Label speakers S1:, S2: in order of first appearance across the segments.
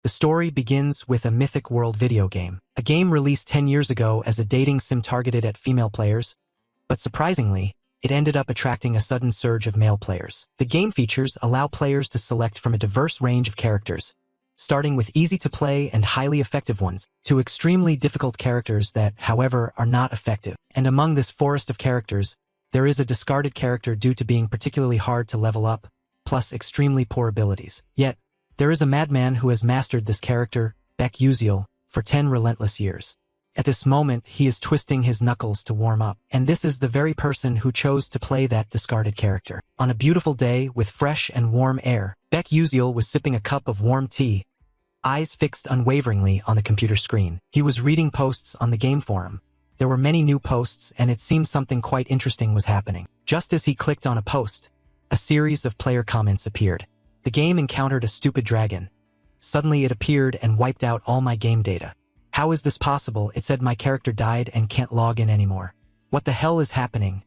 S1: The story begins with a Mythic World video game, a game released 10 years ago as a dating sim targeted at female players, but surprisingly, it ended up attracting a sudden surge of male players. The game features allow players to select from a diverse range of characters, starting with easy-to-play and highly effective ones, to extremely difficult characters that, however, are not effective. And among this forest of characters, there is a discarded character due to being particularly hard to level up, plus extremely poor abilities. Yet, there is a madman who has mastered this character, Beck Uziel, for 10 relentless years. At this moment, he is twisting his knuckles to warm up, and this is the very person who chose to play that discarded character. On a beautiful day with fresh and warm air, Beck Uziel was sipping a cup of warm tea, eyes fixed unwaveringly on the computer screen. He was reading posts on the game forum. There were many new posts, and it seemed something quite interesting was happening. Just as he clicked on a post, a series of player comments appeared. The game encountered a stupid dragon. Suddenly it appeared and wiped out all my game data. How is this possible? It said my character died and can't log in anymore. What the hell is happening?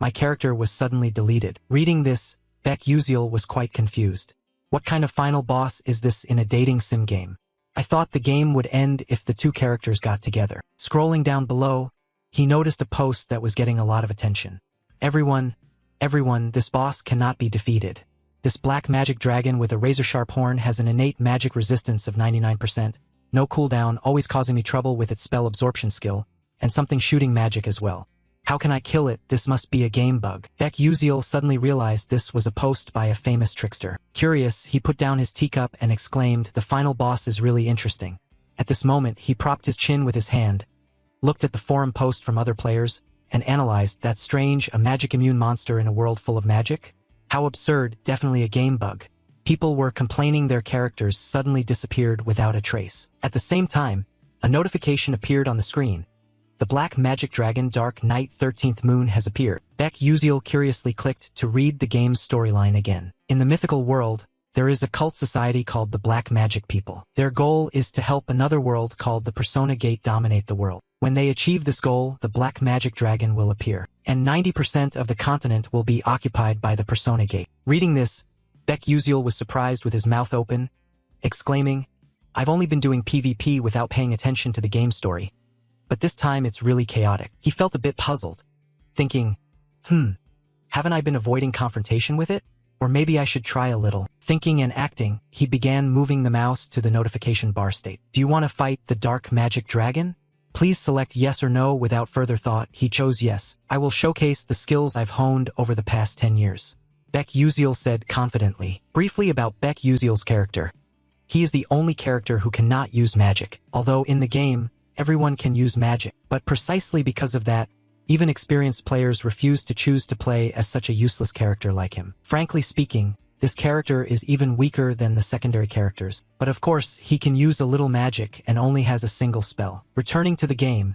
S1: My character was suddenly deleted. Reading this, Beck Uziel was quite confused. What kind of final boss is this in a dating sim game? I thought the game would end if the two characters got together. Scrolling down below, he noticed a post that was getting a lot of attention. Everyone, this boss cannot be defeated. This black magic dragon with a razor-sharp horn has an innate magic resistance of 99%, no cooldown, always causing me trouble with its spell absorption skill, and something shooting magic as well. How can I kill it? This must be a game bug. Beck Uziel suddenly realized this was a post by a famous trickster. Curious, he put down his teacup and exclaimed, "The final boss is really interesting." At this moment, he propped his chin with his hand, looked at the forum post from other players, and analyzed that strange, a magic immune monster in a world full of magic? How absurd, definitely a game bug. People were complaining their characters suddenly disappeared without a trace. At the same time, a notification appeared on the screen. The black magic dragon Dark Knight 13th Moon has appeared. Beck Uziel curiously clicked to read the game's storyline again. In the mythical world, there is a cult society called the Black Magic People. Their goal is to help another world called the Persona Gate dominate the world. When they achieve this goal, the black magic dragon will appear, and 90% of the continent will be occupied by the Persona Gate. Reading this, Beck Uziel was surprised with his mouth open, exclaiming, "I've only been doing PvP without paying attention to the game story, but this time it's really chaotic." He felt a bit puzzled, thinking, haven't I been avoiding confrontation with it? Or maybe I should try a little. Thinking and acting, he began moving the mouse to the notification bar state. "Do you want to fight the dark magic dragon? Please select yes or no." Without further thought, he chose yes. "I will showcase the skills I've honed over the past 10 years. Beck Uziel said confidently. Briefly about Beck Uziel's character. He is the only character who cannot use magic, although in the game, everyone can use magic. But precisely because of that, even experienced players refuse to choose to play as such a useless character like him. Frankly speaking, this character is even weaker than the secondary characters. But of course, he can use a little magic and only has a single spell. Returning to the game,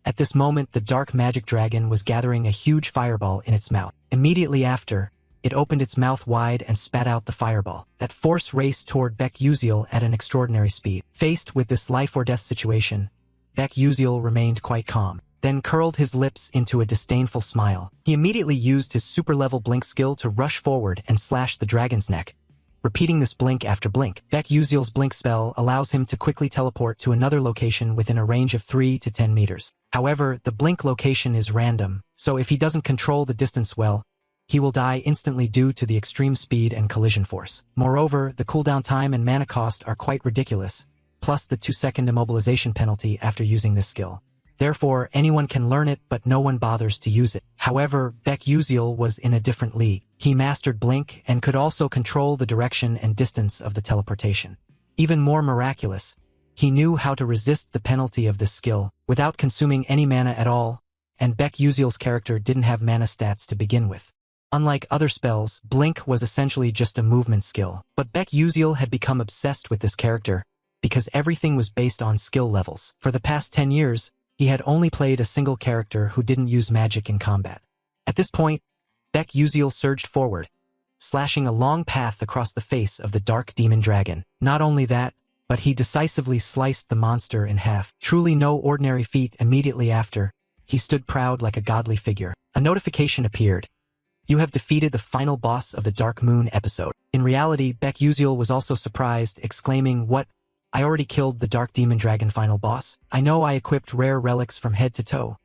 S1: at this moment the dark magic dragon was gathering a huge fireball in its mouth. Immediately after, it opened its mouth wide and spat out the fireball. That force raced toward Beck Uziel at an extraordinary speed. Faced with this life-or-death situation, Beck Uziel remained quite calm, then curled his lips into a disdainful smile. He immediately used his super-level blink skill to rush forward and slash the dragon's neck, repeating this blink after blink. Beck Uziel's blink spell allows him to quickly teleport to another location within a range of 3 to 10 meters. However, the blink location is random, so if he doesn't control the distance well, he will die instantly due to the extreme speed and collision force. Moreover, the cooldown time and mana cost are quite ridiculous, plus the 2-second immobilization penalty after using this skill. Therefore, anyone can learn it, but no one bothers to use it. However, Beck Uziel was in a different league. He mastered Blink and could also control the direction and distance of the teleportation. Even more miraculous, he knew how to resist the penalty of this skill without consuming any mana at all, and Beck Uziel's character didn't have mana stats to begin with. Unlike other spells, Blink was essentially just a movement skill, but Beck Uziel had become obsessed with this character because everything was based on skill levels. For the past 10 years, he had only played a single character who didn't use magic in combat. At this point, Beck Uziel surged forward, slashing a long path across the face of the dark demon dragon. Not only that, but he decisively sliced the monster in half. Truly no ordinary feat. Immediately after, he stood proud like a godly figure. A notification appeared. "You have defeated the final boss of the Dark Moon episode." In reality, Beck Uziel was also surprised, exclaiming, "What? I already killed the Dark Demon Dragon final boss. I know I equipped rare relics from head to toe.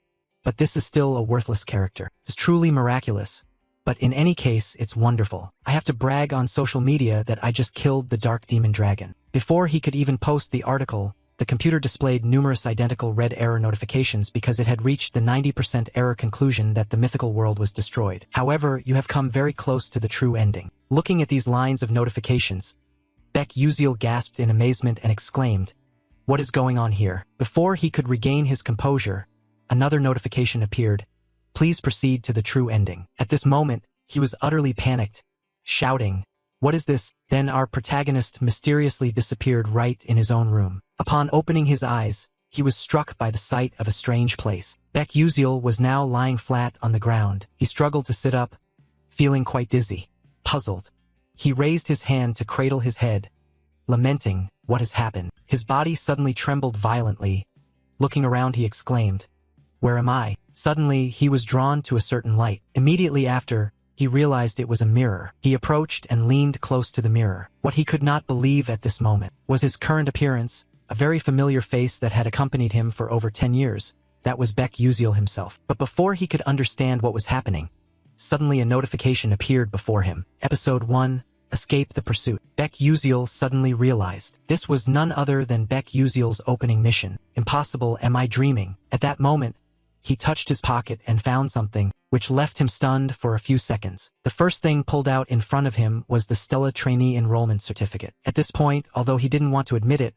S1: But this is still a worthless character. It's truly miraculous. But in any case, it's wonderful. I have to brag on social media that I just killed the Dark Demon Dragon. Before he could even post the article, the computer displayed numerous identical red error notifications because it had reached the 90% error conclusion that the mythical world was destroyed. However, you have come very close to the true ending. Looking at these lines of notifications, Beck Uziel gasped in amazement and exclaimed, "What is going on here?" Before he could regain his composure, another notification appeared. "Please proceed to the true ending." At this moment, he was utterly panicked, shouting, "What is this?" Then our protagonist mysteriously disappeared right in his own room. Upon opening his eyes, he was struck by the sight of a strange place. Beck Uziel was now lying flat on the ground. He struggled to sit up, feeling quite dizzy. Puzzled, he raised his hand to cradle his head, lamenting, "What has happened?" His body suddenly trembled violently. Looking around, he exclaimed, "Where am I?" Suddenly, he was drawn to a certain light. Immediately after, he realized it was a mirror. He approached and leaned close to the mirror. What he could not believe at this moment was his current appearance, a very familiar face that had accompanied him for over 10 years. That was Beck Uziel himself. But before he could understand what was happening, suddenly a notification appeared before him. Episode 1, Escape the Pursuit. Beck Uziel suddenly realized this was none other than Beck Uziel's opening mission. Impossible, am I dreaming? At that moment, he touched his pocket and found something, which left him stunned for a few seconds. The first thing pulled out in front of him was the Stella Trainee Enrollment Certificate. At this point, although he didn't want to admit it,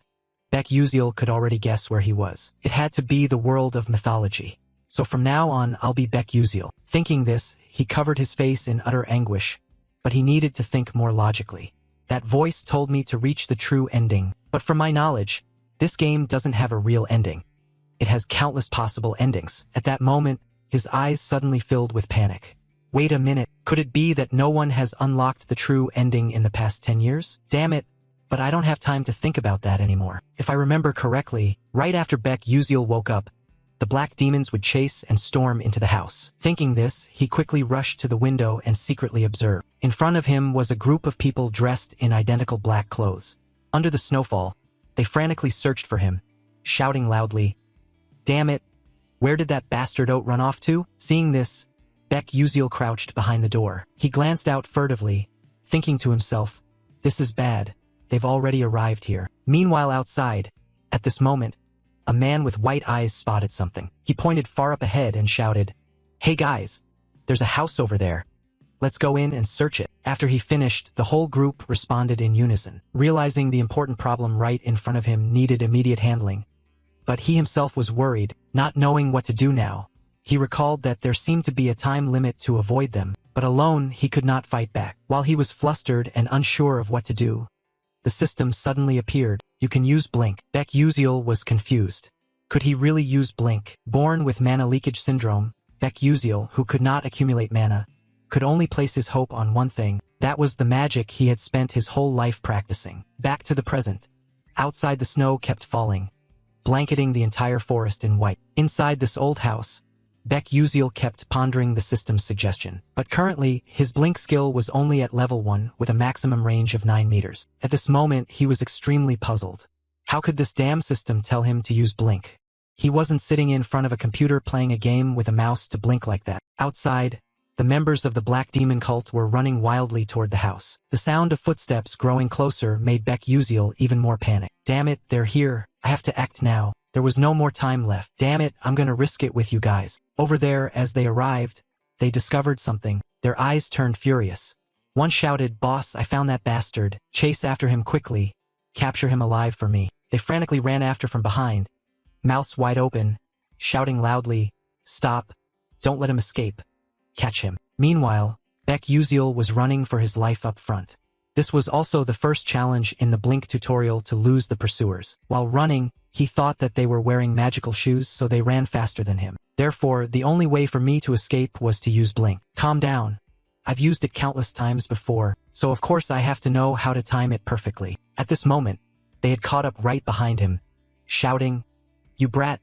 S1: Beck Uziel could already guess where he was. It had to be the world of mythology. So from now on, I'll be Beck Uziel. Thinking this, he covered his face in utter anguish, but he needed to think more logically. That voice told me to reach the true ending, but from my knowledge, this game doesn't have a real ending. It has countless possible endings. At that moment, his eyes suddenly filled with panic. Wait a minute, could it be that no one has unlocked the true ending in the past 10 years? Damn it, but I don't have time to think about that anymore. If I remember correctly, right after Beck Uziel woke up, the black demons would chase and storm into the house. Thinking this, he quickly rushed to the window and secretly observed. In front of him was a group of people dressed in identical black clothes. Under the snowfall, they frantically searched for him, shouting loudly, "Damn it! Where did that bastard Oat run off to?" Seeing this, Beck Uziel crouched behind the door. He glanced out furtively, thinking to himself, "This is bad. They've already arrived here." Meanwhile outside, at this moment, a man with white eyes spotted something. He pointed far up ahead and shouted, "Hey guys, there's a house over there. Let's go in and search it." After he finished, the whole group responded in unison. Realizing the important problem right in front of him needed immediate handling, but he himself was worried, not knowing what to do now. He recalled that there seemed to be a time limit to avoid them, but alone he could not fight back. While he was flustered and unsure of what to do, the system suddenly appeared. "You can use Blink." Beck Uziel was confused. Could he really use Blink? Born with mana leakage syndrome, Beck Uziel, who could not accumulate mana, could only place his hope on one thing. That was the magic he had spent his whole life practicing. Back to the present. Outside, the snow kept falling, blanketing the entire forest in white. Inside this old house, Beck Uziel kept pondering the system's suggestion. But currently, his Blink skill was only at level 1 with a maximum range of 9 meters. At this moment, he was extremely puzzled. How could this damn system tell him to use Blink? He wasn't sitting in front of a computer playing a game with a mouse to blink like that. Outside, the members of the Black Demon cult were running wildly toward the house. The sound of footsteps growing closer made Beck Uziel even more panicked. Damn it, they're here. I have to act now. There was no more time left. Damn it, I'm gonna risk it with you guys. Over there, as they arrived, they discovered something. Their eyes turned furious. One shouted, "Boss, I found that bastard. Chase after him quickly. Capture him alive for me." They frantically ran after from behind, mouths wide open, shouting loudly, "Stop. Don't let him escape. Catch him." Meanwhile, Beck Uziel was running for his life up front. This was also the first challenge in the Blink tutorial to lose the pursuers. While running, he thought that they were wearing magical shoes, so they ran faster than him. Therefore, the only way for me to escape was to use Blink. Calm down. I've used it countless times before, so of course I have to know how to time it perfectly. At this moment, they had caught up right behind him, shouting, "You brat,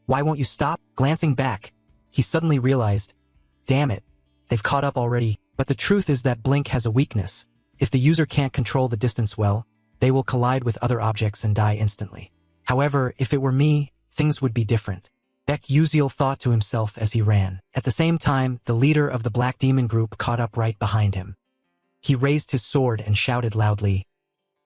S1: why won't you stop?" Glancing back, he suddenly realized, damn it, they've caught up already. But the truth is that Blink has a weakness. If the user can't control the distance well, they will collide with other objects and die instantly. However, if it were me, things would be different. Baek Yuziel thought to himself as he ran. At the same time, the leader of the Black Demon group caught up right behind him. He raised his sword and shouted loudly,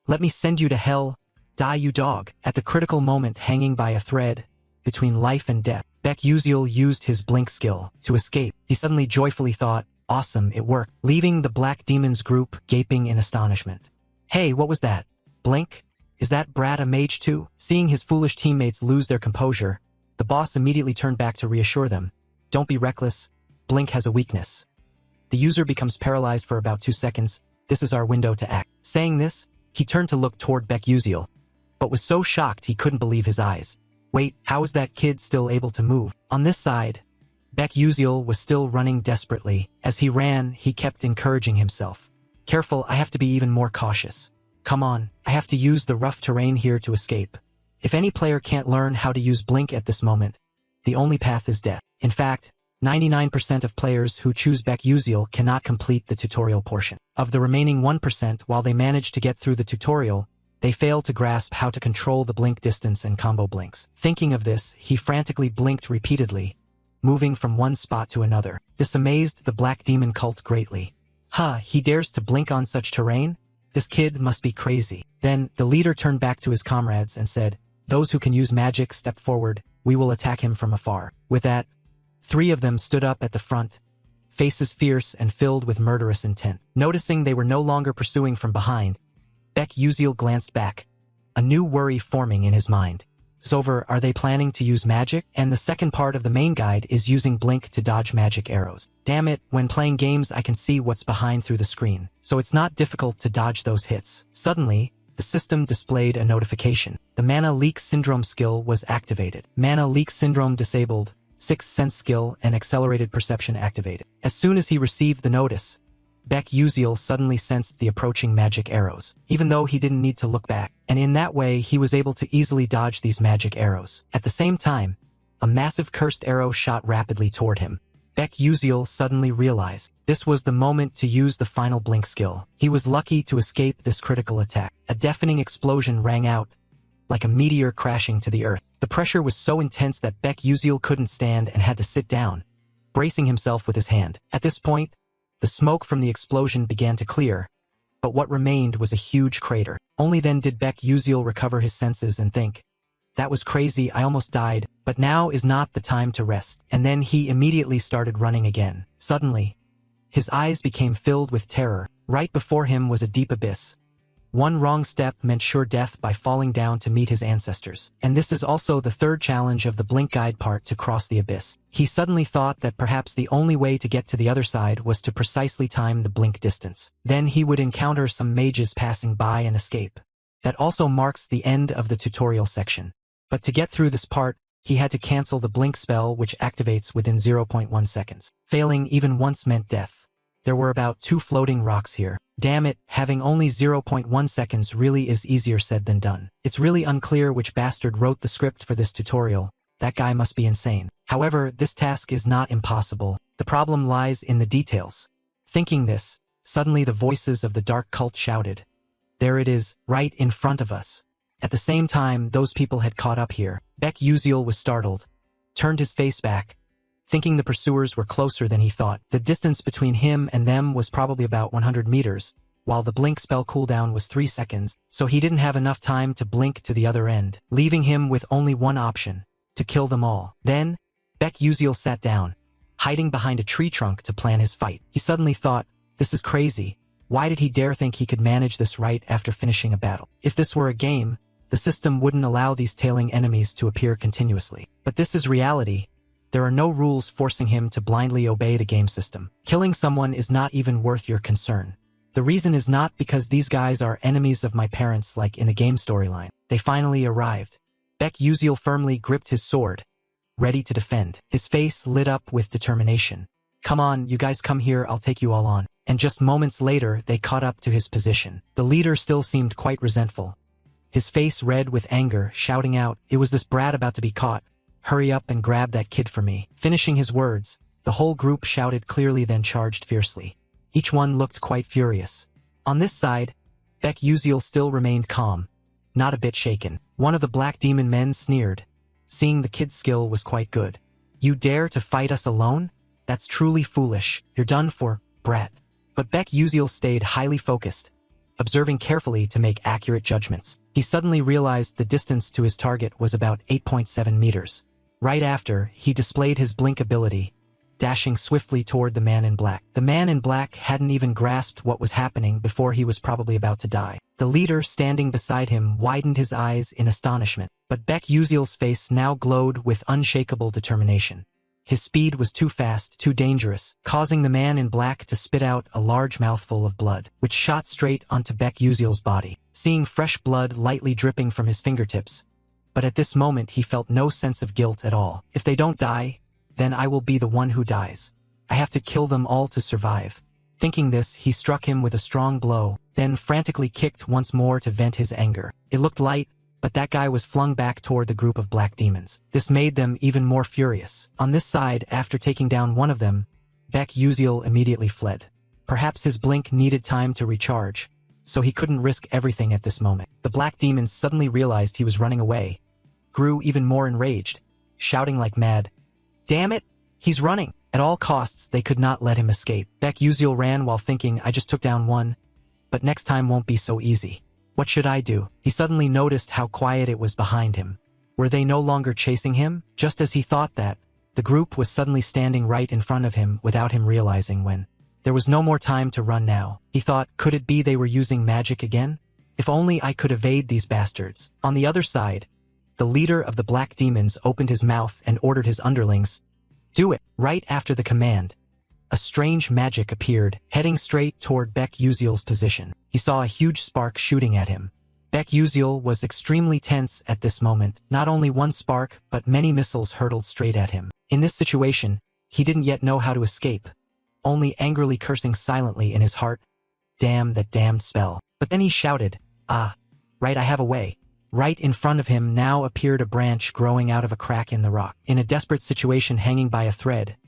S1: "Let me send you to hell, die you dog." At the critical moment, hanging by a thread between life and death, Baek Yuziel used his blink skill to escape. He suddenly joyfully thought, "Awesome, it worked," leaving the Black Demon's group gaping in astonishment. "Hey, what was that? Blink? Is that Brad a mage too?" Seeing his foolish teammates lose their composure, the boss immediately turned back to reassure them. "Don't be reckless. Blink has a weakness. The user becomes paralyzed for about 2 seconds. This is our window to act." Saying this, he turned to look toward Baek Yuziel, but was so shocked he couldn't believe his eyes. Wait, how is that kid still able to move? On this side, Baek Yuziel was still running desperately. As he ran, he kept encouraging himself. "Careful, I have to be even more cautious. Come on, I have to use the rough terrain here to escape." If any player can't learn how to use blink at this moment, the only path is death. In fact, 99% of players who choose Baek Yuziel cannot complete the tutorial portion. Of the remaining 1%, while they manage to get through the tutorial, they fail to grasp how to control the blink distance and combo blinks. Thinking of this, he frantically blinked repeatedly, moving from one spot to another. This amazed the Black Demon cult greatly. He dares to blink on such terrain? This kid must be crazy. Then, the leader turned back to his comrades and said, "Those who can use magic, step forward. We will attack him from afar." With that, 3 of them stood up at the front, faces fierce and filled with murderous intent. Noticing they were no longer pursuing from behind, Baek Yuziel glanced back, a new worry forming in his mind. "Zover, are they planning to use magic?" And the second part of the main guide is using blink to dodge magic arrows. Damn it, when playing games I can see what's behind through the screen, so it's not difficult to dodge those hits. Suddenly, the system displayed a notification. The Mana Leak Syndrome skill was activated. Mana Leak Syndrome disabled, 6th Sense skill and Accelerated Perception activated. As soon as he received the notice, Baek Yuziel suddenly sensed the approaching magic arrows, even though he didn't need to look back, and in that way he was able to easily dodge these magic arrows. At the same time, a massive cursed arrow shot rapidly toward him. Baek Yuziel suddenly realized this was the moment to use the final blink skill. He was lucky to escape this critical attack. A deafening explosion rang out, like a meteor crashing to the earth. The pressure was so intense that Baek Yuziel couldn't stand and had to sit down, bracing himself with his hand. At this point, the smoke from the explosion began to clear, but what remained was a huge crater. Only then did Baek Yuziel recover his senses and think, "That was crazy, I almost died, but now is not the time to rest." And then he immediately started running again. Suddenly, his eyes became filled with terror. Right before him was a deep abyss. One wrong step meant sure death by falling down to meet his ancestors. And this is also the third challenge of the blink guide part, to cross the abyss. He suddenly thought that perhaps the only way to get to the other side was to precisely time the blink distance. Then he would encounter some mages passing by and escape. That also marks the end of the tutorial section. But to get through this part, he had to cancel the blink spell, which activates within 0.1 seconds. Failing even once meant death. There were about 2 floating rocks here. Damn it, having only 0.1 seconds really is easier said than done. It's really unclear which bastard wrote the script for this tutorial. That guy must be insane. However, this task is not impossible. The problem lies in the details. Thinking this, suddenly the voices of the dark cult shouted, "There it is, right in front of us." At the same time, those people had caught up here. Baek Yuziel was startled, turned his face back, thinking the pursuers were closer than he thought. The distance between him and them was probably about 100 meters, while the blink spell cooldown was 3 seconds, so he didn't have enough time to blink to the other end, leaving him with only one option, to kill them all. Then, Baek Yuziel sat down, hiding behind a tree trunk to plan his fight. He suddenly thought, this is crazy. Why did he dare think he could manage this right after finishing a battle? If this were a game, the system wouldn't allow these tailing enemies to appear continuously. But this is reality. There are no rules forcing him to blindly obey the game system. Killing someone is not even worth your concern. The reason is not because these guys are enemies of my parents like in the game storyline. They finally arrived. Baek Yuziel firmly gripped his sword, ready to defend. His face lit up with determination. "Come on, you guys come here, I'll take you all on." And just moments later, they caught up to his position. The leader still seemed quite resentful, his face red with anger, shouting out, "It was this brat about to be caught. Hurry up and grab that kid for me." Finishing his words, the whole group shouted clearly, then charged fiercely. Each one looked quite furious. On this side, Baek Baek Uziel still remained calm, not a bit shaken. One of the black demon men sneered, seeing the kid's skill was quite good. You dare to fight us alone? That's truly foolish. You're done for, brat. But Baek Uziel stayed highly focused, observing carefully to make accurate judgments. He suddenly realized the distance to his target was about 8.7 meters. Right after, he displayed his blink ability, dashing swiftly toward the man in black. The man in black hadn't even grasped what was happening before he was probably about to die. The leader standing beside him widened his eyes in astonishment, but Baek Uziel's face now glowed with unshakable determination. His speed was too fast, too dangerous, causing the man in black to spit out a large mouthful of blood, which shot straight onto Baek Uziel's body. Seeing fresh blood lightly dripping from his fingertips, but at this moment he felt no sense of guilt at all. If they don't die, then I will be the one who dies. I have to kill them all to survive. Thinking this, he struck him with a strong blow, then frantically kicked once more to vent his anger. It looked light, but that guy was flung back toward the group of black demons. This made them even more furious. On this side, after taking down one of them, Baek Uziel immediately fled. Perhaps his blink needed time to recharge, so he couldn't risk everything at this moment. The black demons suddenly realized he was running away, grew even more enraged, shouting like mad, "Damn it! He's running!" At all costs, they could not let him escape. Baek Uziel ran while thinking, I just took down one, but next time won't be so easy. What should I do? He suddenly noticed how quiet it was behind him. Were they no longer chasing him? Just as he thought that, the group was suddenly standing right in front of him without him realizing when. There was no more time to run now. He thought, could it be they were using magic again? If only I could evade these bastards. On the other side, the leader of the black demons opened his mouth and ordered his underlings, do it. Right after the command, a strange magic appeared, heading straight toward Baek Uziel's position. He saw a huge spark shooting at him. Baek Uziel was extremely tense at this moment. Not only one spark, but many missiles hurtled straight at him. In this situation, he didn't yet know how to escape, only angrily cursing silently in his heart, damn that damned spell. But then he shouted, right, I have a way. Right in front of him now appeared a branch growing out of a crack in the rock. In a desperate situation hanging by a thread,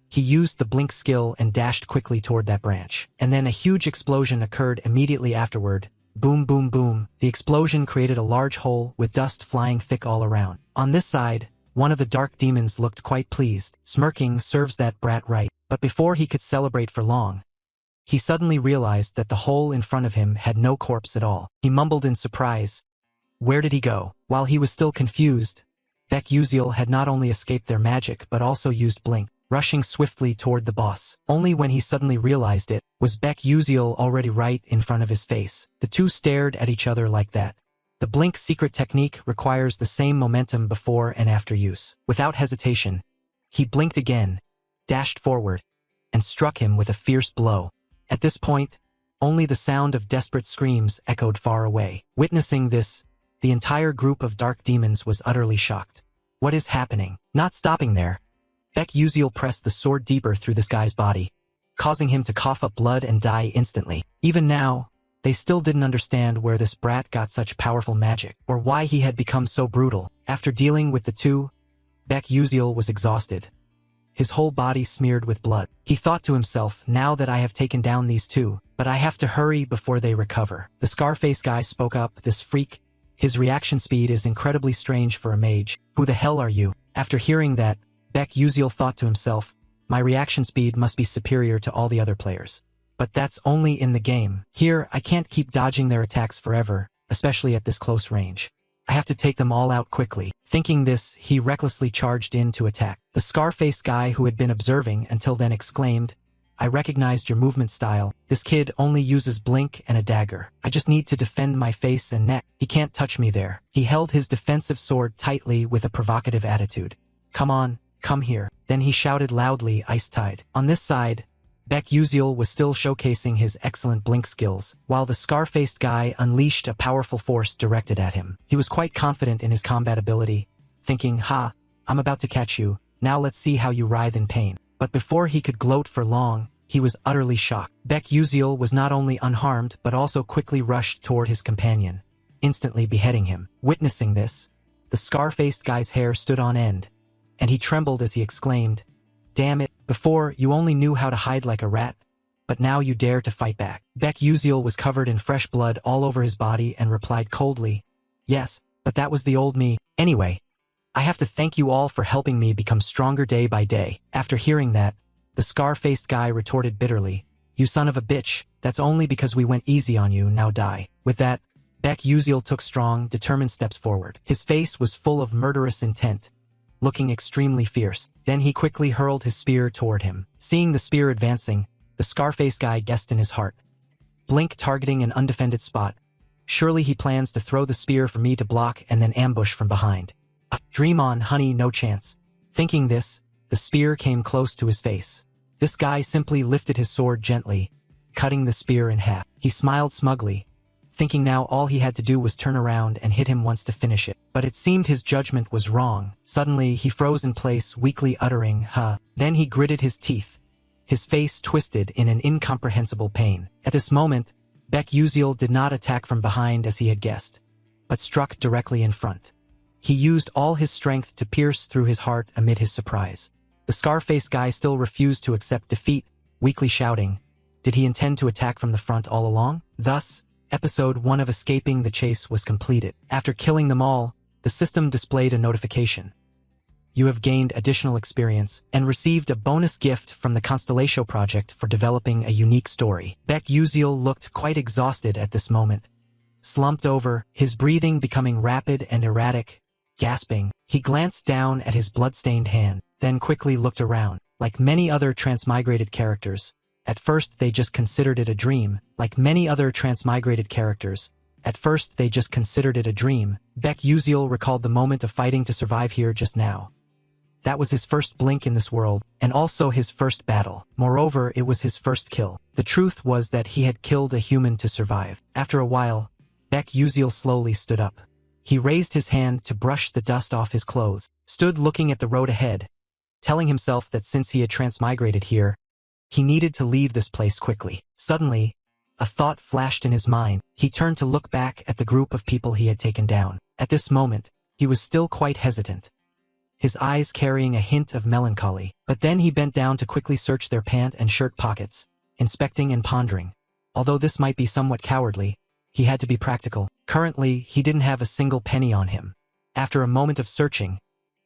S1: he used the blink skill and dashed quickly toward that branch. And then a huge explosion occurred immediately afterward. Boom, boom, boom. The explosion created a large hole with dust flying thick all around. On this side, one of the dark demons looked quite pleased, smirking, serves that brat right. But before he could celebrate for long, he suddenly realized that the hole in front of him had no corpse at all. He mumbled in surprise, where did he go? While he was still confused, Baek Uziel had not only escaped their magic but also used blink, rushing swiftly toward the boss. Only when he suddenly realized it, was Baek Uziel already right in front of his face. The two stared at each other like that. The blink secret technique requires the same momentum before and after use. Without hesitation, he blinked again, dashed forward, and struck him with a fierce blow. At this point, only the sound of desperate screams echoed far away. Witnessing this, the entire group of dark demons was utterly shocked. What is happening? Not stopping there, Baek Uziel pressed the sword deeper through this guy's body, causing him to cough up blood and die instantly. Even now, they still didn't understand where this brat got such powerful magic, or why he had become so brutal. After dealing with the two, Baek Uziel was exhausted, his whole body smeared with blood. He thought to himself, now that I have taken down these two, but I have to hurry before they recover. The Scarface guy spoke up, this freak, his reaction speed is incredibly strange for a mage. Who the hell are you? After hearing that, Baek Uziel thought to himself, my reaction speed must be superior to all the other players. But that's only in the game. Here, I can't keep dodging their attacks forever, especially at this close range. I have to take them all out quickly. Thinking this, he recklessly charged in to attack. The Scarface guy who had been observing until then exclaimed, I recognized your movement style. This kid only uses blink and a dagger. I just need to defend my face and neck. He can't touch me there. He held his defensive sword tightly with a provocative attitude. Come on, come here. Then he shouted loudly, Ice Tide. On this side, Baek Uziel was still showcasing his excellent blink skills, while the scar-faced guy unleashed a powerful force directed at him. He was quite confident in his combat ability, thinking, ha, I'm about to catch you, now let's see how you writhe in pain. But before he could gloat for long, he was utterly shocked. Baek Uziel was not only unharmed but also quickly rushed toward his companion, instantly beheading him. Witnessing this, the scar-faced guy's hair stood on end, and he trembled as he exclaimed, Damn it, before you only knew how to hide like a rat, but now you dare to fight back. Baek Uziel was covered in fresh blood all over his body and replied coldly, yes, but that was the old me. Anyway, I have to thank you all for helping me become stronger day by day. After hearing that, the scar-faced guy retorted bitterly, you son of a bitch, that's only because we went easy on you, now die. With that, Baek Uziel took strong, determined steps forward. His face was full of murderous intent, looking extremely fierce. Then he quickly hurled his spear toward him. Seeing the spear advancing, the scar-faced guy guessed in his heart, blink targeting an undefended spot. Surely he plans to throw the spear for me to block and then ambush from behind. Dream on, honey, no chance. Thinking this, the spear came close to his face. This guy simply lifted his sword gently, cutting the spear in half. He smiled smugly, thinking now all he had to do was turn around and hit him once to finish it. But it seemed his judgment was wrong. Suddenly, he froze in place, weakly uttering, huh. Then he gritted his teeth, his face twisted in an incomprehensible pain. At this moment, Baek Uziel did not attack from behind as he had guessed, but struck directly in front. He used all his strength to pierce through his heart amid his surprise. The scar-faced guy still refused to accept defeat, weakly shouting, did he intend to attack from the front all along? Thus, Episode 1 of Escaping the Chase was completed. After killing them all, the system displayed a notification. You have gained additional experience and received a bonus gift from the Constellatio project for developing a unique story. Baek Uziel looked quite exhausted at this moment. Slumped over, his breathing becoming rapid and erratic. Gasping, he glanced down at his blood-stained hand, then quickly looked around. Like many other transmigrated characters, at first they just considered it a dream. Baek Uziel recalled the moment of fighting to survive here just now. That was his first blink in this world, and also his first battle. Moreover, it was his first kill. The truth was that he had killed a human to survive. After a while, Baek Uziel slowly stood up. He raised his hand to brush the dust off his clothes, stood looking at the road ahead, telling himself that since he had transmigrated here, he needed to leave this place quickly. Suddenly, a thought flashed in his mind. He turned to look back at the group of people he had taken down. At this moment, he was still quite hesitant, his eyes carrying a hint of melancholy. But then he bent down to quickly search their pant and shirt pockets, inspecting and pondering. Although this might be somewhat cowardly, he had to be practical. Currently, he didn't have a single penny on him. After a moment of searching,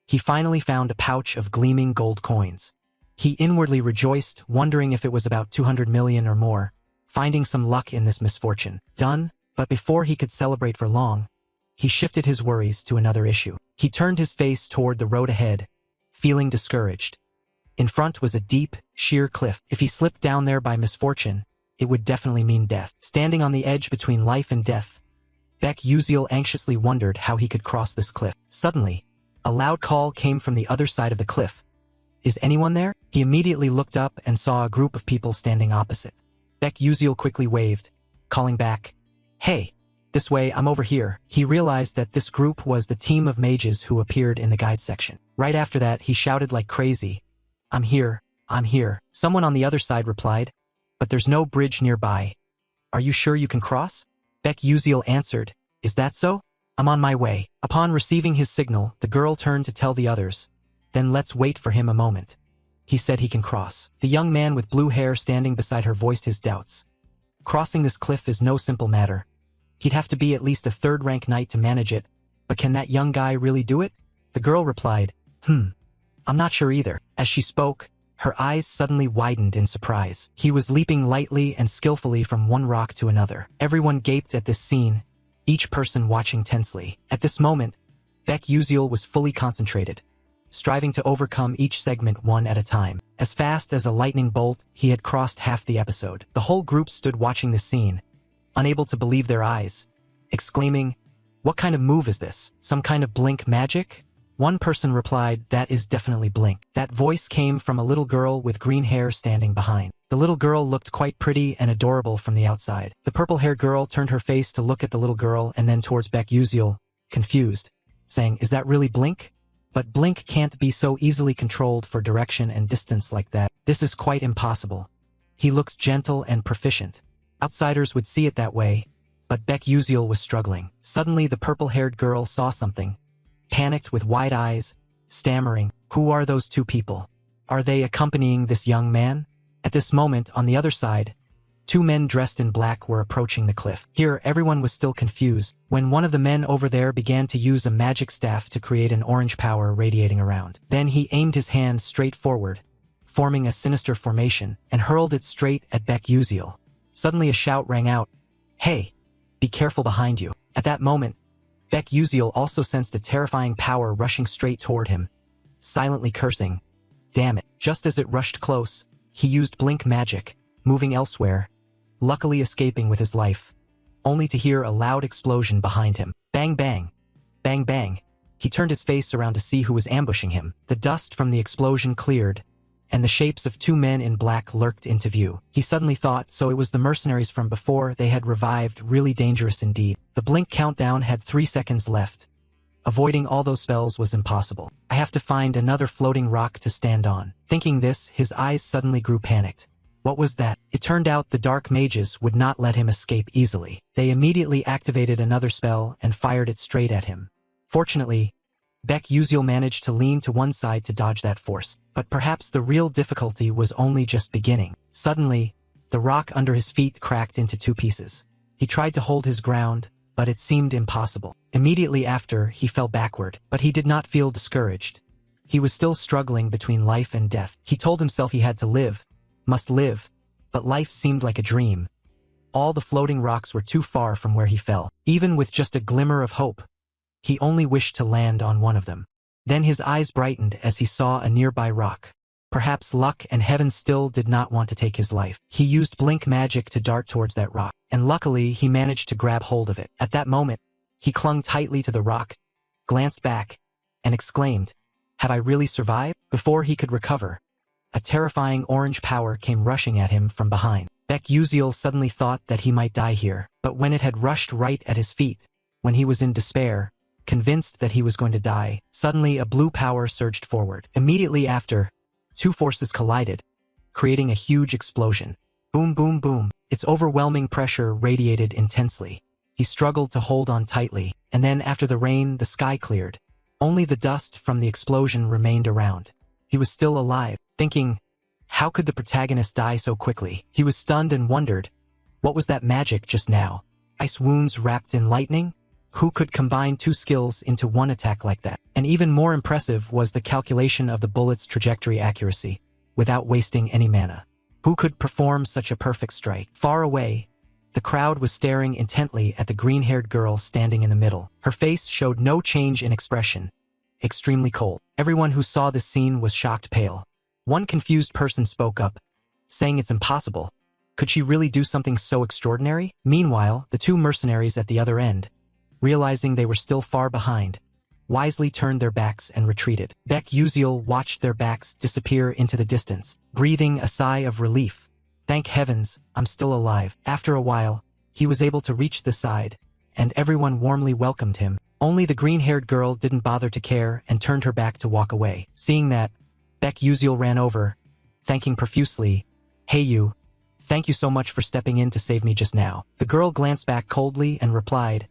S1: he finally found a pouch of gleaming gold coins. He inwardly rejoiced, wondering if it was about 200 million or more, finding some luck in this misfortune. Done, but before he could celebrate for long, he shifted his worries to another issue. He turned his face toward the road ahead, feeling discouraged. In front was a deep, sheer cliff. If he slipped down there by misfortune, it would definitely mean death. Standing on the edge between life and death, Baek Uziel anxiously wondered how he could cross this cliff. Suddenly, a loud call came from the other side of the cliff. Is anyone there? He immediately looked up and saw a group of people standing opposite. Baek Uziel quickly waved, calling back, hey, this way, I'm over here. He realized that this group was the team of mages who appeared in the guide section. Right after that, he shouted like crazy, I'm here, I'm here. Someone on the other side replied, but there's no bridge nearby. Are you sure you can cross? Baek Uziel answered, is that so? I'm on my way. Upon receiving his signal, the girl turned to tell the others, then let's wait for him a moment. He said he can cross. The young man with blue hair standing beside her voiced his doubts. Crossing this cliff is no simple matter. He'd have to be at least a third-rank knight to manage it, but can that young guy really do it? The girl replied, I'm not sure either. As she spoke, her eyes suddenly widened in surprise. He was leaping lightly and skillfully from one rock to another. Everyone gaped at this scene, each person watching tensely. At this moment, Baek Uziel was fully concentrated, striving to overcome each segment one at a time. As fast as a lightning bolt, he had crossed half the episode. The whole group stood watching the scene, unable to believe their eyes, exclaiming, what kind of move is this? Some kind of blink magic? One person replied, that is definitely blink. That voice came from a little girl with green hair standing behind. The little girl looked quite pretty and adorable from the outside. The purple-haired girl turned her face to look at the little girl and then towards Baek Uziel, confused, saying, is that really blink? But blink can't be so easily controlled for direction and distance like that. This is quite impossible. He looks gentle and proficient. Outsiders would see it that way, but Baek Uziel was struggling. Suddenly the purple-haired girl saw something, panicked with wide eyes, stammering, who are those two people? Are they accompanying this young man? At this moment, on the other side, two men dressed in black were approaching the cliff. Here, everyone was still confused when one of the men over there began to use a magic staff to create an orange power radiating around. Then he aimed his hand straight forward, forming a sinister formation, and hurled it straight at Baek Uziel. Suddenly a shout rang out, "Hey! Be careful behind you." At that moment, Baek Uziel also sensed a terrifying power rushing straight toward him, silently cursing, "Damn it." Just as it rushed close, he used blink magic, moving elsewhere, luckily escaping with his life, only to hear a loud explosion behind him. Bang bang! Bang bang! He turned his face around to see who was ambushing him. The dust from the explosion cleared, and the shapes of two men in black lurked into view. He suddenly thought, so it was the mercenaries from before. They had revived, really dangerous indeed. The blink countdown had 3 seconds left. Avoiding all those spells was impossible. I have to find another floating rock to stand on. Thinking this, his eyes suddenly grew panicked. What was that? It turned out the dark mages would not let him escape easily. They immediately activated another spell and fired it straight at him. Fortunately, Baek Uziel managed to lean to one side to dodge that force. But perhaps the real difficulty was only just beginning. Suddenly, the rock under his feet cracked into 2 pieces. He tried to hold his ground, but it seemed impossible. Immediately after, he fell backward, but he did not feel discouraged. He was still struggling between life and death. He told himself he had to live, must live, but life seemed like a dream. All the floating rocks were too far from where he fell. Even with just a glimmer of hope, he only wished to land on one of them. Then his eyes brightened as he saw a nearby rock. Perhaps luck and heaven still did not want to take his life. He used blink magic to dart towards that rock, and luckily he managed to grab hold of it. At that moment, he clung tightly to the rock, glanced back, and exclaimed, "Have I really survived?" Before he could recover, a terrifying orange power came rushing at him from behind. Baek Uziel suddenly thought that he might die here, but when it had rushed right at his feet, when he was in despair, convinced that he was going to die, suddenly a blue power surged forward. Immediately after, 2 forces collided, creating a huge explosion. Boom, boom, boom. Its overwhelming pressure radiated intensely. He struggled to hold on tightly, and then after the rain, the sky cleared. Only the dust from the explosion remained around. He was still alive, thinking, how could the protagonist die so quickly? He was stunned and wondered, what was that magic just now? Ice wounds wrapped in lightning? Who could combine 2 skills into one attack like that? And even more impressive was the calculation of the bullet's trajectory accuracy, without wasting any mana. Who could perform such a perfect strike? Far away, the crowd was staring intently at the green-haired girl standing in the middle. Her face showed no change in expression, extremely cold. Everyone who saw this scene was shocked pale. One confused person spoke up, saying it's impossible. Could she really do something so extraordinary? Meanwhile, the 2 mercenaries at the other end, realizing they were still far behind, wisely turned their backs and retreated. Baek Uziel watched their backs disappear into the distance, breathing a sigh of relief. Thank heavens, I'm still alive. After a while, he was able to reach the side, and everyone warmly welcomed him. Only the green-haired girl didn't bother to care and turned her back to walk away. Seeing that, Baek Uziel ran over, thanking profusely, "Hey you, thank you so much for stepping in to save me just now." The girl glanced back coldly and replied,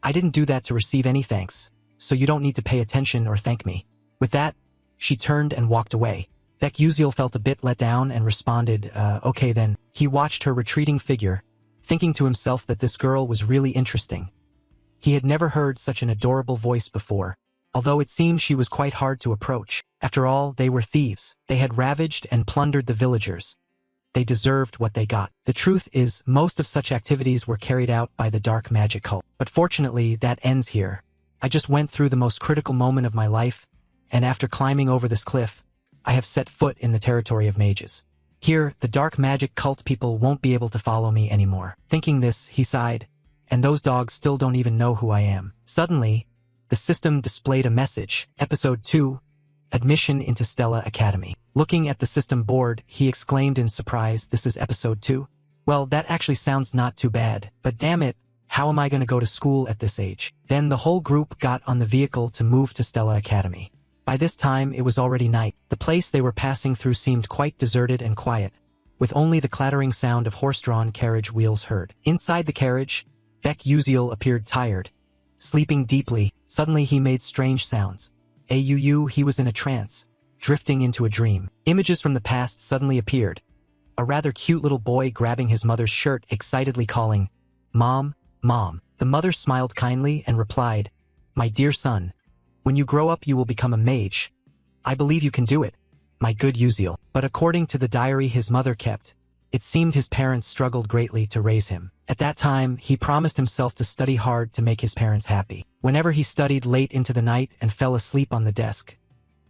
S1: "I didn't do that to receive any thanks, so you don't need to pay attention or thank me." With that, she turned and walked away. Baek Uziel felt a bit let down and responded, okay then. He watched her retreating figure, thinking to himself that this girl was really interesting. He had never heard such an adorable voice before, although it seemed she was quite hard to approach. After all, they were thieves. They had ravaged and plundered the villagers. They deserved what they got. The truth is, most of such activities were carried out by the dark magic cult. But fortunately, that ends here. I just went through the most critical moment of my life, and after climbing over this cliff, I have set foot in the territory of mages. Here, the dark magic cult people won't be able to follow me anymore. Thinking this, he sighed, and those dogs still don't even know who I am. Suddenly, the system displayed a message. Episode 2, Admission into Stella Academy. Looking at the system board, he exclaimed in surprise, "This is episode 2? Well, that actually sounds not too bad, but damn it, how am I going to go to school at this age?" Then the whole group got on the vehicle to move to Stella Academy. By this time, it was already night. The place they were passing through seemed quite deserted and quiet, with only the clattering sound of horse-drawn carriage wheels heard. Inside the carriage, Baek Uziel appeared tired, sleeping deeply. Suddenly he made strange sounds. He was in a trance, drifting into a dream. Images from the past suddenly appeared, a rather cute little boy grabbing his mother's shirt, excitedly calling, "Mom, Mom." The mother smiled kindly and replied, "My dear son, when you grow up you will become a mage. I believe you can do it, my good Uziel." But according to the diary his mother kept, it seemed his parents struggled greatly to raise him. At that time, he promised himself to study hard to make his parents happy. Whenever he studied late into the night and fell asleep on the desk,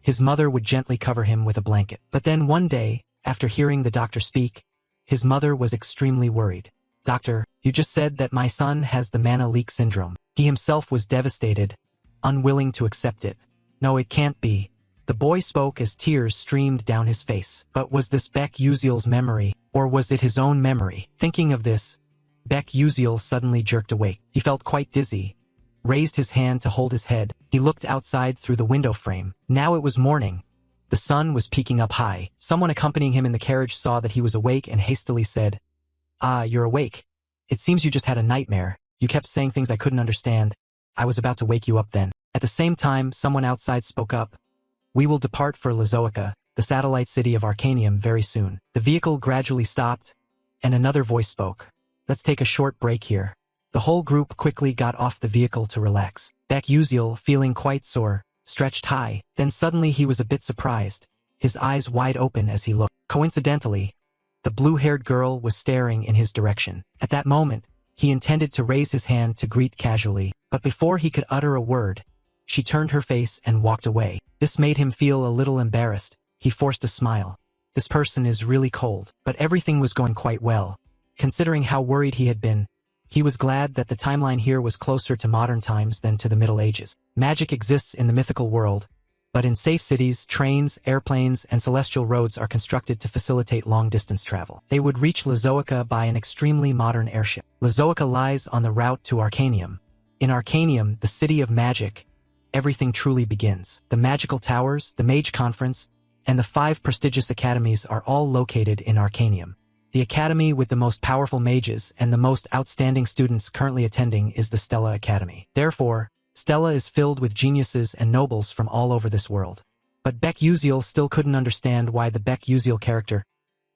S1: his mother would gently cover him with a blanket. But then one day, after hearing the doctor speak, his mother was extremely worried. "Doctor, you just said that my son has the mana leak syndrome." He himself was devastated, unwilling to accept it. "No, it can't be." The boy spoke as tears streamed down his face. But was this Beck Uziel's memory, or was it his own memory? Thinking of this, Beck Uziel suddenly jerked awake. He felt quite dizzy, raised his hand to hold his head. He looked outside through the window frame. Now it was morning. The sun was peaking up high. Someone accompanying him in the carriage saw that he was awake and hastily said, "Ah, you're awake. It seems you just had a nightmare. You kept saying things I couldn't understand. I was about to wake you up then." At the same time, someone outside spoke up, "We will depart for Lazoica, the satellite city of Arcanium, very soon." The vehicle gradually stopped, and another voice spoke, "Let's take a short break here." The whole group quickly got off the vehicle to relax. Beck Uziel, feeling quite sore, stretched high. Then suddenly he was a bit surprised, his eyes wide open as he looked. Coincidentally, the blue-haired girl was staring in his direction. At that moment, he intended to raise his hand to greet casually, but before he could utter a word, she turned her face and walked away. This made him feel a little embarrassed. He forced a smile. This person is really cold. But everything was going quite well. Considering how worried he had been, he was glad that the timeline here was closer to modern times than to the Middle Ages. Magic exists in the mythical world, but in safe cities, trains, airplanes, and celestial roads are constructed to facilitate long-distance travel. They would reach Lazoica by an extremely modern airship. Lazoica lies on the route to Arcanium. In Arcanium, the city of magic, everything truly begins. The magical towers, the mage conference, and the 5 prestigious academies are all located in Arcanium. The academy with the most powerful mages and the most outstanding students currently attending is the Stella Academy. Therefore, Stella is filled with geniuses and nobles from all over this world. But Beck Uziel still couldn't understand why the Beck Uziel character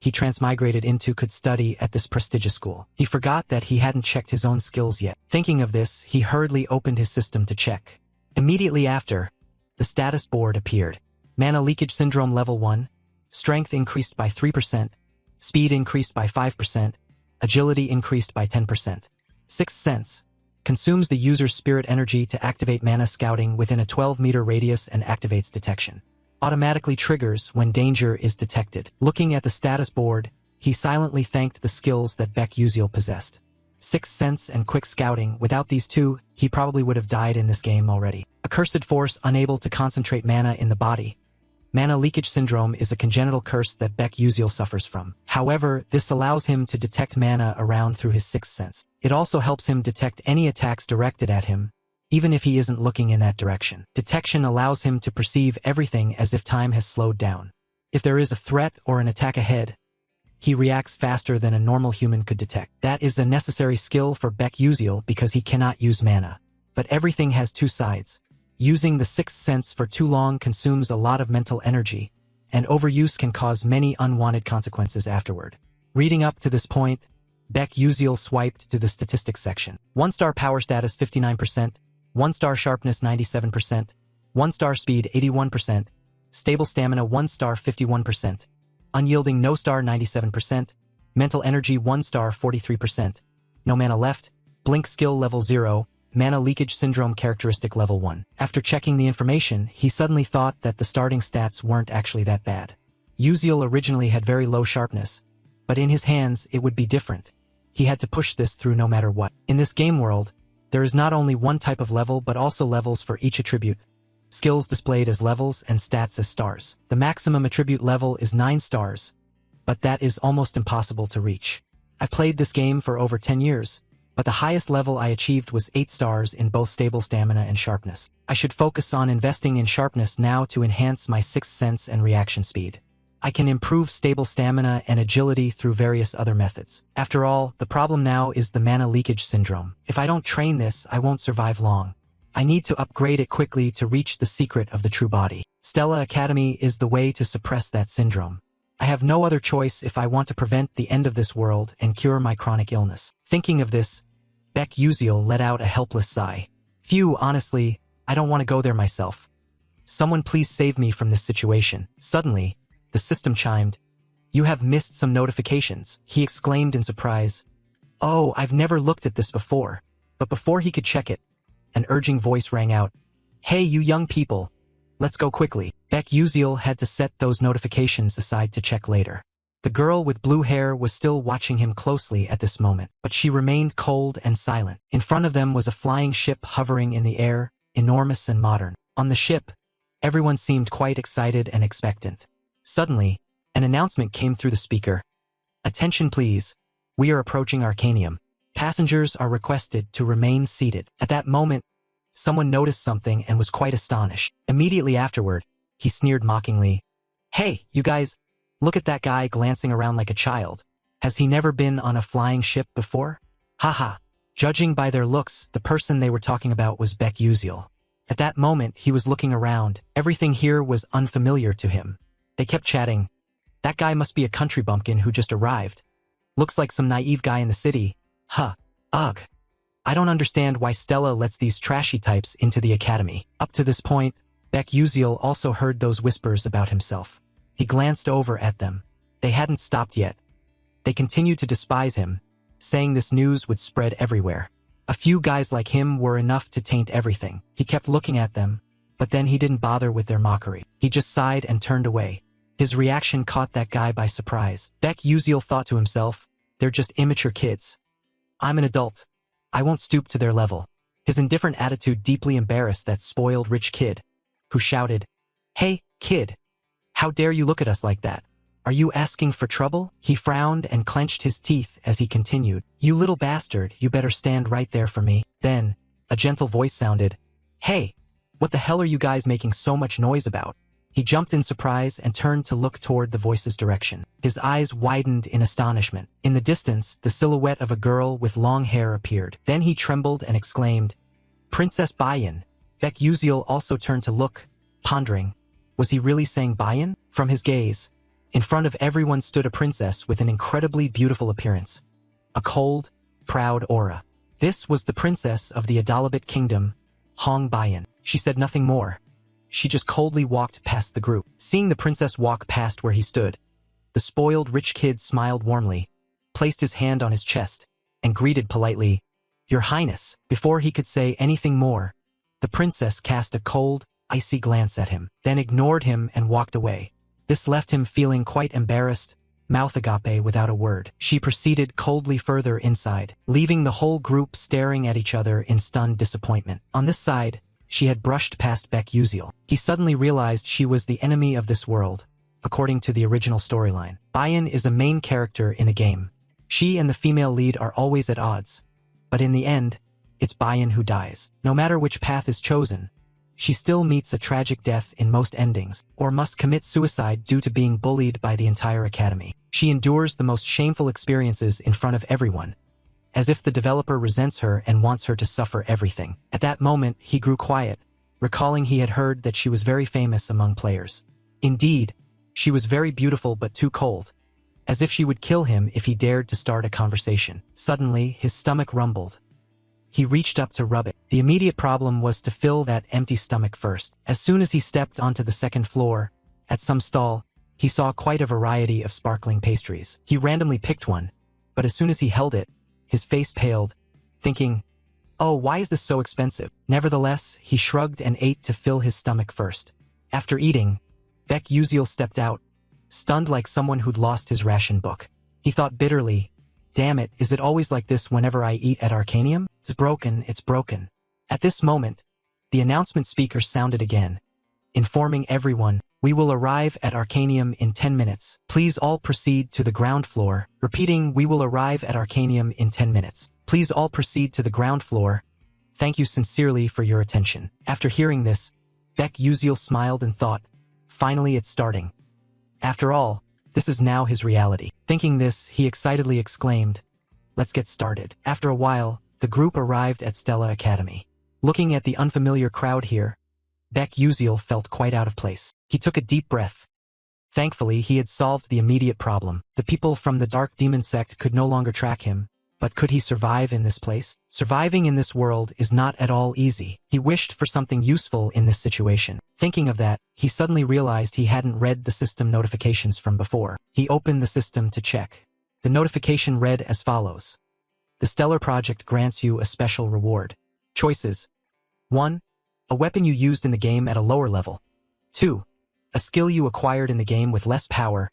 S1: he transmigrated into could study at this prestigious school. He forgot that he hadn't checked his own skills yet. Thinking of this, he hurriedly opened his system to check. Immediately after, the status board appeared. Mana leakage syndrome level 1, strength increased by 3%, speed increased by 5%, agility increased by 10%. Sixth sense, consumes the user's spirit energy to activate mana scouting within a 12-meter radius and activates detection. Automatically triggers when danger is detected. Looking at the status board, he silently thanked the skills that Beck Uziel possessed. Sixth sense and quick scouting, without these two, he probably would have died in this game already. Accursed force, unable to concentrate mana in the body. Mana leakage syndrome is a congenital curse that Beck Uziel suffers from. However, this allows him to detect mana around through his sixth sense. It also helps him detect any attacks directed at him, even if he isn't looking in that direction. Detection allows him to perceive everything as if time has slowed down. If there is a threat or an attack ahead, he reacts faster than a normal human could detect. That is a necessary skill for Beck Uziel because he cannot use mana. But everything has two sides. Using the sixth sense for too long consumes a lot of mental energy, and overuse can cause many unwanted consequences afterward. Reading up to this point, Beck Uziel swiped to the statistics section. 1-star power status 59%, 1-star sharpness 97%, 1-star speed 81%, stable stamina 1-star 51%, unyielding no-star 97%, mental energy 1-star 43%, no mana left, blink skill level 0, mana leakage syndrome characteristic level 1. After checking the information, he suddenly thought that the starting stats weren't actually that bad. Uziel originally had very low sharpness, but in his hands it would be different. He had to push this through no matter what. In this game world, there is not only one type of level but also levels for each attribute, skills displayed as levels and stats as stars. The maximum attribute level is 9 stars, but that is almost impossible to reach. I've played this game for over 10 years, but the highest level I achieved was 8 stars in both stable stamina and sharpness. I should focus on investing in sharpness now to enhance my sixth sense and reaction speed. I can improve stable stamina and agility through various other methods. After all, the problem now is the mana leakage syndrome. If I don't train this, I won't survive long. I need to upgrade it quickly to reach the secret of the true body. Stella Academy is the way to suppress that syndrome. I have no other choice if I want to prevent the end of this world and cure my chronic illness. Thinking of this, Beck Uziel let out a helpless sigh. Phew, honestly, I don't want to go there myself. Someone please save me from this situation. Suddenly, the system chimed. You have missed some notifications, he exclaimed in surprise. Oh, I've never looked at this before. But before he could check it, an urging voice rang out. Hey, you young people. Let's go quickly. Beck Uziel had to set those notifications aside to check later. The girl with blue hair was still watching him closely at this moment, but she remained cold and silent. In front of them was a flying ship hovering in the air, enormous and modern. On the ship, everyone seemed quite excited and expectant. Suddenly, an announcement came through the speaker. Attention please. We are approaching Arcanium. Passengers are requested to remain seated. At that moment, someone noticed something and was quite astonished. Immediately afterward, he sneered mockingly. Hey, you guys, look at that guy glancing around like a child. Has he never been on a flying ship before? Haha. Judging by their looks, the person they were talking about was Beck Uziel. At that moment, he was looking around. Everything here was unfamiliar to him. They kept chatting. That guy must be a country bumpkin who just arrived. Looks like some naive guy in the city. Huh. Ugh. I don't understand why Stella lets these trashy types into the academy. Up to this point, Beck Uziel also heard those whispers about himself. He glanced over at them. They hadn't stopped yet. They continued to despise him, saying this news would spread everywhere. A few guys like him were enough to taint everything. He kept looking at them, but then he didn't bother with their mockery. He just sighed and turned away. His reaction caught that guy by surprise. Beck Uziel thought to himself, they're just immature kids. I'm an adult. I won't stoop to their level. His indifferent attitude deeply embarrassed that spoiled rich kid, who shouted, Hey, kid! How dare you look at us like that? Are you asking for trouble? He frowned and clenched his teeth as he continued. You little bastard, you better stand right there for me. Then, a gentle voice sounded, Hey! What the hell are you guys making so much noise about? He jumped in surprise and turned to look toward the voice's direction. His eyes widened in astonishment. In the distance, the silhouette of a girl with long hair appeared. Then he trembled and exclaimed, Princess Bayan. Beck Uziel also turned to look, pondering. Was he really saying Bayan? From his gaze, in front of everyone stood a princess with an incredibly beautiful appearance. A cold, proud aura. This was the princess of the Adalabit kingdom, Hong Bayan. She said nothing more. She just coldly walked past the group. Seeing the princess walk past where he stood, the spoiled rich kid smiled warmly, placed his hand on his chest, and greeted politely, Your Highness. Before he could say anything more, the princess cast a cold, icy glance at him, then ignored him and walked away. This left him feeling quite embarrassed, mouth agape without a word. She proceeded coldly further inside, leaving the whole group staring at each other in stunned disappointment. On this side, she had brushed past Beck Uziel. He suddenly realized she was the enemy of this world, according to the original storyline. Bayan is a main character in the game. She and the female lead are always at odds. But in the end, it's Bayan who dies. No matter which path is chosen, she still meets a tragic death in most endings, or must commit suicide due to being bullied by the entire academy. She endures the most shameful experiences in front of everyone, as if the developer resents her and wants her to suffer everything. At that moment, he grew quiet, recalling he had heard that she was very famous among players. Indeed, she was very beautiful but too cold, as if she would kill him if he dared to start a conversation. Suddenly, his stomach rumbled. He reached up to rub it. The immediate problem was to fill that empty stomach first. As soon as he stepped onto the second floor, at some stall, he saw quite a variety of sparkling pastries. He randomly picked one, but as soon as he held it, his face paled, thinking, Oh, why is this so expensive? Nevertheless, he shrugged and ate to fill his stomach first. After eating, Beck Uziel stepped out, stunned like someone who'd lost his ration book. He thought bitterly, Damn it, is it always like this whenever I eat at Arcanium? It's broken, it's broken. At this moment, the announcement speaker sounded again, informing everyone, We will arrive at Arcanium in 10 minutes. Please all proceed to the ground floor. Repeating, We will arrive at Arcanium in 10 minutes. Please all proceed to the ground floor. Thank you sincerely for your attention. After hearing this, Beck Uziel smiled and thought, Finally it's starting. After all, this is now his reality. Thinking this, he excitedly exclaimed, Let's get started. After a while, the group arrived at Stella Academy. Looking at the unfamiliar crowd here, Beck Uziel felt quite out of place. He took a deep breath, Thankfully, he had solved the immediate problem. The people from the Dark Demon sect could no longer track him. But could he survive in this place? Surviving in this world is not at all easy. He wished for something useful in this situation. Thinking of that, he suddenly realized he hadn't read the system notifications from before. He opened the system to check. The notification read as follows. The Stellar Project grants you a special reward. Choices. 1. A weapon you used in the game at a lower level. 2. A skill you acquired in the game with less power.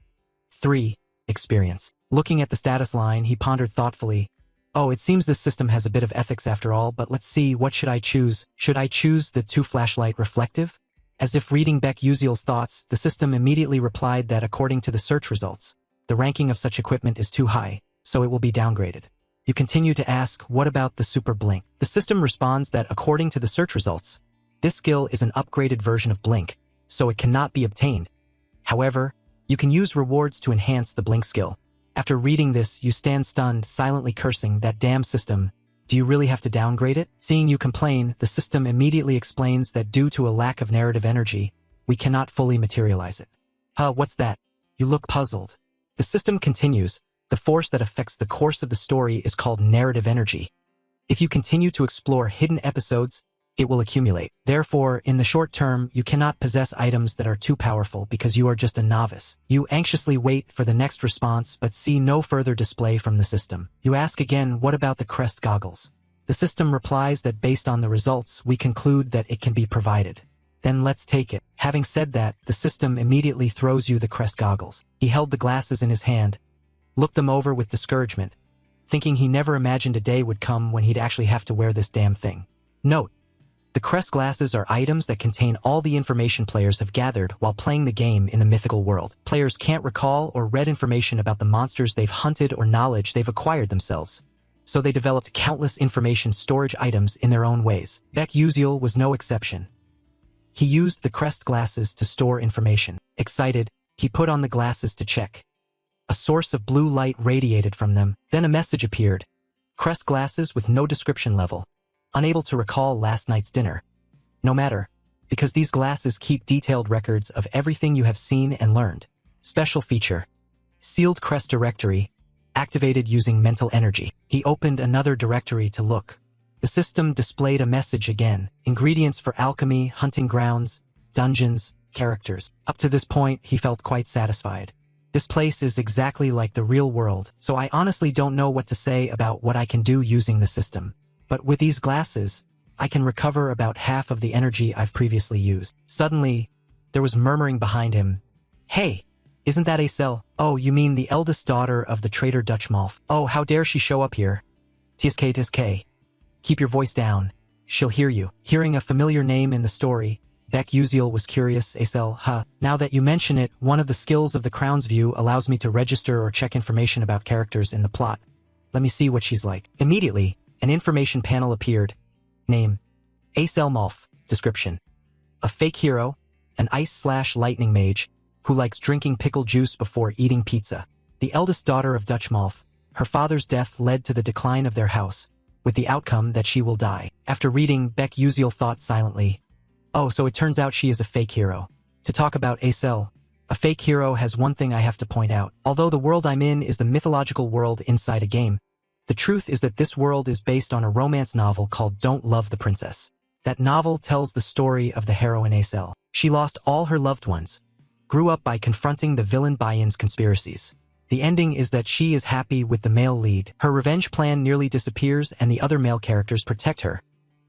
S1: 3. Experience. Looking at the status line, he pondered thoughtfully. Oh, it seems this system has a bit of ethics after all, but let's see, what should I choose? Should I choose the 2 flashlight reflective? As if reading Beck Uziel's thoughts, the system immediately replied that according to the search results, the ranking of such equipment is too high, so it will be downgraded. You continue to ask, what about the Super Blink? The system responds that according to the search results, this skill is an upgraded version of Blink, so it cannot be obtained. However, you can use rewards to enhance the Blink skill. After reading this, you stand stunned, silently cursing that damn system. Do you really have to downgrade it? Seeing you complain, the system immediately explains that due to a lack of narrative energy, we cannot fully materialize it. What's that? You look puzzled. The system continues, the force that affects the course of the story is called narrative energy. If you continue to explore hidden episodes, it will accumulate. Therefore, in the short term, you cannot possess items that are too powerful because you are just a novice. You anxiously wait for the next response but see no further display from the system. You ask again, what about the crest goggles? The system replies that based on the results, we conclude that it can be provided. Then let's take it. Having said that, the system immediately throws you the crest goggles. He held the glasses in his hand, looked them over with discouragement, thinking he never imagined a day would come when he'd actually have to wear this damn thing. Note: the crest glasses are items that contain all the information players have gathered while playing the game in the mythical world. Players can't recall or read information about the monsters they've hunted or knowledge they've acquired themselves, so they developed countless information storage items in their own ways. Beck Uziel was no exception. He used the crest glasses to store information. Excited, he put on the glasses to check. A source of blue light radiated from them. Then a message appeared. Crest glasses with no description level. Unable to recall last night's dinner. No matter, because these glasses keep detailed records of everything you have seen and learned. Special feature. Sealed crest directory. Activated using mental energy. He opened another directory to look. The system displayed a message again. Ingredients for alchemy, hunting grounds, dungeons, characters. Up to this point, he felt quite satisfied. This place is exactly like the real world, so I honestly don't know what to say about what I can do using the system. But with these glasses, I can recover about half of the energy I've previously used. Suddenly, there was murmuring behind him. Hey, isn't that Acel? Oh, you mean the eldest daughter of the traitor Dutchmalf? Oh, how dare she show up here? Tsk. Keep your voice down. She'll hear you. Hearing a familiar name in the story, Beck Uziel was curious. Acel, now that you mention it, one of the skills of the Crown's View allows me to register or check information about characters in the plot. Let me see what she's like. Immediately, an information panel appeared. Name: Acel Malf. Description: a fake hero, an ice/lightning mage, who likes drinking pickle juice before eating pizza. The eldest daughter of Dutchmalf. Her father's death led to the decline of their house, with the outcome that she will die. After reading, Beck Uziel thought silently. Oh, so it turns out she is a fake hero. To talk about Acel, a fake hero has one thing I have to point out. Although the world I'm in is the mythological world inside a game, the truth is that this world is based on a romance novel called Don't Love the Princess. That novel tells the story of the heroine Acel. She lost all her loved ones, grew up by confronting the villain Bayin's conspiracies. The ending is that she is happy with the male lead. Her revenge plan nearly disappears and the other male characters protect her,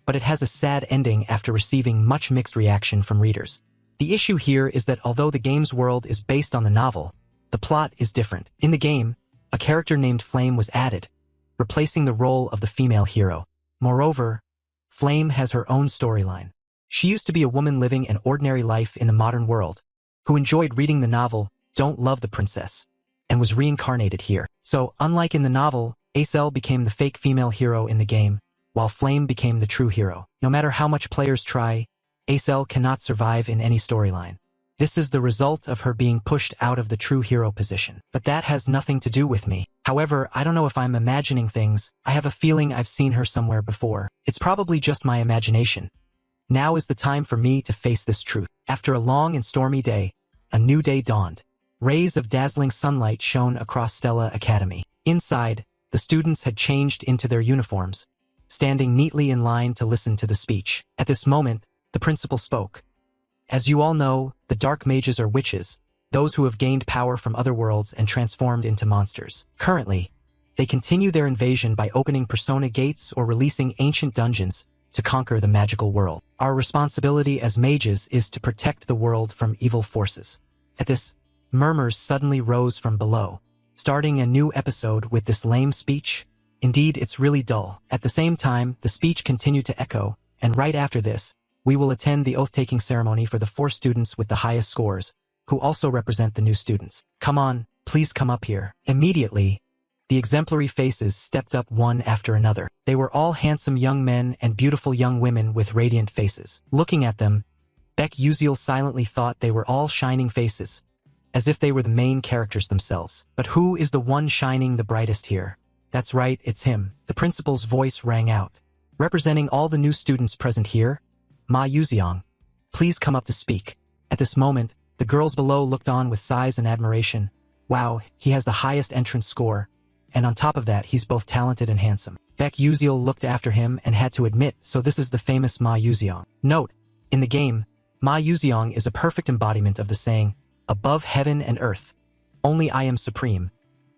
S1: but it has a sad ending after receiving much mixed reaction from readers. The issue here is that although the game's world is based on the novel, the plot is different. In the game, a character named Flame was added, replacing the role of the female hero. Moreover, Flame has her own storyline. She used to be a woman living an ordinary life in the modern world, who enjoyed reading the novel Don't Love the Princess, and was reincarnated here. So, unlike in the novel, Acel became the fake female hero in the game, while Flame became the true hero. No matter how much players try, Acel cannot survive in any storyline. This is the result of her being pushed out of the true hero position. But that has nothing to do with me. However, I don't know if I'm imagining things. I have a feeling I've seen her somewhere before. It's probably just my imagination. Now is the time for me to face this truth. After a long and stormy day, a new day dawned. Rays of dazzling sunlight shone across Stella Academy. Inside, the students had changed into their uniforms, standing neatly in line to listen to the speech. At this moment, the principal spoke. As you all know, the dark mages are witches, those who have gained power from other worlds and transformed into monsters. Currently, they continue their invasion by opening persona gates or releasing ancient dungeons to conquer the magical world. Our responsibility as mages is to protect the world from evil forces. At this, murmurs suddenly rose from below. Starting a new episode with this lame speech? Indeed, it's really dull. At the same time, the speech continued to echo, and right after this, we will attend the oath-taking ceremony for the 4 students with the highest scores, who also represent the new students. Come on, please come up here. Immediately, the exemplary faces stepped up one after another. They were all handsome young men and beautiful young women with radiant faces. Looking at them, Beck Uziel silently thought they were all shining faces, as if they were the main characters themselves. But who is the one shining the brightest here? That's right, it's him. The principal's voice rang out. Representing all the new students present here, Ma Yuziang, please come up to speak. At this moment, the girls below looked on with sighs and admiration. Wow, he has the highest entrance score, and on top of that, he's both talented and handsome. Beck Uziel looked after him and had to admit, so this is the famous Ma Yuziang. Note, in the game, Ma Yuziang is a perfect embodiment of the saying, above heaven and earth, only I am supreme,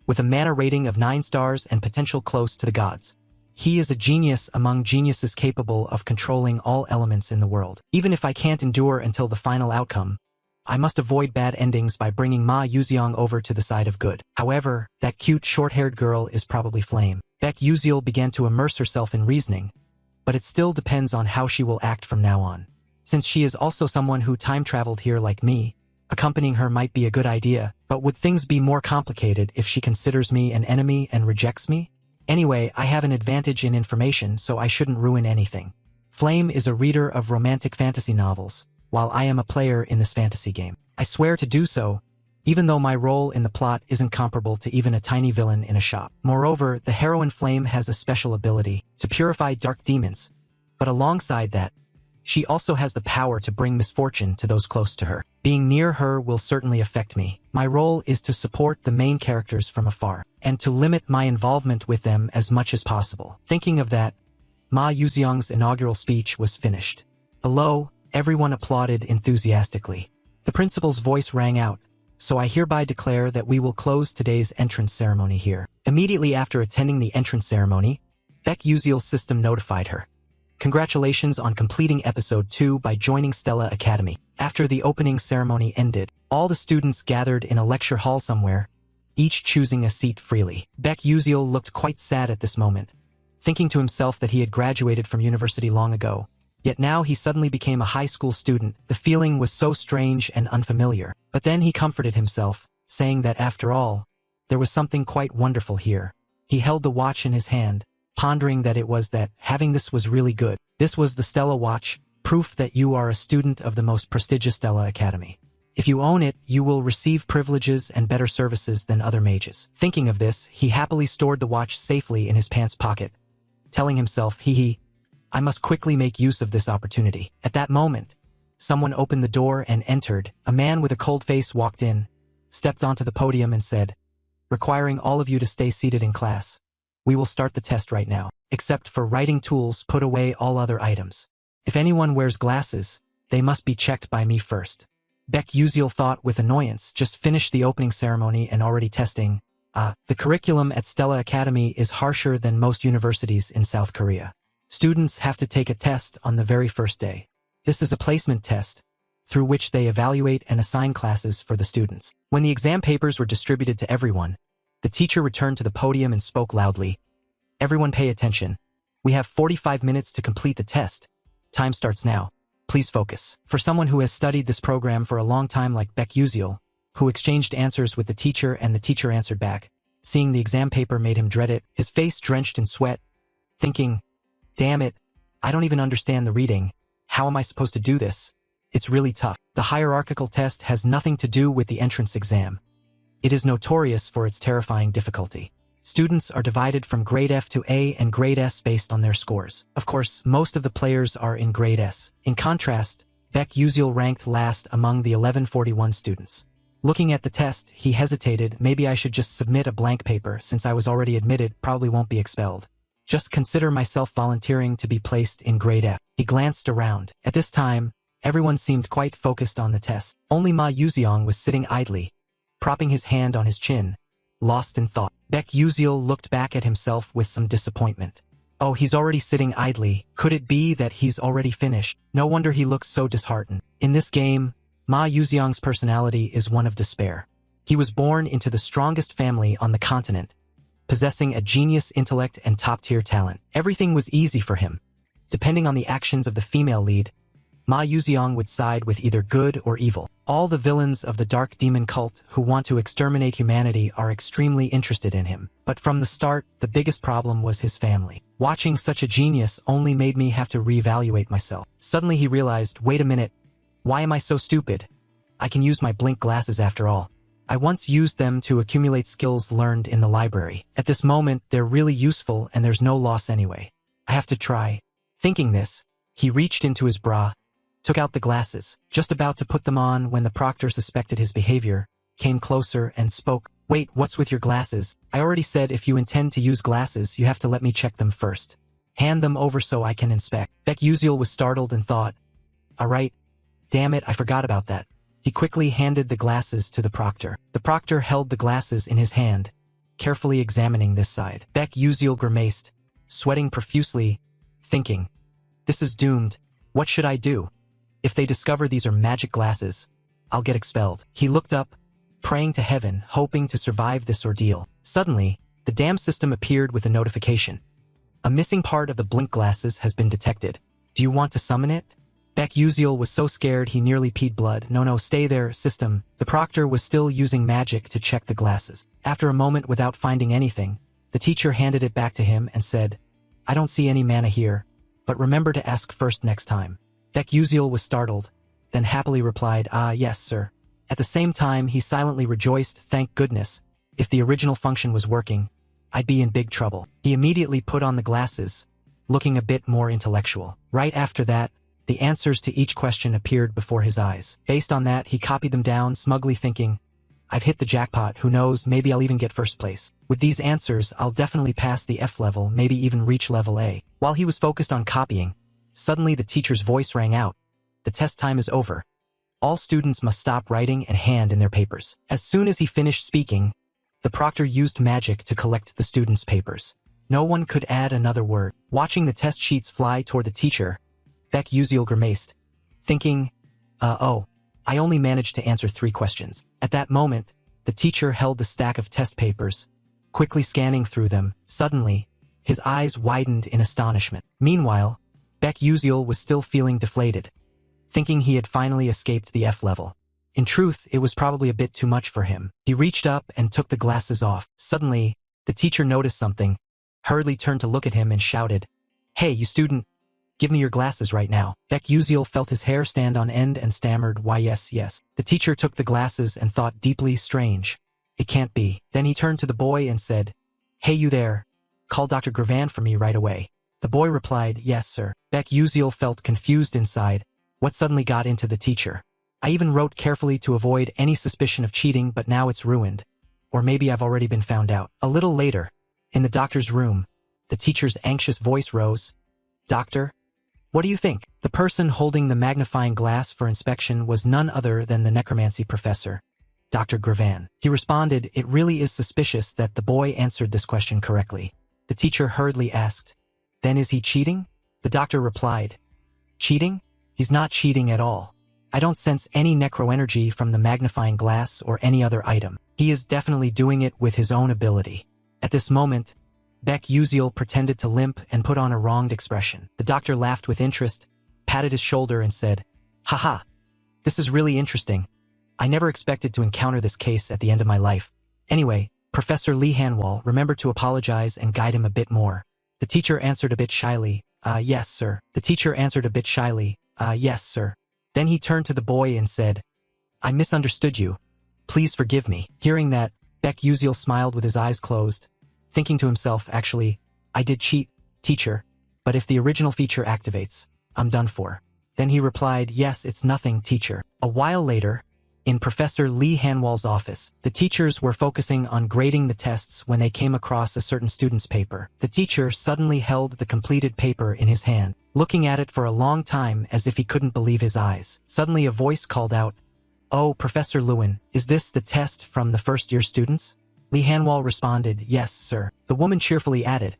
S1: with a mana rating of 9 stars and potential close to the gods. He is a genius among geniuses capable of controlling all elements in the world. Even if I can't endure until the final outcome, I must avoid bad endings by bringing Ma Yuziang over to the side of good. However, that cute short-haired girl is probably Flame. Beck Uziel began to immerse herself in reasoning, but it still depends on how she will act from now on. Since she is also someone who time-traveled here like me, accompanying her might be a good idea, but would things be more complicated if she considers me an enemy and rejects me? Anyway, I have an advantage in information, so I shouldn't ruin anything. Flame is a reader of romantic fantasy novels, while I am a player in this fantasy game. I swear to do so, even though my role in the plot isn't comparable to even a tiny villain in a shop. Moreover, the heroine Flame has a special ability to purify dark demons, but alongside that, she also has the power to bring misfortune to those close to her. Being near her will certainly affect me. My role is to support the main characters from afar, and to limit my involvement with them as much as possible. Thinking of that, Ma Yuziang's inaugural speech was finished. Below, everyone applauded enthusiastically. The principal's voice rang out, so I hereby declare that we will close today's entrance ceremony here. Immediately after attending the entrance ceremony, Beck Uziel's system notified her. Congratulations on completing episode 2 by joining Stella Academy. After the opening ceremony ended, all the students gathered in a lecture hall somewhere, each choosing a seat freely. Beck Uziel looked quite sad at this moment, thinking to himself that he had graduated from university long ago. Yet now he suddenly became a high school student. The feeling was so strange and unfamiliar. But then he comforted himself, saying that after all, there was something quite wonderful here. He held the watch in his hand, pondering that it was that having this was really good. This was the Stella watch, proof that you are a student of the most prestigious Stella Academy. If you own it, you will receive privileges and better services than other mages. Thinking of this, he happily stored the watch safely in his pants pocket, telling himself, I must quickly make use of this opportunity. At that moment, someone opened the door and entered. A man with a cold face walked in, stepped onto the podium and said, requiring all of you to stay seated in class. We will start the test right now. Except for writing tools, put away all other items. If anyone wears glasses, they must be checked by me first. Beck Uziel thought with annoyance, just finished the opening ceremony and already testing. The curriculum at Stella Academy is harsher than most universities in South Korea. Students have to take a test on the very first day. This is a placement test, through which they evaluate and assign classes for the students. When the exam papers were distributed to everyone, the teacher returned to the podium and spoke loudly. Everyone pay attention. We have 45 minutes to complete the test. Time starts now. Please focus. For someone who has studied this program for a long time like Beck Uziel, who exchanged answers with the teacher and the teacher answered back, seeing the exam paper made him dread it, his face drenched in sweat, thinking, damn it, I don't even understand the reading. How am I supposed to do this? It's really tough. The hierarchical test has nothing to do with the entrance exam. It is notorious for its terrifying difficulty. Students are divided from grade F to A and grade S based on their scores. Of course, most of the players are in grade S. In contrast, Beck Uziel ranked last among the 1141 students. Looking at the test, he hesitated. Maybe I should just submit a blank paper since I was already admitted, probably won't be expelled. Just consider myself volunteering to be placed in grade F. He glanced around. At this time, everyone seemed quite focused on the test. Only Ma Yuziong was sitting idly, propping his hand on his chin, lost in thought. Baek Yuziel looked back at himself with some disappointment. Oh, he's already sitting idly. Could it be that he's already finished? No wonder he looks so disheartened. In this game, Ma Yuziong's personality is one of despair. He was born into the strongest family on the continent, possessing a genius intellect and top-tier talent. Everything was easy for him. Depending on the actions of the female lead, Ma Yuziong would side with either good or evil. All the villains of the dark demon cult who want to exterminate humanity are extremely interested in him. But from the start, the biggest problem was his family. Watching such a genius only made me have to reevaluate myself. Suddenly he realized, wait a minute, why am I so stupid? I can use my blink glasses after all. I once used them to accumulate skills learned in the library. At this moment, they're really useful and there's no loss anyway. I have to try. Thinking this, he reached into his bra, took out the glasses, just about to put them on when the proctor suspected his behavior, came closer and spoke. Wait, what's with your glasses? I already said if you intend to use glasses, you have to let me check them first. Hand them over so I can inspect. Baek Yuziel was startled and thought, all right, damn it, I forgot about that. He quickly handed the glasses to the proctor. The proctor held the glasses in his hand, carefully examining this side. Baek Yuziel grimaced, sweating profusely, thinking, this is doomed. What should I do? If they discover these are magic glasses, I'll get expelled. He looked up, praying to heaven, hoping to survive this ordeal. Suddenly, the dam system appeared with a notification. A missing part of the blink glasses has been detected. Do you want to summon it? Baek Yuziel was so scared he nearly peed blood. No, stay there, system. The proctor was still using magic to check the glasses. After a moment without finding anything, the teacher handed it back to him and said, I don't see any mana here, but remember to ask first next time. Baek Yuziel was startled, then happily replied, yes, sir. At the same time, he silently rejoiced, thank goodness. If the original function was working, I'd be in big trouble. He immediately put on the glasses, looking a bit more intellectual. Right after that, the answers to each question appeared before his eyes. Based on that, he copied them down, smugly thinking, I've hit the jackpot, who knows, maybe I'll even get first place. With these answers, I'll definitely pass the F level, maybe even reach level A. While he was focused on copying, suddenly the teacher's voice rang out. The test time is over. All students must stop writing and hand in their papers. As soon as he finished speaking, the proctor used magic to collect the students' papers. No one could add another word. Watching the test sheets fly toward the teacher, Baek Yuziel grimaced, thinking, oh, I only managed to answer 3 questions. At that moment, the teacher held the stack of test papers, quickly scanning through them. Suddenly, his eyes widened in astonishment. Meanwhile, Baek Yuziel was still feeling deflated, thinking he had finally escaped the F level. In truth, it was probably a bit too much for him. He reached up and took the glasses off. Suddenly, the teacher noticed something, hurriedly turned to look at him and shouted, Hey, you student, give me your glasses right now. Baek Yuziel felt his hair stand on end and stammered, why yes. The teacher took the glasses and thought deeply, strange. It can't be. Then he turned to the boy and said, Hey you there, call Dr. Gravan for me right away. The boy replied, yes sir. Baek Yuziel felt confused inside. What suddenly got into the teacher? I even wrote carefully to avoid any suspicion of cheating, but now it's ruined. Or maybe I've already been found out. A little later, in the doctor's room, the teacher's anxious voice rose. Doctor? What do you think? The person holding the magnifying glass for inspection was none other than the necromancy professor, Dr. Gravan. He responded, it really is suspicious that the boy answered this question correctly. The teacher hurriedly asked, then is he cheating? The doctor replied, cheating? He's not cheating at all. I don't sense any necroenergy from the magnifying glass or any other item. He is definitely doing it with his own ability. At this moment, Baek Yuziel pretended to limp and put on a wronged expression. The doctor laughed with interest, patted his shoulder and said, haha, this is really interesting. I never expected to encounter this case at the end of my life. Anyway, Professor Lee Hanwol, remember to apologize and guide him a bit more. The teacher answered a bit shyly, yes sir. The teacher answered a bit shyly, yes sir. Then he turned to the boy and said, I misunderstood you. Please forgive me. Hearing that, Baek Yuziel smiled with his eyes closed, thinking to himself, actually, I did cheat, teacher, but if the original feature activates, I'm done for. Then he replied, yes, it's nothing, teacher. A while later, In Professor Lee Hanwal's office, the teachers were focusing on grading the tests when they came across a certain student's paper. The teacher suddenly held the completed paper in his hand, looking at it for a long time as if he couldn't believe his eyes. Suddenly a voice called out, "Oh, Professor Lewin, is this the test from the first-year students?" Lee Hanwal responded, "Yes, sir." The woman cheerfully added,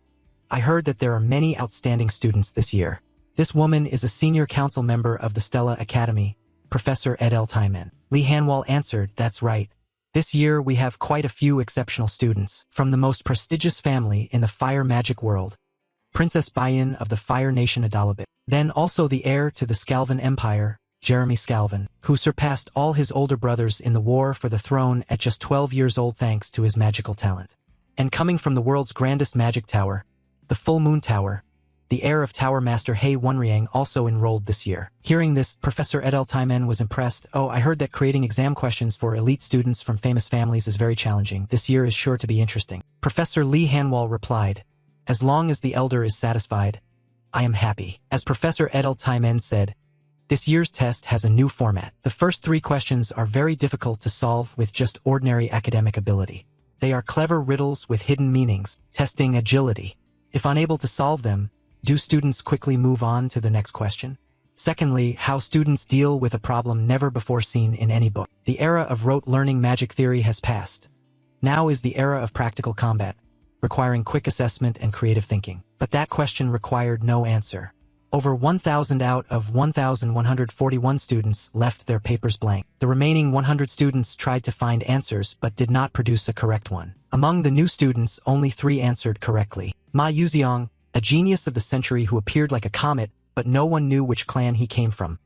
S1: "I heard that there are many outstanding students this year. This woman is a senior council member of the Stella Academy, Professor Edel Taimen." Lee Hanwal answered, "That's right. This year we have quite a few exceptional students from the most prestigious family in the fire magic world, Princess Bayan of the Fire Nation Adalabit. Then also the heir to the Scalvan Empire, Jeremy Scalvan, who surpassed all his older brothers in the war for the throne at just 12 years old thanks to his magical talent. And coming from the world's grandest magic tower, the Full Moon Tower, the heir of Tower Master Hei Wonriang also enrolled this year." Hearing this, Professor Edel Taimen was impressed. "Oh, I heard that creating exam questions for elite students from famous families is very challenging. This year is sure to be interesting." Professor Lee Hanwal replied, "As long as the elder is satisfied, I am happy." As Professor Edel Taimen said, "This year's test has a new format. The first 3 questions are very difficult to solve with just ordinary academic ability. They are clever riddles with hidden meanings, testing agility. If unable to solve them, do students quickly move on to the next question? Secondly, how students deal with a problem never before seen in any book. The era of rote learning magic theory has passed. Now is the era of practical combat, requiring quick assessment and creative thinking." But that question required no answer. Over 1,000 out of 1,141 students left their papers blank. The remaining 100 students tried to find answers but did not produce a correct one. Among the new students, only 3 answered correctly. Ma Yuziang, a genius of the century who appeared like a comet, but no one knew which clan he came from.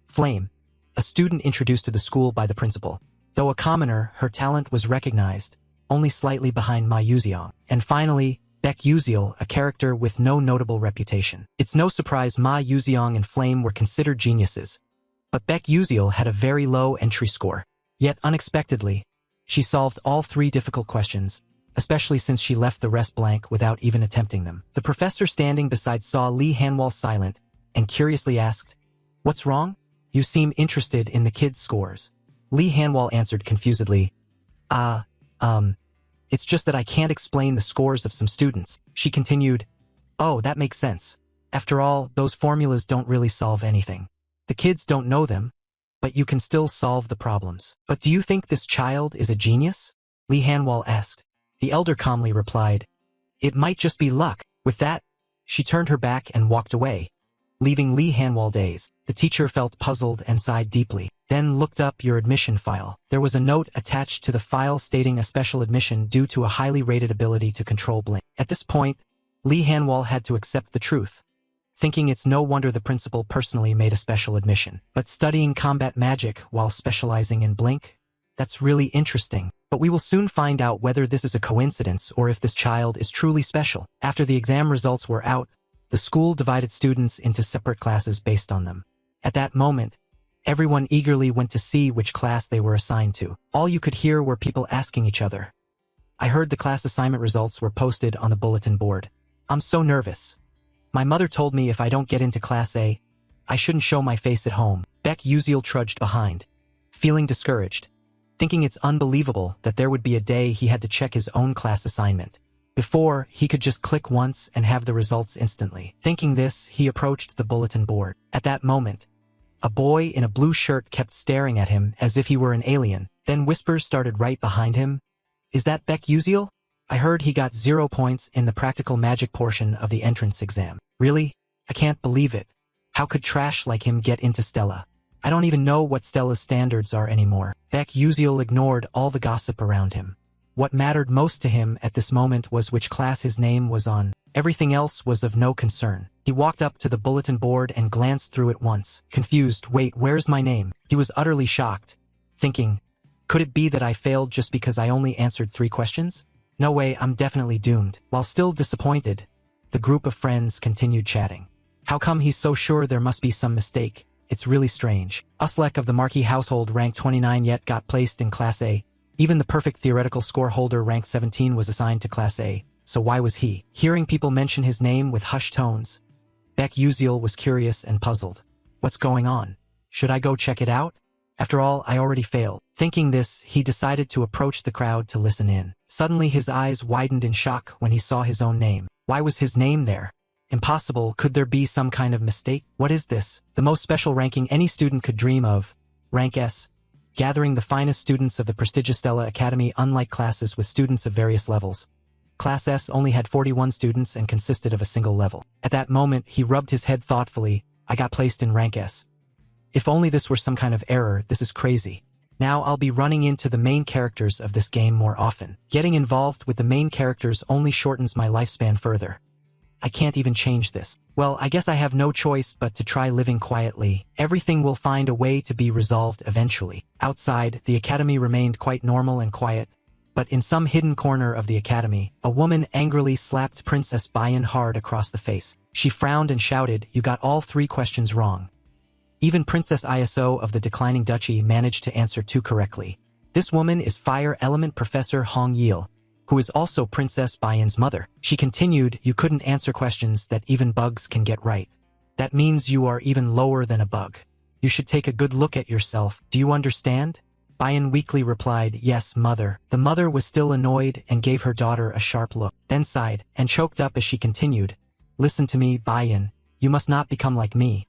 S1: Flame, a student introduced to the school by the principal. Though a commoner, her talent was recognized, only slightly behind Ma Yuziang. And finally, Baek Yuziel, a character with no notable reputation. It's no surprise Ma Yuziang and Flame were considered geniuses, but Baek Yuziel had a very low entry score. Yet unexpectedly, she solved all 3 difficult questions, especially since she left the rest blank without even attempting them. The professor standing beside saw Lee Hanwal silent and curiously asked, "What's wrong? You seem interested in the kids' scores." Lee Hanwal answered confusedly, It's just that I can't explain the scores of some students." She continued, "Oh, that makes sense. After all, those formulas don't really solve anything. The kids don't know them, but you can still solve the problems." "But do you think this child is a genius?" Lee Hanwal asked. The elder calmly replied, "It might just be luck." With that, she turned her back and walked away, leaving Lee Hanwal dazed. The teacher felt puzzled and sighed deeply, then looked up your admission file. There was a note attached to the file stating a special admission due to a highly rated ability to control blink. At this point, Lee Hanwal had to accept the truth, thinking it's no wonder the principal personally made a special admission. But studying combat magic while specializing in blink? That's really interesting. But we will soon find out whether this is a coincidence or if this child is truly special. After the exam results were out, the school divided students into separate classes based on them. At that moment, everyone eagerly went to see which class they were assigned to. All you could hear were people asking each other, "I heard the class assignment results were posted on the bulletin board. I'm so nervous. My mother told me if I don't get into Class A, I shouldn't show my face at home." Baek Yuziel trudged behind, feeling discouraged, thinking it's unbelievable that there would be a day he had to check his own class assignment. Before, he could just click once and have the results instantly. Thinking this, he approached the bulletin board. At that moment, a boy in a blue shirt kept staring at him as if he were an alien. Then whispers started right behind him. "Is that Baek Yuziel? I heard he got 0 points in the practical magic portion of the entrance exam." "Really? I can't believe it. How could trash like him get into Stella? I don't even know what Stella's standards are anymore." Baek Yuziel ignored all the gossip around him. What mattered most to him at this moment was which class his name was on. Everything else was of no concern. He walked up to the bulletin board and glanced through it once. Confused, "Wait, where's my name?" He was utterly shocked, thinking, "Could it be that I failed just because I only answered 3 questions? No way, I'm definitely doomed." While still disappointed, the group of friends continued chatting. "How come he's so sure there must be some mistake? It's really strange. Uslek of the Marquis household ranked 29 yet got placed in Class A. Even the perfect theoretical score holder ranked 17 was assigned to Class A, so why was he?" Hearing people mention his name with hushed tones, Baek Yuziel was curious and puzzled. "What's going on? Should I go check it out?" After all, I already failed. Thinking this, he decided to approach the crowd to listen in. Suddenly his eyes widened in shock when he saw his own name. Why was his name there? Impossible. Could there be some kind of mistake? What is this? The most special ranking any student could dream of. Rank S. Gathering the finest students of the prestigious Stella Academy, unlike classes with students of various levels. Class S only had 41 students and consisted of a single level. At that moment, he rubbed his head thoughtfully. I got placed in rank S. If only this were some kind of error. This is crazy. Now I'll be running into the main characters of this game more often. Getting involved with the main characters only shortens my lifespan further. I can't even change this. Well, I guess I have no choice but to try living quietly. Everything will find a way to be resolved eventually. Outside, the academy remained quite normal and quiet. But in some hidden corner of the academy, a woman angrily slapped Princess Bayan hard across the face. She frowned and shouted, "You got all 3 questions wrong." Even Princess Iso of the declining duchy managed to answer 2 correctly. This woman is Fire Element Professor Hong Yil, who is also Princess Bayan's mother. She continued, "You couldn't answer questions that even bugs can get right. That means you are even lower than a bug. You should take a good look at yourself. Do you understand?" Bayan weakly replied, "Yes, mother." The mother was still annoyed and gave her daughter a sharp look, then sighed and choked up as she continued, "Listen to me, Bayan. You must not become like me,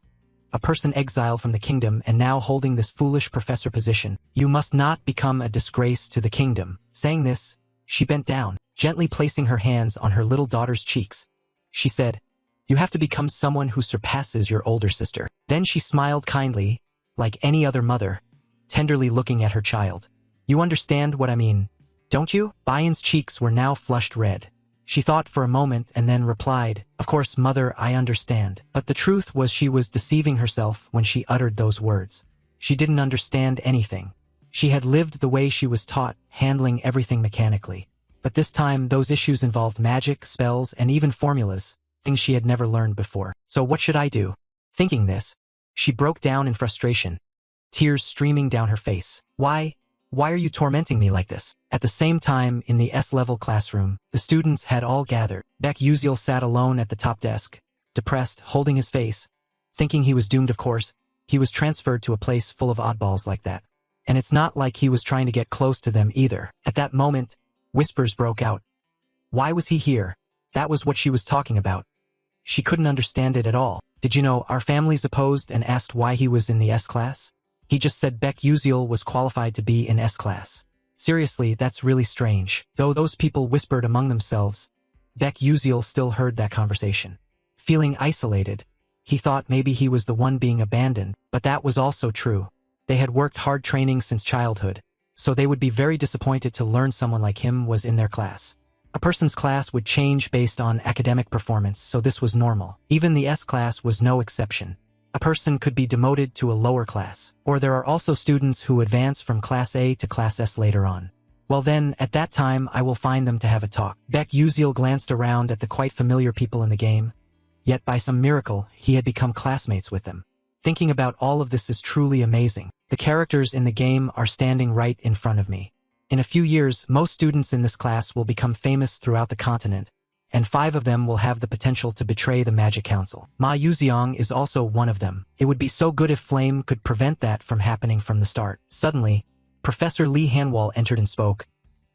S1: a person exiled from the kingdom and now holding this foolish professor position. You must not become a disgrace to the kingdom." Saying this, she bent down, gently placing her hands on her little daughter's cheeks. She said, "You have to become someone who surpasses your older sister." Then she smiled kindly, like any other mother, tenderly looking at her child. "You understand what I mean, don't you?" Bayan's cheeks were now flushed red. She thought for a moment and then replied, "Of course, mother, I understand." But the truth was she was deceiving herself when she uttered those words. She didn't understand anything. She had lived the way she was taught, handling everything mechanically. But this time, those issues involved magic, spells, and even formulas, things she had never learned before. So what should I do? Thinking this, she broke down in frustration, tears streaming down her face. Why are you tormenting me like this?" At the same time, in the S-level classroom, the students had all gathered. Baek Uziel sat alone at the top desk, depressed, holding his face. Thinking he was doomed, of course, he was transferred to a place full of oddballs like that. And it's not like he was trying to get close to them either. At that moment, whispers broke out. Why was he here? That was what she was talking about. She couldn't understand it at all. "Did you know our families opposed and asked why he was in the S-class? He just said Baek Uziel was qualified to be in S-class. Seriously, that's really strange." Though those people whispered among themselves, Baek Uziel still heard that conversation. Feeling isolated, he thought maybe he was the one being abandoned, but that was also true. They had worked hard training since childhood, so they would be very disappointed to learn someone like him was in their class. A person's class would change based on academic performance, so this was normal. Even the S-class was no exception. A person could be demoted to a lower class, or there are also students who advance from Class A to Class S later on. Well then, at that time I will find them to have a talk. Baek Uziel glanced around at the quite familiar people in the game, yet by some miracle, he had become classmates with them. Thinking about all of this is truly amazing. The characters in the game are standing right in front of me. In a few years, most students in this class will become famous throughout the continent, and 5 of them will have the potential to betray the Magic Council. Ma Yuziang is also one of them. It would be so good if Flame could prevent that from happening from the start. Suddenly, Professor Lee Hanwal entered and spoke.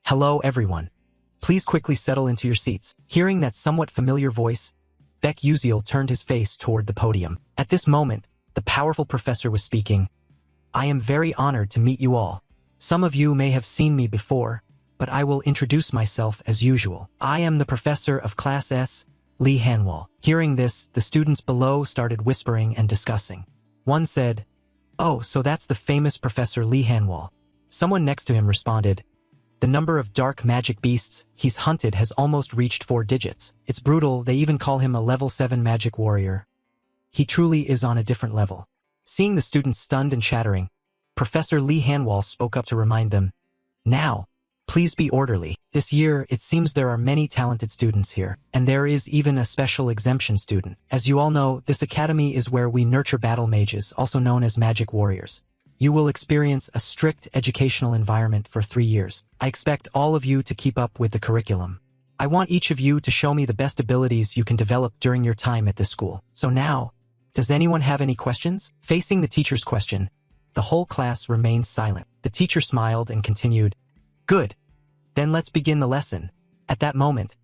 S1: "Hello everyone. Please quickly settle into your seats." Hearing that somewhat familiar voice, Baek Uziel turned his face toward the podium. At this moment, the powerful professor was speaking. "I am very honored to meet you all. Some of you may have seen me before, but I will introduce myself as usual. I am the professor of Class S, Lee Hanwal." Hearing this, the students below started whispering and discussing. One said, "Oh, so that's the famous Professor Lee Hanwal." Someone next to him responded, "The number of dark magic beasts he's hunted has almost reached 4 digits. It's brutal, they even call him a level 7 magic warrior. He truly is on a different level." Seeing the students stunned and chattering, Professor Lee Hanwal spoke up to remind them, "Now, please be orderly. This year, it seems there are many talented students here, and there is even a special exemption student. As you all know, this academy is where we nurture battle mages, also known as magic warriors. You will experience a strict educational environment for 3 years. I expect all of you to keep up with the curriculum. I want each of you to show me the best abilities you can develop during your time at this school. So now, does anyone have any questions?" Facing the teacher's question, The whole class remained silent. The teacher smiled and continued, "Good. Then let's begin the lesson." At that moment,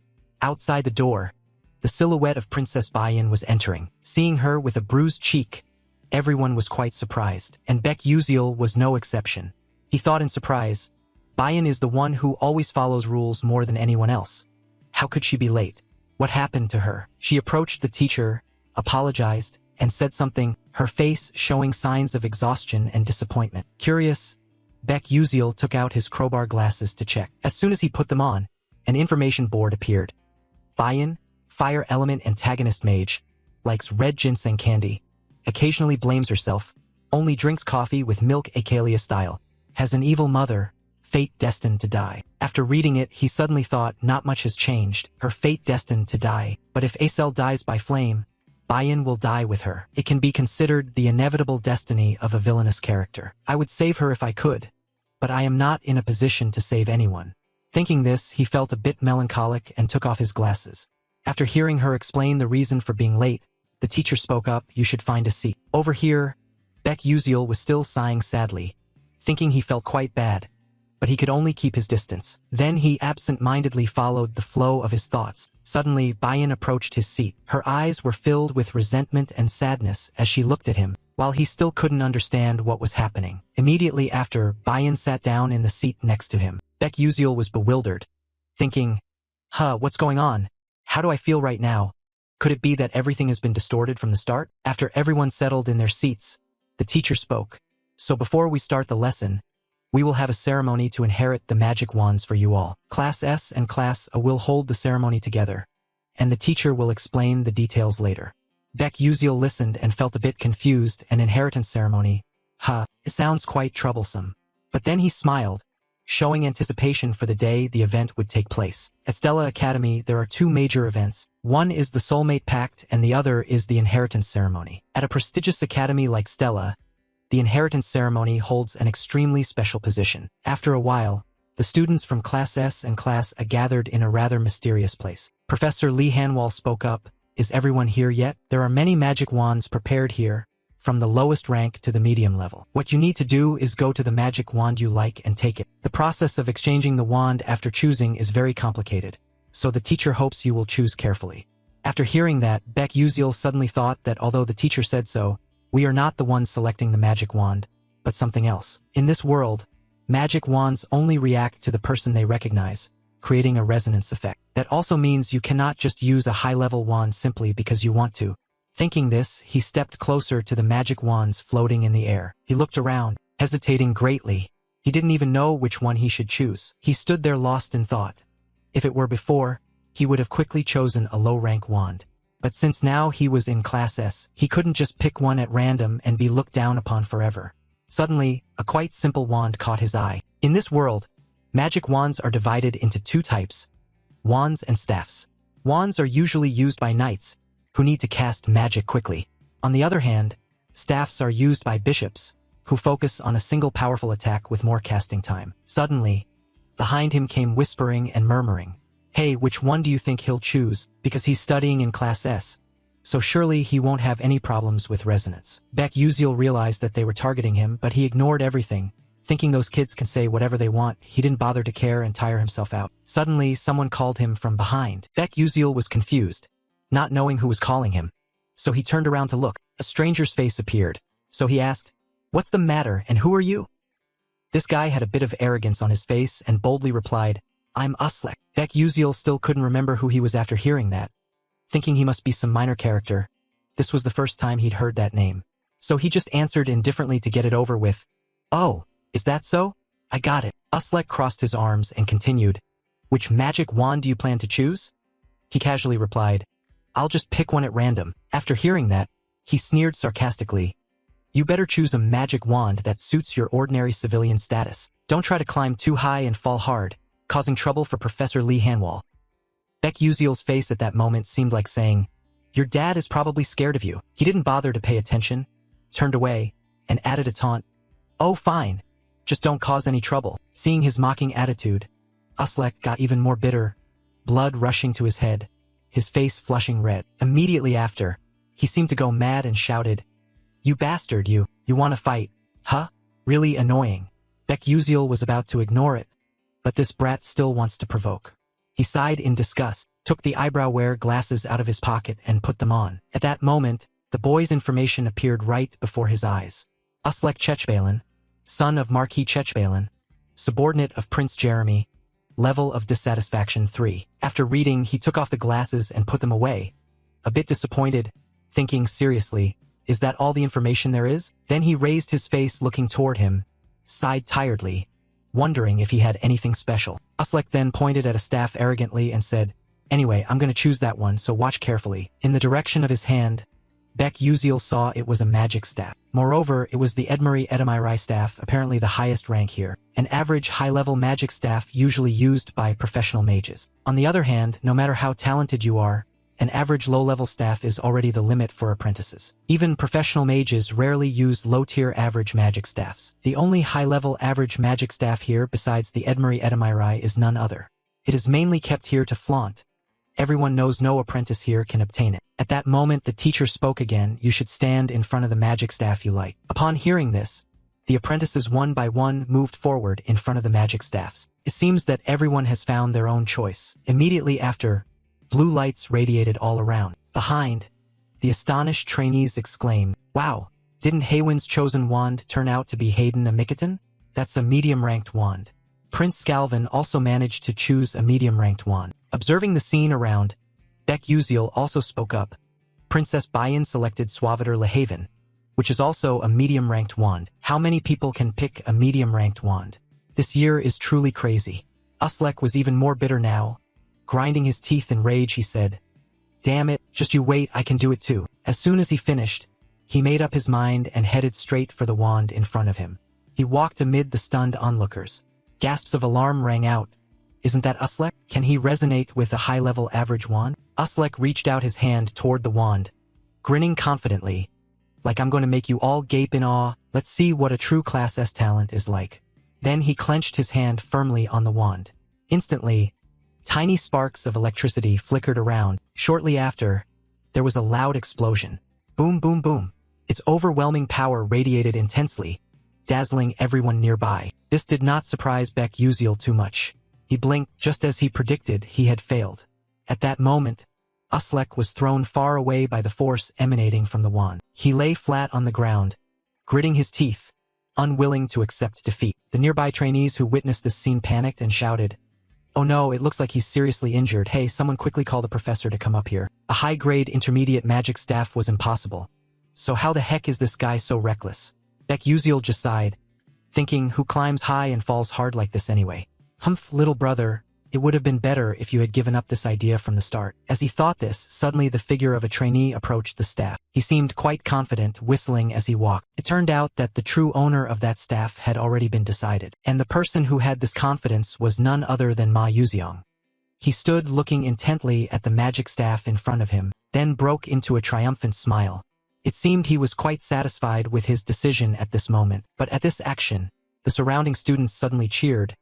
S1: outside the door, the silhouette of Princess Bayan was entering. Seeing her with a bruised cheek, everyone was quite surprised, and Baek Uziel was no exception. He thought in surprise, Bayan is the one who always follows rules more than anyone else. How could she be late? What happened to her? She approached the teacher, apologized, and said something, her face showing signs of exhaustion and disappointment. Curious, Baek Uziel took out his crowbar glasses to check. As soon as he put them on, an information board appeared. Bayan, fire element antagonist mage, likes red ginseng candy, occasionally blames herself, only drinks coffee with milk Akalia style, has an evil mother, fate destined to die. After reading it, he suddenly thought not much has changed, her fate destined to die, but if Acel dies by flame, Bayan will die with her. It can be considered the inevitable destiny of a villainous character. I would save her if I could, but I am not in a position to save anyone. Thinking this, he felt a bit melancholic and took off his glasses. After hearing her explain the reason for being late, the teacher spoke up, "You should find a seat." Over here, Baek Uziel was still sighing sadly, thinking he felt quite bad, but he could only keep his distance. Then he absent-mindedly followed the flow of his thoughts. Suddenly, Bayan approached his seat. Her eyes were filled with resentment and sadness as she looked at him, while he still couldn't understand what was happening. Immediately after, Bayan sat down in the seat next to him. Baek Uziel was bewildered, thinking, what's going on? How do I feel right now? Could it be that everything has been distorted from the start? After everyone settled in their seats, the teacher spoke. "So before we start the lesson, we will have a ceremony to inherit the magic wands for you all. Class S and Class A will hold the ceremony together, and the teacher will explain the details later." Baek Uziel listened and felt a bit confused. An inheritance ceremony. It sounds quite troublesome. But then he smiled, showing anticipation for the day the event would take place. At Stella Academy, there are two major events. One is the Soulmate Pact and the other is the inheritance ceremony. At a prestigious academy like Stella, the inheritance ceremony holds an extremely special position. After a while, the students from Class S and Class A gathered in a rather mysterious place. Professor Lee Hanwal spoke up, "Is everyone here yet? There are many magic wands prepared here, from the lowest rank to the medium level. What you need to do is go to the magic wand you like and take it. The process of exchanging the wand after choosing is very complicated, so the teacher hopes you will choose carefully." After hearing that, Baek Uziel suddenly thought that although the teacher said so, we are not the ones selecting the magic wand, but something else. In this world, magic wands only react to the person they recognize, creating a resonance effect. That also means you cannot just use a high-level wand simply because you want to. Thinking this, he stepped closer to the magic wands floating in the air. He looked around, hesitating greatly. He didn't even know which one he should choose. He stood there lost in thought. If it were before, he would have quickly chosen a low-rank wand. But since now he was in Class S, he couldn't just pick one at random and be looked down upon forever. Suddenly, a quite simple wand caught his eye. In this world, magic wands are divided into two types: wands and staffs. Wands are usually used by knights, who need to cast magic quickly. On the other hand, staffs are used by bishops, who focus on a single powerful attack with more casting time. Suddenly, behind him came whispering and murmuring. "Hey, which one do you think he'll choose? Because he's studying in Class S, so surely he won't have any problems with resonance." Baek Uziel realized that they were targeting him, but he ignored everything. Thinking those kids can say whatever they want, he didn't bother to care and tire himself out. Suddenly, someone called him from behind. Baek Uziel was confused, not knowing who was calling him. So he turned around to look. A stranger's face appeared. So he asked, "What's the matter and who are you?" This guy had a bit of arrogance on his face and boldly replied, "I'm Uslek." Baek Uziel still couldn't remember who he was after hearing that. Thinking he must be some minor character, this was the first time he'd heard that name. So he just answered indifferently to get it over with, "Oh, is that so? I got it." Uslek crossed his arms and continued, "Which magic wand do you plan to choose?" He casually replied, "I'll just pick one at random." After hearing that, he sneered sarcastically, "You better choose a magic wand that suits your ordinary civilian status. Don't try to climb too high and fall hard, causing trouble for Professor Lee Hanwal." Baek Uziel's face at that moment seemed like saying, "Your dad is probably scared of you." He didn't bother to pay attention, turned away, and added a taunt, "Oh fine, just don't cause any trouble." Seeing his mocking attitude, Uslek got even more bitter, blood rushing to his head, his face flushing red. Immediately after, he seemed to go mad and shouted, "You bastard, you want to fight, huh? Really annoying. Baek Uziel was about to ignore it, but this brat still wants to provoke. He sighed in disgust, took the eyebrow-wear glasses out of his pocket and put them on. At that moment, the boy's information appeared right before his eyes. Uslek Chechbalen, son of Marquis Chechbalen, subordinate of Prince Jeremy, level of dissatisfaction 3. After reading, he took off the glasses and put them away, a bit disappointed, thinking seriously, is that all the information there is? Then he raised his face looking toward him, sighed tiredly, wondering if he had anything special. Uslek then pointed at a staff arrogantly and said, "Anyway, I'm gonna choose that one, so watch carefully." In the direction of his hand, Baek Uziel saw it was a magic staff. Moreover, it was the Edmari Edamirai staff, apparently the highest rank here, an average high-level magic staff usually used by professional mages. On the other hand, no matter how talented you are, an average low-level staff is already the limit for apprentices. Even professional mages rarely use low-tier average magic staffs. The only high-level average magic staff here besides the Edmari Edamirai is none other. It is mainly kept here to flaunt. Everyone knows no apprentice here can obtain it. At that moment the teacher spoke again, "You should stand in front of the magic staff you like." Upon hearing this, the apprentices one by one moved forward in front of the magic staffs. It seems that everyone has found their own choice. Immediately after, blue lights radiated all around. Behind, the astonished trainees exclaimed, "Wow, didn't Haywin's chosen wand turn out to be Hayden a Mikotan? That's a medium-ranked wand." Prince Scalvin also managed to choose a medium-ranked wand. Observing the scene around, Baek Uziel also spoke up. Princess Bayan selected Suaviter Lehaven, which is also a medium-ranked wand. How many people can pick a medium-ranked wand? This year is truly crazy. Uslek was even more bitter now. Grinding his teeth in rage, he said, "Damn it, just you wait, I can do it too." As soon as he finished, he made up his mind and headed straight for the wand in front of him. He walked amid the stunned onlookers. Gasps of alarm rang out. Isn't that Uslek? Can he resonate with a high-level average wand? Uslek reached out his hand toward the wand, grinning confidently, like, "I'm going to make you all gape in awe. Let's see what a true Class S talent is like." Then he clenched his hand firmly on the wand. Instantly, tiny sparks of electricity flickered around. Shortly after, there was a loud explosion. Boom, boom, boom. Its overwhelming power radiated intensely, dazzling everyone nearby. This did not surprise Baek Uziel too much. He blinked. Just as he predicted, he had failed. At that moment, Uslek was thrown far away by the force emanating from the wand. He lay flat on the ground, gritting his teeth, unwilling to accept defeat. The nearby trainees who witnessed this scene panicked and shouted, "Oh no, it looks like he's seriously injured. Hey, someone quickly call the professor to come up here." A high-grade intermediate magic staff was impossible. So how the heck is this guy so reckless? Baek Uziel just sighed, thinking, who climbs high and falls hard like this anyway? Humph, little brother, it would have been better if you had given up this idea from the start. As he thought this, suddenly the figure of a trainee approached the staff. He seemed quite confident, whistling as he walked. It turned out that the true owner of that staff had already been decided, and the person who had this confidence was none other than Ma Yuziang. He stood looking intently at the magic staff in front of him, then broke into a triumphant smile. It seemed he was quite satisfied with his decision at this moment, but at this action, the surrounding students suddenly cheered.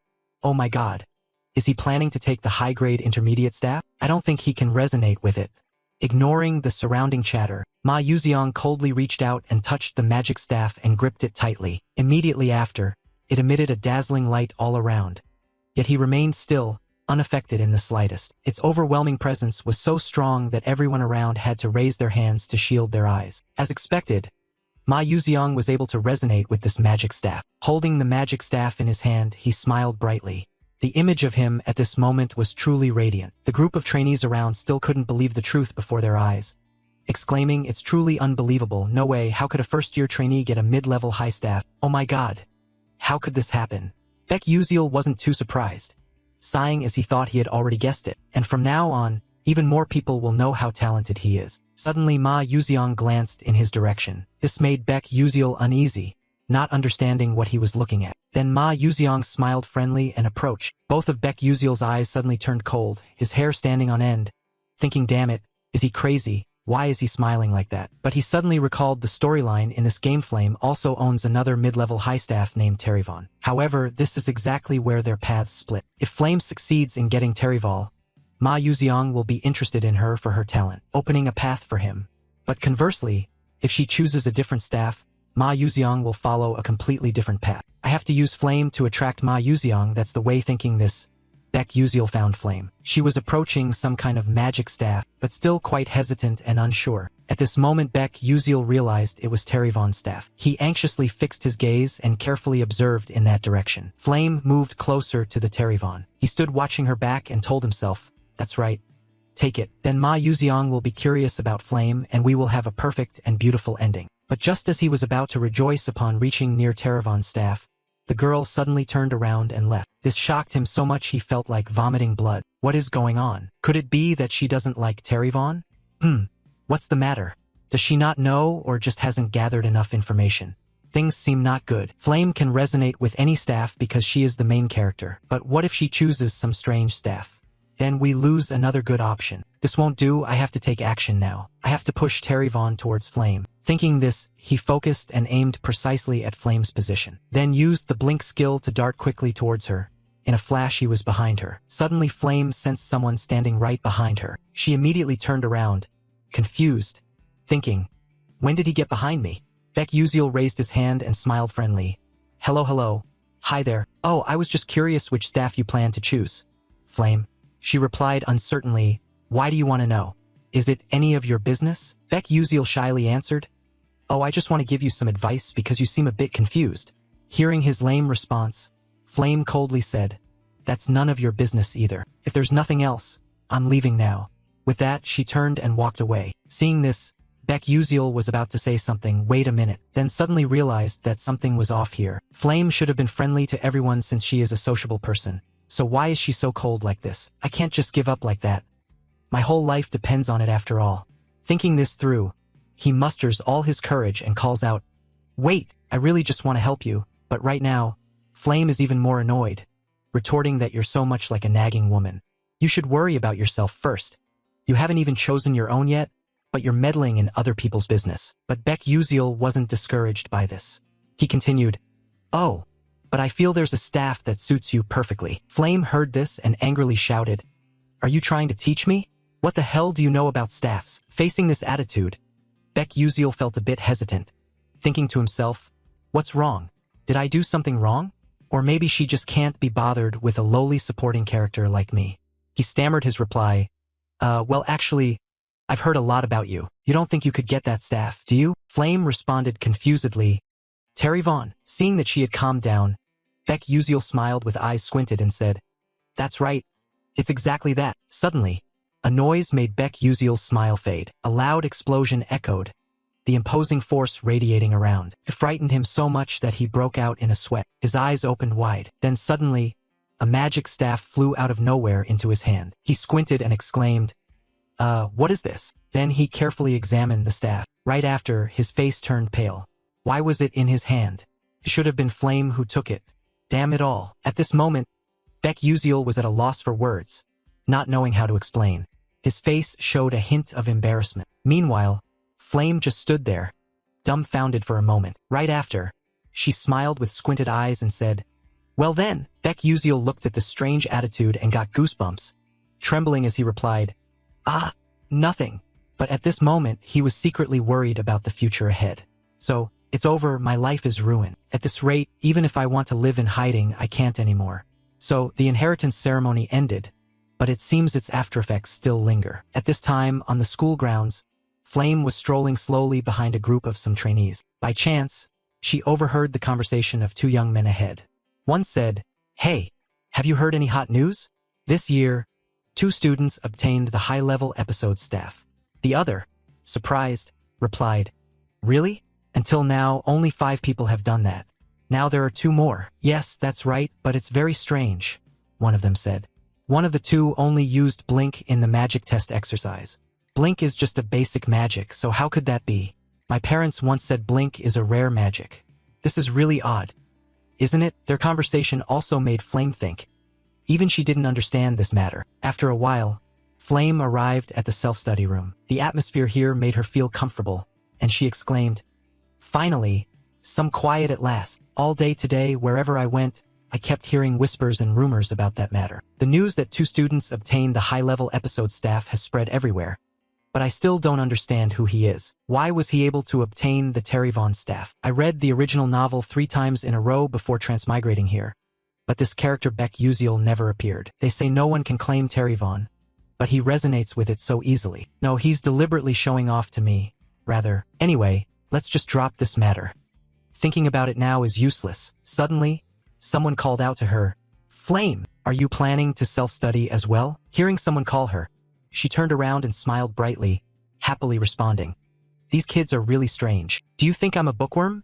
S1: "Oh my god. Is he planning to take the high-grade intermediate staff? I don't think he can resonate with it." Ignoring the surrounding chatter, Ma Yuziang coldly reached out and touched the magic staff and gripped it tightly. Immediately after, it emitted a dazzling light all around. Yet he remained still, unaffected in the slightest. Its overwhelming presence was so strong that everyone around had to raise their hands to shield their eyes. As expected, Ma Yuziang was able to resonate with this magic staff. Holding the magic staff in his hand, he smiled brightly. The image of him at this moment was truly radiant. The group of trainees around still couldn't believe the truth before their eyes, exclaiming, "It's truly unbelievable. No way, how could a first-year trainee get a mid-level high staff? Oh my god. How could this happen?" Baek Uziel wasn't too surprised, sighing as he thought he had already guessed it. And from now on, even more people will know how talented he is. Suddenly Ma Yuziang glanced in his direction. This made Baek Uziel uneasy, not understanding what he was looking at. Then Ma Yuziang smiled friendly and approached. Both of Baek Uziel's eyes suddenly turned cold, his hair standing on end, thinking, damn it, is he crazy? Why is he smiling like that? But he suddenly recalled the storyline in this game. Flame also owns another mid-level high staff named Terrivon. However, this is exactly where their paths split. If Flame succeeds in getting Terrival, Ma Yuziang will be interested in her for her talent, opening a path for him. But conversely, if she chooses a different staff, Ma Yuxiang will follow a completely different path. I have to use Flame to attract Ma Yuxiang. That's the way. Thinking this, Baek Yuziel found Flame. She was approaching some kind of magic staff, but still quite hesitant and unsure. At this moment Baek Yuziel realized it was Terryvon's staff. He anxiously fixed his gaze and carefully observed in that direction. Flame moved closer to the Terryvon. He stood watching her back and told himself, "That's right. Take it. Then Ma Yuxiang will be curious about Flame and we will have a perfect and beautiful ending." But just as he was about to rejoice upon reaching near Terryvon's staff, the girl suddenly turned around and left. This shocked him so much he felt like vomiting blood. What is going on? Could it be that she doesn't like Terryvon? What's the matter? Does she not know or just hasn't gathered enough information? Things seem not good. Flame can resonate with any staff because she is the main character. But what if she chooses some strange staff? Then we lose another good option. This won't do. I have to take action now. I have to push Terryvon towards Flame. Thinking this, he focused and aimed precisely at Flame's position. Then used the blink skill to dart quickly towards her. In a flash he was behind her. Suddenly Flame sensed someone standing right behind her. She immediately turned around, confused, thinking, when did he get behind me? Baek Yuziel raised his hand and smiled friendly. Hello. Hi there. Oh, I was just curious which staff you plan to choose. Flame. She replied uncertainly, why do you want to know? Is it any of your business? Baek Yuziel shyly answered. Oh, I just want to give you some advice because you seem a bit confused. Hearing his lame response, Flame coldly said, that's none of your business either. If there's nothing else, I'm leaving now. With that, she turned and walked away. Seeing this, Baek Yuziel was about to say something, wait a minute, then suddenly realized that something was off here. Flame should have been friendly to everyone since she is a sociable person. So why is she so cold like this? I can't just give up like that. My whole life depends on it after all. Thinking this through, he musters all his courage and calls out, wait, I really just want to help you, but right now, Flame is even more annoyed, retorting that you're so much like a nagging woman. You should worry about yourself first. You haven't even chosen your own yet, but you're meddling in other people's business. But Baek Yuziel wasn't discouraged by this. He continued, oh, but I feel there's a staff that suits you perfectly. Flame heard this and angrily shouted, are you trying to teach me? What the hell do you know about staffs? Facing this attitude, Baek Yuziel felt a bit hesitant, thinking to himself, what's wrong? Did I do something wrong? Or maybe she just can't be bothered with a lowly supporting character like me. He stammered his reply, well actually, I've heard a lot about you. You don't think you could get that staff, do you? Flame responded confusedly, Terryvon. Seeing that she had calmed down, Baek Yuziel smiled with eyes squinted and said, that's right. It's exactly that. Suddenly, a noise made Baek Yuziel's smile fade. A loud explosion echoed, the imposing force radiating around. It frightened him so much that he broke out in a sweat. His eyes opened wide. Then suddenly, a magic staff flew out of nowhere into his hand. He squinted and exclaimed, what is this? Then he carefully examined the staff. Right after, his face turned pale. Why was it in his hand? It should have been Flame who took it. Damn it all. At this moment, Baek Yuziel was at a loss for words, not knowing how to explain. His face showed a hint of embarrassment. Meanwhile, Flame just stood there, dumbfounded for a moment. Right after, she smiled with squinted eyes and said, well then, Baek Yuziel looked at the strange attitude and got goosebumps, trembling as he replied, nothing. But at this moment, he was secretly worried about the future ahead. So, it's over, my life is ruined. At this rate, even if I want to live in hiding, I can't anymore. So, the inheritance ceremony ended, but it seems its aftereffects still linger. At this time, on the school grounds, Flame was strolling slowly behind a group of some trainees. By chance, she overheard the conversation of two young men ahead. One said, hey, have you heard any hot news? This year, 2 students obtained the high-level episode staff. The other, surprised, replied, really? Until now, only 5 people have done that. Now there are 2 more. Yes, that's right, but it's very strange, one of them said. One of the 2 only used Blink in the magic test exercise. Blink is just a basic magic, so how could that be? My parents once said Blink is a rare magic. This is really odd, isn't it? Their conversation also made Flame think. Even she didn't understand this matter. After a while, Flame arrived at the self-study room. The atmosphere here made her feel comfortable, and she exclaimed, finally, some quiet at last. All day today, wherever I went, I kept hearing whispers and rumors about that matter. The news that 2 students obtained the high-level episode staff has spread everywhere. but I still don't understand who he is. Why was he able to obtain the Terryvon staff? I read the original novel 3 times in a row before transmigrating here, but this character Beck Uziel never appeared. They say no one can claim Terryvon, but he resonates with it so easily. No, he's deliberately showing off to me, rather. Anyway, let's just drop this matter. Thinking about it now is useless. Suddenly, someone called out to her, "Flame, are you planning to self-study as well?" Hearing someone call her, she turned around and smiled brightly, happily responding, "These kids are really strange. Do you think I'm a bookworm?"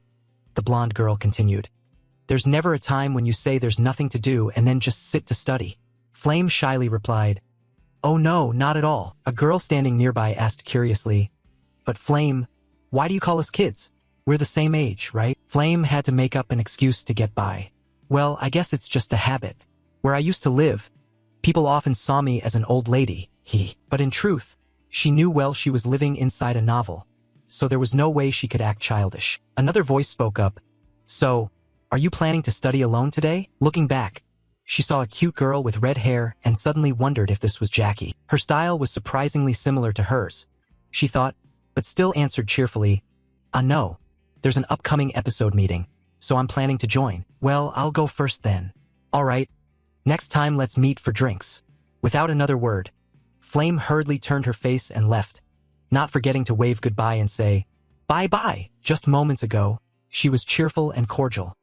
S1: The blonde girl continued, "There's never a time when you say there's nothing to do and then just sit to study." Flame shyly replied, "Oh no, not at all." A girl standing nearby asked curiously, "But Flame, why do you call us kids? We're the same age, right?" Flame had to make up an excuse to get by. "Well, I guess it's just a habit. Where I used to live, people often saw me as an old lady, But in truth, she knew well she was living inside a novel, so there was no way she could act childish." Another voice spoke up, "So, are you planning to study alone today?" Looking back, she saw a cute girl with red hair and suddenly wondered if this was Jackie. Her style was surprisingly similar to hers, she thought, but still answered cheerfully, No, there's an upcoming episode meeting, so I'm planning to join." "Well, I'll go first then." "All right, next time let's meet for drinks." Without another word, Flame hurriedly turned her face and left, not forgetting to wave goodbye and say, "Bye-bye." Just moments ago, she was cheerful and cordial,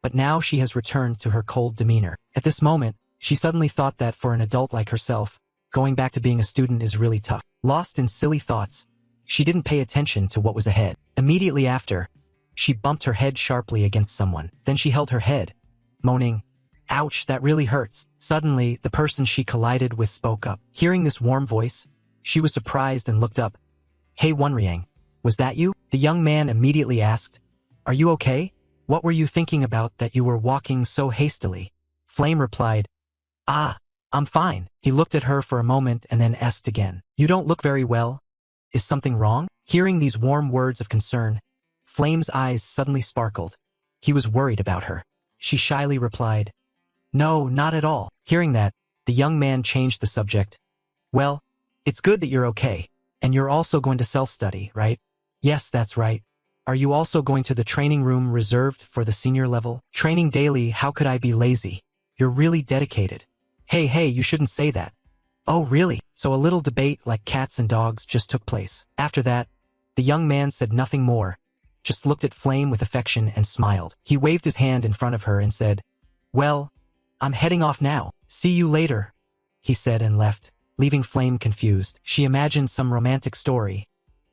S1: but now she has returned to her cold demeanor. At this moment, she suddenly thought that for an adult like herself, going back to being a student is really tough. Lost in silly thoughts, she didn't pay attention to what was ahead. Immediately after, she bumped her head sharply against someone. Then she held her head, moaning, "Ouch, that really hurts." Suddenly, the person she collided with spoke up. Hearing this warm voice, she was surprised and looked up. "Hey Wonryang, was that you?" The young man immediately asked, "Are you okay? What were you thinking about that you were walking so hastily?" Flame replied, I'm fine." He looked at her for a moment and then asked again, "You don't look very well. Is something wrong?" Hearing these warm words of concern, Flame's eyes suddenly sparkled. He was worried about her. She shyly replied, "No, not at all." Hearing that, the young man changed the subject. "Well, it's good that you're okay, and you're also going to self-study, right?" "Yes, that's right. Are you also going to the training room reserved for the senior level?" "Training daily, how could I be lazy? You're really dedicated." Hey, you shouldn't say that." "Oh, really?" So a little debate like cats and dogs just took place. After that, the young man said nothing more, just looked at Flame with affection and smiled. He waved his hand in front of her and said, "Well, I'm heading off now. See you later," he said and left, leaving Flame confused. She imagined some romantic story,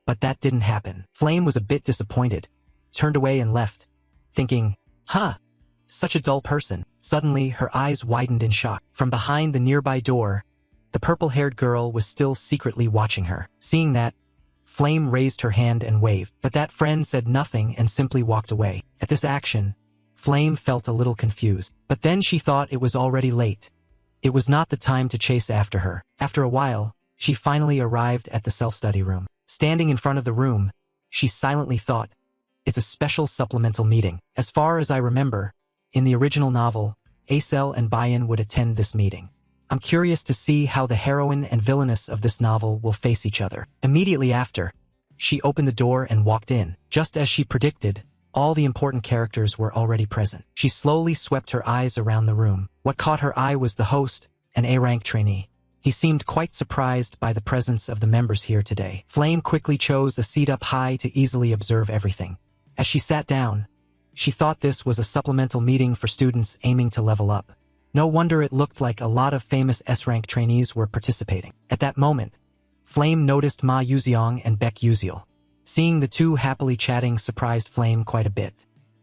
S1: but that didn't happen. Flame was a bit disappointed, turned away and left, thinking, such a dull person. Suddenly, her eyes widened in shock. From behind the nearby door, the purple-haired girl was still secretly watching her. Seeing that, Flame raised her hand and waved, but that friend said nothing and simply walked away. At this action, Flame felt a little confused, but then she thought it was already late. It was not the time to chase after her. After a while, she finally arrived at the self-study room. Standing in front of the room, she silently thought, "It's a special supplemental meeting." As far as I remember, in the original novel, Acel and Bayan would attend this meeting. I'm curious to see how the heroine and villainess of this novel will face each other. Immediately after, she opened the door and walked in. Just as she predicted, all the important characters were already present. She slowly swept her eyes around the room. What caught her eye was the host, an A-rank trainee. He seemed quite surprised by the presence of the members here today. Flame quickly chose a seat up high to easily observe everything. As she sat down, she thought this was a supplemental meeting for students aiming to level up. No wonder it looked like a lot of famous S-rank trainees were participating. At that moment, Flame noticed Ma Yuziang and Beck Yuziel. Seeing the two happily chatting surprised Flame quite a bit.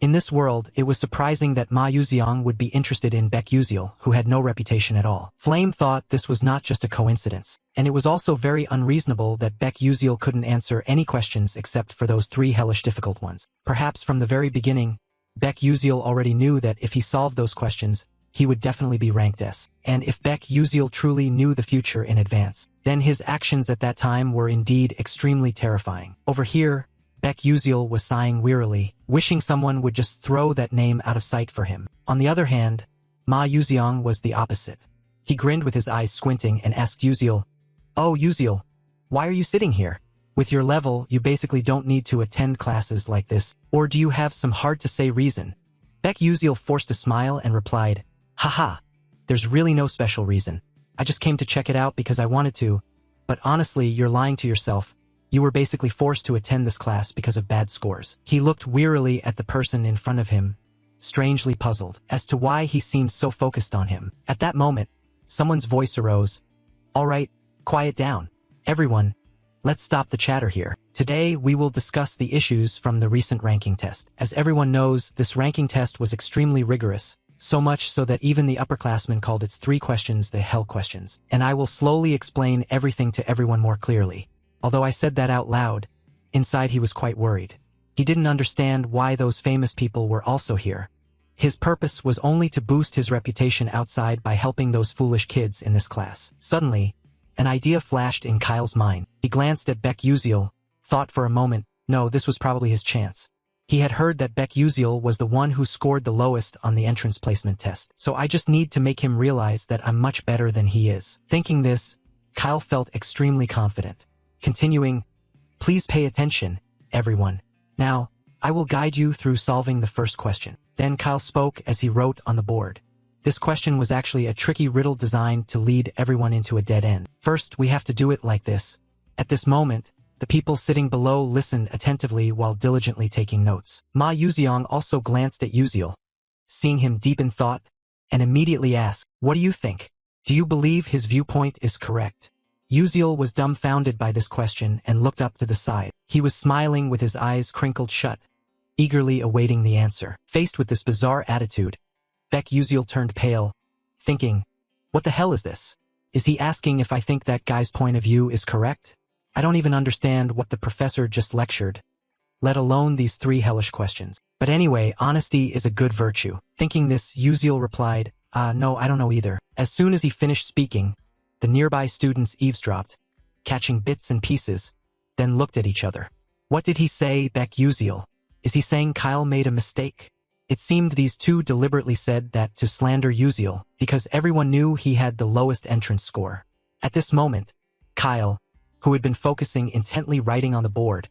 S1: In this world, it was surprising that Ma Yuziang would be interested in Beck Yuziel, who had no reputation at all. Flame thought this was not just a coincidence, and it was also very unreasonable that Beck Yuziel couldn't answer any questions except for those 3 hellish difficult ones. Perhaps from the very beginning, Beck Yuziel already knew that if he solved those questions, he would definitely be ranked S. And if Beck Yuziel truly knew the future in advance, then his actions at that time were indeed extremely terrifying. Over here, Beck Yuziel was sighing wearily, wishing someone would just throw that name out of sight for him. On the other hand, Ma Yuziang was the opposite. He grinned with his eyes squinting and asked Yuziel, "Oh, Yuziel, Why are you sitting here? With your level, you basically don't need to attend classes like this. Or do you have some hard-to-say reason? Beck Uziel forced a smile and replied, Haha, there's really no special reason. I just came to check it out because I wanted to. But honestly, you're lying to yourself. You were basically forced to attend this class because of bad scores. He looked wearily at the person in front of him, strangely puzzled as to why he seemed so focused on him. At that moment, someone's voice arose. All right, quiet down. Everyone, let's stop the chatter here. Today, we will discuss the issues from the recent ranking test. As everyone knows, this ranking test was extremely rigorous, so much so that even the upperclassmen called its 3 questions the hell questions. And I will slowly explain everything to everyone more clearly. Although I said that out loud, inside he was quite worried. He didn't understand why those famous people were also here. His purpose was only to boost his reputation outside by helping those foolish kids in this class. Suddenly, an idea flashed in Kyle's mind. He glanced at Beck Uziel, thought for a moment, no, this was probably his chance. He had heard that Beck Uziel was the one who scored the lowest on the entrance placement test. So I just need to make him realize that I'm much better than he is. Thinking this, Kyle felt extremely confident. Continuing, please pay attention, everyone. Now, I will guide you through solving the first question. Then Kyle spoke as he wrote on the board. This question was actually a tricky riddle designed to lead everyone into a dead end. First, we have to do it like this. At this moment, the people sitting below listened attentively while diligently taking notes. Ma Yuziang also glanced at Uziel, seeing him deep in thought, and immediately asked, what do you think? Do you believe his viewpoint is correct? Uziel was dumbfounded by this question and looked up to the side. He was smiling with his eyes crinkled shut, eagerly awaiting the answer. Faced with this bizarre attitude, Beck Uziel turned pale, thinking, what the hell is this? Is he asking if I think that guy's point of view is correct? I don't even understand what the professor just lectured, let alone these 3 hellish questions. But anyway, honesty is a good virtue. Thinking this, Uziel replied, no, I don't know either. As soon as he finished speaking, the nearby students eavesdropped, catching bits and pieces, then looked at each other. What did he say, Beck Uziel? Is he saying Kyle made a mistake? It seemed these 2 deliberately said that to slander Uziel, because everyone knew he had the lowest entrance score. At this moment, Kyle, who had been focusing intently writing on the board,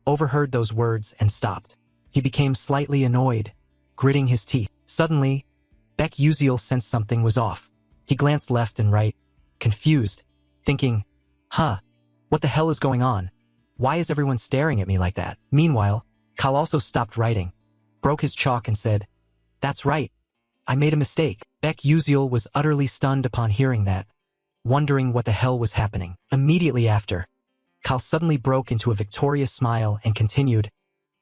S1: overheard those words and stopped. He became slightly annoyed, gritting his teeth. Suddenly, Beck Uziel sensed something was off. He glanced left and right, confused, thinking, what the hell is going on? Why is everyone staring at me like that? Meanwhile, Kyle also stopped writing, broke his chalk and said, that's right, I made a mistake. Beck Uziel was utterly stunned upon hearing that, wondering what the hell was happening. Immediately after, Kyle suddenly broke into a victorious smile and continued,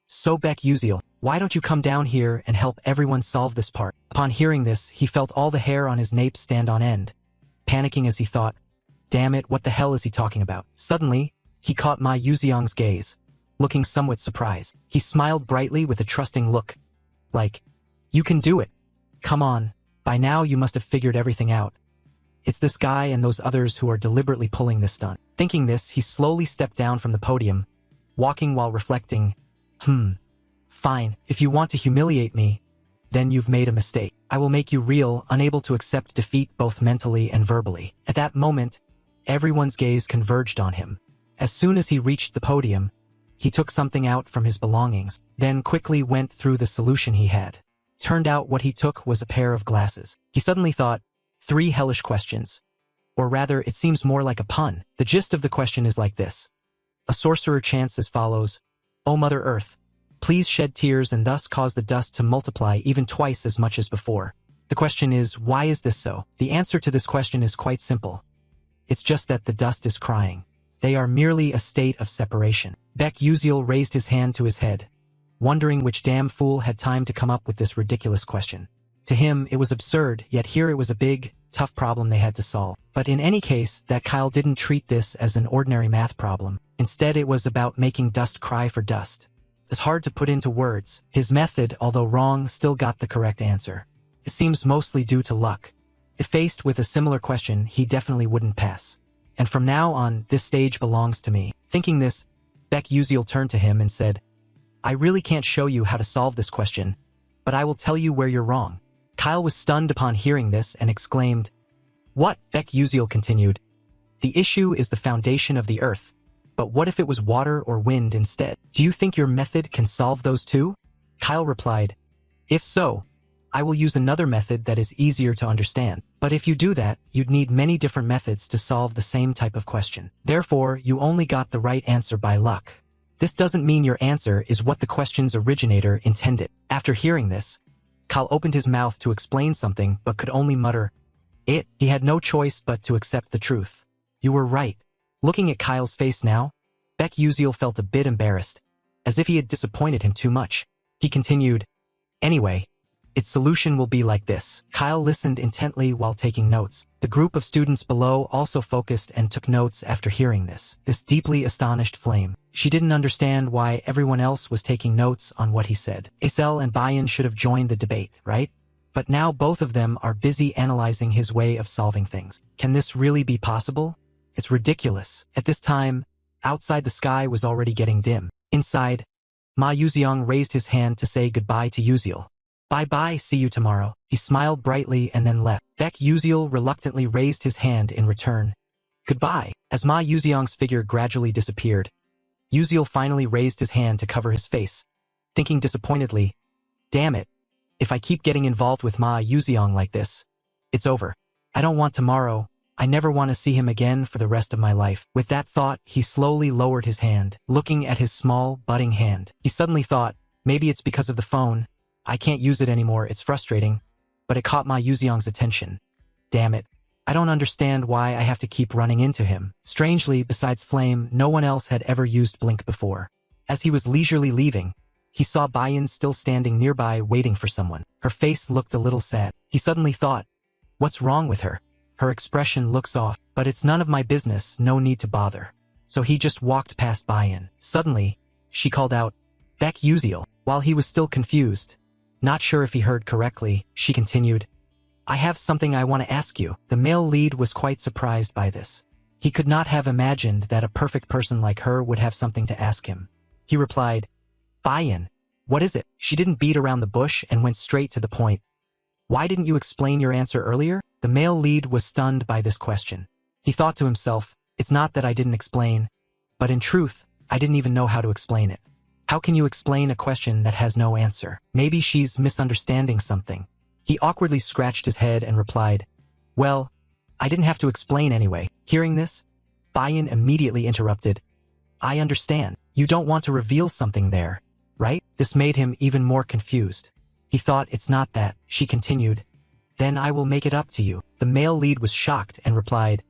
S1: so Beck Uziel, why don't you come down here and help everyone solve this part? Upon hearing this, he felt all the hair on his nape stand on end, panicking as he thought, damn it, what the hell is he talking about? Suddenly, he caught Ma Yuziang's gaze, looking somewhat surprised. He smiled brightly with a trusting look, like, you can do it. Come on, by now you must have figured everything out. It's this guy and those others who are deliberately pulling this stunt. Thinking this, he slowly stepped down from the podium, walking while reflecting, fine, if you want to humiliate me, then you've made a mistake. I will make you real, unable to accept defeat both mentally and verbally. At that moment, everyone's gaze converged on him. As soon as he reached the podium, he took something out from his belongings, then quickly went through the solution he had. Turned out what he took was a pair of glasses. He suddenly thought, 3 hellish questions. Or rather, it seems more like a pun. The gist of the question is like this. A sorcerer chants as follows, O Mother Earth, please shed tears and thus cause the dust to multiply even twice as much as before. The question is, why is this so? The answer to this question is quite simple. It's just that the dust is crying. They are merely a state of separation. Beck Uziel raised his hand to his head, wondering which damn fool had time to come up with this ridiculous question. To him, it was absurd, yet here it was a big, tough problem they had to solve. But in any case, that Kyle didn't treat this as an ordinary math problem. Instead, it was about making dust cry for dust. It's hard to put into words. His method, although wrong, still got the correct answer. It seems mostly due to luck. If faced with a similar question, he definitely wouldn't pass. And from now on, this stage belongs to me. Thinking this, Beck Uziel turned to him and said, I really can't show you how to solve this question, but I will tell you where you're wrong. Kyle was stunned upon hearing this and exclaimed, What? Beck Uziel continued, The issue is the foundation of the earth. But what if it was water or wind instead? Do you think your method can solve those too? Kyle replied, if so, I will use another method that is easier to understand. But if you do that, you'd need many different methods to solve the same type of question. Therefore, you only got the right answer by luck. This doesn't mean your answer is what the question's originator intended. After hearing this, Kyle opened his mouth to explain something but could only mutter, He had no choice but to accept the truth. You were right. Looking at Kyle's face now, Beck Uziel felt a bit embarrassed, as if he had disappointed him too much. He continued, anyway, its solution will be like this. Kyle listened intently while taking notes. The group of students below also focused and took notes after hearing this. This deeply astonished Flame. She didn't understand why everyone else was taking notes on what he said. Acel and Bayan should have joined the debate, right? But now both of them are busy analyzing his way of solving things. Can this really be possible? It's ridiculous. At this time, outside the sky was already getting dim. Inside, Ma Yuziang raised his hand to say goodbye to Uziel. Bye-bye, see you tomorrow. He smiled brightly and then left. Beck Uziel reluctantly raised his hand in return. Goodbye. As Ma Yuziang's figure gradually disappeared, Uziel finally raised his hand to cover his face, thinking disappointedly, damn it. If I keep getting involved with Ma Yuziang like this, it's over. I don't want tomorrow. I never want to see him again for the rest of my life. With that thought, he slowly lowered his hand, looking at his small, budding hand. He suddenly thought, maybe it's because of the phone. I can't use it anymore, it's frustrating. But it caught Ma Yuziang's attention. Damn it. I don't understand why I have to keep running into him. Strangely, besides Flame, no one else had ever used Blink before. As he was leisurely leaving, he saw Bayan still standing nearby waiting for someone. Her face looked a little sad. He suddenly thought, what's wrong with her? Her expression looks off, but it's none of my business, no need to bother. So he just walked past Bayan. Suddenly, she called out, Beck Uziel. While he was still confused, not sure if he heard correctly, she continued, I have something I want to ask you. The male lead was quite surprised by this. He could not have imagined that a perfect person like her would have something to ask him. He replied, Bayan, what is it? She didn't beat around the bush and went straight to the point. Why didn't you explain your answer earlier? The male lead was stunned by this question. He thought to himself, it's not that I didn't explain, but in truth, I didn't even know how to explain it. How can you explain a question that has no answer? Maybe she's misunderstanding something. He awkwardly scratched his head and replied, well, I didn't have to explain anyway. Hearing this, Bayan immediately interrupted. I understand. You don't want to reveal something there, right? This made him even more confused. He thought it's not that. She continued, then I will make it up to you. The male lead was shocked and replied,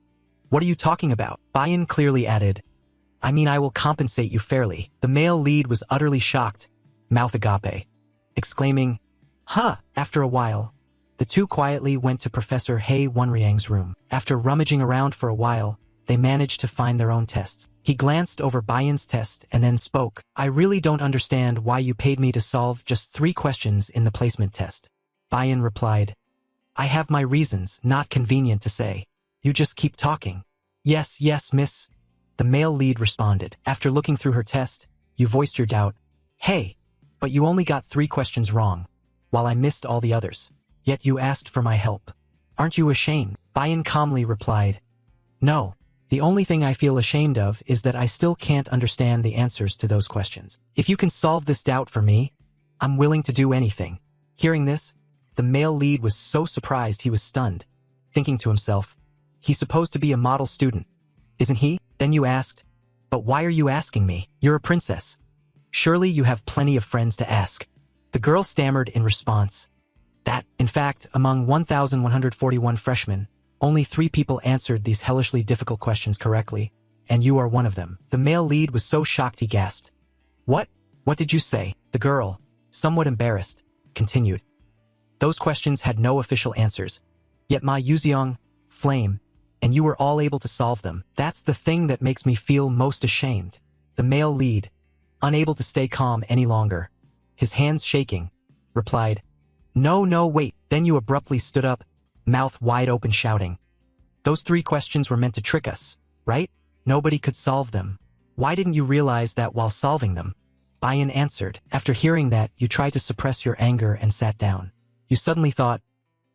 S1: what are you talking about? Bayan clearly added, I mean I will compensate you fairly. The male lead was utterly shocked, mouth agape, exclaiming, huh. After a while, the two quietly went to Professor He Wonriang's room. After rummaging around for a while, they managed to find their own tests. He glanced over Bayan's test and then spoke, I really don't understand why you paid me to solve just 3 questions in the placement test. Bayan replied, I have my reasons, not convenient to say. You just keep talking. Yes, miss. The male lead responded. After looking through her test, you voiced your doubt. Hey, but you only got 3 questions wrong, while I missed all the others. Yet you asked for my help. Aren't you ashamed? Bayan calmly replied, no. The only thing I feel ashamed of is that I still can't understand the answers to those questions. If you can solve this doubt for me, I'm willing to do anything. Hearing this, the male lead was so surprised he was stunned, thinking to himself, he's supposed to be a model student, isn't he? Then you asked, but why are you asking me? You're a princess. Surely you have plenty of friends to ask. The girl stammered in response. That, in fact, among 1,141 freshmen, only 3 people answered these hellishly difficult questions correctly, and you are one of them. The male lead was so shocked he gasped. What? What did you say? The girl, somewhat embarrassed, continued. Those questions had no official answers, yet Ma Yuziang, Flame, and you were all able to solve them. That's the thing that makes me feel most ashamed. The male lead, unable to stay calm any longer, his hands shaking, replied, no, wait. Then you abruptly stood up, mouth wide open shouting. Those 3 questions were meant to trick us, right? Nobody could solve them. Why didn't you realize that while solving them? Bayan answered. After hearing that, you tried to suppress your anger and sat down. You suddenly thought,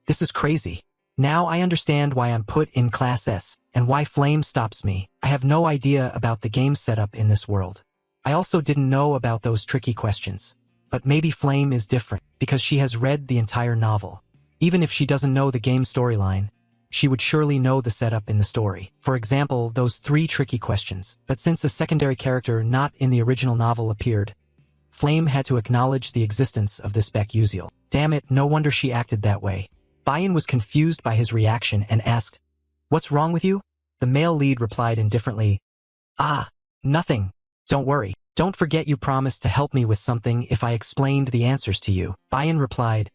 S1: this is crazy. Now I understand why I'm put in Class S, and why Flame stops me. I have no idea about the game setup in this world. I also didn't know about those tricky questions. But maybe Flame is different, because she has read the entire novel. Even if she doesn't know the game storyline, she would surely know the setup in the story. For example, those 3 tricky questions. But since a secondary character not in the original novel appeared, Flame had to acknowledge the existence of this Baek Uziel. Damn it, no wonder she acted that way. Bayan was confused by his reaction and asked, "What's wrong with you?" The male lead replied indifferently, "Ah, nothing. Don't worry. Don't forget you promised to help me with something if I explained the answers to you." Bayan replied,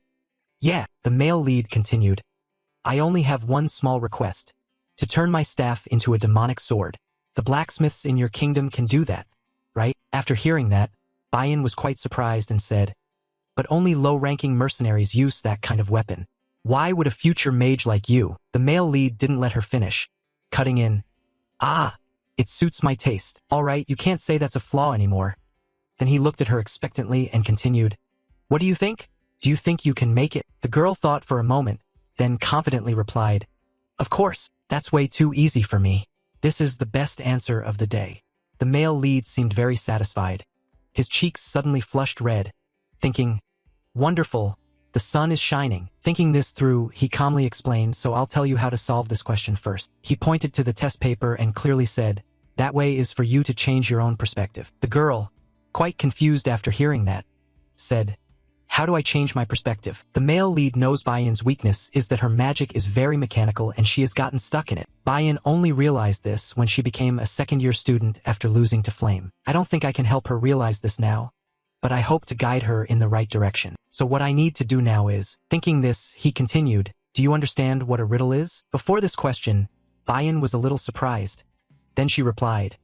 S1: "Yeah." The male lead continued, "I only have one small request. To turn my staff into a demonic sword. The blacksmiths in your kingdom can do that, right?" After hearing that, Bayan was quite surprised and said, "But only low-ranking mercenaries use that kind of weapon. Why would a future mage like you?" The male lead didn't let her finish, cutting in, "Ah, it suits my taste. All right, you can't say that's a flaw anymore." Then he looked at her expectantly and continued, "What do you think? Do you think you can make it?" The girl thought for a moment, then confidently replied, "Of course, that's way too easy for me. This is the best answer of the day." The male lead seemed very satisfied. His cheeks suddenly flushed red, thinking, "Wonderful, the sun is shining." Thinking this through, he calmly explained, "So I'll tell you how to solve this question first." He pointed to the test paper and clearly said, "That way is for you to change your own perspective." The girl, quite confused after hearing that, said, "How do I change my perspective?" The male lead knows Bayan's weakness is that her magic is very mechanical and she has gotten stuck in it. Bayan only realized this when she became a second-year student after losing to Flame. "I don't think I can help her realize this now, but I hope to guide her in the right direction. So what I need to do now is..." Thinking this, he continued, "Do you understand what a riddle is?" Before this question, Bayan was a little surprised. Then she replied,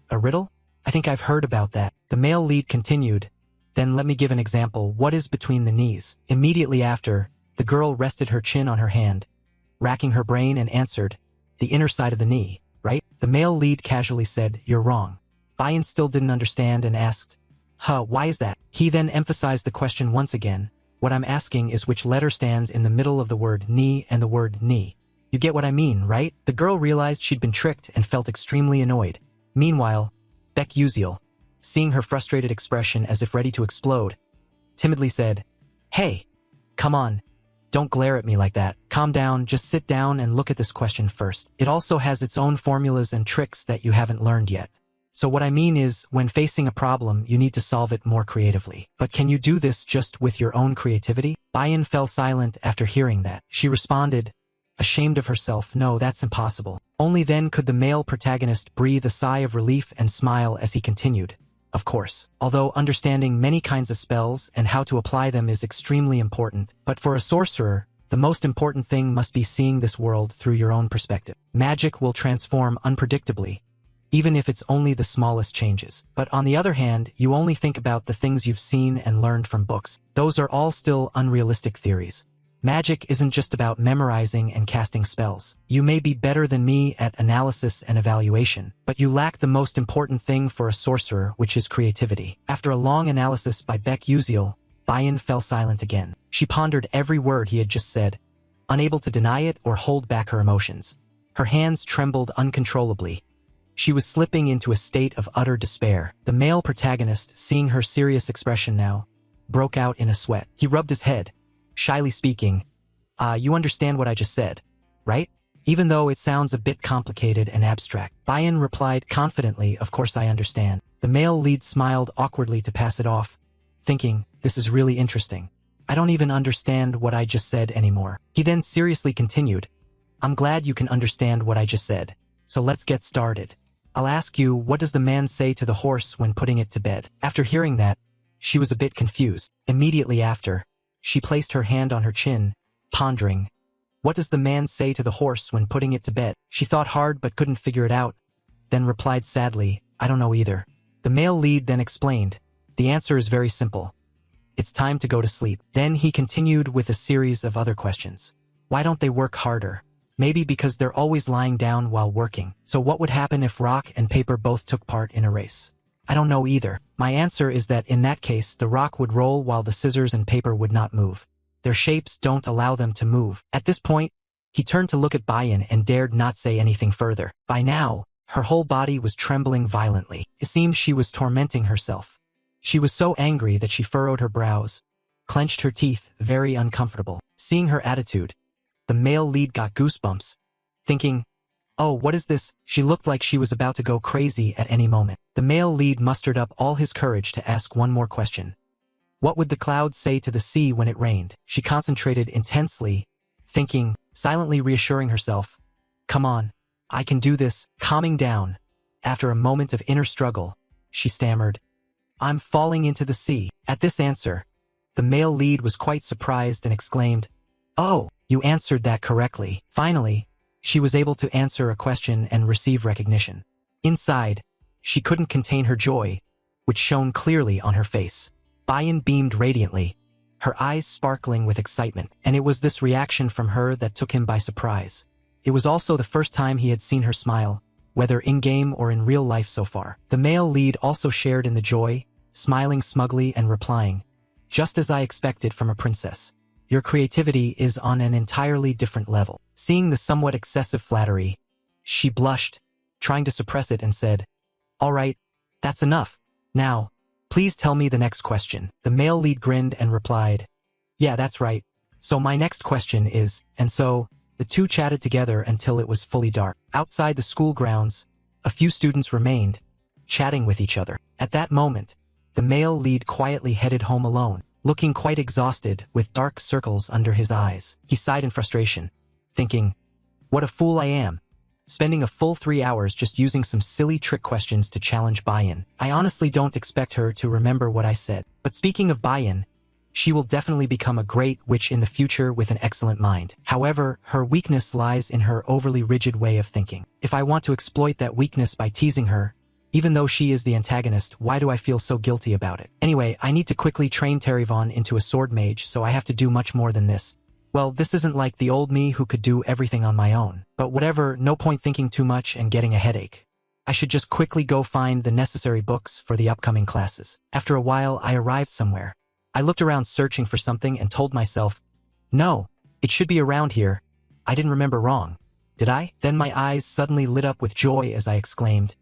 S1: "A riddle? I think I've heard about that." The male lead continued, "Then let me give an example. What is between the knees?" Immediately after, the girl rested her chin on her hand, racking her brain and answered, "The inner side of the knee, right?" The male lead casually said, "You're wrong." Bayan still didn't understand and asked, Why is that?" He then emphasized the question once again. "What I'm asking is which letter stands in the middle of the word knee and the word knee. You get what I mean, right?" The girl realized she'd been tricked and felt extremely annoyed. Meanwhile, Baek Uziel, seeing her frustrated expression as if ready to explode, timidly said, "Hey, come on, don't glare at me like that. Calm down, just sit down and look at this question first. It also has its own formulas and tricks that you haven't learned yet. So what I mean is, when facing a problem, you need to solve it more creatively. But can you do this just with your own creativity?" Bayan fell silent after hearing that. She responded, ashamed of herself, "No, that's impossible." Only then could the male protagonist breathe a sigh of relief and smile as he continued, "Of course, although understanding many kinds of spells and how to apply them is extremely important, but for a sorcerer, the most important thing must be seeing this world through your own perspective. Magic will transform unpredictably, even if it's only the smallest changes. But on the other hand, you only think about the things you've seen and learned from books. Those are all still unrealistic theories. Magic isn't just about memorizing and casting spells. You may be better than me at analysis and evaluation, but you lack the most important thing for a sorcerer, which is creativity." After a long analysis by Baek Uziel, Bayan fell silent again. She pondered every word he had just said, unable to deny it or hold back her emotions. Her hands trembled uncontrollably. She was slipping into a state of utter despair. The male protagonist, seeing her serious expression now, broke out in a sweat. He rubbed his head, shyly speaking, "You understand what I just said, right? Even though it sounds a bit complicated and abstract." Bayan replied confidently, "Of course I understand." The male lead smiled awkwardly to pass it off, thinking, "This is really interesting. I don't even understand what I just said anymore." He then seriously continued, "I'm glad you can understand what I just said. So let's get started. I'll ask you, what does the man say to the horse when putting it to bed?" After hearing that, she was a bit confused. Immediately after, she placed her hand on her chin, pondering, "What does the man say to the horse when putting it to bed?" She thought hard but couldn't figure it out, then replied sadly, "I don't know either." The male lead then explained, "The answer is very simple. It's time to go to sleep." Then he continued with a series of other questions. Why don't they work harder? Maybe because they're always lying down while working. So what would happen if rock and paper both took part in a race? I don't know either. My answer is that in that case, the rock would roll while the scissors and paper would not move. Their shapes don't allow them to move. At this point, He turned to look at Bayan and dared not say anything further. By now, her whole body was trembling violently. It seemed she was tormenting herself. She was so angry that she furrowed her brows, clenched her teeth, very uncomfortable. Seeing her attitude, the male lead got goosebumps, thinking, "Oh, what is this?" She looked like she was about to go crazy at any moment. The male lead mustered up all his courage to ask one more question. What would the clouds say to the sea when it rained? She concentrated intensely, thinking, silently reassuring herself, "Come on, I can do this." Calming down, after a moment of inner struggle, she stammered, "I'm falling into the sea." At this answer, the male lead was quite surprised and exclaimed, "Oh, you answered that correctly." Finally, she was able to answer a question and receive recognition. Inside, she couldn't contain her joy, which shone clearly on her face. Bayan beamed radiantly, her eyes sparkling with excitement, and it was this reaction from her that took him by surprise. It was also the first time he had seen her smile, whether in-game or in real life so far. The male lead also shared in the joy, smiling smugly and replying, "Just as I expected from a princess. Your creativity is on an entirely different level." Seeing the somewhat excessive flattery, she blushed, trying to suppress it, and said, "All right, that's enough. Now, please tell me the next question." The male lead grinned and replied, "Yeah, that's right. So my next question is," and so, the two chatted together until it was fully dark. Outside the school grounds, a few students remained, chatting with each other. At that moment, the male lead quietly headed home alone, looking quite exhausted with dark circles under his eyes. He sighed in frustration, thinking, "What a fool I am, spending a full 3 hours just using some silly trick questions to challenge Bayan. I honestly don't expect her to remember what I said." But speaking of Bayan, she will definitely become a great witch in the future with an excellent mind. However, her weakness lies in her overly rigid way of thinking. If I want to exploit that weakness by teasing her, even though she is the antagonist, why do I feel so guilty about it? Anyway, I need to quickly train Terryvon into a sword mage, so I have to do much more than this. Well, this isn't like the old me who could do everything on my own. But whatever, no point thinking too much and getting a headache. I should just quickly go find the necessary books for the upcoming classes. After a while, I arrived somewhere. I looked around searching for something and told myself, "No, it should be around here. I didn't remember wrong. Did I?" Then my eyes suddenly lit up with joy as I exclaimed,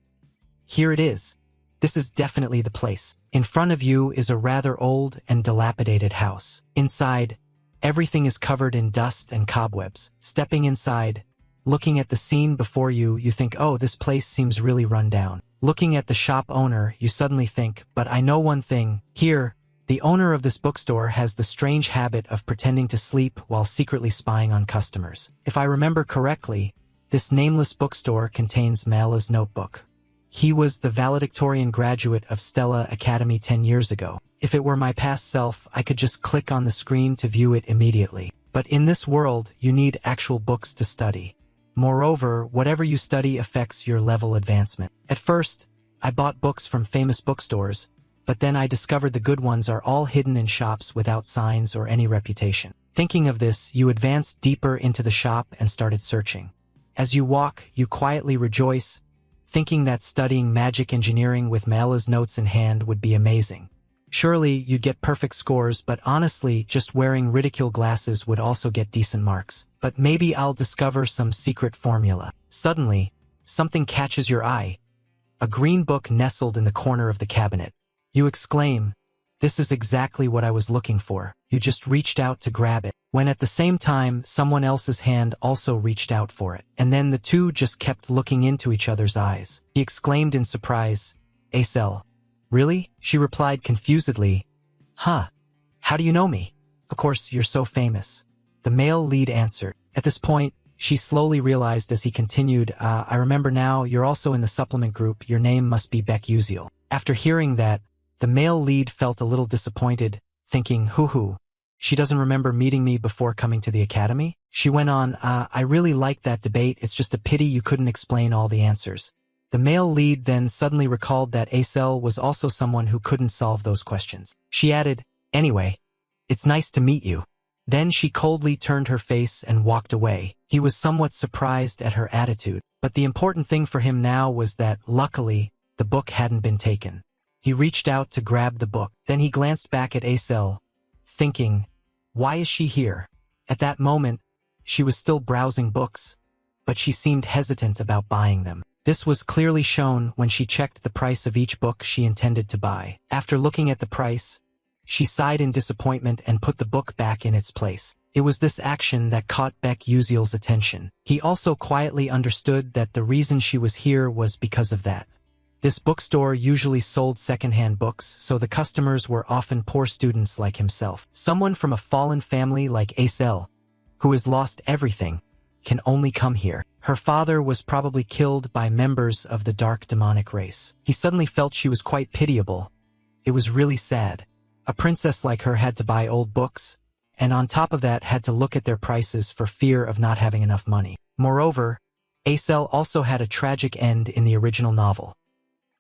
S1: "Here it is. This is definitely the place." In front of you is a rather old and dilapidated house. Inside, everything is covered in dust and cobwebs. Stepping inside, looking at the scene before you, you think, "Oh, this place seems really run down." Looking at the shop owner, you suddenly think, "But I know one thing. Here, the owner of this bookstore has the strange habit of pretending to sleep while secretly spying on customers." If I remember correctly, this nameless bookstore contains Mala's notebook. He was the valedictorian graduate of Stella Academy 10 years ago. If it were my past self, I could just click on the screen to view it immediately. But in this world, you need actual books to study. Moreover, whatever you study affects your level advancement. At first, I bought books from famous bookstores, but then I discovered the good ones are all hidden in shops without signs or any reputation. Thinking of this, you advanced deeper into the shop and started searching. As you walk, you quietly rejoice, thinking that studying magic engineering with Mala's notes in hand would be amazing. Surely you'd get perfect scores, but honestly, just wearing ridicule glasses would also get decent marks. But maybe I'll discover some secret formula. Suddenly, something catches your eye. A green book nestled in the corner of the cabinet. You exclaim, "This is exactly what I was looking for." You just reached out to grab it, when at the same time, someone else's hand also reached out for it. And then the two just kept looking into each other's eyes. He exclaimed in surprise, "Acel, really?" She replied confusedly, "Huh, how do you know me?" "Of course, you're so famous," the male lead answered. At this point, she slowly realized as he continued, I remember now, you're also in the supplement group. Your name must be Beck Uziel." After hearing that, the male lead felt a little disappointed, thinking, hoo-hoo, she doesn't remember meeting me before coming to the academy? She went on, I really liked that debate. It's just a pity you couldn't explain all the answers." The male lead then suddenly recalled that Acel was also someone who couldn't solve those questions. She added, "Anyway, it's nice to meet you." Then she coldly turned her face and walked away. He was somewhat surprised at her attitude, but the important thing for him now was that, luckily, the book hadn't been taken. He reached out to grab the book. Then he glanced back at Acel, thinking, why is she here? At that moment, She was still browsing books, but she seemed hesitant about buying them. This was clearly shown when she checked the price of each book she intended to buy. After looking at the price, she sighed in disappointment and put the book back in its place. It was this action that caught Baek Yuseal's attention. He also quietly understood that the reason she was here was because of that. This bookstore usually sold second-hand books, so the customers were often poor students like himself. Someone from a fallen family like Aesel, who has lost everything, can only come here. Her father was probably killed by members of the dark demonic race. He suddenly felt she was quite pitiable. It was really sad. A princess like her had to buy old books, and on top of that had to look at their prices for fear of not having enough money. Moreover, Aesel also had a tragic end in the original novel.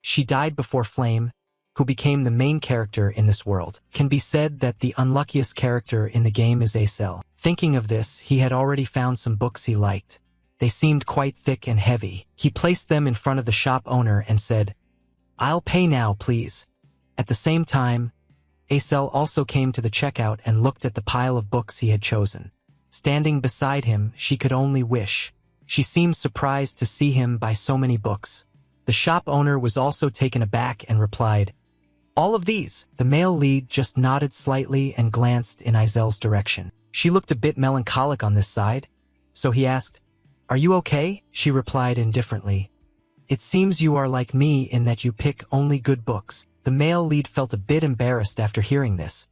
S1: She died before Flame, who became the main character in this world. Can be said that the unluckiest character in the game is Aesel. Thinking of this, he had already found some books he liked. They seemed quite thick and heavy. He placed them in front of the shop owner and said, "I'll pay now, please." At the same time, Aesel also came to the checkout and looked at the pile of books he had chosen. Standing beside him, she could only wish. She seemed surprised to see him buy so many books. The shop owner was also taken aback and replied, "All of these." The male lead just nodded slightly and glanced in Aesel's direction. She looked a bit melancholic on this side, so he asked, "Are you okay?" She replied indifferently, "It seems you are like me in that you pick only good books." The male lead felt a bit embarrassed after hearing this,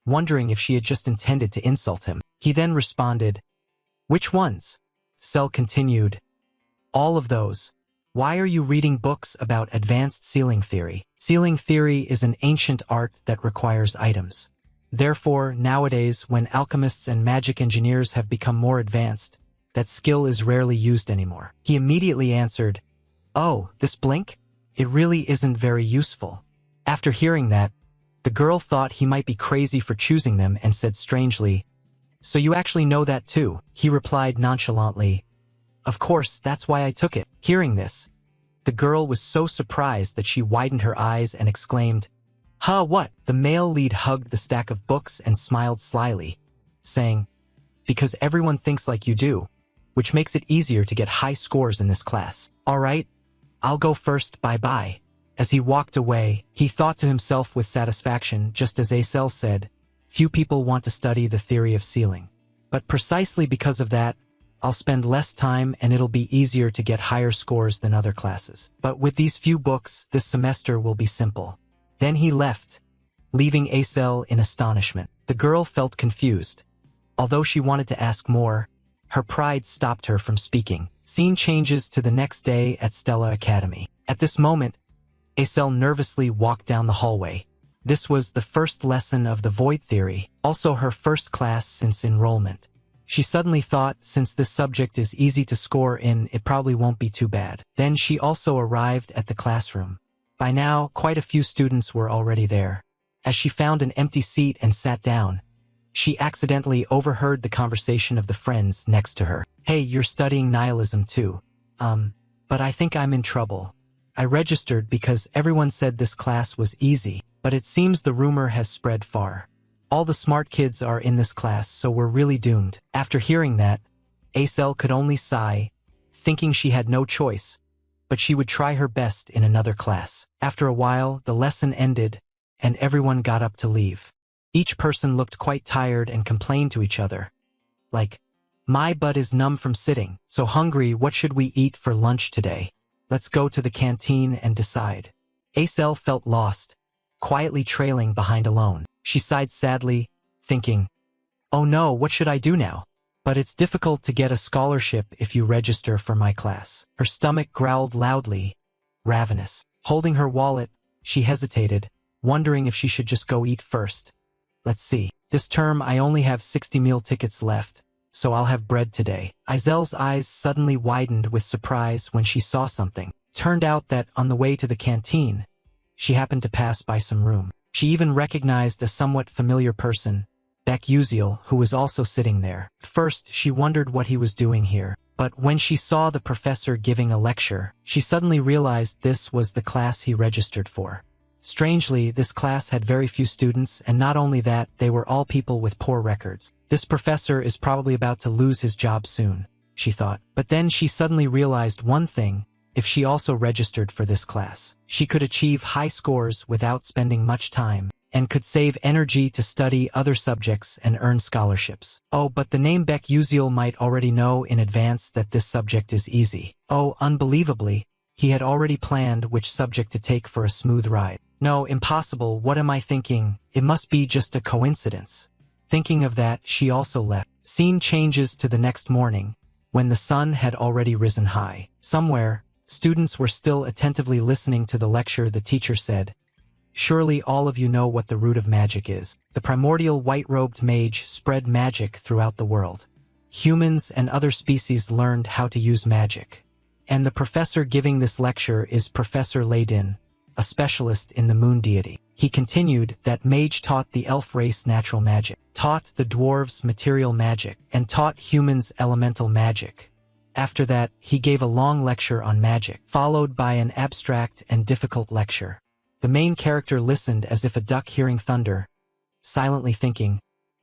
S1: wondering if she had just intended to insult him. He then responded, "Which ones?" Cell continued, "All of those. Why are you reading books about advanced sealing theory? Sealing theory is an ancient art that requires items. Therefore, nowadays, when alchemists and magic engineers have become more advanced, that skill is rarely used anymore." He immediately answered, "Oh, this blink? It really isn't very useful." After hearing that, the girl thought he might be crazy for choosing them and said strangely, "So you actually know that too?" He replied nonchalantly, "Of course, that's why I took it." Hearing this, the girl was so surprised that she widened her eyes and exclaimed, "Huh, what?" The male lead hugged the stack of books and smiled slyly, saying, "Because everyone thinks like you do, which makes it easier to get high scores in this class. All right, I'll go first, bye-bye." As he walked away, he thought to himself with satisfaction, just as Aesel said, "Few people want to study the theory of sealing. But precisely because of that, I'll spend less time and it'll be easier to get higher scores than other classes. But with these few books, this semester will be simple." Then he left, leaving Aesel in astonishment. The girl felt confused. Although she wanted to ask more, her pride stopped her from speaking. Scene changes to the next day at Stella Academy. At this moment, Aesel nervously walked down the hallway. This was the first lesson of the void theory, also her first class since enrollment. She suddenly thought, since this subject is easy to score in, it probably won't be too bad. Then she also arrived at the classroom. By now, quite a few students were already there. As she found an empty seat and sat down, she accidentally overheard the conversation of the friends next to her. "Hey, you're studying nihilism too. But I think I'm in trouble. I registered because everyone said this class was easy, but it seems the rumor has spread far. All the smart kids are in this class, so we're really doomed." After hearing that, Aesel could only sigh, thinking she had no choice, but she would try her best in another class. After a while, the lesson ended, and everyone got up to leave. Each person looked quite tired and complained to each other, like, "My butt is numb from sitting, so hungry, what should we eat for lunch today? Let's go to the canteen and decide." Aesel felt lost, quietly trailing behind alone. She sighed sadly, thinking, "Oh no, what should I do now? But it's difficult to get a scholarship if you register for my class." Her stomach growled loudly, ravenous. Holding her wallet, she hesitated, wondering if she should just go eat first. "Let's see. This term I only have 60 meal tickets left, so I'll have bread today." Aesel's eyes suddenly widened with surprise when she saw something. Turned out that on the way to the canteen, she happened to pass by some room. She even recognized a somewhat familiar person, Baek Yuseal, who was also sitting there. First, she wondered what he was doing here, but when she saw the professor giving a lecture, she suddenly realized this was the class he registered for. Strangely, this class had very few students, and not only that, they were all people with poor records. This professor is probably about to lose his job soon, she thought. But then she suddenly realized one thing: if she also registered for this class, she could achieve high scores without spending much time, and could save energy to study other subjects and earn scholarships. Oh, but the name Baek Uziel might already know in advance that this subject is easy. Oh, unbelievably, he had already planned which subject to take for a smooth ride. No, impossible, what am I thinking? It must be just a coincidence. Thinking of that, she also left. Scene changes to the next morning, when the sun had already risen high. Somewhere, students were still attentively listening to the lecture. The teacher said, "Surely all of you know what the root of magic is. The primordial white-robed mage spread magic throughout the world. Humans and other species learned how to use magic. And the professor giving this lecture is Professor Laydin, a specialist in the moon deity." He continued that mage taught the elf race natural magic, taught the dwarves material magic, and taught humans elemental magic. After that, he gave a long lecture on magic, followed by an abstract and difficult lecture. The main character listened as if a duck hearing thunder, silently thinking,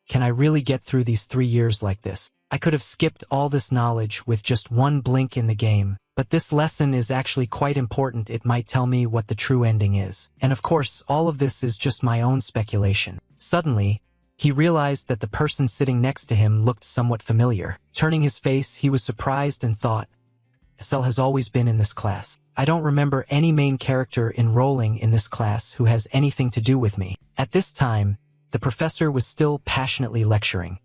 S1: "Can I really get through these 3 years like this? I could have skipped all this knowledge with just one blink in the game. But this lesson is actually quite important. It might tell me what the true ending is. And of course, all of this is just my own speculation." Suddenly, he realized that the person sitting next to him looked somewhat familiar. Turning his face, he was surprised and thought, "Sel has always been in this class. I don't remember any main character enrolling in this class who has anything to do with me." At this time, the professor was still passionately lecturing.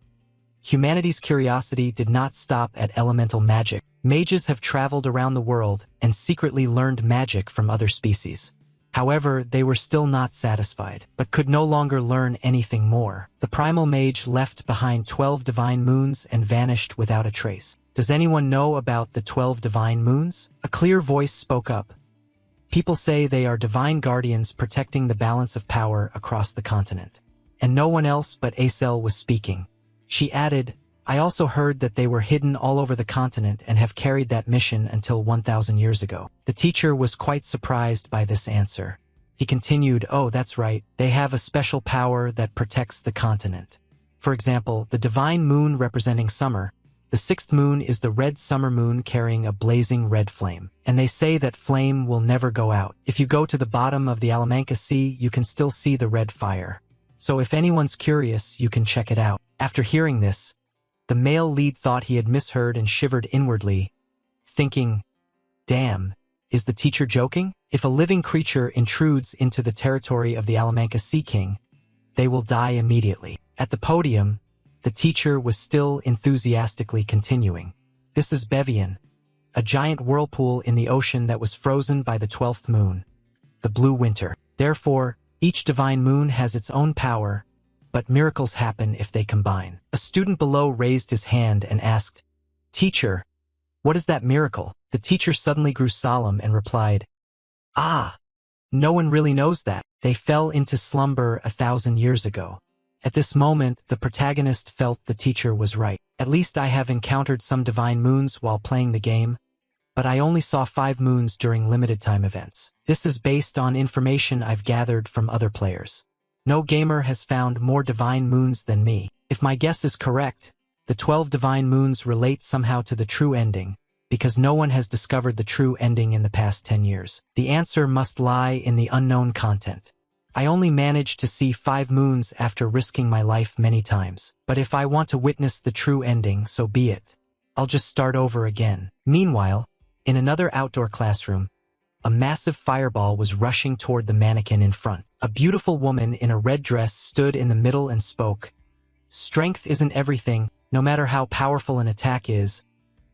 S1: Humanity's curiosity did not stop at elemental magic. Mages have traveled around the world and secretly learned magic from other species. However, they were still not satisfied, but could no longer learn anything more. The primal mage left behind 12 divine moons and vanished without a trace. Does anyone know about the 12 divine moons? A clear voice spoke up. People say they are divine guardians protecting the balance of power across the continent. And no one else but Acel was speaking. She added, "I also heard that they were hidden all over the continent and have carried that mission until 1,000 years ago." The teacher was quite surprised by this answer. He continued, "Oh, that's right. They have a special power that protects the continent. For example, the divine moon representing summer. The 6th moon is the red summer moon carrying a blazing red flame. And they say that flame will never go out. If you go to the bottom of the Alamanca Sea, you can still see the red fire. So if anyone's curious, you can check it out." After hearing this, the male lead thought he had misheard and shivered inwardly, thinking, "Damn, is the teacher joking? If a living creature intrudes into the territory of the Alamanca Sea King, they will die immediately." At the podium, the teacher was still enthusiastically continuing. "This is Bevian, a giant whirlpool in the ocean that was frozen by the 12th moon, the blue winter. Therefore, each divine moon has its own power, but miracles happen if they combine." A student below raised his hand and asked, "Teacher, what is that miracle?" The teacher suddenly grew solemn and replied, "Ah, no one really knows that. They fell into slumber 1,000 years ago." At this moment, the protagonist felt the teacher was right. "At least I have encountered some divine moons while playing the game, but I only saw 5 moons during limited time events. This is based on information I've gathered from other players. No gamer has found more divine moons than me. If my guess is correct, the 12 divine moons relate somehow to the true ending, because no one has discovered the true ending in the past 10 years. The answer must lie in the unknown content. I only managed to see 5 moons after risking my life many times. But if I want to witness the true ending, so be it. I'll just start over again." Meanwhile, in another outdoor classroom, a massive fireball was rushing toward the mannequin in front. A beautiful woman in a red dress stood in the middle and spoke. "Strength isn't everything. No matter how powerful an attack is,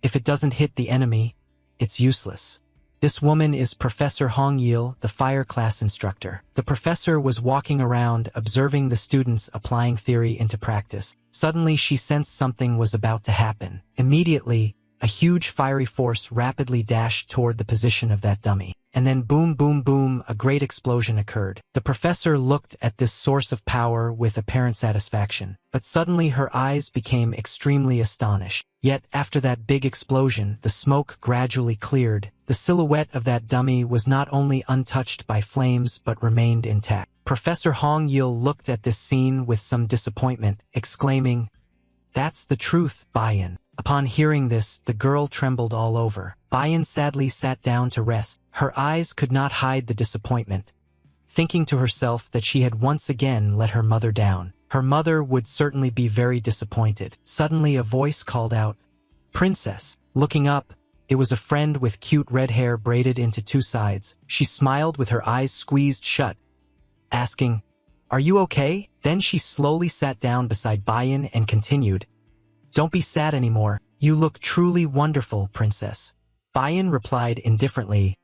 S1: if it doesn't hit the enemy, it's useless." This woman is Professor Hong Yil, the fire class instructor. The professor was walking around observing the students applying theory into practice. Suddenly she sensed something was about to happen. Immediately, a huge fiery force rapidly dashed toward the position of that dummy. and then boom, boom, boom, a great explosion occurred. The professor looked at this source of power with apparent satisfaction, but suddenly her eyes became extremely astonished. Yet, after that big explosion, the smoke gradually cleared. The silhouette of that dummy was not only untouched by flames but remained intact. Professor Hong Yil looked at this scene with some disappointment, exclaiming, "That's the truth, Bayan." Upon hearing this, the girl trembled all over. Bayan sadly sat down to rest. Her eyes could not hide the disappointment, thinking to herself that she had once again let her mother down. Her mother would certainly be very disappointed. Suddenly a voice called out, "Princess." Looking up, it was a friend with cute red hair braided into two sides. She smiled with her eyes squeezed shut, asking, "Are you okay?" Then she slowly sat down beside Bayan and continued, "Don't be sad anymore. You look truly wonderful, princess." Bayan replied indifferently,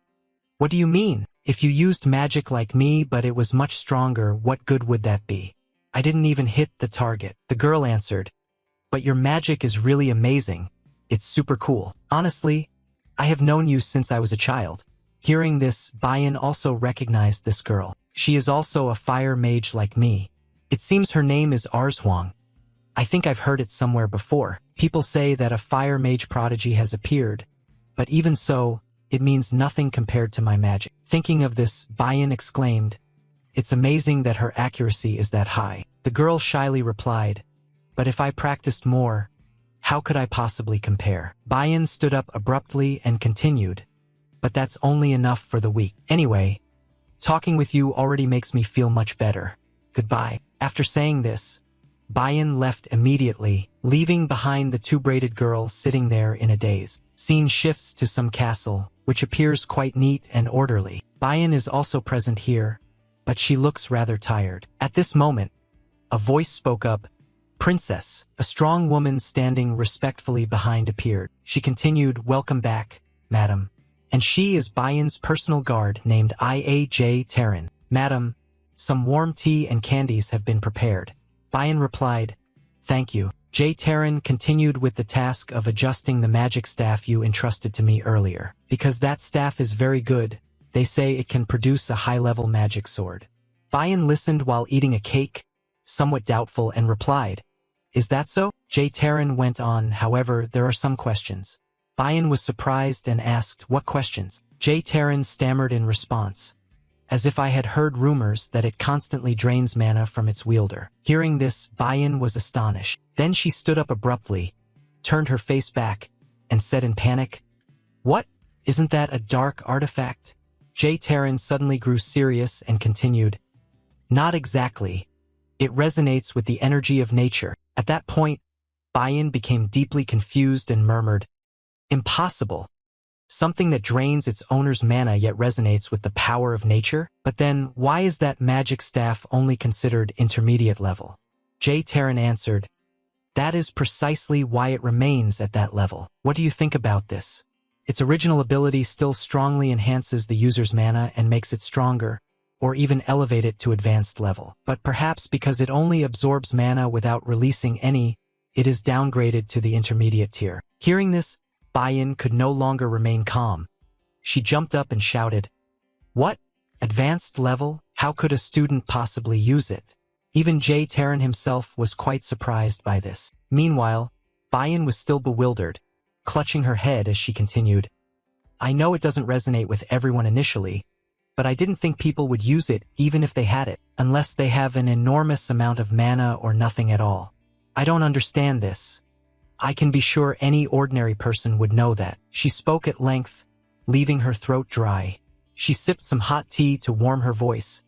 S1: "What do you mean? If you used magic like me but it was much stronger, what good would that be? I didn't even hit the target." The girl answered, "But your magic is really amazing. It's super cool. Honestly, I have known you since I was a child." Hearing this, Bayan also recognized this girl. She is also a fire mage like me. It seems her name is Arzhuang. I think I've heard it somewhere before. People say that a fire mage prodigy has appeared, but even so, it means nothing compared to my magic. Thinking of this, Bayan exclaimed, "It's amazing that her accuracy is that high." The girl shyly replied, "But if I practiced more, how could I possibly compare?" Bayan stood up abruptly and continued, "But that's only enough for the weak. Anyway, talking with you already makes me feel much better. Goodbye." After saying this, Bayan left immediately, leaving behind the two braided girls sitting there in a daze. Scene shifts to some castle, which appears quite neat and orderly. Bayan is also present here, but she looks rather tired. At this moment, a voice spoke up, "Princess." A strong woman standing respectfully behind appeared. She continued, "Welcome back, madam. And she is Bayan's personal guard named Ia Terran. Madam, some warm tea and candies have been prepared." Bayan replied, "Thank you." J. Terran continued with the task of adjusting the magic staff you entrusted to me earlier. "Because that staff is very good, they say it can produce a high-level magic sword." Bayan listened while eating a cake, somewhat doubtful, and replied, "Is that so?" J. Terran went on, "However, there are some questions." Bayan was surprised and asked, "What questions?" J. Terran stammered in response, "As if I had heard rumors that it constantly drains mana from its wielder." Hearing this, Bayan was astonished. Then she stood up abruptly, turned her face back, and said in panic, "What? Isn't that a dark artifact?" J. Terran suddenly grew serious and continued, "Not exactly. It resonates with the energy of nature." At that point, Bayan became deeply confused and murmured, "Impossible. Something that drains its owner's mana yet resonates with the power of nature? But then, why is that magic staff only considered intermediate level?" J. Terran answered, "That is precisely why it remains at that level. What do you think about this? Its original ability still strongly enhances the user's mana and makes it stronger, or even elevate it to advanced level. But perhaps because it only absorbs mana without releasing any, it is downgraded to the intermediate tier." Hearing this, Bayan could no longer remain calm. She jumped up and shouted, "What? Advanced level? How could a student possibly use it?" Even J. Terran himself was quite surprised by this. Meanwhile, Bayan was still bewildered, clutching her head as she continued, "I know it doesn't resonate with everyone initially, but I didn't think people would use it even if they had it, unless they have an enormous amount of mana or nothing at all. I don't understand this. I can be sure any ordinary person would know that." She spoke at length, leaving her throat dry. She sipped some hot tea to warm her voice,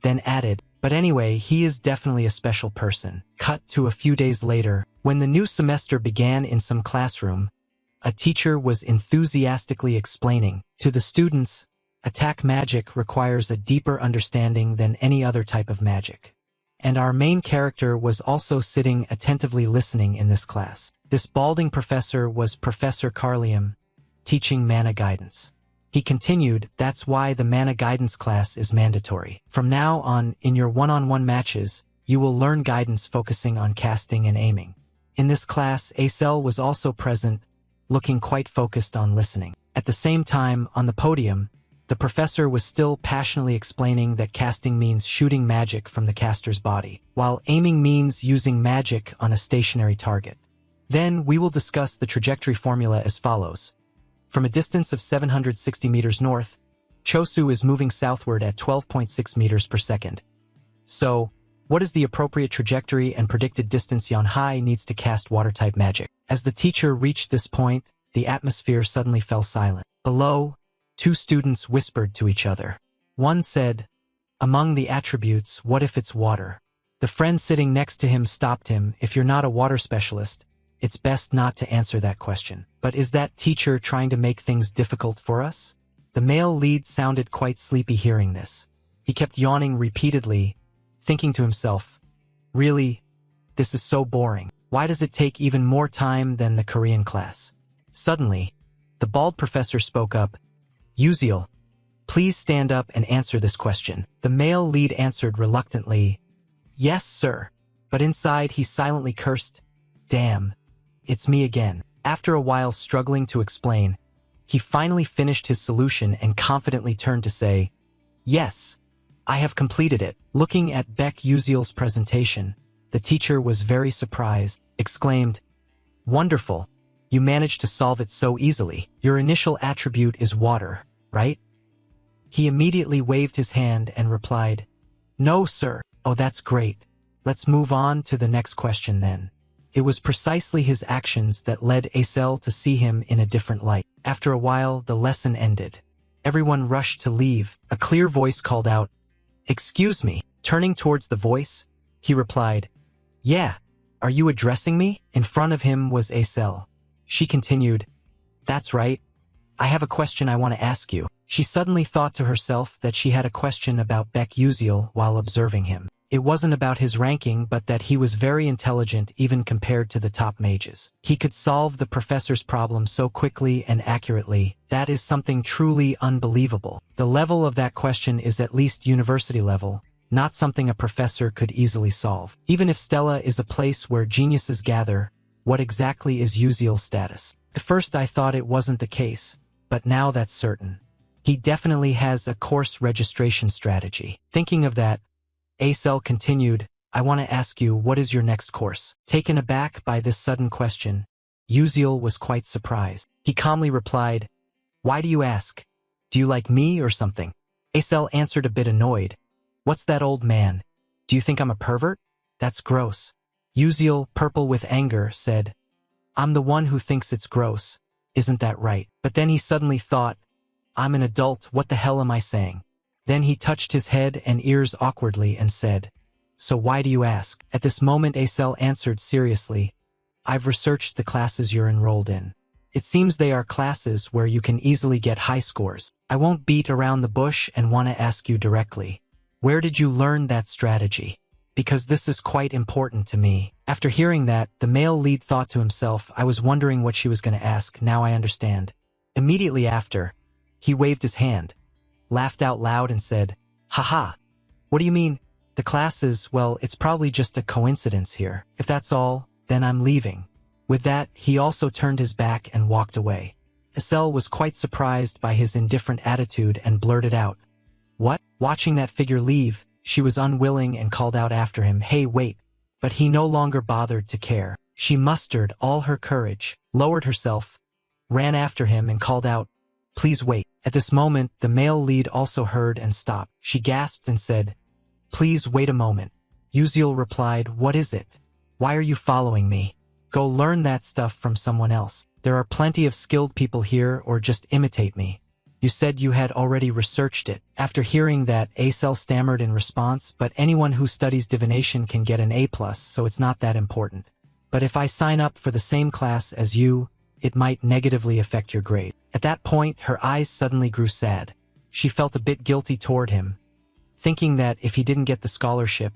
S1: then added, "But anyway, he is definitely a special person." Cut to a few days later, when the new semester began in some classroom, a teacher was enthusiastically explaining to the students, "Attack magic requires a deeper understanding than any other type of magic." And our main character was also sitting attentively listening in this class. This balding professor was Professor Carlium, teaching mana guidance. He continued, "That's why the mana guidance class is mandatory. From now on, in your one-on-one matches, you will learn guidance focusing on casting and aiming." In this class, Acel was also present, looking quite focused on listening. At the same time, on the podium, The professor was still passionately explaining that casting means shooting magic from the caster's body, while aiming means using magic on a stationary target. Then we will discuss the trajectory formula as follows. From a distance of 760 meters north, Chosu is moving southward at 12.6 meters per second. So, what is the appropriate trajectory and predicted distance Yonhai needs to cast water-type magic? As the teacher reached this point, the atmosphere suddenly fell silent. Below, two students whispered to each other. One said, "Among the attributes, what if it's water?" The friend sitting next to him stopped him. "If you're not a water specialist, it's best not to answer that question." But is that teacher trying to make things difficult for us? The male lead sounded quite sleepy hearing this. He kept yawning repeatedly, thinking to himself, "Really? This is so boring. Why does it take even more time than the Korean class?" Suddenly, the bald professor spoke up. "Uziel, please stand up and answer this question." The male lead answered reluctantly, "Yes, sir." But inside he silently cursed, "Damn, it's me again." After a while struggling to explain, he finally finished his solution and confidently turned to say, "Yes, I have completed it." Looking at Beck Uziel's presentation, the teacher was very surprised, exclaimed, "Wonderful, you managed to solve it so easily. Your initial attribute is water, right?" He immediately waved his hand and replied, "No, sir." "Oh, that's great. Let's move on to the next question then." It was precisely his actions that led Acel to see him in a different light. After a while, the lesson ended. Everyone rushed to leave. A clear voice called out, "Excuse me." Turning towards the voice, he replied, "Yeah, are you addressing me?" In front of him was Acel. She continued, "That's right. I have a question I want to ask you." She suddenly thought to herself that she had a question about Beck Uziel while observing him. It wasn't about his ranking, but that he was very intelligent even compared to the top mages. He could solve the professor's problem so quickly and accurately. That is something truly unbelievable. The level of that question is at least university level, not something a professor could easily solve. Even if Stella is a place where geniuses gather, what exactly is Uziel's status? At first I thought it wasn't the case, but now that's certain. He definitely has a course registration strategy. Thinking of that, Acel continued, "I want to ask you, what is your next course?" Taken aback by this sudden question, Uziel was quite surprised. He calmly replied, "Why do you ask? Do you like me or something?" Acel answered a bit annoyed, "What's that, old man? Do you think I'm a pervert? That's gross." Uziel, purple with anger, said, "I'm the one who thinks it's gross. Isn't that right?" But then he suddenly thought, "I'm an adult, what the hell am I saying?" Then he touched his head and ears awkwardly and said, "So why do you ask?" At this moment Acel answered seriously, "I've researched the classes you're enrolled in. It seems they are classes where you can easily get high scores. I won't beat around the bush and want to ask you directly. Where did you learn that strategy? Because this is quite important to me." After hearing that, the male lead thought to himself, "I was wondering what she was going to ask, now I understand." Immediately after, he waved his hand, laughed out loud and said, "Haha, what do you mean? The classes, well, it's probably just a coincidence here. If that's all, then I'm leaving." With that, he also turned his back and walked away. Acel was quite surprised by his indifferent attitude and blurted out, "What?" Watching that figure leave, she was unwilling and called out after him, "Hey, wait." But he no longer bothered to care. She mustered all her courage, lowered herself, ran after him and called out, "Please wait." At this moment, the male lead also heard and stopped. She gasped and said, "Please wait a moment." Uziel replied, "What is it? Why are you following me? Go learn that stuff from someone else. There are plenty of skilled people here, or just imitate me. You said you had already researched it." After hearing that, Acel stammered in response, "But anyone who studies divination can get an A+, so it's not that important. But if I sign up for the same class as you, it might negatively affect your grade." At that point, her eyes suddenly grew sad. She felt a bit guilty toward him, thinking that if he didn't get the scholarship,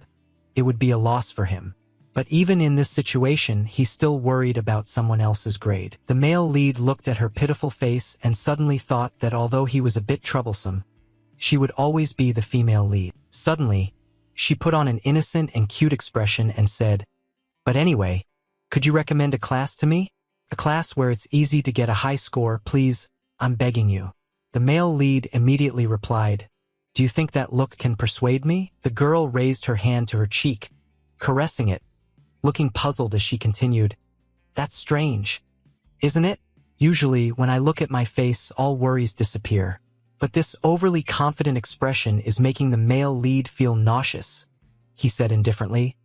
S1: it would be a loss for him. But even in this situation, he still worried about someone else's grade. The male lead looked at her pitiful face and suddenly thought that although he was a bit troublesome, she would always be the female lead. Suddenly, she put on an innocent and cute expression and said, "But anyway, could you recommend a class to me? A class where it's easy to get a high score, please, I'm begging you." The male lead immediately replied, "Do you think that look can persuade me?" The girl raised her hand to her cheek, caressing it, looking puzzled as she continued, "That's strange, isn't it? Usually, when I look at my face, all worries disappear. But this overly confident expression is making the male lead feel nauseous," he said indifferently.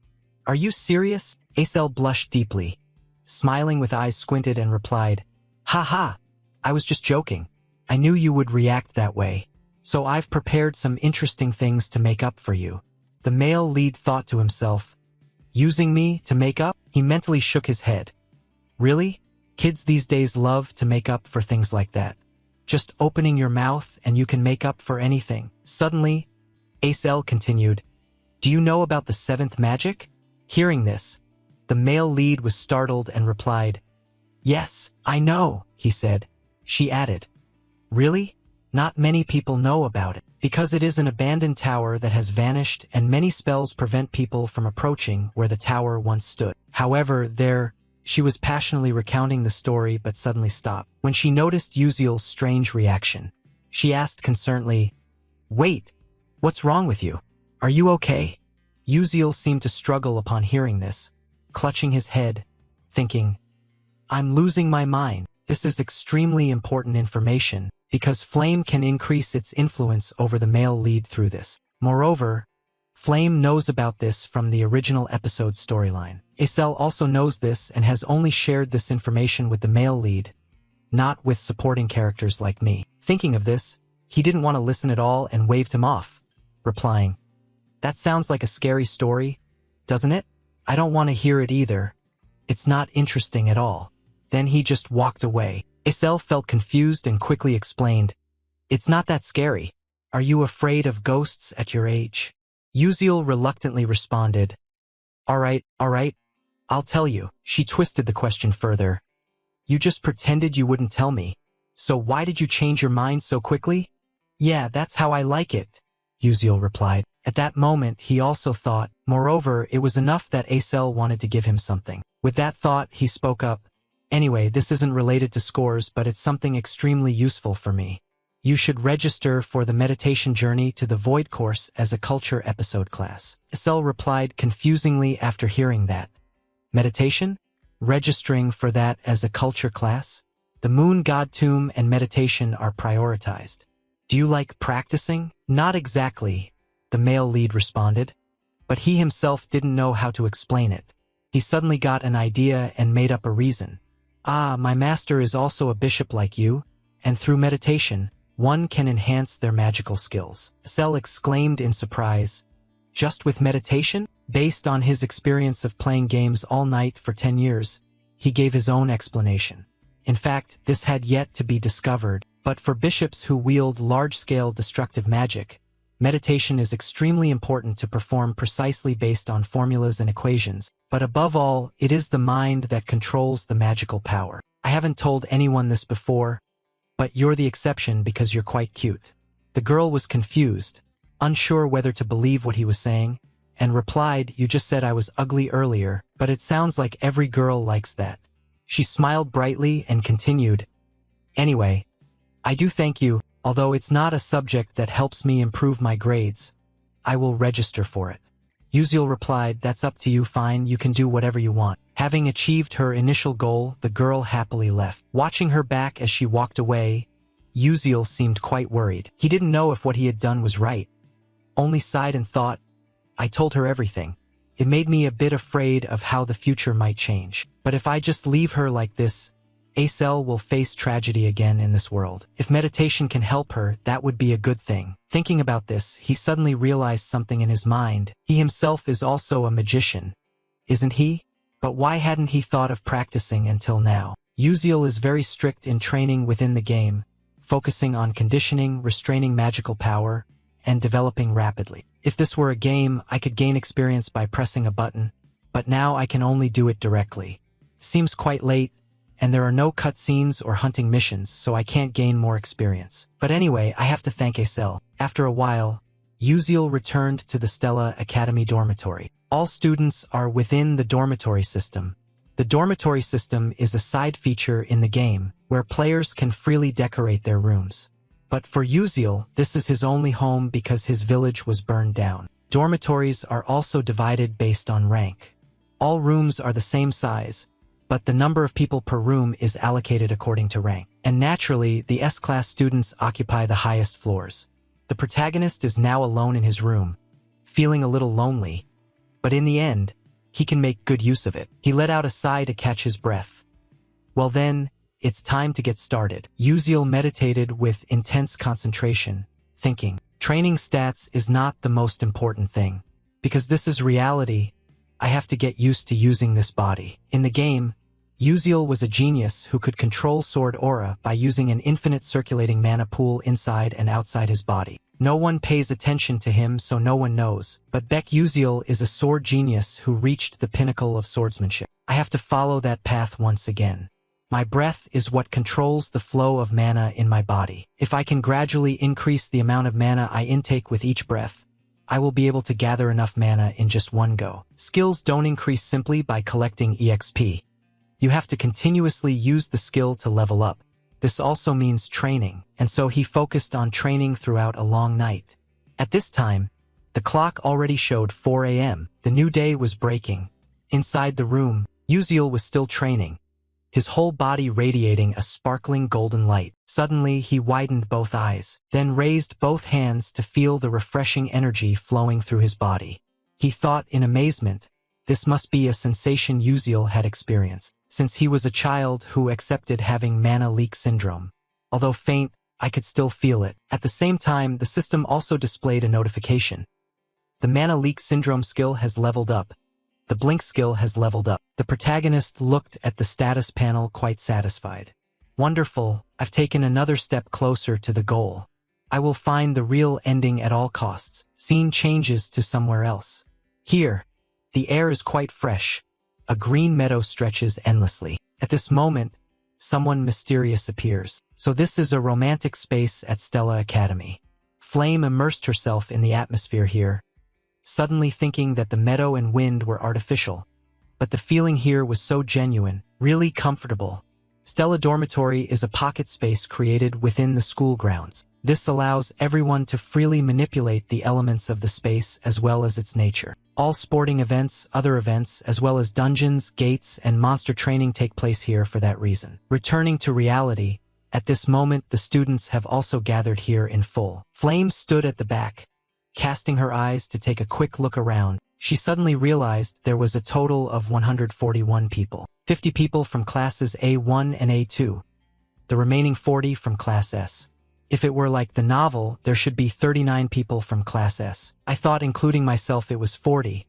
S1: "Are you serious?" Acel blushed deeply, smiling with eyes squinted and replied, "Ha ha, I was just joking. I knew you would react that way. So I've prepared some interesting things to make up for you." The male lead thought to himself, "Using me to make up?" He mentally shook his head. "Really? Kids these days love to make up for things like that. Just opening your mouth and you can make up for anything." Suddenly, Acel continued, "Do you know about the seventh magic?" Hearing this, the male lead was startled and replied, "Yes, I know," he said. She added, "Really? Not many people know about it, because it is an abandoned tower that has vanished and many spells prevent people from approaching where the tower once stood." However, she was passionately recounting the story but suddenly stopped when she noticed Uziel's strange reaction. She asked concernedly, "Wait, what's wrong with you? Are you okay?" Uziel seemed to struggle upon hearing this, clutching his head, thinking, "I'm losing my mind. This is extremely important information, because Flame can increase its influence over the male lead through this. Moreover, Flame knows about this from the original episode storyline. Acel also knows this and has only shared this information with the male lead, not with supporting characters like me." Thinking of this, he didn't want to listen at all and waved him off, replying, "That sounds like a scary story, doesn't it? I don't want to hear it either. It's not interesting at all." Then he just walked away. Acel felt confused and quickly explained, "It's not that scary. Are you afraid of ghosts at your age?" Uziel reluctantly responded, all right, I'll tell you." She twisted the question further. "You just pretended you wouldn't tell me. So why did you change your mind so quickly?" "Yeah, that's how I like it," Uziel replied. At that moment, he also thought, moreover, it was enough that Acel wanted to give him something. With that thought, he spoke up, "Anyway, this isn't related to scores, but it's something extremely useful for me. You should register for the meditation journey to the Void course as a culture episode class." Acel replied confusingly after hearing that. "Meditation? Registering for that as a culture class? The Moon God Tomb and meditation are prioritized. Do you like practicing?" "Not exactly," the male lead responded, but he himself didn't know how to explain it. He suddenly got an idea and made up a reason. "Ah, my master is also a bishop like you, and through meditation, one can enhance their magical skills." Acel exclaimed in surprise, "Just with meditation?" Based on his experience of playing games all night for 10 years, he gave his own explanation. In fact, this had yet to be discovered, but for bishops who wield large-scale destructive magic, meditation is extremely important to perform precisely based on formulas and equations, but above all, it is the mind that controls the magical power. "I haven't told anyone this before, but you're the exception because you're quite cute." The girl was confused, unsure whether to believe what he was saying, and replied, "You just said I was ugly earlier, but it sounds like every girl likes that." She smiled brightly and continued, "Anyway, I do thank you, although it's not a subject that helps me improve my grades. I will register for it." Uziel replied, "That's up to you, fine, you can do whatever you want." Having achieved her initial goal, the girl happily left. Watching her back as she walked away, Uziel seemed quite worried. He didn't know if what he had done was right. Only sighed and thought, "I told her everything. It made me a bit afraid of how the future might change. But if I just leave her like this, Acel will face tragedy again in this world. If meditation can help her, that would be a good thing." Thinking about this, he suddenly realized something in his mind. He himself is also a magician, isn't he? But why hadn't he thought of practicing until now? Uziel is very strict in training within the game, focusing on conditioning, restraining magical power, and developing rapidly. If this were a game, I could gain experience by pressing a button, but now I can only do it directly. Seems quite late, and there are no cutscenes or hunting missions, so I can't gain more experience. But anyway, I have to thank Acel. After a while, Uziel returned to the Stella Academy dormitory. All students are within the dormitory system. The dormitory system is a side feature in the game, where players can freely decorate their rooms. But for Uziel, this is his only home because his village was burned down. Dormitories are also divided based on rank. All rooms are the same size, but the number of people per room is allocated according to rank. And naturally, the S-class students occupy the highest floors. The protagonist is now alone in his room, feeling a little lonely, but in the end, he can make good use of it. He let out a sigh to catch his breath. Well then, it's time to get started. Uziel meditated with intense concentration, thinking, training stats is not the most important thing. Because this is reality, I have to get used to using this body. In the game, Uziel was a genius who could control sword aura by using an infinite circulating mana pool inside and outside his body. No one pays attention to him, so no one knows. But Beck Uziel is a sword genius who reached the pinnacle of swordsmanship. I have to follow that path once again. My breath is what controls the flow of mana in my body. If I can gradually increase the amount of mana I intake with each breath, I will be able to gather enough mana in just one go. Skills don't increase simply by collecting EXP. You have to continuously use the skill to level up. This also means training, and so he focused on training throughout a long night. At this time, the clock already showed 4 a.m. The new day was breaking. Inside the room, Uziel was still training, his whole body radiating a sparkling golden light. Suddenly, he widened both eyes, then raised both hands to feel the refreshing energy flowing through his body. He thought in amazement, this must be a sensation Uziel had experienced, since he was a child who accepted having mana leak syndrome. Although faint, I could still feel it. At the same time, the system also displayed a notification. The mana leak syndrome skill has leveled up. The blink skill has leveled up. The protagonist looked at the status panel quite satisfied. Wonderful, I've taken another step closer to the goal. I will find the real ending at all costs. Scene changes to somewhere else. Here, the air is quite fresh. A green meadow stretches endlessly. At this moment, someone mysterious appears. So this is a romantic space at Stella Academy. Flame immersed herself in the atmosphere here, suddenly thinking that the meadow and wind were artificial. But the feeling here was so genuine, really comfortable. Stella Dormitory is a pocket space created within the school grounds. This allows everyone to freely manipulate the elements of the space as well as its nature. All sporting events, other events, as well as dungeons, gates, and monster training take place here for that reason. Returning to reality, at this moment the students have also gathered here in full. Flame stood at the back, casting her eyes to take a quick look around. She suddenly realized there was a total of 141 people. 50 people from classes A1 and A2. The remaining 40 from Class S. If it were like the novel, there should be 39 people from Class S. I thought including myself it was 40.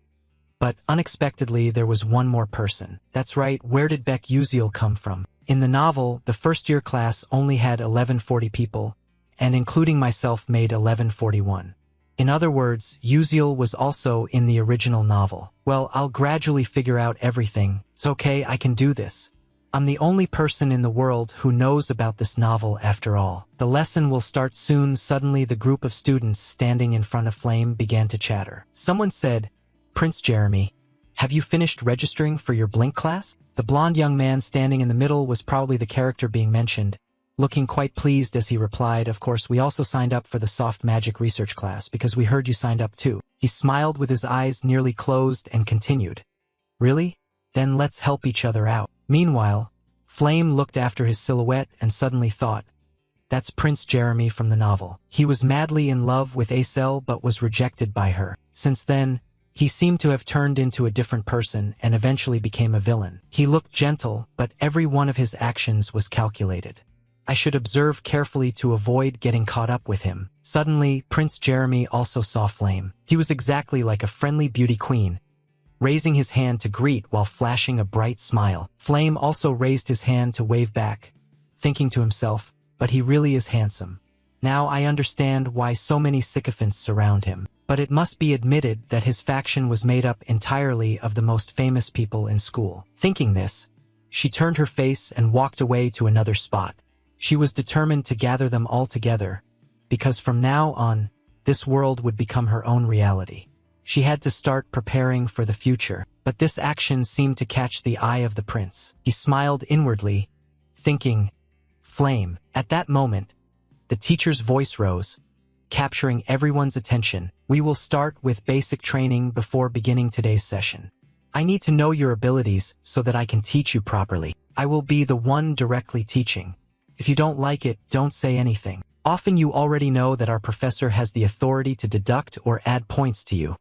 S1: But unexpectedly there was one more person. That's right, where did Beck Uziel come from? In the novel, the first-year class only had 1140 people, and including myself made 1141. In other words, Uziel was also in the original novel. Well, I'll gradually figure out everything. It's okay, I can do this. I'm the only person in the world who knows about this novel after all. The lesson will start soon. Suddenly the group of students standing in front of Flame began to chatter. Someone said, "Prince Jeremy, have you finished registering for your Blink class?" The blonde young man standing in the middle was probably the character being mentioned, looking quite pleased as he replied, "Of course, we also signed up for the soft magic research class because we heard you signed up too." He smiled with his eyes nearly closed and continued, "Really? Then let's help each other out." Meanwhile, Flame looked after his silhouette and suddenly thought, that's Prince Jeremy from the novel. He was madly in love with Acel but was rejected by her. Since then, he seemed to have turned into a different person and eventually became a villain. He looked gentle, but every one of his actions was calculated. I should observe carefully to avoid getting caught up with him. Suddenly, Prince Jeremy also saw Flame. He was exactly like a friendly beauty queen, raising his hand to greet while flashing a bright smile. Flame also raised his hand to wave back, thinking to himself, but he really is handsome. Now I understand why so many sycophants surround him. But it must be admitted that his faction was made up entirely of the most famous people in school. Thinking this, she turned her face and walked away to another spot. She was determined to gather them all together, because from now on, this world would become her own reality. She had to start preparing for the future, but this action seemed to catch the eye of the prince. He smiled inwardly, thinking, Flame. At that moment, The teacher's voice rose, capturing everyone's attention. We will start with basic training before beginning today's session. I need to know your abilities so that I can teach you properly. I will be the one directly teaching. If you don't like it, don't say anything. Often you already know that our professor has the authority to deduct or add points to you.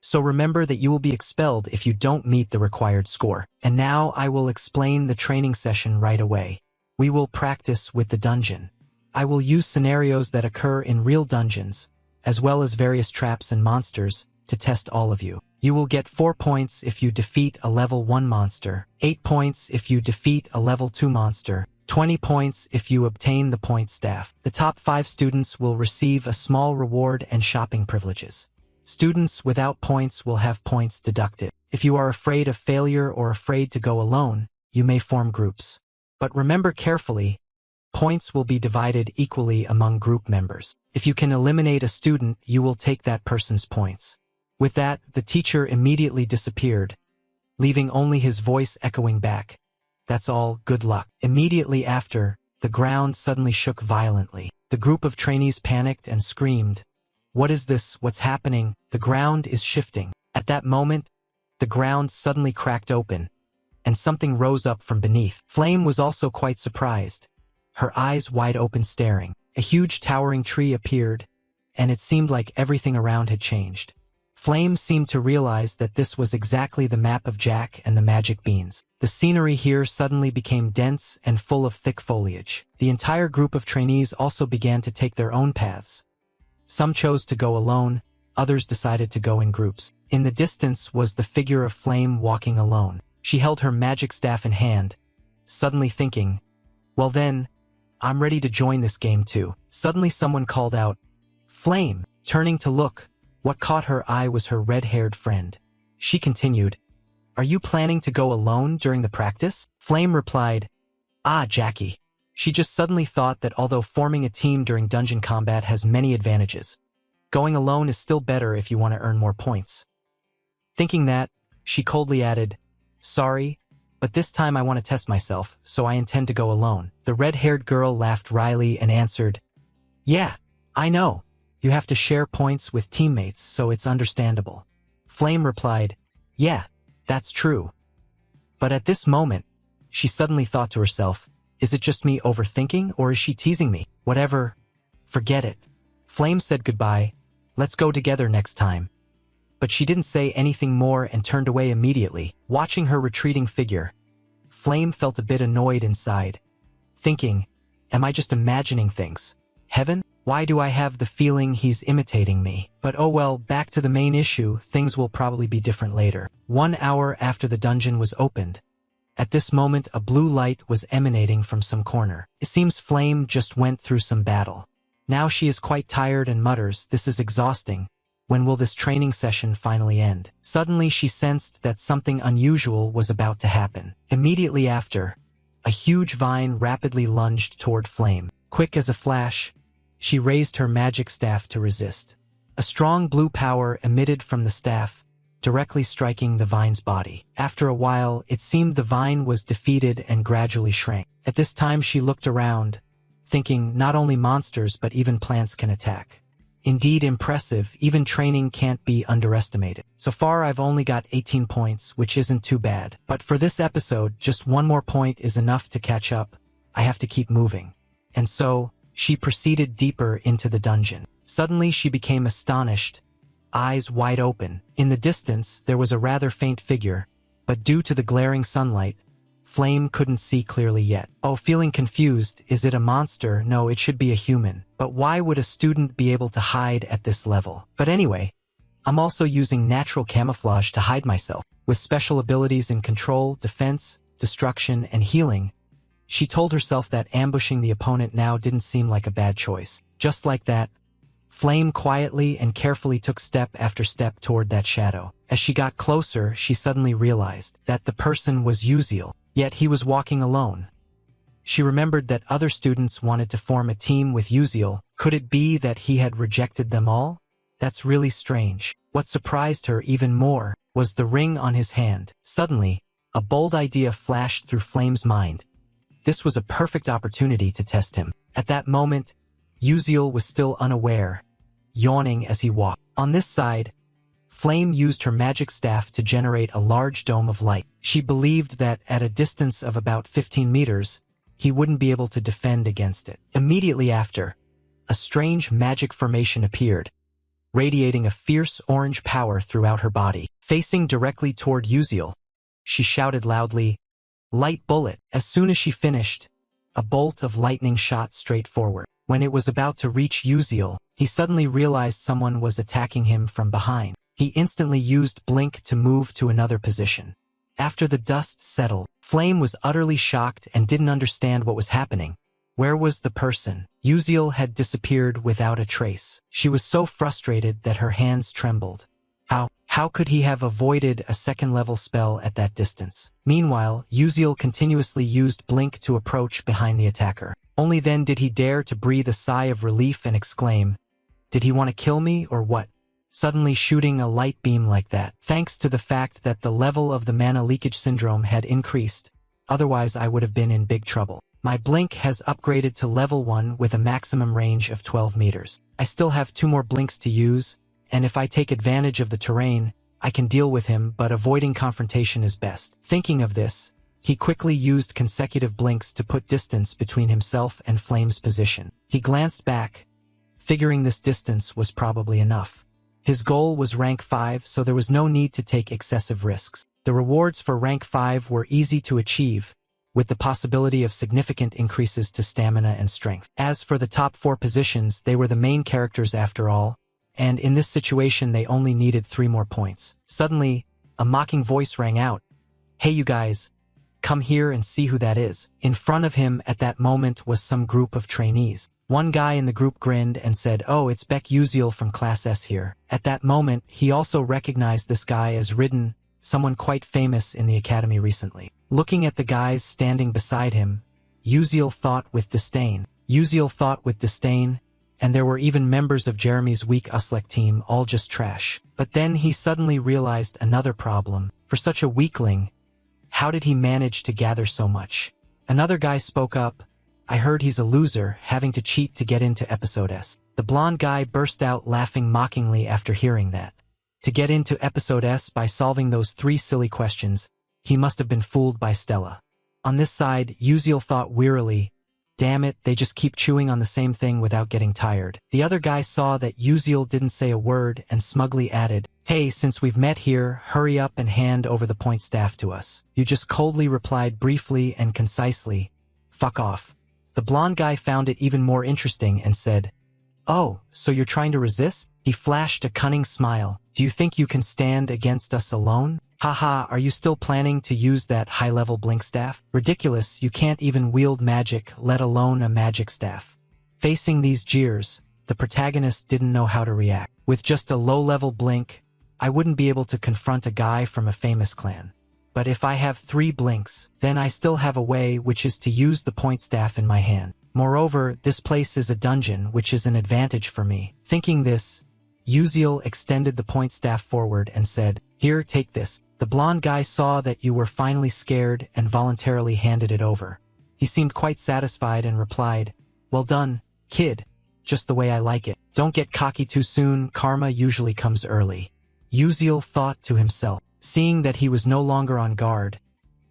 S1: So remember that you will be expelled if you don't meet the required score. And now I will explain the training session right away. We will practice with the dungeon. I will use scenarios that occur in real dungeons, as well as various traps and monsters, to test all of you. You will get 4 points if you defeat a level 1 monster, 8 points if you defeat a level 2 monster, 20 points if you obtain the point staff. The top 5 students will receive a small reward and shopping privileges. Students without points will have points deducted. If you are afraid of failure or afraid to go alone, you may form groups. But remember carefully, points will be divided equally among group members. If you can eliminate a student, you will take that person's points. With that, the teacher immediately disappeared, leaving only his voice echoing back. That's all, good luck. Immediately after, the ground suddenly shook violently. The group of trainees panicked and screamed, "What is this? What's happening? The ground is shifting." At that moment, the ground suddenly cracked open, and something rose up from beneath. Flame was also quite surprised, her eyes wide open staring. A huge towering tree appeared, and it seemed like everything around had changed. Flame seemed to realize that this was exactly the map of Jack and the magic beans. The scenery here suddenly became dense and full of thick foliage. The entire group of trainees also began to take their own paths. Some chose to go alone, others decided to go in groups. In the distance was the figure of Flame walking alone. She held her magic staff in hand, suddenly thinking, "Well then, I'm ready to join this game too." Suddenly someone called out, "Flame!" Turning to look, what caught her eye was her red-haired friend. She continued, "Are you planning to go alone during the practice?" Flame replied, "Ah, Jackie." She just suddenly thought that although forming a team during dungeon combat has many advantages, going alone is still better if you want to earn more points. Thinking that, she coldly added, "Sorry, but this time I want to test myself, so I intend to go alone." The red-haired girl laughed wryly and answered, "Yeah, I know. You have to share points with teammates, so it's understandable." Flame replied, "Yeah, that's true." But at this moment, she suddenly thought to herself, "Is it just me overthinking, or is she teasing me? Whatever, forget it." Flame said goodbye, "Let's go together next time." But she didn't say anything more and turned away immediately. Watching her retreating figure, Flame felt a bit annoyed inside, thinking, "Am I just imagining things? Heaven? Why do I have the feeling he's imitating me?" But oh well, back to the main issue, things will probably be different later. 1 hour after the dungeon was opened, at this moment a blue light was emanating from some corner. It seems Flame just went through some battle. Now she is quite tired and mutters, "This is exhausting. When will this training session finally end?" Suddenly she sensed that something unusual was about to happen. Immediately after, a huge vine rapidly lunged toward Flame. Quick as a flash, she raised her magic staff to resist. A strong blue power emitted from the staff, directly striking the vine's body. After a while, it seemed the vine was defeated and gradually shrank. At this time she looked around, thinking not only monsters but even plants can attack. Indeed impressive, even training can't be underestimated. So far I've only got 18 points, which isn't too bad. But for this episode, just one more point is enough to catch up. I have to keep moving. And so, she proceeded deeper into the dungeon. Suddenly she became astonished, eyes wide open. In the distance, there was a rather faint figure, but due to the glaring sunlight, Flame couldn't see clearly yet. Oh, feeling confused, is it a monster? No, it should be a human. But why would a student be able to hide at this level? But anyway, I'm also using natural camouflage to hide myself. With special abilities in control, defense, destruction, and healing, she told herself that ambushing the opponent now didn't seem like a bad choice. Just like that, Flame quietly and carefully took step after step toward that shadow. As she got closer, she suddenly realized that the person was Uziel, yet he was walking alone. She remembered that other students wanted to form a team with Uziel. Could it be that he had rejected them all? That's really strange. What surprised her even more was the ring on his hand. Suddenly, a bold idea flashed through Flame's mind. This was a perfect opportunity to test him. At that moment, Uziel was still unaware, yawning as he walked. On this side, Flame used her magic staff to generate a large dome of light. She believed that at a distance of about 15 meters, he wouldn't be able to defend against it. Immediately after, a strange magic formation appeared, radiating a fierce orange power throughout her body. Facing directly toward Uziel, she shouted loudly, "Light bullet!" As soon as she finished, a bolt of lightning shot straight forward. When it was about to reach Uziel, he suddenly realized someone was attacking him from behind. He instantly used Blink to move to another position. After the dust settled, Flame was utterly shocked and didn't understand what was happening. Where was the person? Uziel had disappeared without a trace. She was so frustrated that her hands trembled. How could he have avoided a second-level spell at that distance? Meanwhile, Uziel continuously used Blink to approach behind the attacker. Only then did he dare to breathe a sigh of relief and exclaim, "Did he want to kill me or what? Suddenly shooting a light beam like that." Thanks to the fact that the level of the mana leakage syndrome had increased, otherwise I would have been in big trouble. My Blink has upgraded to level 1 with a maximum range of 12 meters. I still have 2 more Blinks to use, and if I take advantage of the terrain, I can deal with him, but avoiding confrontation is best. Thinking of this, he quickly used consecutive Blinks to put distance between himself and Flame's position. He glanced back, figuring this distance was probably enough. His goal was rank 5, so there was no need to take excessive risks. The rewards for rank 5 were easy to achieve, with the possibility of significant increases to stamina and strength. As for the top 4 positions, they were the main characters after all, and in this situation they only needed 3 more points. Suddenly, a mocking voice rang out, "Hey you guys, come here and see who that is." In front of him at that moment was some group of trainees. One guy in the group grinned and said, "Oh, it's Beck Uziel from Class S here." At that moment, he also recognized this guy as Ridden, someone quite famous in the academy recently. Looking at the guys standing beside him, Uziel thought with disdain, and there were even members of Jeremy's weak Uslek team, all just trash. But then he suddenly realized another problem. For such a weakling, how did he manage to gather so much? Another guy spoke up, "I heard he's a loser, having to cheat to get into Episode S." The blonde guy burst out laughing mockingly after hearing that. To get into Episode S by solving those 3 silly questions, he must have been fooled by Stella. On this side, Uziel thought wearily, "Damn it, they just keep chewing on the same thing without getting tired." The other guy saw that Uziel didn't say a word and smugly added, "Hey, since we've met here, hurry up and hand over the point staff to us." You just coldly replied briefly and concisely, "Fuck off." The blonde guy found it even more interesting and said, "Oh, so you're trying to resist?" He flashed a cunning smile. "Do you think you can stand against us alone? Haha, are you still planning to use that high-level Blink staff? Ridiculous, you can't even wield magic, let alone a magic staff." Facing these jeers, the protagonist didn't know how to react. With just a low-level Blink, I wouldn't be able to confront a guy from a famous clan. But if I have 3 Blinks, then I still have a way, which is to use the point staff in my hand. Moreover, this place is a dungeon, which is an advantage for me. Thinking this, Uziel extended the point staff forward and said, "Here, take this." The blonde guy saw that you were finally scared and voluntarily handed it over. He seemed quite satisfied and replied, "Well done, kid. Just the way I like it. Don't get cocky too soon, karma usually comes early." Uziel thought to himself. Seeing that he was no longer on guard,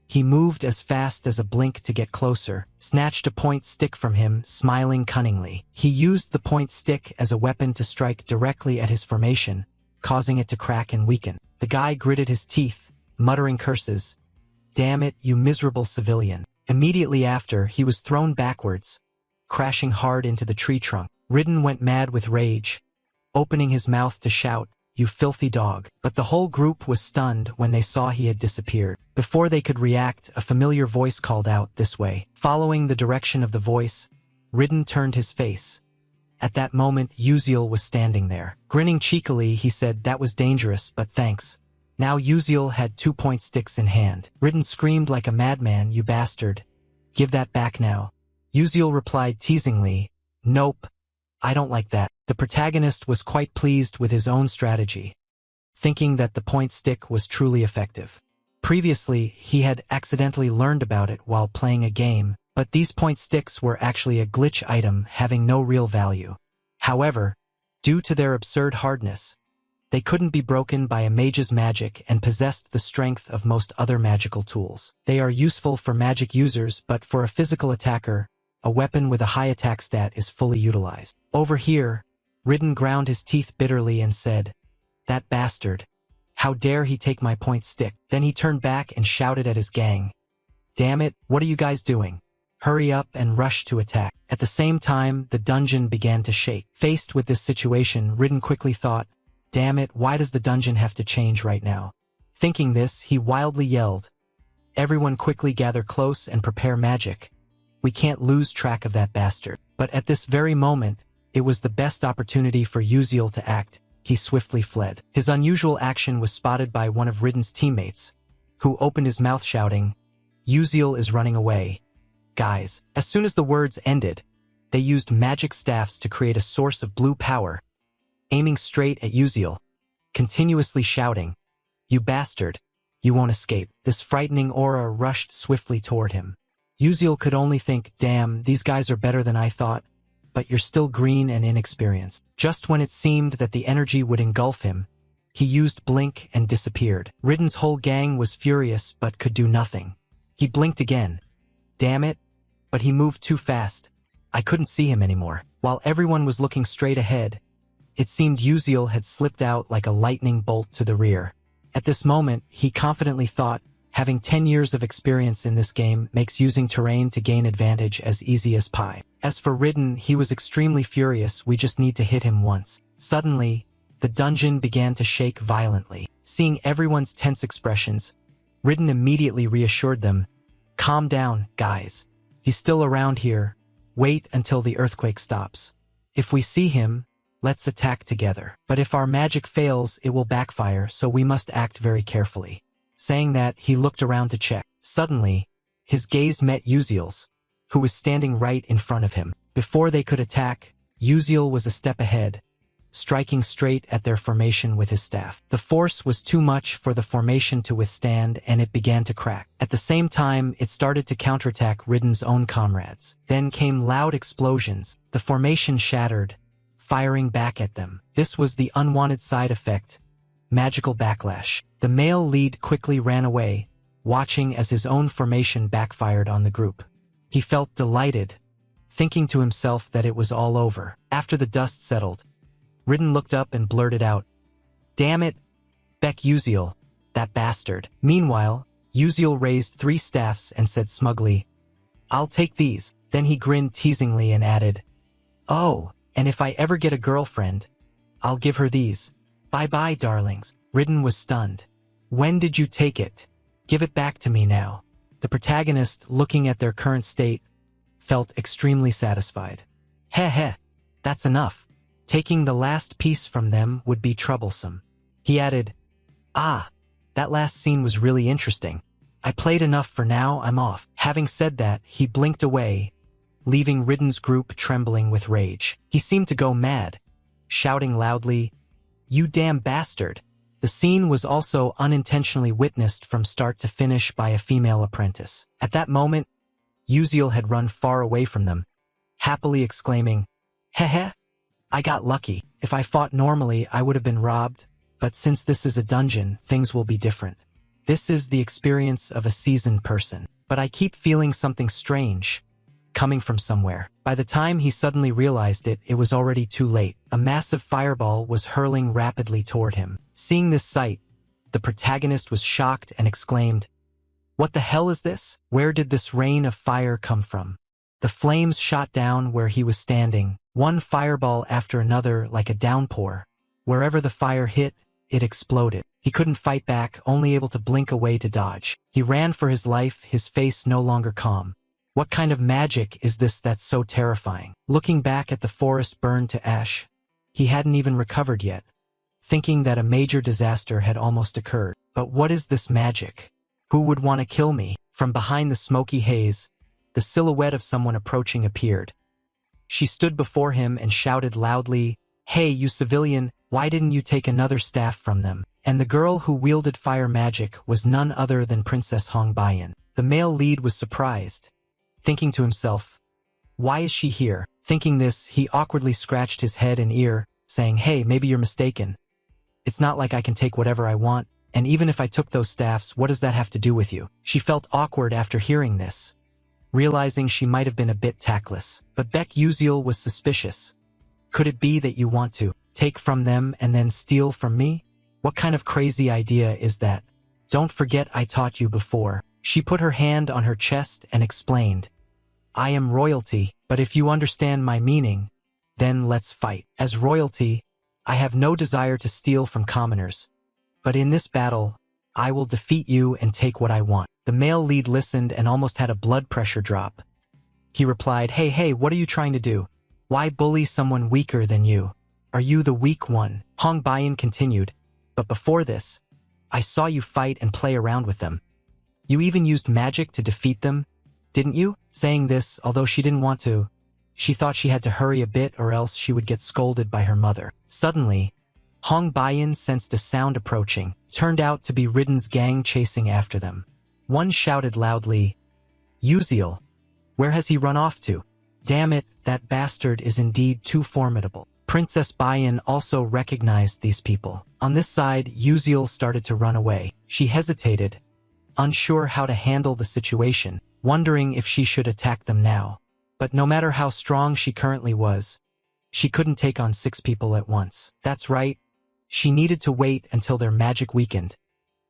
S1: he moved as fast as a Blink to get closer, snatched a point stick from him, smiling cunningly. He used the point stick as a weapon to strike directly at his formation, causing it to crack and weaken. The guy gritted his teeth, muttering curses. "Damn it, you miserable civilian." Immediately after, he was thrown backwards, crashing hard into the tree trunk. Ridden went mad with rage, opening his mouth to shout, "You filthy dog." But the whole group was stunned when they saw he had disappeared. Before they could react, a familiar voice called out, "This way." Following the direction of the voice, Ridden turned his face. At that moment, Uziel was standing there. Grinning cheekily, he said, "That was dangerous, but thanks." Now Uziel had 2 point sticks in hand. Ridden screamed like a madman, "You bastard. Give that back now." Uziel replied teasingly, "Nope. I don't like that." The protagonist was quite pleased with his own strategy, thinking that the point stick was truly effective. Previously, he had accidentally learned about it while playing a game, But these point sticks were actually a glitch item having no real value. However, due to their absurd hardness, they couldn't be broken by a mage's magic and possessed the strength of most other magical tools. They are useful for magic users, but for a physical attacker, a weapon with a high attack stat is fully utilized. Over here, Ridden ground his teeth bitterly and said, "That bastard. How dare he take my point stick?" Then he turned back and shouted at his gang, "Damn it, what are you guys doing? Hurry up and rush to attack." At the same time, the dungeon began to shake. Faced with this situation, Ridden quickly thought, "Damn it, why does the dungeon have to change right now?" Thinking this, he wildly yelled, "Everyone quickly gather close and prepare magic. We can't lose track of that bastard." But at this very moment, it was the best opportunity for Uziel to act. He swiftly fled. His unusual action was spotted by one of Ridden's teammates, who opened his mouth shouting, "Uziel is running away. Guys." As soon as the words ended, they used magic staffs to create a source of blue power, aiming straight at Uziel, continuously shouting, "You bastard, you won't escape." This frightening aura rushed swiftly toward him. Uziel could only think, "Damn, these guys are better than I thought, but you're still green and inexperienced." Just when it seemed that the energy would engulf him, he used Blink and disappeared. Ridden's whole gang was furious but could do nothing. He blinked again. Damn it, but he moved too fast. I couldn't see him anymore. While everyone was looking straight ahead, it seemed Uziel had slipped out like a lightning bolt to the rear. At this moment, he confidently thought, having 10 years of experience in this game makes using terrain to gain advantage as easy as pie. As for Ridden, he was extremely furious. "We just need to hit him once." Suddenly, the dungeon began to shake violently. Seeing everyone's tense expressions, Ridden immediately reassured them, "Calm down, guys. He's still around here. Wait until the earthquake stops. If we see him, let's attack together. But if our magic fails, it will backfire, so we must act very carefully." Saying that, he looked around to check. Suddenly, his gaze met Uziel's, who was standing right in front of him. Before they could attack, Uziel was a step ahead, striking straight at their formation with his staff. The force was too much for the formation to withstand, and it began to crack. At the same time, it started to counterattack Ridden's own comrades. Then came loud explosions. The formation shattered, firing back at them. This was the unwanted side effect, magical backlash. The male lead quickly ran away, watching as his own formation backfired on the group. He felt delighted, thinking to himself that it was all over. After the dust settled, Ridden looked up and blurted out, "Damn it, Beck Uziel, that bastard." Meanwhile, Uziel raised 3 staffs and said smugly, "I'll take these." Then he grinned teasingly and added, "Oh, and if I ever get a girlfriend, I'll give her these. Bye-bye, darlings." Ridden was stunned. "When did you take it? Give it back to me now." The protagonist, looking at their current state, felt extremely satisfied. Heh, that's enough. Taking the last piece from them would be troublesome." He added, "Ah, that last scene was really interesting. I played enough for now, I'm off." Having said that, he blinked away, leaving Ridden's group trembling with rage. He seemed to go mad, shouting loudly, "You damn bastard." The scene was also unintentionally witnessed from start to finish by a female apprentice. At that moment, Uziel had run far away from them, happily exclaiming, "Heh, I got lucky. If I fought normally, I would have been robbed, but since this is a dungeon, things will be different. This is the experience of a seasoned person. But I keep feeling something strange, coming from somewhere." By the time he suddenly realized it, it was already too late. A massive fireball was hurling rapidly toward him. Seeing this sight, the protagonist was shocked and exclaimed, "What the hell is this? Where did this rain of fire come from?" The flames shot down where he was standing, one fireball after another like a downpour. Wherever the fire hit, it exploded. He couldn't fight back, only able to blink away to dodge. He ran for his life, his face no longer calm. What kind of magic is this that's so terrifying? Looking back at the forest burned to ash, he hadn't even recovered yet, thinking that a major disaster had almost occurred. But what is this magic? Who would want to kill me? From behind the smoky haze, the silhouette of someone approaching appeared. She stood before him and shouted loudly, "Hey, you civilian, why didn't you take another staff from them?" And the girl who wielded fire magic was none other than Princess Hongbayan. The male lead was surprised, thinking to himself, why is she here? Thinking this, he awkwardly scratched his head and ear, saying, hey, maybe you're mistaken. It's not like I can take whatever I want, and even if I took those staffs, what does that have to do with you? She felt awkward after hearing this, realizing she might have been a bit tactless. But Baek Uziel was suspicious. Could it be that you want to take from them and then steal from me? What kind of crazy idea is that? Don't forget I taught you before. She put her hand on her chest and explained, I am royalty, but if you understand my meaning, then let's fight. As royalty, I have no desire to steal from commoners. But in this battle, I will defeat you and take what I want. The male lead listened and almost had a blood pressure drop. He replied, hey, what are you trying to do? Why bully someone weaker than you? Are you the weak one? Hong Bayan continued, but before this, I saw you fight and play around with them. You even used magic to defeat them, didn't you? Saying this, although she didn't want to, she thought she had to hurry a bit or else she would get scolded by her mother. Suddenly, Hong Bayan sensed a sound approaching. Turned out to be Ridden's gang chasing after them. One shouted loudly, Uziel, where has he run off to? Damn it, that bastard is indeed too formidable. Princess Bayan also recognized these people. On this side, Uziel started to run away. She hesitated, unsure how to handle the situation, wondering if she should attack them now. But no matter how strong she currently was, she couldn't take on 6 people at once. That's right, she needed to wait until their magic weakened.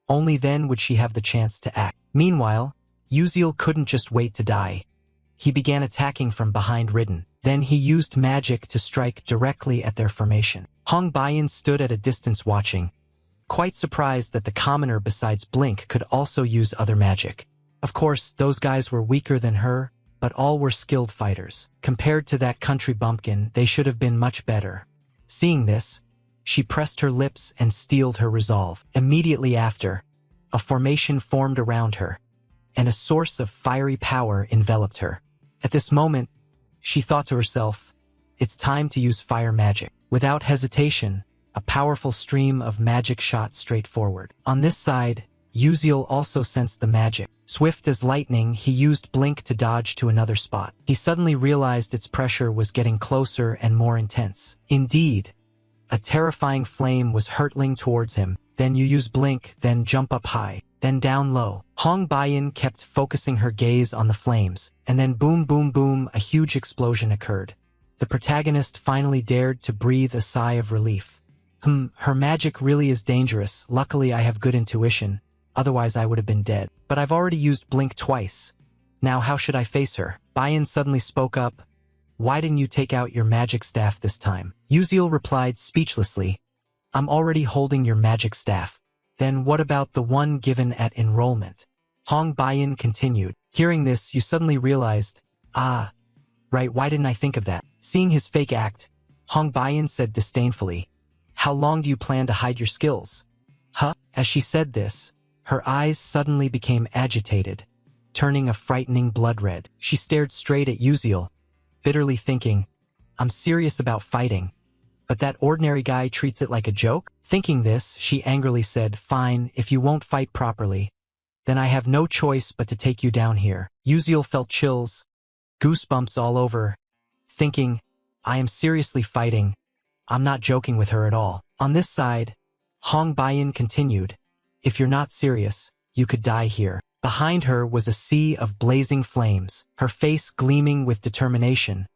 S1: Only then would she have the chance to act. Meanwhile, Uziel couldn't just wait to die. He began attacking from behind Ridden. Then he used magic to strike directly at their formation. Hong Bayan stood at a distance watching, quite surprised that the commoner besides Blink could also use other magic. Of course, those guys were weaker than her, but all were skilled fighters. Compared to that country bumpkin, they should have been much better. Seeing this, she pressed her lips and steeled her resolve. Immediately after, a formation formed around her, and a source of fiery power enveloped her. At this moment, she thought to herself, it's time to use fire magic. Without hesitation, a powerful stream of magic shot straight forward. On this side, Uziel also sensed the magic. Swift as lightning, he used Blink to dodge to another spot. He suddenly realized its pressure was getting closer and more intense. Indeed, a terrifying flame was hurtling towards him. Then you use Blink, then jump up high, then down low. Hong Bayan kept focusing her gaze on the flames, and then boom, boom, boom, a huge explosion occurred. The protagonist finally dared to breathe a sigh of relief. Her magic really is dangerous. Luckily I have good intuition. Otherwise I would have been dead. But I've already used Blink twice. Now how should I face her? Bayan suddenly spoke up. Why didn't you take out your magic staff this time? Uziel replied speechlessly. I'm already holding your magic staff. Then what about the one given at enrollment? Hong Bayan continued. Hearing this, you suddenly realized, right, why didn't I think of that? Seeing his fake act, Hong Bayan said disdainfully, how long do you plan to hide your skills? As she said this, her eyes suddenly became agitated, turning a frightening blood red. She stared straight at Uziel, bitterly thinking, I'm serious about fighting, but that ordinary guy treats it like a joke? Thinking this, she angrily said, fine, if you won't fight properly, then I have no choice but to take you down here. Uziel felt chills, goosebumps all over, thinking, I am seriously fighting. I'm not joking with her at all. On this side, Hong Bayan continued, if you're not serious, you could die here. Behind her was a sea of blazing flames, her face gleaming with determination,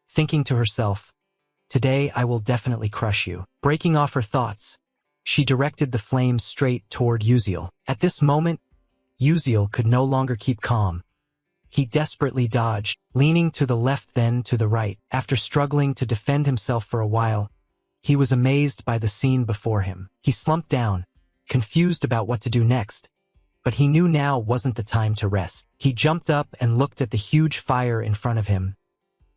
S1: thinking to herself, today I will definitely crush you. Breaking off her thoughts, she directed the flames straight toward Uziel. At this moment, Uziel could no longer keep calm. He desperately dodged, leaning to the left then to the right. After struggling to defend himself for a while, he was amazed by the scene before him. He slumped down, confused about what to do next, but he knew now wasn't the time to rest. He jumped up and looked at the huge fire in front of him,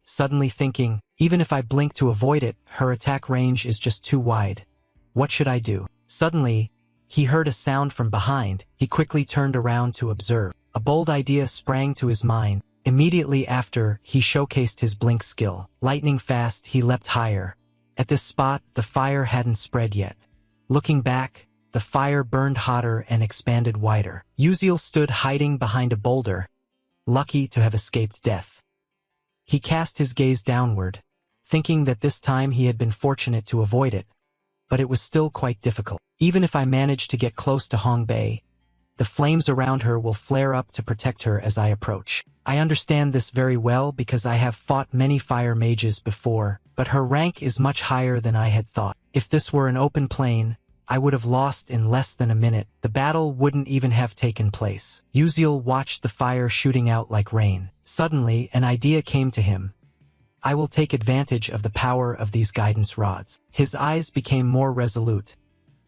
S1: suddenly thinking, even if I blink to avoid it, her attack range is just too wide. What should I do? Suddenly, he heard a sound from behind. He quickly turned around to observe. A bold idea sprang to his mind. Immediately after, he showcased his blink skill. Lightning fast, he leapt higher. At this spot, the fire hadn't spread yet. Looking back, the fire burned hotter and expanded wider. Uziel stood hiding behind a boulder, lucky to have escaped death. He cast his gaze downward, thinking that this time he had been fortunate to avoid it, but it was still quite difficult. Even if I manage to get close to Hong Bei, the flames around her will flare up to protect her as I approach. I understand this very well because I have fought many fire mages before, but her rank is much higher than I had thought. If this were an open plain, I would have lost in less than a minute. The battle wouldn't even have taken place. Uziel watched the fire shooting out like rain. Suddenly, an idea came to him. I will take advantage of the power of these guidance rods. His eyes became more resolute.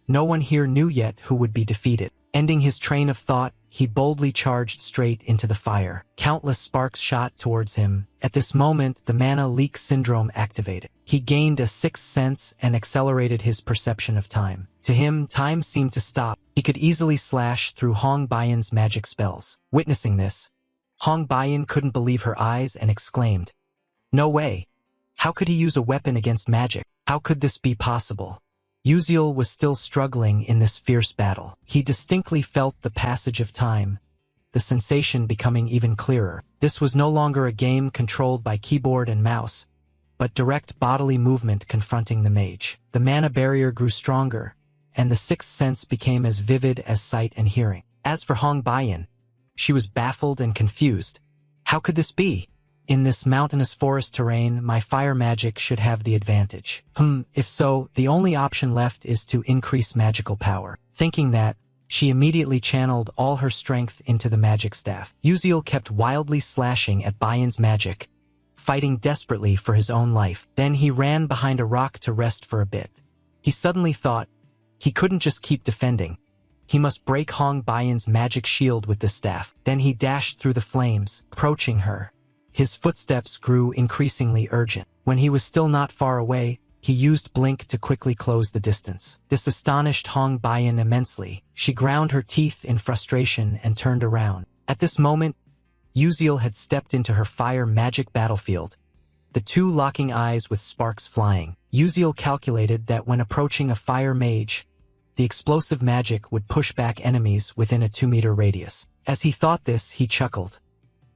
S1: No one here knew yet who would be defeated. Ending his train of thought, he boldly charged straight into the fire. Countless sparks shot towards him. At this moment, the mana leak syndrome activated. He gained a sixth sense and accelerated his perception of time. To him, time seemed to stop. He could easily slash through Hong Baiyan's magic spells. Witnessing this, Hong Baiyan couldn't believe her eyes and exclaimed, "No way! How could he use a weapon against magic? How could this be possible?" Uziel was still struggling in this fierce battle. He distinctly felt the passage of time, the sensation becoming even clearer. This was no longer a game controlled by keyboard and mouse, but direct bodily movement confronting the mage. The mana barrier grew stronger, and the sixth sense became as vivid as sight and hearing. As for Hong Baiyan, she was baffled and confused. How could this be? In this mountainous forest terrain, my fire magic should have the advantage. If so, the only option left is to increase magical power. Thinking that, she immediately channeled all her strength into the magic staff. Uziel kept wildly slashing at Baiyan's magic, fighting desperately for his own life. Then he ran behind a rock to rest for a bit. He suddenly thought, he couldn't just keep defending. He must break Hong Baiyan's magic shield with the staff. Then he dashed through the flames, approaching her. His footsteps grew increasingly urgent. When he was still not far away, he used Blink to quickly close the distance. This astonished Hong Baiyan immensely. She ground her teeth in frustration and turned around. At this moment, Uziel had stepped into her fire magic battlefield, the two locking eyes with sparks flying. Uziel calculated that when approaching a fire mage, the explosive magic would push back enemies within a 2-meter radius. As he thought this, he chuckled.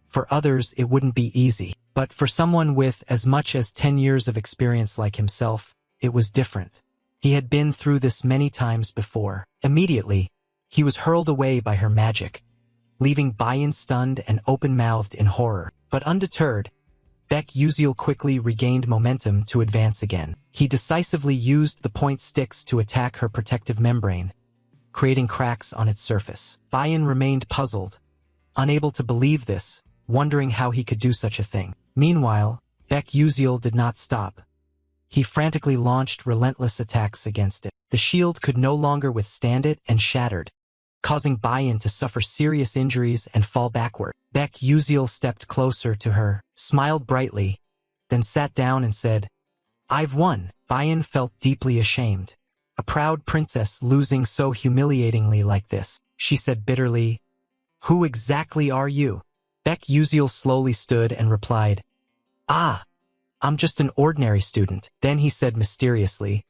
S1: For others, it wouldn't be easy, but for someone with as much as 10 years of experience like himself, it was different. He had been through this many times before. Immediately, he was hurled away by her magic, leaving Baiyan stunned and open-mouthed in horror. But undeterred, Uziel quickly regained momentum to advance again. He decisively used the point sticks to attack her protective membrane, creating cracks on its surface. Baiyan remained puzzled, unable to believe this, wondering how he could do such a thing. Meanwhile, Uziel did not stop. He frantically launched relentless attacks against it. The shield could no longer withstand it and shattered, causing Baiyan to suffer serious injuries and fall backward. Uziel stepped closer to her, smiled brightly, then sat down and said, "I've won." Baiyan felt deeply ashamed. A proud princess losing so humiliatingly like this. She said bitterly, "Who exactly are you?" Uziel slowly stood and replied, I'm just an ordinary student." Then he said mysteriously,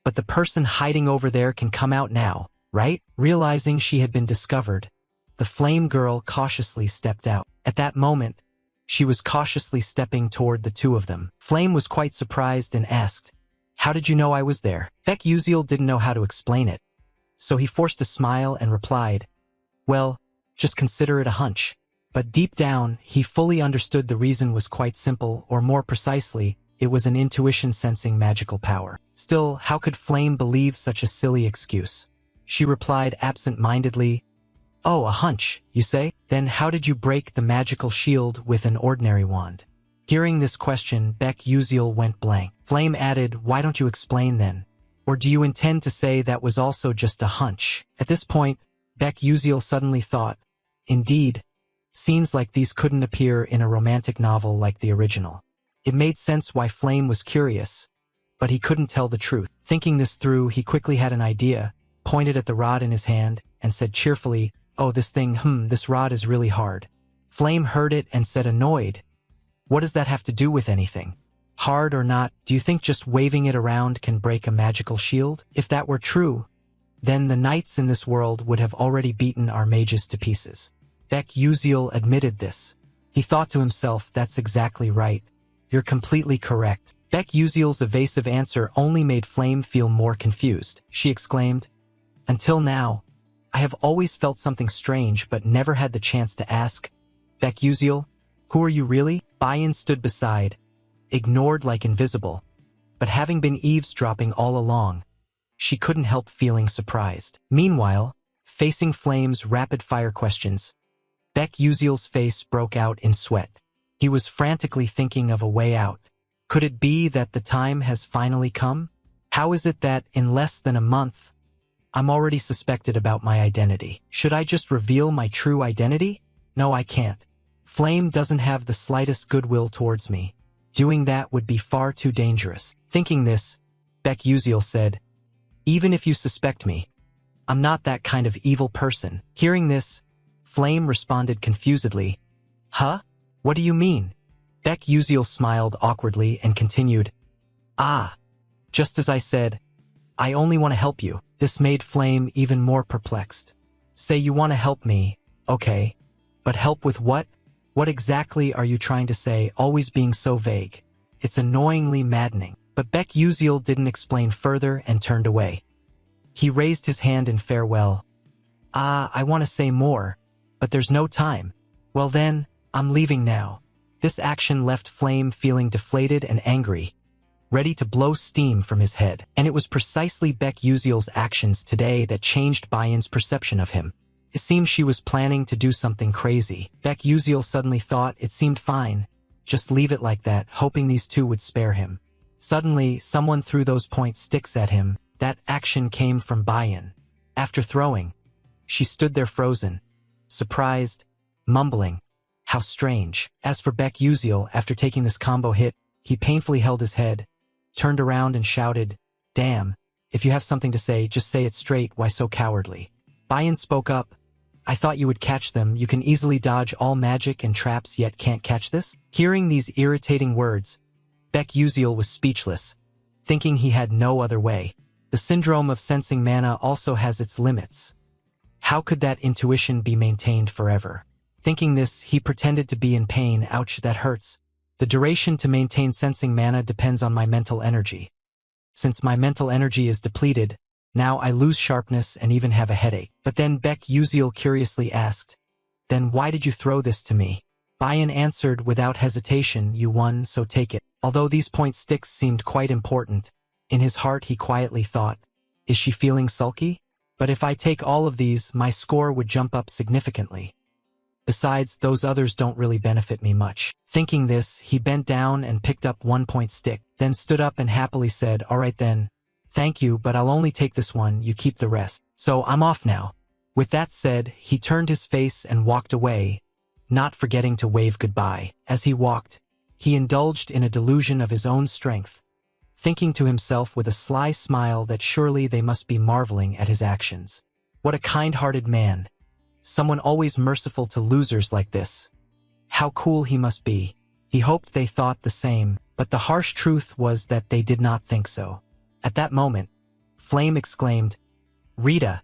S1: "But the person hiding over there can come out now, right?" Realizing she had been discovered, the flame girl cautiously stepped out. At that moment, she was cautiously stepping toward the two of them. Flame was quite surprised and asked, "How did you know I was there?" Uziel didn't know how to explain it, so he forced a smile and replied, "Well, just consider it a hunch." But deep down, he fully understood the reason was quite simple, or more precisely, it was an intuition sensing magical power. Still, how could Flame believe such a silly excuse? She replied absent-mindedly, "Oh, a hunch, you say? Then how did you break the magical shield with an ordinary wand?" Hearing this question, Uziel went blank. Flame added, "Why don't you explain then? Or do you intend to say that was also just a hunch?" At this point, Uziel suddenly thought, indeed, scenes like these couldn't appear in a romantic novel like the original. It made sense why Flame was curious, but he couldn't tell the truth. Thinking this through, he quickly had an idea, pointed at the rod in his hand, and said cheerfully, "Oh, this rod is really hard." Flame heard it and said annoyed, "What does that have to do with anything? Hard or not, do you think just waving it around can break a magical shield? If that were true, then the knights in this world would have already beaten our mages to pieces." Uziel admitted this. He thought to himself, that's exactly right. You're completely correct. Baek Yuziel's evasive answer only made Flame feel more confused. She exclaimed, until now, I have always felt something strange but never had the chance to ask. Baek Yuziel, who are you really? Bayan stood beside, ignored like invisible, but having been eavesdropping all along, she couldn't help feeling surprised. Meanwhile, facing Flame's rapid-fire questions, Baek Yuziel's face broke out in sweat. He was frantically thinking of a way out. Could it be that the time has finally come? How is it that, in less than a month, I'm already suspected about my identity? Should I just reveal my true identity? No, I can't. Flame doesn't have the slightest goodwill towards me. Doing that would be far too dangerous. Thinking this, Baek Yuziel said, even if you suspect me, I'm not that kind of evil person. Hearing this, Flame responded confusedly, huh? What do you mean? Baek Yuziel smiled awkwardly and continued, just as I said, I only want to help you. This made Flame even more perplexed. Say you want to help me, okay, but help with what? What exactly are you trying to say, always being so vague? It's annoyingly maddening. But Baek Yuziel didn't explain further and turned away. He raised his hand in farewell. I want to say more, but there's no time. Well then, I'm leaving now. This action left Flame feeling deflated and angry, ready to blow steam from his head. And it was precisely Baek Yuziel's actions today that changed Bayan's perception of him. It seemed she was planning to do something crazy. Baek Yuziel suddenly thought it seemed fine. Just leave it like that, hoping these two would spare him. Suddenly, someone threw those point sticks at him. That action came from Bayan. After throwing, she stood there frozen, surprised, mumbling, how strange. As for Baek Yuziel, after taking this combo hit, he painfully held his head, turned around and shouted, damn, if you have something to say, just say it straight, why so cowardly? Bayan spoke up, I thought you would catch them, you can easily dodge all magic and traps yet can't catch this? Hearing these irritating words, Baek Yuziel was speechless, thinking he had no other way. The syndrome of sensing mana also has its limits. How could that intuition be maintained forever? Thinking this, he pretended to be in pain. Ouch, that hurts. The duration to maintain sensing mana depends on my mental energy. Since my mental energy is depleted, now I lose sharpness and even have a headache. But then Baek Yuziel curiously asked, then why did you throw this to me? Bayan answered without hesitation, you won, so take it. Although these point sticks seemed quite important, in his heart he quietly thought, is she feeling sulky? But if I take all of these, my score would jump up significantly. Besides, those others don't really benefit me much. Thinking this, he bent down and picked up one point stick, then stood up and happily said, all right then, thank you, but I'll only take this one, you keep the rest. So I'm off now. With that said, he turned his face and walked away, not forgetting to wave goodbye. As he walked, he indulged in a delusion of his own strength, thinking to himself with a sly smile that surely they must be marveling at his actions. What a kind-hearted man. Someone always merciful to losers like this. How cool he must be. He hoped they thought the same, but the harsh truth was that they did not think so. At that moment, Flame exclaimed, Rita,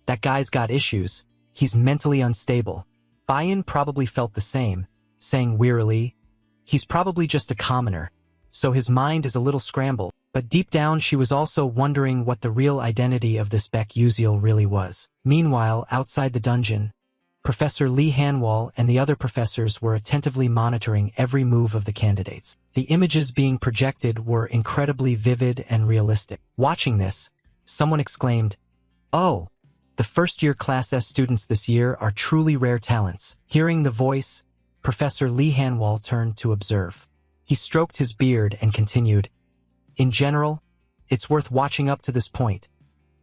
S1: that guy's got issues. He's mentally unstable. Bayan probably felt the same, saying wearily, he's probably just a commoner, so his mind is a little scrambled. But deep down she was also wondering what the real identity of this Baek Yuziel really was. Meanwhile, outside the dungeon, Professor Lee Hanwol and the other professors were attentively monitoring every move of the candidates. The images being projected were incredibly vivid and realistic. Watching this, someone exclaimed, oh, the first-year Class S students this year are truly rare talents. Hearing the voice, Professor Lee Hanwol turned to observe. He stroked his beard and continued, in general, it's worth watching up to this point,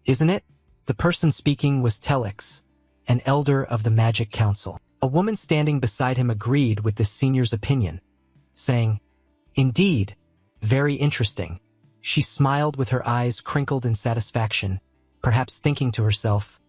S1: isn't it? The person speaking was Telix, an elder of the Magic Council. A woman standing beside him agreed with this senior's opinion, saying, indeed, very interesting. She smiled with her eyes crinkled in satisfaction, perhaps thinking to herself,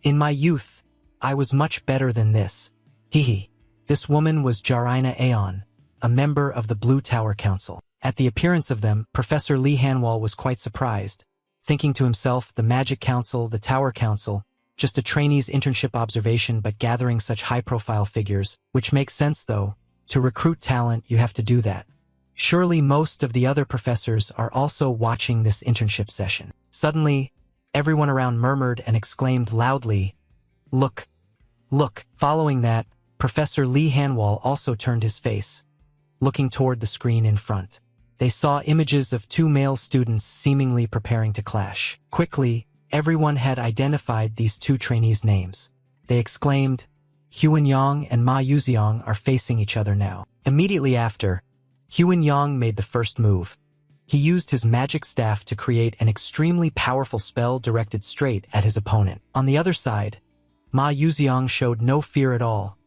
S1: in my youth, I was much better than this. Hee. This woman was Jarina Aeon, a member of the Blue Tower Council. At the appearance of them, Professor Lee Hanwol was quite surprised, thinking to himself, the Magic Council, the Tower Council, just a trainee's internship observation but gathering such high-profile figures, which makes sense though, To recruit talent, you have to do that. Surely most of the other professors are also watching this internship session. Suddenly, everyone around murmured and exclaimed loudly, "Look! Look!" Following that, Professor Lee Hanwall also turned his face, looking toward the screen in front. They saw images of two male students seemingly preparing to clash. Quickly, everyone had identified these two trainees' names. They exclaimed, "Huan Yang and Ma Yuziang are facing each other now." Immediately after, Huan Yang made the first move. He used his magic staff to create an extremely powerful spell directed straight at his opponent. On the other side, Ma Yuziang showed no fear at all,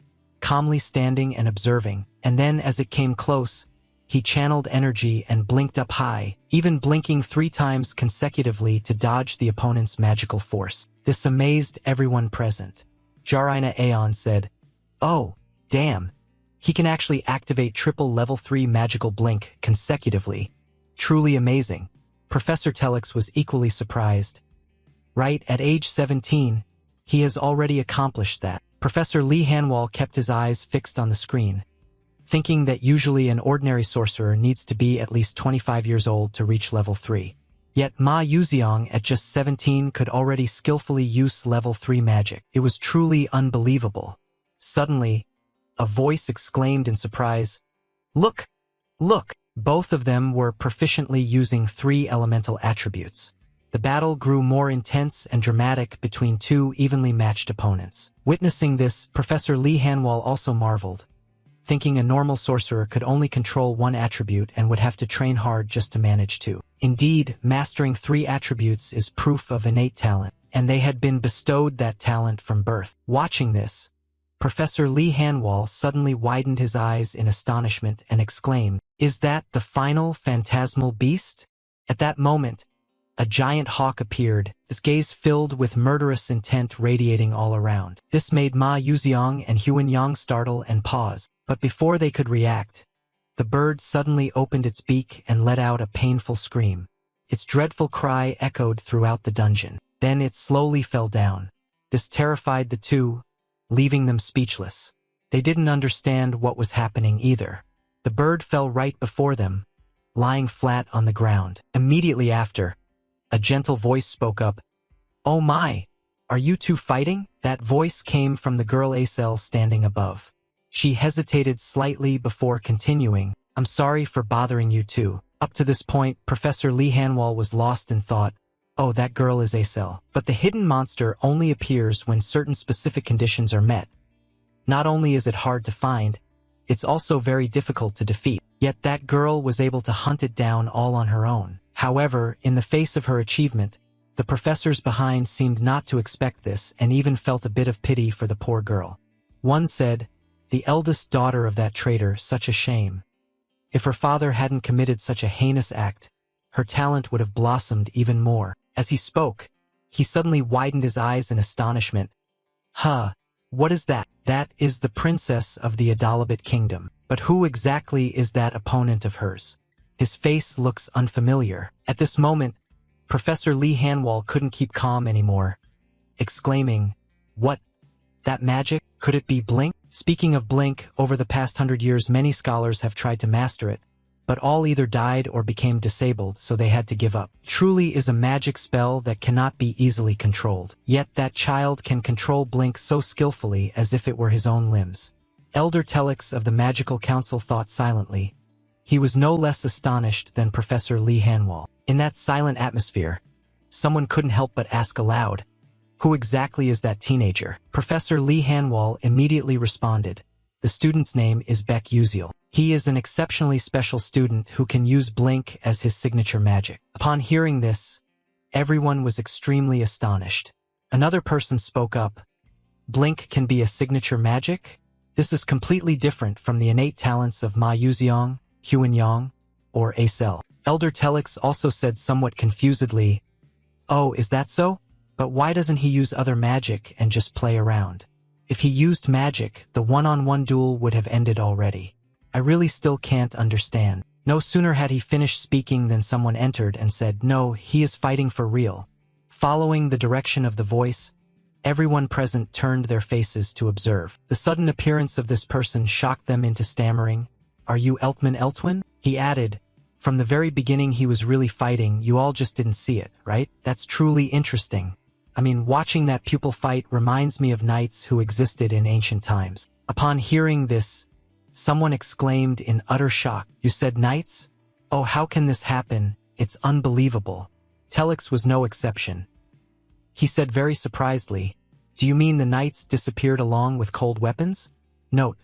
S1: calmly standing and observing, and then as it came close, he channeled energy and blinked up high, even blinking 3 times consecutively to dodge the opponent's magical force. This amazed everyone present. Jarina Aeon said, "Oh, damn. He can actually activate triple level 3 magical blink consecutively. Truly amazing." Professor Telix was equally surprised. Right at age 17, he has already accomplished that. Professor Lee Hanwall kept his eyes fixed on the screen, thinking that usually an ordinary sorcerer needs to be at least 25 years old to reach level 3. Yet Ma Yuziang at just 17 could already skillfully use level 3 magic. It was truly unbelievable. Suddenly, a voice exclaimed in surprise, "Look! Look!" Both of them were proficiently using 3 elemental attributes. The battle grew more intense and dramatic between 2 evenly matched opponents. Witnessing this, Professor Lee Hanwall also marveled, thinking a normal sorcerer could only control 1 attribute and would have to train hard just to manage 2. Indeed, mastering 3 attributes is proof of innate talent, and they had been bestowed that talent from birth. Watching this, Professor Lee Hanwall suddenly widened his eyes in astonishment and exclaimed, "Is that the final phantasmal beast?" At that moment, a giant hawk appeared, his gaze filled with murderous intent radiating all around. This made Ma Yuziang and Huan Yang startle and pause. But before they could react, the bird suddenly opened its beak and let out a painful scream. Its dreadful cry echoed throughout the dungeon. Then it slowly fell down. This terrified the two, leaving them speechless. They didn't understand what was happening either. The bird fell right before them, lying flat on the ground. Immediately after, a gentle voice spoke up, "Oh my, are you two fighting?" That voice came from the girl Acel standing above. She hesitated slightly before continuing, "I'm sorry for bothering you two." Up to this point, Professor Lee Hanwall was lost in thought. Oh, that girl is Acel. But the hidden monster only appears when certain specific conditions are met. Not only is it hard to find, it's also very difficult to defeat. Yet that girl was able to hunt it down all on her own. However, in the face of her achievement, the professors behind seemed not to expect this and even felt a bit of pity for the poor girl. One said, "The eldest daughter of that traitor, such a shame. If her father hadn't committed such a heinous act, her talent would have blossomed even more." As he spoke, he suddenly widened his eyes in astonishment. "Huh, what is that?" "That is the princess of the Adalabit kingdom. But who exactly is that opponent of hers? His face looks unfamiliar." At this moment, Professor Lee Hanwall couldn't keep calm anymore, exclaiming, "What? That magic? Could it be Blink?" Speaking of Blink, over the past 100 years many scholars have tried to master it, but all either died or became disabled, so they had to give up. Truly is a magic spell that cannot be easily controlled. Yet that child can control Blink so skillfully as if it were his own limbs. Elder Telix of the Magical Council thought silently. He was no less astonished than Professor Lee Hanwall. In that silent atmosphere, someone couldn't help but ask aloud, "Who exactly is that teenager?" Professor Lee Hanwall immediately responded, "The student's name is Beck Uziel. He is an exceptionally special student who can use Blink as his signature magic." Upon hearing this, everyone was extremely astonished. Another person spoke up, "Blink can be a signature magic? This is completely different from the innate talents of Ma Yuziang, Huan Yang, or Acel." Elder Telix also said somewhat confusedly, "Oh, is that so? But why doesn't he use other magic and just play around? If he used magic, the one-on-one duel would have ended already. I really still can't understand." No sooner had he finished speaking than someone entered and said, "No, he is fighting for real." Following the direction of the voice, Everyone present turned their faces to observe. The sudden appearance of this person shocked them into stammering. "Are you Eltman Eltwin?" He added, "From the very beginning he was really fighting, you all just didn't see it, right? That's truly interesting. I mean, watching that pupil fight reminds me of knights who existed in ancient times." Upon hearing this, someone exclaimed in utter shock, "You said knights? Oh, how can this happen? It's unbelievable." Telex was no exception. He said very surprisedly, "Do you mean the knights disappeared along with cold weapons?" Note: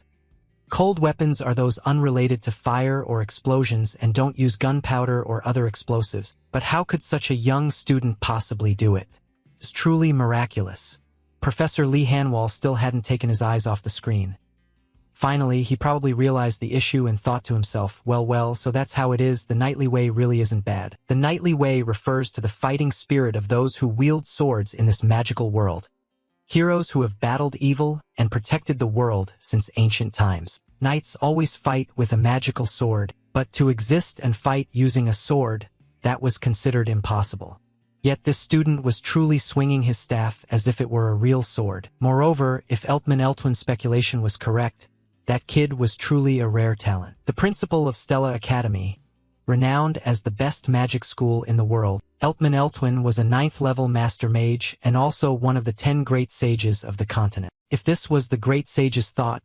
S1: cold weapons are those unrelated to fire or explosions and don't use gunpowder or other explosives. But how could such a young student possibly do it? It's truly miraculous. Professor Lee Hanwall still hadn't taken his eyes off the screen. Finally, he probably realized the issue and thought to himself, well, so that's how it is, the knightly way really isn't bad. The knightly way refers to the fighting spirit of those who wield swords in this magical world. Heroes who have battled evil and protected the world since ancient times. Knights always fight with a magical sword, but to exist and fight using a sword, that was considered impossible. Yet this student was truly swinging his staff as if it were a real sword. Moreover, if Eltman Eltwin's speculation was correct, that kid was truly a rare talent. The principal of Stella Academy, renowned as the best magic school in the world, Eltman Eltwin was a 9th-level master mage and also one of the 10 great sages of the continent. If this was the great sage's thought,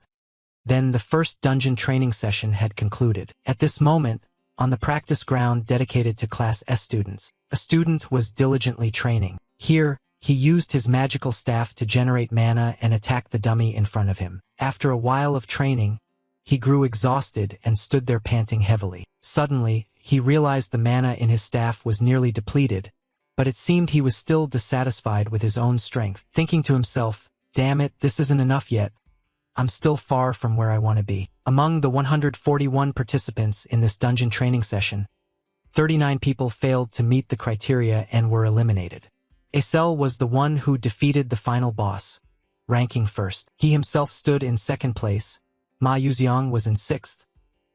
S1: then the first dungeon training session had concluded. At this moment, on the practice ground dedicated to Class S students, a student was diligently training. Here, he used his magical staff to generate mana and attack the dummy in front of him. After a while of training, he grew exhausted and stood there panting heavily. Suddenly, he realized the mana in his staff was nearly depleted, but it seemed he was still dissatisfied with his own strength. Thinking to himself, "Damn it, this isn't enough yet. I'm still far from where I want to be." Among the 141 participants in this dungeon training session, 39 people failed to meet the criteria and were eliminated. Acel was the one who defeated the final boss, ranking first. He himself stood in second place. Ma Yuxiang was in sixth,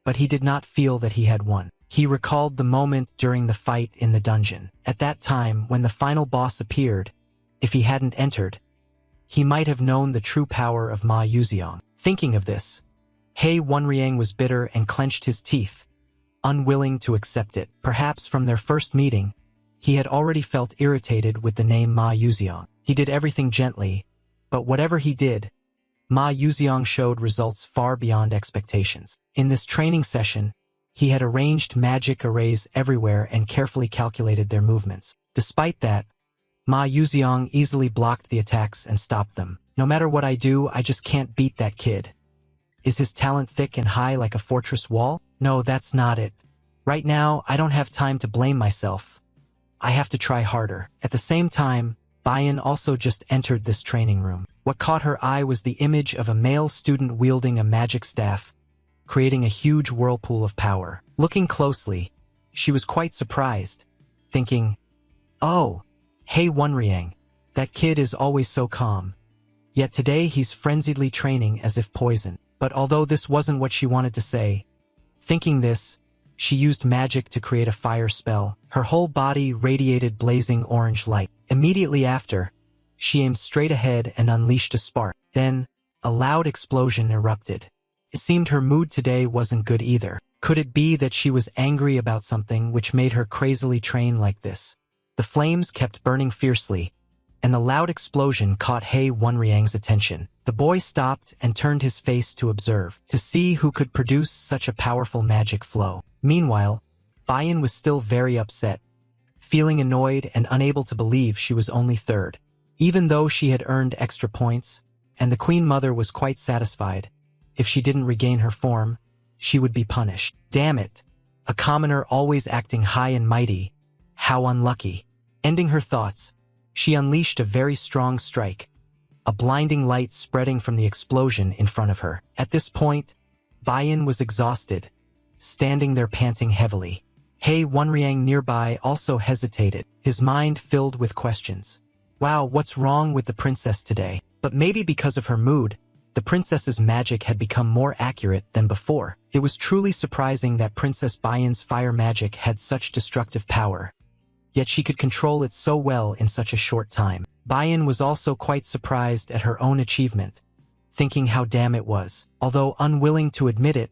S1: but he did not feel that he had won. He recalled the moment during the fight in the dungeon. At that time, when the final boss appeared, if he hadn't entered, he might have known the true power of Ma Yuxiang. Thinking of this, He Wenriang was bitter and clenched his teeth, unwilling to accept it. Perhaps from their first meeting, he had already felt irritated with the name Ma Yuxiang. He did everything gently, but whatever he did, Ma Yuxiang showed results far beyond expectations. In this training session, he had arranged magic arrays everywhere and carefully calculated their movements. Despite that, Ma Yuxiang easily blocked the attacks and stopped them. "No matter what I do, I just can't beat that kid. Is his talent thick and high like a fortress wall? No, that's not it. Right now, I don't have time to blame myself. I have to try harder." At the same time, Bayan also just entered this training room. What caught her eye was the image of a male student wielding a magic staff, creating a huge whirlpool of power. Looking closely, she was quite surprised, thinking, "Oh, He Wenriang, that kid is always so calm. Yet today he's frenziedly training as if poison." But although this wasn't what she wanted to say, thinking this, she used magic to create a fire spell. Her whole body radiated blazing orange light. Immediately after, she aimed straight ahead and unleashed a spark. Then, a loud explosion erupted. It seemed her mood today wasn't good either. Could it be that she was angry about something which made her crazily train like this? The flames kept burning fiercely, and the loud explosion caught He Wenriang's attention. The boy stopped and turned his face to observe, to see who could produce such a powerful magic flow. Meanwhile, Bayan was still very upset, feeling annoyed and unable to believe she was only third. Even though she had earned extra points, and the Queen Mother was quite satisfied, if she didn't regain her form, she would be punished. Damn it! A commoner always acting high and mighty. How unlucky. Ending her thoughts, she unleashed a very strong strike, a blinding light spreading from the explosion in front of her. At this point, Bayan was exhausted, standing there panting heavily. He Wenriang nearby also hesitated, his mind filled with questions. Wow, what's wrong with the princess today? But maybe because of her mood, the princess's magic had become more accurate than before. It was truly surprising that Princess Bayan's fire magic had such destructive power, yet she could control it so well in such a short time. Bayan was also quite surprised at her own achievement, thinking how damn it was. Although unwilling to admit it,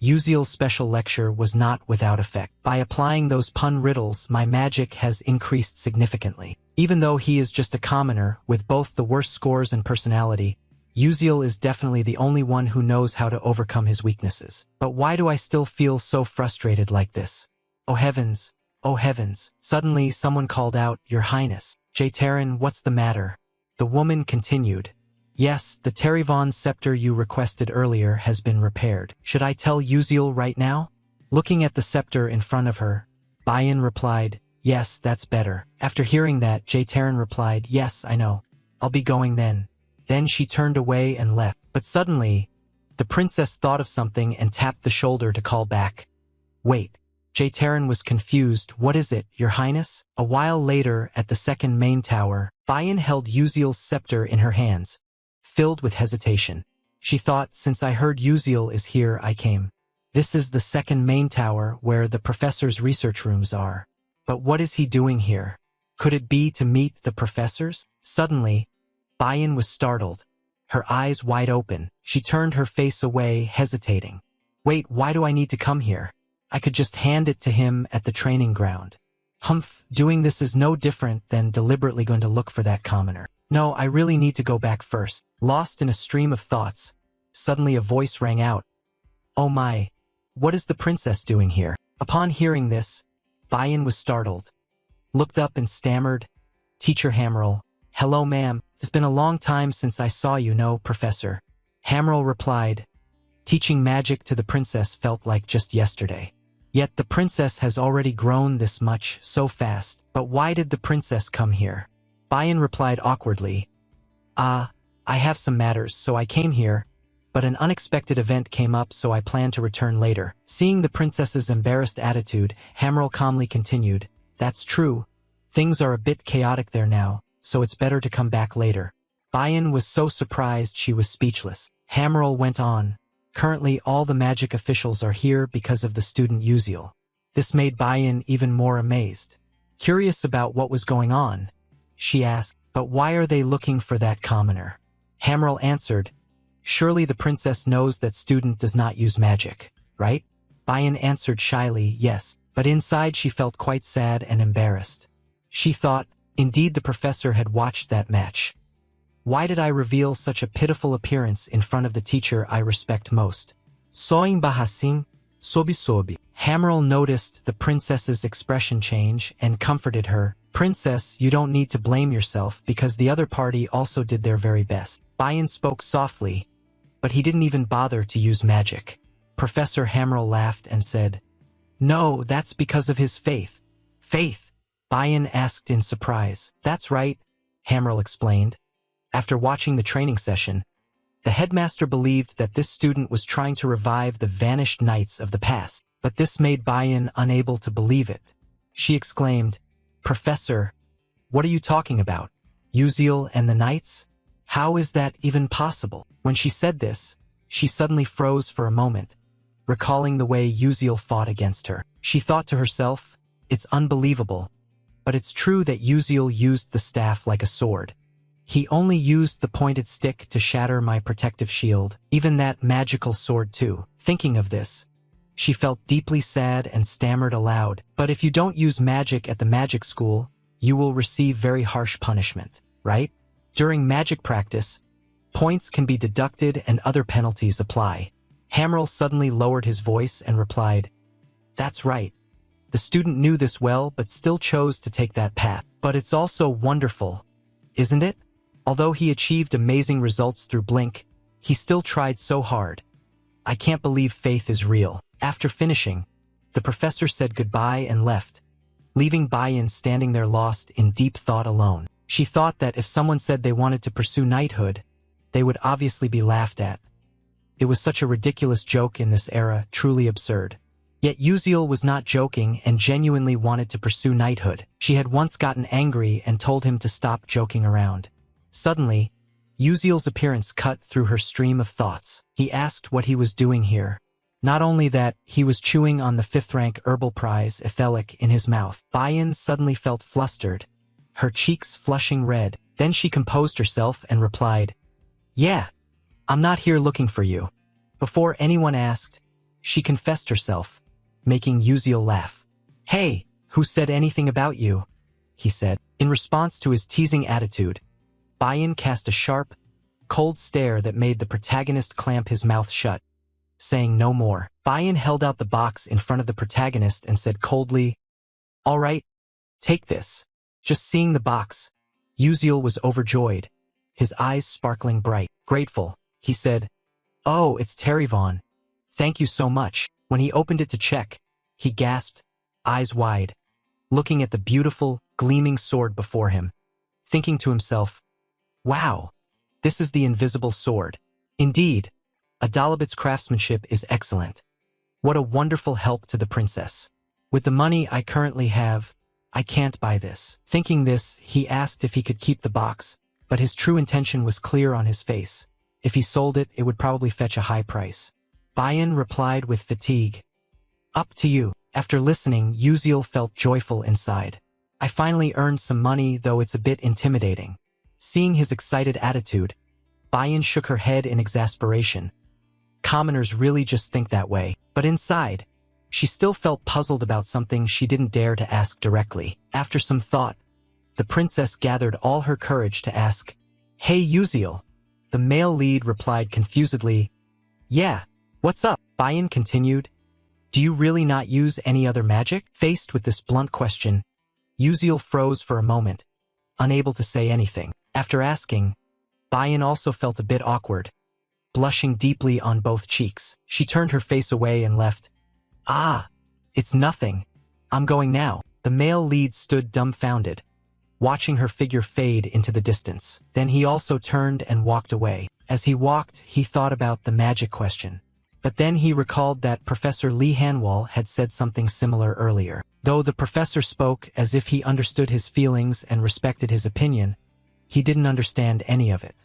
S1: Uziel's special lecture was not without effect. By applying those pun riddles, my magic has increased significantly. Even though he is just a commoner with both the worst scores and personality, Uziel is definitely the only one who knows how to overcome his weaknesses. But why do I still feel so frustrated like this? Oh heavens, oh heavens. Suddenly someone called out, "Your Highness." Jaytarin, what's the matter? The woman continued, "Yes, the Terivon scepter you requested earlier has been repaired. Should I tell Uziel right now?" Looking at the scepter in front of her, Bayan replied, "Yes, that's better." After hearing that, Jaytarin replied, "Yes, I know. I'll be going then." Then she turned away and left. But suddenly, the princess thought of something and tapped the shoulder to call back. "Wait." Jaytarin was confused. "What is it, Your Highness?" A while later, at the second main tower, Bayan held Uziel's scepter in her hands, filled with hesitation. She thought, since I heard Uziel is here, I came. This is the second main tower where the professor's research rooms are. But what is he doing here? Could it be to meet the professors? Suddenly, Bayan was startled, her eyes wide open. She turned her face away, hesitating. "Wait, why do I need to come here? I could just hand it to him at the training ground." Humph, doing this is no different than deliberately going to look for that commoner. "No, I really need to go back first." Lost in a stream of thoughts, suddenly a voice rang out. "Oh my, what is the princess doing here?" Upon hearing this, Bayan was startled, looked up and stammered, "Teacher Hammerl." "Hello ma'am, it's been a long time since I saw you, no, Professor." Hammerl replied, "Teaching magic to the princess felt like just yesterday. Yet the princess has already grown this much, so fast. But why did the princess come here?" Bayan replied awkwardly, I have some matters, so I came here, but an unexpected event came up, so I plan to return later." Seeing the princess's embarrassed attitude, Hammerl calmly continued, "That's true. Things are a bit chaotic there now, so it's better to come back later." Bayan was so surprised she was speechless. Hammerl went on, "Currently all the magic officials are here because of the student Uziel." This made Bayan even more amazed. Curious about what was going on, she asked, "But why are they looking for that commoner?" Hammerl answered, "Surely the princess knows that student does not use magic, right?" Bayan answered shyly, "Yes," but inside she felt quite sad and embarrassed. She thought, indeed the professor had watched that match. Why did I reveal such a pitiful appearance in front of the teacher I respect most? Soing bahasim, sobi sobi. Hammerl noticed the princess's expression change and comforted her. "Princess, you don't need to blame yourself because the other party also did their very best." Bayan spoke softly, but he didn't even bother to use magic. Professor Hammerl laughed and said, "No, that's because of his faith." "Faith?" Bayan asked in surprise. "That's right," Hammerl explained. After watching the training session, the headmaster believed that this student was trying to revive the vanished knights of the past, but this made Bayan unable to believe it. She exclaimed, "Professor, what are you talking about? Uziel and the knights? How is that even possible?" When she said this, she suddenly froze for a moment, recalling the way Uziel fought against her. She thought to herself, "It's unbelievable, but it's true that Uziel used the staff like a sword. He only used the pointed stick to shatter my protective shield, even that magical sword too." Thinking of this, she felt deeply sad and stammered aloud, "But if you don't use magic at the magic school, you will receive very harsh punishment, right? During magic practice, points can be deducted and other penalties apply." Hammerl suddenly lowered his voice and replied, "That's right. The student knew this well but still chose to take that path. But it's also wonderful, isn't it? Although he achieved amazing results through Blink, he still tried so hard. I can't believe faith is real." After finishing, the professor said goodbye and left, leaving Bayan standing there lost in deep thought alone. She thought that if someone said they wanted to pursue knighthood, they would obviously be laughed at. It was such a ridiculous joke in this era, truly absurd. Yet Uziel was not joking and genuinely wanted to pursue knighthood. She had once gotten angry and told him to stop joking around. Suddenly, Uziel's appearance cut through her stream of thoughts. He asked what he was doing here. Not only that, he was chewing on the 5th-rank herbal prize, ethelic, in his mouth. Bayan suddenly felt flustered, her cheeks flushing red. Then she composed herself and replied, "Yeah, I'm not here looking for you." Before anyone asked, she confessed herself, making Uziel laugh. "Hey, who said anything about you?" he said. In response to his teasing attitude, Bayan cast a sharp, cold stare that made the protagonist clamp his mouth shut, saying no more. Bayan held out the box in front of the protagonist and said coldly, "All right, take this." Just seeing the box, Uziel was overjoyed, his eyes sparkling bright. "Grateful," he said. "Oh, it's Terryvon. Thank you so much." When he opened it to check, he gasped, eyes wide, looking at the beautiful, gleaming sword before him, thinking to himself, "Wow, this is the invisible sword. Indeed, Adalabit's craftsmanship is excellent. What a wonderful help to the princess. With the money I currently have, I can't buy this." Thinking this, he asked if he could keep the box, but his true intention was clear on his face. If he sold it, it would probably fetch a high price. Bayan replied with fatigue, "Up to you." After listening, Uziel felt joyful inside. "I finally earned some money, though it's a bit intimidating." Seeing his excited attitude, Bayan shook her head in exasperation. Commoners really just think that way. But inside, she still felt puzzled about something she didn't dare to ask directly. After some thought, the princess gathered all her courage to ask, "Hey, Uziel." The male lead replied confusedly, "Yeah, what's up?" Bayan continued, "Do you really not use any other magic?" Faced with this blunt question, Uziel froze for a moment, unable to say anything. After asking, Bayan also felt a bit awkward, blushing deeply on both cheeks. She turned her face away and left. "Ah, it's nothing. I'm going now." The male lead stood dumbfounded, watching her figure fade into the distance. Then he also turned and walked away. As he walked, he thought about the magic question. But then he recalled that Professor Lee Hanwall had said something similar earlier. Though the professor spoke as if he understood his feelings and respected his opinion, he didn't understand any of it.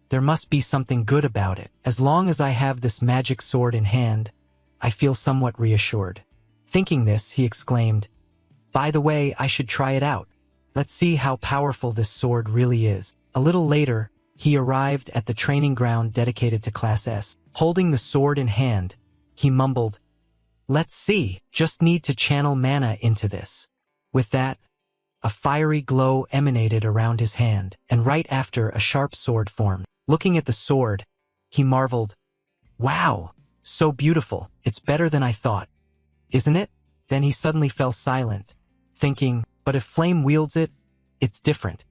S1: There must be something good about it. As long as I have this magic sword in hand, I feel somewhat reassured. Thinking this, he exclaimed, "By the way, I should try it out. Let's see how powerful this sword really is." A little later, he arrived at the training ground dedicated to Class S. Holding the sword in hand, he mumbled, "Let's see, just need to channel mana into this." With that, a fiery glow emanated around his hand, and right after, a sharp sword formed. Looking at the sword, he marveled, "Wow, so beautiful, it's better than I thought. Isn't it?" Then he suddenly fell silent, thinking, "But if Flame wields it, it's different.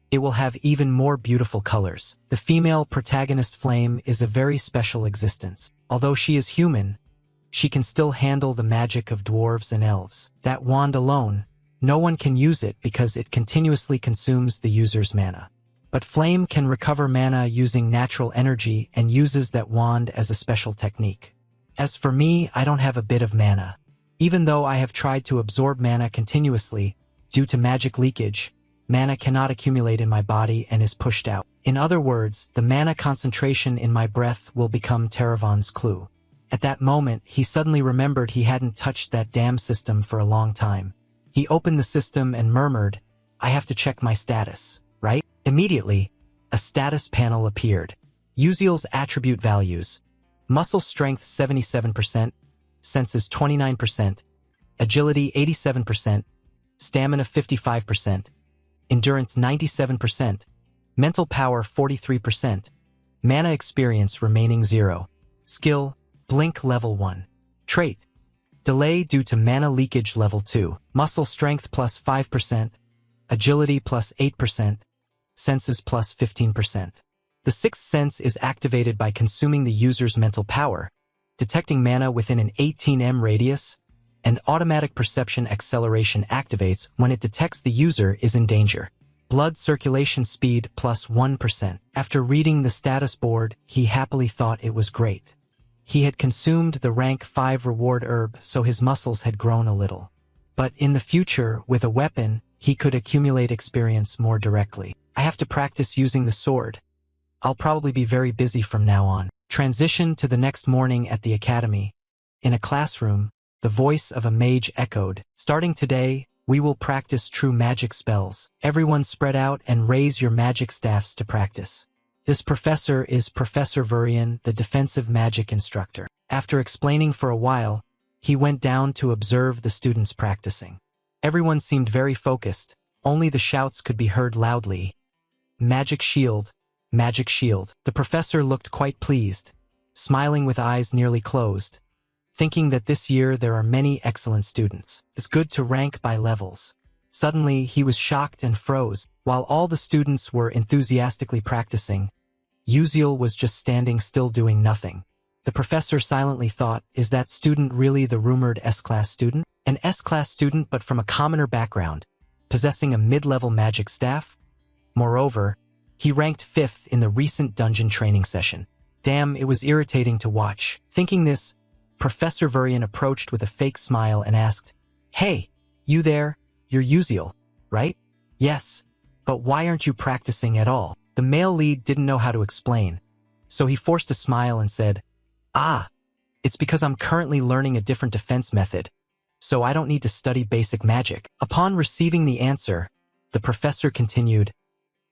S1: It will have even more beautiful colors." The female protagonist Flame is a very special existence. Although she is human, she can still handle the magic of dwarves and elves. That wand alone, no one can use it because it continuously consumes the user's mana. But Flame can recover mana using natural energy and uses that wand as a special technique. As for me, I don't have a bit of mana. Even though I have tried to absorb mana continuously, due to magic leakage, mana cannot accumulate in my body and is pushed out. In other words, the mana concentration in my breath will become Terravon's clue. At that moment, he suddenly remembered he hadn't touched that damn system for a long time. He opened the system and murmured, "I have to check my status, right?" Immediately, a status panel appeared. Uziel's attribute values: muscle strength 77%, senses 29%, agility 87%, stamina 55%, endurance 97%, mental power 43%, mana experience remaining 0, skill, blink level 1, trait, delay due to mana leakage level 2, muscle strength plus 5%, agility plus 8%, senses plus 15%. The sixth sense is activated by consuming the user's mental power, detecting mana within an 18 m radius, and automatic perception acceleration activates when it detects the user is in danger. Blood circulation speed plus 1%. After reading the status board, he happily thought it was great. He had consumed the rank 5 reward herb, so his muscles had grown a little. But in the future, with a weapon, he could accumulate experience more directly. "I have to practice using the sword. I'll probably be very busy from now on." Transition to the next morning at the academy. In a classroom, the voice of a mage echoed, "Starting today, We will practice true magic spells. Everyone spread out and raise your magic staffs to practice. This professor is Professor Vurian, the defensive magic instructor. After explaining for a while, he went down to observe the students practicing. Everyone seemed very focused. Only the shouts could be heard loudly. Magic shield, magic shield. The professor looked quite pleased, smiling with eyes nearly closed, thinking that this year there are many excellent students. It's good to rank by levels. Suddenly, he was shocked and froze. While all the students were enthusiastically practicing, Uziel was just standing still doing nothing. The professor silently thought, is that student really the rumored S-class student? An S-class student but from a commoner background, possessing a mid-level magic staff? Moreover, he ranked 5th in the recent dungeon training session. Damn, it was irritating to watch. Thinking this, Professor Vurian approached with a fake smile and asked, "Hey, you there, you're Uziel, right?" "Yes, but why aren't you practicing at all?" The male lead didn't know how to explain, so he forced a smile and said, "Ah, it's because I'm currently learning a different defense method, so I don't need to study basic magic." Upon receiving the answer, the professor continued,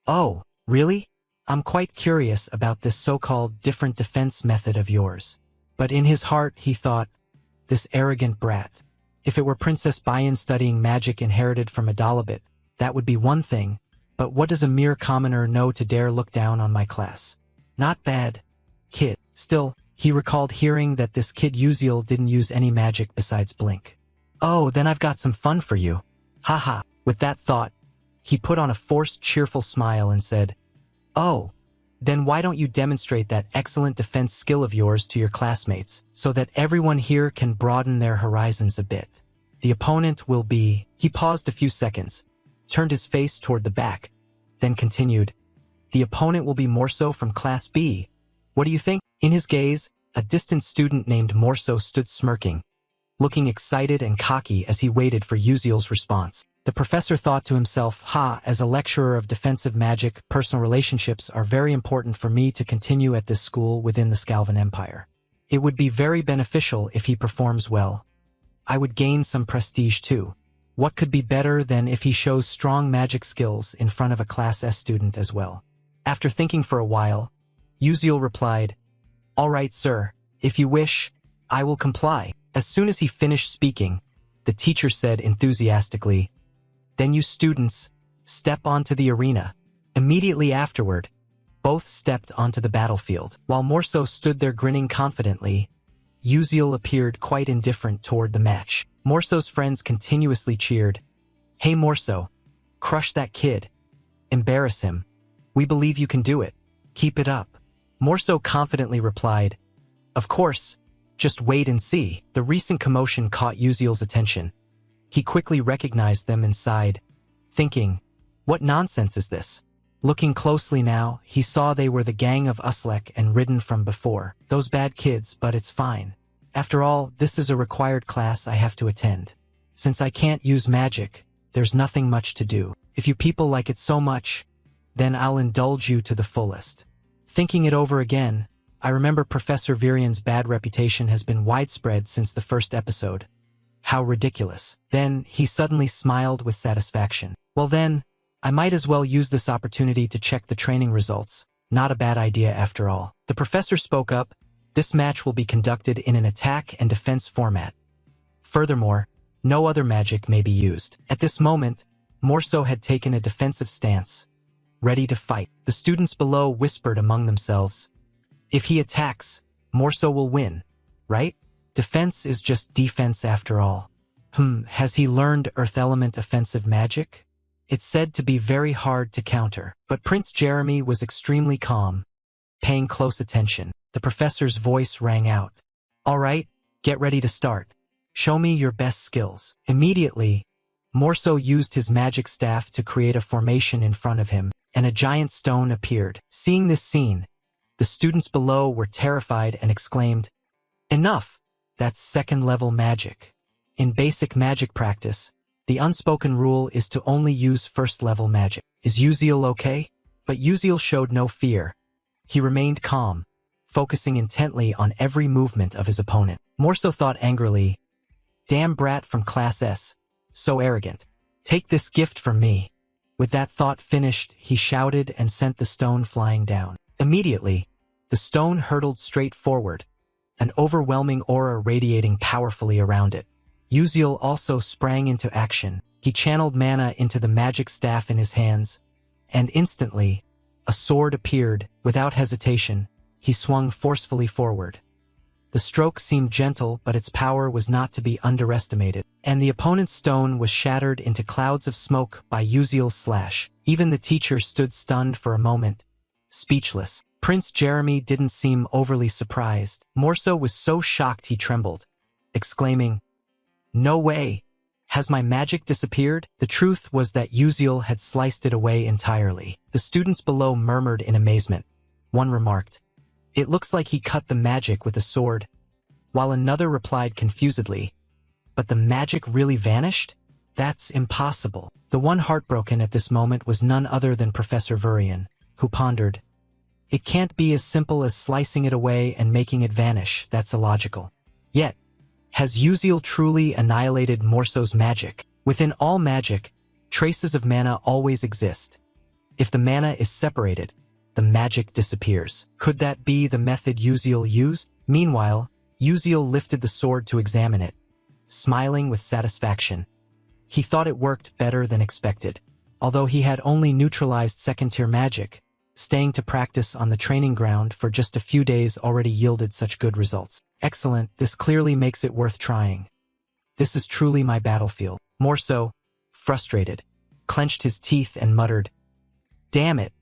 S1: "Oh, really? I'm quite curious about this so-called different defense method of yours." But in his heart, he thought, this arrogant brat. If it were Princess Bayan studying magic inherited from Adalabit, that would be one thing, but what does a mere commoner know to dare look down on my class? Not bad, kid. Still, he recalled hearing that this kid Uziel didn't use any magic besides blink. "Oh, then I've got some fun for you. Haha." With that thought, he put on a forced cheerful smile and said, "Oh, then why don't you demonstrate that excellent defense skill of yours to your classmates, so that everyone here can broaden their horizons a bit? The opponent will be..." He paused a few seconds, turned his face toward the back, then continued, "The opponent will be Morso from Class B. What do you think?" In his gaze, a distant student named Morso stood smirking, looking excited and cocky as he waited for Uziel's response. The professor thought to himself, as a lecturer of defensive magic, personal relationships are very important for me to continue at this school within the Scalvan Empire. It would be very beneficial if he performs well. I would gain some prestige too. What could be better than if he shows strong magic skills in front of a Class S student as well? After thinking for a while, Uziel replied, "All right, sir. If you wish, I will comply." As soon as he finished speaking, the teacher said enthusiastically, "Then you students, step onto the arena." Immediately afterward, both stepped onto the battlefield. While Morso stood there grinning confidently, Uziel appeared quite indifferent toward the match. Morso's friends continuously cheered, "Hey Morso, crush that kid. Embarrass him. We believe you can do it. Keep it up." Morso confidently replied, "Of course, just wait and see." The recent commotion caught Uziel's attention. He quickly recognized them and sighed, thinking, what nonsense is this? Looking closely now, he saw they were the gang of Uslek and Ridden from before. Those bad kids, but it's fine. After all, this is a required class I have to attend. Since I can't use magic, there's nothing much to do. If you people like it so much, then I'll indulge you to the fullest. Thinking it over again, I remember Professor Virian's bad reputation has been widespread since the first episode. How ridiculous. Then, he suddenly smiled with satisfaction. Well then, I might as well use this opportunity to check the training results. Not a bad idea after all. The professor spoke up. This match will be conducted in an attack and defense format. Furthermore, no other magic may be used. At this moment, Morso had taken a defensive stance, ready to fight. The students below whispered among themselves, "If he attacks, Morso will win, right? Defense is just defense after all." Has he learned Earth Element offensive magic? It's said to be very hard to counter. But Prince Jeremy was extremely calm, paying close attention. The professor's voice rang out. "All right, get ready to start. Show me your best skills." Immediately, Morso used his magic staff to create a formation in front of him, and a giant stone appeared. Seeing this scene, the students below were terrified and exclaimed, "Enough! That's second-level magic." In basic magic practice, the unspoken rule is to only use first-level magic. Is Uziel okay? But Uziel showed no fear. He remained calm, focusing intently on every movement of his opponent. Morso thought angrily, "Damn brat from Class S, so arrogant." Take this gift from me. With that thought finished, he shouted and sent the stone flying down. Immediately, the stone hurtled straight forward, an overwhelming aura radiating powerfully around it. Uziel also sprang into action. He channeled mana into the magic staff in his hands, and instantly, a sword appeared. Without hesitation, he swung forcefully forward. The stroke seemed gentle, but its power was not to be underestimated, and the opponent's stone was shattered into clouds of smoke by Uziel's slash. Even the teacher stood stunned for a moment, speechless. Prince Jeremy didn't seem overly surprised. Morso was so shocked he trembled, exclaiming, "No way! Has my magic disappeared?" The truth was that Uziel had sliced it away entirely. The students below murmured in amazement. One remarked, "It looks like he cut the magic with a sword," while another replied confusedly, "But the magic really vanished? That's impossible." The one heartbroken at this moment was none other than Professor Vurian, who pondered, "It can't be as simple as slicing it away and making it vanish. That's illogical." Yet, has Uziel truly annihilated Morso's magic? Within all magic, traces of mana always exist. If the mana is separated, the magic disappears. Could that be the method Uziel used? Meanwhile, Uziel lifted the sword to examine it, smiling with satisfaction. He thought it worked better than expected. Although he had only neutralized second-tier magic, staying to practice on the training ground for just a few days already yielded such good results. Excellent, this clearly makes it worth trying. This is truly my battlefield. Morso, frustrated, clenched his teeth and muttered, "Damn it!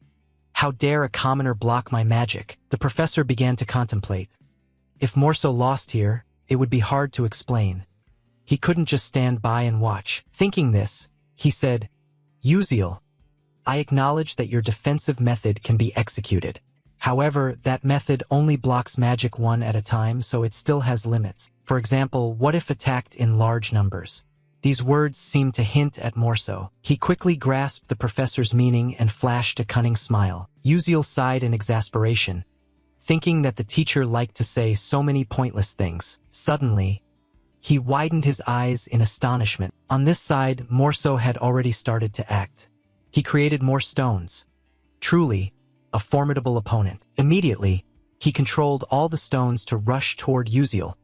S1: How dare a commoner block my magic?" The professor began to contemplate. If Morso lost here, it would be hard to explain. He couldn't just stand by and watch. Thinking this, he said, "Uziel, I acknowledge that your defensive method can be executed. However, that method only blocks magic one at a time, so it still has limits. For example, what if attacked in large numbers?" These words seemed to hint at Morso. He quickly grasped the professor's meaning and flashed a cunning smile. Uziel sighed in exasperation, thinking that the teacher liked to say so many pointless things. Suddenly, he widened his eyes in astonishment. On this side, Morso had already started to act. He created more stones. Truly, a formidable opponent. Immediately, he controlled all the stones to rush toward Uziel,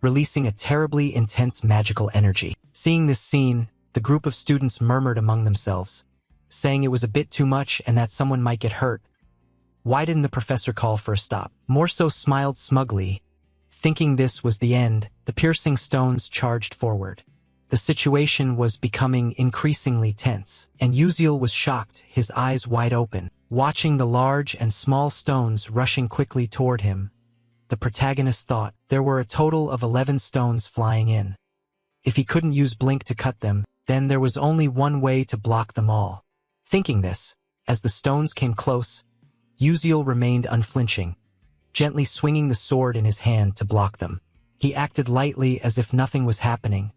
S1: releasing a terribly intense magical energy. Seeing this scene, the group of students murmured among themselves, saying it was a bit too much and that someone might get hurt. Why didn't the professor call for a stop? Morso smiled smugly. Thinking this was the end, the piercing stones charged forward. The situation was becoming increasingly tense, and Uziel was shocked, his eyes wide open, watching the large and small stones rushing quickly toward him. The protagonist thought there were a total of 11 stones flying in. If he couldn't use Blink to cut them, then there was only one way to block them all. Thinking this, as the stones came close, Uziel remained unflinching, gently swinging the sword in his hand to block them. He acted lightly as if nothing was happening,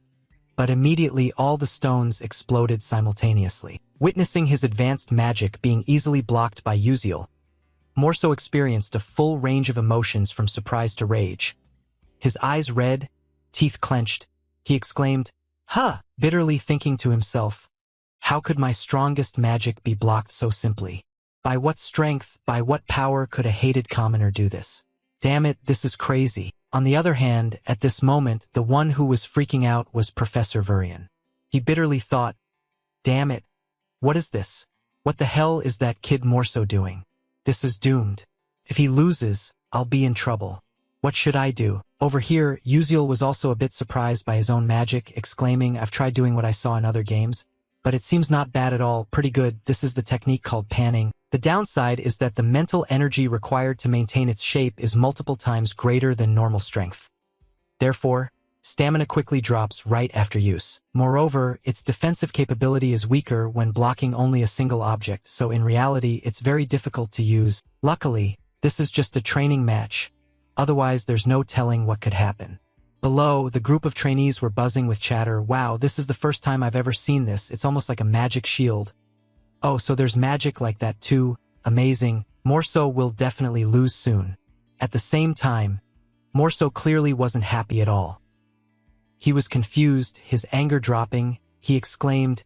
S1: but immediately all the stones exploded simultaneously. Witnessing his advanced magic being easily blocked by Uziel, Morso experienced a full range of emotions from surprise to rage. His eyes red, teeth clenched, he exclaimed, "Huh!" bitterly thinking to himself, "How could my strongest magic be blocked so simply? By what strength, by what power could a hated commoner do this? Damn it, this is crazy." On the other hand, at this moment, the one who was freaking out was Professor Vurian. He bitterly thought, "Damn it, what is this? What the hell is that kid Morso doing? This is doomed. If he loses, I'll be in trouble. What should I do?" Over here, Uziel was also a bit surprised by his own magic, exclaiming, "I've tried doing what I saw in other games, but it seems not bad at all, pretty good. This is the technique called panning." The downside is that the mental energy required to maintain its shape is multiple times greater than normal strength. Therefore, stamina quickly drops right after use. Moreover, its defensive capability is weaker when blocking only a single object, so in reality, it's very difficult to use. Luckily, this is just a training match. Otherwise, there's no telling what could happen. Below, the group of trainees were buzzing with chatter. "Wow, this is the first time I've ever seen this. It's almost like a magic shield. Oh, so there's magic like that too. Amazing. Morso will definitely lose soon." At the same time, Morso clearly wasn't happy at all. He was confused, his anger dropping. He exclaimed,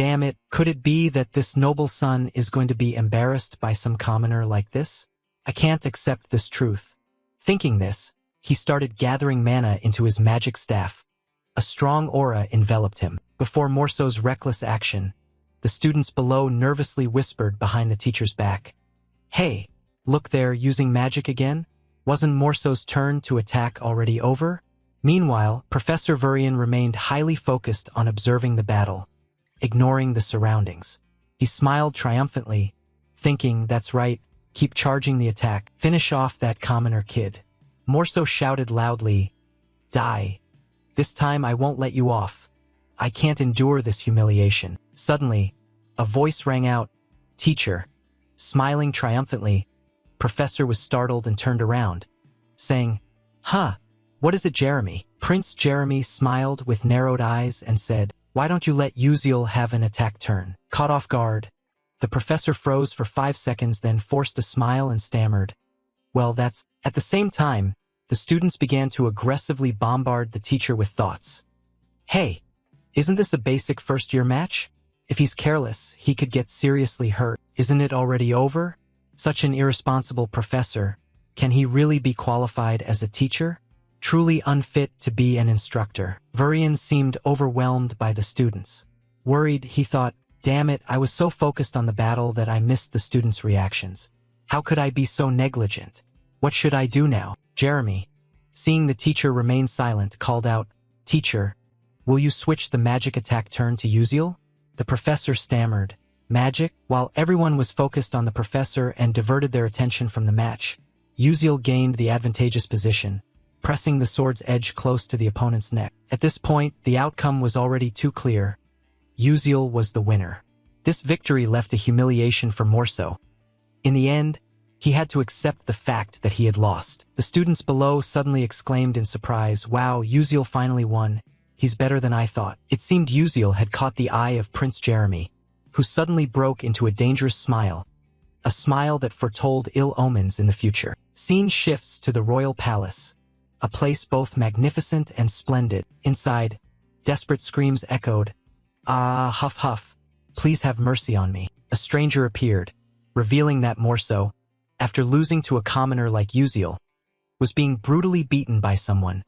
S1: Damn it, could it be that this noble son is going to be embarrassed by some commoner like this? I can't accept this truth. Thinking this, he started gathering mana into his magic staff. A strong aura enveloped him. Before Morso's reckless action, the students below nervously whispered behind the teacher's back. Hey, look there, using magic again? Wasn't Morso's turn to attack already over? Meanwhile, Professor Vurian remained highly focused on observing the battle, ignoring the surroundings. He smiled triumphantly, thinking, that's right, keep charging the attack, finish off that commoner kid. Morso shouted loudly, die. This time I won't let you off. I can't endure this humiliation. Suddenly, a voice rang out, teacher. Smiling triumphantly, Professor was startled and turned around, saying, huh, what is it, Jeremy? Prince Jeremy smiled with narrowed eyes and said, why don't you let Uziel have an attack turn? Caught off guard, the professor froze for 5 seconds, then forced a smile and stammered, well, that's... At the same time, the students began to aggressively bombard the teacher with thoughts. Hey, isn't this a basic first-year match? If he's careless, he could get seriously hurt. Isn't it already over? Such an irresponsible professor. Can he really be qualified as a teacher? Truly unfit to be an instructor. Vurian seemed overwhelmed by the students. Worried, he thought, damn it, I was so focused on the battle that I missed the students' reactions. How could I be so negligent? What should I do now? Jeremy, seeing the teacher remain silent, called out, teacher, will you switch the magic attack turn to Uziel? The professor stammered, magic? While everyone was focused on the professor and diverted their attention from the match, Uziel gained the advantageous position, pressing the sword's edge close to the opponent's neck. At this point, the outcome was already too clear. Uziel was the winner. This victory left a humiliation for Morso. In the end, he had to accept the fact that he had lost. The students below suddenly exclaimed in surprise, wow, Uziel finally won. He's better than I thought. It seemed Uziel had caught the eye of Prince Jeremy, who suddenly broke into a dangerous smile. A smile that foretold ill omens in the future. Scene shifts to the royal palace, a place both magnificent and splendid. Inside, desperate screams echoed, ah, huff huff, please have mercy on me. A stranger appeared, revealing that Morso, after losing to a commoner like Uziel, was being brutally beaten by someone.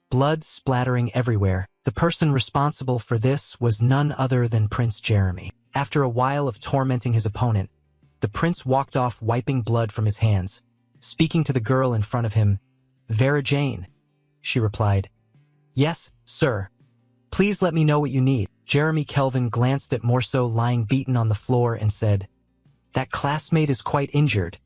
S1: Blood splattering everywhere. The person responsible for this was none other than Prince Jeremy. After a while of tormenting his opponent, the prince walked off, wiping blood from his hands, speaking to the girl in front of him. Vera Jane, she replied. Yes, sir. Please let me know what you need. Jeremy Kelvin glanced at Morso lying beaten on the floor and said, that classmate is quite injured.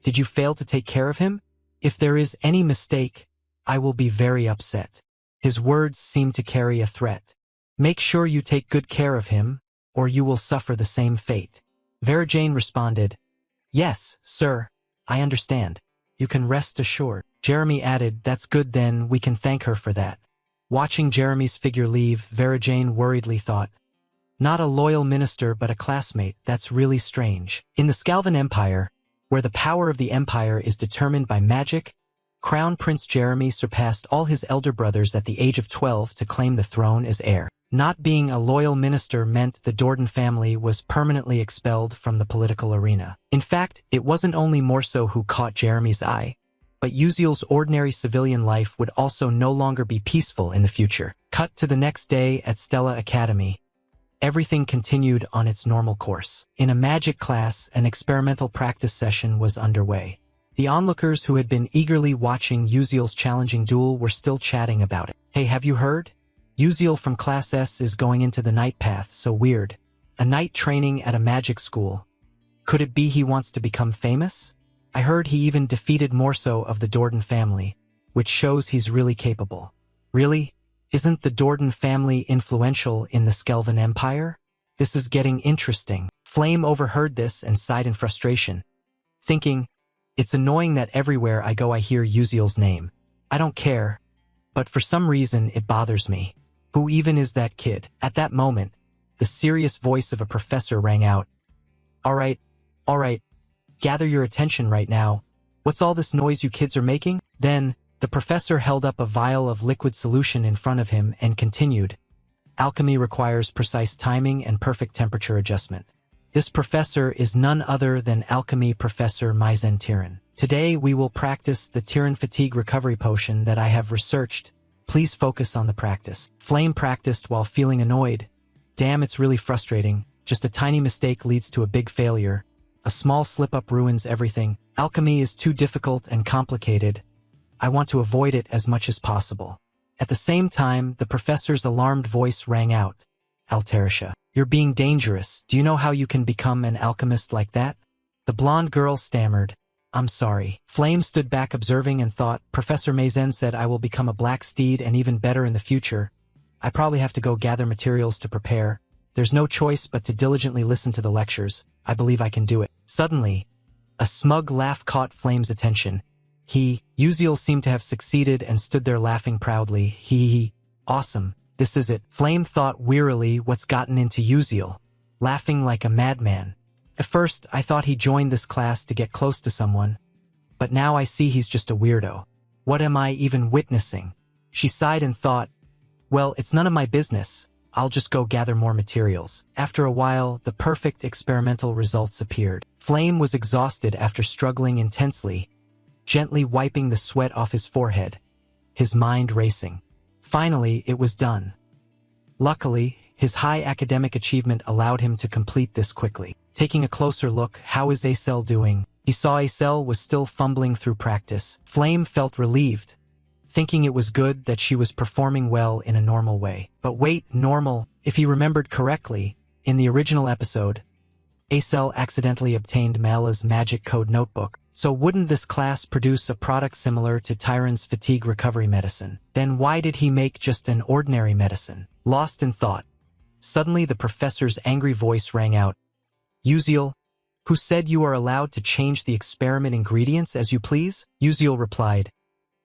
S1: Did you fail to take care of him? If there is any mistake, I will be very upset. His words seemed to carry a threat. Make sure you take good care of him, or you will suffer the same fate. Vera Jane responded, yes, sir, I understand. You can rest assured. Jeremy added, that's good, then we can thank her for that. Watching Jeremy's figure leave, Vera Jane worriedly thought, not a loyal minister but a classmate, that's really strange. In the Scalvan Empire, where the power of the empire is determined by magic, Crown Prince Jeremy surpassed all his elder brothers at the age of 12 to claim the throne as heir. Not being a loyal minister meant the Dordan family was permanently expelled from the political arena. In fact, it wasn't only Morso who caught Jeremy's eye, but Uziel's ordinary civilian life would also no longer be peaceful in the future. Cut to the next day at Stella Academy. Everything continued on its normal course. In a magic class, an experimental practice session was underway. The onlookers who had been eagerly watching Uziel's challenging duel were still chatting about it. Hey, have you heard? Uziel from Class S is going into the night path, so weird. A night training at a magic school. Could it be he wants to become famous? I heard he even defeated Morso of the Dordan family, which shows he's really capable. Really? Isn't the Dordan family influential in the Skelvan Empire? This is getting interesting. Flame overheard this and sighed in frustration, thinking, it's annoying that everywhere I go I hear Uziel's name. I don't care, but for some reason it bothers me. Who even is that kid? At that moment, the serious voice of a professor rang out. All right, gather your attention right now. What's all this noise you kids are making? Then, the professor held up a vial of liquid solution in front of him and continued. Alchemy requires precise timing and perfect temperature adjustment. This professor is none other than Alchemy Professor Maizen Tiran. Today we will practice the Tiran Fatigue Recovery Potion that I have researched. Please focus on the practice. Flame practiced while feeling annoyed. Damn, it's really frustrating. Just a tiny mistake leads to a big failure. A small slip-up ruins everything. Alchemy is too difficult and complicated. I want to avoid it as much as possible. At the same time, the professor's alarmed voice rang out. Altarisha, you're being dangerous. Do you know how you can become an alchemist like that? The blonde girl stammered. I'm sorry. Flame stood back observing and thought, Professor Maizen said I will become a black steed and even better in the future. I probably have to go gather materials to prepare. There's no choice but to diligently listen to the lectures. I believe I can do it. Suddenly, a smug laugh caught Flame's attention. Uziel seemed to have succeeded and stood there laughing proudly. Awesome. This is it. Flame thought wearily what's gotten into Uziel, laughing like a madman. At first, I thought he joined this class to get close to someone, but now I see he's just a weirdo. What am I even witnessing? She sighed and thought, well, it's none of my business. I'll just go gather more materials. After a while, the perfect experimental results appeared. Flame was exhausted after struggling intensely, gently wiping the sweat off his forehead, his mind racing. Finally, it was done. Luckily, his high academic achievement allowed him to complete this quickly. Taking a closer look, how is Acel doing? He saw Acel was still fumbling through practice. Flame felt relieved, thinking it was good that she was performing well in a normal way. But wait, normal? If he remembered correctly, in the original episode, Acel accidentally obtained Mala's magic code notebook. So wouldn't this class produce a product similar to Tyron's fatigue recovery medicine? Then why did he make just an ordinary medicine? Lost in thought, suddenly the professor's angry voice rang out. Uziel, who said you are allowed to change the experiment ingredients as you please? Uziel replied,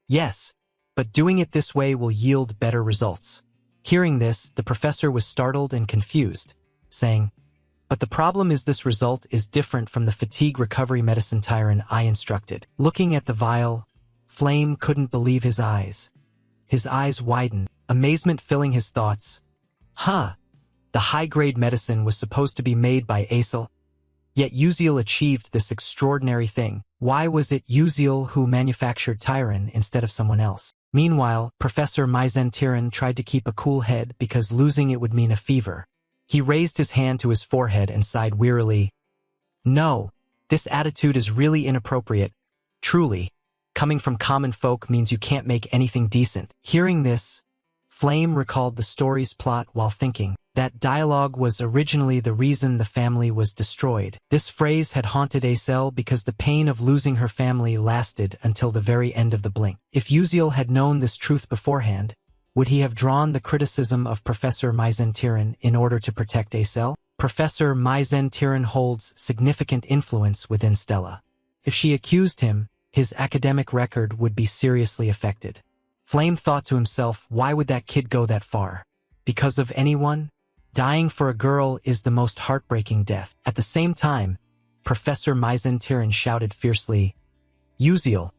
S1: yes, but doing it this way will yield better results. Hearing this, the professor was startled and confused, saying, but the problem is this result is different from the fatigue recovery medicine Tyron I instructed. Looking at the vial, Flame couldn't believe his eyes. His eyes widened, amazement filling his thoughts. The high-grade medicine was supposed to be made by Acel, yet Uziel achieved this extraordinary thing. Why was it Uziel who manufactured Tyron instead of someone else? Meanwhile, Professor Maizen Tiran tried to keep a cool head because losing it would mean a fever. He raised his hand to his forehead and sighed wearily. No, this attitude is really inappropriate. Truly, coming from common folk means you can't make anything decent. Hearing this, Flame recalled the story's plot while thinking. That dialogue was originally the reason the family was destroyed. This phrase had haunted Acel because the pain of losing her family lasted until the very end of the blink. If Uziel had known this truth beforehand, would he have drawn the criticism of Professor Maizen Tiran in order to protect Acel? Professor Maizen Tiran holds significant influence within Stella. If she accused him, his academic record would be seriously affected. Flame thought to himself, why would that kid go that far? Because of anyone? Dying for a girl is the most heartbreaking death. At the same time, Professor Maizen Tiran shouted fiercely, Uziel,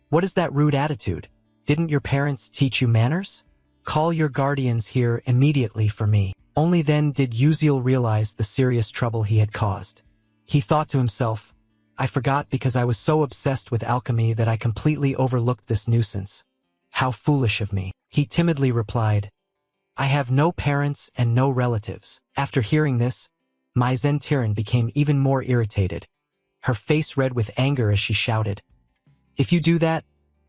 S1: what is that rude attitude? Didn't your parents teach you manners? Call your guardians here immediately for me. Only then did Uziel realize the serious trouble he had caused. He thought to himself, I forgot because I was so obsessed with alchemy that I completely overlooked this nuisance. How foolish of me. He timidly replied, I have no parents and no relatives. After hearing this, Maizen Tiran became even more irritated. Her face red with anger as she shouted, if you do that,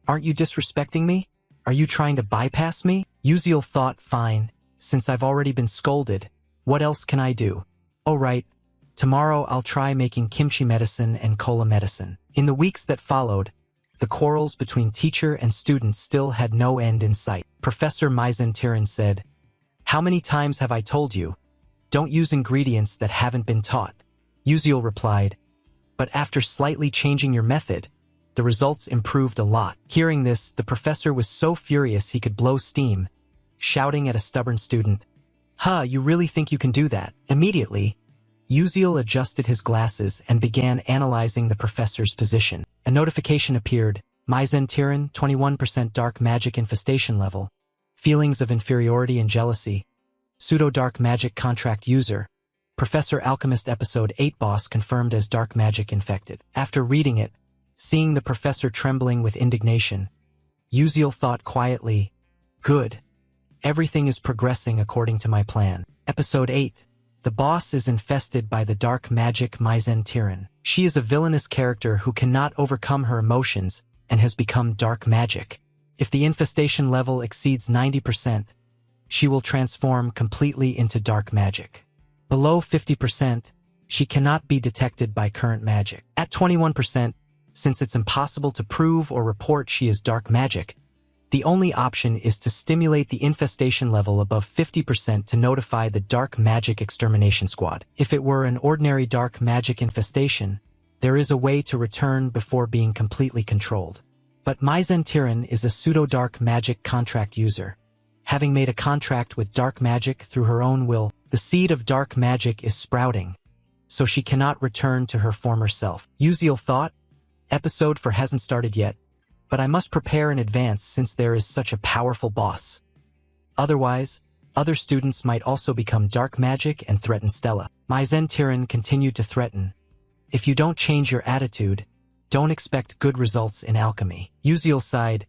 S1: aren't you disrespecting me? Are you trying to bypass me? Uziel thought, fine, since I've already been scolded, what else can I do? Oh right, tomorrow I'll try making kimchi medicine and cola medicine. In the weeks that followed, the quarrels between teacher and students still had no end in sight. Professor Maizen Tiran said, how many times have I told you? Don't use ingredients that haven't been taught. Uziel replied, but after slightly changing your method, the results improved a lot. Hearing this, the professor was so furious he could blow steam, shouting at a stubborn student, you really think you can do that? Immediately, Uziel adjusted his glasses and began analyzing the professor's position. A notification appeared, Maizen Tiran, 21% dark magic infestation level. Feelings of inferiority and jealousy. Pseudo-dark magic contract user. Professor Alchemist Episode 8 boss confirmed as dark magic infected. After reading it, seeing the professor trembling with indignation, Uziel thought quietly, good. Everything is progressing according to my plan. Episode 8. The boss is infested by the dark magic Maizen Tyran. She is a villainous character who cannot overcome her emotions and has become dark magic. If the infestation level exceeds 90%, she will transform completely into dark magic. Below 50%, she cannot be detected by current magic. At 21%, since it's impossible to prove or report she is dark magic, the only option is to stimulate the infestation level above 50% to notify the Dark Magic Extermination Squad. If it were an ordinary dark magic infestation, there is a way to return before being completely controlled. But Maizen Tyran is a pseudo-dark magic contract user. Having made a contract with dark magic through her own will, the seed of dark magic is sprouting, so she cannot return to her former self. Uziel thought, episode 4 hasn't started yet, but I must prepare in advance since there is such a powerful boss. Otherwise, other students might also become dark magic and threaten Stella. Maizen Tyran continued to threaten. If you don't change your attitude, don't expect good results in alchemy. Uziel sighed.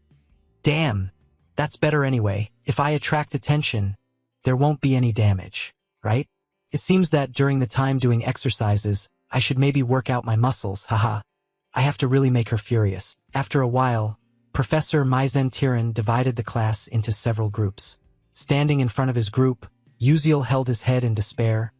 S1: Damn, that's better anyway. If I attract attention, there won't be any damage, right? It seems that during the time doing exercises, I should maybe work out my muscles, haha. I have to really make her furious. After a while, Professor Maizen Tyran divided the class into several groups. Standing in front of his group, Uziel held his head in despair,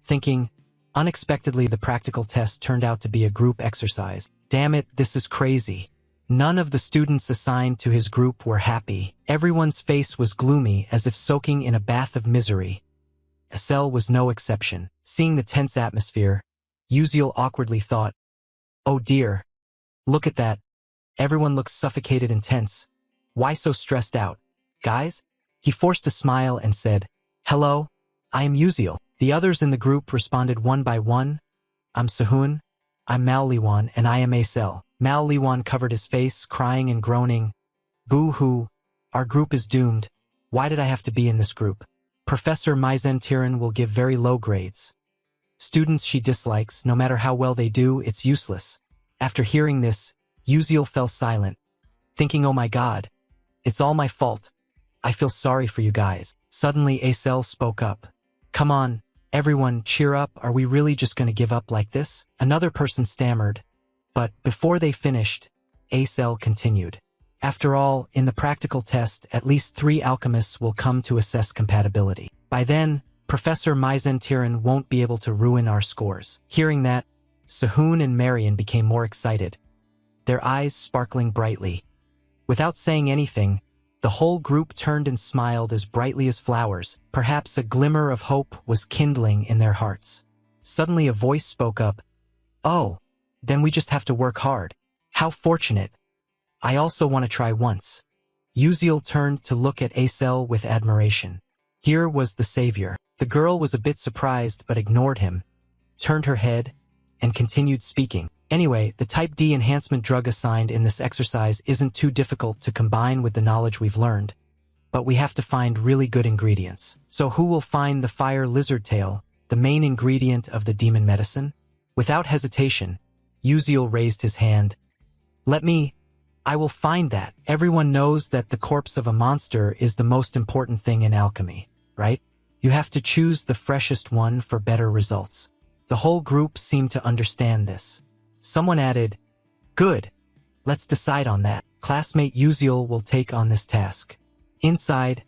S1: thinking, unexpectedly the practical test turned out to be a group exercise. Damn it, this is crazy. None of the students assigned to his group were happy. Everyone's face was gloomy as if soaking in a bath of misery. Estelle was no exception. Seeing the tense atmosphere, Uziel awkwardly thought, oh dear. Look at that. Everyone looks suffocated and tense. Why so stressed out? Guys? He forced a smile and said, hello, I am Uziel. The others in the group responded one by one. I'm Sehun, I'm Mal Liwan, and I am Acel. Mal Liwan covered his face, crying and groaning. Boo-hoo, our group is doomed. Why did I have to be in this group? Professor Maizen Tyran will give very low grades. Students she dislikes, no matter how well they do, it's useless. After hearing this, Uziel fell silent, thinking, oh my god, it's all my fault. I feel sorry for you guys. Suddenly Acel spoke up. Come on, everyone, cheer up. Are we really just going to give up like this? Another person stammered, but before they finished, Acel continued. After all, in the practical test, at least 3 alchemists will come to assess compatibility. By then, Professor Maizen Tyran won't be able to ruin our scores. Hearing that, Sehun and Marion became more excited, their eyes sparkling brightly. Without saying anything, the whole group turned and smiled as brightly as flowers. Perhaps a glimmer of hope was kindling in their hearts. Suddenly a voice spoke up. Oh, then we just have to work hard. How fortunate. I also want to try once. Uziel turned to look at Acel with admiration. Here was the savior. The girl was a bit surprised but ignored him, turned her head, and continued speaking. Anyway, the Type D enhancement drug assigned in this exercise isn't too difficult to combine with the knowledge we've learned, but we have to find really good ingredients. So who will find the fire lizard tail, the main ingredient of the demon medicine? Without hesitation, Uziel raised his hand. I will find that. Everyone knows that the corpse of a monster is the most important thing in alchemy, right? You have to choose the freshest one for better results. The whole group seemed to understand this. Someone added, good. Let's decide on that. Classmate Uziel will take on this task. Inside,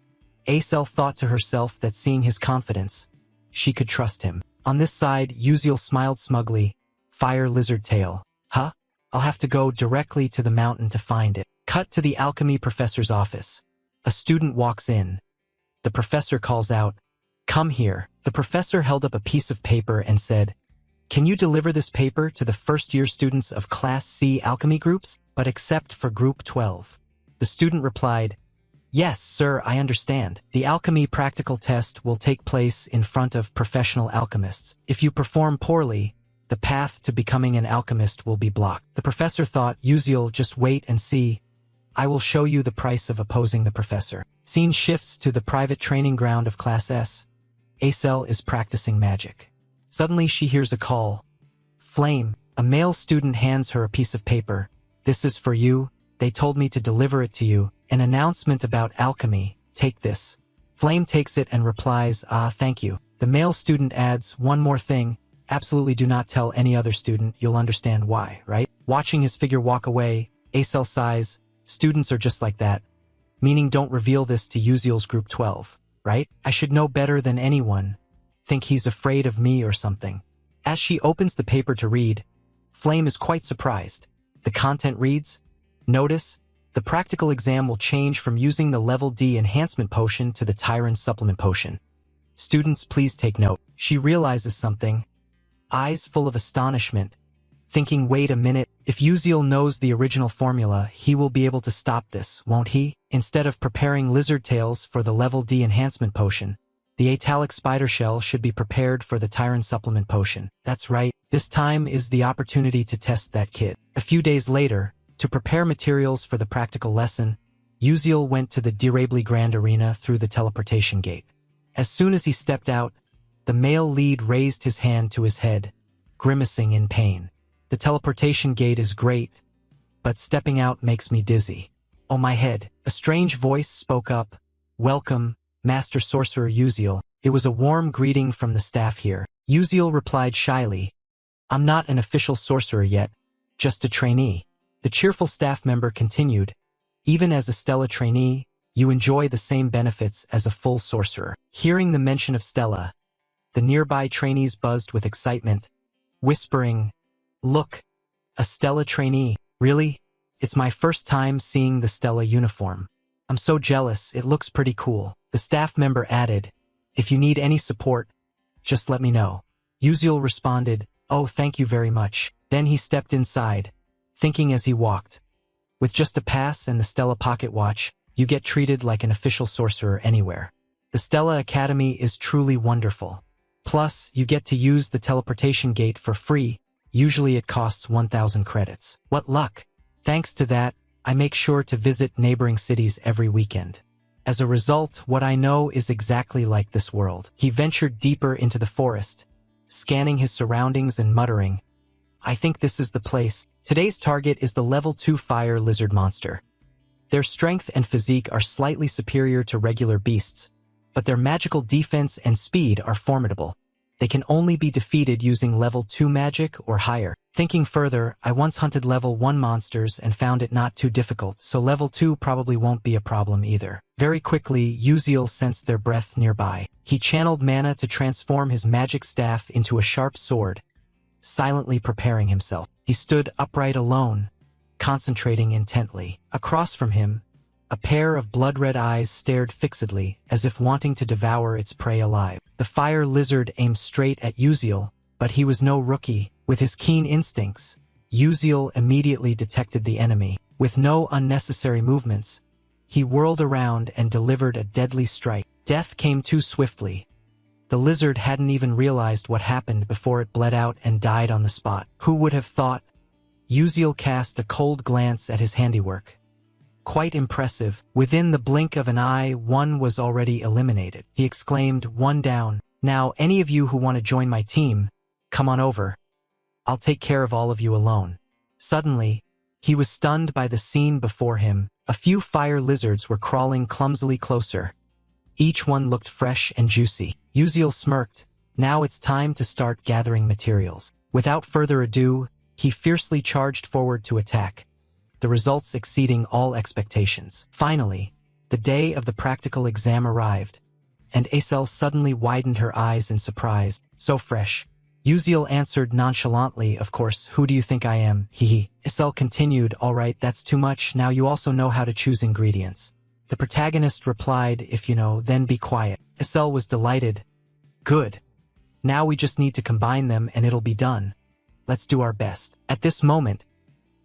S1: Acel thought to herself that seeing his confidence, she could trust him. On this side, Uziel smiled smugly. Fire lizard tail. Huh? I'll have to go directly to the mountain to find it. Cut to the alchemy professor's office. A student walks in. The professor calls out, come here. The professor held up a piece of paper and said, can you deliver this paper to the first-year students of Class C alchemy groups, but except for Group 12? The student replied, yes, sir, I understand. The alchemy practical test will take place in front of professional alchemists. If you perform poorly, the path to becoming an alchemist will be blocked. The professor thought, Uziel, just wait and see. I will show you the price of opposing the professor. Scene shifts to the private training ground of Class S. Acel is practicing magic. Suddenly she hears a call. Flame, a male student hands her a piece of paper. This is for you. They told me to deliver it to you. An announcement about alchemy. Take this. Flame takes it and replies, thank you. The male student adds, one more thing. Absolutely do not tell any other student. You'll understand why, right? Watching his figure walk away, Acel sighs. Students are just like that. Meaning don't reveal this to Uziel's group 12, right? I should know better than anyone. Think he's afraid of me or something. As she opens the paper to read, Flame is quite surprised. The content reads, notice, the practical exam will change from using the level D enhancement potion to the Tyrant supplement potion. Students, please take note. She realizes something, eyes full of astonishment, thinking, wait a minute, if Uziel knows the original formula, he will be able to stop this, won't he? Instead of preparing lizard tails for the level D enhancement potion, the italic spider shell should be prepared for the Tyrant supplement potion. That's right, this time is the opportunity to test that kid. A few days later, to prepare materials for the practical lesson, Uziel went to the Dirably Grand Arena through the teleportation gate. As soon as he stepped out, the male lead raised his hand to his head, grimacing in pain. The teleportation gate is great, but stepping out makes me dizzy. Oh, my head. A strange voice spoke up. Welcome, Master Sorcerer Uziel. It was a warm greeting from the staff here. Uziel replied shyly, I'm not an official sorcerer yet, just a trainee. The cheerful staff member continued, even as a Stella trainee, you enjoy the same benefits as a full sorcerer. Hearing the mention of Stella, the nearby trainees buzzed with excitement, whispering, look, a Stella trainee. Really? It's my first time seeing the Stella uniform. I'm so jealous, it looks pretty cool. The staff member added, if you need any support, just let me know. Uziel responded, oh, thank you very much. Then he stepped inside, thinking as he walked, with just a pass and the Stella pocket watch, you get treated like an official sorcerer anywhere. The Stella Academy is truly wonderful. Plus, you get to use the teleportation gate for free. Usually it costs 1,000 credits. What luck! Thanks to that, I make sure to visit neighboring cities every weekend. As a result, what I know is exactly like this world. He ventured deeper into the forest, scanning his surroundings and muttering, I think this is the place. Today's target is the level 2 fire lizard monster. Their strength and physique are slightly superior to regular beasts, but their magical defense and speed are formidable. They can only be defeated using level 2 magic or higher. Thinking further, I once hunted level 1 monsters and found it not too difficult, so level 2 probably won't be a problem either. Very quickly, Uziel sensed their breath nearby. He channeled mana to transform his magic staff into a sharp sword, silently preparing himself. He stood upright alone, concentrating intently. Across from him, a pair of blood-red eyes stared fixedly, as if wanting to devour its prey alive. The fire lizard aimed straight at Uziel, but he was no rookie. With his keen instincts, Uziel immediately detected the enemy. With no unnecessary movements, he whirled around and delivered a deadly strike. Death came too swiftly. The lizard hadn't even realized what happened before it bled out and died on the spot. Who would have thought? Uziel cast a cold glance at his handiwork. Quite impressive. Within the blink of an eye, one was already eliminated. He exclaimed, one down. Now, any of you who want to join my team, come on over. I'll take care of all of you alone. Suddenly, he was stunned by the scene before him. A few fire lizards were crawling clumsily closer. Each one looked fresh and juicy. Uziel smirked. Now it's time to start gathering materials. Without further ado, he fiercely charged forward to attack, the results exceeding all expectations. Finally, the day of the practical exam arrived, and Acel suddenly widened her eyes in surprise. So fresh. Uziel answered nonchalantly, of course, who do you think I am? Hee. Acel continued, all right, that's too much, now you also know how to choose ingredients. The protagonist replied, if you know, then be quiet. Acel was delighted. Good. Now we just need to combine them and it'll be done. Let's do our best. At this moment,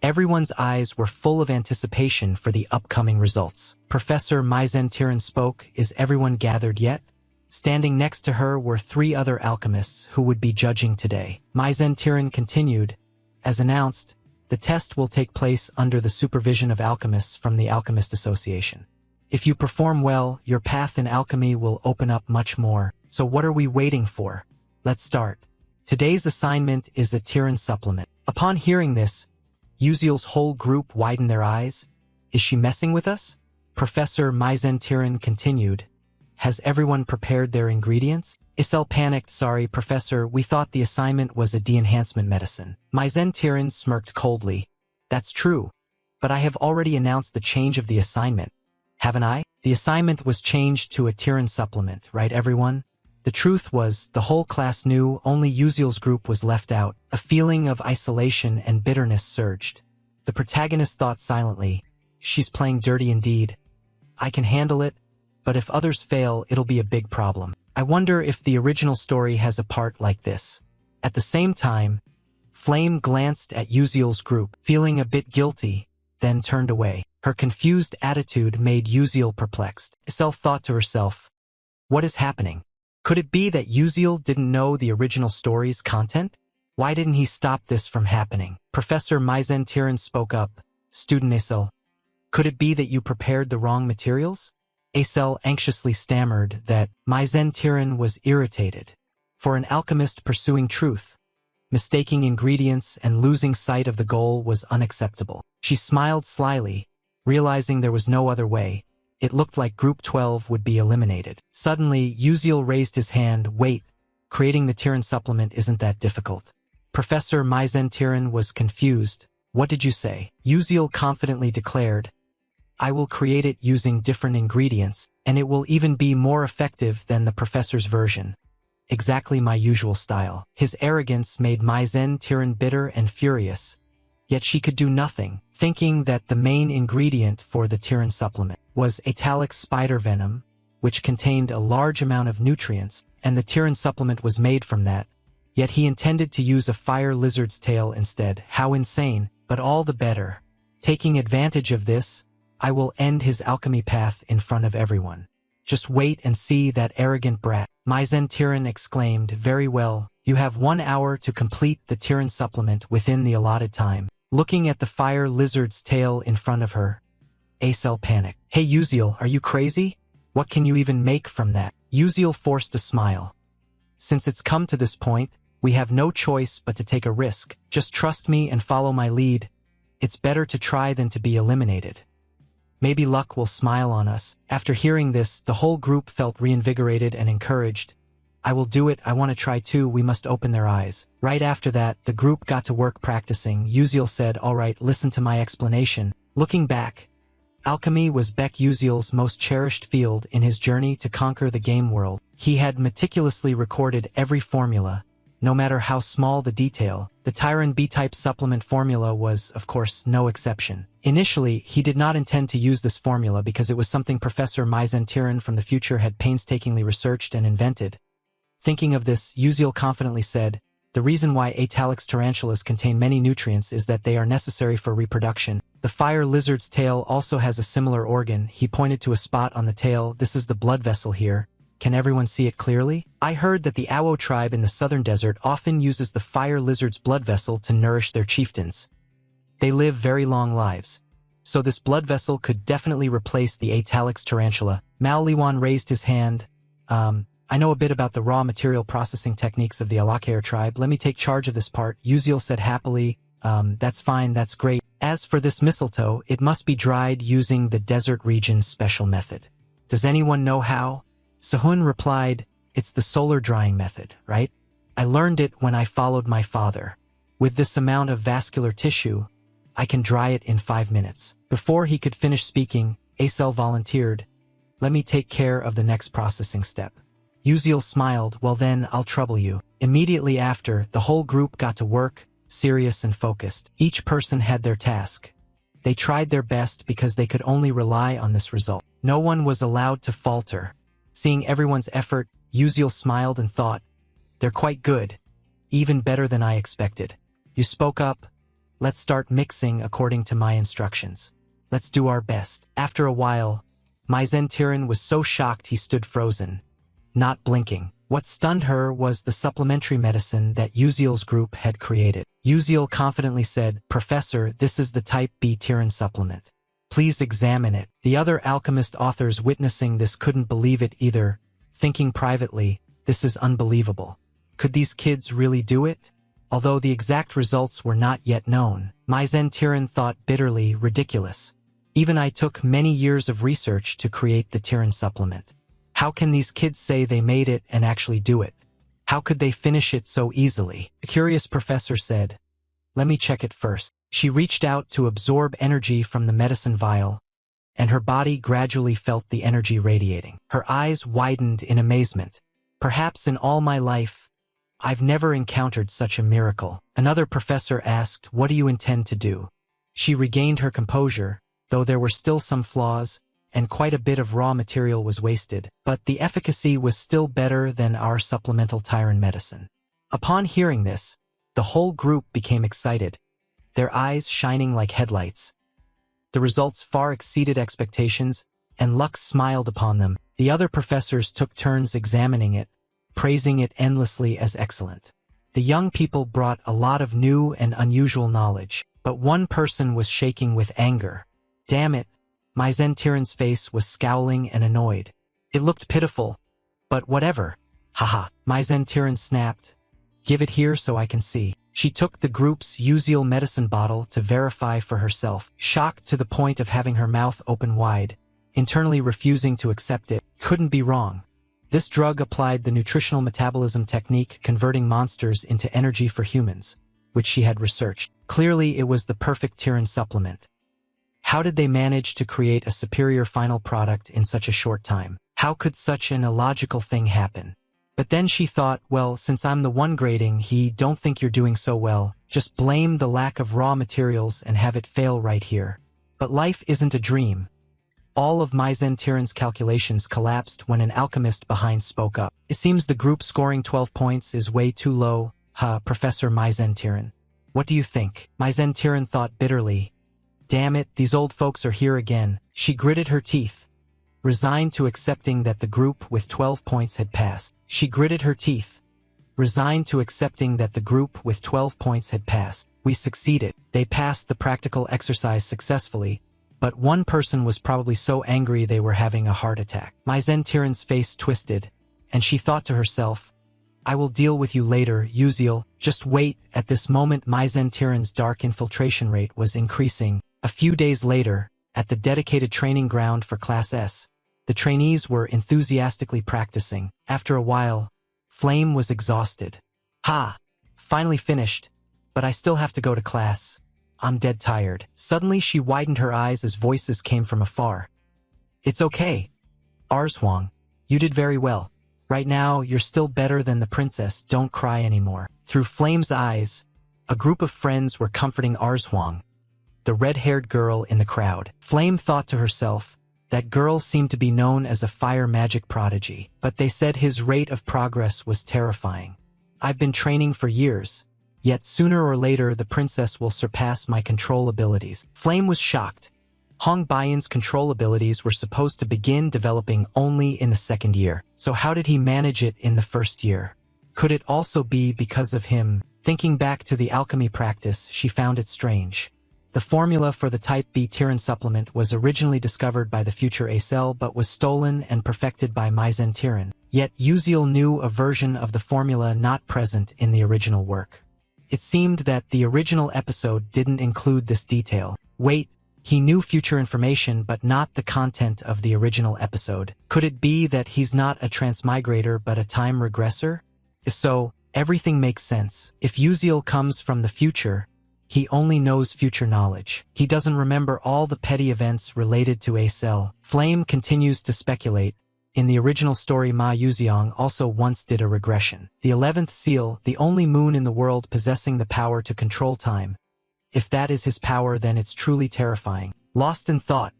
S1: everyone's eyes were full of anticipation for the upcoming results. Professor Maizen spoke, is everyone gathered yet? Standing next to her were 3 other alchemists who would be judging today. Maizen continued, as announced, the test will take place under the supervision of alchemists from the Alchemist Association. If you perform well, your path in alchemy will open up much more. So what are we waiting for? Let's start. Today's assignment is a Tyran supplement. Upon hearing this, Uziel's whole group widened their eyes. Is she messing with us? Professor Maizen Tyran continued. Has everyone prepared their ingredients? Isel panicked. Sorry, Professor, we thought the assignment was a de-enhancement medicine. Maizen Tyran smirked coldly. That's true, but I have already announced the change of the assignment. Haven't I? The assignment was changed to a Tyran supplement, right everyone? The truth was, the whole class knew, only Uziel's group was left out. A feeling of isolation and bitterness surged. The protagonist thought silently, she's playing dirty indeed. I can handle it, but if others fail, it'll be a big problem. I wonder if the original story has a part like this. At the same time, Flame glanced at Uziel's group, feeling a bit guilty, then turned away. Her confused attitude made Uziel perplexed. Isel thought to herself, what is happening? Could it be that Uziel didn't know the original story's content? Why didn't he stop this from happening? Professor Maizen Tyran spoke up. Student Isel, could it be that you prepared the wrong materials? Isel anxiously stammered that Maizen Tyran was irritated. For an alchemist pursuing truth, mistaking ingredients and losing sight of the goal was unacceptable. She smiled slyly, realizing there was no other way. It looked like Group 12 would be eliminated. Suddenly, Uziel raised his hand. Wait, creating the Tyran supplement isn't that difficult. Professor Maizen Tyran was confused. What did you say? Uziel confidently declared, I will create it using different ingredients, and it will even be more effective than the professor's version. Exactly my usual style. His arrogance made Maizen Tyran bitter and furious. Yet she could do nothing, thinking that the main ingredient for the Tyran supplement was Italic spider venom, which contained a large amount of nutrients, and the Tyran supplement was made from that. Yet he intended to use a fire lizard's tail instead. How insane, but all the better. Taking advantage of this, I will end his alchemy path in front of everyone. Just wait and see that arrogant brat. Maizen Tyran exclaimed, very well, you have 1 hour to complete the Tyran supplement within the allotted time. Looking at the fire lizard's tail in front of her, Isel panicked. Hey Uziel, are you crazy? What can you even make from that? Uziel forced a smile. Since it's come to this point, we have no choice but to take a risk. Just trust me and follow my lead. It's better to try than to be eliminated. Maybe luck will smile on us. After hearing this, the whole group felt reinvigorated and encouraged. I will do it, I want to try too, we must open their eyes. Right after that, the group got to work practicing. Uziel said, alright, listen to my explanation. Looking back, alchemy was Uziel's most cherished field in his journey to conquer the game world. He had meticulously recorded every formula, no matter how small the detail. The Tyran B-type supplement formula was, of course, no exception. Initially, he did not intend to use this formula because it was something Professor Maizen Tyran from the future had painstakingly researched and invented. Thinking of this, Uziel confidently said, the reason why Atalix tarantulas contain many nutrients is that they are necessary for reproduction. The fire lizard's tail also has a similar organ. He pointed to a spot on the tail. This is the blood vessel here. Can everyone see it clearly? I heard that the Awo tribe in the southern desert often uses the fire lizard's blood vessel to nourish their chieftains. They live very long lives. So this blood vessel could definitely replace the Atalix tarantula. Mao Liwan raised his hand. I know a bit about the raw material processing techniques of the Alakair tribe. Let me take charge of this part. Uziel said happily, that's fine, that's great. As for this mistletoe, it must be dried using the desert region's special method. Does anyone know how? Sehun replied, it's the solar drying method, right? I learned it when I followed my father. With this amount of vascular tissue, I can dry it in 5 minutes. Before he could finish speaking, Isel volunteered, let me take care of the next processing step. Uziel smiled, well then, I'll trouble you. Immediately after, the whole group got to work, serious and focused. Each person had their task. They tried their best because they could only rely on this result. No one was allowed to falter. Seeing everyone's effort, Uziel smiled and thought, they're quite good, even better than I expected. You spoke up. Let's start mixing according to my instructions. Let's do our best. After a while, Maizen Tyran was so shocked he stood frozen, not blinking. What stunned her was the supplementary medicine that Uziel's group had created. Uziel confidently said, Professor, this is the Type B Tyran supplement. Please examine it. The other alchemist authors witnessing this couldn't believe it either, thinking privately, this is unbelievable. Could these kids really do it? Although the exact results were not yet known, Maizen Tiran thought bitterly, ridiculous. Even I took many years of research to create the Tiran supplement. How can these kids say they made it and actually do it? How could they finish it so easily? A curious professor said, let me check it first. She reached out to absorb energy from the medicine vial, and her body gradually felt the energy radiating. Her eyes widened in amazement. Perhaps in all my life, I've never encountered such a miracle. Another professor asked, what do you intend to do? She regained her composure, though there were still some flaws, and quite a bit of raw material was wasted, but the efficacy was still better than our supplemental Tyran medicine. Upon hearing this, the whole group became excited, their eyes shining like headlights. The results far exceeded expectations, and Lux smiled upon them. The other professors took turns examining it, praising it endlessly as excellent. The young people brought a lot of new and unusual knowledge, but one person was shaking with anger. Damn it, Maizen Tiran's face was scowling and annoyed. It looked pitiful, but whatever. Haha, Maizen Tiran snapped. Give it here so I can see. She took the group's usual medicine bottle to verify for herself, shocked to the point of having her mouth open wide, internally refusing to accept it. Couldn't be wrong. This drug applied the nutritional metabolism technique converting monsters into energy for humans, which she had researched. Clearly it was the perfect Tiran supplement. How did they manage to create a superior final product in such a short time? How could such an illogical thing happen? But then she thought, well, since I'm the one grading, don't think you're doing so well. Just blame the lack of raw materials and have it fail right here. But life isn't a dream. All of Maizen Tiran's calculations collapsed when an alchemist behind spoke up. It seems the group scoring 12 points is way too low. Professor Maizen Tiran. What do you think? Maizen Tiran thought bitterly. Damn it, these old folks are here again. She gritted her teeth, resigned to accepting that the group with 12 points had passed. She gritted her teeth, resigned to accepting that the group with 12 points had passed. We succeeded. They passed the practical exercise successfully, but one person was probably so angry they were having a heart attack. Maizen Tiran's face twisted, and she thought to herself, I will deal with you later, Uziel. Just wait. At this moment Maizen Tiran's dark infiltration rate was increasing. A few days later, at the dedicated training ground for Class S, the trainees were enthusiastically practicing. After a while, Flame was exhausted. Finally finished, but I still have to go to class. I'm dead tired. Suddenly she widened her eyes as voices came from afar. It's okay. Arzhuang, you did very well. Right now, you're still better than the princess. Don't cry anymore. Through Flame's eyes, a group of friends were comforting Arzhuang, the red-haired girl in the crowd. Flame thought to herself, that girl seemed to be known as a fire magic prodigy, but they said his rate of progress was terrifying. I've been training for years, yet sooner or later the princess will surpass my control abilities. Flame was shocked. Hong Baiyan's control abilities were supposed to begin developing only in the second year, so how did he manage it in the first year? Could it also be because of him? Thinking back to the alchemy practice, she found it strange. The formula for the Type B Tiran supplement was originally discovered by the future Acel but was stolen and perfected by Maizen Tiran. Yet Uziel knew a version of the formula not present in the original work. It seemed that the original episode didn't include this detail. Wait, he knew future information but not the content of the original episode. Could it be that he's not a transmigrator but a time regressor? If so, everything makes sense. If Uziel comes from the future, he only knows future knowledge. He doesn't remember all the petty events related to Acel. Flame continues to speculate. In the original story, Ma Yuziang also once did a regression. The 11th seal, the only moon in the world possessing the power to control time. If that is his power, then it's truly terrifying. Lost in thought,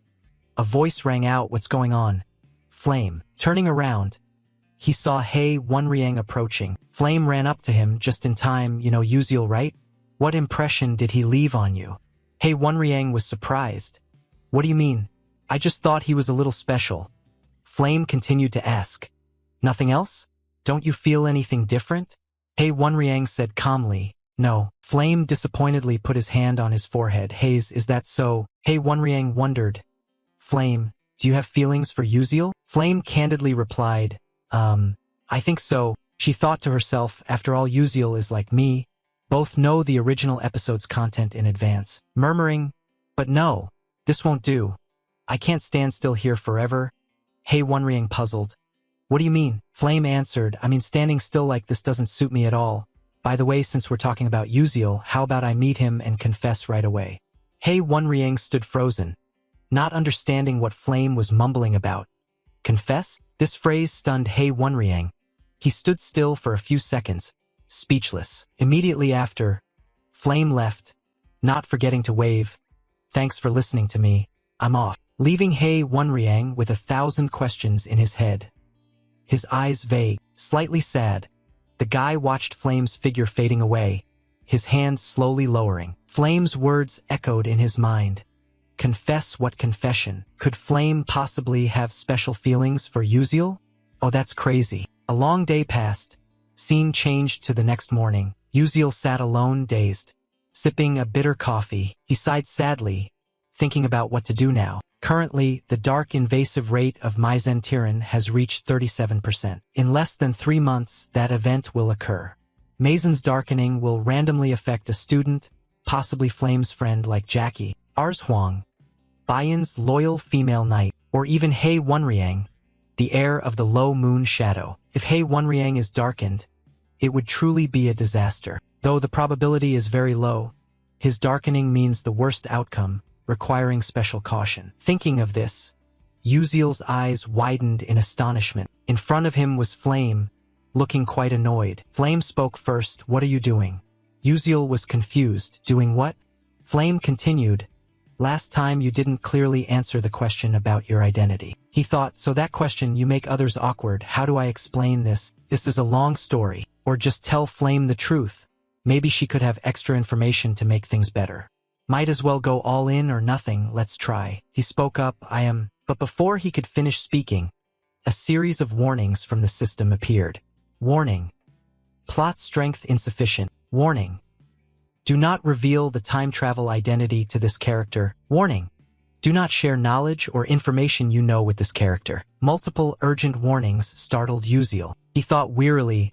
S1: a voice rang out, what's going on? Flame. Turning around, he saw He Wenriang approaching. Flame ran up to him just in time. You know Uziel, right? What impression did he leave on you? He Wenriang was surprised. What do you mean? I just thought he was a little special. Flame continued to ask. Nothing else? Don't you feel anything different? He Wenriang said calmly. No. Flame disappointedly put his hand on his forehead. Haze, is that so? He Wonriang wondered. Flame, do you have feelings for Uziel? Flame candidly replied, I think so. She thought to herself, after all, Uziel is like me. Both know the original episode's content in advance. Murmuring, but no, this won't do. I can't stand still here forever. He Wonriang puzzled. What do you mean? Flame answered, I mean standing still like this doesn't suit me at all. By the way, since we're talking about Uziel, how about I meet him and confess right away? He Wonriang stood frozen, not understanding what Flame was mumbling about. Confess? This phrase stunned He Wonriang. He stood still for a few seconds, speechless. Immediately after, Flame left, not forgetting to wave. Thanks for listening to me. I'm off. Leaving He Wonriang with 1,000 questions in his head. His eyes vague, slightly sad. The guy watched Flame's figure fading away, his hand slowly lowering. Flame's words echoed in his mind. Confess what confession? Could Flame possibly have special feelings for Uziel? Oh, that's crazy. A long day passed. Scene changed to the next morning. Uziel sat alone, dazed. Sipping a bitter coffee, he sighed sadly, thinking about what to do now. Currently, the dark invasive rate of mesenterin has reached 37%. In less than 3 months, that event will occur. Mazen's darkening will randomly affect a student, possibly Flame's friend like Jackie, Arzhuang, Bayan's loyal female knight, or even He Wonriang, the heir of the low moon shadow. If He Wonriang is darkened, it would truly be a disaster. Though the probability is very low, his darkening means the worst outcome, requiring special caution. Thinking of this, Uziel's eyes widened in astonishment. In front of him was Flame, looking quite annoyed. Flame spoke first. What are you doing? Uziel was confused. Doing what? Flame continued. Last time you didn't clearly answer the question about your identity. He thought, so that question, you make others awkward. How do I explain this? This is a long story. Or just tell Flame the truth. Maybe she could have extra information to make things better. Might as well go all in or nothing, let's try. He spoke up, But before he could finish speaking, a series of warnings from the system appeared. Warning. Plot strength insufficient. Warning. Do not reveal the time travel identity to this character. Warning. Do not share knowledge or information you know with this character. Multiple urgent warnings startled Uziel. He thought wearily,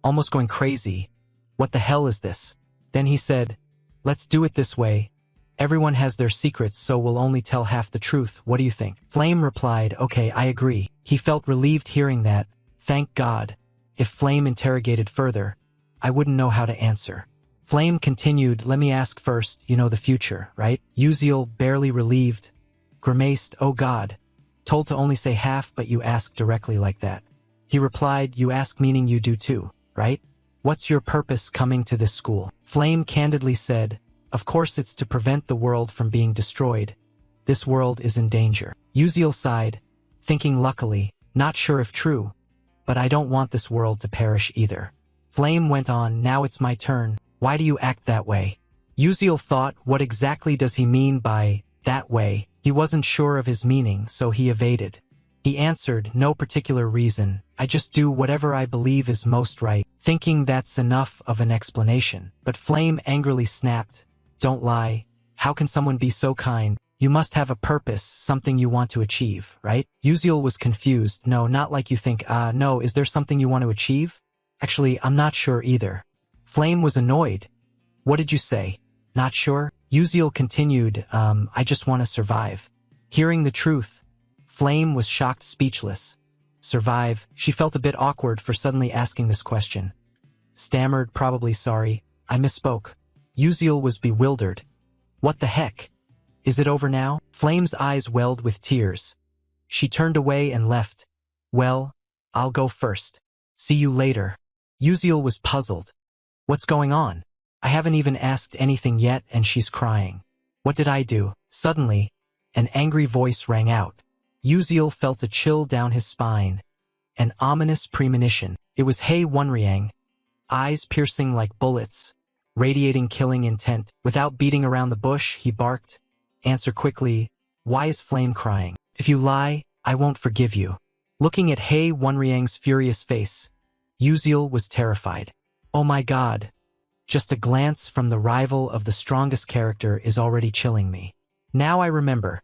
S1: almost going crazy. What the hell is this? Then he said, let's do it this way. Everyone has their secrets, so we'll only tell half the truth. What do you think? Flame replied, okay, I agree. He felt relieved hearing that. Thank God. If Flame interrogated further, I wouldn't know how to answer. Flame continued, let me ask first, you know the future, right? Uziel, barely relieved, grimaced, oh God. Told to only say half, but you ask directly like that. He replied, you ask meaning you do too, right? What's your purpose coming to this school? Flame candidly said, of course it's to prevent the world from being destroyed. This world is in danger. Uziel sighed, thinking luckily, not sure if true, but I don't want this world to perish either. Flame went on, now it's my turn. Why do you act that way? Uziel thought, what exactly does he mean by that way? He wasn't sure of his meaning, so he evaded. He answered, no particular reason. I just do whatever I believe is most right, thinking that's enough of an explanation. But Flame angrily snapped, don't lie. How can someone be so kind? You must have a purpose, something you want to achieve, right? Uziel was confused. No, not like you think, no, is there something you want to achieve? Actually, I'm not sure either. Flame was annoyed. What did you say? Not sure? Uziel continued, I just want to survive. Hearing the truth, Flame was shocked, speechless. Survive? She felt a bit awkward for suddenly asking this question. Stammered, probably sorry. I misspoke. Uziel was bewildered. What the heck? Is it over now? Flame's eyes welled with tears. She turned away and left. Well, I'll go first. See you later. Uziel was puzzled. What's going on? I haven't even asked anything yet and she's crying. What did I do? Suddenly, an angry voice rang out. Uziel felt a chill down his spine. An ominous premonition. It was He Wonriang, eyes piercing like bullets, radiating killing intent. Without beating around the bush, he barked, answer quickly, why is Flame crying? If you lie, I won't forgive you. Looking at He Wonriang's furious face, Uziel was terrified. Oh my God. Just a glance from the rival of the strongest character is already chilling me. Now I remember.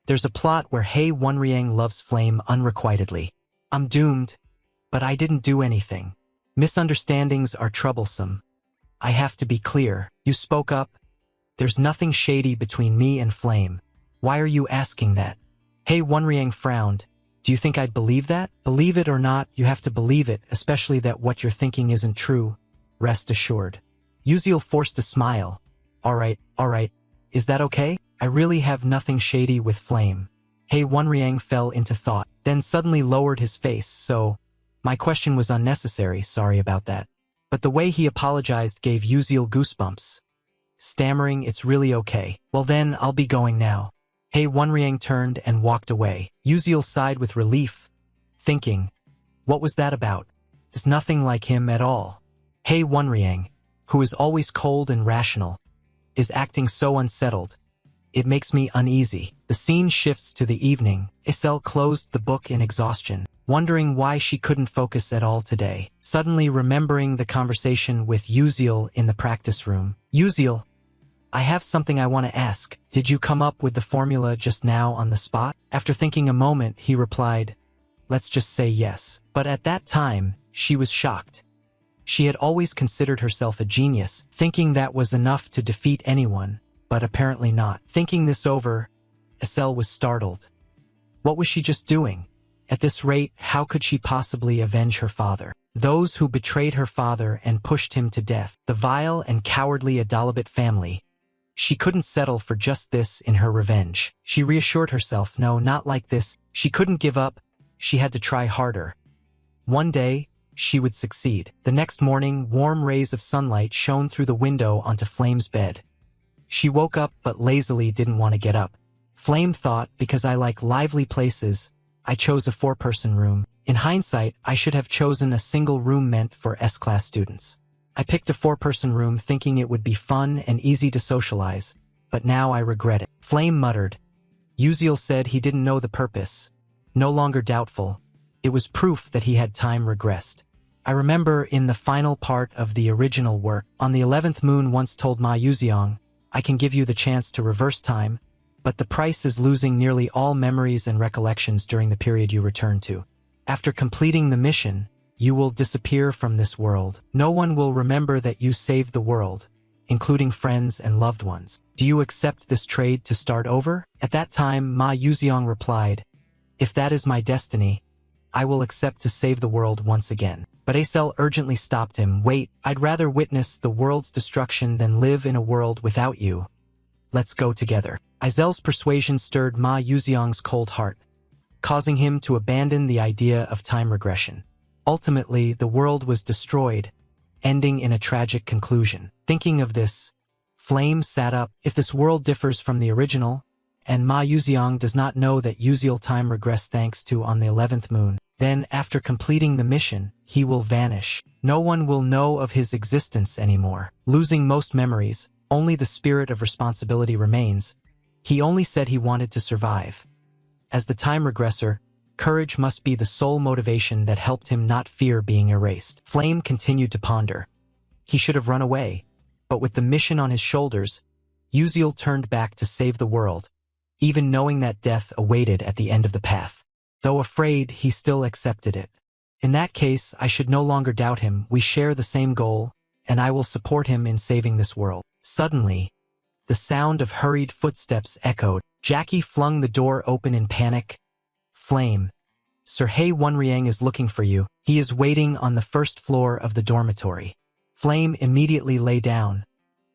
S1: There's a plot where Hei Wonriang loves Flame unrequitedly. I'm doomed, but I didn't do anything. Misunderstandings are troublesome. I have to be clear. You spoke up. There's nothing shady between me and Flame. Why are you asking that? Hei Wonriang frowned. Do you think I'd believe that? Believe it or not, you have to believe it, especially that what you're thinking isn't true. Rest assured. Yuziel forced a smile. All right. Is that okay? I really have nothing shady with Flame. Hei Wonriang fell into thought, then suddenly lowered his face, so... My question was unnecessary, sorry about that. But the way he apologized gave Yuziel goosebumps. Stammering, it's really okay. Well then, I'll be going now. Hei Wonriang turned and walked away. Yuziel sighed with relief, thinking, what was that about? It's nothing like him at all. Hei Wonriang, who is always cold and rational, is acting so unsettled. It makes me uneasy. The scene shifts to the evening. Isel closed the book in exhaustion, wondering why she couldn't focus at all today. Suddenly remembering the conversation with Yuziel in the practice room. Yuziel, I have something I want to ask. Did you come up with the formula just now on the spot? After thinking a moment, he replied, let's just say yes. But at that time, she was shocked. She had always considered herself a genius, thinking that was enough to defeat anyone, but apparently not. Thinking this over, Isel was startled. What was she just doing? At this rate, how could she possibly avenge her father? Those who betrayed her father and pushed him to death, the vile and cowardly Adalabit family. She couldn't settle for just this in her revenge. She reassured herself, no, not like this. She couldn't give up. She had to try harder. One day, she would succeed. The next morning, warm rays of sunlight shone through the window onto Flame's bed. She woke up but lazily didn't want to get up. Flame thought, because I like lively places, I chose a 4-person room. In hindsight, I should have chosen a single room meant for S-class students. I picked a 4-person room thinking it would be fun and easy to socialize, but now I regret it. Flame muttered. Yuziel said he didn't know the purpose. No longer doubtful, it was proof that he had time regressed. I remember in the final part of the original work, on the 11th moon once told Ma Yuziang, I can give you the chance to reverse time, but the price is losing nearly all memories and recollections during the period you return to. After completing the mission, you will disappear from this world. No one will remember that you saved the world, including friends and loved ones. Do you accept this trade to start over? At that time, Ma Yuziang replied, if that is my destiny, I will accept to save the world once again. But Isel urgently stopped him. Wait, I'd rather witness the world's destruction than live in a world without you. Let's go together. Isel's persuasion stirred Ma Yuziang's cold heart, causing him to abandon the idea of time regression. Ultimately, the world was destroyed, ending in a tragic conclusion. Thinking of this, Flame sat up. If this world differs from the original, and Ma Yuziang does not know that Yuziel time regressed thanks to on the 11th moon, then after completing the mission, he will vanish. No one will know of his existence anymore. Losing most memories, only the spirit of responsibility remains. He only said he wanted to survive. As the time regressor, courage must be the sole motivation that helped him not fear being erased. Flame continued to ponder. He should have run away, but with the mission on his shoulders, Yuziel turned back to save the world, even knowing that death awaited at the end of the path. Though afraid, he still accepted it. In that case, I should no longer doubt him. We share the same goal, and I will support him in saving this world. Suddenly, the sound of hurried footsteps echoed. Jackie flung the door open in panic. Flame, Sir Hei Wonriang is looking for you. He is waiting on the first floor of the dormitory. Flame immediately lay down,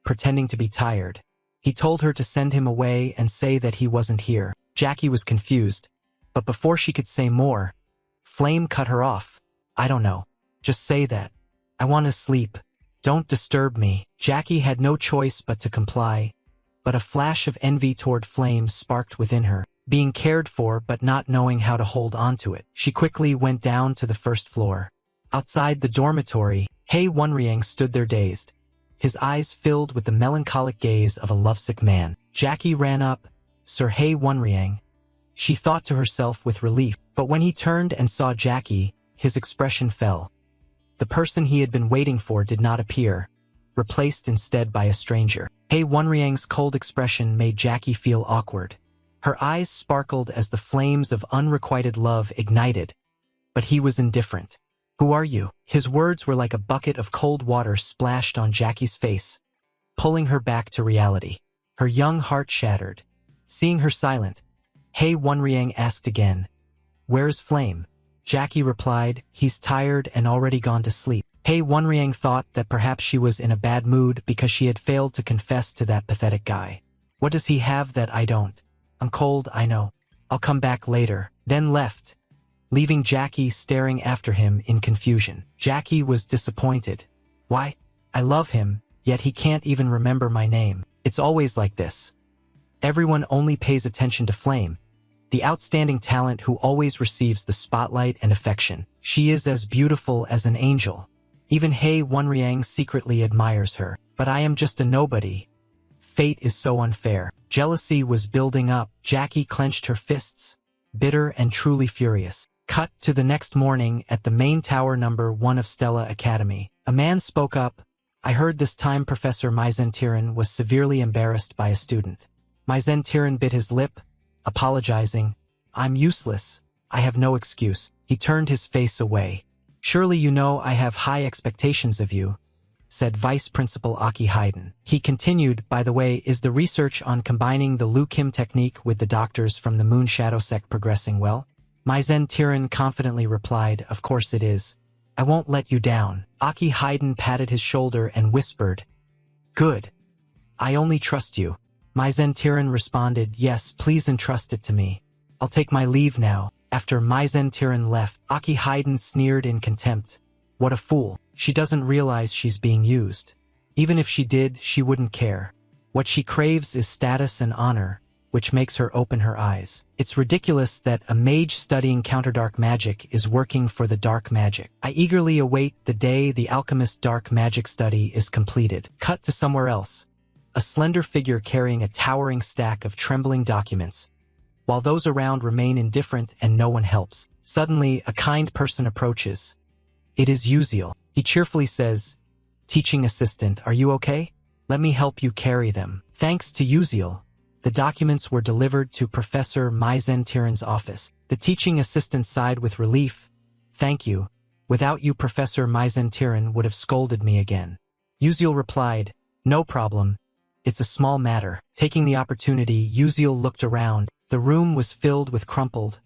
S1: pretending to be tired. He told her to send him away and say that he wasn't here. Jackie was confused, but before she could say more, Flame cut her off. I don't know. Just say that. I want to sleep. Don't disturb me. Jackie had no choice but to comply, but a flash of envy toward Flame sparked within her. Being cared for but not knowing how to hold on to it, she quickly went down to the first floor. Outside the dormitory, Hei Wonriang stood there dazed, his eyes filled with the melancholic gaze of a lovesick man. Jackie ran up. Sir Hei Wonriang, she thought to herself with relief, but when he turned and saw Jackie, his expression fell. The person he had been waiting for did not appear. replaced instead by a stranger. Hei Wonriang's cold expression made Jackie feel awkward. Her eyes sparkled as the flames of unrequited love ignited, but he was indifferent. "Who are you?" His words were like a bucket of cold water splashed on Jackie's face, pulling her back to reality. Her young heart shattered. Seeing her silent, Hei Wonriang asked again, "Where's Flame?" Jackie replied, "He's tired and already gone to sleep." Hei Wonriang thought that perhaps she was in a bad mood because she had failed to confess to that pathetic guy. "What does he have that I don't? I'm cold, I know. I'll come back later," then left, leaving Jackie staring after him in confusion. Jackie was disappointed. "Why? I love him, yet he can't even remember my name. It's always like this. Everyone only pays attention to Flame, the outstanding talent who always receives the spotlight and affection. She is as beautiful as an angel. Even Hei Wonriang secretly admires her. But I am just a nobody. Fate is so unfair." Jealousy was building up. Jackie clenched her fists, bitter and truly furious. Cut to the next morning at the main tower #1 of Stella Academy. A man spoke up. "I heard this time Professor Maizentiran was severely embarrassed by a student." Maizentiran bit his lip, apologizing. "I'm useless. I have no excuse." He turned his face away. "Surely you know I have high expectations of you," said Vice Principal Aki Haydn. He continued, "By the way, is the research on combining the Liu Kim technique with the doctors from the Moon Shadow sect progressing well?" Maizentiran confidently replied, "Of course it is. I won't let you down." Aki Haydn patted his shoulder and whispered, "Good. I only trust you." Maizentiran responded, "Yes, please entrust it to me. I'll take my leave now." After Maizentiran left, Aki Haydn sneered in contempt. "What a fool. She doesn't realize she's being used. Even if she did, she wouldn't care. What she craves is status and honor, which makes her open her eyes. It's ridiculous that a mage studying counterdark magic is working for the dark magic. I eagerly await the day the alchemist dark magic study is completed." Cut to somewhere else. A slender figure carrying a towering stack of trembling documents, while those around remain indifferent and no one helps. Suddenly, a kind person approaches. It is Uziel. He cheerfully says, "Teaching assistant, are you okay? Let me help you carry them." Thanks to Uziel, the documents were delivered to Professor Maizentiran's office. The teaching assistant sighed with relief. "Thank you. Without you, Professor Maizentiran would have scolded me again." Uziel replied, "No problem. It's a small matter." Taking the opportunity, Uziel looked around. The room was filled with crumpled,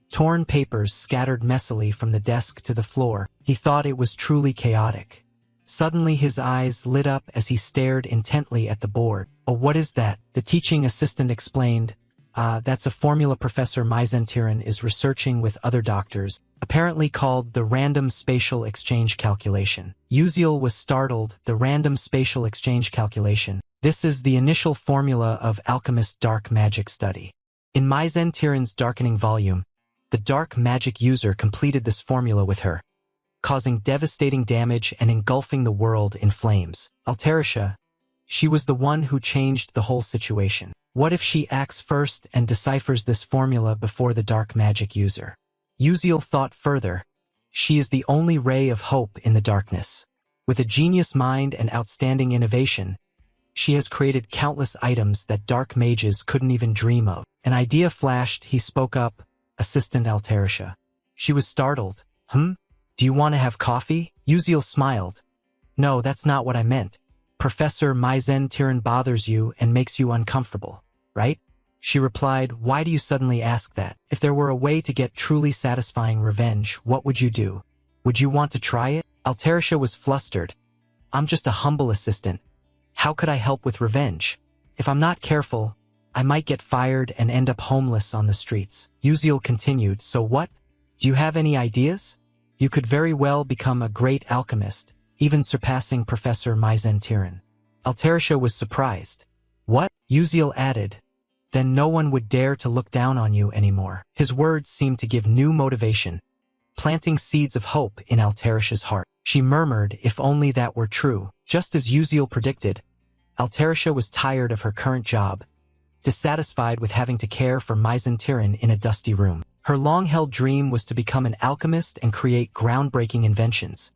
S1: torn papers scattered messily from the desk to the floor. He thought it was truly chaotic. Suddenly his eyes lit up as he stared intently at the board. "Oh, what is that?" The teaching assistant explained. That's a formula Professor Maizentiran is researching with other doctors, apparently called the random spatial exchange calculation." Uziel was startled. The random spatial exchange calculation. This is the initial formula of alchemist dark magic study. In Maizentiran's darkening volume, the dark magic user completed this formula with her, causing devastating damage and engulfing the world in flames. Altarisha, she was the one who changed the whole situation. What if she acts first and deciphers this formula before the dark magic user? Uziel thought further. She is the only ray of hope in the darkness. With a genius mind and outstanding innovation, she has created countless items that dark mages couldn't even dream of. An idea flashed. He spoke up, "Assistant Altarisha." She was startled. Do you want to have coffee?" Uziel smiled. "No, that's not what I meant. Professor Maizentiran bothers you and makes you uncomfortable, right?" She replied, "Why do you suddenly ask that? If there were a way to get truly satisfying revenge, what would you do? Would you want to try it?" Altarisha was flustered. "I'm just a humble assistant. How could I help with revenge? If I'm not careful, I might get fired and end up homeless on the streets." Uziel continued, "So what? Do you have any ideas? You could very well become a great alchemist, even surpassing Professor Maizentiran." Altarisha was surprised. "What?" Uziel added. "Then no one would dare to look down on you anymore." His words seemed to give new motivation, planting seeds of hope in Altarisha's heart. She murmured, "If only that were true." Just as Uziel predicted, Altarisha was tired of her current job, dissatisfied with having to care for Maizentiran in a dusty room. Her long-held dream was to become an alchemist and create groundbreaking inventions.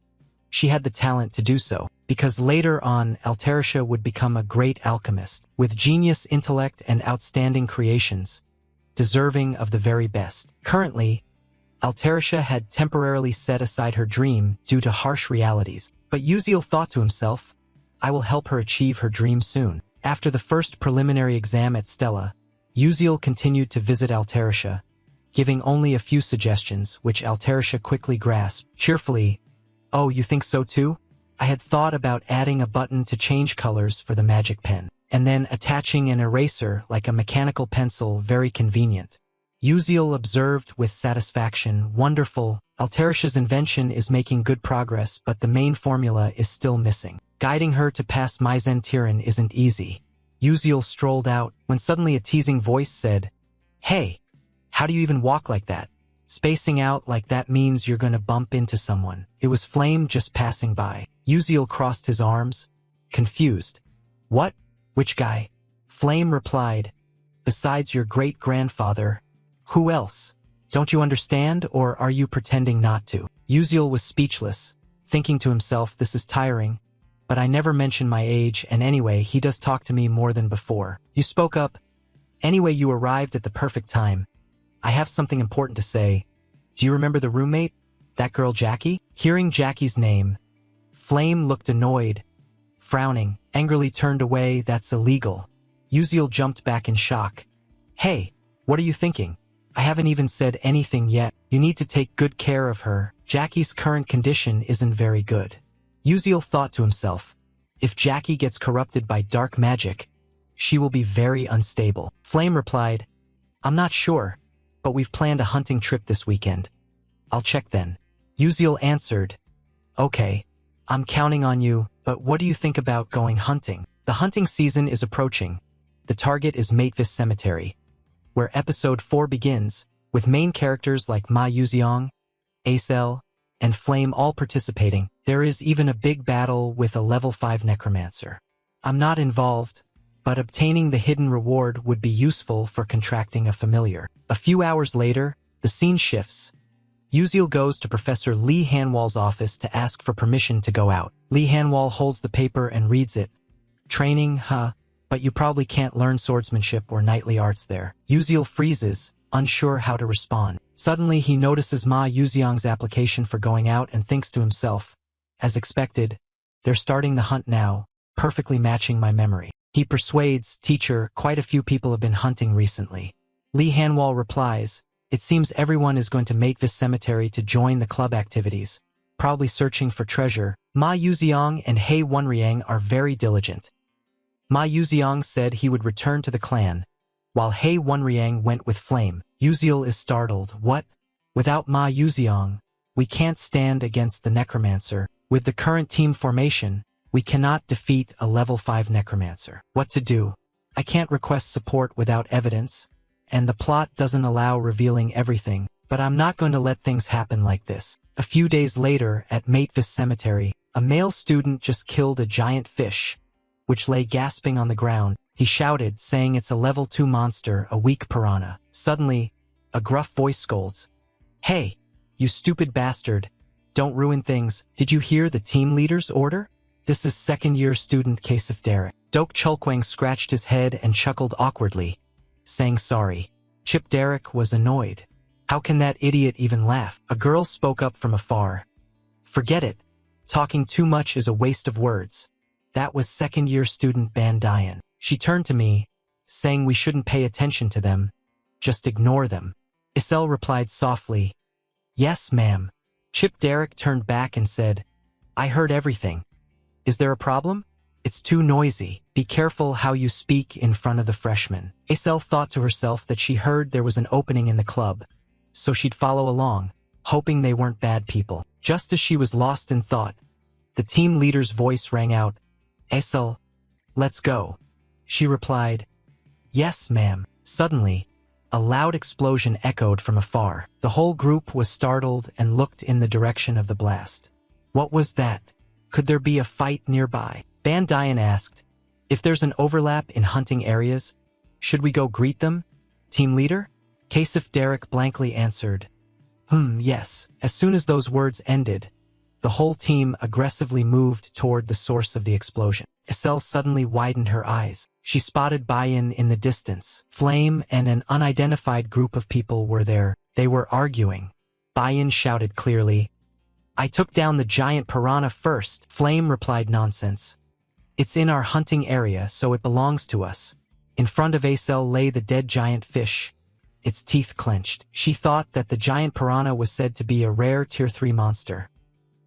S1: She had the talent to do so, because later on Altarisha would become a great alchemist, with genius intellect and outstanding creations, deserving of the very best. Currently, Altarisha had temporarily set aside her dream due to harsh realities, but Uziel thought to himself, I will help her achieve her dream soon. After the first preliminary exam at Stella, Uziel continued to visit Altarisha, giving only a few suggestions, which Altarisha quickly grasped. Cheerfully, oh, you think so too? I had thought about adding a button to change colors for the magic pen, and then attaching an eraser like a mechanical pencil, very convenient. Uziel observed with satisfaction, wonderful, Altarisha's invention is making good progress, but the main formula is still missing. Guiding her to pass Maizen Tiran isn't easy. Uziel strolled out, when suddenly a teasing voice said, Hey, how do you even walk like that? Spacing out like that means you're gonna bump into someone. It was Flame just passing by. Uziel crossed his arms, confused. What? Which guy? Flame replied, Besides your great-grandfather, who else? Don't you understand, or are you pretending not to? Uziel was speechless, thinking to himself, this is tiring, but I never mention my age, and anyway, he does talk to me more than before. You spoke up. Anyway, you arrived at the perfect time. I have something important to say. Do you remember the roommate? That girl Jackie? Hearing Jackie's name, Flame looked annoyed, frowning, angrily turned away. That's illegal. Uziel jumped back in shock. Hey, what are you thinking? I haven't even said anything yet. You need to take good care of her. Jackie's current condition isn't very good. Uziel thought to himself, if Jackie gets corrupted by dark magic, she will be very unstable. Flame replied, I'm not sure, but we've planned a hunting trip this weekend. I'll check then. Uziel answered, Okay, I'm counting on you, but what do you think about going hunting? The hunting season is approaching. The target is Matevis Cemetery, where episode 4 begins, with main characters like Ma Yuziong, Acel, and Flame all participating. There is even a big battle with a level 5 necromancer. I'm not involved, but obtaining the hidden reward would be useful for contracting a familiar. A few hours later, the scene shifts. Uziel goes to Professor Lee Hanwall's office to ask for permission to go out. Lee Hanwall holds the paper and reads it. Training, huh? But you probably can't learn swordsmanship or knightly arts there. Uziel freezes, unsure how to respond. Suddenly he notices Ma Yuziong's application for going out and thinks to himself, as expected, they're starting the hunt now, perfectly matching my memory. He persuades, teacher, quite a few people have been hunting recently. Lee Hanwall replies, it seems everyone is going to Matevis Cemetery to join the club activities, probably searching for treasure. Ma Yuziong and Hei Wonriang are very diligent. Ma Yuziong said he would return to the clan, while Hei Wonriang went with Flame. Uziel is startled. What? Without Ma Yuziong, we can't stand against the necromancer. With the current team formation, we cannot defeat a level 5 necromancer. What to do? I can't request support without evidence, and the plot doesn't allow revealing everything, but I'm not going to let things happen like this. A few days later, at Matevis Cemetery, a male student just killed a giant fish, which lay gasping on the ground. He shouted, saying it's a level 2 monster, a weak piranha. Suddenly, a gruff voice scolds, Hey, you stupid bastard, don't ruin things. Did you hear the team leader's order? This is second-year student Kasif Derek. Dok Chulkwang scratched his head and chuckled awkwardly, saying sorry. Chip Derek was annoyed. How can that idiot even laugh? A girl spoke up from afar. Forget it. Talking too much is a waste of words. That was second-year student Ban Dian. She turned to me, saying we shouldn't pay attention to them, just ignore them. Isel replied softly, Yes, ma'am. Chip Derek turned back and said, I heard everything. Is there a problem? It's too noisy. Be careful how you speak in front of the freshmen. Isel thought to herself that she heard there was an opening in the club, so she'd follow along, hoping they weren't bad people. Just as she was lost in thought, the team leader's voice rang out, Isel, let's go. She replied, Yes, ma'am. Suddenly, a loud explosion echoed from afar. The whole group was startled and looked in the direction of the blast. What was that? Could there be a fight nearby? Ban Dian asked, If there's an overlap in hunting areas, should we go greet them? Team leader? Kasif Derek blankly answered, Yes. As soon as those words ended, The whole team aggressively moved toward the source of the explosion. Estelle suddenly widened her eyes. She spotted Bayan in the distance. Flame and an unidentified group of people were there. They were arguing. Bayan shouted clearly, "I took down the giant piranha first." Flame replied, "Nonsense. It's in our hunting area, so it belongs to us." In front of Estelle lay the dead giant fish, its teeth clenched. She thought that the giant piranha was said to be a rare Tier 3 monster.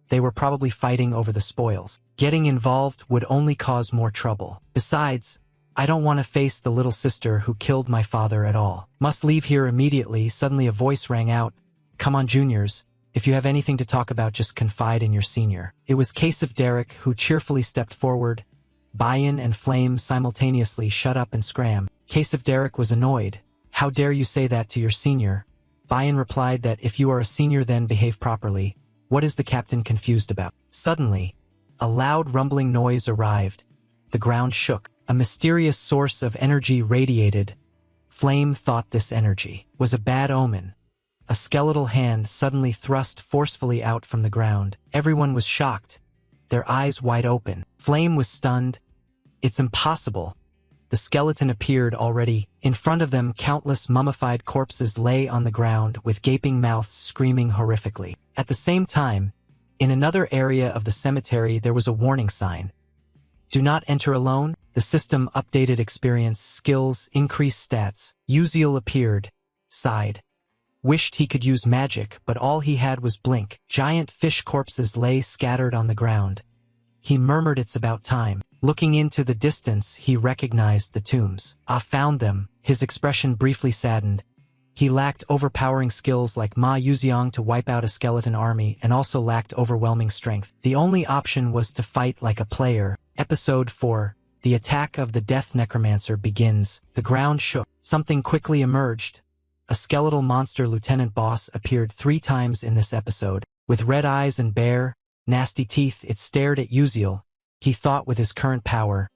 S1: They were probably fighting over the spoils. Getting involved would only cause more trouble. Besides, I don't want to face the little sister who killed my father at all. Must leave here immediately. Suddenly a voice rang out, "Come on, juniors. If you have anything to talk about, just confide in your senior." It was Kasif Derek who cheerfully stepped forward. Bayan and Flame simultaneously shut up and scram. Kasif Derek was annoyed. "How dare you say that to your senior?" Bayan replied that if you are a senior then behave properly. What is the captain confused about? Suddenly, a loud rumbling noise arrived. The ground shook. A mysterious source of energy radiated. Flame thought this energy was a bad omen. A skeletal hand suddenly thrust forcefully out from the ground. Everyone was shocked, their eyes wide open. Flame was stunned. It's impossible. The skeleton appeared already. In front of them, countless mummified corpses lay on the ground with gaping mouths screaming horrifically. At the same time, in another area of the cemetery there was a warning sign. "Do not enter alone." The system updated experience, skills, increased stats. Uziel appeared, sighed. Wished he could use magic, but all he had was blink. Giant fish corpses lay scattered on the ground. He murmured, "It's about time." Looking into the distance, he recognized the tombs. "Ah, found them." His expression briefly saddened. He lacked overpowering skills like Ma Yuziang to wipe out a skeleton army and also lacked overwhelming strength. The only option was to fight like a player. Episode 4. The attack of the Death Necromancer begins. The ground shook. Something quickly emerged. A skeletal monster lieutenant boss appeared 3 times in this episode. With red eyes and bare, nasty teeth, it stared at Uziel. He thought with his current power,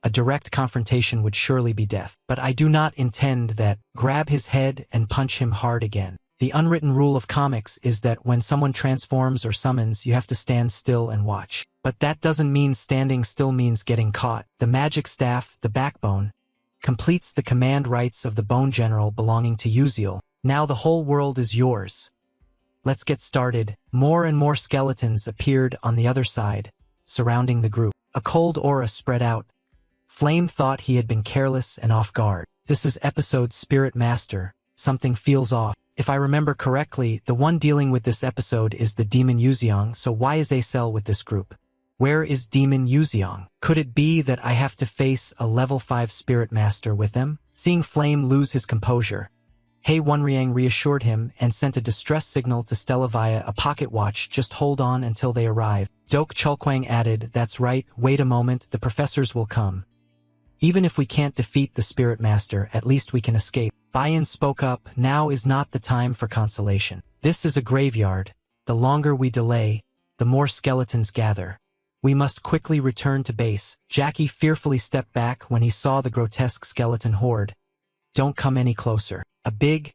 S1: a direct confrontation would surely be death. "But I do not intend that." Grab his head and punch him hard again. The unwritten rule of comics is that when someone transforms or summons, you have to stand still and watch. But that doesn't mean standing still means getting caught. The magic staff, the backbone, completes the command rights of the bone general belonging to Uziel. Now the whole world is yours. Let's get started. More and more skeletons appeared on the other side, surrounding the group. A cold aura spread out. Flame thought he had been careless and off guard. This is episode Spirit Master. Something feels off. If I remember correctly, the one dealing with this episode is the Demon Yuziang, so why is Acel with this group? Where is Demon Yuziang? Could it be that I have to face a level 5 Spirit Master with them? Seeing Flame lose his composure, Hei Wonriang reassured him and sent a distress signal to Stella via a pocket watch. "Just hold on until they arrive." Dok Chulkwang added, "That's right, wait a moment, the professors will come. Even if we can't defeat the Spirit Master, at least we can escape." Bayan spoke up, "Now is not the time for consolation. This is a graveyard. The longer we delay, the more skeletons gather. We must quickly return to base." Jackie fearfully stepped back when he saw the grotesque skeleton horde. "Don't come any closer." A big,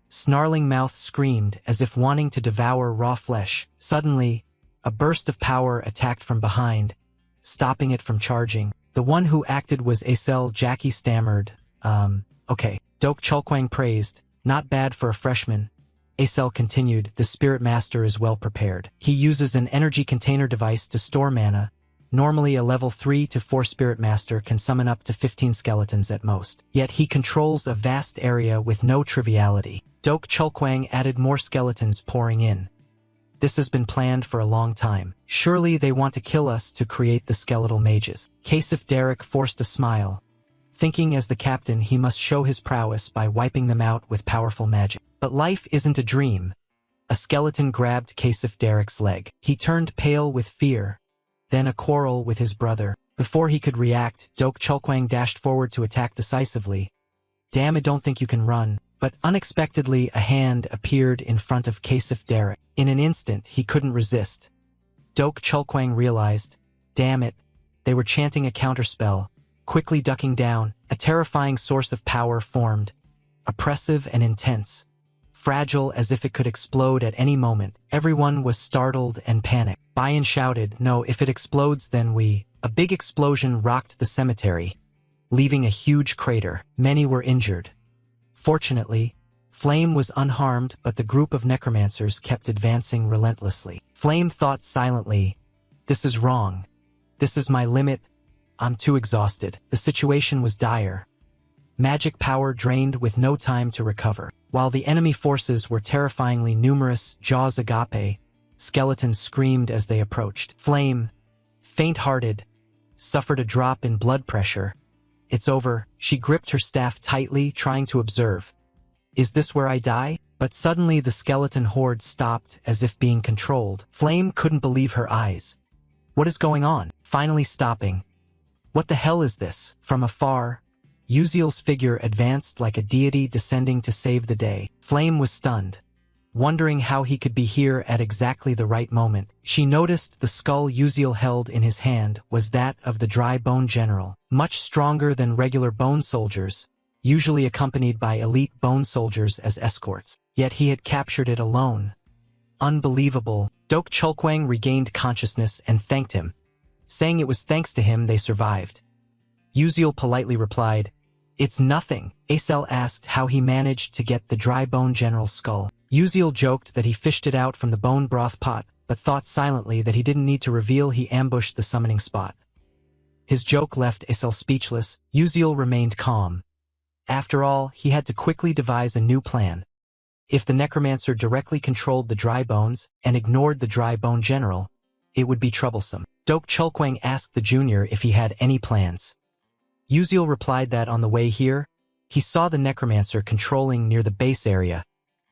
S1: snarling mouth screamed as if wanting to devour raw flesh. Suddenly, a burst of power attacked from behind, stopping it from charging. The one who acted was Acel. Jackie stammered, Okay. Dok Chulkwang praised, "Not bad for a freshman." Acel continued, "The Spirit Master is well prepared. He uses an energy container device to store mana. Normally a level 3 to 4 Spirit Master can summon up to 15 skeletons at most. Yet he controls a vast area with no triviality." Dok Chulkwang added, more skeletons pouring in. "This has been planned for a long time. Surely they want to kill us to create the skeletal mages." Kasif Derek forced a smile, thinking as the captain he must show his prowess by wiping them out with powerful magic. But life isn't a dream. A skeleton grabbed Kasif Derek's leg. He turned pale with fear, then a quarrel with his brother. Before he could react, Dok Chulkwang dashed forward to attack decisively. "Damn it, don't think you can run." But unexpectedly a hand appeared in front of Kasif Derek. In an instant he couldn't resist. Dok Chulkwang realized, damn it, they were chanting a counterspell. Quickly ducking down, a terrifying source of power formed, oppressive and intense. fragile as if it could explode at any moment. Everyone was startled and panicked. Bayan shouted, "No, if it explodes, then we—" A big explosion rocked the cemetery, leaving a huge crater. Many were injured. Fortunately, Flame was unharmed, but the group of necromancers kept advancing relentlessly. Flame thought silently, "This is wrong. This is my limit. I'm too exhausted." The situation was dire. Magic power drained with no time to recover. While the enemy forces were terrifyingly numerous, jaws agape, skeletons screamed as they approached. Flame, faint-hearted, suffered a drop in blood pressure. "It's over." She gripped her staff tightly, trying to observe. "Is this where I die?" But suddenly the skeleton horde stopped as if being controlled. Flame couldn't believe her eyes. "What is going on?" Finally stopping. "What the hell is this?" From afar, Uziel's figure advanced like a deity descending to save the day. Flame was stunned, wondering how he could be here at exactly the right moment. She noticed the skull Uziel held in his hand was that of the dry bone general, much stronger than regular bone soldiers, usually accompanied by elite bone soldiers as escorts. Yet he had captured it alone. Unbelievable. Dok Chulkwang regained consciousness and thanked him, saying it was thanks to him they survived. Uziel politely replied, "It's nothing." Acel asked how he managed to get the dry bone general's skull. Uziel joked that he fished it out from the bone broth pot, but thought silently that he didn't need to reveal he ambushed the summoning spot. His joke left Acel speechless. Uziel remained calm. After all, he had to quickly devise a new plan. If the necromancer directly controlled the dry bones and ignored the dry bone general, it would be troublesome. Dok Chulkwang asked the junior if he had any plans. Uziel replied that on the way here, he saw the necromancer controlling near the base area,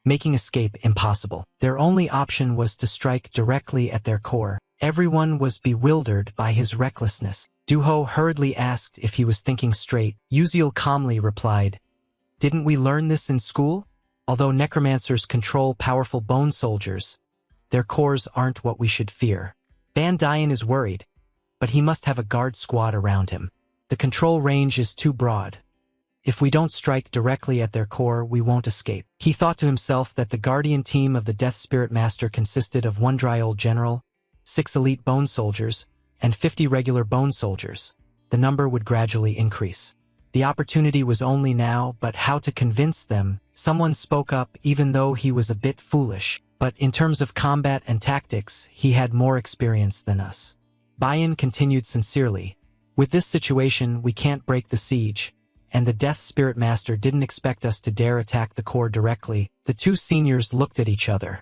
S1: making escape impossible. Their only option was to strike directly at their core. Everyone was bewildered by his recklessness. Duho hurriedly asked if he was thinking straight. Uziel calmly replied, "Didn't we learn this in school? Although necromancers control powerful bone soldiers, their cores aren't what we should fear. Bandayan is worried, but he must have a guard squad around him. The control range is too broad. If we don't strike directly at their core, we won't escape." He thought to himself that the guardian team of the Death Spirit Master consisted of 1 dry old general, 6 elite bone soldiers, and 50 regular bone soldiers. The number would gradually increase. The opportunity was only now, but how to convince them? Someone spoke up, even though he was a bit foolish. "But in terms of combat and tactics, he had more experience than us." Bayan continued sincerely, "With this situation, we can't break the siege, and the Death Spirit Master didn't expect us to dare attack the core directly." The two seniors looked at each other.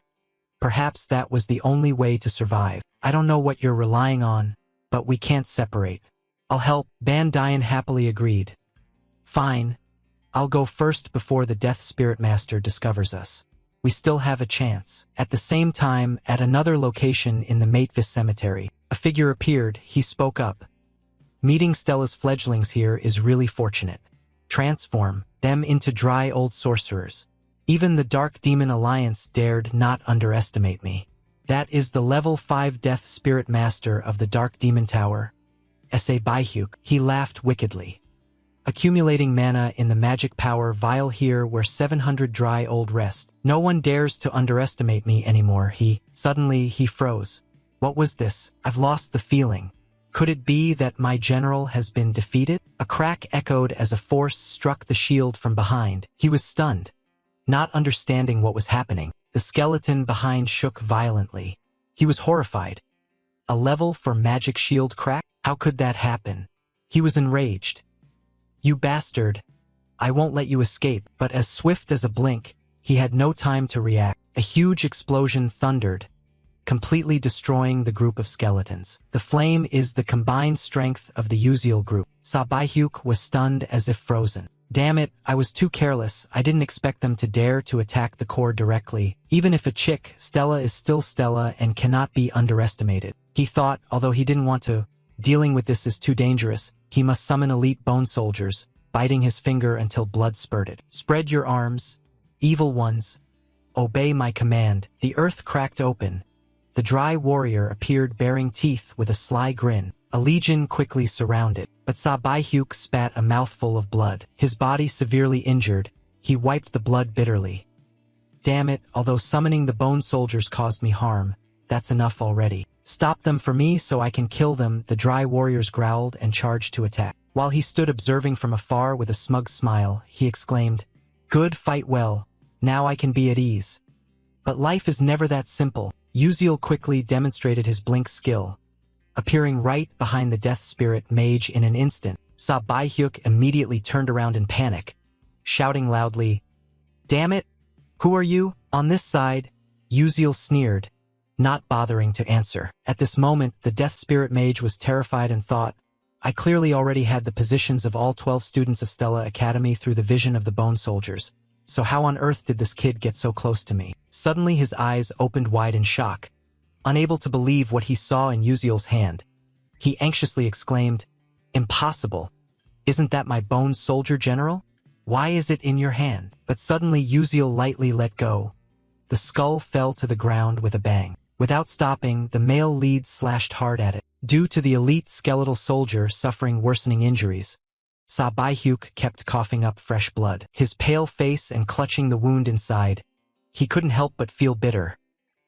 S1: Perhaps that was the only way to survive. "I don't know what you're relying on, but we can't separate." "I'll help," Bandayan happily agreed. "Fine. I'll go first before the Death Spirit Master discovers us. We still have a chance." At the same time, at another location in the Maitvis Cemetery, a figure appeared. He spoke up. "Meeting Stella's fledglings here is really fortunate. Transform them into dry old sorcerers. Even the Dark Demon Alliance dared not underestimate me. That is the level 5 Death Spirit Master of the Dark Demon Tower, S.A. Baihyuk." He laughed wickedly. "Accumulating mana in the magic power vial here where 700 dry old rest. No one dares to underestimate me anymore." Suddenly he froze. What was this? I've lost the feeling. Could it be that my general has been defeated? A crack echoed as a force struck the shield from behind. He was stunned, not understanding what was happening. The skeleton behind shook violently. He was horrified. A level for magic shield crack? How could that happen? He was enraged. "You bastard! I won't let you escape." But as swift as a blink, he had no time to react. A huge explosion thundered, completely destroying the group of skeletons. The flame is the combined strength of the Uziel group. Baihyuk was stunned as if frozen. "Damn it, I was too careless. I didn't expect them to dare to attack the core directly. Even if a chick, Stella is still Stella and cannot be underestimated." He thought, although he didn't want to. Dealing with this is too dangerous. He must summon elite bone soldiers, biting his finger until blood spurted. "Spread your arms, evil ones. Obey my command." The earth cracked open. The dry warrior appeared bearing teeth with a sly grin. A legion quickly surrounded, but Baihyuk spat a mouthful of blood. His body severely injured, he wiped the blood bitterly. Damn it, although summoning the bone soldiers caused me harm, that's enough already. Stop them for me so I can kill them, the dry warriors growled and charged to attack. While he stood observing from afar with a smug smile, he exclaimed, "Good, fight well. Now I can be at ease." But life is never that simple. Uziel quickly demonstrated his blink skill, appearing right behind the death spirit mage in an instant. Sa Baihyuk immediately turned around in panic, shouting loudly, "Damn it! Who are you?" On this side, Uziel sneered, not bothering to answer. At this moment, the death spirit mage was terrified and thought, I clearly already had the positions of all 12 students of Stella Academy through the vision of the bone soldiers, so how on earth did this kid get so close to me? Suddenly his eyes opened wide in shock. Unable to believe what he saw in Uziel's hand, he anxiously exclaimed, "Impossible! Isn't that my bone soldier general? Why is it in your hand?" But suddenly Uziel lightly let go. The skull fell to the ground with a bang. Without stopping, the male lead slashed hard at it. Due to the elite skeletal soldier suffering worsening injuries, Sa Baihyuk kept coughing up fresh blood. His pale face and clutching the wound inside, he couldn't help but feel bitter.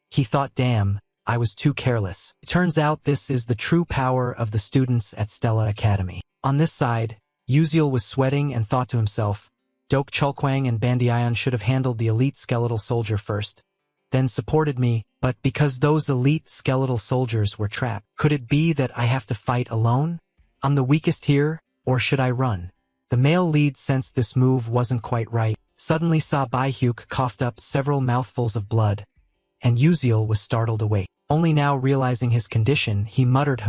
S1: He thought, damn, I was too careless. It turns out this is the true power of the students at Stella Academy. On this side, Uziel was sweating and thought to himself, Dok Chulkwang and Bandiayan should have handled the elite skeletal soldier first, then supported me, but because those elite skeletal soldiers were trapped, could it be that I have to fight alone? I'm the weakest here, or should I run? The male lead sensed this move wasn't quite right. Suddenly Sa Baihyuk coughed up several mouthfuls of blood, and Uziel was startled awake. Only now realizing his condition, he muttered,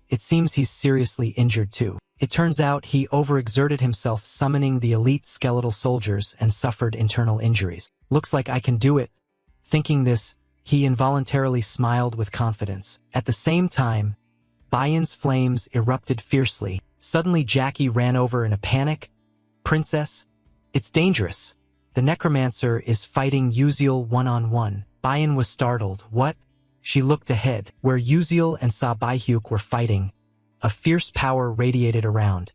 S1: It seems he's seriously injured too. It turns out he overexerted himself summoning the elite skeletal soldiers and suffered internal injuries. Looks like I can do it. Thinking this, he involuntarily smiled with confidence. At the same time, Bayan's flames erupted fiercely. Suddenly Jackie ran over in a panic. "Princess, it's dangerous. The necromancer is fighting Uziel one-on-one." Bayan was startled. What? She looked ahead, where Uziel and Sa Baihyuk were fighting. A fierce power radiated around.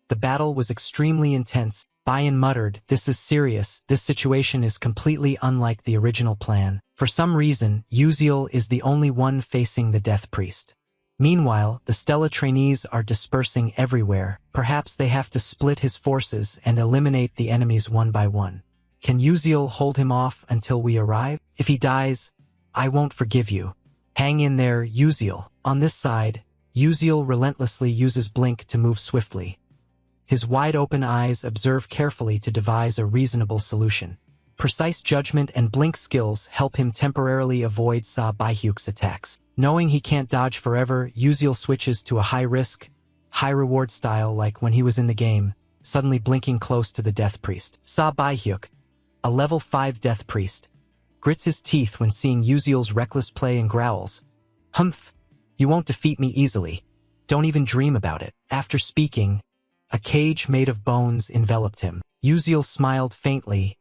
S1: The battle was extremely intense. Bayan muttered, "This is serious. This situation is completely unlike the original plan." For some reason, Uziel is the only one facing the Death Priest. Meanwhile, the Stella trainees are dispersing everywhere. Perhaps they have to split his forces and eliminate the enemies one by one. Can Uziel hold him off until we arrive? If he dies, I won't forgive you. Hang in there, Uziel. On this side, Uziel relentlessly uses blink to move swiftly. His wide-open eyes observe carefully to devise a reasonable solution. Precise judgment and blink skills help him temporarily avoid Sa Baihyuk's attacks. Knowing he can't dodge forever, Uziel switches to a high-risk, high-reward style like when he was in the game, suddenly blinking close to the Death Priest. Sa Baihyuk, a level 5 Death Priest, grits his teeth when seeing Uziel's reckless play and growls, "Humph, you won't defeat me easily. Don't even dream about it." After speaking, a cage made of bones enveloped him. Uziel smiled faintly,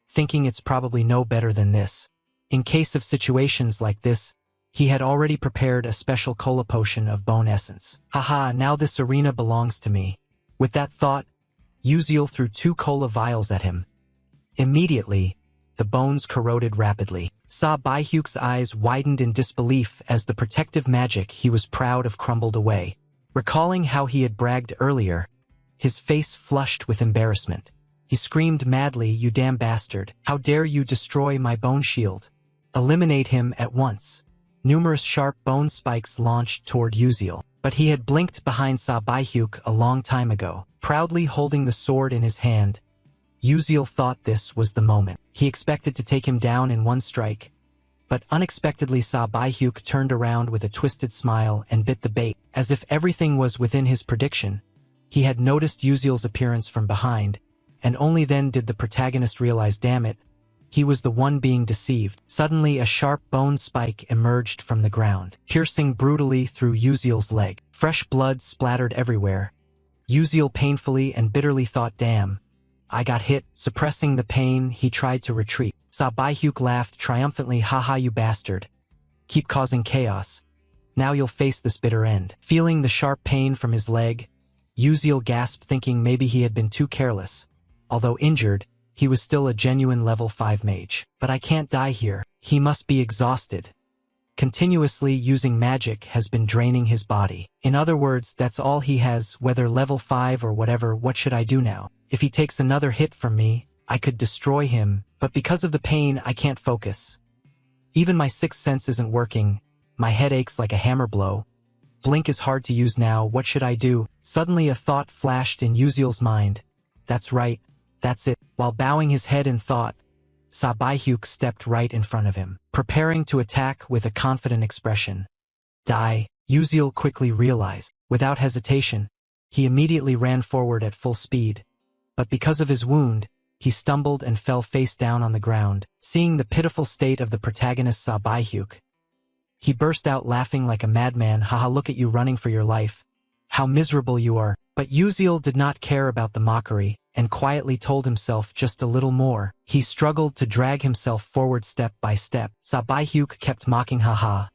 S1: thinking it's probably no better than this. In case of situations like this, he had already prepared a special cola potion of bone essence. Haha, now this arena belongs to me. With that thought, Uziel threw 2 cola vials at him. Immediately, the bones corroded rapidly. Sa Baihyuk's eyes widened in disbelief as the protective magic he was proud of crumbled away. Recalling how he had bragged earlier, his face flushed with embarrassment. He screamed madly, "You damn bastard! How dare you destroy my bone shield? Eliminate him at once!" Numerous sharp bone spikes launched toward Uziel, but he had blinked behind Sa Baihyuk a long time ago. Proudly holding the sword in his hand, Uziel thought this was the moment. He expected to take him down in one strike, but unexpectedly Sa Baihyuk turned around with a twisted smile and bit the bait. As if everything was within his prediction, he had noticed Uziel's appearance from behind, and only then did the protagonist realize, damn it, he was the one being deceived. Suddenly a sharp bone spike emerged from the ground, piercing brutally through Uziel's leg. Fresh blood splattered everywhere. Uziel painfully and bitterly thought, damn, I got hit. Suppressing the pain, he tried to retreat. Sa Baihyuk laughed triumphantly, "Haha, you bastard. Keep causing chaos. Now you'll face this bitter end." Feeling the sharp pain from his leg, Uziel gasped, thinking maybe he had been too careless. Although injured, he was still a genuine level 5 mage. But I can't die here. He must be exhausted. Continuously using magic has been draining his body. In other words, that's all he has, whether level 5 or whatever. What should I do now? If he takes another hit from me, I could destroy him, but because of the pain, I can't focus. Even my sixth sense isn't working. My head aches like a hammer blow. Blink is hard to use now. What should I do? Suddenly a thought flashed in Uziel's mind. That's right. That's it. While bowing his head in thought, Sabayhyuk stepped right in front of him, preparing to attack with a confident expression. Die, Uziel quickly realized. Without hesitation, he immediately ran forward at full speed. But because of his wound, he stumbled and fell face down on the ground. Seeing the pitiful state of the protagonist Sabayhyuk, he burst out laughing like a madman. Haha, look at you running for your life. How miserable you are. But Uziel did not care about the mockery, and quietly told himself just a little more. He struggled to drag himself forward step by step. Sabayhyuk kept mocking. Haha.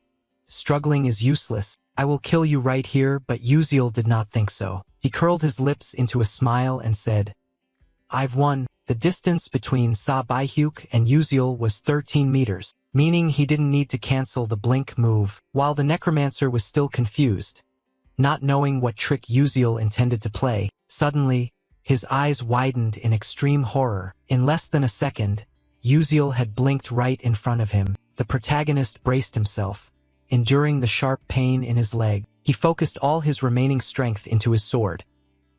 S1: Struggling is useless. I will kill you right here. But Uziel did not think so. He curled his lips into a smile and said, I've won. The distance between Sabayhyuk and Uziel was 13 meters, meaning he didn't need to cancel the blink move, while the necromancer was still confused. Not knowing what trick Uziel intended to play, suddenly, his eyes widened in extreme horror. In less than a second, Uziel had blinked right in front of him. The protagonist braced himself, enduring the sharp pain in his leg. He focused all his remaining strength into his sword,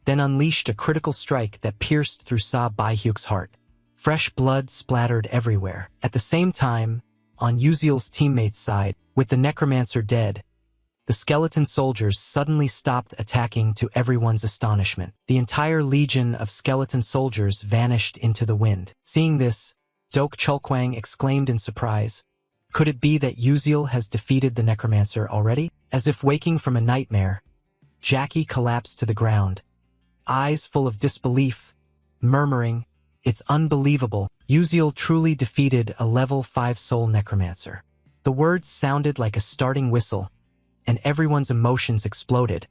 S1: then unleashed a critical strike that pierced through Sabayhyuk's heart. Fresh blood splattered everywhere. At the same time, on Uziel's teammates' side, with the necromancer dead, the skeleton soldiers suddenly stopped attacking to everyone's astonishment. The entire legion of skeleton soldiers vanished into the wind. Seeing this, Dok Chulkwang exclaimed in surprise, Could it be that Uziel has defeated the necromancer already? As if waking from a nightmare, Jackie collapsed to the ground, eyes full of disbelief, murmuring, It's unbelievable. Uziel truly defeated a level 5 soul necromancer. The words sounded like a starting whistle, and everyone's emotions exploded,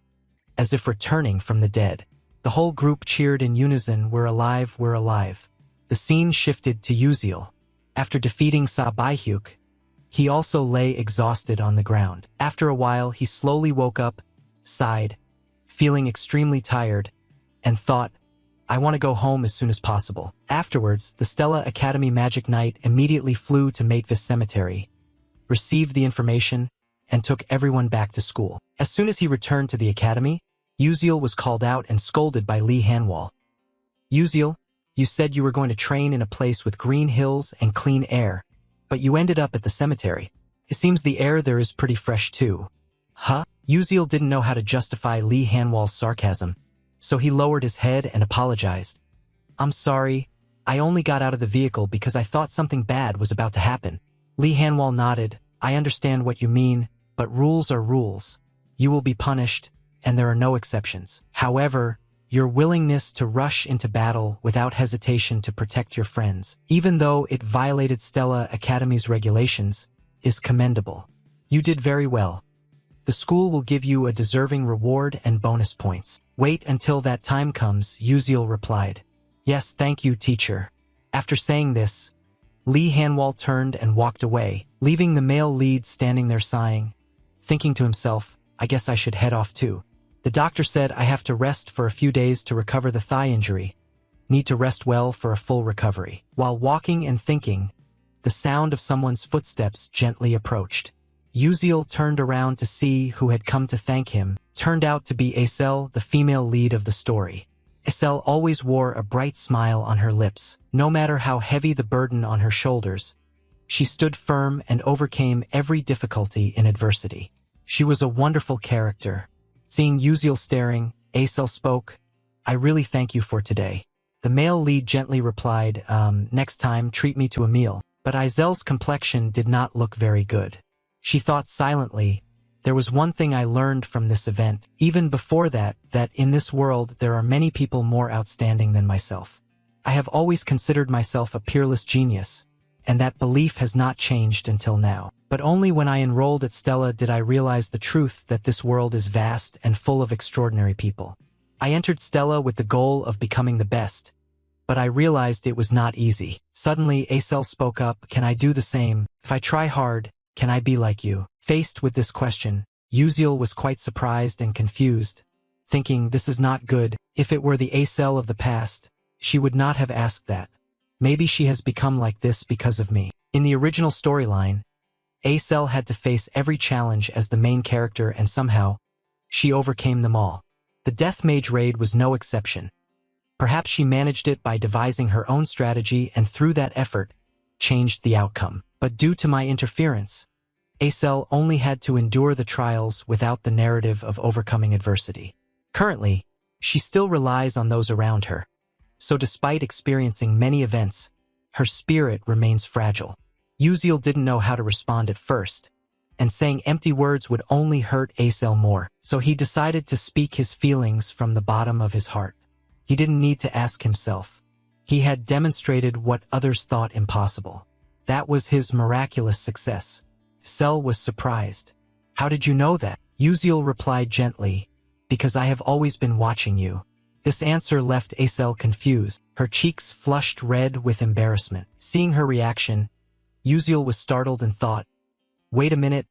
S1: as if returning from the dead. The whole group cheered in unison, We're alive, we're alive. The scene shifted to Uziel. After defeating Sabayhyuk, he also lay exhausted on the ground. After a while, he slowly woke up, sighed, feeling extremely tired, and thought, I want to go home as soon as possible. Afterwards, the Stella Academy Magic Knight immediately flew to Maitvis Cemetery, received the information, and took everyone back to school. As soon as he returned to the academy, Uziel was called out and scolded by Lee Hanwal. Uziel, you said you were going to train in a place with green hills and clean air, but you ended up at the cemetery. It seems the air there is pretty fresh too. Huh? Uziel didn't know how to justify Lee Hanwal's sarcasm, so he lowered his head and apologized. I'm sorry, I only got out of the vehicle because I thought something bad was about to happen. Lee Hanwal nodded. I understand what you mean, but rules are rules. You will be punished, and there are no exceptions. However, your willingness to rush into battle without hesitation to protect your friends, even though it violated Stella Academy's regulations, is commendable. You did very well. The school will give you a deserving reward and bonus points. Wait until that time comes, Uziel replied. Yes, thank you, teacher. After saying this, Lee Hanwal turned and walked away, leaving the male lead standing there sighing, thinking to himself, I guess I should head off too. The doctor said I have to rest for a few days to recover the thigh injury. Need to rest well for a full recovery. While walking and thinking, the sound of someone's footsteps gently approached. Uziel turned around to see who had come to thank him. Turned out to be Aisel, the female lead of the story. Aisel always wore a bright smile on her lips, no matter how heavy the burden on her shoulders. She stood firm and overcame every difficulty in adversity. She was a wonderful character. Seeing Uziel staring, Aisel spoke, I really thank you for today. The male lead gently replied, next time treat me to a meal. But Aisel's complexion did not look very good. She thought silently, there was one thing I learned from this event, even before that in this world there are many people more outstanding than myself. I have always considered myself a peerless genius, and that belief has not changed until now. But only when I enrolled at Stella did I realize the truth that this world is vast and full of extraordinary people. I entered Stella with the goal of becoming the best, But I realized it was not easy. Suddenly, Acel spoke up, "Can I do the same? If I try hard, can I be like you?" Faced with this question, Uziel was quite surprised and confused, thinking this is not good. If it were the Acel of the past, she would not have asked that. Maybe she has become like this because of me. In the original storyline, Acel had to face every challenge as the main character, and somehow, she overcame them all. The Death Mage raid was no exception. Perhaps she managed it by devising her own strategy and through that effort, changed the outcome. But due to my interference, Acel only had to endure the trials without the narrative of overcoming adversity. Currently, she still relies on those around her. So despite experiencing many events, her spirit remains fragile. Uziel didn't know how to respond at first, and saying empty words would only hurt Acel more, so he decided to speak his feelings from the bottom of his heart. He didn't need to ask himself. He had demonstrated what others thought impossible. That was his miraculous success. Acel was surprised. "How did you know that?" Uziel replied gently, "Because I have always been watching you." This answer left Acel confused. Her cheeks flushed red with embarrassment. Seeing her reaction, Uziel was startled and thought, "Wait a minute,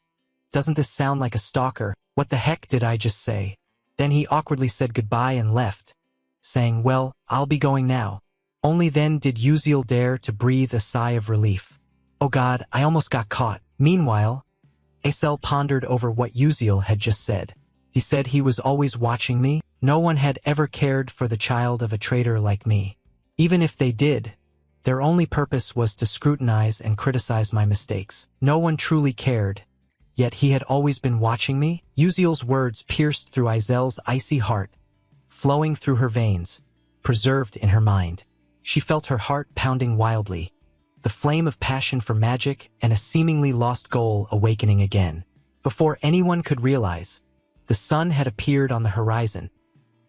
S1: doesn't this sound like a stalker? What the heck did I just say?" Then he awkwardly said goodbye and left, saying, "Well, I'll be going now." Only then did Uziel dare to breathe a sigh of relief. "Oh God, I almost got caught." Meanwhile, Acel pondered over what Uziel had just said. He said he was always watching me. No one had ever cared for the child of a traitor like me. Even if they did, their only purpose was to scrutinize and criticize my mistakes. No one truly cared, yet he had always been watching me. Uziel's words pierced through Azel's icy heart, flowing through her veins, preserved in her mind. She felt her heart pounding wildly, the flame of passion for magic and a seemingly lost goal awakening again. Before anyone could realize, the sun had appeared on the horizon,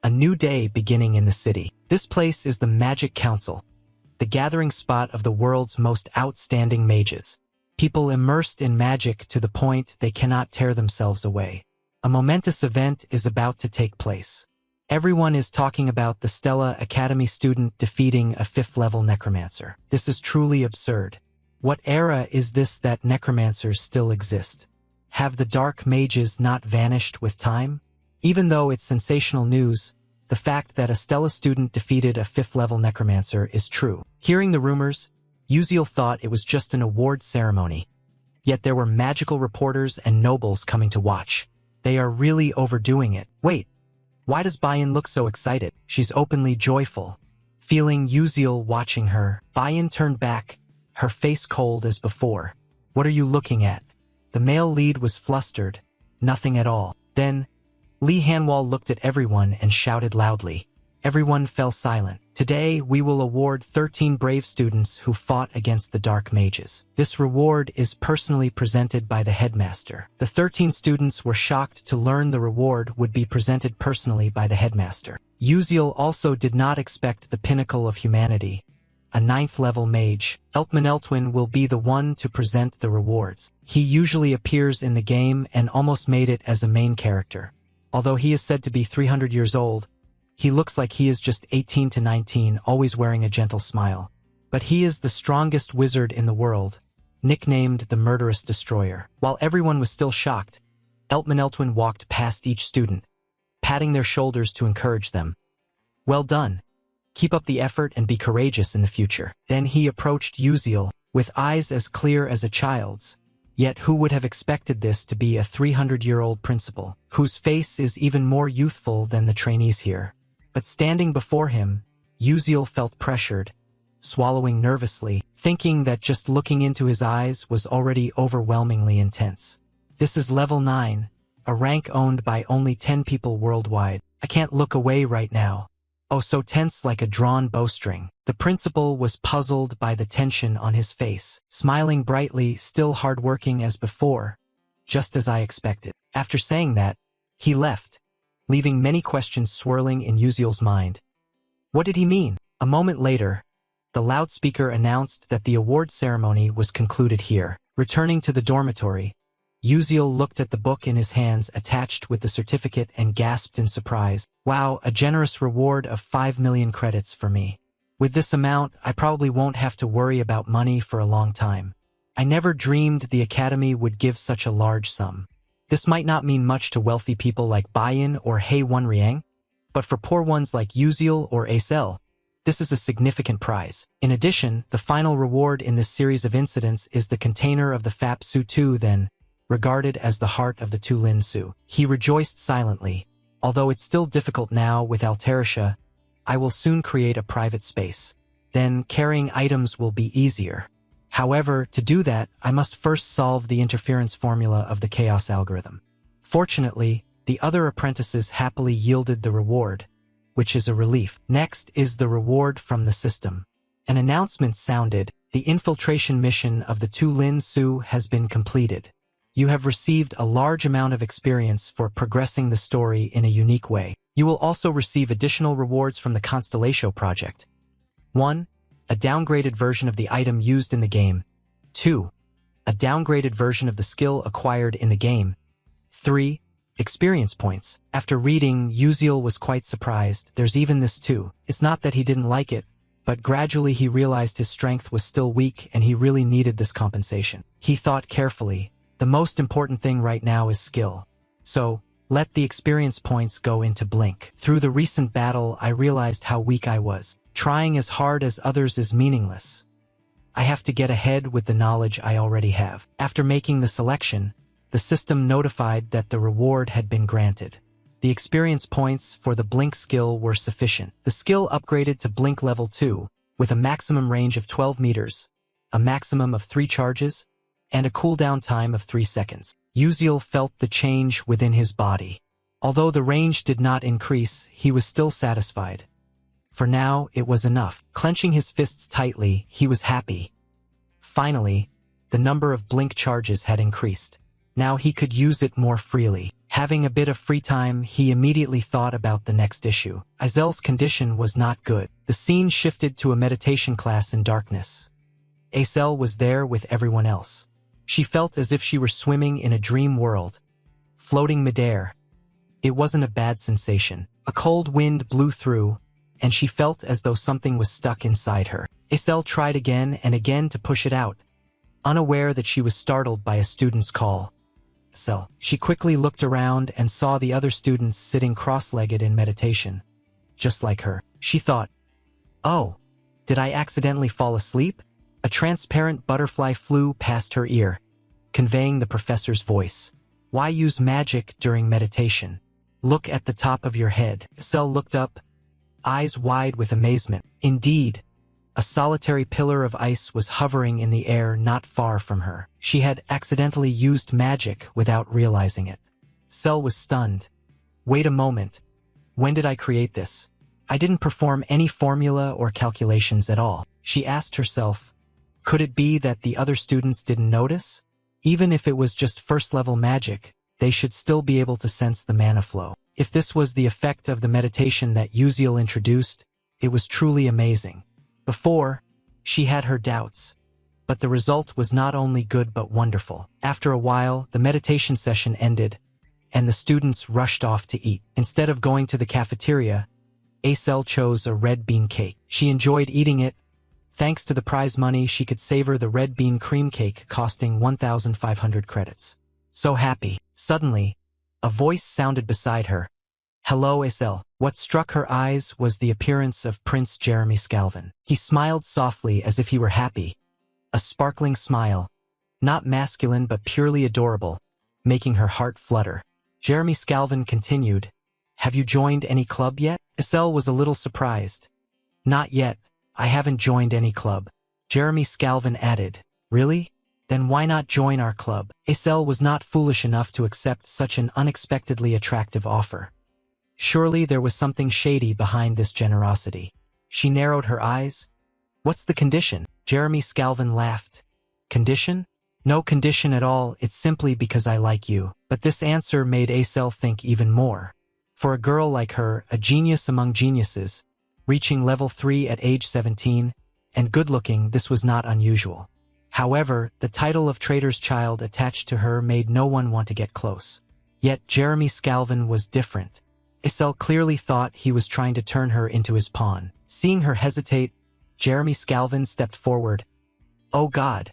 S1: a new day beginning in the city. This place is the Magic Council, the gathering spot of the world's most outstanding mages. People immersed in magic to the point they cannot tear themselves away. A momentous event is about to take place. Everyone is talking about the Stella Academy student defeating a 5th-level necromancer. This is truly absurd. What era is this that necromancers still exist? Have the dark mages not vanished with time? Even though it's sensational news, the fact that a Stella student defeated a 5th-level necromancer is true. Hearing the rumors, Uziel thought it was just an award ceremony. Yet there were magical reporters and nobles coming to watch. They are really overdoing it. Wait. Why does Bayan look so excited? She's openly joyful. Feeling Uziel watching her, Bayan turned back, her face cold as before. "What are you looking at?" The male lead was flustered. "Nothing at all." Then, Lee Hanwal looked at everyone and shouted loudly. Everyone fell silent. "Today, we will award 13 brave students who fought against the Dark Mages. This reward is personally presented by the headmaster." The 13 students were shocked to learn the reward would be presented personally by the headmaster. Uziel also did not expect the pinnacle of humanity, a 9th-level mage. Eltman will be the one to present the rewards. He usually appears in the game and almost made it as a main character. Although he is said to be 300 years old, he looks like he is just 18 to 19, always wearing a gentle smile. But he is the strongest wizard in the world, nicknamed the Murderous Destroyer. While everyone was still shocked, Eltman walked past each student, patting their shoulders to encourage them. "Well done. Keep up the effort and be courageous in the future." Then he approached Uziel, with eyes as clear as a child's. Yet who would have expected this to be a 300-year-old principal, whose face is even more youthful than the trainees here? But standing before him, Uziel felt pressured, swallowing nervously, thinking that just looking into his eyes was already overwhelmingly intense. This is level 9, a rank owned by only 10 people worldwide. I can't look away right now. Oh, so tense like a drawn bowstring. The principal was puzzled by the tension on his face, smiling brightly, still hardworking as before, just as I expected. After saying that, he left, leaving many questions swirling in Uziel's mind. What did he mean? A moment later, the loudspeaker announced that the award ceremony was concluded here. Returning to the dormitory, Uziel looked at the book in his hands attached with the certificate and gasped in surprise. "Wow, a generous reward of 5 million credits for me. With this amount, I probably won't have to worry about money for a long time. I never dreamed the academy would give such a large sum. This might not mean much to wealthy people like Bayan or Hei Wan Riang, but for poor ones like Uziel or Acel, this is a significant prize. In addition, the final reward in this series of incidents is the container of the Fap Su Tu, then regarded as the heart of the Tu Lin Su. He rejoiced silently. Although it's still difficult now with Alterisha, I will soon create a private space. Then carrying items will be easier. However, to do that, I must first solve the interference formula of the chaos algorithm. Fortunately, the other apprentices happily yielded the reward, which is a relief. Next is the reward from the system. An announcement sounded, the infiltration mission of the Tu Lin Su has been completed. You have received a large amount of experience for progressing the story in a unique way. You will also receive additional rewards from the Constellatio project. 1. A downgraded version of the item used in the game. 2. A downgraded version of the skill acquired in the game. 3. Experience points. After reading, Uziel was quite surprised. There's even this too. It's not that he didn't like it, but gradually he realized his strength was still weak and he really needed this compensation. He thought carefully. The most important thing right now is skill. So, let the experience points go into Blink. Through the recent battle, I realized how weak I was. Trying as hard as others is meaningless. I have to get ahead with the knowledge I already have. After making the selection, the system notified that the reward had been granted. The experience points for the Blink skill were sufficient. The skill upgraded to Blink level 2, with a maximum range of 12 meters, a maximum of 3 charges, and a cooldown time of 3 seconds. Uziel felt the change within his body. Although the range did not increase, he was still satisfied. For now, it was enough. Clenching his fists tightly, he was happy. Finally, the number of Blink charges had increased. Now he could use it more freely. Having a bit of free time, he immediately thought about the next issue. Azel's condition was not good. The scene shifted to a meditation class in darkness. Acel was there with everyone else. She felt as if she were swimming in a dream world, floating midair. It wasn't a bad sensation. A cold wind blew through, and she felt as though something was stuck inside her. Acel tried again and again to push it out, unaware that she was startled by a student's call. Acel. She quickly looked around and saw the other students sitting cross-legged in meditation. Just like her. She thought, "Oh, did I accidentally fall asleep?" A transparent butterfly flew past her ear, conveying the professor's voice. "Why use magic during meditation? Look at the top of your head." Acel looked up, eyes wide with amazement. Indeed, a solitary pillar of ice was hovering in the air not far from her. She had accidentally used magic without realizing it. Acel was stunned. Wait a moment. When did I create this? I didn't perform any formula or calculations at all. She asked herself, could it be that the other students didn't notice? Even if it was just first-level magic, they should still be able to sense the mana flow. If this was the effect of the meditation that Uziel introduced, it was truly amazing. Before, she had her doubts, but the result was not only good but wonderful. After a while, the meditation session ended, and the students rushed off to eat. Instead of going to the cafeteria, Acel chose a red bean cake. She enjoyed eating it. Thanks to the prize money, she could savor the red bean cream cake costing 1,500 credits. So happy. Suddenly, a voice sounded beside her. "Hello, Acel." What struck her eyes was the appearance of Prince Jeremy Scalvin. He smiled softly as if he were happy. A sparkling smile, not masculine but purely adorable, making her heart flutter. Jeremy Scalvin continued, "Have you joined any club yet?" Acel was a little surprised. "Not yet. I haven't joined any club." Jeremy Scalvin added, "Really? Then why not join our club?" Acel was not foolish enough to accept such an unexpectedly attractive offer. Surely there was something shady behind this generosity. She narrowed her eyes. "What's the condition?" Jeremy Scalvin laughed. "Condition? No condition at all, it's simply because I like you." But this answer made Acel think even more. For a girl like her, a genius among geniuses, reaching level 3 at age 17, and good-looking, this was not unusual. However, the title of trader's child attached to her made no one want to get close. Yet Jeremy Scalvin was different. Acel clearly thought he was trying to turn her into his pawn. Seeing her hesitate, Jeremy Scalvin stepped forward. "Oh God.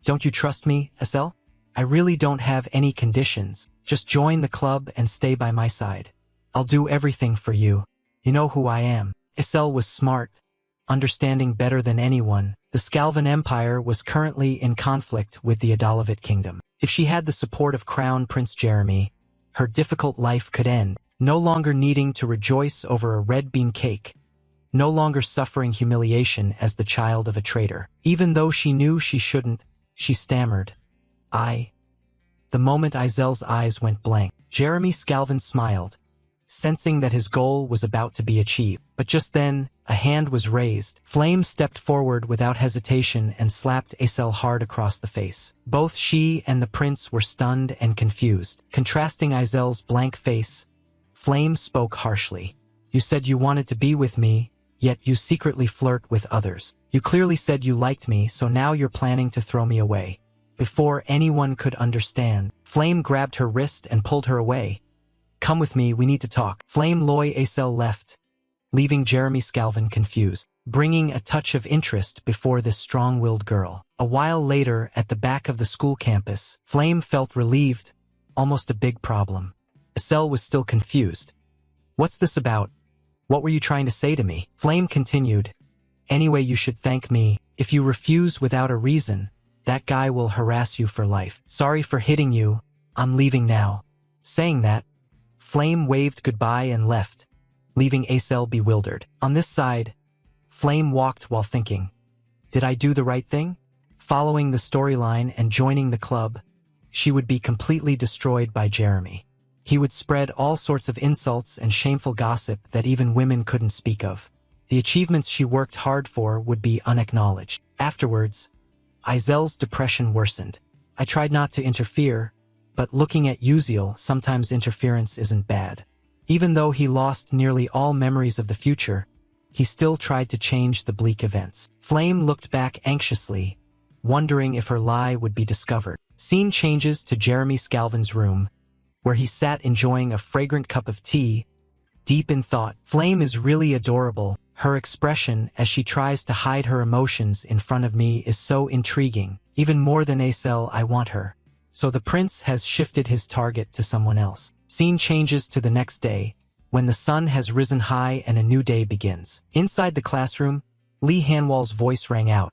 S1: Don't you trust me, SL? I really don't have any conditions. Just join the club and stay by my side. I'll do everything for you. You know who I am." SL was smart, understanding better than anyone. The Scalvin Empire was currently in conflict with the Adalovit Kingdom. If she had the support of Crown Prince Jeremy, her difficult life could end, no longer needing to rejoice over a red bean cake, no longer suffering humiliation as the child of a traitor. Even though she knew she shouldn't, she stammered. The moment Izel's eyes went blank, Jeremy Scalvin smiled, sensing that his goal was about to be achieved. But just then, a hand was raised. Flame stepped forward without hesitation and slapped Aisel hard across the face. Both she and the prince were stunned and confused. Contrasting Izel's blank face, Flame spoke harshly. "You said you wanted to be with me, yet you secretly flirt with others. You clearly said you liked me, so now you're planning to throw me away." Before anyone could understand, Flame grabbed her wrist and pulled her away. "Come with me, we need to talk." Flame Loy Aisel left, leaving Jeremy Scalvin confused, bringing a touch of interest before this strong-willed girl. A while later, at the back of the school campus, Flame felt relieved, almost a big problem. Aisel was still confused. "What's this about? What were you trying to say to me?" Flame continued. "Anyway, you should thank me. If you refuse without a reason, that guy will harass you for life. Sorry for hitting you. I'm leaving now." Saying that, Flame waved goodbye and left, leaving Aisel bewildered. On this side, Flame walked while thinking, did I do the right thing? Following the storyline and joining the club, she would be completely destroyed by Jeremy. He would spread all sorts of insults and shameful gossip that even women couldn't speak of. The achievements she worked hard for would be unacknowledged. Afterwards, Izel's depression worsened. I tried not to interfere, but looking at Uziel, sometimes interference isn't bad. Even though he lost nearly all memories of the future, he still tried to change the bleak events. Flame looked back anxiously, wondering if her lie would be discovered. Scene changes to Jeremy Scalvin's room, where he sat enjoying a fragrant cup of tea, deep in thought. Flame is really adorable. Her expression as she tries to hide her emotions in front of me is so intriguing. Even more than Aisel, I want her. So the prince has shifted his target to someone else. Scene changes to the next day, when the sun has risen high and a new day begins. Inside the classroom, Lee Hanwal's voice rang out.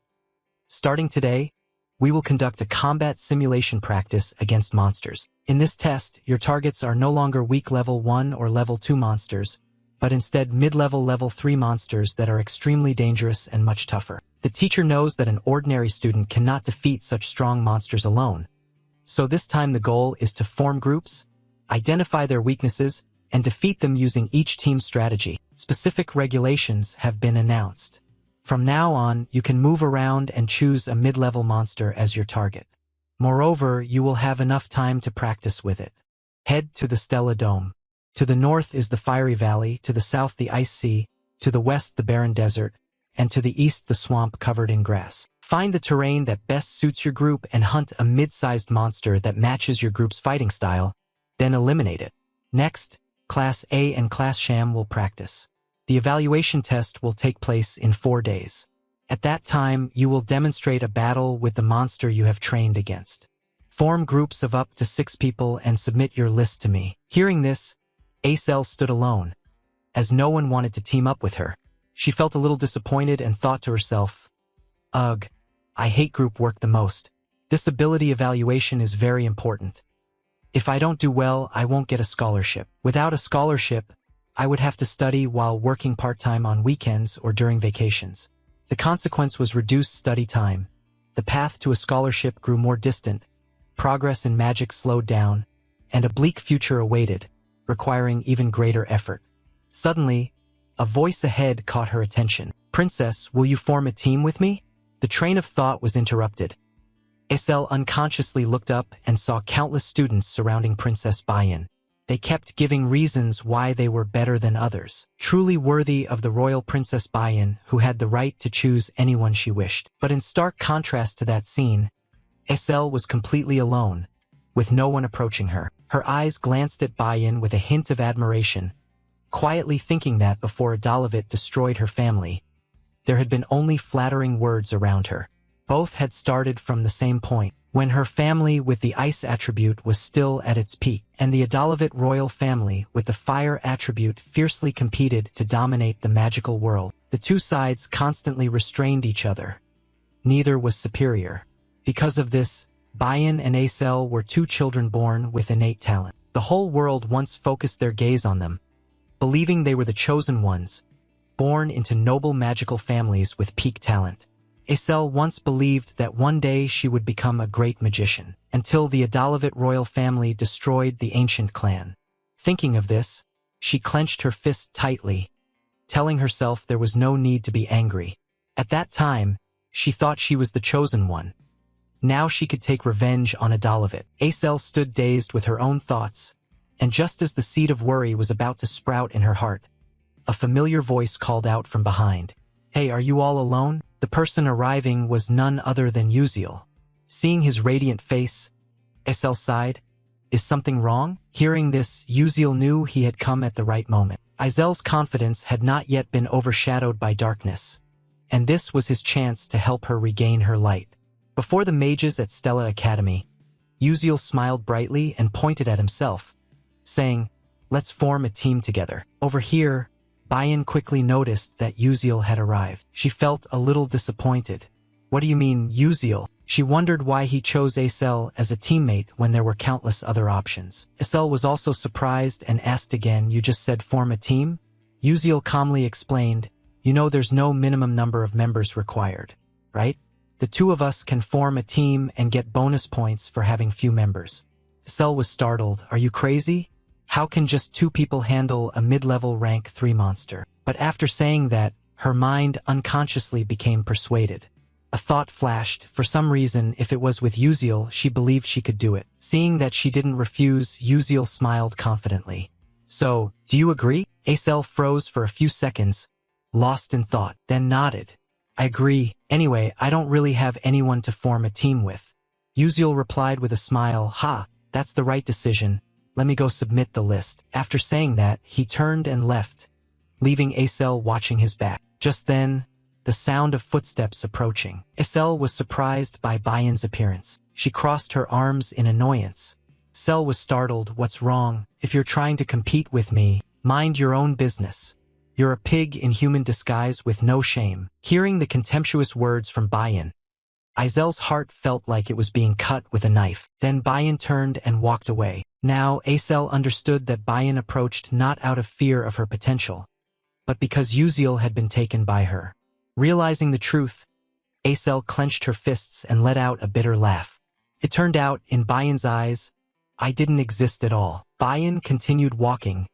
S1: Starting today, we will conduct a combat simulation practice against monsters. In this test, your targets are no longer weak level 1 or level 2 monsters, but instead mid-level level 3 monsters that are extremely dangerous and much tougher. The teacher knows that an ordinary student cannot defeat such strong monsters alone. So this time the goal is to form groups, identify their weaknesses, and defeat them using each team's strategy. Specific regulations have been announced. From now on, you can move around and choose a mid-level monster as your target. Moreover, you will have enough time to practice with it. Head to the Stella Dome. To the north is the Fiery Valley, to the south the Ice Sea, to the west the Barren Desert, and to the east the swamp covered in grass. Find the terrain that best suits your group and hunt a mid-sized monster that matches your group's fighting style, then eliminate it. Next, Class A and Class Sham will practice. The evaluation test will take place in 4 days. At that time, you will demonstrate a battle with the monster you have trained against. Form groups of up to 6 people and submit your list to me. Hearing this, Aisel stood alone, as no one wanted to team up with her. She felt a little disappointed and thought to herself, ugh, I hate group work the most. This ability evaluation is very important. If I don't do well, I won't get a scholarship. Without a scholarship, I would have to study while working part-time on weekends or during vacations. The consequence was reduced study time. The path to a scholarship grew more distant, progress in magic slowed down, and a bleak future awaited, requiring even greater effort. Suddenly, a voice ahead caught her attention. Princess, will you form a team with me? The train of thought was interrupted. Aisel unconsciously looked up and saw countless students surrounding Princess Bayan. They kept giving reasons why they were better than others, truly worthy of the royal Princess Bayan who had the right to choose anyone she wished. But in stark contrast to that scene, Aisel was completely alone, with no one approaching her. Her eyes glanced at Bayan with a hint of admiration, quietly thinking that before Adalovit destroyed her family, There had been only flattering words around her. Both had started from the same point, when her family with the ice attribute was still at its peak, and the Adalavit royal family with the fire attribute fiercely competed to dominate the magical world. The two sides constantly restrained each other. Neither was superior. Because of this, Bayan and Acel were two children born with innate talent. The whole world once focused their gaze on them, believing they were the chosen ones, born into noble magical families with peak talent. Acel once believed that one day she would become a great magician, until the Adalavit royal family destroyed the ancient clan. Thinking of this, she clenched her fist tightly, telling herself there was no need to be angry. At that time, she thought she was the chosen one. Now she could take revenge on Adalavit. Acel stood dazed with her own thoughts, and just as the seed of worry was about to sprout in her heart, a familiar voice called out from behind. "Hey, are you all alone?" The person arriving was none other than Uziel. Seeing his radiant face, Acel sighed. "Is something wrong?" Hearing this, Uziel knew he had come at the right moment. Izel's confidence had not yet been overshadowed by darkness, and this was his chance to help her regain her light. Before the mages at Stella Academy, Uziel smiled brightly and pointed at himself, saying, "Let's form a team together." Over here, Bayan quickly noticed that Uziel had arrived. She felt a little disappointed. "What do you mean, Uziel?" She wondered why he chose Acel as a teammate when there were countless other options. Acel was also surprised and asked again, "You just said form a team?" Uziel calmly explained, "You know there's no minimum number of members required, right? The two of us can form a team and get bonus points for having few members." Acel was startled. "Are you crazy? How can just two people handle a mid-level rank 3 monster?" But after saying that, her mind unconsciously became persuaded. A thought flashed. For some reason, if it was with Uziel, she believed she could do it. Seeing that she didn't refuse, Uziel smiled confidently. "So, do you agree?" Acel froze for a few seconds, lost in thought, then nodded. "I agree. Anyway, I don't really have anyone to form a team with." Uziel replied with a smile, "Ha, that's the right decision. Let me go submit the list." After saying that, he turned and left, leaving Acel watching his back. Just then, the sound of footsteps approaching. Acel was surprised by Bayan's appearance. She crossed her arms in annoyance. Acel was startled. "What's wrong? If you're trying to compete with me, mind your own business. You're a pig in human disguise with no shame." Hearing the contemptuous words from Bayan, Izel's heart felt like it was being cut with a knife. Then Bayan turned and walked away. Now, Acel understood that Bayan approached not out of fear of her potential, but because Uziel had been taken by her. Realizing the truth, Acel clenched her fists and let out a bitter laugh. It turned out, in Bayan's eyes, I didn't exist at all. Bayan continued walking,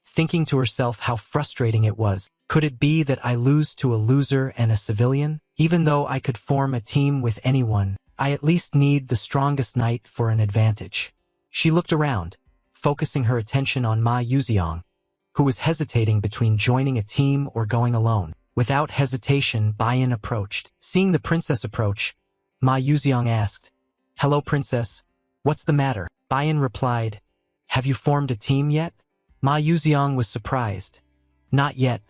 S1: thinking to herself how frustrating it was. Could it be that I lose to a loser and a civilian? Even though I could form a team with anyone, I at least need the strongest knight for an advantage. She looked around, focusing her attention on Ma Yuziang, who was hesitating between joining a team or going alone. Without hesitation, Bayan approached. Seeing the princess approach, Ma Yuziang asked, "Hello, princess. What's the matter?" Bayan replied, "Have you formed a team yet?" Ma Yuziang was surprised. "Not yet.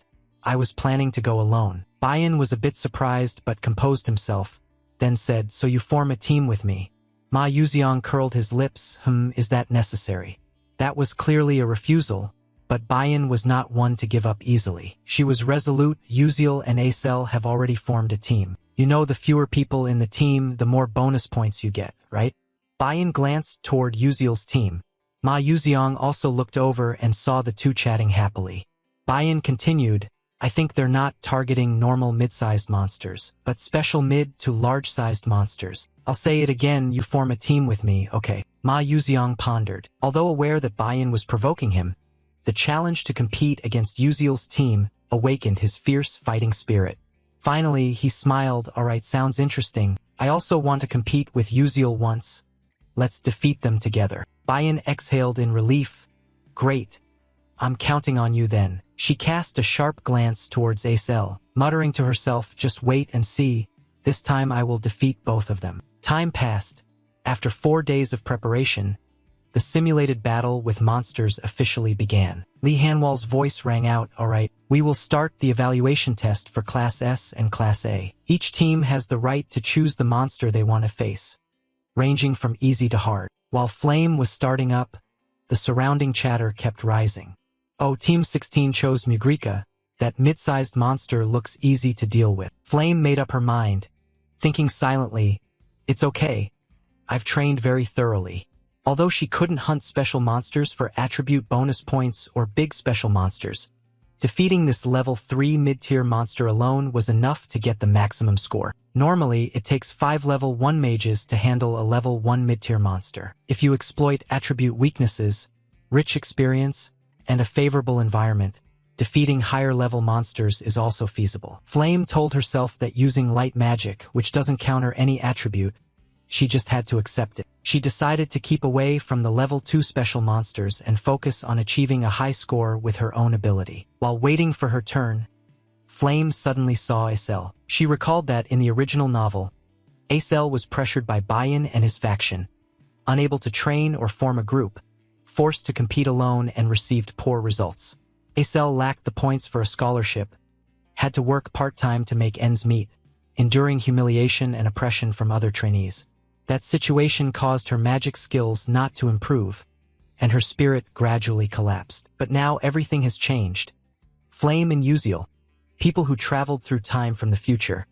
S1: I was planning to go alone." Bayan was a bit surprised but composed himself, then said, "So you form a team with me?" Ma Yuziang curled his lips. Is that necessary?" That was clearly a refusal, but Bayan was not one to give up easily. She was resolute. "Uziel and Acel have already formed a team. You know the fewer people in the team, the more bonus points you get, right?" Bayan glanced toward Uziel's team. Ma Yuziang also looked over and saw the two chatting happily. Bayan continued, "I think they're not targeting normal mid-sized monsters, but special mid to large-sized monsters. I'll say it again, you form a team with me, okay?" Ma Yuziang pondered. Although aware that Bayan was provoking him, the challenge to compete against Uziel's team awakened his fierce fighting spirit. Finally, he smiled. "Alright, sounds interesting. I also want to compete with Uziel once. Let's defeat them together." Bayan exhaled in relief. "Great. I'm counting on you then." She cast a sharp glance towards Acel, muttering to herself, "Just wait and see. This time I will defeat both of them." Time passed. After 4 days of preparation, The simulated battle with monsters officially began. Lee Hanwal's voice rang out, "All right, we will start the evaluation test for Class S and Class A. Each team has the right to choose the monster they want to face, ranging from easy to hard." While Flame was starting up, the surrounding chatter kept rising. "Oh, Team 16 chose Mugrika. That mid-sized monster looks easy to deal with." Flame made up her mind, thinking silently, "It's okay. I've trained very thoroughly." Although she couldn't hunt special monsters for attribute bonus points or big special monsters, defeating this level 3 mid-tier monster alone was enough to get the maximum score. Normally, it takes 5 level 1 mages to handle a level 1 mid-tier monster. If you exploit attribute weaknesses, rich experience, and a favorable environment, defeating higher-level monsters is also feasible. Flame told herself that using light magic, which doesn't counter any attribute, she just had to accept it. She decided to keep away from the level 2 special monsters and focus on achieving a high score with her own ability. While waiting for her turn, Flame suddenly saw Acel. She recalled that in the original novel, Acel was pressured by Bayan and his faction, unable to train or form a group, forced to compete alone and received poor results. Acel lacked the points for a scholarship, had to work part-time to make ends meet, enduring humiliation and oppression from other trainees. That situation caused her magic skills not to improve, and her spirit gradually collapsed. But now everything has changed. Flame and Uziel, people who traveled through time from the future,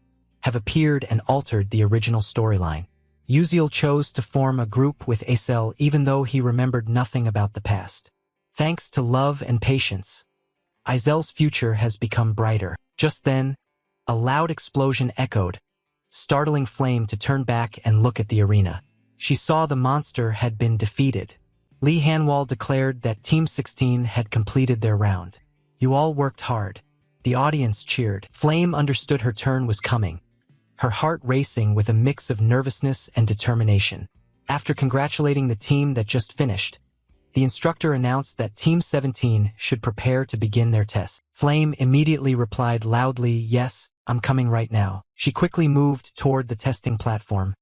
S1: have appeared and altered the original storyline. Uziel chose to form a group with Acel even though he remembered nothing about the past. Thanks to love and patience, Azel's future has become brighter. Just then, a loud explosion echoed, startling Flame to turn back and look at the arena. She saw the monster had been defeated. Lee Hanwal declared that Team 16 had completed their round. "You all worked hard." The audience cheered. Flame understood her turn was coming, her heart racing with a mix of nervousness and determination. After congratulating the team that just finished, the instructor announced that Team 17 should prepare to begin their test. Flame immediately replied loudly, "Yes, I'm coming right now." She quickly moved toward the testing platform,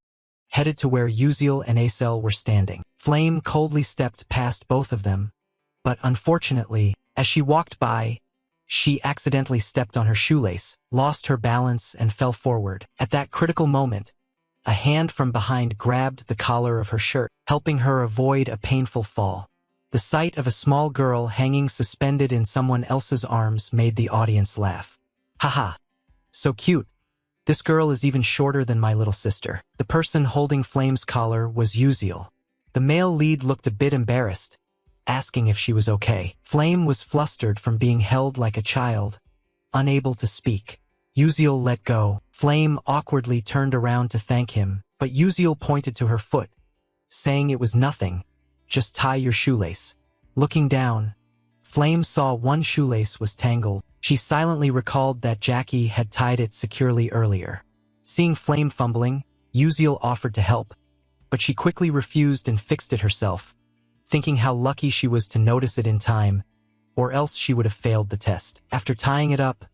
S1: headed to where Uziel and Acel were standing. Flame coldly stepped past both of them, but unfortunately, as she walked by, she accidentally stepped on her shoelace, lost her balance, and fell forward. At that critical moment, a hand from behind grabbed the collar of her shirt, helping her avoid a painful fall. The sight of a small girl hanging suspended in someone else's arms made the audience laugh. "Haha, so cute. This girl is even shorter than my little sister." The person holding Flame's collar was Uziel. The male lead looked a bit embarrassed, asking if she was okay. Flame was flustered from being held like a child, unable to speak. Uziel let go. Flame awkwardly turned around to thank him, but Uziel pointed to her foot, saying it was nothing, just tie your shoelace. Looking down, Flame saw one shoelace was tangled. She silently recalled that Jackie had tied it securely earlier. Seeing Flame fumbling, Uziel offered to help, but she quickly refused and fixed it herself, thinking how lucky she was to notice it in time, or else she would have failed the test. After tying it up,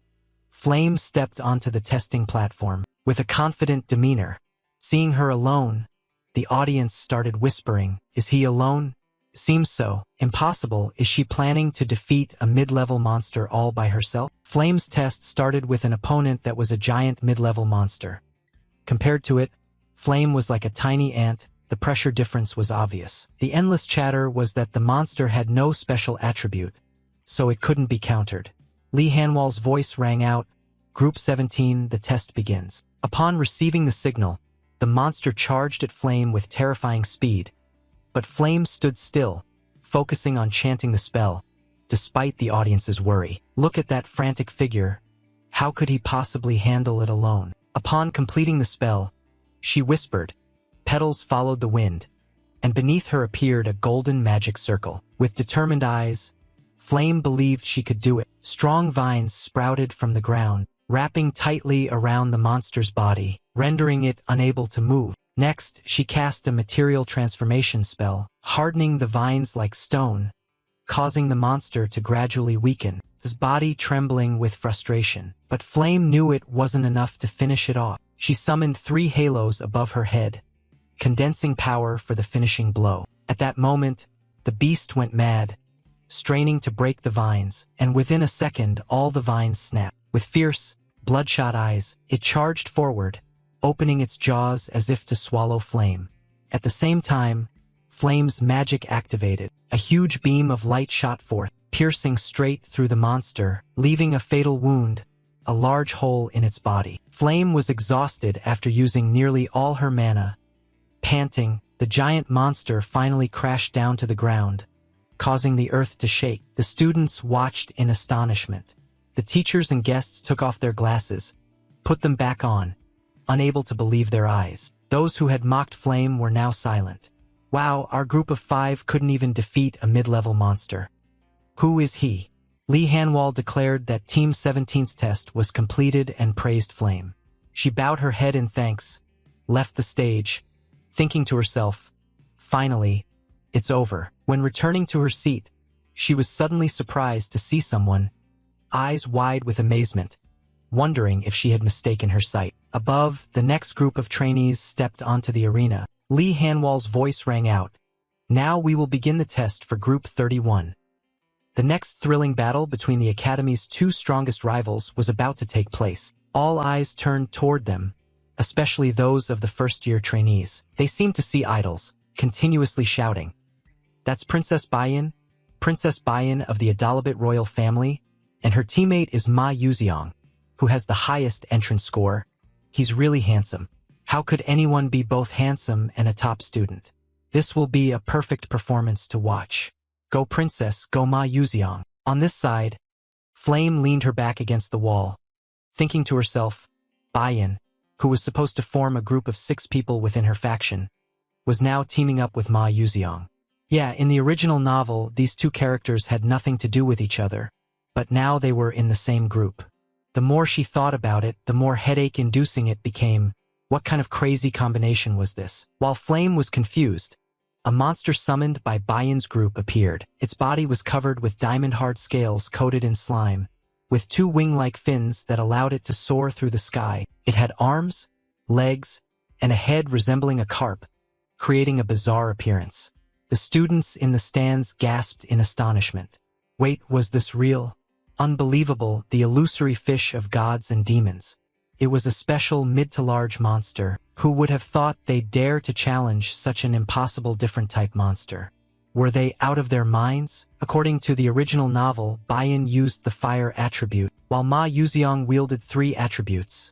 S1: Flame stepped onto the testing platform with a confident demeanor. Seeing her alone, the audience started whispering, "Is he alone? Seems so. Impossible. Is she planning to defeat a mid-level monster all by herself?" Flame's test started with an opponent that was a giant mid-level monster. Compared to it, Flame was like a tiny ant. The pressure difference was obvious. The endless chatter was that the monster had no special attribute, so it couldn't be countered. Lee Hanwal's voice rang out, "Group 17, the test begins." Upon receiving the signal, the monster charged at Flame with terrifying speed, but Flame stood still, focusing on chanting the spell, despite the audience's worry. "Look at that frantic figure. How could he possibly handle it alone?" Upon completing the spell, she whispered. Petals followed the wind, and beneath her appeared a golden magic circle. With determined eyes, Flame believed she could do it. Strong vines sprouted from the ground, wrapping tightly around the monster's body, rendering it unable to move. Next, she cast a material transformation spell, hardening the vines like stone, causing the monster to gradually weaken, his body trembling with frustration. But Flame knew it wasn't enough to finish it off. She summoned 3 halos above her head, condensing power for the finishing blow. At that moment, The beast went mad, straining to break the vines, and within a second all the vines snapped. With fierce, bloodshot eyes, it charged forward, opening its jaws as if to swallow Flame. At the same time, Flame's magic activated. A huge beam of light shot forth, piercing straight through the monster, leaving a fatal wound, a large hole in its body. Flame was exhausted after using nearly all her mana. Panting, the giant monster finally crashed down to the ground, causing the earth to shake. The students watched in astonishment. The teachers and guests took off their glasses, put them back on, unable to believe their eyes. Those who had mocked Flame were now silent. Wow, our group of 5 couldn't even defeat a mid-level monster. Who is he? Lee Hanwall declared that Team 17's test was completed and praised Flame. She bowed her head in thanks, left the stage, thinking to herself, finally, it's over. When returning to her seat, she was suddenly surprised to see someone, eyes wide with amazement, wondering if she had mistaken her sight. Above, the next group of trainees stepped onto the arena. Lee Hanwall's voice rang out. Now we will begin the test for Group 31. The next thrilling battle between the Academy's 2 strongest rivals was about to take place. All eyes turned toward them, especially those of the first-year trainees. They seemed to see idols, continuously shouting, "That's Princess Bayan of the Adalabit royal family, and her teammate is Ma Yuziong, who has the highest entrance score. He's really handsome. How could anyone be both handsome and a top student? This will be a perfect performance to watch. Go Princess, go Ma Yuziong." On this side, Flame leaned her back against the wall, thinking to herself, Bayan, who was supposed to form a group of 6 people within her faction, was now teaming up with Ma Yuziong. Yeah, in the original novel, these 2 characters had nothing to do with each other, but now they were in the same group. The more she thought about it, the more headache-inducing it became. What kind of crazy combination was this? While Flame was confused, a monster summoned by Bayan's group appeared. Its body was covered with diamond-hard scales coated in slime, with 2 wing-like fins that allowed it to soar through the sky. It had arms, legs, and a head resembling a carp, creating a bizarre appearance. The students in the stands gasped in astonishment. Wait, was this real? Unbelievable, the illusory fish of gods and demons. It was a special mid-to-large monster. Who would have thought they'd dare to challenge such an impossible different type monster? Were they out of their minds? According to the original novel, Bayan used the fire attribute, while Ma Yuziong wielded 3 attributes: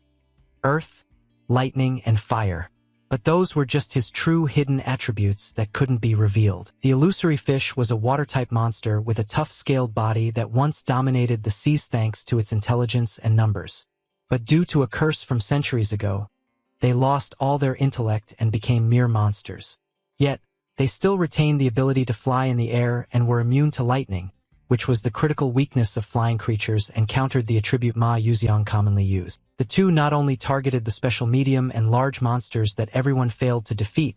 S1: earth, lightning, and fire. But those were just his true hidden attributes that couldn't be revealed. The illusory fish was a water-type monster with a tough scaled body that once dominated the seas thanks to its intelligence and numbers. But due to a curse from centuries ago, they lost all their intellect and became mere monsters. Yet, they still retained the ability to fly in the air and were immune to lightning, which was the critical weakness of flying creatures and countered the attribute Ma Yuziong commonly used. The 2 not only targeted the special medium and large monsters that everyone failed to defeat,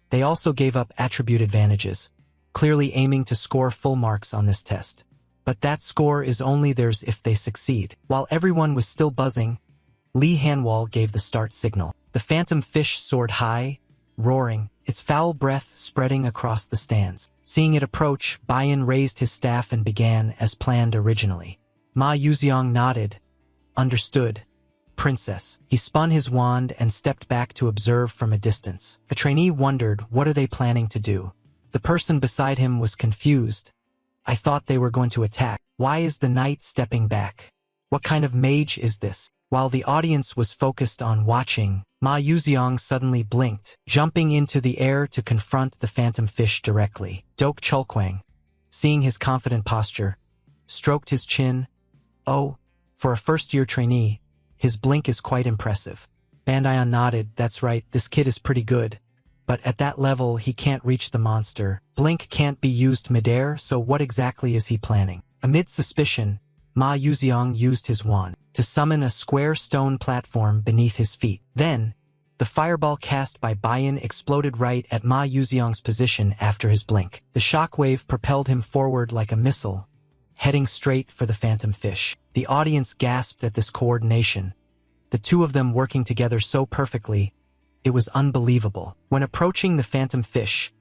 S1: they also gave up attribute advantages, clearly aiming to score full marks on this test. But that score is only theirs if they succeed. While everyone was still buzzing, Lee Hanwall gave the start signal. The phantom fish soared high, roaring, its foul breath spreading across the stands. Seeing it approach, Bayan raised his staff and began as planned originally. Ma Yuziong nodded. Understood. Princess. He spun his wand and stepped back to observe from a distance. A trainee wondered, what are they planning to do? The person beside him was confused. I thought they were going to attack. Why is the knight stepping back? What kind of mage is this? While the audience was focused on watching, Ma Yuziong suddenly blinked, jumping into the air to confront the phantom fish directly. Dok Chulkwang, seeing his confident posture, stroked his chin. Oh, for a first-year trainee, his blink is quite impressive. Bandayan nodded, that's right, this kid is pretty good. But at that level, he can't reach the monster. Blink can't be used midair, so what exactly is he planning? Amid suspicion, Ma Yuziong used his wand to summon a square stone platform beneath his feet. Then, the fireball cast by Bayan exploded right at Ma Yuziong's position after his blink. The shockwave propelled him forward like a missile, heading straight for the phantom fish. The audience gasped at this coordination, the 2 of them working together so perfectly. It was unbelievable. When approaching the phantom fish,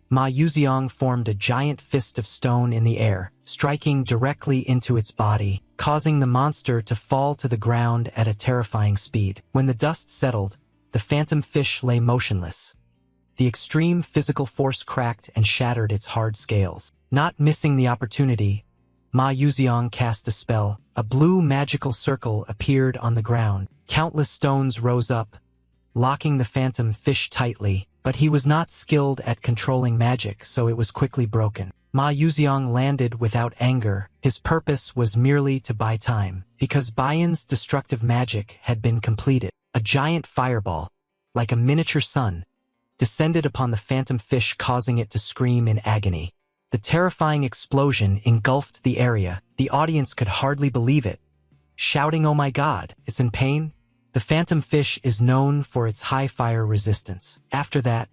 S1: Ma Yuziang formed a giant fist of stone in the air, striking directly into its body, causing the monster to fall to the ground at a terrifying speed. When the dust settled, the phantom fish lay motionless. The extreme physical force cracked and shattered its hard scales. Not missing the opportunity, Ma Yuziang cast a spell. A blue magical circle appeared on the ground. Countless stones rose up, locking the phantom fish tightly, but he was not skilled at controlling magic, so it was quickly broken. Ma Yuziang landed without anger. His purpose was merely to buy time, because Bayan's destructive magic had been completed. A giant fireball, like a miniature sun, descended upon the phantom fish, causing it to scream in agony. The terrifying explosion engulfed the area. The audience could hardly believe it, shouting, "Oh my God, it's in pain?" The phantom fish is known for its high fire resistance. After that,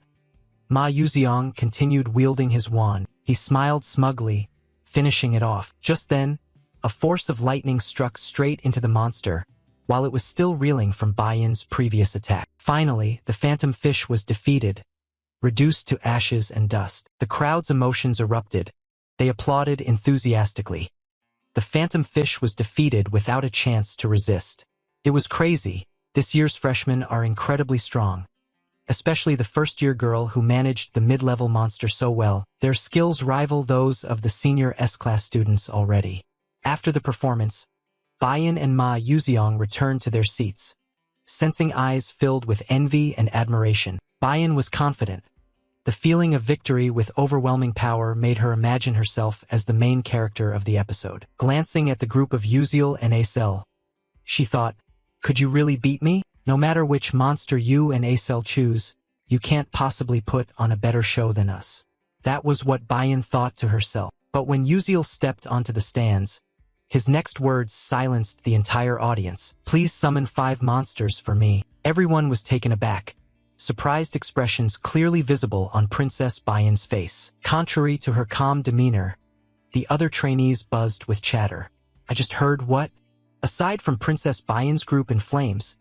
S1: Ma Yuziang continued wielding his wand. He smiled smugly, finishing it off. Just then, a force of lightning struck straight into the monster, while it was still reeling from Bayan's previous attack. Finally, the phantom fish was defeated, reduced to ashes and dust. The crowd's emotions erupted. They applauded enthusiastically. The phantom fish was defeated without a chance to resist. It was crazy. This year's freshmen are incredibly strong, especially the first-year girl who managed the mid-level monster so well. Their skills rival those of the senior S-class students already. After the performance, Bayan and Ma Yuziang returned to their seats, sensing eyes filled with envy and admiration. Bayan was confident. The feeling of victory with overwhelming power made her imagine herself as the main character of the episode. Glancing at the group of Yuziel and Acel, she thought, "Could you really beat me? No matter which monster you and Acel choose, you can't possibly put on a better show than us." That was what Bayan thought to herself. But when Yuziel stepped onto the stands, his next words silenced the entire audience. "Please summon 5 monsters for me." Everyone was taken aback, surprised expressions clearly visible on Princess Bayan's face. Contrary to her calm demeanor, the other trainees buzzed with chatter. "I just heard what?" Aside from Princess Bayan's group in flames,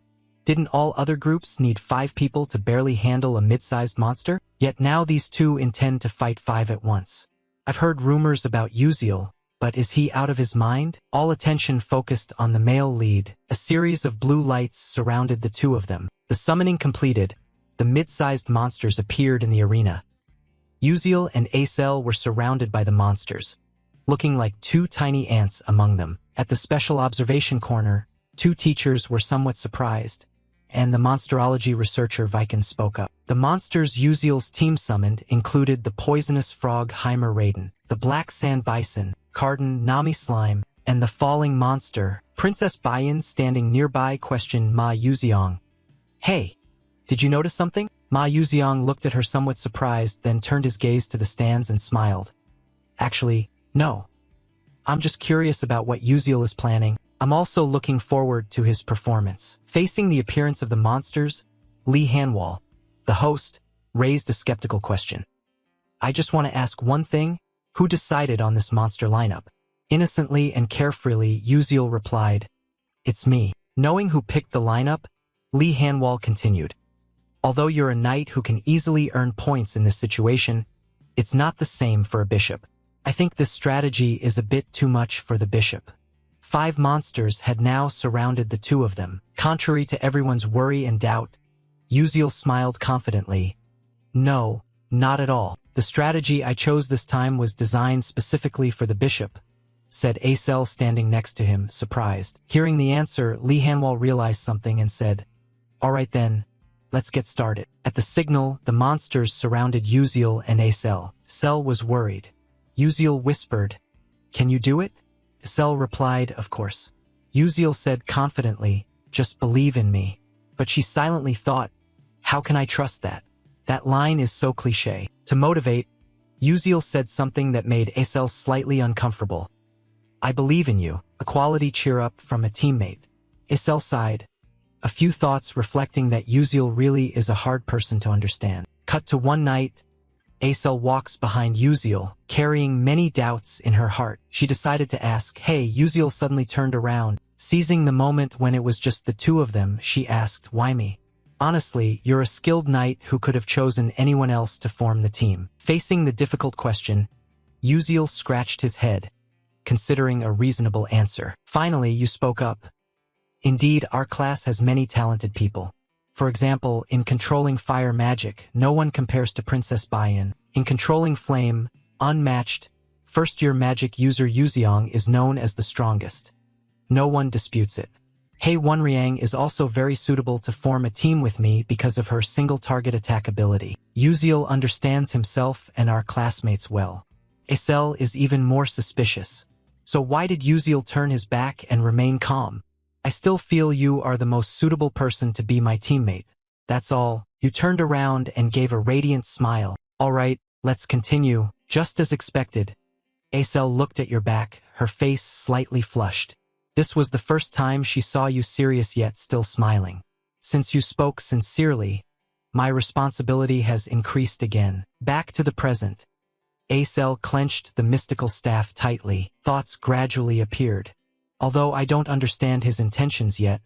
S1: didn't all other groups need 5 people to barely handle a mid-sized monster? Yet now these two intend to fight 5 at once. "I've heard rumors about Yuziel, but is he out of his mind?" All attention focused on the male lead. A series of blue lights surrounded the two of them. The summoning completed, the mid-sized monsters appeared in the arena. Yuziel and Acel were surrounded by the monsters, looking like 2 tiny ants among them. At the special observation corner, 2 teachers were somewhat surprised, and the monsterology researcher Viken spoke up. The monsters Yuziel's team summoned included the poisonous frog Heimer Raiden, the black sand bison, Carden Nami Slime, and the falling monster. Princess Bayan, standing nearby, questioned Ma Yuziang. "Hey, did you notice something?" Ma Yuziang looked at her somewhat surprised, then turned his gaze to the stands and smiled. "Actually, no. I'm just curious about what Yuziel is planning. I'm also looking forward to his performance." Facing the appearance of the monsters, Lee Hanwal, the host, raised a skeptical question. "I just want to ask one thing. Who decided on this monster lineup?" Innocently and carefree, Yuziel replied, "It's me." Knowing who picked the lineup, Lee Hanwal continued, "Although you're a knight who can easily earn points in this situation, it's not the same for a bishop. I think this strategy is a bit too much for the bishop." 5 monsters had now surrounded the two of them. Contrary to everyone's worry and doubt, Yuziel smiled confidently. "No, not at all. The strategy I chose this time was designed specifically for the bishop," said Acel, standing next to him, surprised. Hearing the answer, Lee Hanwal realized something and said, "All right then, let's get started." At the signal, the monsters surrounded Yuziel and Acel. Acel was worried. Yuziel whispered, "Can you do it?" Acel replied, "Of course." Yuziel said confidently, "Just believe in me." But she silently thought, "How can I trust that? That line is so cliché." To motivate, Yuziel said something that made Acel slightly uncomfortable. "I believe in you," a quality cheer up from a teammate. Acel sighed, a few thoughts reflecting that Yuziel really is a hard person to understand. Cut to one night, Acel walks behind Yuziel, carrying many doubts in her heart. She decided to ask, "Hey." Yuziel suddenly turned around. Seizing the moment when it was just the two of them, she asked, "Why me?" Honestly, you're a skilled knight who could have chosen anyone else to form the team. Facing the difficult question, Uziel scratched his head, considering a reasonable answer. Finally, you spoke up. Indeed, our class has many talented people. For example, in controlling fire magic, no one compares to Princess Baiyan. In controlling flame, unmatched, first-year magic user Yuziong is known as the strongest. No one disputes it. Hei Wonriang is also very suitable to form a team with me because of her single-target attack ability. Uziel understands himself and our classmates well. Acel is even more suspicious. So why did Uziel turn his back and remain calm? I still feel you are the most suitable person to be my teammate. That's all. You turned around and gave a radiant smile. All right, let's continue. Just as expected. Acel looked at your back, her face slightly flushed. This was the first time she saw you serious yet still smiling. Since you spoke sincerely, my responsibility has increased again. Back to the present. Acel clenched the mystical staff tightly. Thoughts gradually appeared. Although I don't understand his intentions yet,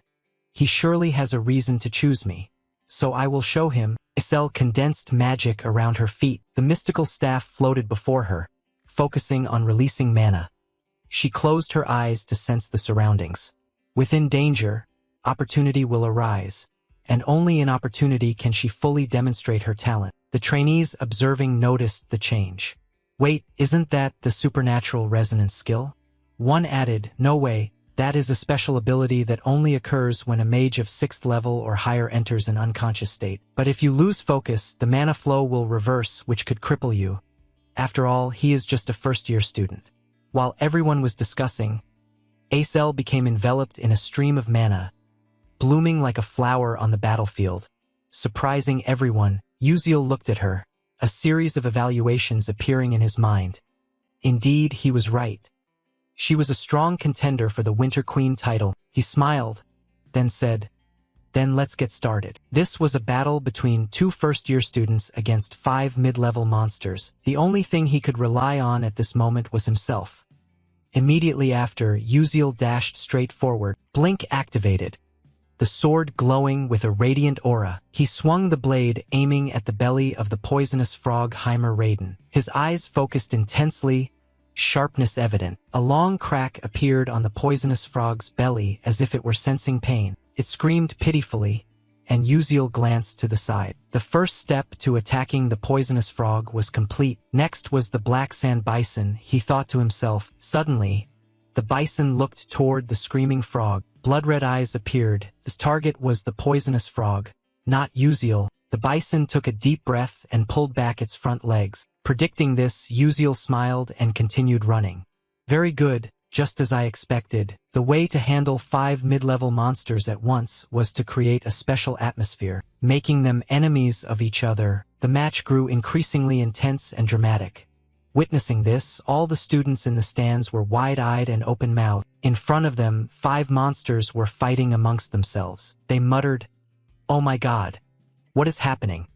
S1: he surely has a reason to choose me. So I will show him. Acel condensed magic around her feet. The mystical staff floated before her, focusing on releasing mana. She closed her eyes to sense the surroundings. Within danger, opportunity will arise, and only in opportunity can she fully demonstrate her talent. The trainees observing noticed the change. Wait, isn't that the supernatural resonance skill? One added, no way, that is a special ability that only occurs when a mage of 6th level or higher enters an unconscious state. But if you lose focus, the mana flow will reverse, which could cripple you. After all, he is just a first-year student. While everyone was discussing, Acel became enveloped in a stream of mana, blooming like a flower on the battlefield. Surprising everyone, Uziel looked at her, a series of evaluations appearing in his mind. Indeed, he was right. She was a strong contender for the Winter Queen title. He smiled, then said, then let's get started. This was a battle between 2 first-year students against 5 mid-level monsters. The only thing he could rely on at this moment was himself. Immediately after, Uziel dashed straight forward. Blink activated. The sword glowing with a radiant aura. He swung the blade, aiming at the belly of the poisonous frog Heimer Raiden. His eyes focused intensely, sharpness evident. A long crack appeared on the poisonous frog's belly as if it were sensing pain. It screamed pitifully, and Uziel glanced to the side. The first step to attacking the poisonous frog was complete. Next was the black sand bison, he thought to himself. Suddenly, the bison looked toward the screaming frog. Blood-red eyes appeared. This target was the poisonous frog, not Uziel. The bison took a deep breath and pulled back its front legs. Predicting this, Uziel smiled and continued running. Very good. Just as I expected, the way to handle 5 mid-level monsters at once was to create a special atmosphere, making them enemies of each other. The match grew increasingly intense and dramatic. Witnessing this, all the students in the stands were wide-eyed and open-mouthed. In front of them, 5 monsters were fighting amongst themselves. They muttered, "Oh my God! What is happening?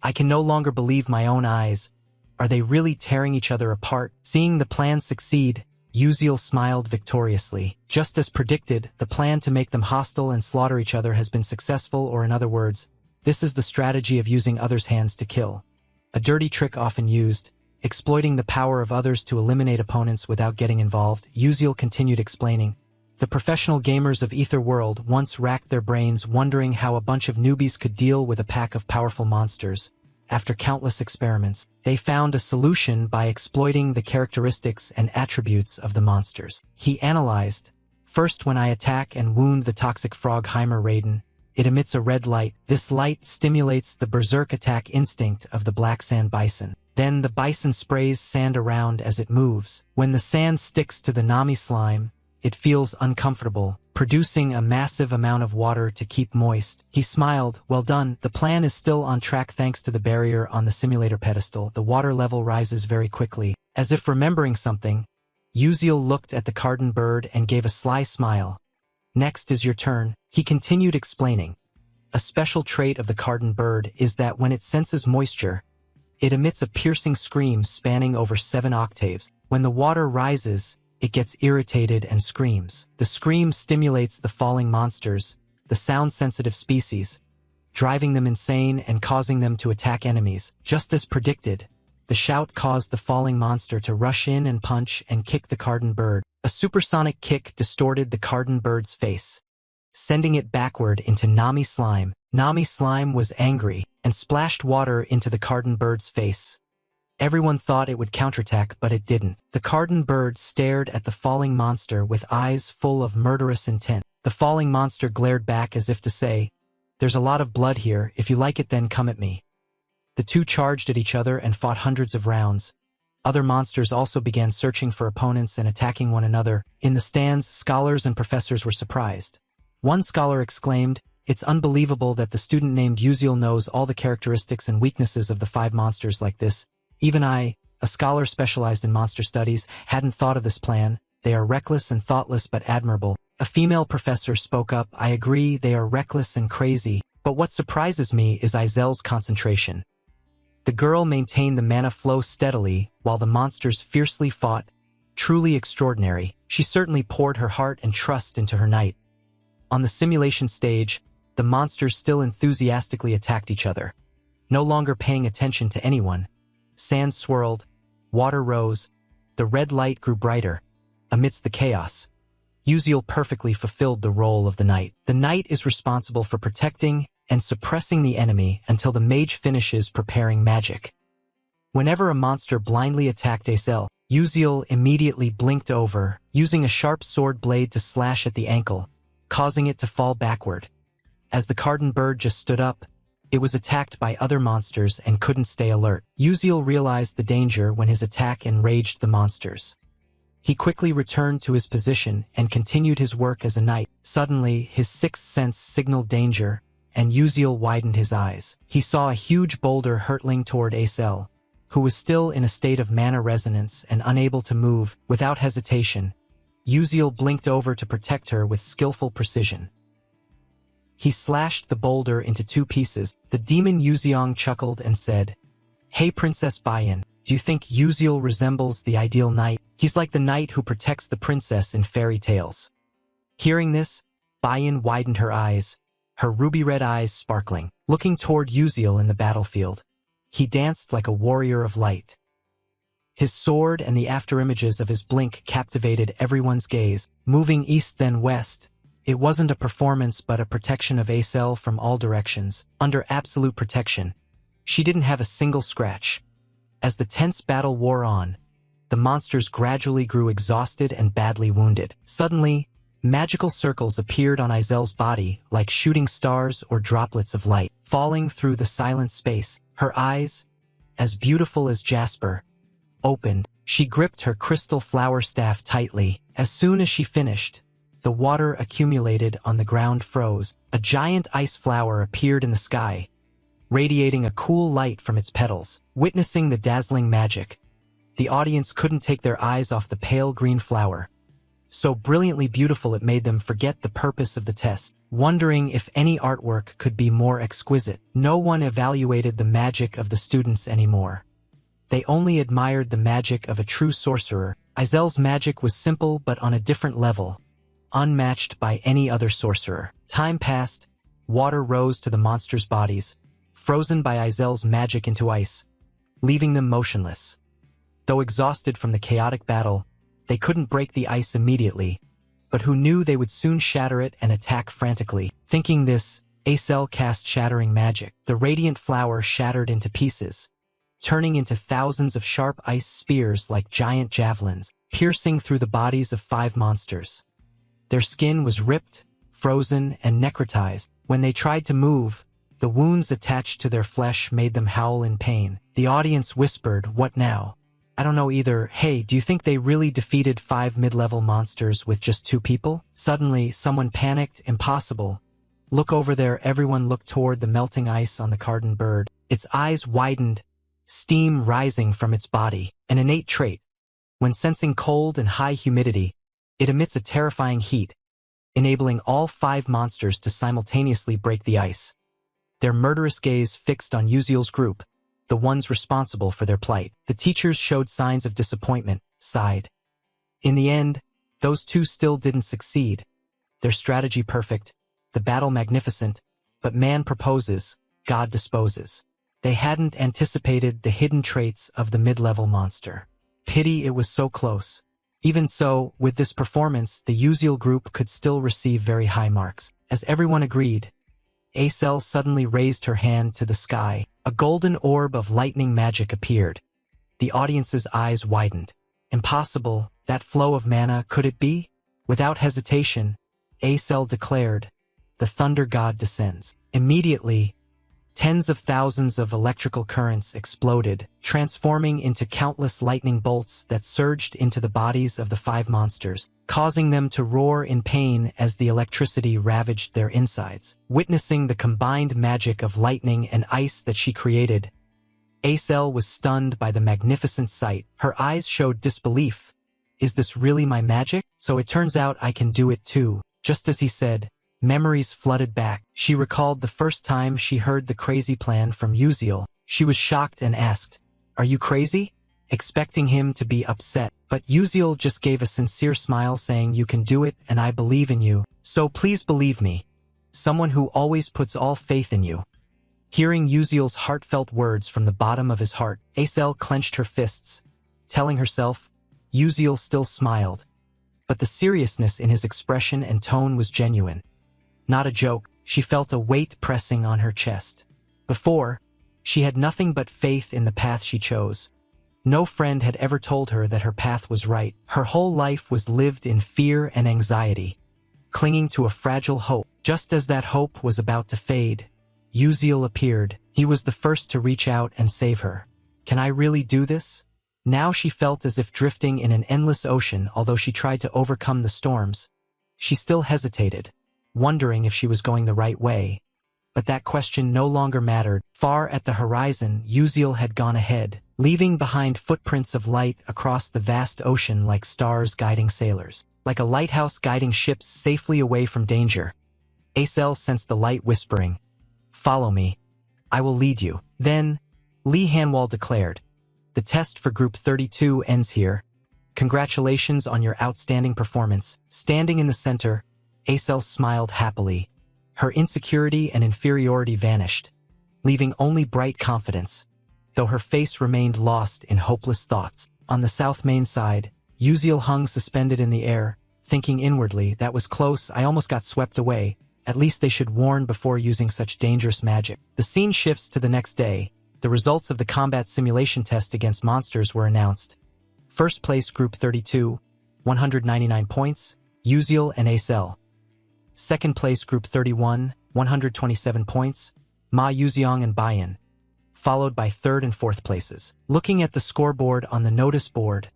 S1: I can no longer believe my own eyes. Are they really tearing each other apart?" Seeing the plan succeed, Uziel smiled victoriously. Just as predicted, the plan to make them hostile and slaughter each other has been successful, or in other words, this is the strategy of using others' hands to kill. A dirty trick often used, exploiting the power of others to eliminate opponents without getting involved. Uziel continued explaining. The professional gamers of Ether World once racked their brains wondering how a bunch of newbies could deal with a pack of powerful monsters. After countless experiments, they found a solution by exploiting the characteristics and attributes of the monsters. He analyzed, first when I attack and wound the toxic frog Heimer Raiden, it emits a red light. This light stimulates the berserk attack instinct of the black sand bison. Then the bison sprays sand around as it moves. When the sand sticks to the Nami slime, it feels uncomfortable, producing a massive amount of water to keep moist. He smiled. Well done. The plan is still on track thanks to the barrier on the simulator pedestal. The water level rises very quickly. As if remembering something, Uziel looked at the Carden bird and gave a sly smile. Next is your turn. He continued explaining. A special trait of the Carden bird is that when it senses moisture, it emits a piercing scream spanning over 7 octaves. When the water rises, it gets irritated and screams. The scream stimulates the falling monsters, the sound-sensitive species, driving them insane and causing them to attack enemies. Just as predicted, the shout caused the falling monster to rush in and punch and kick the Carden bird. A supersonic kick distorted the Carden bird's face, sending it backward into Nami Slime. Nami Slime was angry and splashed water into the Carden bird's face. Everyone thought it would counterattack, but it didn't. The Carden bird stared at the falling monster with eyes full of murderous intent. The falling monster glared back as if to say, "There's a lot of blood here. If you like it, then come at me." The two charged at each other and fought hundreds of rounds. Other monsters also began searching for opponents and attacking one another. In the stands, scholars and professors were surprised. One scholar exclaimed, "It's unbelievable that the student named Uziel knows all the characteristics and weaknesses of the 5 monsters like this. Even I, a scholar specialized in monster studies, hadn't thought of this plan. They are reckless and thoughtless but admirable." A female professor spoke up, "I agree, they are reckless and crazy, but what surprises me is Izel's concentration." The girl maintained the mana flow steadily while the monsters fiercely fought. Truly extraordinary. She certainly poured her heart and trust into her knight. On the simulation stage, the monsters still enthusiastically attacked each other, no longer paying attention to anyone. Sand swirled, water rose, the red light grew brighter. Amidst the chaos, Uziel perfectly fulfilled the role of the knight. The knight is responsible for protecting and suppressing the enemy until the mage finishes preparing magic. Whenever a monster blindly attacked Acel, Uziel immediately blinked over, using a sharp sword blade to slash at the ankle, causing it to fall backward. As the Carden bird just stood up, it was attacked by other monsters and couldn't stay alert. Uziel realized the danger when his attack enraged the monsters. He quickly returned to his position and continued his work as a knight. Suddenly, his sixth sense signaled danger, and Uziel widened his eyes. He saw a huge boulder hurtling toward Acel, who was still in a state of mana resonance and unable to move. Without hesitation, Uziel blinked over to protect her with skillful precision. He slashed the boulder into 2 pieces. The demon Yuziong chuckled and said, "Hey Princess Bayan, do you think Uziel resembles the ideal knight? He's like the knight who protects the princess in fairy tales." Hearing this, Bayan widened her eyes, her ruby-red eyes sparkling. Looking toward Uziel in the battlefield, he danced like a warrior of light. His sword and the afterimages of his blink captivated everyone's gaze. Moving east then west, it wasn't a performance but a protection of Acel from all directions. Under absolute protection, she didn't have a single scratch. As the tense battle wore on, the monsters gradually grew exhausted and badly wounded. Suddenly, magical circles appeared on Izel's body like shooting stars or droplets of light, falling through the silent space. Her eyes, as beautiful as jasper, opened. She gripped her crystal flower staff tightly. As soon as she finished, the water accumulated on the ground froze. A giant ice flower appeared in the sky, radiating a cool light from its petals. Witnessing the dazzling magic, the audience couldn't take their eyes off the pale green flower. So brilliantly beautiful it made them forget the purpose of the test, wondering if any artwork could be more exquisite. No one evaluated the magic of the students anymore. They only admired the magic of a true sorcerer. Izel's magic was simple but on a different level, unmatched by any other sorcerer. Time passed, water rose to the monsters' bodies, frozen by Izel's magic into ice, leaving them motionless. Though exhausted from the chaotic battle, they couldn't break the ice immediately, but who knew they would soon shatter it and attack frantically. Thinking this, Acel cast shattering magic. The radiant flower shattered into pieces, turning into thousands of sharp ice spears like giant javelins, piercing through the bodies of 5 monsters. Their skin was ripped, frozen, and necrotized. When they tried to move, the wounds attached to their flesh made them howl in pain. The audience whispered, "What now?" "I don't know either. Hey, do you think they really defeated 5 mid-level monsters with just 2 people?" Suddenly, someone panicked. "Impossible. Look over there." Everyone looked toward the melting ice on the Carden bird. Its eyes widened, steam rising from its body. An innate trait. When sensing cold and high humidity, it emits a terrifying heat, enabling all 5 monsters to simultaneously break the ice. Their murderous gaze fixed on Uziel's group, the ones responsible for their plight. The teachers showed signs of disappointment, sighed. In the end, those 2 still didn't succeed. Their strategy perfect, the battle magnificent, But man proposes, God disposes. They hadn't anticipated the hidden traits of the mid-level monster. Pity it was so close. Even so, with this performance, the Uziel group could still receive very high marks. As everyone agreed, Acel suddenly raised her hand to the sky. A golden orb of lightning magic appeared. The audience's eyes widened. Impossible, that flow of mana, could it be? Without hesitation, Acel declared, "The thunder god descends." Immediately, tens of thousands of electrical currents exploded, transforming into countless lightning bolts that surged into the bodies of the 5 monsters, causing them to roar in pain as the electricity ravaged their insides. Witnessing the combined magic of lightning and ice that she created, Acel was stunned by the magnificent sight. Her eyes showed disbelief. Is this really my magic? So it turns out I can do it too. Just as he said, memories flooded back. She recalled the first time she heard the crazy plan from Uziel. She was shocked and asked, "Are you crazy?" expecting him to be upset. But Uziel just gave a sincere smile saying, "You can do it and I believe in you. So please believe me. Someone who always puts all faith in you." Hearing Uziel's heartfelt words from the bottom of his heart, Acel clenched her fists, telling herself, Uziel still smiled. But the seriousness in his expression and tone was genuine. Not a joke. She felt a weight pressing on her chest. Before, she had nothing but faith in the path she chose. No friend had ever told her that her path was right. Her whole life was lived in fear and anxiety, clinging to a fragile hope. Just as that hope was about to fade, Uziel appeared. He was the first to reach out and save her. Can I really do this? Now she felt as if drifting in an endless ocean. Although she tried to overcome the storms, she still hesitated, wondering if she was going the right way. But that question no longer mattered. Far at the horizon, Uziel had gone ahead, leaving behind footprints of light across the vast ocean like stars guiding sailors. Like a lighthouse guiding ships safely away from danger. Acel sensed the light whispering, "Follow me. I will lead you." Then, Lee Hanwall declared, "The test for Group 32 ends here. Congratulations on your outstanding performance." Standing in the center, Acel smiled happily. Her insecurity and inferiority vanished, leaving only bright confidence, though her face remained lost in hopeless thoughts. On the south main side, Uziel hung suspended in the air, thinking inwardly, "That was close, I almost got swept away. At least they should warn before using such dangerous magic." The scene shifts to the next day. The results of the combat simulation test against monsters were announced. First place Group 32, 199 points, Uziel and Acel. Second place Group 31, 127 points, Ma Yuziang and Bayan, followed by third and fourth places. Looking at the scoreboard on the notice board,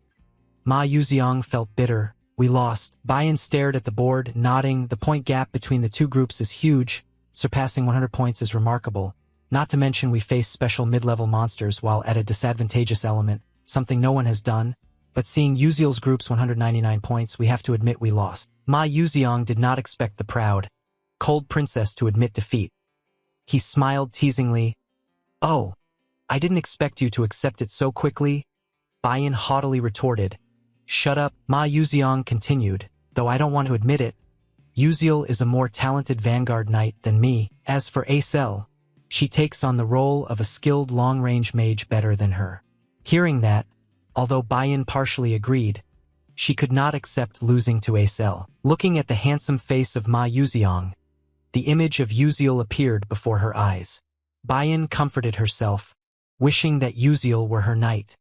S1: Ma Yuziang felt bitter. "We lost." Bayan stared at the board, nodding. The point gap between the two groups is huge. Surpassing 100 points is remarkable. Not to mention we face special mid-level monsters while at a disadvantageous element, something no one has done. But seeing Uziel's group's 199 points, we have to admit we lost. Ma Yuziang did not expect the proud, cold princess to admit defeat. He smiled teasingly. "Oh, I didn't expect you to accept it so quickly," Bayan haughtily retorted. "Shut up," Ma Yuziang continued, "though I don't want to admit it. Uziel is a more talented vanguard knight than me. As for Acel, she takes on the role of a skilled long-range mage better than her." Hearing that, although Bayan partially agreed, she could not accept losing to Acel. Looking at the handsome face of Ma Yuziang, the image of Uziel appeared before her eyes. Bayan comforted herself, wishing that Uziel were her knight.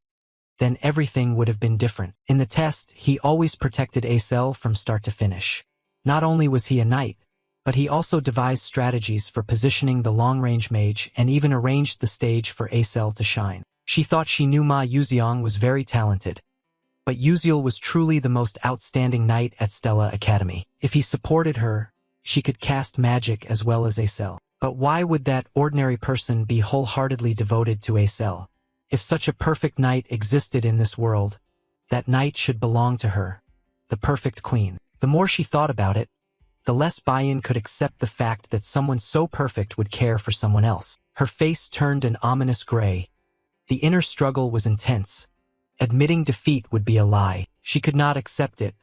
S1: Then everything would have been different. In the test, he always protected Acel from start to finish. Not only was he a knight, but he also devised strategies for positioning the long-range mage and even arranged the stage for Acel to shine. She thought she knew Ma Yuziang was very talented, but Uziel was truly the most outstanding knight at Stella Academy. If he supported her, she could cast magic as well as Acel. But why would that ordinary person be wholeheartedly devoted to Acel? If such a perfect knight existed in this world, that knight should belong to her, the perfect queen. The more she thought about it, the less Bayan could accept the fact that someone so perfect would care for someone else. Her face turned an ominous gray. The inner struggle was intense. Admitting defeat would be a lie. She could not accept it.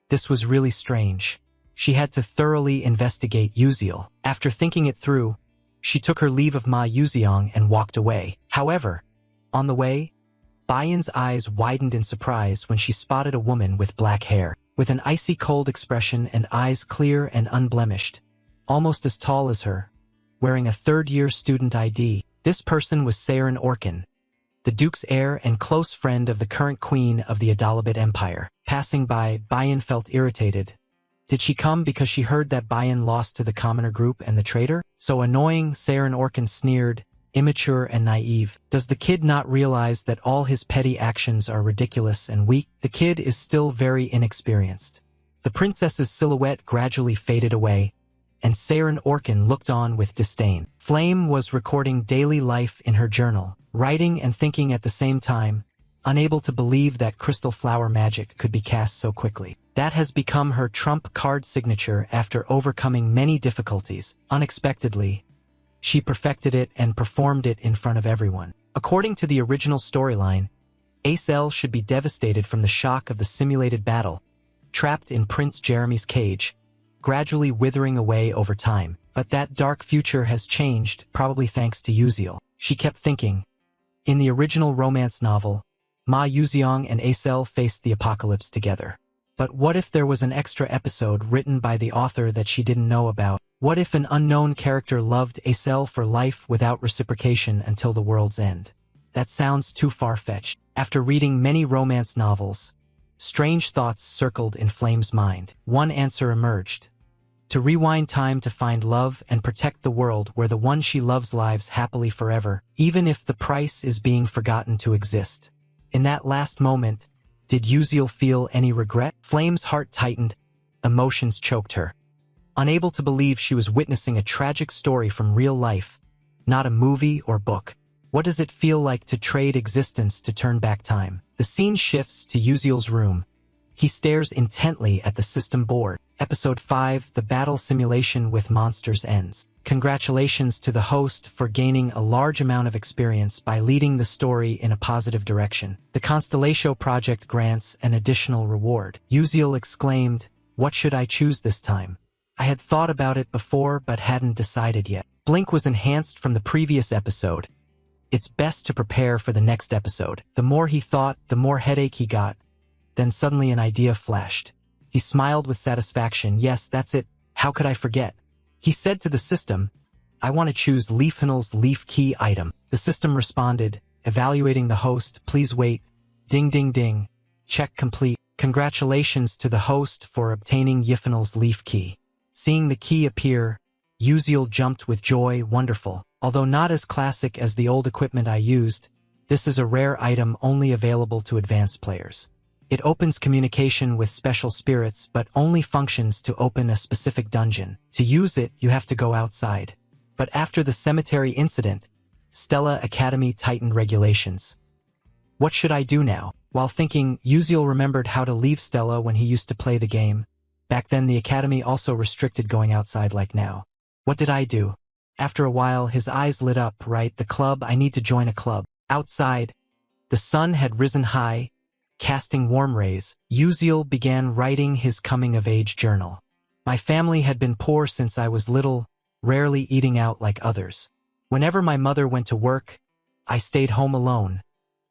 S1: This was really strange. She had to thoroughly investigate Yuziel. After thinking it through, she took her leave of Ma Yuziang and walked away. However, on the way, Bayan's eyes widened in surprise when she spotted a woman with black hair, with an icy cold expression and eyes clear and unblemished, almost as tall as her, wearing a third-year student ID. This person was Saren Orkan, the Duke's heir and close friend of the current queen of the Adalabit Empire. Passing by, Bayan felt irritated. Did she come because she heard that Bayan lost to the commoner group and the traitor? So annoying, Saren Orkan sneered, immature and naive. Does the kid not realize that all his petty actions are ridiculous and weak? The kid is still very inexperienced. The princess's silhouette gradually faded away, and Saren Orkan looked on with disdain. Flame was recording daily life in her journal, writing and thinking at the same time, unable to believe that crystal flower magic could be cast so quickly. That has become her trump card signature after overcoming many difficulties. Unexpectedly, she perfected it and performed it in front of everyone. According to the original storyline, Acel should be devastated from the shock of the simulated battle, trapped in Prince Jeremy's cage, gradually withering away over time. But that dark future has changed, probably thanks to Yuziel. She kept thinking. In the original romance novel, Ma Yuziang and Acel faced the apocalypse together. But what if there was an extra episode written by the author that she didn't know about? What if an unknown character loved Acel for life without reciprocation until the world's end? That sounds too far-fetched. After reading many romance novels, strange thoughts circled in Flame's mind. One answer emerged. To rewind time to find love and protect the world where the one she loves lives happily forever, even if the price is being forgotten to exist. In that last moment, did Yuziel feel any regret? Flame's heart tightened, emotions choked her. Unable to believe she was witnessing a tragic story from real life, not a movie or book. What does it feel like to trade existence to turn back time? The scene shifts to Yuziel's room. He stares intently at the system board. Episode 5, The Battle Simulation with Monsters ends. Congratulations to the host for gaining a large amount of experience by leading the story in a positive direction. The Constellatio project grants an additional reward. Yuziel exclaimed, "What should I choose this time? I had thought about it before but hadn't decided yet." Blink was enhanced from the previous episode. It's best to prepare for the next episode. The more he thought, the more headache he got. Then suddenly an idea flashed. He smiled with satisfaction. Yes, that's it. How could I forget? He said to the system, "I want to choose Leafhinel's leaf key item." The system responded, evaluating the host. "Please wait." Ding ding ding. Check complete. Congratulations to the host for obtaining Yiffinel's leaf key. Seeing the key appear, Yuziel jumped with joy. Wonderful. Although not as classic as the old equipment I used, this is a rare item only available to advanced players. It opens communication with special spirits but only functions to open a specific dungeon. To use it, you have to go outside. But after the cemetery incident, Stella Academy tightened regulations. What should I do now? While thinking, Yuziel remembered how to leave Stella when he used to play the game. Back then the Academy also restricted going outside like now. What did I do? After a while, his eyes lit up. Right, the club, I need to join a club. Outside, the sun had risen high, casting warm rays. Yuziel began writing his coming-of-age journal. My family had been poor since I was little, rarely eating out like others. Whenever my mother went to work, I stayed home alone,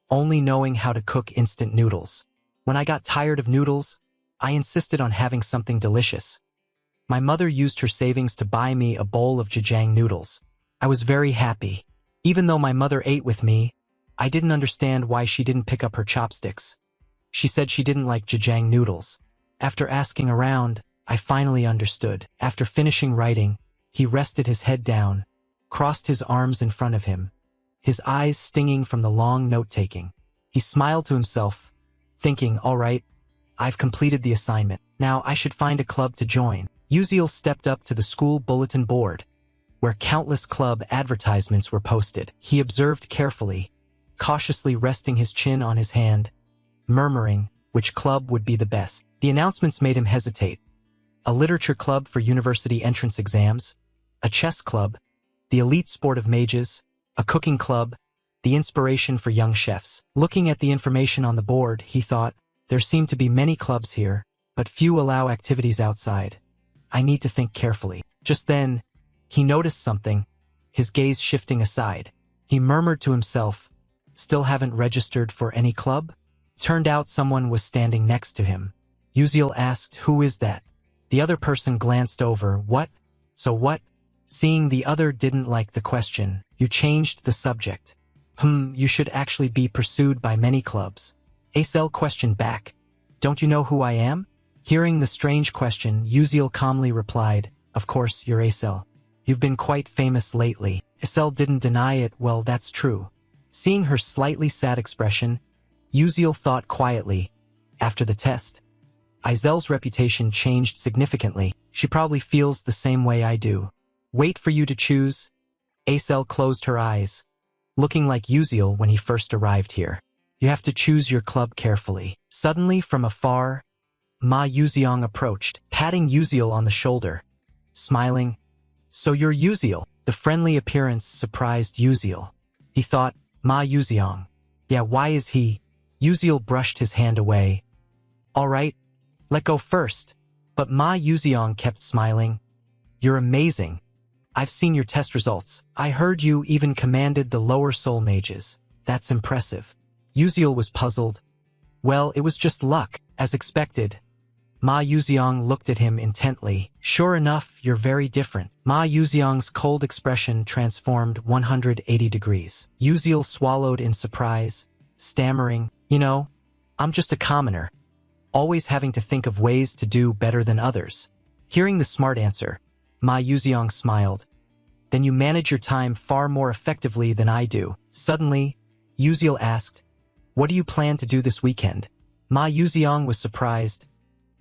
S1: only knowing how to cook instant noodles. When I got tired of noodles, I insisted on having something delicious. My mother used her savings to buy me a bowl of jajang noodles. I was very happy. Even though my mother ate with me, I didn't understand why she didn't pick up her chopsticks. She said she didn't like jajang noodles. After asking around, I finally understood. After finishing writing, he rested his head down, crossed his arms in front of him, his eyes stinging from the long note-taking. He smiled to himself, thinking, all right, I've completed the assignment. Now I should find a club to join. Yuziel stepped up to the school bulletin board, where countless club advertisements were posted. He observed carefully, cautiously resting his chin on his hand, murmuring which club would be the best. The announcements made him hesitate. A literature club for university entrance exams, a chess club, the elite sport of mages, a cooking club, the inspiration for young chefs. Looking at the information on the board, he thought, there seem to be many clubs here, but few allow activities outside. I need to think carefully. Just then, he noticed something, his gaze shifting aside. He murmured to himself, still haven't registered for any club? Turned out someone was standing next to him. Uziel asked, who is that? The other person glanced over, what? So what? Seeing the other didn't like the question, you changed the subject. You should actually be pursued by many clubs. Acel questioned back, don't you know who I am? Hearing the strange question, Uziel calmly replied, of course, you're Acel. You've been quite famous lately. Acel didn't deny it, well, that's true. Seeing her slightly sad expression, Uziel thought quietly, after the test, Izel's reputation changed significantly. She probably feels the same way I do. Wait for you to choose. Acel closed her eyes, looking like Uziel when he first arrived here. You have to choose your club carefully. Suddenly, from afar, Ma Yuziang approached, patting Uziel on the shoulder, smiling. So you're Uziel. The friendly appearance surprised Uziel. He thought, Ma Yuziang. Yeah, why is he? Uziel brushed his hand away. All right, let go first. But Ma Yuziang kept smiling. You're amazing. I've seen your test results. I heard you even commanded the lower soul mages. That's impressive. Uziel was puzzled. Well, it was just luck, as expected. Ma Yuziang looked at him intently. Sure enough, you're very different. Ma Yuziang's cold expression transformed 180 degrees. Uziel swallowed in surprise, stammering, you know, I'm just a commoner, always having to think of ways to do better than others. Hearing the smart answer, Ma Yuziang smiled. Then you manage your time far more effectively than I do. Suddenly, Uziel asked, what do you plan to do this weekend? Ma Yuziang was surprised.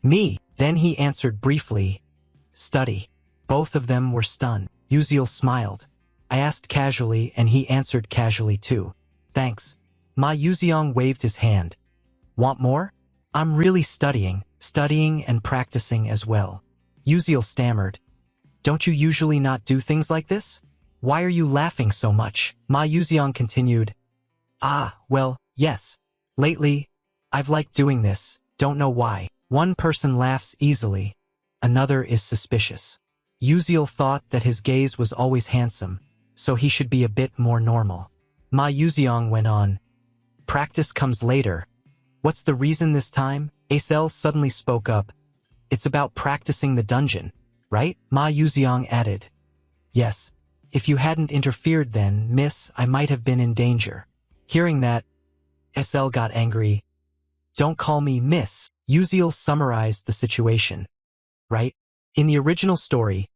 S1: Me. Then he answered briefly, study. Both of them were stunned. Uziel smiled. I asked casually and he answered casually too. Thanks. Ma Yuziang waved his hand. Want more? I'm really studying and practicing as well. Uziel stammered. Don't you usually not do things like this? Why are you laughing so much? Ma Yuziang continued. Well, yes. Lately, I've liked doing this, don't know why. One person laughs easily, another is suspicious. Uziel thought that his gaze was always handsome, so he should be a bit more normal. Ma Yuziang went on. Practice comes later. What's the reason this time? Acel suddenly spoke up. It's about practicing the dungeon, right? Ma Yuziang added. Yes. If you hadn't interfered then, miss, I might have been in danger. Hearing that, Acel got angry. Don't call me miss. Uziel summarized the situation. Right? In the original story,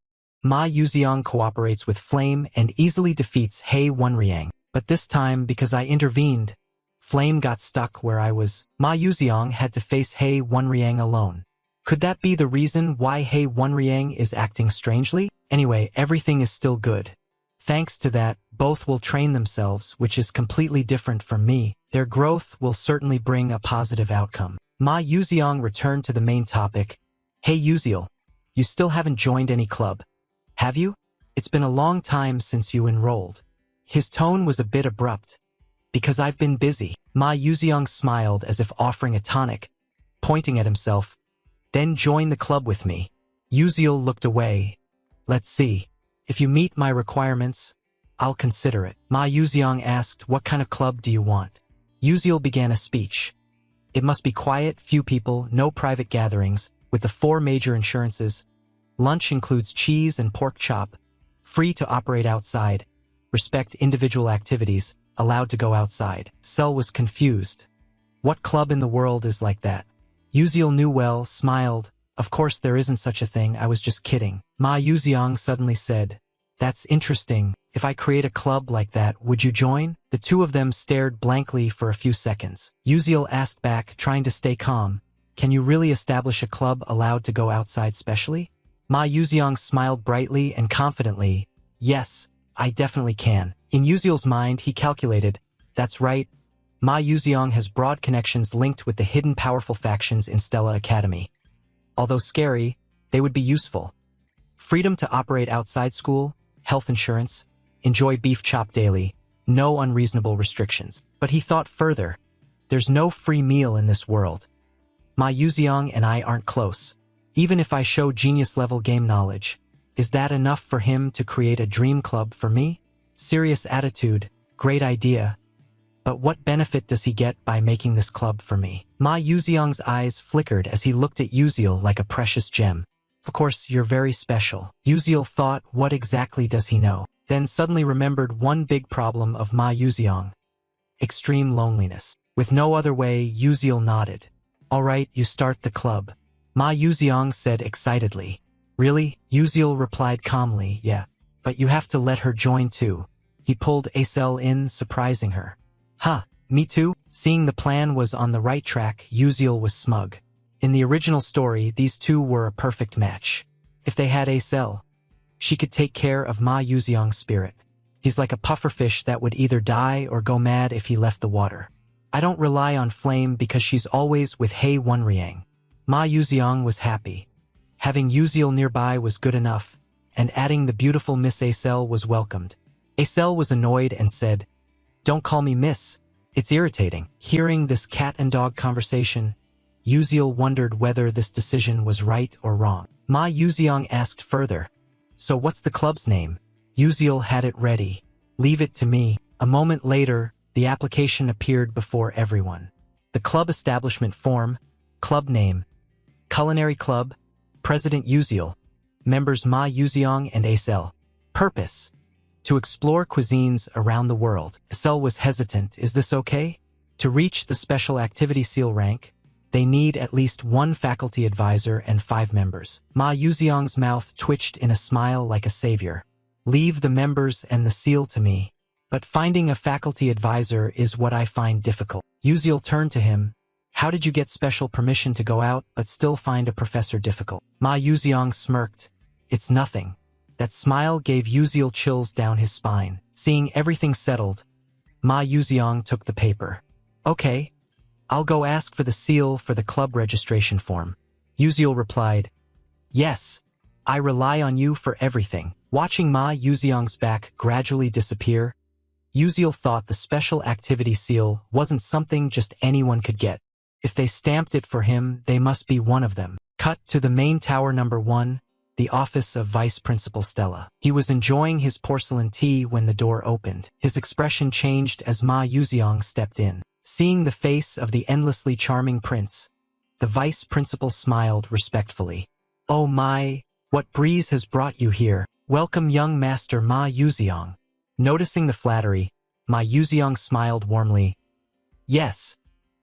S1: Ma Yuziang cooperates with Flame and easily defeats Hei Wonriang. But this time, because I intervened, Flame got stuck where I was. Ma Yuziang had to face Hei Wonriang alone. Could that be the reason why Hei Wonriang is acting strangely? Anyway, everything is still good. Thanks to that, both will train themselves, which is completely different from me. Their growth will certainly bring a positive outcome. Ma Yuziang returned to the main topic. Hey Uziel, you still haven't joined any club, have you? It's been a long time since you enrolled. His tone was a bit abrupt. Because I've been busy. Ma Yuziang smiled as if offering a tonic, pointing at himself. Then join the club with me. Uziel looked away. Let's see. If you meet my requirements, I'll consider it. Ma Yuziang asked, what kind of club do you want? Uziel began a speech. It must be quiet, few people, no private gatherings, with the 4 major insurances. Lunch includes cheese and pork chop. Free to operate outside. Respect individual activities. Allowed to go outside. Cell was confused. What club in the world is like that? Uziel knew well, smiled. Of course there isn't such a thing, I was just kidding. Ma Yuziang suddenly said, that's interesting. If I create a club like that, would you join? The two of them stared blankly for a few seconds. Uziel asked back, trying to stay calm, can you really establish a club allowed to go outside specially? Ma Yuziang smiled brightly and confidently. Yes, I definitely can. In Uziel's mind, he calculated, that's right. Ma Yuziang has broad connections linked with the hidden powerful factions in Stella Academy. Although scary, they would be useful. Freedom to operate outside school, health insurance, enjoy beef chop daily, no unreasonable restrictions. But he thought further. There's no free meal in this world. Ma Yuziang and I aren't close. Even if I show genius-level game knowledge, is that enough for him to create a dream club for me? Serious attitude, great idea. But what benefit does he get by making this club for me? Ma Yuziang's eyes flickered as he looked at Yuziel like a precious gem. Of course, you're very special. Yuziel thought, what exactly does he know? Then suddenly remembered one big problem of Ma Yuziang. Extreme loneliness. With no other way, Yuziel nodded. All right, you start the club. Ma Yuziang said excitedly. Really? Yuziel replied calmly, yeah. But you have to let her join too. He pulled Acel in, surprising her. Huh, me too? Seeing the plan was on the right track, Yuziel was smug. In the original story, these two were a perfect match. If they had Acel, she could take care of Ma Yuziang's spirit. He's like a pufferfish that would either die or go mad if he left the water. I don't rely on Flame because she's always with Hei Wonriang. Ma Yuziang was happy. Having Yuziel nearby was good enough, and adding the beautiful Miss Acel was welcomed. Acel was annoyed and said, "Don't call me Miss. It's irritating." Hearing this cat and dog conversation, Yuziel wondered whether this decision was right or wrong. Ma Yuziang asked further, "So what's the club's name?" Yuziel had it ready. "Leave it to me." A moment later, the application appeared before everyone. The club establishment form, club name, Culinary Club, President Yuziel, members Ma Yuziang and Acel. Purpose: to explore cuisines around the world. Acel was hesitant. Is this okay? To reach the special activity seal rank, they need at least one faculty advisor and 5 members. Ma Yuziang's mouth twitched in a smile like a savior. Leave the members and the seal to me. But finding a faculty advisor is what I find difficult. Yuziel turned to him. How did you get special permission to go out but still find a professor difficult? Ma Yuziang smirked. It's nothing. That smile gave Yuziel chills down his spine. Seeing everything settled, Ma Yuziang took the paper. Okay, I'll go ask for the seal for the club registration form. Yuziel replied, Yes, I rely on you for everything. Watching Ma Yuziang's back gradually disappear, Yuziel thought the special activity seal wasn't something just anyone could get. If they stamped it for him, they must be one of them. Cut to the main tower number 1, the office of Vice Principal Stella. He was enjoying his porcelain tea when the door opened. His expression changed as Ma Yuziang stepped in. Seeing the face of the endlessly charming prince, the Vice Principal smiled respectfully. Oh my, what breeze has brought you here? Welcome, young Master Ma Yuziang. Noticing the flattery, Ma Yuziang smiled warmly. Yes.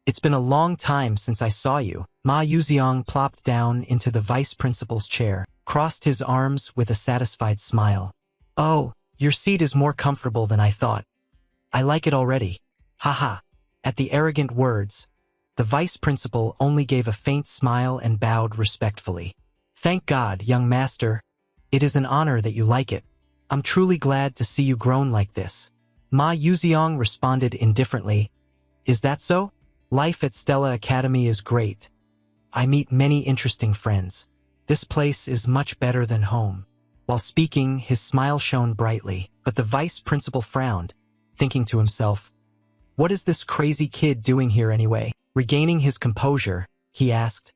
S1: It's been a long time since I saw you. Ma Yuziang plopped down into the vice principal's chair, crossed his arms with a satisfied smile. Oh, your seat is more comfortable than I thought. I like it already. Haha. At the arrogant words, the vice principal only gave a faint smile and bowed respectfully. Thank God, young master. It is an honor that you like it. I'm truly glad to see you grown like this. Ma Yuziang responded indifferently. Is that so? Life at Stella Academy is great. I meet many interesting friends. This place is much better than home. While speaking, his smile shone brightly, but the vice principal frowned, thinking to himself, what is this crazy kid doing here anyway? Regaining his composure, he asked,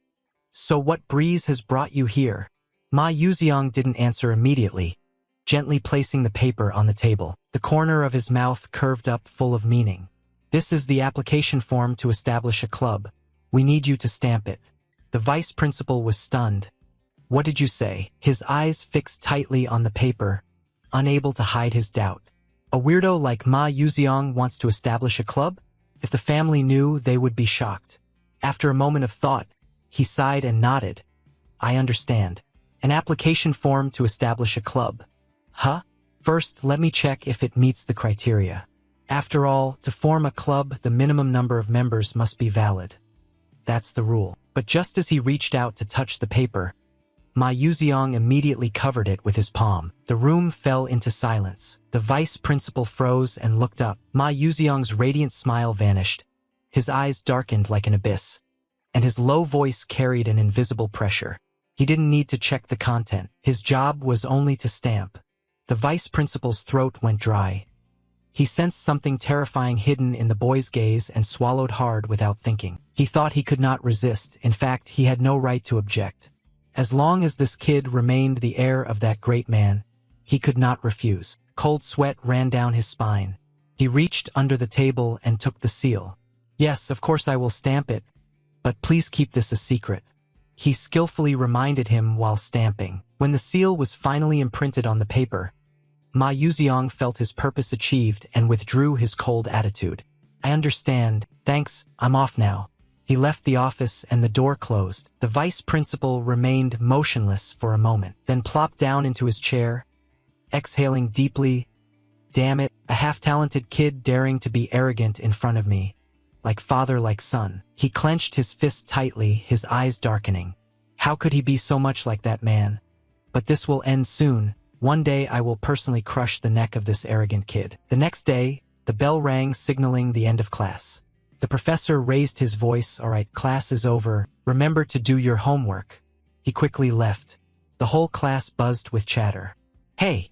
S1: So what breeze has brought you here? Ma Yuziang didn't answer immediately, gently placing the paper on the table. The corner of his mouth curved up full of meaning. This is the application form to establish a club. We need you to stamp it. The vice principal was stunned. What did you say? His eyes fixed tightly on the paper, unable to hide his doubt. A weirdo like Ma Yuziang wants to establish a club? If the family knew, they would be shocked. After a moment of thought, he sighed and nodded. I understand. An application form to establish a club. Huh? First, let me check if it meets the criteria. After all, to form a club, the minimum number of members must be valid. That's the rule. But just as he reached out to touch the paper, Ma Yuziang immediately covered it with his palm. The room fell into silence. The vice principal froze and looked up. Ma Yuziang's radiant smile vanished. His eyes darkened like an abyss, and his low voice carried an invisible pressure. He didn't need to check the content. His job was only to stamp. The vice principal's throat went dry. He sensed something terrifying hidden in the boy's gaze and swallowed hard without thinking. He thought he could not resist. In fact, he had no right to object. As long as this kid remained the heir of that great man, he could not refuse. Cold sweat ran down his spine. He reached under the table and took the seal. Yes, of course I will stamp it, but please keep this a secret. He skillfully reminded him while stamping. When the seal was finally imprinted on the paper, Ma Yuziong felt his purpose achieved and withdrew his cold attitude. I understand. Thanks, I'm off now. He left the office and the door closed. The vice principal remained motionless for a moment, then plopped down into his chair, exhaling deeply. Damn it, a half-talented kid daring to be arrogant in front of me. Like father, like son. He clenched his fist tightly, his eyes darkening. How could he be so much like that man? But this will end soon. One day I will personally crush the neck of this arrogant kid. The next day, the bell rang signaling the end of class. The professor raised his voice. All right, class is over. Remember to do your homework. He quickly left. The whole class buzzed with chatter. Hey,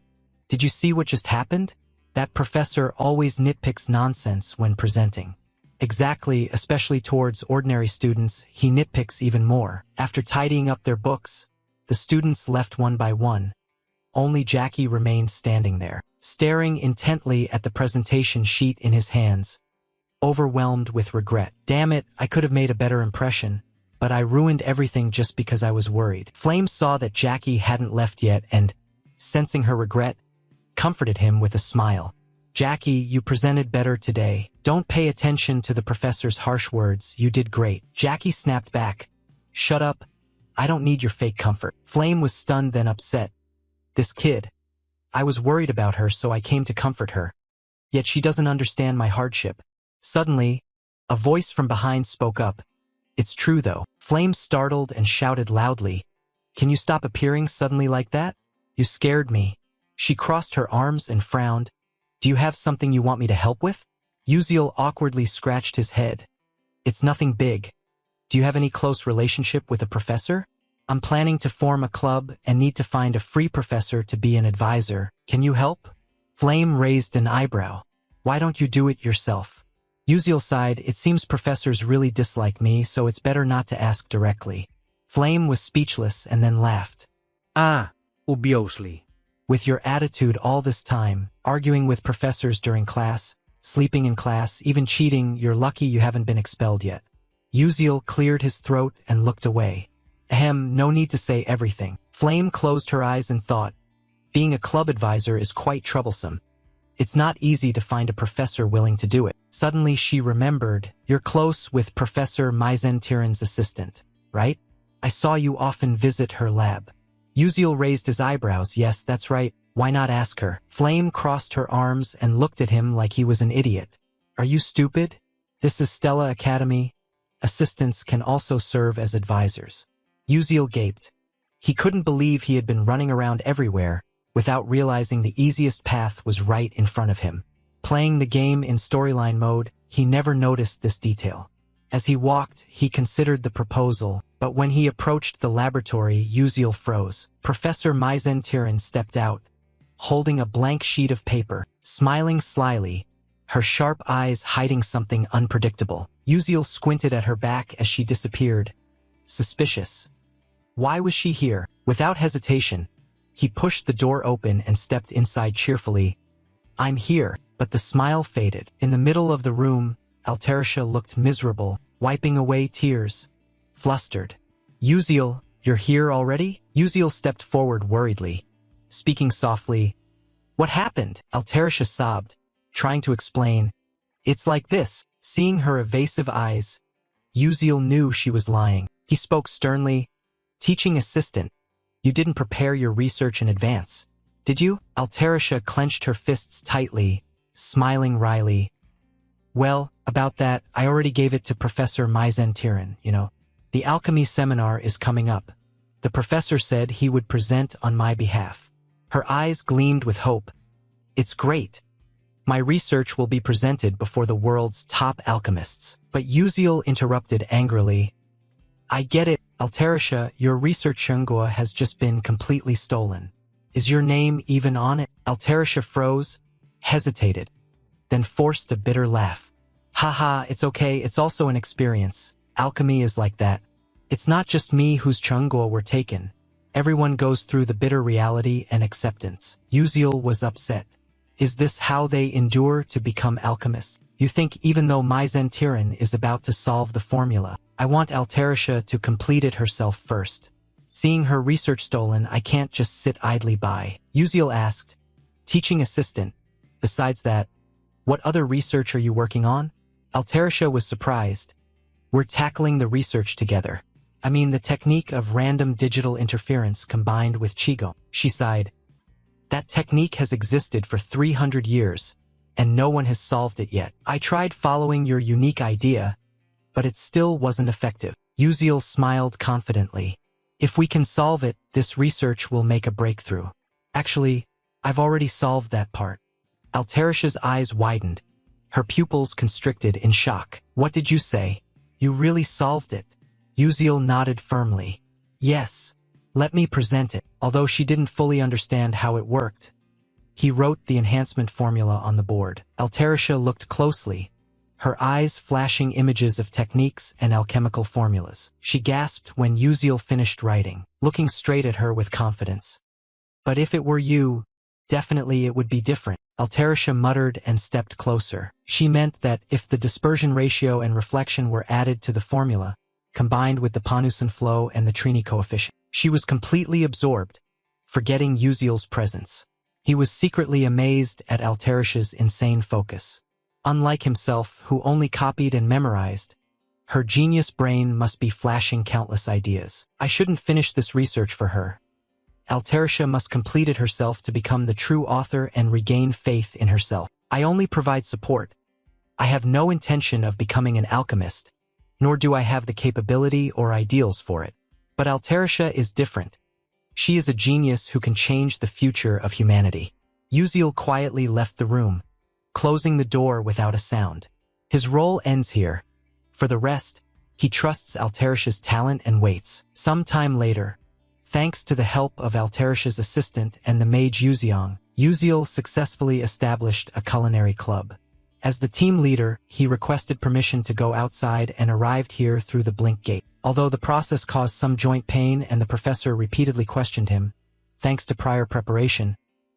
S1: did you see what just happened? That professor always nitpicks nonsense when presenting. Exactly, especially towards ordinary students, he nitpicks even more. After tidying up their books, the students left one by one. Only Jackie remained standing there, staring intently at the presentation sheet in his hands, overwhelmed with regret. Damn it, I could have made a better impression, but I ruined everything just because I was worried. Flame saw that Jackie hadn't left yet and, sensing her regret, comforted him with a smile. Jackie, you presented better today. Don't pay attention to the professor's harsh words. You did great. Jackie snapped back. Shut up. I don't need your fake comfort. Flame was stunned then upset. This kid. I was worried about her, so I came to comfort her. Yet she doesn't understand my hardship. Suddenly, a voice from behind spoke up. It's true though. Flame startled and shouted loudly. Can you stop appearing suddenly like that? You scared me. She crossed her arms and frowned. Do you have something you want me to help with? Uziel awkwardly scratched his head. It's nothing big. Do you have any close relationship with a professor? I'm planning to form a club and need to find a free professor to be an advisor. Can you help? Flame raised an eyebrow. Why don't you do it yourself? Uziel sighed. It seems professors really dislike me, so it's better not to ask directly. Flame was speechless and then laughed.
S2: Obviously.
S1: With your attitude all this time, arguing with professors during class, sleeping in class, even cheating, you're lucky you haven't been expelled yet. Uziel cleared his throat and looked away. Ahem, no need to say everything. Flame closed her eyes and thought, being a club advisor is quite troublesome. It's not easy to find a professor willing to do it. Suddenly she remembered, you're close with Professor Mizentiran's assistant, right? I saw you often visit her lab. Uziel raised his eyebrows. Yes, that's right. Why not ask her? Flame crossed her arms and looked at him like he was an idiot. Are you stupid? This is Stella Academy. Assistants can also serve as advisors. Uziel gaped. He couldn't believe he had been running around everywhere without realizing the easiest path was right in front of him. Playing the game in storyline mode, he never noticed this detail. As he walked, he considered the proposal, but when he approached the laboratory, Uziel froze. Professor Mizentiran stepped out, holding a blank sheet of paper, smiling slyly, her sharp eyes hiding something unpredictable. Uziel squinted at her back as she disappeared. Suspicious. Why was she here? Without hesitation, he pushed the door open and stepped inside cheerfully. I'm here, but the smile faded. In the middle of the room, Altarisha looked miserable, wiping away tears. Flustered. Uziel, you're here already? Uziel stepped forward worriedly, speaking softly. What happened? Altarisha sobbed, trying to explain. It's like this. Seeing her evasive eyes, Uziel knew she was lying. He spoke sternly. Teaching assistant, you didn't prepare your research in advance, did you? Altarisha clenched her fists tightly, smiling wryly. Well, about that, I already gave it to Professor Mizentiran, The alchemy seminar is coming up. The professor said he would present on my behalf. Her eyes gleamed with hope. It's great. My research will be presented before the world's top alchemists. But Uziel interrupted angrily. I get it, Altarisha, your research Shungua has just been completely stolen. Is your name even on it? Altarisha froze, hesitated, then forced a bitter laugh. Haha, it's okay, it's also an experience. Alchemy is like that. It's not just me whose Chungguo were taken. Everyone goes through the bitter reality and acceptance. Uziel was upset. Is this how they endure to become alchemists? You think even though Maizen Tiran is about to solve the formula, I want Altarisha to complete it herself first. Seeing her research stolen, I can't just sit idly by. Uziel asked, teaching assistant. Besides that, what other research are you working on? Altarisha was surprised. We're tackling the research together. I mean the technique of random digital interference combined with Qigong. She sighed. That technique has existed for 300 years, and no one has solved it yet. I tried following your unique idea, but it still wasn't effective. Uziel smiled confidently. If we can solve it, this research will make a breakthrough. Actually, I've already solved that part. Altarisha's eyes widened. Her pupils constricted in shock. What did you say? You really solved it? Uziel nodded firmly. Yes. Let me present it. Although she didn't fully understand how it worked, he wrote the enhancement formula on the board. Altarisha looked closely, her eyes flashing images of techniques and alchemical formulas. She gasped when Uziel finished writing, looking straight at her with confidence. But if it were you, definitely it would be different. Altarisha muttered and stepped closer. She meant that if the dispersion ratio and reflection were added to the formula, combined with the Panusan flow and the Trini coefficient, she was completely absorbed, forgetting Uziel's presence. He was secretly amazed at Altarisha's insane focus. Unlike himself, who only copied and memorized, her genius brain must be flashing countless ideas. I shouldn't finish this research for her. Altarisha must complete it herself to become the true author and regain faith in herself. I only provide support. I have no intention of becoming an alchemist, nor do I have the capability or ideals for it. But Altarisha is different. She is a genius who can change the future of humanity. Uziel quietly left the room, closing the door without a sound. His role ends here. For the rest, he trusts Altarisha's talent and waits. Some time later, thanks to the help of Altarisha's assistant and the mage Yuziang, Uziel successfully established a culinary club. As the team leader, he requested permission to go outside and arrived here through the blink gate. Although the process caused some joint pain and the professor repeatedly questioned him, thanks to prior preparation,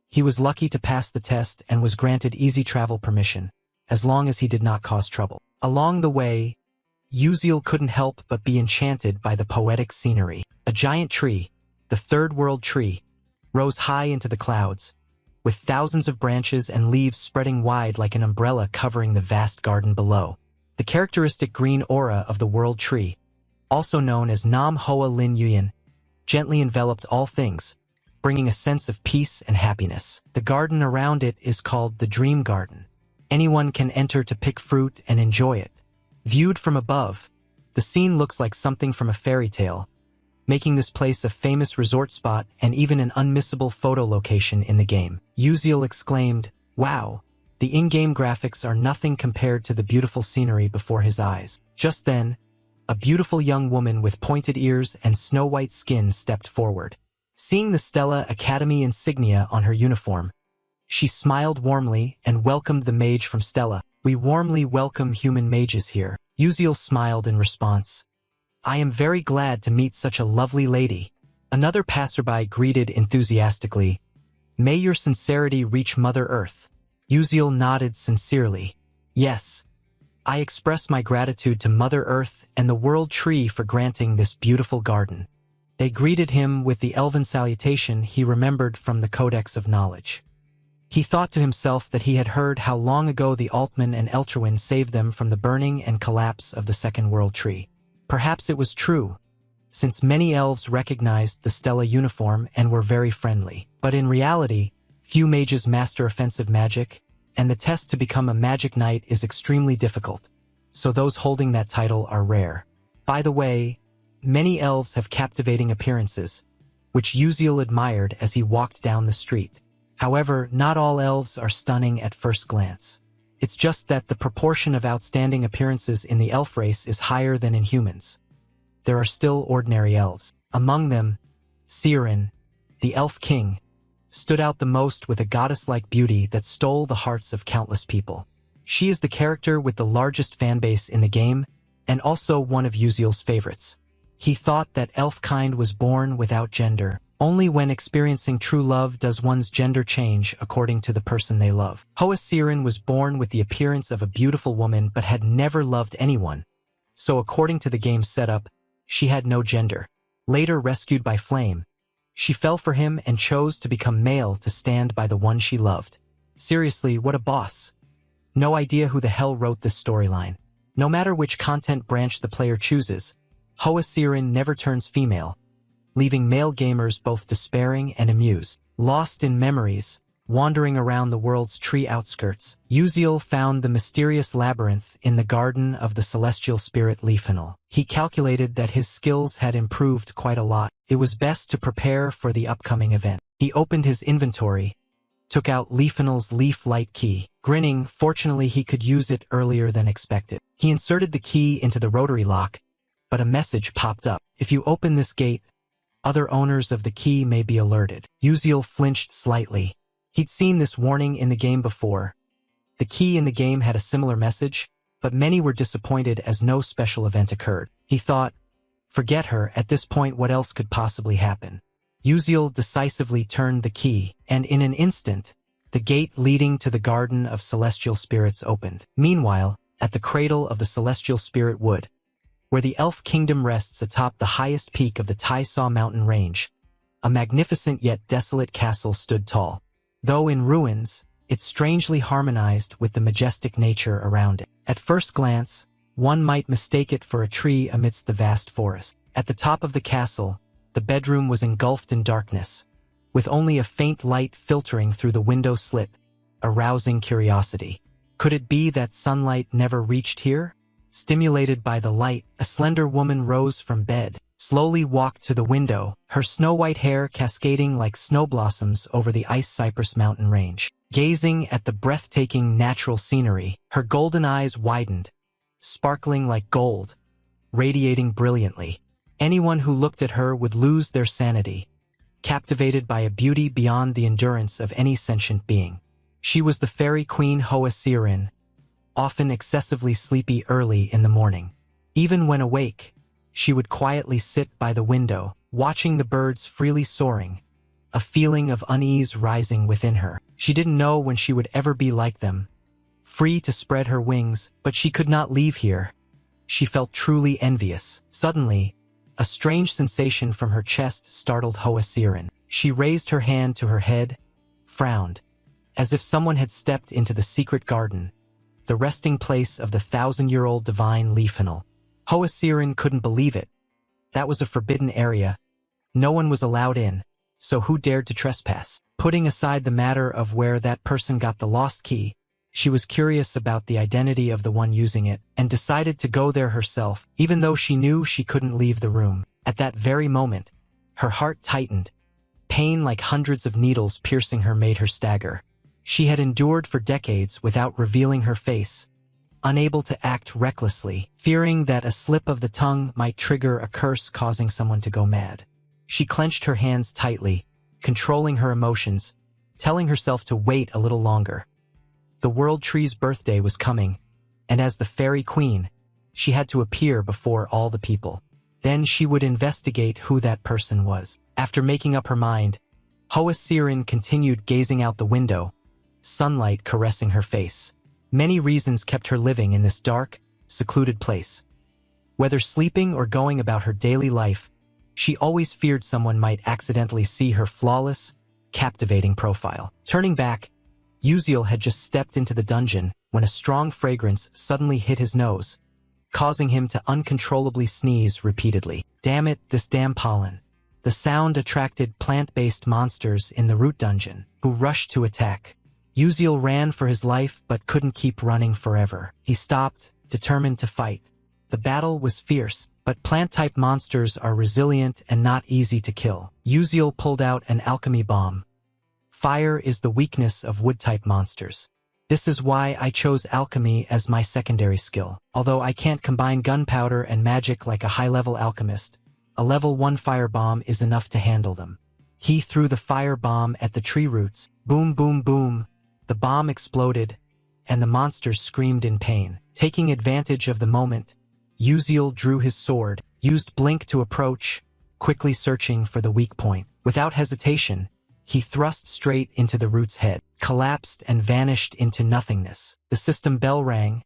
S1: he was lucky to pass the test and was granted easy travel permission, as long as he did not cause trouble. Along the way, Uziel couldn't help but be enchanted by the poetic scenery. A giant tree, the third world tree, rose high into the clouds, with thousands of branches and leaves spreading wide like an umbrella covering the vast garden below. The characteristic green aura of the world tree, also known as Nam Hoa Lin Yuyan, gently enveloped all things, bringing a sense of peace and happiness. The garden around it is called the Dream Garden. Anyone can enter to pick fruit and enjoy it. Viewed from above, the scene looks like something from a fairy tale, making this place a famous resort spot and even an unmissable photo location in the game. Uziel exclaimed, "Wow, the in-game graphics are nothing compared to the beautiful scenery before his eyes." Just then, a beautiful young woman with pointed ears and snow-white skin stepped forward. Seeing the Stella Academy insignia on her uniform, she smiled warmly and welcomed the mage from Stella. "We warmly welcome human mages here." Uziel smiled in response. "I am very glad to meet such a lovely lady." Another passerby greeted enthusiastically, "May your sincerity reach Mother Earth." Uziel nodded sincerely. "Yes, I express my gratitude to Mother Earth and the World Tree for granting this beautiful garden." They greeted him with the elven salutation he remembered from the Codex of Knowledge. He thought to himself that he had heard how long ago the Altman and Eltrowin saved them from the burning and collapse of the Second World Tree. Perhaps it was true, since many elves recognized the Stella uniform and were very friendly. But in reality, few mages master offensive magic, and the test to become a magic knight is extremely difficult, so those holding that title are rare. By the way, many elves have captivating appearances, which Uziel admired as he walked down the street. However, not all elves are stunning at first glance. It's just that the proportion of outstanding appearances in the elf race is higher than in humans. There are still ordinary elves. Among them, Siren, the elf king, stood out the most with a goddess-like beauty that stole the hearts of countless people. She is the character with the largest fanbase in the game, and also one of Uziel's favorites. He thought that elf kind was born without gender. Only when experiencing true love does one's gender change according to the person they love. Hoa Siren was born with the appearance of a beautiful woman but had never loved anyone, so according to the game's setup, she had no gender. Later rescued by Flame, she fell for him and chose to become male to stand by the one she loved. Seriously, what a boss. No idea who the hell wrote this storyline. No matter which content branch the player chooses, Hoa Siren never turns female, leaving male gamers both despairing and amused. Lost in memories, wandering around the world's tree outskirts, Uziel found the mysterious labyrinth in the garden of the celestial spirit Leafinal. He calculated that his skills had improved quite a lot. It was best to prepare for the upcoming event. He opened his inventory, took out Leafinal's leaf light key. Grinning, fortunately he could use it earlier than expected. He inserted the key into the rotary lock, but a message popped up. If you open this gate, other owners of the key may be alerted. Uziel flinched slightly. He'd seen this warning in the game before. The key in the game had a similar message, but many were disappointed as no special event occurred. He thought, forget her, at this point what else could possibly happen? Uziel decisively turned the key, and in an instant, the gate leading to the Garden of Celestial Spirits opened. Meanwhile, at the cradle of the Celestial Spirit Wood, where the Elf Kingdom rests atop the highest peak of the Taisaw Mountain Range, a magnificent yet desolate castle stood tall. Though in ruins, it strangely harmonized with the majestic nature around it. At first glance, one might mistake it for a tree amidst the vast forest. At the top of the castle, the bedroom was engulfed in darkness, with only a faint light filtering through the window slit, arousing curiosity. Could it be that sunlight never reached here? Stimulated by the light, a slender woman rose from bed, slowly walked to the window, her snow-white hair cascading like snow blossoms over the ice cypress mountain range. Gazing at the breathtaking natural scenery, her golden eyes widened, sparkling like gold, radiating brilliantly. Anyone who looked at her would lose their sanity, captivated by a beauty beyond the endurance of any sentient being. She was the fairy queen Hoa Siren, often excessively sleepy early in the morning. Even when awake, she would quietly sit by the window, watching the birds freely soaring, a feeling of unease rising within her. She didn't know when she would ever be like them, free to spread her wings, but she could not leave here. She felt truly envious. Suddenly, a strange sensation from her chest startled Hoa Siren. She raised her hand to her head, frowned, as if someone had stepped into the secret garden, the resting place of the 1,000-year-old divine Leafinal. Hoa Siren couldn't believe it. That was a forbidden area. No one was allowed in, so who dared to trespass? Putting aside the matter of where that person got the lost key, she was curious about the identity of the one using it, and decided to go there herself, even though she knew she couldn't leave the room. At that very moment, her heart tightened. Pain like hundreds of needles piercing her made her stagger. She had endured for decades without revealing her face, unable to act recklessly, fearing that a slip of the tongue might trigger a curse causing someone to go mad. She clenched her hands tightly, controlling her emotions, telling herself to wait a little longer. The World Tree's birthday was coming, and as the Fairy Queen, she had to appear before all the people. Then she would investigate who that person was. After making up her mind, Hoa Siren continued gazing out the window, sunlight caressing her face. Many reasons kept her living in this dark, secluded place. Whether sleeping or going about her daily life, she always feared someone might accidentally see her flawless, captivating profile. Turning back, Uziel had just stepped into the dungeon when a strong fragrance suddenly hit his nose, causing him to uncontrollably sneeze repeatedly. Damn it, this damn pollen. The sound attracted plant-based monsters in the root dungeon, who rushed to attack. Uziel ran for his life but couldn't keep running forever. He stopped, determined to fight. The battle was fierce, but plant-type monsters are resilient and not easy to kill. Uziel pulled out an alchemy bomb. Fire is the weakness of wood-type monsters. This is why I chose alchemy as my secondary skill. Although I can't combine gunpowder and magic like a high-level alchemist, a level 1 fire bomb is enough to handle them. He threw the fire bomb at the tree roots. Boom, boom, boom. The bomb exploded, and the monsters screamed in pain. Taking advantage of the moment, Uziel drew his sword, used Blink to approach, quickly searching for the weak point. Without hesitation, he thrust straight into the root's head, collapsed and vanished into nothingness. The system bell rang,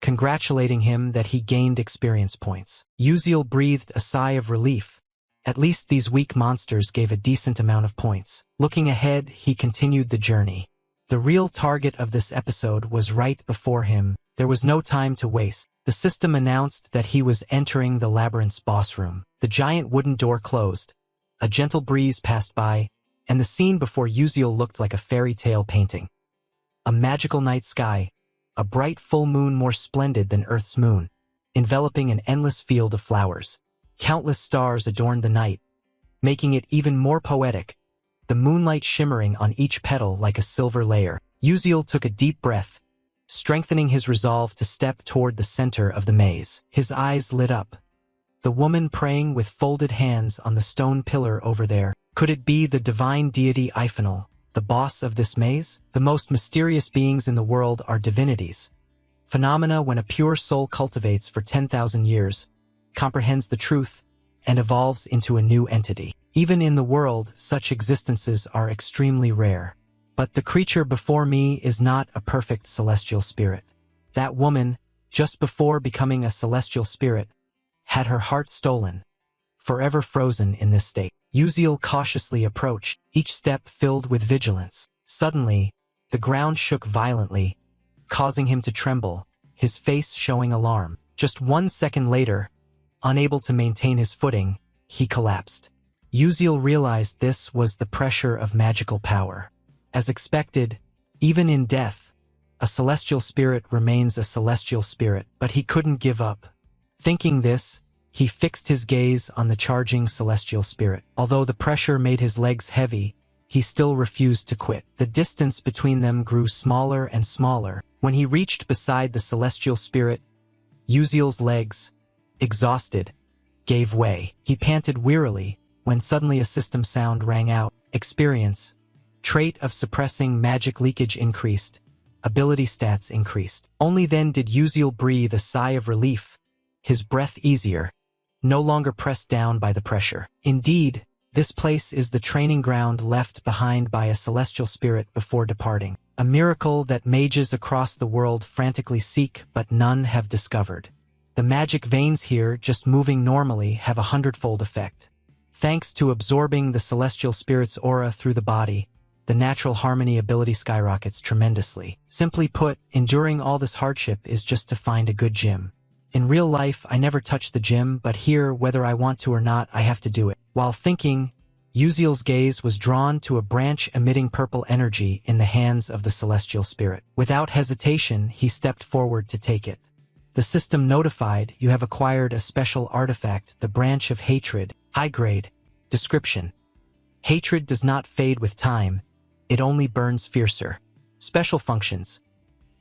S1: congratulating him that he gained experience points. Uziel breathed a sigh of relief. At least these weak monsters gave a decent amount of points. Looking ahead, he continued the journey. The real target of this episode was right before him. There was no time to waste. The system announced that he was entering the labyrinth's boss room. The giant wooden door closed. A gentle breeze passed by, and the scene before Uziel looked like a fairy tale painting. A magical night sky, a bright full moon more splendid than Earth's moon, enveloping an endless field of flowers. Countless stars adorned the night, making it even more poetic, the moonlight shimmering on each petal like a silver layer. Uziel took a deep breath, strengthening his resolve to step toward the center of the maze. His eyes lit up. The woman praying with folded hands on the stone pillar over there. Could it be the divine deity Iphanal, the boss of this maze? The most mysterious beings in the world are divinities. Phenomena when a pure soul cultivates for 10,000 years, comprehends the truth, and evolves into a new entity. Even in the world, such existences are extremely rare. But the creature before me is not a perfect celestial spirit. That woman, just before becoming a celestial spirit, had her heart stolen, forever frozen in this state. Uziel cautiously approached, each step filled with vigilance. Suddenly, the ground shook violently, causing him to tremble, his face showing alarm. Just 1 second later, unable to maintain his footing, he collapsed. Uziel realized this was the pressure of magical power. As expected, even in death, a celestial spirit remains a celestial spirit, but he couldn't give up. Thinking this, he fixed his gaze on the charging celestial spirit. Although the pressure made his legs heavy, he still refused to quit. The distance between them grew smaller and smaller. When he reached beside the celestial spirit, Uziel's legs, exhausted, gave way. He panted wearily when suddenly a system sound rang out. Experience. Trait of suppressing magic leakage increased. Ability stats increased. Only then did Uziel breathe a sigh of relief, his breath easier, no longer pressed down by the pressure. Indeed, this place is the training ground left behind by a celestial spirit before departing. A miracle that mages across the world frantically seek but none have discovered. The magic veins here, just moving normally, have a 100-fold effect. Thanks to absorbing the celestial spirit's aura through the body, the natural harmony ability skyrockets tremendously. Simply put, enduring all this hardship is just to find a good gym. In real life, I never touch the gym, but here, whether I want to or not, I have to do it. While thinking, Uziel's gaze was drawn to a branch emitting purple energy in the hands of the celestial spirit. Without hesitation, he stepped forward to take it. The system notified, you have acquired a special artifact, the branch of hatred, high grade. Description. Hatred does not fade with time, it only burns fiercer. Special functions.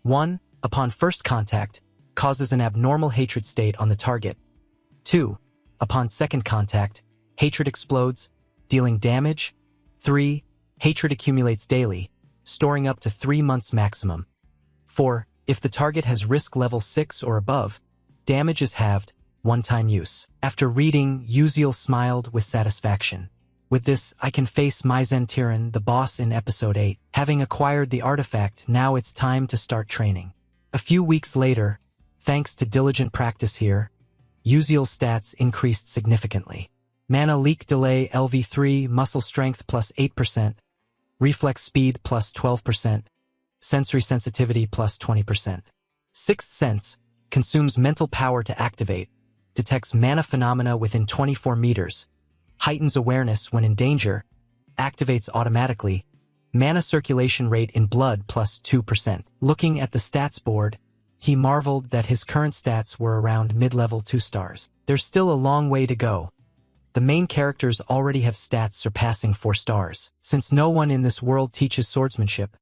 S1: 1. Upon first contact, causes an abnormal hatred state on the target. 2. Upon second contact, hatred explodes, dealing damage. 3. Hatred accumulates daily, storing up to 3 months maximum. 4. If the target has risk level 6 or above, damage is halved, one-time use. After reading, Uziel smiled with satisfaction. With this, I can face Maizen Tyran, the boss in episode 8. Having acquired the artifact, now it's time to start training. A few weeks later, thanks to diligent practice here, Uziel's stats increased significantly. Mana leak delay LV3, muscle strength plus 8%, reflex speed plus 12%, sensory sensitivity plus 20%. Sixth sense, consumes mental power to activate, detects mana phenomena within 24 meters, heightens awareness when in danger, activates automatically, mana circulation rate in blood plus 2%. Looking at the stats board, he marveled that his current stats were around mid-level 2 stars. There's still a long way to go. The main characters already have stats surpassing 4 stars. Since no one in this world teaches swordsmanship,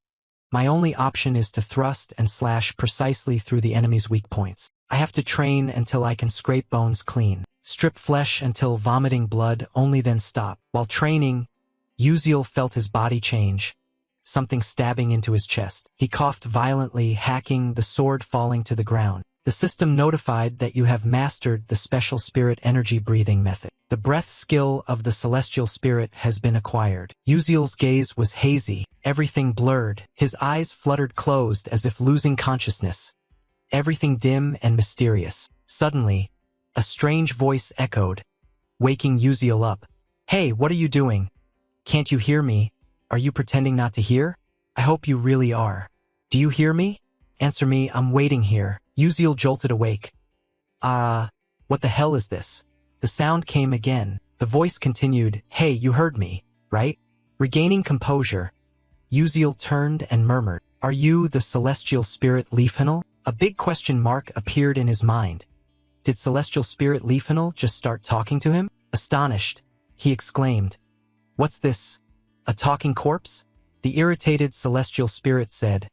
S1: my only option is to thrust and slash precisely through the enemy's weak points. I have to train until I can scrape bones clean, strip flesh until vomiting blood, only then stop. While training, Uziel felt his body change, something stabbing into his chest. He coughed violently, hacking, the sword falling to the ground. The system notified that you have mastered the special spirit energy breathing method. The breath skill of the celestial spirit has been acquired. Uziel's gaze was hazy, everything blurred, his eyes fluttered closed as if losing consciousness. Everything dim and mysterious. Suddenly, a strange voice echoed, waking Uziel up. "Hey, what are you doing? Can't you hear me? Are you pretending not to hear? I hope you really are. Do you hear me? Answer me, I'm waiting here." Uziel jolted awake. What the hell is this?" The sound came again. The voice continued, "Hey, you heard me, right?" Regaining composure, Uziel turned and murmured, "Are you the celestial spirit Leafhinel?" A big question mark appeared in his mind. Did celestial spirit Leafhinel just start talking to him? Astonished, he exclaimed, "What's this? A talking corpse?" The irritated celestial spirit said,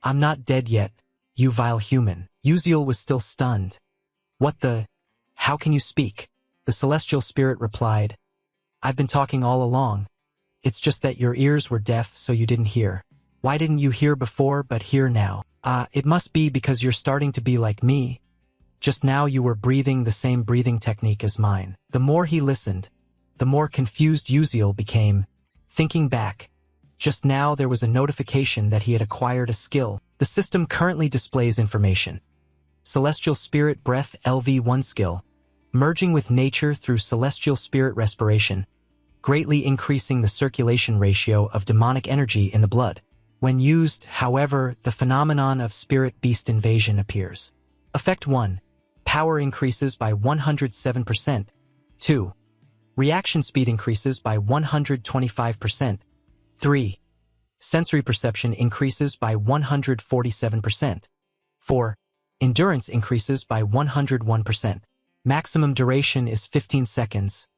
S1: "I'm not dead yet, you vile human." Uziel was still stunned. "What the? How can you speak?" The celestial spirit replied, "I've been talking all along. It's just that your ears were deaf so you didn't hear. Why didn't you hear before but hear now? It must be because you're starting to be like me. Just now you were breathing the same breathing technique as mine." The more he listened, the more confused Uziel became. Thinking back, just now there was a notification that he had acquired a skill. The system currently displays information. Celestial Spirit Breath LV1 skill. Merging with nature through celestial spirit respiration, greatly increasing the circulation ratio of demonic energy in the blood. When used, however, the phenomenon of spirit beast invasion appears. Effect 1. Power increases by 107%. 2. Reaction speed increases by 125%. 3. Sensory perception increases by 147%. 4. Endurance increases by 101%. Maximum duration is 15 seconds.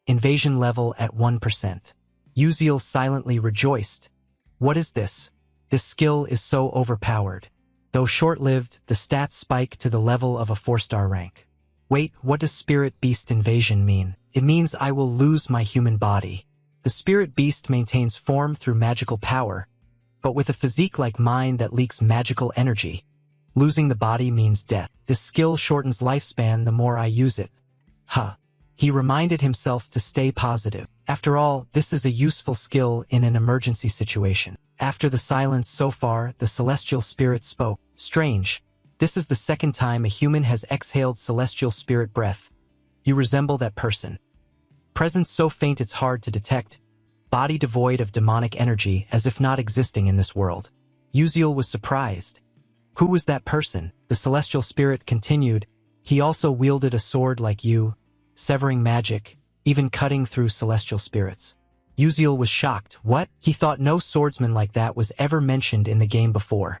S1: Invasion level at 1%. Uziel silently rejoiced. What is this? This skill is so overpowered. Though short-lived, the stats spike to the level of a 4-star rank. Wait, what does spirit beast invasion mean? It means I will lose my human body. The spirit beast maintains form through magical power, but with a physique like mine that leaks magical energy. Losing the body means death. This skill shortens lifespan the more I use it. He reminded himself to stay positive. After all, this is a useful skill in an emergency situation. After the silence so far, the celestial spirit spoke. Strange. This is the second time a human has exhaled celestial spirit breath. You resemble that person. Presence so faint it's hard to detect. Body devoid of demonic energy as if not existing in this world. Uziel was surprised. Who was that person? The celestial spirit continued. He also wielded a sword like you, severing magic, even cutting through celestial spirits. Uziel was shocked. What? He thought no swordsman like that was ever mentioned in the game before.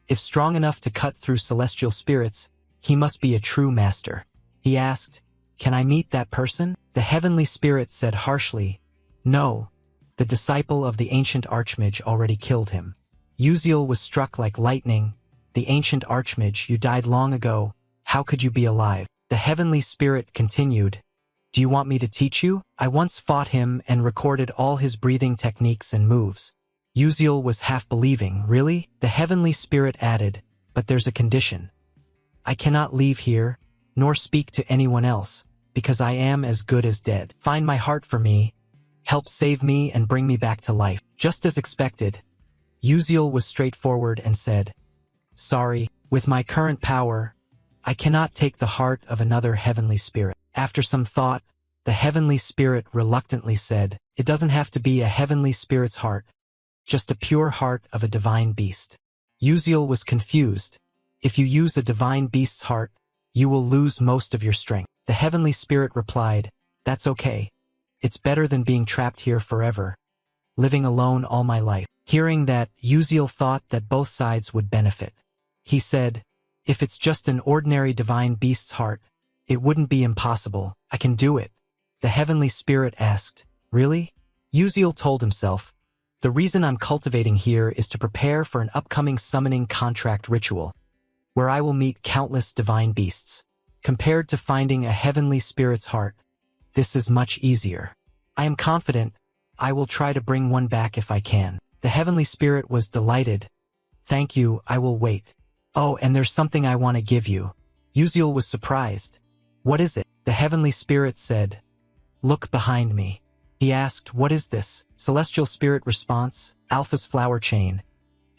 S1: If strong enough to cut through celestial spirits, he must be a true master. He asked, "Can I meet that person?" The heavenly spirit said harshly, "No. The disciple of the ancient archmage already killed him." Uziel was struck like lightning. "The ancient archmage, you died long ago. How could you be alive?" The heavenly spirit continued, "Do you want me to teach you? I once fought him and recorded all his breathing techniques and moves." Uziel was half believing. Really? The heavenly spirit added, "But there's a condition. I cannot leave here, nor speak to anyone else, because I am as good as dead. Find my heart for me, help save me and bring me back to life." Just as expected, Uziel was straightforward and said, "Sorry, with my current power, I cannot take the heart of another heavenly spirit." After some thought, the heavenly spirit reluctantly said, "It doesn't have to be a heavenly spirit's heart, just a pure heart of a divine beast." Uziel was confused. If you use a divine beast's heart, you will lose most of your strength. The heavenly spirit replied, "That's okay. It's better than being trapped here forever, living alone all my life." Hearing that, Uziel thought that both sides would benefit. He said, "If it's just an ordinary divine beast's heart, it wouldn't be impossible. I can do it." The heavenly spirit asked, "Really?" Uziel told himself, "The reason I'm cultivating here is to prepare for an upcoming summoning contract ritual, where I will meet countless divine beasts. Compared to finding a heavenly spirit's heart, this is much easier. I am confident I will try to bring one back if I can." The heavenly spirit was delighted. "Thank you, I will wait. Oh, and there's something I want to give you." Uziel was surprised. "What is it?" The heavenly spirit said, Look behind me. He asked, what is this? Celestial spirit response, Alpha's flower chain.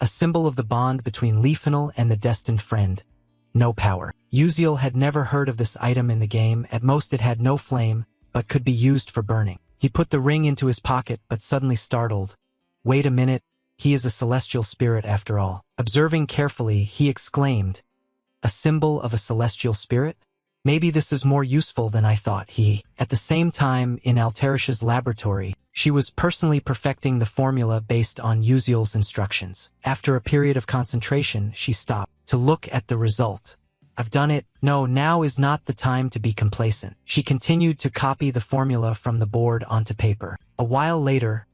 S1: A symbol of the bond between Leafinal and the destined friend. No power. Uziel had never heard of this item in the game. At most it had no flame, but could be used for burning. He put the ring into his pocket, but suddenly startled. Wait a minute, he is a celestial spirit after all. Observing carefully, he exclaimed, a symbol of a celestial spirit? Maybe this is more useful than I thought. At the same time, in Alterisha's laboratory, she was personally perfecting the formula based on Uziel's instructions. After a period of concentration, she stopped to look at the result. I've done it. No, now is not the time to be complacent. She continued to copy the formula from the board onto paper. A while later,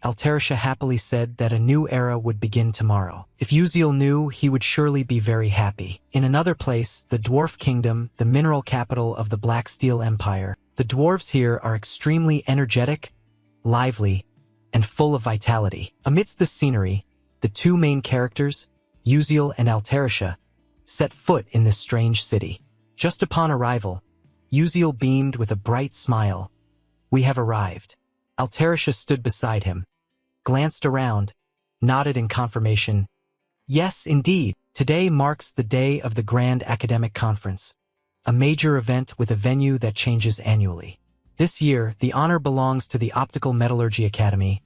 S1: Alterisha happily said that a new era would begin tomorrow. If Uziel knew, he would surely be very happy. In another place, the Dwarf Kingdom, the mineral capital of the Black Steel Empire, the dwarves here are extremely energetic, lively, and full of vitality. Amidst this scenery, the two main characters, Uziel and Alterisha, set foot in this strange city. Just upon arrival, Uziel beamed with a bright smile. We have arrived. Alterisha stood beside him, glanced around, nodded in confirmation. Yes, indeed. Today marks the day of the Grand Academic Conference, a major event with a venue that changes annually. This year, the honor belongs to the Optical Metallurgy Academy,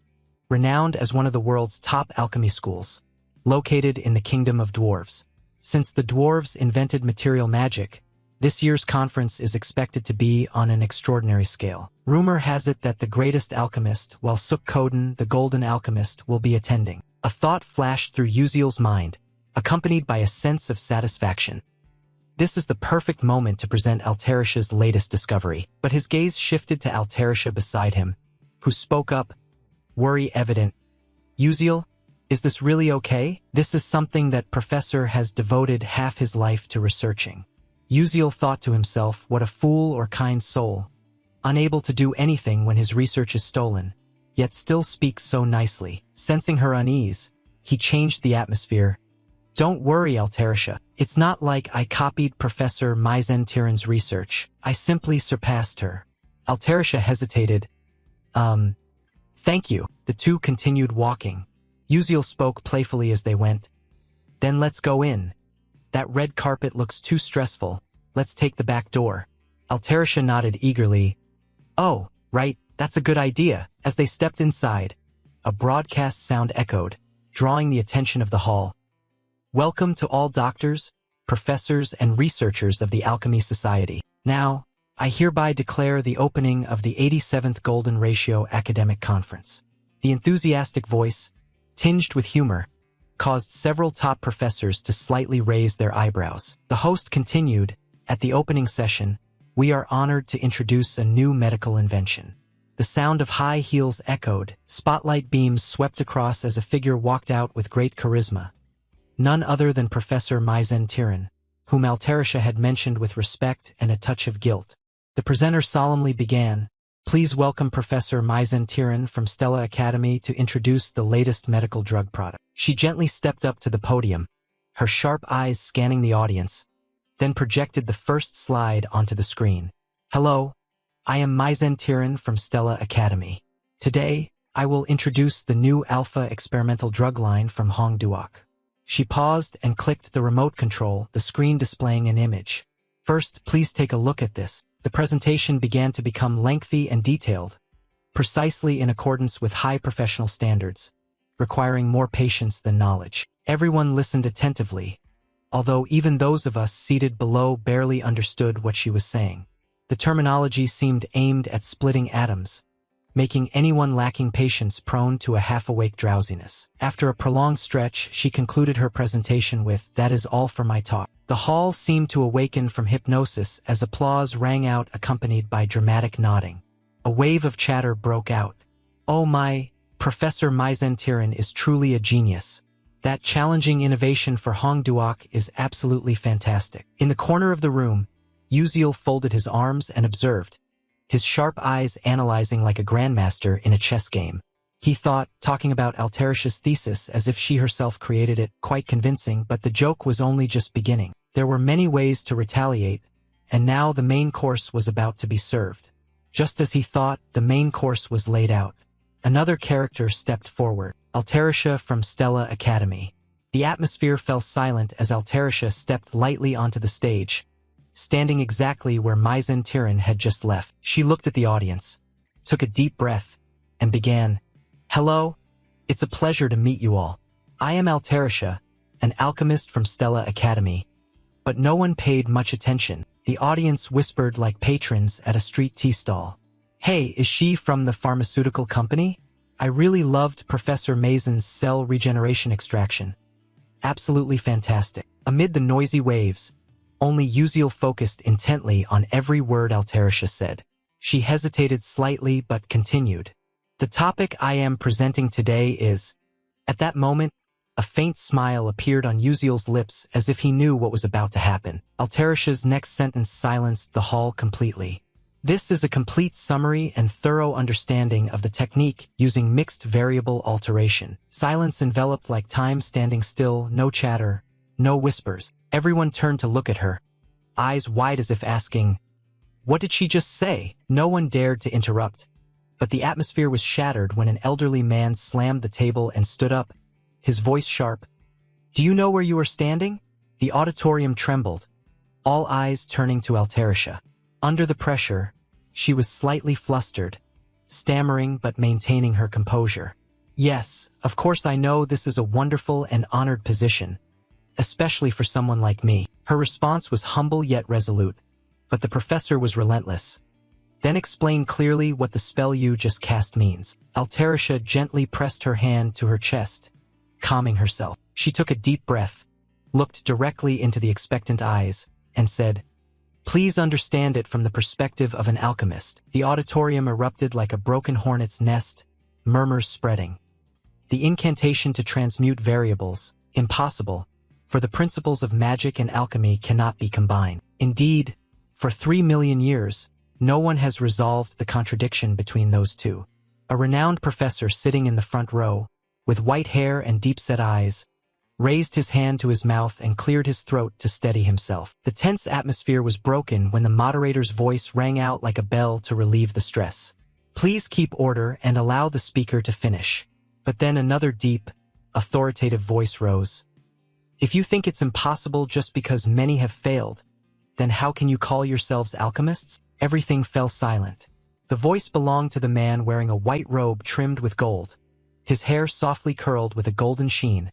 S1: renowned as one of the world's top alchemy schools, located in the Kingdom of Dwarves. Since the dwarves invented material magic, this year's conference is expected to be on an extraordinary scale. Rumor has it that the greatest alchemist, while Suk Koden, the golden alchemist, will be attending. A thought flashed through Uziel's mind, accompanied by a sense of satisfaction. This is the perfect moment to present Alterisha's latest discovery. But his gaze shifted to Alterisha beside him, who spoke up, worry evident. Uziel, is this really okay? This is something that Professor has devoted half his life to researching. Uziel thought to himself, what a fool or kind soul, unable to do anything when his research is stolen, yet still speaks so nicely. Sensing her unease, he changed the atmosphere. Don't worry, Alterisha. It's not like I copied Professor Mizentiran's research. I simply surpassed her. Alterisha hesitated. Thank you. The two continued walking. Uziel spoke playfully as they went. Then let's go in. That red carpet looks too stressful. Let's take the back door. Alterisha nodded eagerly. Oh, right, that's a good idea. As they stepped inside, a broadcast sound echoed, drawing the attention of the hall. Welcome to all doctors, professors, and researchers of the Alchemy Society. Now, I hereby declare the opening of the 87th Golden Ratio Academic Conference. The enthusiastic voice, tinged with humor, caused several top professors to slightly raise their eyebrows. The host continued, at the opening session, we are honored to introduce a new medical invention. The sound of high heels echoed, spotlight beams swept across as a figure walked out with great charisma. None other than Professor Mizentiran, whom Alterisha had mentioned with respect and a touch of guilt. The presenter solemnly began, please welcome Professor Mizentiran from Stella Academy to introduce the latest medical drug product. She gently stepped up to the podium, her sharp eyes scanning the audience, then projected the first slide onto the screen. Hello, I am Mizentiran from Stella Academy. Today, I will introduce the new Alpha experimental drug line from Hongduok. She paused and clicked the remote control, the screen displaying an image. First, please take a look at this. The presentation began to become lengthy and detailed, precisely in accordance with high professional standards, requiring more patience than knowledge. Everyone listened attentively, although even those of us seated below barely understood what she was saying. The terminology seemed aimed at splitting atoms, making anyone lacking patience prone to a half-awake drowsiness. After a prolonged stretch, she concluded her presentation with, that is all for my talk. The hall seemed to awaken from hypnosis as applause rang out accompanied by dramatic nodding. A wave of chatter broke out. Oh my, Professor Mizentiran is truly a genius. That challenging innovation for Hongduok is absolutely fantastic. In the corner of the room, Uziel folded his arms and observed, his sharp eyes analyzing like a grandmaster in a chess game. He thought, talking about Alterisha's thesis as if she herself created it, quite convincing, but the joke was only just beginning. There were many ways to retaliate, and now the main course was about to be served. Just as he thought, the main course was laid out. Another character stepped forward, Altarisha from Stella Academy. The atmosphere fell silent as Altarisha stepped lightly onto the stage, standing exactly where Maizen Tiran had just left. She looked at the audience, took a deep breath, and began, "Hello, it's a pleasure to meet you all. I am Altarisha, an alchemist from Stella Academy." But no one paid much attention. The audience whispered like patrons at a street tea stall. "Hey, is she from the pharmaceutical company? I really loved Professor Maizen's cell regeneration extraction. Absolutely fantastic." Amid the noisy waves, only Uziel focused intently on every word Altarisha said. She hesitated slightly but continued. "The topic I am presenting today is..." At that moment, a faint smile appeared on Uziel's lips as if he knew what was about to happen. Altarisha's next sentence silenced the hall completely. "This is a complete summary and thorough understanding of the technique using mixed variable alteration." Silence enveloped like time, standing still, no chatter, no whispers. Everyone turned to look at her, eyes wide as if asking, "What did she just say?" No one dared to interrupt, but the atmosphere was shattered when an elderly man slammed the table and stood up, his voice sharp. "Do you know where you are standing?" The auditorium trembled, all eyes turning to Altarisha. Under the pressure, she was slightly flustered, stammering but maintaining her composure. "Yes, of course I know this is a wonderful and honored position, especially for someone like me." Her response was humble yet resolute, but the professor was relentless. "Then explain clearly what the spell you just cast means." Altarisha gently pressed her hand to her chest, calming herself. She took a deep breath, looked directly into the expectant eyes, and said, "Please understand it from the perspective of an alchemist." The auditorium erupted like a broken hornet's nest, murmurs spreading. The incantation to transmute variables, impossible, for the principles of magic and alchemy cannot be combined. Indeed, for 3 million years, no one has resolved the contradiction between those two. A renowned professor sitting in the front row, with white hair and deep-set eyes, raised his hand to his mouth and cleared his throat to steady himself. The tense atmosphere was broken when the moderator's voice rang out like a bell to relieve the stress. "Please keep order and allow the speaker to finish." But then another deep, authoritative voice rose. "If you think it's impossible just because many have failed, then how can you call yourselves alchemists?" Everything fell silent. The voice belonged to the man wearing a white robe trimmed with gold, his hair softly curled with a golden sheen,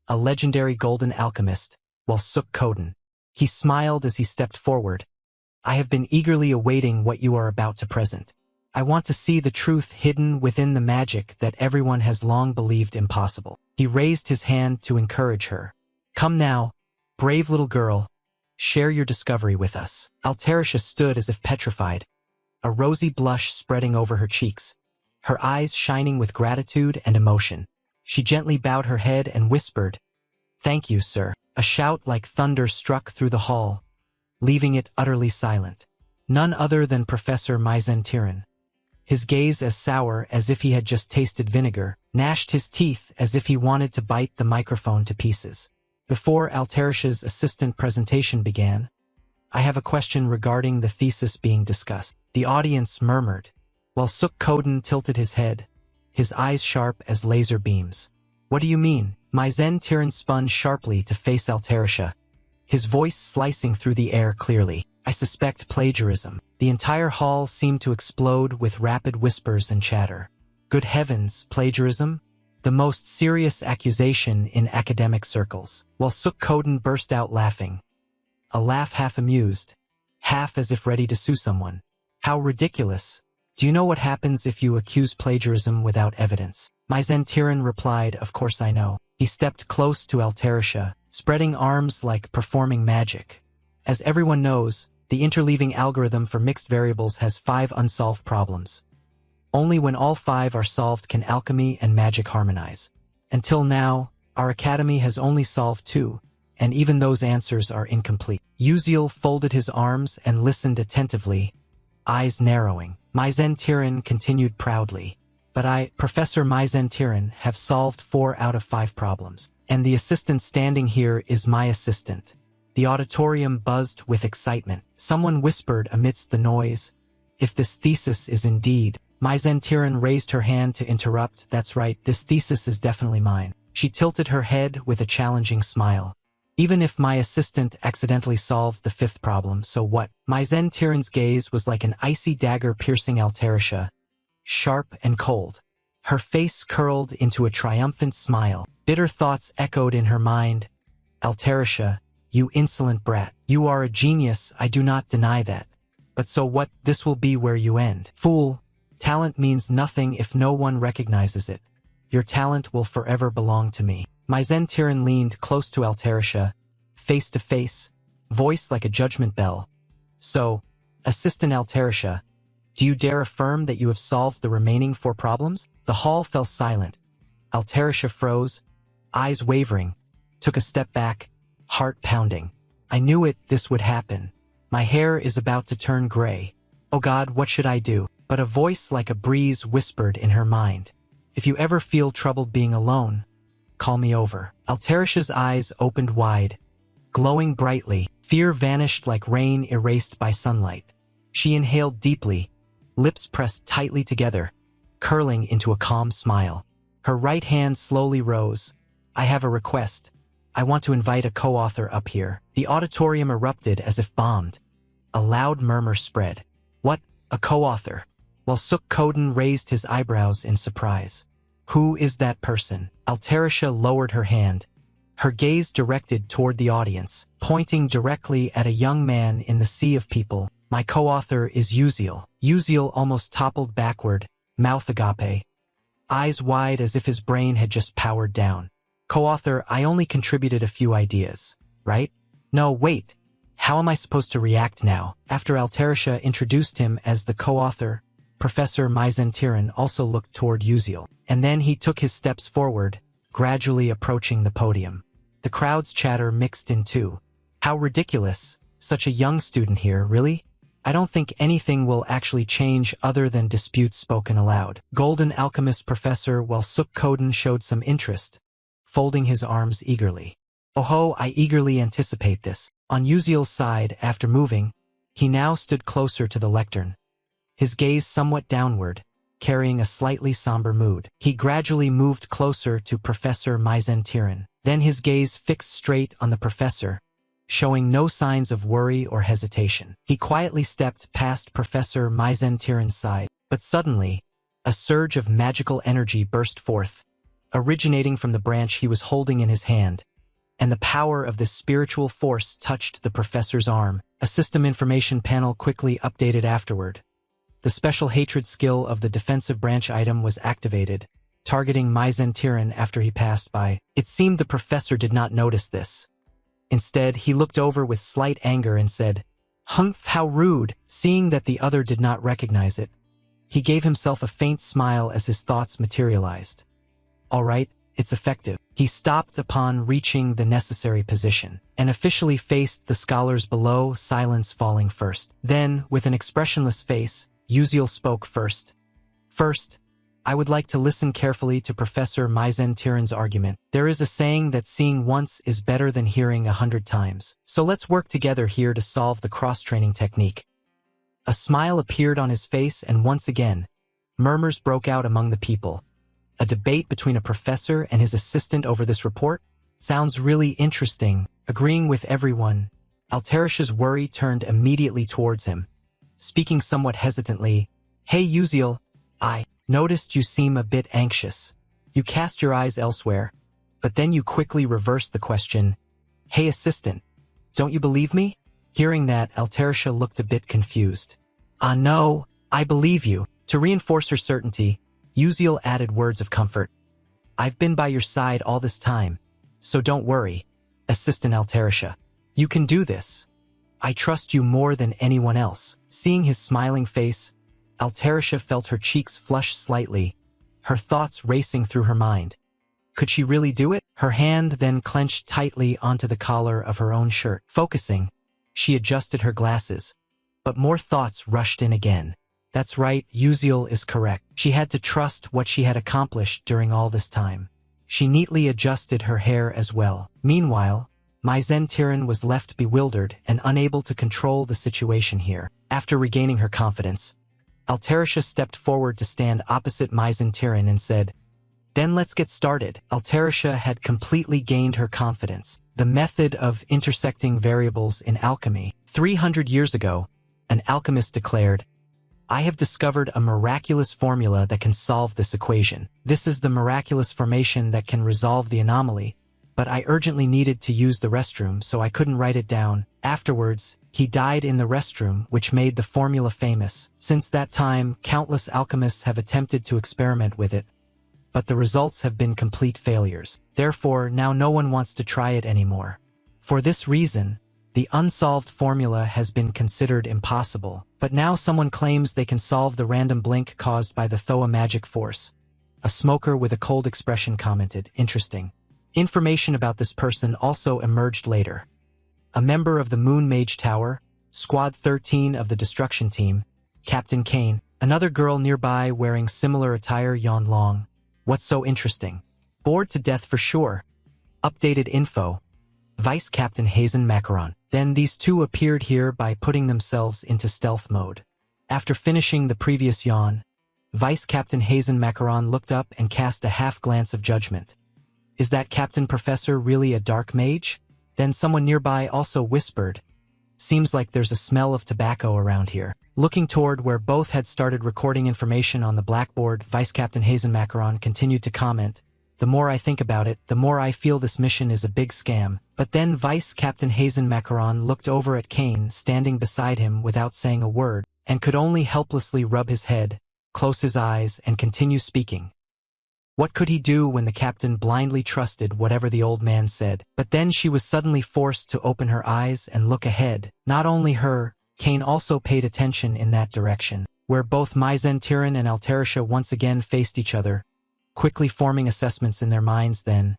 S1: a legendary golden alchemist, Walsuk Koden. He smiled as he stepped forward. "I have been eagerly awaiting what you are about to present. I want to see the truth hidden within the magic that everyone has long believed impossible." He raised his hand to encourage her. "Come now, brave little girl, share your discovery with us." Altarisha stood as if petrified, a rosy blush spreading over her cheeks, her eyes shining with gratitude and emotion. She gently bowed her head and whispered, "Thank you, sir." A shout like thunder struck through the hall, leaving it utterly silent. None other than Professor Maizen Tiran, his gaze as sour as if he had just tasted vinegar, gnashed his teeth as if he wanted to bite the microphone to pieces. Before Altarisha's assistant presentation began, "I have a question regarding the thesis being discussed." The audience murmured, while Suk Koden tilted his head, his eyes sharp as laser beams. "What do you mean?" Maizen Tiran spun sharply to face Altarisha, his voice slicing through the air clearly. "I suspect plagiarism." The entire hall seemed to explode with rapid whispers and chatter. Good heavens, plagiarism? The most serious accusation in academic circles. While Suk Koden burst out laughing, a laugh half amused, half as if ready to sue someone. "How ridiculous. Do you know what happens if you accuse plagiarism without evidence?" Maizen Tiran replied, "Of course I know." He stepped close to Altarisha, spreading arms like performing magic. "As everyone knows, the interleaving algorithm for mixed variables has 5 unsolved problems. Only when all 5 are solved can alchemy and magic harmonize. Until now, our academy has only solved 2, and even those answers are incomplete." Uziel folded his arms and listened attentively, eyes narrowing. Maizen Tiran continued proudly, "But I, Professor Maizen Tiran, have solved 4 out of 5 problems. And the assistant standing here is my assistant." The auditorium buzzed with excitement. Someone whispered amidst the noise, if this thesis is indeed... My Zentiran raised her hand to interrupt. That's right, this thesis is definitely mine. She tilted her head with a challenging smile. Even if my assistant accidentally solved the fifth problem, so what? My Zentiran's gaze was like an icy dagger piercing Altarisha, sharp and cold. Her face curled into a triumphant smile. Bitter thoughts echoed in her mind. Altarisha, you insolent brat. You are a genius, I do not deny that. But so what? This will be where you end. Fool. Talent means nothing if no one recognizes it. Your talent will forever belong to me. My Zentiran leaned close to Altarisha, face to face, voice like a judgment bell. So, Assistant Altarisha, do you dare affirm that you have solved the remaining 4 problems? The hall fell silent. Altarisha froze, eyes wavering, took a step back, heart pounding. I knew it, this would happen. My hair is about to turn gray. Oh God, what should I do? But a voice like a breeze whispered in her mind. If you ever feel troubled being alone, call me over. Altarisha's eyes opened wide, glowing brightly. Fear vanished like rain erased by sunlight. She inhaled deeply, lips pressed tightly together, curling into a calm smile. Her right hand slowly rose. I have a request. I want to invite a co-author up here. The auditorium erupted as if bombed. A loud murmur spread. What? A co-author? While Suk Koden raised his eyebrows in surprise. Who is that person? Altarisha lowered her hand, her gaze directed toward the audience, pointing directly at a young man in the sea of people. My co-author is Uziel. Uziel almost toppled backward, mouth agape, eyes wide as if his brain had just powered down. Co-author, I only contributed a few ideas, right? No, wait. How am I supposed to react now? After Altarisha introduced him as the co-author, Professor Myzentiran also looked toward Uziel, and then he took his steps forward, gradually approaching the podium. The crowd's chatter mixed in too. How ridiculous, such a young student here, really? I don't think anything will actually change other than disputes spoken aloud. Golden Alchemist Professor, while Suk Koden showed some interest, folding his arms eagerly. Oh ho, I eagerly anticipate this. On Uziel's side, after moving, he now stood closer to the lectern, his gaze somewhat downward, carrying a slightly somber mood. He gradually moved closer to Professor Myzentiran. Then his gaze fixed straight on the professor, showing no signs of worry or hesitation. He quietly stepped past Professor Myzentiran's side, but suddenly, a surge of magical energy burst forth, originating from the branch he was holding in his hand, and the power of this spiritual force touched the professor's arm. A system information panel quickly updated afterward. The special hatred skill of the defensive branch item was activated, targeting Myzentiran after he passed by. It seemed the professor did not notice this. Instead, he looked over with slight anger and said, "Humph, how rude!" Seeing that the other did not recognize it, he gave himself a faint smile as his thoughts materialized. All right, it's effective. He stopped upon reaching the necessary position, and officially faced the scholars below, silence falling first. Then, with an expressionless face, Uziel spoke first. First, I would like to listen carefully to Professor Myzentiran's argument. There is a saying that seeing once is better than hearing 100 times. So let's work together here to solve the cross-training technique. A smile appeared on his face, and once again, murmurs broke out among the people. A debate between a professor and his assistant over this report? Sounds really interesting. Agreeing with everyone, Altarisha's worry turned immediately towards him. Speaking somewhat hesitantly, "Hey Uziel, I noticed you seem a bit anxious." You cast your eyes elsewhere, but then you quickly reversed the question. "Hey assistant, don't you believe me?" Hearing that, Altarisha looked a bit confused. No, I believe you." To reinforce her certainty, Uziel added words of comfort. "I've been by your side all this time, so don't worry, Assistant Altarisha. You can do this. I trust you more than anyone else." Seeing his smiling face, Altarisha felt her cheeks flush slightly, her thoughts racing through her mind. Could she really do it? Her hand then clenched tightly onto the collar of her own shirt. Focusing, she adjusted her glasses, but more thoughts rushed in again. That's right, Uziel is correct. She had to trust what she had accomplished during all this time. She neatly adjusted her hair as well. Meanwhile, Myzentiran was left bewildered and unable to control the situation here. After regaining her confidence, Altarisha stepped forward to stand opposite Maizen Tiran and said, "Then let's get started." Altarisha had completely gained her confidence. The method of intersecting variables in alchemy. 300 years ago, an alchemist declared, "I have discovered a miraculous formula that can solve this equation. This is the miraculous formation that can resolve the anomaly, but I urgently needed to use the restroom, so I couldn't write it down." Afterwards, he died in the restroom, which made the formula famous. Since that time, countless alchemists have attempted to experiment with it, but the results have been complete failures. Therefore, now no one wants to try it anymore. For this reason, the unsolved formula has been considered impossible, but now someone claims they can solve the random blink caused by the Thoa magic force. A smoker with a cold expression commented, "Interesting." Information about this person also emerged later. A member of the Moon Mage Tower, Squad 13 of the Destruction Team, Captain Kane, another girl nearby wearing similar attire yawned long. "What's so interesting?" "Bored to death for sure." Updated info. Vice Captain Hazen Macaron. Then these two appeared here by putting themselves into stealth mode. After finishing the previous yawn, Vice Captain Hazen Macaron looked up and cast a half-glance of judgment. "Is that Captain Professor really a dark mage?" Then someone nearby also whispered, "Seems like there's a smell of tobacco around here." Looking toward where both had started recording information on the blackboard, Vice Captain Hazen Macaron continued to comment, "The more I think about it, the more I feel this mission is a big scam." But then Vice Captain Hazen Macaron looked over at Kane standing beside him without saying a word, and could only helplessly rub his head, close his eyes, and continue speaking. What could he do when the captain blindly trusted whatever the old man said? But then she was suddenly forced to open her eyes and look ahead. Not only her, Kane also paid attention in that direction, where both Maizen Tiran and Altarisha once again faced each other, quickly forming assessments in their minds. Then,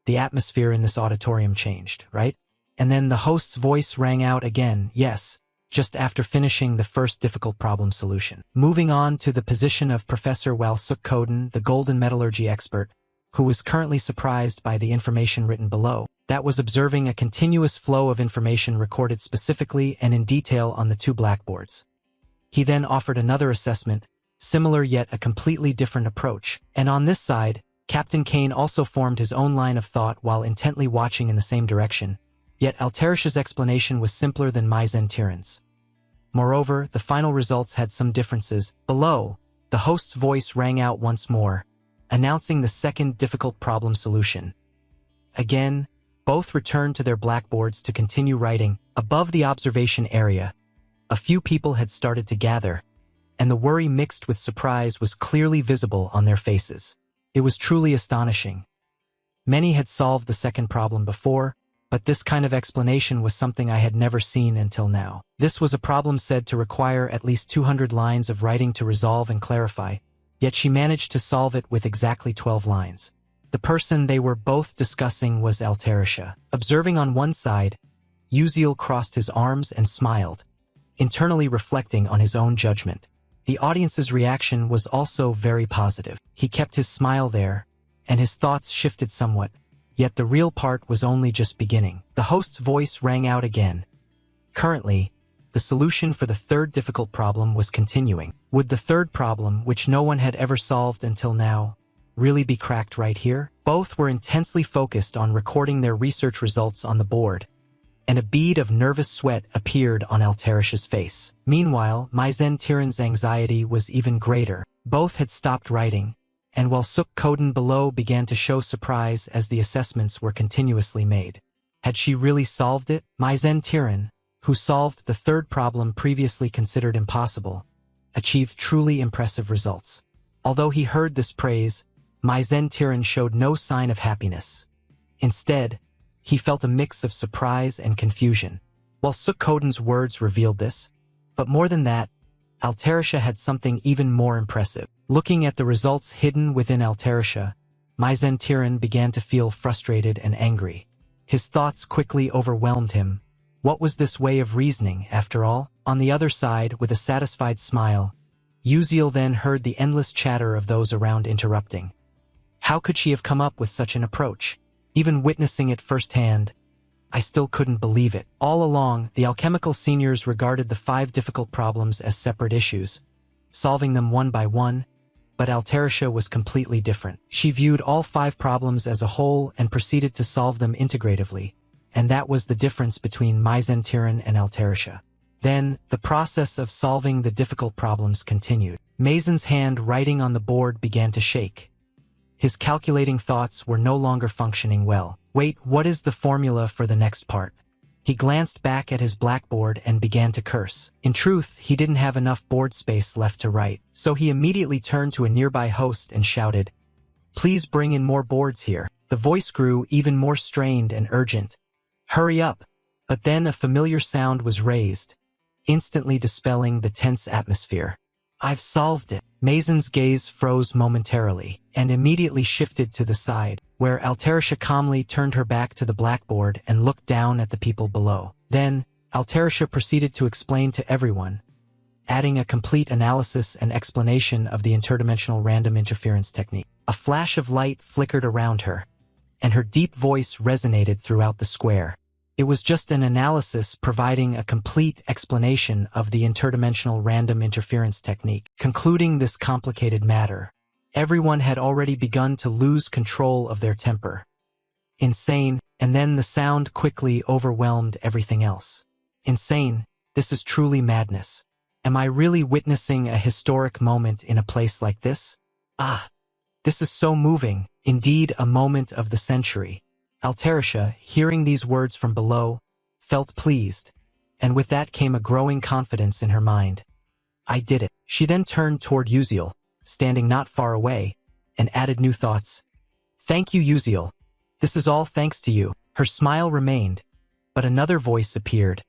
S1: the atmosphere in this auditorium changed, right? And then the host's voice rang out again, "Yes," just after finishing the first difficult problem solution. Moving on to the position of Professor Walsuk Koden, the golden metallurgy expert, who was currently surprised by the information written below. That was observing a continuous flow of information recorded specifically and in detail on the two blackboards. He then offered another assessment, similar yet a completely different approach. And on this side, Captain Kane also formed his own line of thought while intently watching in the same direction. Yet Altarisha's explanation was simpler than Maizen Tiran's. Moreover, the final results had some differences. Below, the host's voice rang out once more, announcing the second difficult problem solution. Again, both returned to their blackboards to continue writing. Above the observation area, a few people had started to gather, and the worry mixed with surprise was clearly visible on their faces. It was truly astonishing. Many had solved the second problem before, but this kind of explanation was something I had never seen until now. This was a problem said to require at least 200 lines of writing to resolve and clarify, yet she managed to solve it with exactly 12 lines. The person they were both discussing was Altarisha. Observing on one side, Uziel crossed his arms and smiled, internally reflecting on his own judgment. The audience's reaction was also very positive. He kept his smile there, and his thoughts shifted somewhat. Yet the real part was only just beginning. The host's voice rang out again. Currently, the solution for the third difficult problem was continuing. Would the third problem, which no one had ever solved until now, really be cracked right here? Both were intensely focused on recording their research results on the board, and a bead of nervous sweat appeared on Altarisha's face. Meanwhile, Maizen Tiran's anxiety was even greater. Both had stopped writing, and Walsuk Koden below began to show surprise as the assessments were continuously made. Had she really solved it? Maizen Tiran, who solved the third problem previously considered impossible, achieved truly impressive results. Although he heard this praise, Maizen Tiran showed no sign of happiness. Instead, he felt a mix of surprise and confusion. Walsuk Koden's words revealed this, but more than that, Altarisha had something even more impressive. Looking at the results hidden within Altarisha, Maizen Tiran began to feel frustrated and angry. His thoughts quickly overwhelmed him. What was this way of reasoning, after all? On the other side, with a satisfied smile, Uziel then heard the endless chatter of those around interrupting. How could she have come up with such an approach? Even witnessing it firsthand, I still couldn't believe it. All along, the alchemical seniors regarded the 5 difficult problems as separate issues, solving them one by one, but Altarisha was completely different. She viewed all 5 problems as a whole and proceeded to solve them integratively, and that was the difference between Maizen Tyran and Altarisha. Then, the process of solving the difficult problems continued. Maizen's hand writing on the board began to shake. His calculating thoughts were no longer functioning well. Wait, what is the formula for the next part? He glanced back at his blackboard and began to curse. In truth, he didn't have enough board space left to write, so he immediately turned to a nearby host and shouted, "Please bring in more boards here." The voice grew even more strained and urgent. "Hurry up!" But then a familiar sound was raised, instantly dispelling the tense atmosphere. "I've solved it." Maizen's gaze froze momentarily, and immediately shifted to the side, where Altarisha calmly turned her back to the blackboard and looked down at the people below. Then, Altarisha proceeded to explain to everyone, adding a complete analysis and explanation of the interdimensional random interference technique. A flash of light flickered around her, and her deep voice resonated throughout the square. It was just an analysis providing a complete explanation of the interdimensional random interference technique. Concluding this complicated matter, everyone had already begun to lose control of their temper. Insane, and then the sound quickly overwhelmed everything else. Insane, this is truly madness. Am I really witnessing a historic moment in a place like this? Ah, this is so moving, indeed a moment of the century. Altarisha, hearing these words from below, felt pleased, and with that came a growing confidence in her mind. I did it. She then turned toward Uziel, standing not far away, and added new thoughts. Thank you, Uziel. This is all thanks to you. Her smile remained, but another voice appeared.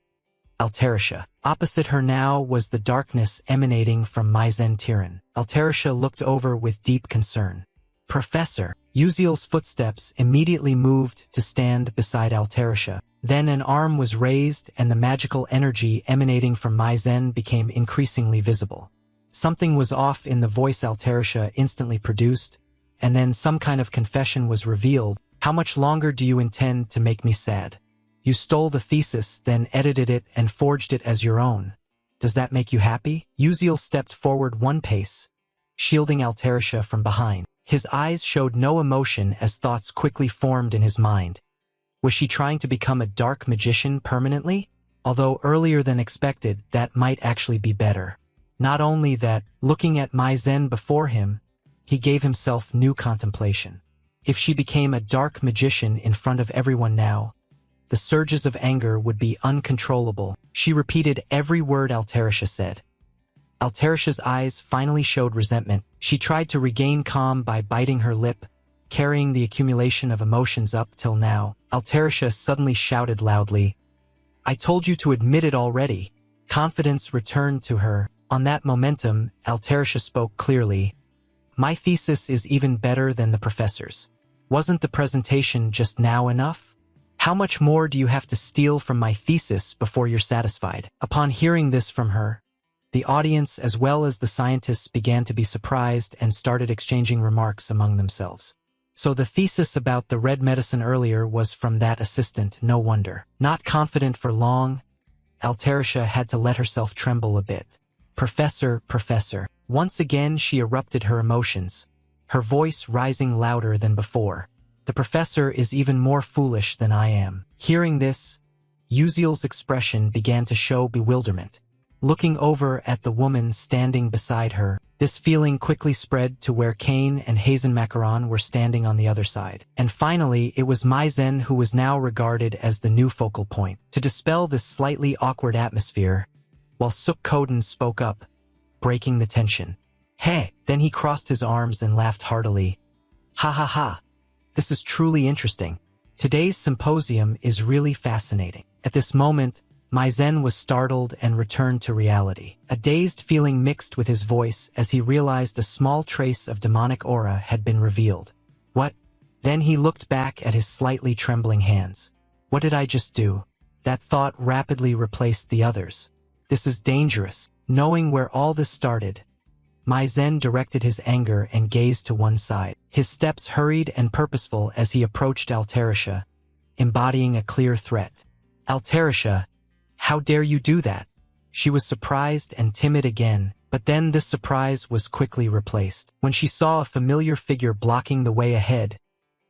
S1: Altarisha. Opposite her now was the darkness emanating from Maizen Tyran. Altarisha looked over with deep concern. Professor. Uziel's footsteps immediately moved to stand beside Altarisha. Then an arm was raised and the magical energy emanating from Maizen became increasingly visible. Something was off in the voice Altarisha instantly produced, and then some kind of confession was revealed. How much longer do you intend to make me sad? You stole the thesis, then edited it and forged it as your own. Does that make you happy? Uziel stepped forward one pace, shielding Altarisha from behind. His eyes showed no emotion as thoughts quickly formed in his mind. Was she trying to become a dark magician permanently? Although earlier than expected, that might actually be better. Not only that, looking at Maizen before him, he gave himself new contemplation. If she became a dark magician in front of everyone now, the surges of anger would be uncontrollable. She repeated every word Altarisha said. Altarisha's eyes finally showed resentment. She tried to regain calm by biting her lip, carrying the accumulation of emotions up till now. Altarisha suddenly shouted loudly, I told you to admit it already. Confidence returned to her. On that momentum, Altarisha spoke clearly. My thesis is even better than the professor's. Wasn't the presentation just now enough? How much more do you have to steal from my thesis before you're satisfied? Upon hearing this from her, the audience as well as the scientists began to be surprised and started exchanging remarks among themselves. So the thesis about the red medicine earlier was from that assistant, no wonder. Not confident for long, Altarisha had to let herself tremble a bit. Professor. Once again she erupted her emotions, her voice rising louder than before. The professor is even more foolish than I am. Hearing this, Uziel's expression began to show bewilderment. Looking over at the woman standing beside her, this feeling quickly spread to where Kane and Hazen Macaron were standing on the other side. And finally, it was Maizen who was now regarded as the new focal point. To dispel this slightly awkward atmosphere, while Suk Koden spoke up, breaking the tension. Hey! Then he crossed his arms and laughed heartily. Ha ha ha! This is truly interesting. Today's symposium is really fascinating. At this moment, Maizen was startled and returned to reality. A dazed feeling mixed with his voice as he realized a small trace of demonic aura had been revealed. What? Then he looked back at his slightly trembling hands. What did I just do? That thought rapidly replaced the others. This is dangerous. Knowing where all this started, Maizen directed his anger and gazed to one side. His steps hurried and purposeful as he approached Altarisha, embodying a clear threat. Altarisha, how dare you do that? She was surprised and timid again, but then this surprise was quickly replaced. When she saw a familiar figure blocking the way ahead,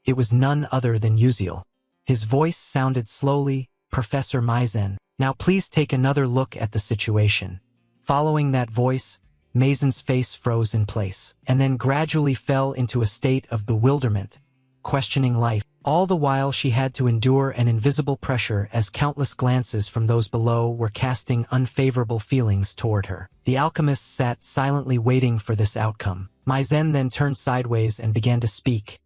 S1: it was none other than Uziel. His voice sounded slowly, "Professor Maizen, now please take another look at the situation." Following that voice, Maizen's face froze in place, and then gradually fell into a state of bewilderment, questioning life. All the while she had to endure an invisible pressure as countless glances from those below were casting unfavorable feelings toward her. The alchemist sat silently waiting for this outcome. Maizen then turned sideways and began to speak.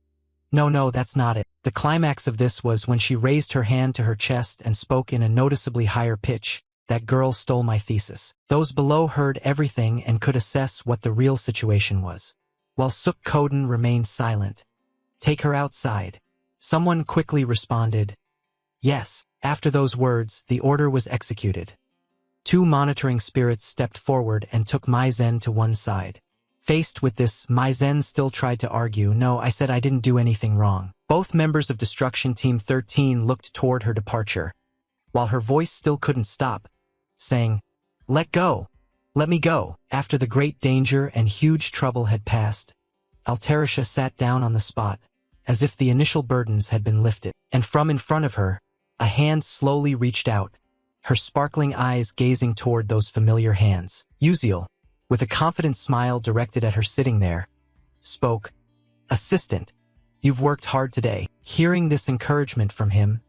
S1: No, that's not it. The climax of this was when she raised her hand to her chest and spoke in a noticeably higher pitch. That girl stole my thesis. Those below heard everything and could assess what the real situation was, while Suk Koden remained silent. Take her outside. Someone quickly responded. Yes. After those words, the order was executed. Two monitoring spirits stepped forward and took Maizen to one side. Faced with this, Maizen still tried to argue. No, I said I didn't do anything wrong. Both members of Destruction Team 13 looked toward her departure, while her voice still couldn't stop, saying, "Let go! Let me go!" After the great danger and huge trouble had passed, Altarisha sat down on the spot, as if the initial burdens had been lifted, and from in front of her, a hand slowly reached out, her sparkling eyes gazing toward those familiar hands. Uziel, with a confident smile directed at her sitting there, spoke, "Assistant, you've worked hard today." Hearing this encouragement from him,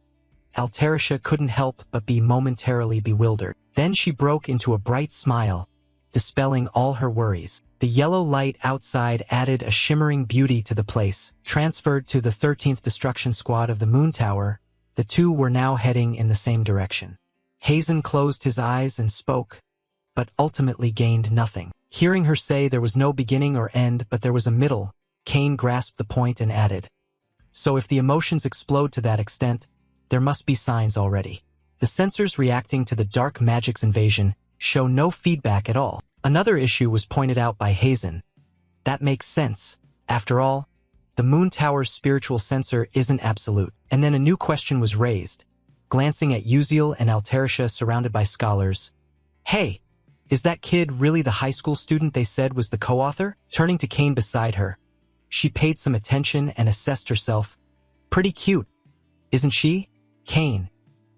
S1: Altarisha couldn't help but be momentarily bewildered. Then she broke into a bright smile, dispelling all her worries. The yellow light outside added a shimmering beauty to the place. Transferred to the 13th Destruction Squad of the Moon Tower, the two were now heading in the same direction. Hazen closed his eyes and spoke, but ultimately gained nothing. Hearing her say there was no beginning or end but there was a middle, Kane grasped the point and added, "So if the emotions explode to that extent, there must be signs already. The sensors reacting to the dark magic's invasion show no feedback at all." Another issue was pointed out by Hazen. That makes sense. After all, the Moon Tower's spiritual sensor isn't absolute. And then a new question was raised. Glancing at Uziel and Altarisha surrounded by scholars. "Hey, is that kid really the high school student they said was the co-author?" Turning to Kane beside her, she paid some attention and assessed herself. "Pretty cute, isn't she?" Kane,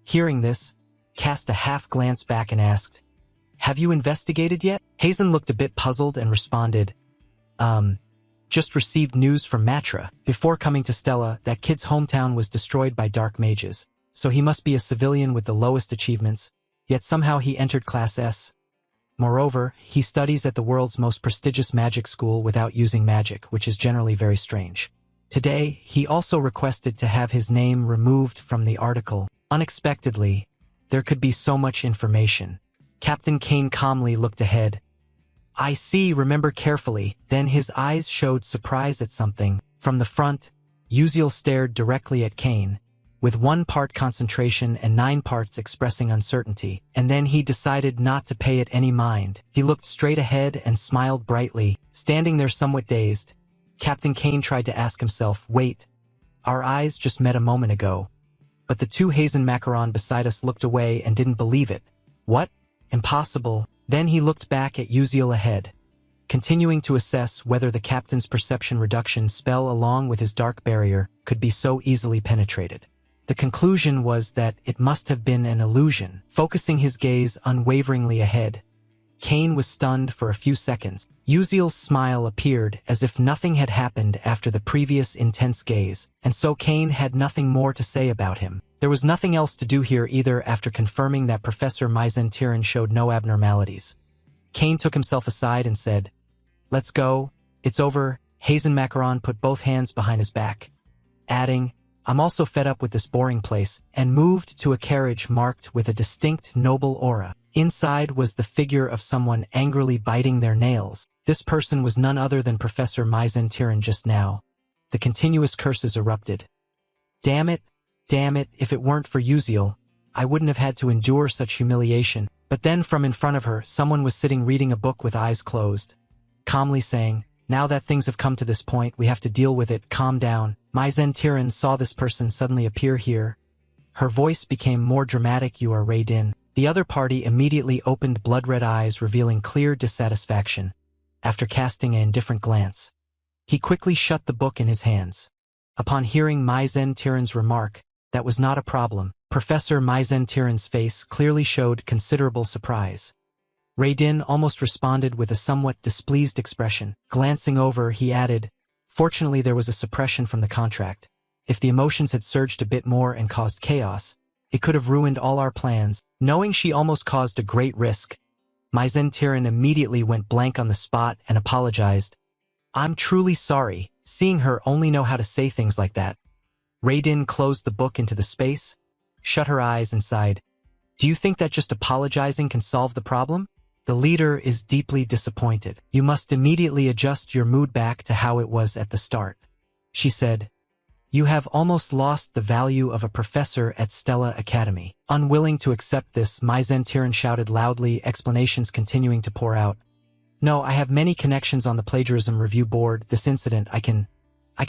S1: hearing this, cast a half-glance back and asked, "Have you investigated yet?" Hazen looked a bit puzzled and responded, Just received news from Matra. Before coming to Stella, that kid's hometown was destroyed by dark mages, so he must be a civilian with the lowest achievements, yet somehow he entered Class S. Moreover, he studies at the world's most prestigious magic school without using magic, which is generally very strange. Today, he also requested to have his name removed from the article. Unexpectedly, there could be so much information. Captain Kane calmly looked ahead. "I see, remember carefully." Then his eyes showed surprise at something. From the front, Uziel stared directly at Kane, with 1 part concentration and 9 parts expressing uncertainty, and then he decided not to pay it any mind. He looked straight ahead and smiled brightly. Standing there somewhat dazed, Captain Kane tried to ask himself, "Wait, our eyes just met a moment ago." But the two Hazen Macaron beside us looked away and didn't believe it. "What? Impossible." Then he looked back at Uziel ahead, continuing to assess whether the captain's perception reduction spell along with his dark barrier could be so easily penetrated. The conclusion was that it must have been an illusion. Focusing his gaze unwaveringly ahead, Kane was stunned for a few seconds. Uziel's smile appeared as if nothing had happened after the previous intense gaze, and so Kane had nothing more to say about him. There was nothing else to do here either after confirming that Professor Maizen showed no abnormalities. Kane took himself aside and said, "Let's go, it's over." Hazen Macaron put both hands behind his back, adding, "I'm also fed up with this boring place," and moved to a carriage marked with a distinct noble aura. Inside was the figure of someone angrily biting their nails. This person was none other than Professor Maizen just now. The continuous curses erupted. Damn it, if it weren't for Uziel, I wouldn't have had to endure such humiliation." But then from in front of her, someone was sitting reading a book with eyes closed, calmly saying, "Now that things have come to this point, we have to deal with it. Calm down." Maizen saw this person suddenly appear here. Her voice became more dramatic. "You are Raiden." The other party immediately opened blood-red eyes, revealing clear dissatisfaction. After casting an indifferent glance, he quickly shut the book in his hands. Upon hearing Mai Zhen-Tiren's remark, that was not a problem, Professor Mai Zhen-Tiren's face clearly showed considerable surprise. Raydin almost responded with a somewhat displeased expression. Glancing over, he added, "Fortunately, there was a suppression from the contract. If the emotions had surged a bit more and caused chaos, it could have ruined all our plans." Knowing she almost caused a great risk, Mai Zhen-Tiren immediately went blank on the spot and apologized. "I'm truly sorry." Seeing her only know how to say things like that, Raydin closed the book into the space, shut her eyes and sighed. "Do you think that just apologizing can solve the problem? The leader is deeply disappointed. You must immediately adjust your mood back to how it was at the start," she said. "You have almost lost the value of a professor at Stella Academy." Unwilling to accept this, Mai Zhen-Tiren shouted loudly, explanations continuing to pour out. "No, I have many connections on the plagiarism review board. This incident, I can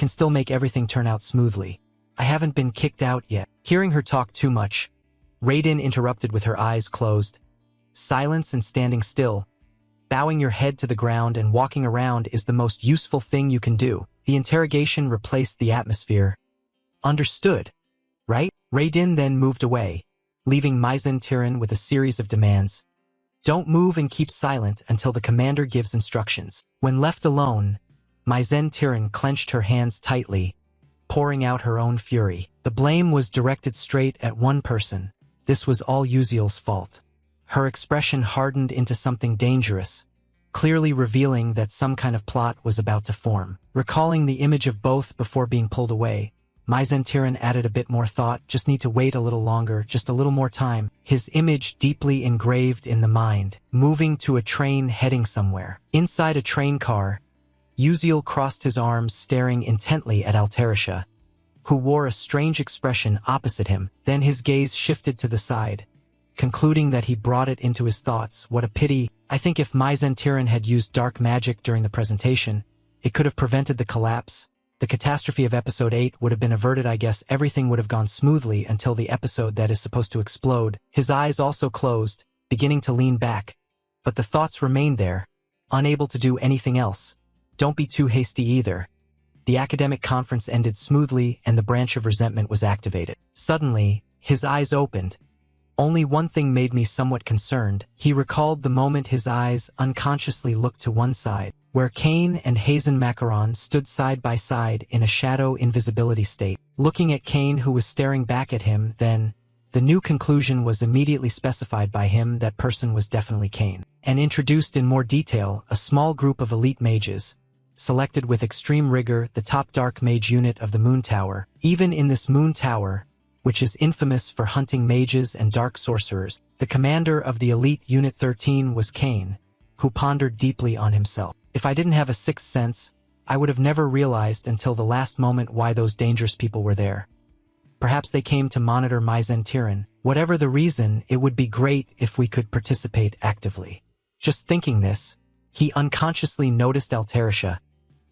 S1: still make everything turn out smoothly. I haven't been kicked out yet." Hearing her talk too much, Raydin interrupted with her eyes closed. "Silence and standing still. Bowing your head to the ground and walking around is the most useful thing you can do." The interrogation replaced the atmosphere. "Understood, right?" Raydin then moved away, leaving Mai Zhen-Tiren with a series of demands. "Don't move and keep silent until the commander gives instructions." When left alone, Mai Zhen-Tiren clenched her hands tightly, pouring out her own fury. The blame was directed straight at one person. This was all Uziel's fault. Her expression hardened into something dangerous, clearly revealing that some kind of plot was about to form. Recalling the image of both before being pulled away, Mai Zhen-Tiren added a bit more thought. "Just need to wait a little longer, just a little more time." His image deeply engraved in the mind, moving to a train heading somewhere. Inside a train car, Uziel crossed his arms, staring intently at Altarisha, who wore a strange expression opposite him. Then his gaze shifted to the side, concluding that he brought it into his thoughts. What a pity. I think if Mai Zhen-Tiren had used dark magic during the presentation, it could have prevented the collapse. The catastrophe of episode 8 would have been averted. I guess everything would have gone smoothly until the episode that is supposed to explode. His eyes also closed, beginning to lean back, but the thoughts remained there, unable to do anything else. Don't be too hasty either. The academic conference ended smoothly and the branch of resentment was activated. Suddenly, his eyes opened. Only one thing made me somewhat concerned. He recalled the moment his eyes unconsciously looked to one side, where Kane and Hazen Macaron stood side by side in a shadow invisibility state. Looking at Kane, who was staring back at him, then, the new conclusion was immediately specified by him. That person was definitely Kane. And introduced in more detail a small group of elite mages, selected with extreme rigor, the top dark mage unit of the Moon Tower. Even in this Moon Tower, which is infamous for hunting mages and dark sorcerers, the commander of the elite Unit 13 was Kane, who pondered deeply on himself. If I didn't have a sixth sense, I would have never realized until the last moment why those dangerous people were there. Perhaps they came to monitor Mai Zhen-Tiren. Whatever the reason, it would be great if we could participate actively. Just thinking this, he unconsciously noticed Altarisha,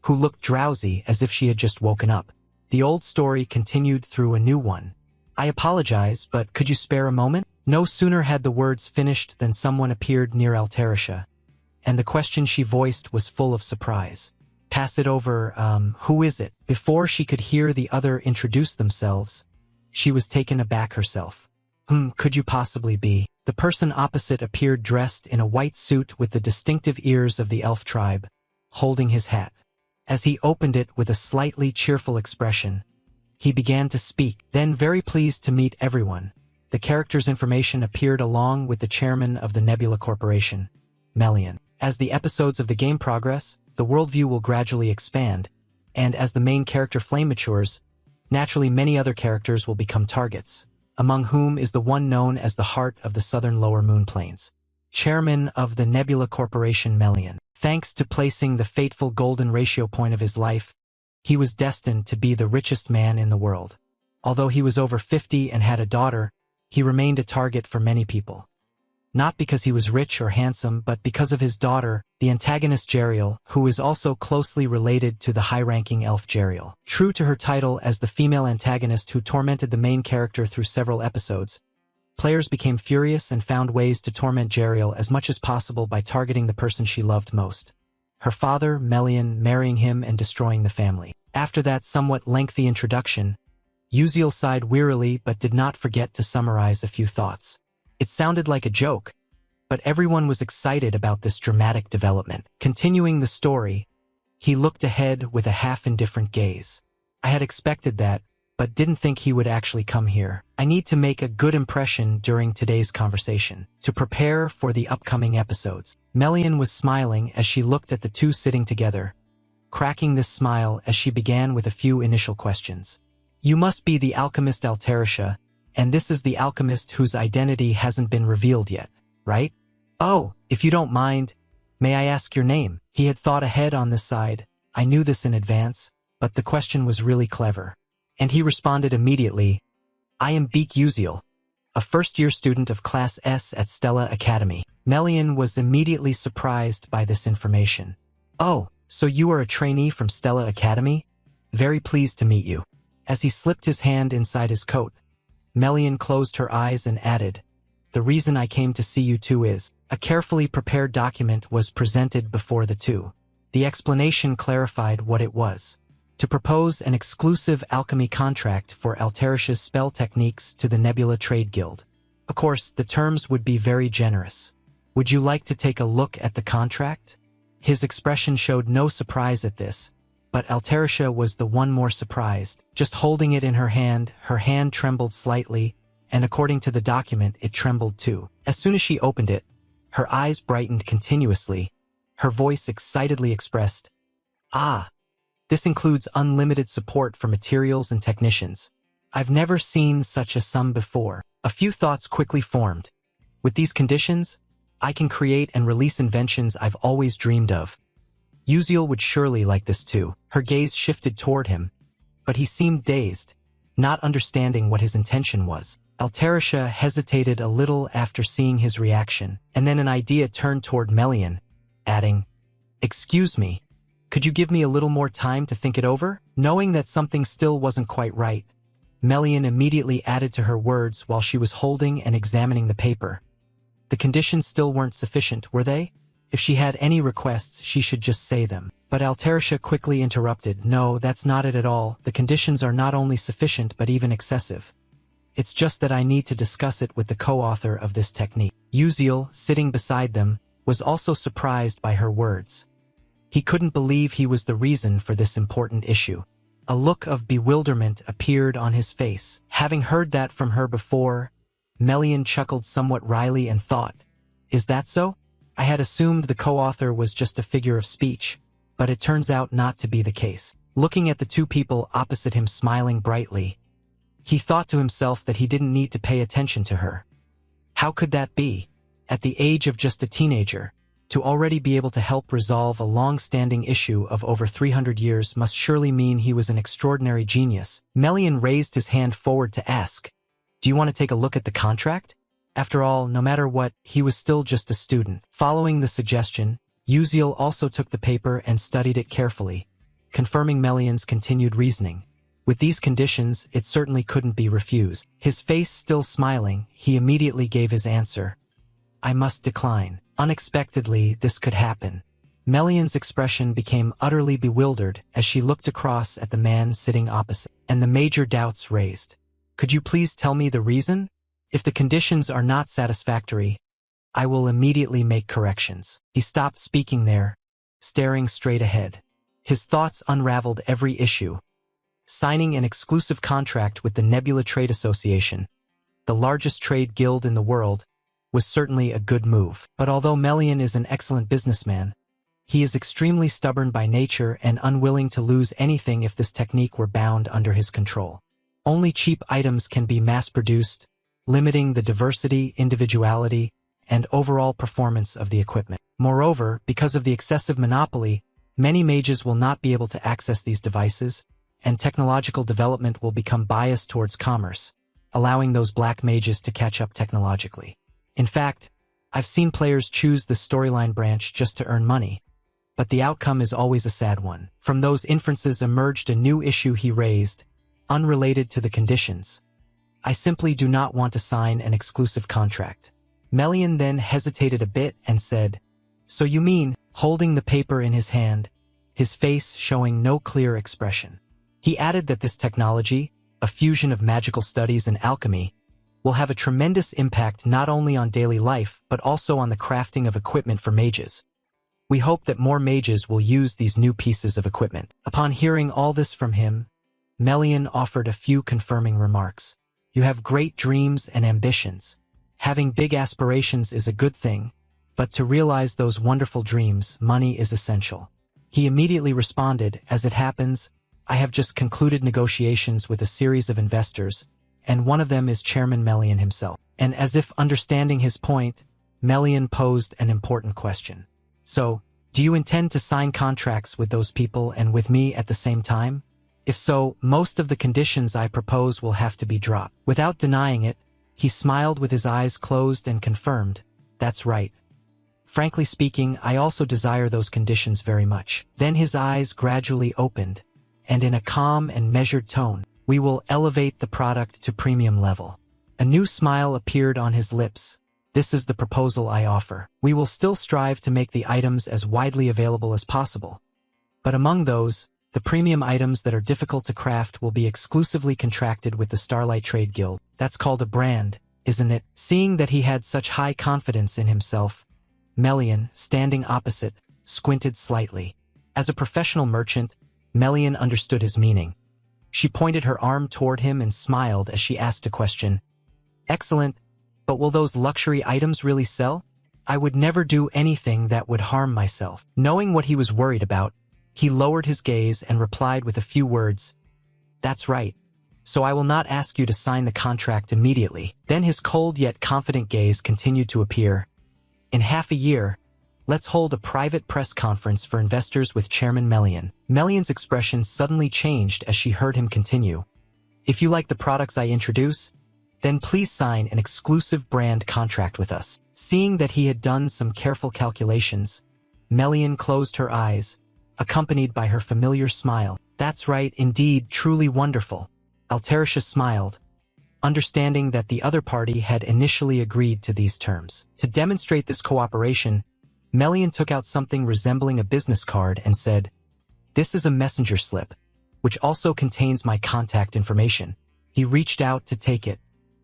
S1: who looked drowsy as if she had just woken up. The old story continued through a new one. "I apologize, but could you spare a moment?" No sooner had the words finished than someone appeared near Altarisha, and the question she voiced was full of surprise. "Pass it over, who is it?" Before she could hear the other introduce themselves, she was taken aback herself. Could you possibly be?" The person opposite appeared dressed in a white suit with the distinctive ears of the elf tribe, holding his hat. As he opened it with a slightly cheerful expression, he began to speak. "Then very pleased to meet everyone." The character's information appeared along with the chairman of the Nebula Corporation, Melian. As the episodes of the game progress, the worldview will gradually expand, and as the main character Flame matures, naturally many other characters will become targets, among whom is the one known as the Heart of the Southern Lower Moon Plains, chairman of the Nebula Corporation Melian. Thanks to placing the fateful golden ratio point of his life, he was destined to be the richest man in the world. Although he was over 50 and had a daughter, he remained a target for many people. Not because he was rich or handsome, but because of his daughter, the antagonist Jeriel, who is also closely related to the high-ranking elf Jeriel. True to her title as the female antagonist who tormented the main character through several episodes, Players became furious and found ways to torment Jeriel as much as possible by targeting the person she loved most. Her father, Melian, marrying him and destroying the family. After that somewhat lengthy introduction, Uziel sighed wearily but did not forget to summarize a few thoughts. It sounded like a joke, but everyone was excited about this dramatic development. Continuing the story, he looked ahead with a half-indifferent gaze. I had expected that, but didn't think he would actually come here. I need to make a good impression during today's conversation, to prepare for the upcoming episodes. Melian was smiling as she looked at the two sitting together, cracking this smile as she began with a few initial questions. You must be the alchemist Altarisha, and this is the alchemist whose identity hasn't been revealed yet, right? Oh, if you don't mind, may I ask your name? He had thought ahead on this side. I knew this in advance, but the question was really clever. And he responded immediately, I am Beek Uziel, a first-year student of Class S at Stella Academy. Melian was immediately surprised by this information. Oh, so you are a trainee from Stella Academy? Very pleased to meet you. As he slipped his hand inside his coat, Melian closed her eyes and added, the reason I came to see you two is, a carefully prepared document was presented before the two. The explanation clarified what it was. To propose an exclusive alchemy contract for Altarisha's spell techniques to the Nebula Trade Guild. Of course, the terms would be very generous. Would you like to take a look at the contract? His expression showed no surprise at this, but Altarisha was the one more surprised. Just holding it in her hand trembled slightly, and according to the document, it trembled too. As soon as she opened it, her eyes brightened continuously. Her voice excitedly expressed, Ah! This includes unlimited support for materials and technicians. I've never seen such a sum before. A few thoughts quickly formed. With these conditions, I can create and release inventions I've always dreamed of. Uziel would surely like this too. Her gaze shifted toward him, but he seemed dazed, not understanding what his intention was. Altarisha hesitated a little after seeing his reaction, and then an idea turned toward Melian, adding, Excuse me. Could you give me a little more time to think it over? Knowing that something still wasn't quite right, Melian immediately added to her words while she was holding and examining the paper. The conditions still weren't sufficient, were they? If she had any requests, she should just say them. But Altarisha quickly interrupted, No, that's not it at all. The conditions are not only sufficient but even excessive. It's just that I need to discuss it with the co-author of this technique. Uziel, sitting beside them, was also surprised by her words. He couldn't believe he was the reason for this important issue. A look of bewilderment appeared on his face. Having heard that from her before, Melian chuckled somewhat wryly and thought, Is that so? I had assumed the co-author was just a figure of speech, but it turns out not to be the case. Looking at the two people opposite him smiling brightly, he thought to himself that he didn't need to pay attention to her. How could that be? At the age of just a teenager, to already be able to help resolve a long-standing issue of over 300 years must surely mean he was an extraordinary genius. Melian raised his hand forward to ask, Do you want to take a look at the contract? After all, no matter what, he was still just a student. Following the suggestion, Uziel also took the paper and studied it carefully, confirming Melian's continued reasoning. With these conditions, it certainly couldn't be refused. His face still smiling, he immediately gave his answer. I must decline. Unexpectedly, this could happen. Melian's expression became utterly bewildered as she looked across at the man sitting opposite, and the major doubts raised. Could you please tell me the reason? If the conditions are not satisfactory, I will immediately make corrections. He stopped speaking there, staring straight ahead. His thoughts unraveled every issue. Signing an exclusive contract with the Nebula Trade Association, the largest trade guild in the world, was certainly a good move. But although Melian is an excellent businessman, he is extremely stubborn by nature and unwilling to lose anything if this technique were bound under his control. Only cheap items can be mass-produced, limiting the diversity, individuality, and overall performance of the equipment. Moreover, because of the excessive monopoly, many mages will not be able to access these devices, and technological development will become biased towards commerce, allowing those black mages to catch up technologically. In fact, I've seen players choose the storyline branch just to earn money, but the outcome is always a sad one. From those inferences emerged a new issue he raised, unrelated to the conditions. I simply do not want to sign an exclusive contract. Melian then hesitated a bit and said, So you mean, holding the paper in his hand, his face showing no clear expression. He added that this technology, a fusion of magical studies and alchemy, will have a tremendous impact not only on daily life but also on the crafting of equipment for mages. We hope that more mages will use these new pieces of equipment. Upon hearing all this from him, Melian offered a few confirming remarks. You have great dreams and ambitions. Having big aspirations is a good thing, but to realize those wonderful dreams, money is essential. He immediately responded, As it happens, I have just concluded negotiations with a series of investors, and one of them is Chairman Melian himself. And as if understanding his point, Melian posed an important question. So, do you intend to sign contracts with those people and with me at the same time? If so, most of the conditions I propose will have to be dropped. Without denying it, he smiled with his eyes closed and confirmed, That's right. Frankly speaking, I also desire those conditions very much. Then his eyes gradually opened, and in a calm and measured tone, We will elevate the product to premium level. A new smile appeared on his lips. This is the proposal I offer. We will still strive to make the items as widely available as possible. But among those, the premium items that are difficult to craft will be exclusively contracted with the Starlight Trade Guild. That's called a brand, isn't it? Seeing that he had such high confidence in himself, Melian, standing opposite, squinted slightly. As a professional merchant, Melian understood his meaning. She pointed her arm toward him and smiled as she asked a question. Excellent, but will those luxury items really sell? I would never do anything that would harm myself. Knowing what he was worried about, he lowered his gaze and replied with a few words. That's right. So I will not ask you to sign the contract immediately. Then his cold yet confident gaze continued to appear. In half a year, let's hold a private press conference for investors with Chairman Melian. Melian's expression suddenly changed as she heard him continue. If you like the products I introduce, then please sign an exclusive brand contract with us. Seeing that he had done some careful calculations, Melian closed her eyes, accompanied by her familiar smile. That's right, indeed, truly wonderful. Altarisha smiled, understanding that the other party had initially agreed to these terms. To demonstrate this cooperation, Melian took out something resembling a business card and said, This is a messenger slip, which also contains my contact information. He reached out to take it.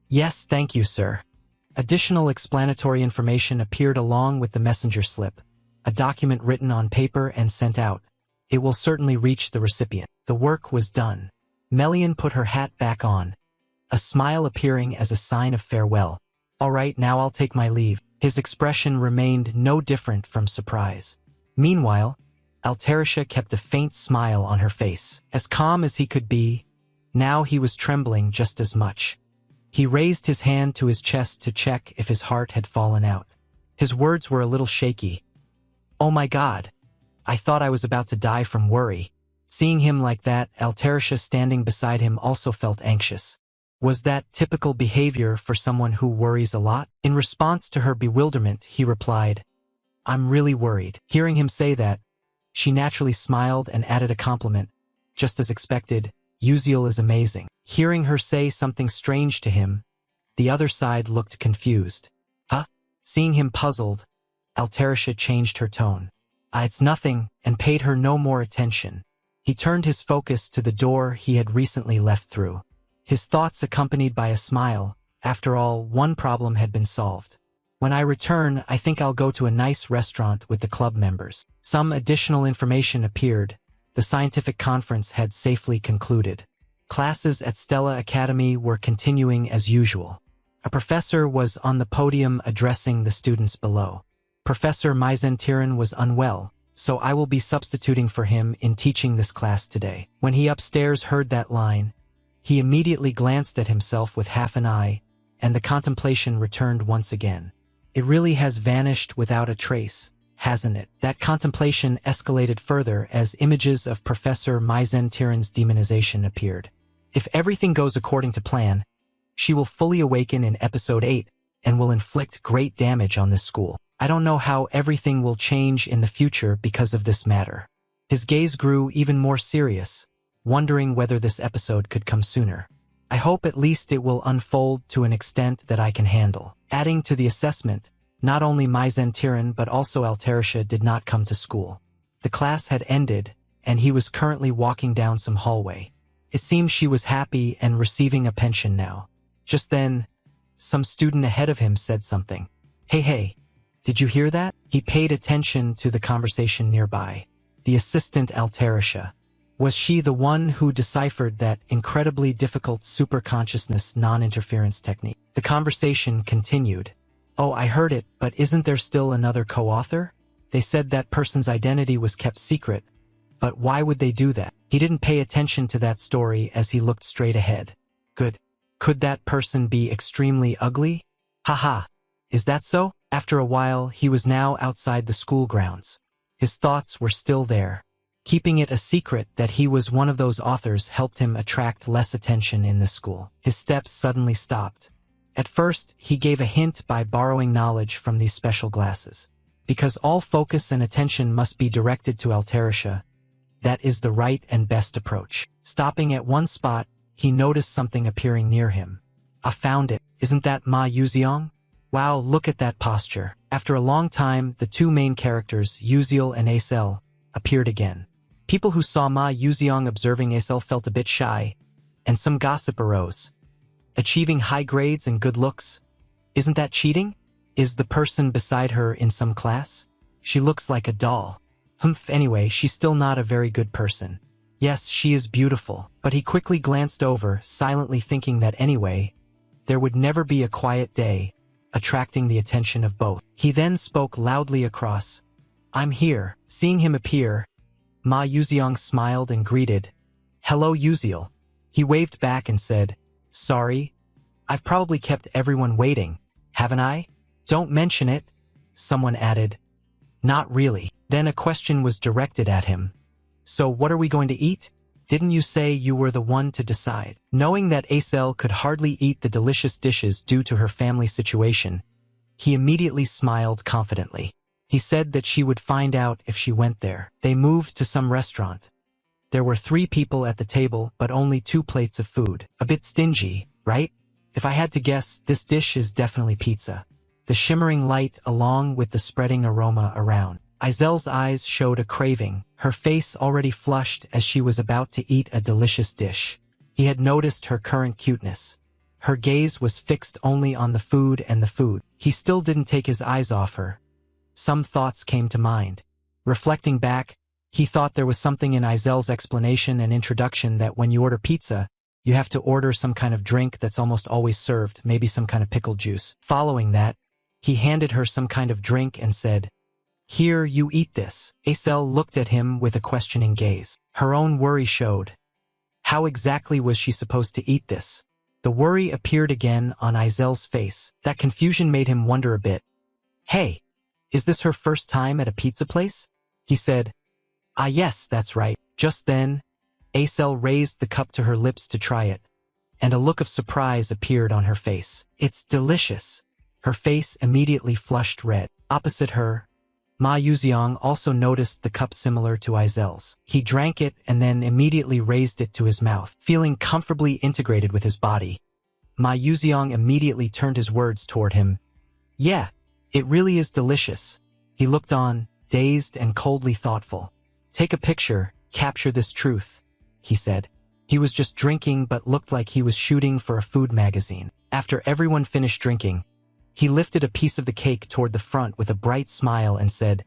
S1: Yes, thank you, sir. Additional explanatory information appeared along with the messenger slip, a document written on paper and sent out. It will certainly reach the recipient. The work was done. Melian put her hat back on, a smile appearing as a sign of farewell. All right, now I'll take my leave. His expression remained no different from surprise. Meanwhile, Altarisha kept a faint smile on her face. As calm as he could be, now he was trembling just as much. He raised his hand to his chest to check if his heart had fallen out. His words were a little shaky. Oh my God! I thought I was about to die from worry. Seeing him like that, Altarisha standing beside him also felt anxious. Was that typical behavior for someone who worries a lot? In response to her bewilderment, he replied, I'm really worried. Hearing him say that, she naturally smiled and added a compliment. Just as expected, Uziel is amazing. Hearing her say something strange to him, the other side looked confused. Huh? Seeing him puzzled, Altarisha changed her tone. It's nothing, and paid her no more attention. He turned his focus to the door he had recently left through. His thoughts accompanied by a smile. After all, one problem had been solved. When I return, I think I'll go to a nice restaurant with the club members. Some additional information appeared. The scientific conference had safely concluded. Classes at Stella Academy were continuing as usual. A professor was on the podium addressing the students below. Professor Myzentiran was unwell, so I will be substituting for him in teaching this class today. When he upstairs heard that line, he immediately glanced at himself with half an eye, and the contemplation returned once again. It really has vanished without a trace, hasn't it? That contemplation escalated further as images of Professor Myzentiran's demonization appeared. If everything goes according to plan, she will fully awaken in episode 8 and will inflict great damage on this school. I don't know how everything will change in the future because of this matter. His gaze grew even more serious, wondering whether this episode could come sooner. I hope at least it will unfold to an extent that I can handle. Adding to the assessment, not only Mai Zentiran but also Altarisha did not come to school. The class had ended, and he was currently walking down some hallway. It seemed she was happy and receiving a pension now. Just then, some student ahead of him said something. Hey, did you hear that? He paid attention to the conversation nearby. The assistant Altarisha. Was she the one who deciphered that incredibly difficult superconsciousness non-interference technique? The conversation continued. Oh, I heard it, but isn't there still another co-author? They said that person's identity was kept secret, but why would they do that? He didn't pay attention to that story as he looked straight ahead. Good. Could that person be extremely ugly? Haha. Is that so? After a while, he was now outside the school grounds. His thoughts were still there. Keeping it a secret that he was one of those authors helped him attract less attention in the school. His steps suddenly stopped. At first, he gave a hint by borrowing knowledge from these special glasses. Because all focus and attention must be directed to Altarisha, that is the right and best approach. Stopping at one spot, he noticed something appearing near him. I found it. Isn't that Ma Yuziong? Wow, look at that posture. After a long time, the two main characters, Yuziel and Acel, appeared again. People who saw Ma Yuziong observing Acel felt a bit shy, and some gossip arose. Achieving high grades and good looks? Isn't that cheating? Is the person beside her in some class? She looks like a doll. Anyway, she's still not a very good person. Yes, she is beautiful, but he quickly glanced over, silently thinking that anyway, there would never be a quiet day, attracting the attention of both. He then spoke loudly across. I'm here. Seeing him appear, Ma Yuziong smiled and greeted. Hello, Yuziel. He waved back and said, Sorry, I've probably kept everyone waiting, haven't I? Don't mention it, someone added. Not really. Then a question was directed at him. So what are we going to eat? Didn't you say you were the one to decide? Knowing that Acel could hardly eat the delicious dishes due to her family situation, he immediately smiled confidently. He said that she would find out if she went there. They moved to some restaurant. There were 3 people at the table, but only 2 plates of food. A bit stingy, right? If I had to guess, this dish is definitely pizza. The shimmering light along with the spreading aroma around. Izel's eyes showed a craving, her face already flushed as she was about to eat a delicious dish. He had noticed her current cuteness. Her gaze was fixed only on the food and the food. He still didn't take his eyes off her. Some thoughts came to mind. Reflecting back, he thought there was something in Izel's explanation and introduction that when you order pizza, you have to order some kind of drink that's almost always served, maybe some kind of pickled juice. Following that, he handed her some kind of drink and said, Here, you eat this. Acel looked at him with a questioning gaze. Her own worry showed. How exactly was she supposed to eat this? The worry appeared again on Izel's face. That confusion made him wonder a bit. Hey, is this her first time at a pizza place? He said, yes, that's right. Just then, Acel raised the cup to her lips to try it, and a look of surprise appeared on her face. It's delicious. Her face immediately flushed red. Opposite her, Ma Yuziong also noticed the cup similar to Izel's. He drank it and then immediately raised it to his mouth. Feeling comfortably integrated with his body, Ma Yuziong immediately turned his words toward him. Yeah, it really is delicious. He looked on, dazed and coldly thoughtful. Take a picture, capture this truth, he said. He was just drinking but looked like he was shooting for a food magazine. After everyone finished drinking, he lifted a piece of the cake toward the front with a bright smile and said,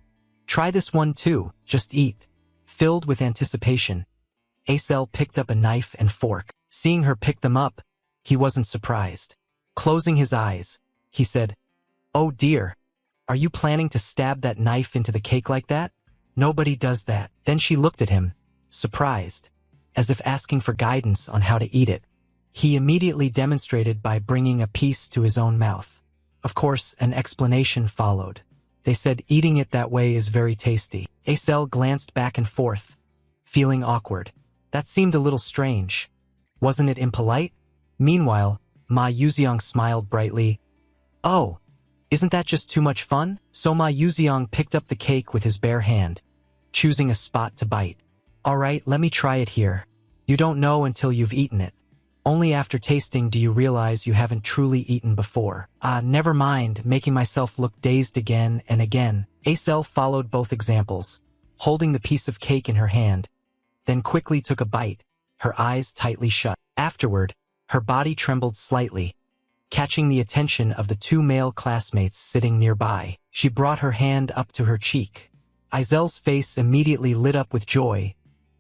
S1: Try this one too, just eat. Filled with anticipation, Acel picked up a knife and fork. Seeing her pick them up, he wasn't surprised. Closing his eyes, he said, Oh dear, are you planning to stab that knife into the cake like that? Nobody does that. Then she looked at him, surprised, as if asking for guidance on how to eat it. He immediately demonstrated by bringing a piece to his own mouth. Of course, an explanation followed. They said eating it that way is very tasty. Acel glanced back and forth, feeling awkward. That seemed a little strange. Wasn't it impolite? Meanwhile, Ma Yuziong smiled brightly. Oh, isn't that just too much fun? So Ma Yuziong picked up the cake with his bare hand, choosing a spot to bite. All right, let me try it here. You don't know until you've eaten it. Only after tasting do you realize you haven't truly eaten before. Never mind, making myself look dazed again and again. Acel followed both examples, holding the piece of cake in her hand, then quickly took a bite, her eyes tightly shut. Afterward, her body trembled slightly, catching the attention of the two male classmates sitting nearby. She brought her hand up to her cheek. Izel's face immediately lit up with joy,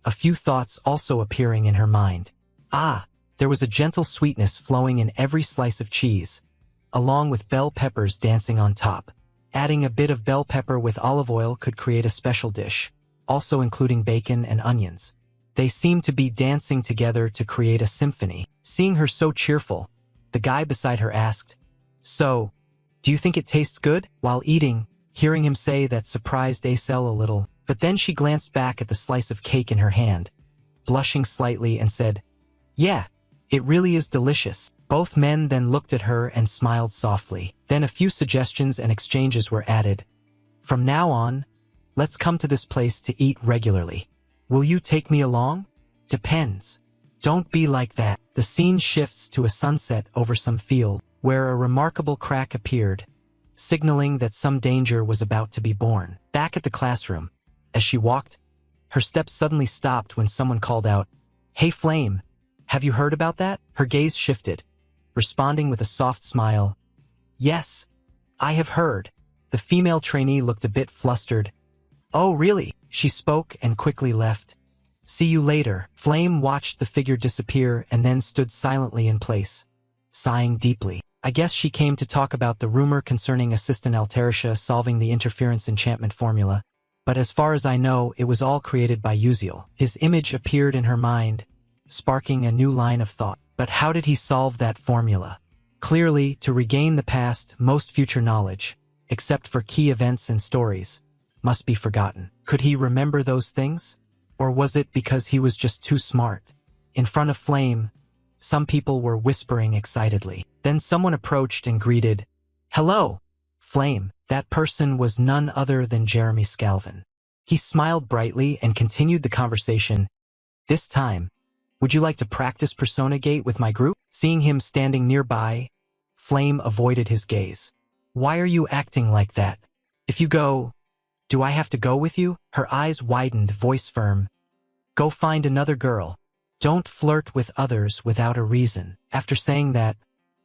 S1: a few thoughts also appearing in her mind. There was a gentle sweetness flowing in every slice of cheese, along with bell peppers dancing on top. Adding a bit of bell pepper with olive oil could create a special dish, also including bacon and onions. They seemed to be dancing together to create a symphony. Seeing her so cheerful, the guy beside her asked, "So, do you think it tastes good?" While eating, hearing him say that surprised Acel a little, but then she glanced back at the slice of cake in her hand, blushing slightly and said, "Yeah, it really is delicious." Both men then looked at her and smiled softly. Then a few suggestions and exchanges were added. "From now on, let's come to this place to eat regularly. Will you take me along?" "Depends. Don't be like that." The scene shifts to a sunset over some field, where a remarkable crack appeared, signaling that some danger was about to be born. Back at the classroom, as she walked, her steps suddenly stopped when someone called out, "Hey Flame, have you heard about that?" Her gaze shifted, responding with a soft smile. "Yes, I have heard." The female trainee looked a bit flustered. "Oh, really?" She spoke and quickly left. "See you later." Flame watched the figure disappear and then stood silently in place, sighing deeply. I guess she came to talk about the rumor concerning Assistant Altarisha solving the interference enchantment formula, but as far as I know, it was all created by Uziel. His image appeared in her mind, sparking a new line of thought. But how did he solve that formula? Clearly, to regain the past, most future knowledge, except for key events and stories, must be forgotten. Could he remember those things? Or was it because he was just too smart? In front of Flame, some people were whispering excitedly. Then someone approached and greeted, "Hello, Flame." That person was none other than Jeremy Scalvin. He smiled brightly and continued the conversation. "This time, would you like to practice Persona Gate with my group?" Seeing him standing nearby, Flame avoided his gaze. "Why are you acting like that? If you go, do I have to go with you?" Her eyes widened, voice firm. "Go find another girl. Don't flirt with others without a reason." After saying that,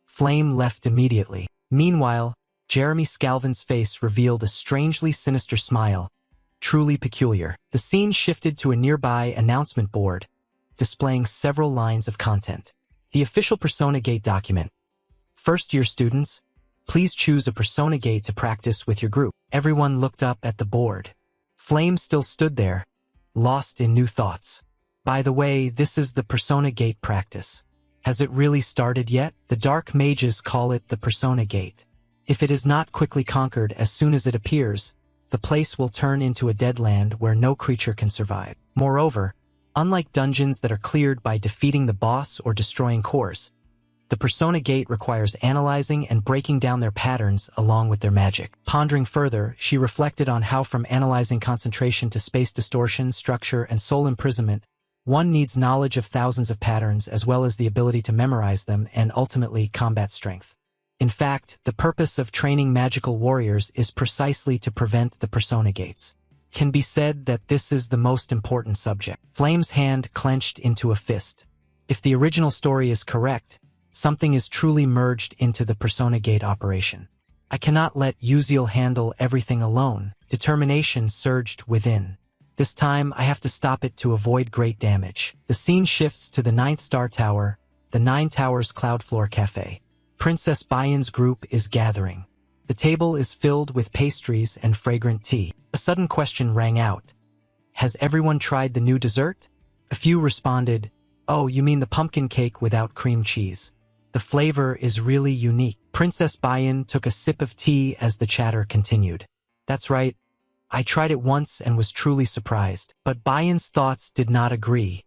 S1: Flame left immediately. Meanwhile, Jeremy Scalvin's face revealed a strangely sinister smile, truly peculiar. The scene shifted to a nearby announcement board, displaying several lines of content. The official Persona Gate document. "First-year students, please choose a Persona Gate to practice with your group." Everyone looked up at the board. Flame still stood there, lost in new thoughts. "By the way, this is the Persona Gate practice. Has it really started yet? The Dark Mages call it the Persona Gate. If it is not quickly conquered as soon as it appears, the place will turn into a deadland where no creature can survive. Moreover, unlike dungeons that are cleared by defeating the boss or destroying cores, the Persona Gate requires analyzing and breaking down their patterns along with their magic." Pondering further, she reflected on how from analyzing concentration to space distortion, structure, and soul imprisonment, one needs knowledge of thousands of patterns as well as the ability to memorize them and ultimately combat strength. In fact, the purpose of training magical warriors is precisely to prevent the Persona Gates. Can be said that this is the most important subject. Flame's hand clenched into a fist. If the original story is correct, something is truly merged into the Persona Gate operation. I cannot let Uziel handle everything alone. Determination surged within. This time, I have to stop it to avoid great damage. The scene shifts to the 9th Star Tower, the 9 Towers Cloud Floor Cafe. Princess Bayan's group is gathering. The table is filled with pastries and fragrant tea. A sudden question rang out. "Has everyone tried the new dessert?" A few responded, "Oh, you mean the pumpkin cake without cream cheese. The flavor is really unique." Princess Bayan took a sip of tea as the chatter continued. "That's right. I tried it once and was truly surprised." But Bayan's thoughts did not agree.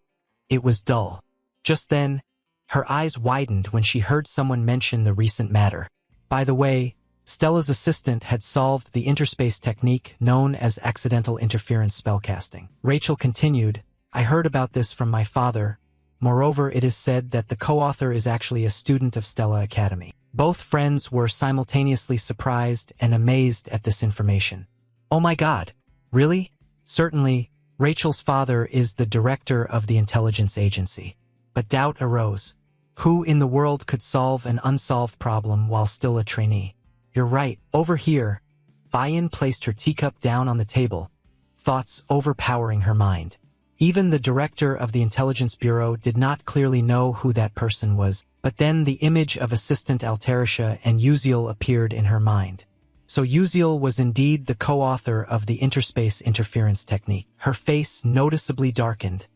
S1: It was dull. Just then, her eyes widened when she heard someone mention the recent matter. By the way, Stella's assistant had solved the interspace technique known as accidental interference spellcasting. Rachel continued, "I heard about this from my father, Moreover, it is said that the co-author is actually a student of Stella Academy. Both friends were simultaneously surprised and amazed at this information. Oh my God, really? Certainly, Rachel's father is the director of the intelligence agency. But doubt arose. Who in the world could solve an unsolved problem while still a trainee? You're right, over here. Bayan placed her teacup down on the table, thoughts overpowering her mind. Even the director of the Intelligence Bureau did not clearly know who that person was, but then the image of Assistant Altarisha and Uziel appeared in her mind. So Uziel was indeed the co-author of the interspace interference technique. Her face noticeably darkened.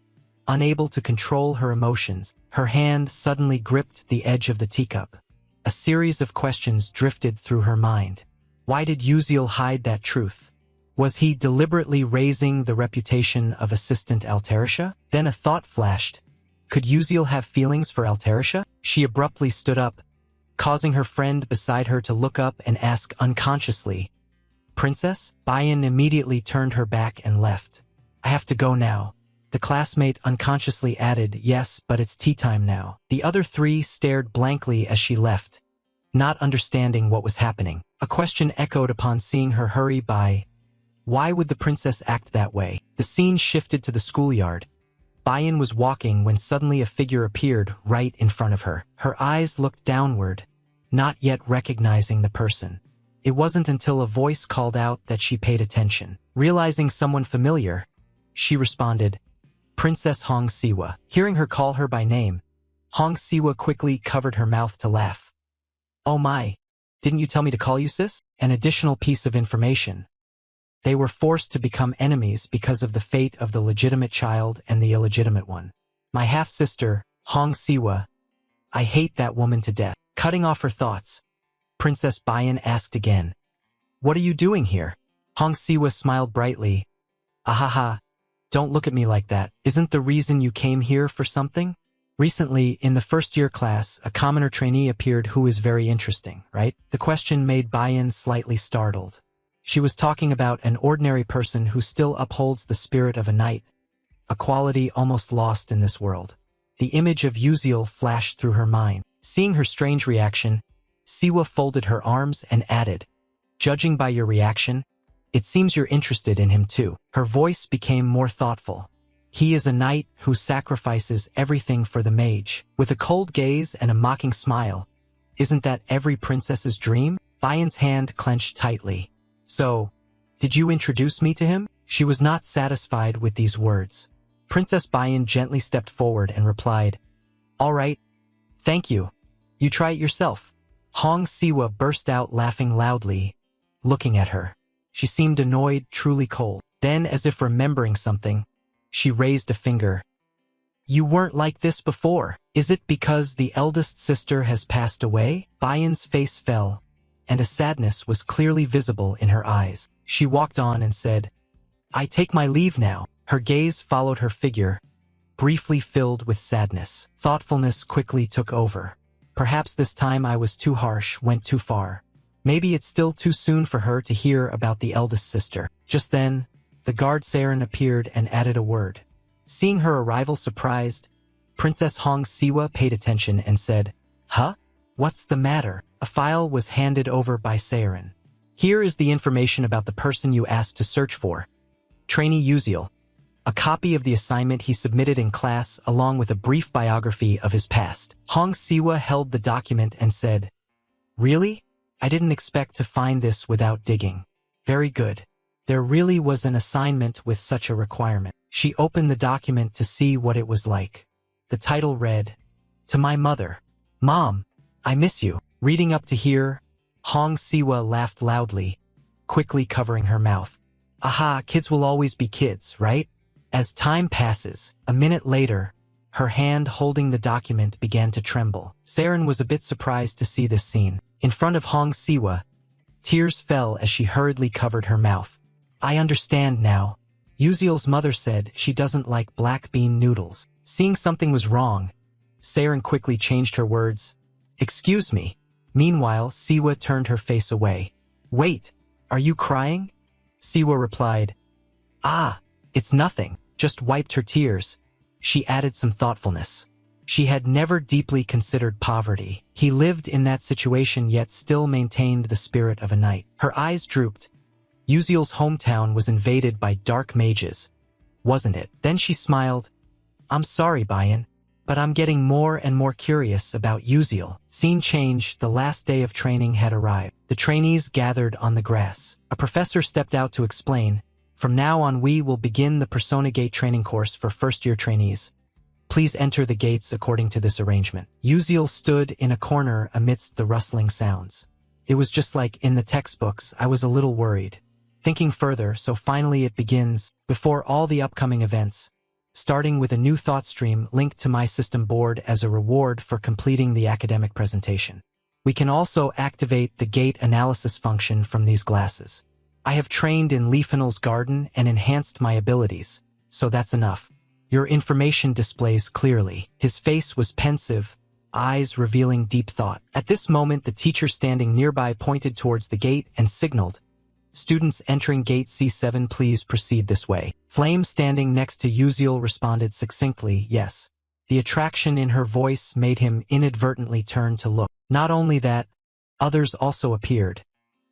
S1: Unable to control her emotions, her hand suddenly gripped the edge of the teacup. A series of questions drifted through her mind. Why did Uziel hide that truth? Was he deliberately raising the reputation of Assistant Altarisha? Then a thought flashed. Could Uziel have feelings for Altarisha? She abruptly stood up, causing her friend beside her to look up and ask unconsciously, "Princess?" Bayan immediately turned her back and left. "I have to go now." The classmate unconsciously added, "Yes, but it's tea time now." The other three stared blankly as she left, not understanding what was happening. A question echoed upon seeing her hurry by. Why would the princess act that way? The scene shifted to the schoolyard. Bayan was walking when suddenly a figure appeared right in front of her. Her eyes looked downward, not yet recognizing the person. It wasn't until a voice called out that she paid attention. Realizing someone familiar, she responded, "Princess Hong Siwa." Hearing her call her by name, Hong Siwa quickly covered her mouth to laugh. "Oh my, didn't you tell me to call you sis?" An additional piece of information. They were forced to become enemies because of the fate of the legitimate child and the illegitimate one. "My half-sister, Hong Siwa. I hate that woman to death." Cutting off her thoughts, Princess Bayan asked again, "What are you doing here?" Hong Siwa smiled brightly. "Ahaha, don't look at me like that. Isn't the reason you came here for something? Recently, in the first-year class, a commoner trainee appeared who is very interesting, right?" The question made Bayan slightly startled. She was talking about an ordinary person who still upholds the spirit of a knight, a quality almost lost in this world. The image of Uziel flashed through her mind. Seeing her strange reaction, Siwa folded her arms and added, "Judging by your reaction, it seems you're interested in him too." Her voice became more thoughtful. "He is a knight who sacrifices everything for the mage." With a cold gaze and a mocking smile, "Isn't that every princess's dream?" Bayan's hand clenched tightly. "So, did you introduce me to him?" She was not satisfied with these words. Princess Bayan gently stepped forward and replied, "All right, thank you. You try it yourself." Hong Siwa burst out laughing loudly, looking at her. She seemed annoyed, truly cold. Then, as if remembering something, she raised a finger. "You weren't like this before. Is it because the eldest sister has passed away?" Bayan's face fell, and a sadness was clearly visible in her eyes. She walked on and said, "I take my leave now." Her gaze followed her figure, briefly filled with sadness. Thoughtfulness quickly took over. Perhaps this time I was too harsh, went too far. Maybe it's still too soon for her to hear about the eldest sister. Just then, the guard Saren appeared and added a word. Seeing her arrival surprised, Princess Hong Siwa paid attention and said, "Huh? What's the matter?" A file was handed over by Saren. "Here is the information about the person you asked to search for. Trainee Uziel. A copy of the assignment he submitted in class along with a brief biography of his past." Hong Siwa held the document and said, "Really? I didn't expect to find this without digging. Very good. There really was an assignment with such a requirement." She opened the document to see what it was like. The title read, "To my mother. Mom, I miss you." Reading up to here, Hong Siwa laughed loudly, quickly covering her mouth. "Aha, kids will always be kids, right?" As time passes, a minute later, her hand holding the document began to tremble. Saren was a bit surprised to see this scene. In front of Hong Siwa, tears fell as she hurriedly covered her mouth. "I understand now. Uziel's mother said she doesn't like black bean noodles." Seeing something was wrong, Saren quickly changed her words. "Excuse me." Meanwhile, Siwa turned her face away. "Wait, are you crying?" Siwa replied, "Ah, it's nothing," just wiped her tears. She added some thoughtfulness. She had never deeply considered poverty. He lived in that situation yet still maintained the spirit of a knight. Her eyes drooped. Uziel's hometown was invaded by dark mages, wasn't it? Then she smiled. I'm sorry, Bayan, but I'm getting more and more curious about Uziel. Scene change, the last day of training had arrived. The trainees gathered on the grass. A professor stepped out to explain, from now on we will begin the Persona Gate training course for first-year trainees. Please enter the gates according to this arrangement. Uziel stood in a corner amidst the rustling sounds. It was just like in the textbooks. I was a little worried. Thinking further, so finally it begins, before all the upcoming events, starting with a new thought stream linked to my system board as a reward for completing the academic presentation. We can also activate the gate analysis function from these glasses. I have trained in Leafinal's garden and enhanced my abilities, so that's enough. Your information displays clearly. His face was pensive, eyes revealing deep thought. At this moment, the teacher standing nearby pointed towards the gate and signaled, students entering gate C7 please proceed this way. Flame standing next to Uziel responded succinctly, yes. The attraction in her voice made him inadvertently turn to look. Not only that, others also appeared,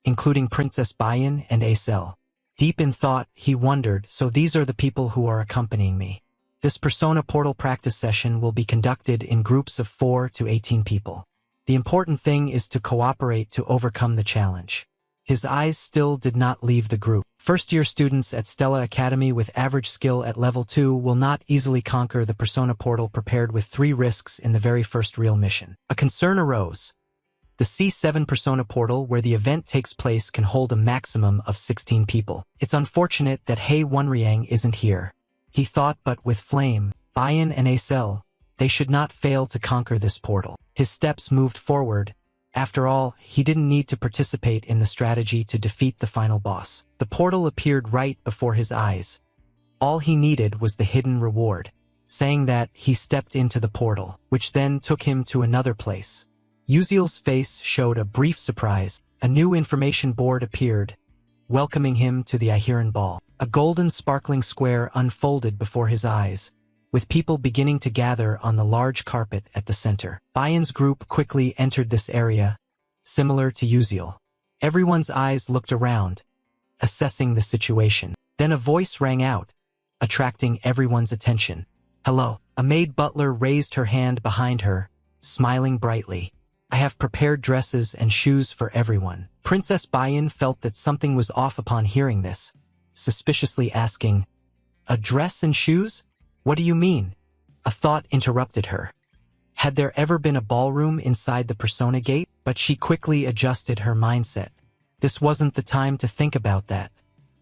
S1: including Princess Bayan and Acel. Deep in thought, he wondered, so these are the people who are accompanying me. This Persona Portal practice session will be conducted in groups of 4 to 18 people. The important thing is to cooperate to overcome the challenge. His eyes still did not leave the group. First-year students at Stella Academy with average skill at level 2 will not easily conquer the Persona Portal prepared with 3 risks in the very first real mission. A concern arose. The C7 Persona Portal where the event takes place can hold a maximum of 16 people. It's unfortunate that Hei Wonriang isn't here. He thought, but with Flame, Bayan and Acel, they should not fail to conquer this portal. His steps moved forward. After all, he didn't need to participate in the strategy to defeat the final boss. The portal appeared right before his eyes. All he needed was the hidden reward. Saying that, he stepped into the portal, which then took him to another place. Uziel's face showed a brief surprise. A new information board appeared, welcoming him to the Ahiran Ball. A golden sparkling square unfolded before his eyes, with people beginning to gather on the large carpet at the center. Bayan's group quickly entered this area, similar to Uziel. Everyone's eyes looked around, assessing the situation. Then a voice rang out, attracting everyone's attention. Hello. A maid butler raised her hand behind her, smiling brightly. I have prepared dresses and shoes for everyone. Princess Bayan felt that something was off upon hearing this, suspiciously asking, a dress and shoes? What do you mean? A thought interrupted her. Had there ever been a ballroom inside the Persona Gate? But she quickly adjusted her mindset. This wasn't the time to think about that.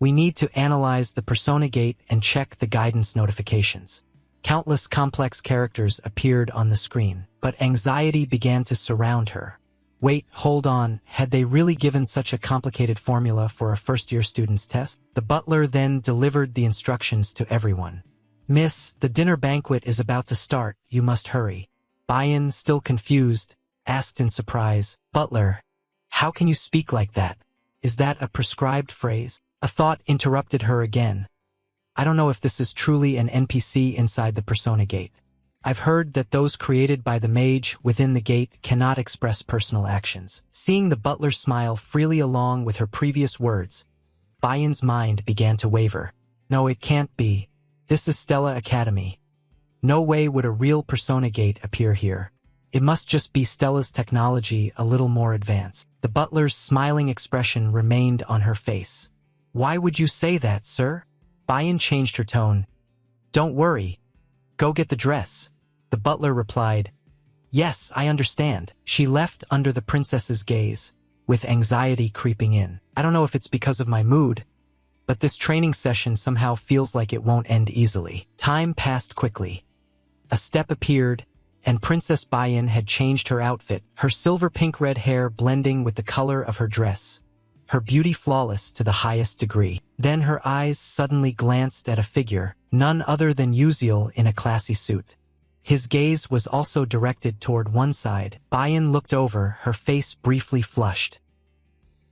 S1: We need to analyze the Persona Gate and check the guidance notifications. Countless complex characters appeared on the screen, but anxiety began to surround her. Wait, hold on, had they really given such a complicated formula for a first-year student's test? The butler then delivered the instructions to everyone. Miss, the dinner banquet is about to start, you must hurry. Bayan, still confused, asked in surprise, Butler, how can you speak like that? Is that a prescribed phrase? A thought interrupted her again. I don't know if this is truly an NPC inside the Persona Gate. I've heard that those created by the mage within the gate cannot express personal actions. Seeing the butler smile freely along with her previous words, Bayan's mind began to waver. No, it can't be. This is Stella Academy. No way would a real Persona Gate appear here. It must just be Stella's technology a little more advanced. The butler's smiling expression remained on her face. Why would you say that, sir? Bayan changed her tone. Don't worry. Go get the dress. The butler replied, Yes, I understand. She left under the princess's gaze, with anxiety creeping in. I don't know if it's because of my mood, but this training session somehow feels like it won't end easily. Time passed quickly. A step appeared, and Princess Bayan had changed her outfit, her silver pink-red hair blending with the color of her dress, her beauty flawless to the highest degree. Then her eyes suddenly glanced at a figure, none other than Uziel in a classy suit. His gaze was also directed toward one side. Bayan looked over, her face briefly flushed.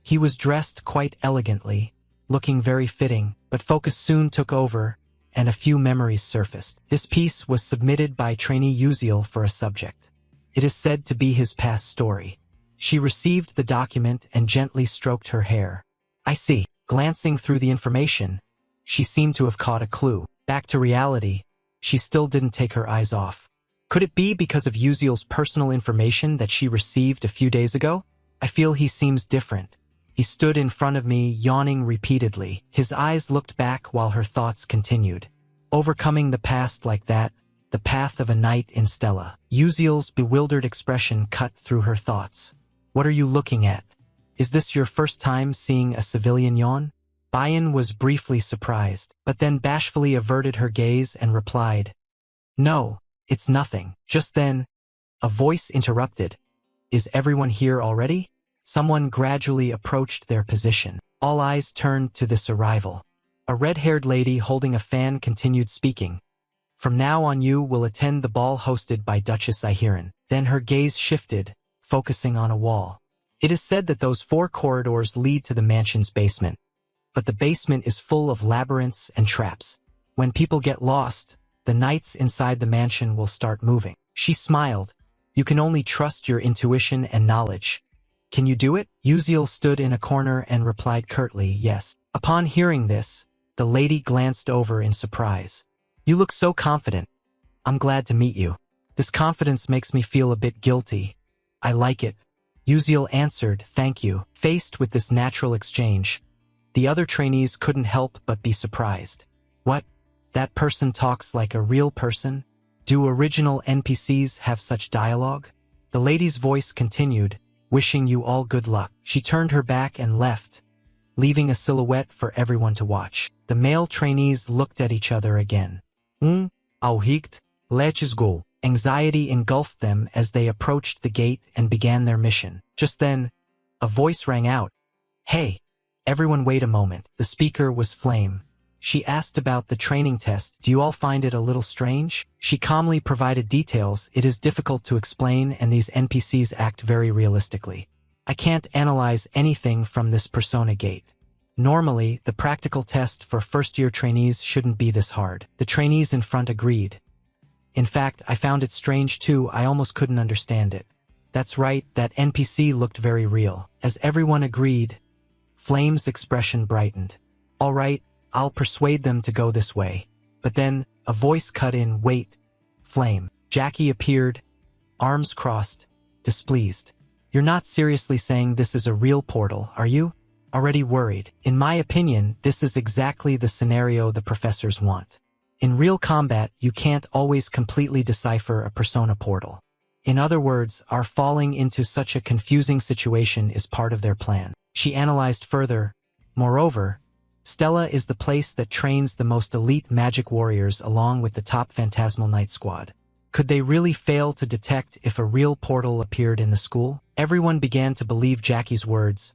S1: He was dressed quite elegantly, looking very fitting, but focus soon took over, and a few memories surfaced. This piece was submitted by trainee Uziel for a subject. It is said to be his past story. She received the document and gently stroked her hair. I see. Glancing through the information, she seemed to have caught a clue. Back to reality, she still didn't take her eyes off. Could it be because of Uziel's personal information that she received a few days ago? I feel he seems different. He stood in front of me, yawning repeatedly. His eyes looked back while her thoughts continued. Overcoming the past like that, the path of a knight in Stella. Uziel's bewildered expression cut through her thoughts. What are you looking at? Is this your first time seeing a civilian yawn? Bayan was briefly surprised, but then bashfully averted her gaze and replied, No, it's nothing. Just then, a voice interrupted. Is everyone here already? Someone gradually approached their position. All eyes turned to this arrival. A red-haired lady holding a fan continued speaking. From now on you will attend the ball hosted by Duchess Ihiran. Then her gaze shifted, focusing on a wall. It is said that those 4 corridors lead to the mansion's basement. But the basement is full of labyrinths and traps. When people get lost, the knights inside the mansion will start moving. She smiled. You can only trust your intuition and knowledge. Can you do it? Uziel stood in a corner and replied curtly, yes. Upon hearing this, the lady glanced over in surprise. You look so confident. I'm glad to meet you. This confidence makes me feel a bit guilty. I like it. Uziel answered, thank you. Faced with this natural exchange, the other trainees couldn't help but be surprised. What? That person talks like a real person? Do original NPCs have such dialogue? The lady's voice continued, wishing you all good luck. She turned her back and left, leaving a silhouette for everyone to watch. The male trainees looked at each other again. Auhikt, let's go. Anxiety engulfed them as they approached the gate and began their mission. Just then, a voice rang out. Hey, everyone wait a moment. The speaker was Flame. She asked about the training test. Do you all find it a little strange? She calmly provided details. It is difficult to explain and these NPCs act very realistically. I can't analyze anything from this persona gate. Normally, the practical test for first-year trainees shouldn't be this hard. The trainees in front agreed. In fact, I found it strange too. I almost couldn't understand it. That's right, that NPC looked very real. As everyone agreed, Flame's expression brightened. All right, I'll persuade them to go this way. But then, a voice cut in, wait, Flame. Jackie appeared, arms crossed, displeased. You're not seriously saying this is a real portal, are you? Already worried. In my opinion, this is exactly the scenario the professors want. In real combat, you can't always completely decipher a persona portal. In other words, our falling into such a confusing situation is part of their plan. She analyzed further. Moreover, Stella is the place that trains the most elite magic warriors along with the top Phantasmal Knight squad. Could they really fail to detect if a real portal appeared in the school? Everyone began to believe Jackie's words.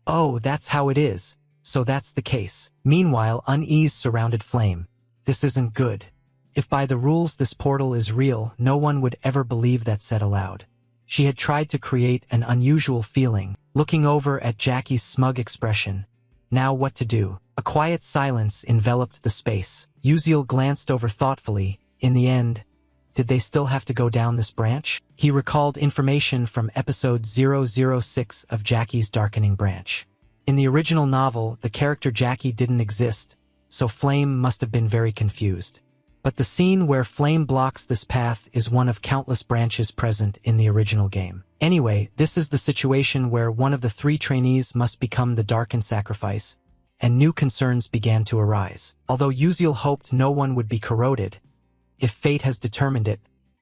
S1: Oh, that's how it is. So that's the case. Meanwhile, unease surrounded Flame. This isn't good. If by the rules this portal is real, no one would ever believe that said aloud. She had tried to create an unusual feeling, looking over at Jackie's smug expression. Now what to do? A quiet silence enveloped the space. Uziel glanced over thoughtfully. In the end, did they still have to go down this branch? He recalled information from episode 006 of Jackie's Darkening Branch. In the original novel, the character Jackie didn't exist, so Flame must have been very confused. But the scene where Flame blocks this path is one of countless branches present in the original game. Anyway, this is the situation where one of the 3 trainees must become the darkened sacrifice, and new concerns began to arise. Although Uziel hoped no one would be corroded, if fate has determined it,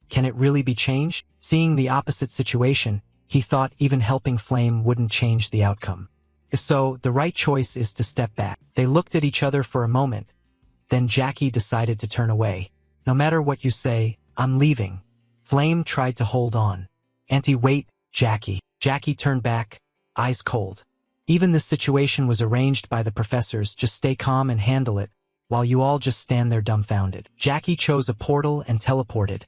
S1: can it really be changed? Seeing the opposite situation, he thought even helping Flame wouldn't change the outcome. If so, the right choice is to step back. They looked at each other for a moment. Then Jackie decided to turn away. No matter what you say, I'm leaving. Flame tried to hold on. Auntie, wait, Jackie. Jackie turned back, eyes cold. Even this situation was arranged by the professors. Just stay calm and handle it, while you all just stand there dumbfounded. Jackie chose a portal and teleported.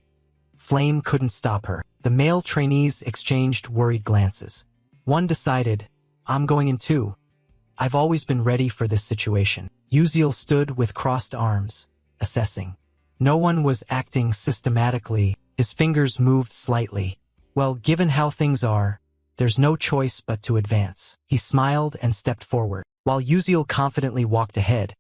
S1: Flame couldn't stop her. The male trainees exchanged worried glances. One decided, I'm going in too. I've always been ready for this situation. Uziel stood with crossed arms. assessing. No one was acting systematically. His fingers moved slightly. Well, given how things are, there's no choice but to advance. He smiled and stepped forward. While Uziel confidently walked ahead,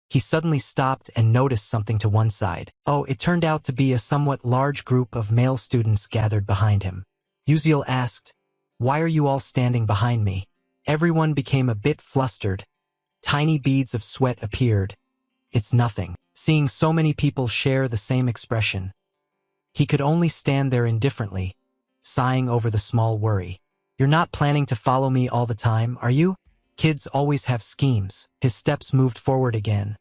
S1: he suddenly stopped and noticed something to one side. Oh, it turned out to be a somewhat large group of male students gathered behind him. Uziel asked, "Why are you all standing behind me?" Everyone became a bit flustered. Tiny beads of sweat appeared. It's nothing. Seeing so many people share the same expression, he could only stand there indifferently, sighing over the small worry. You're not planning to follow me all the time, are you? Kids always have schemes. His steps moved forward again.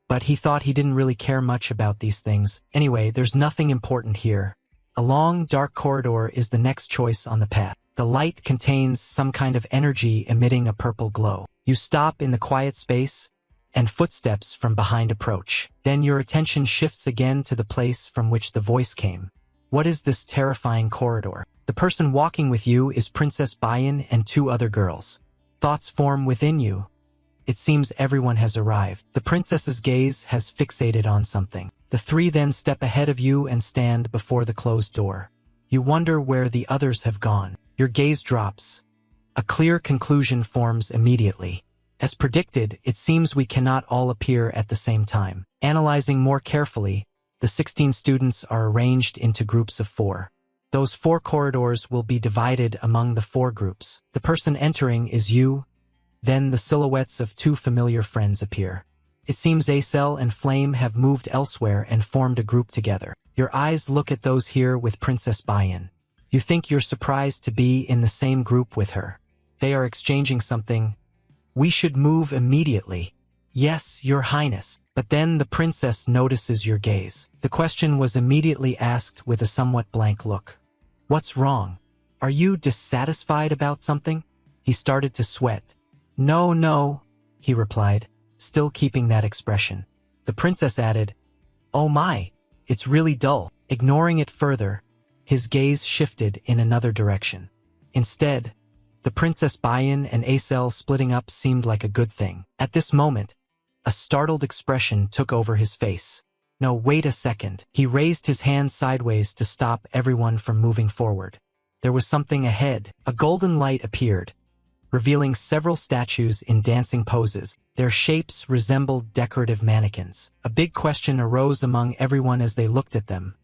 S1: But he thought he didn't really care much about these things. Anyway, there's nothing important here. A long, dark corridor is the next choice on the path. The light contains some kind of energy emitting a purple glow. You stop in the quiet space, and footsteps from behind approach. Then your attention shifts again to the place from which the voice came. What is this terrifying corridor? The person walking with you is Princess Bayan and two other girls. Thoughts form within you. It seems everyone has arrived. The princess's gaze has fixated on something. The three then step ahead of you and stand before the closed door. You wonder where the others have gone. Your gaze drops. A clear conclusion forms immediately. As predicted, it seems we cannot all appear at the same time. Analyzing more carefully, the 16 students are arranged into groups of 4. Those 4 corridors will be divided among the 4 groups. The person entering is you. Then the silhouettes of 2 familiar friends appear. It seems Acel and Flame have moved elsewhere and formed a group together. Your eyes look at those here with Princess Bayan. You think you're surprised to be in the same group with her. They are exchanging something. We should move immediately. Yes, Your Highness. But then the princess notices your gaze. The question was immediately asked with a somewhat blank look. What's wrong? Are you dissatisfied about something? He started to sweat. No, he replied, still keeping that expression. The princess added, Oh my, it's really dull. Ignoring it further, his gaze shifted in another direction. Instead, the Princess Bayan and Acel splitting up seemed like a good thing. At this moment, a startled expression took over his face. No, wait a second. He raised his hand sideways to stop everyone from moving forward. There was something ahead. A golden light appeared, revealing several statues in dancing poses. Their shapes resembled decorative mannequins. A big question arose among everyone as they looked at them.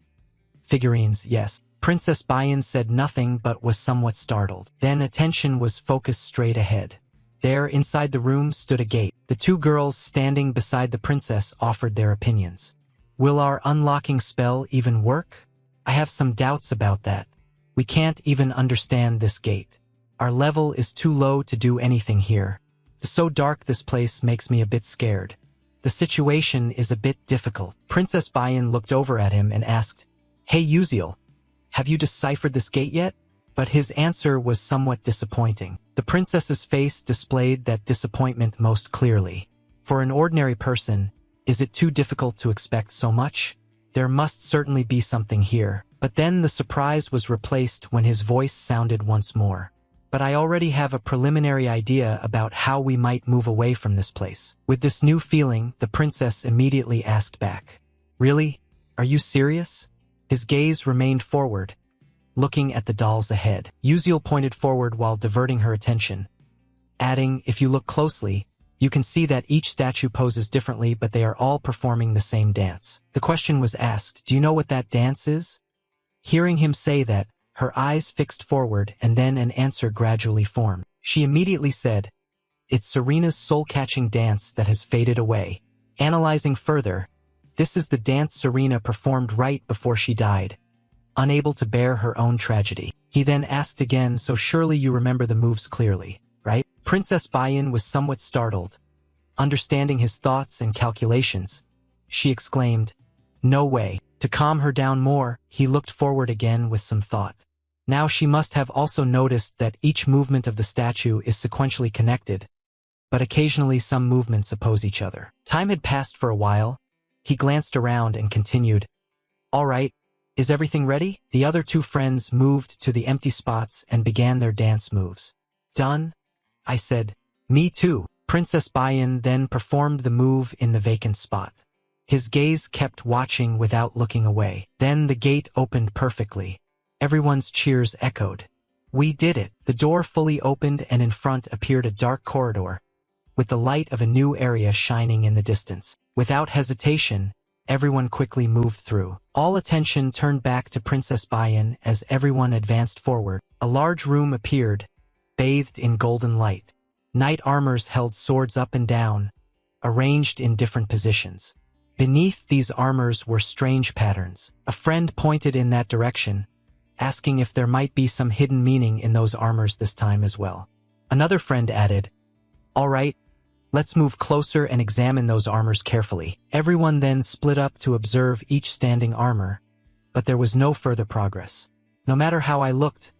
S1: Figurines, yes. Princess Bayan said nothing but was somewhat startled. Then attention was focused straight ahead. There, inside the room, stood a gate. The 2 girls standing beside the princess offered their opinions. Will our unlocking spell even work? I have some doubts about that. We can't even understand this gate. Our level is too low to do anything here. It's so dark this place makes me a bit scared. The situation is a bit difficult. Princess Bayan looked over at him and asked, Hey Uziel, have you deciphered this gate yet? But his answer was somewhat disappointing. The princess's face displayed that disappointment most clearly. For an ordinary person, is it too difficult to expect so much? There must certainly be something here. But then the surprise was replaced when his voice sounded once more. But I already have a preliminary idea about how we might move away from this place. With this new feeling, the princess immediately asked back, Really? Are you serious? His gaze remained forward, looking at the dolls ahead. Uziel pointed forward while diverting her attention, adding, If you look closely, you can see that each statue poses differently, but they are all performing the same dance. The question was asked, Do you know what that dance is? Hearing him say that, her eyes fixed forward and then an answer gradually formed. She immediately said, It's Serena's soul-catching dance that has faded away. Analyzing further, this is the dance Serena performed right before she died, unable to bear her own tragedy. He then asked again, So surely you remember the moves clearly, right? Princess Bayan was somewhat startled. Understanding his thoughts and calculations, she exclaimed, No way. To calm her down more, he looked forward again with some thought. Now she must have also noticed that each movement of the statue is sequentially connected, but occasionally some movements oppose each other. Time had passed for a while. He glanced around and continued, All right, is everything ready? The other 2 friends moved to the empty spots and began their dance moves. Done? I said, Me too. Princess Bayan then performed the move in the vacant spot. His gaze kept watching without looking away. Then the gate opened perfectly. Everyone's cheers echoed. We did it! The door fully opened and in front appeared a dark corridor, with the light of a new area shining in the distance. Without hesitation, everyone quickly moved through. All attention turned back to Princess Bayan as everyone advanced forward. A large room appeared, bathed in golden light. Knight armors held swords up and down, arranged in different positions. Beneath these armors were strange patterns. A friend pointed in that direction, asking if there might be some hidden meaning in those armors this time as well. Another friend added, "All right, let's move closer and examine those armors carefully." Everyone then split up to observe each standing armor, but there was no further progress. No matter how I looked,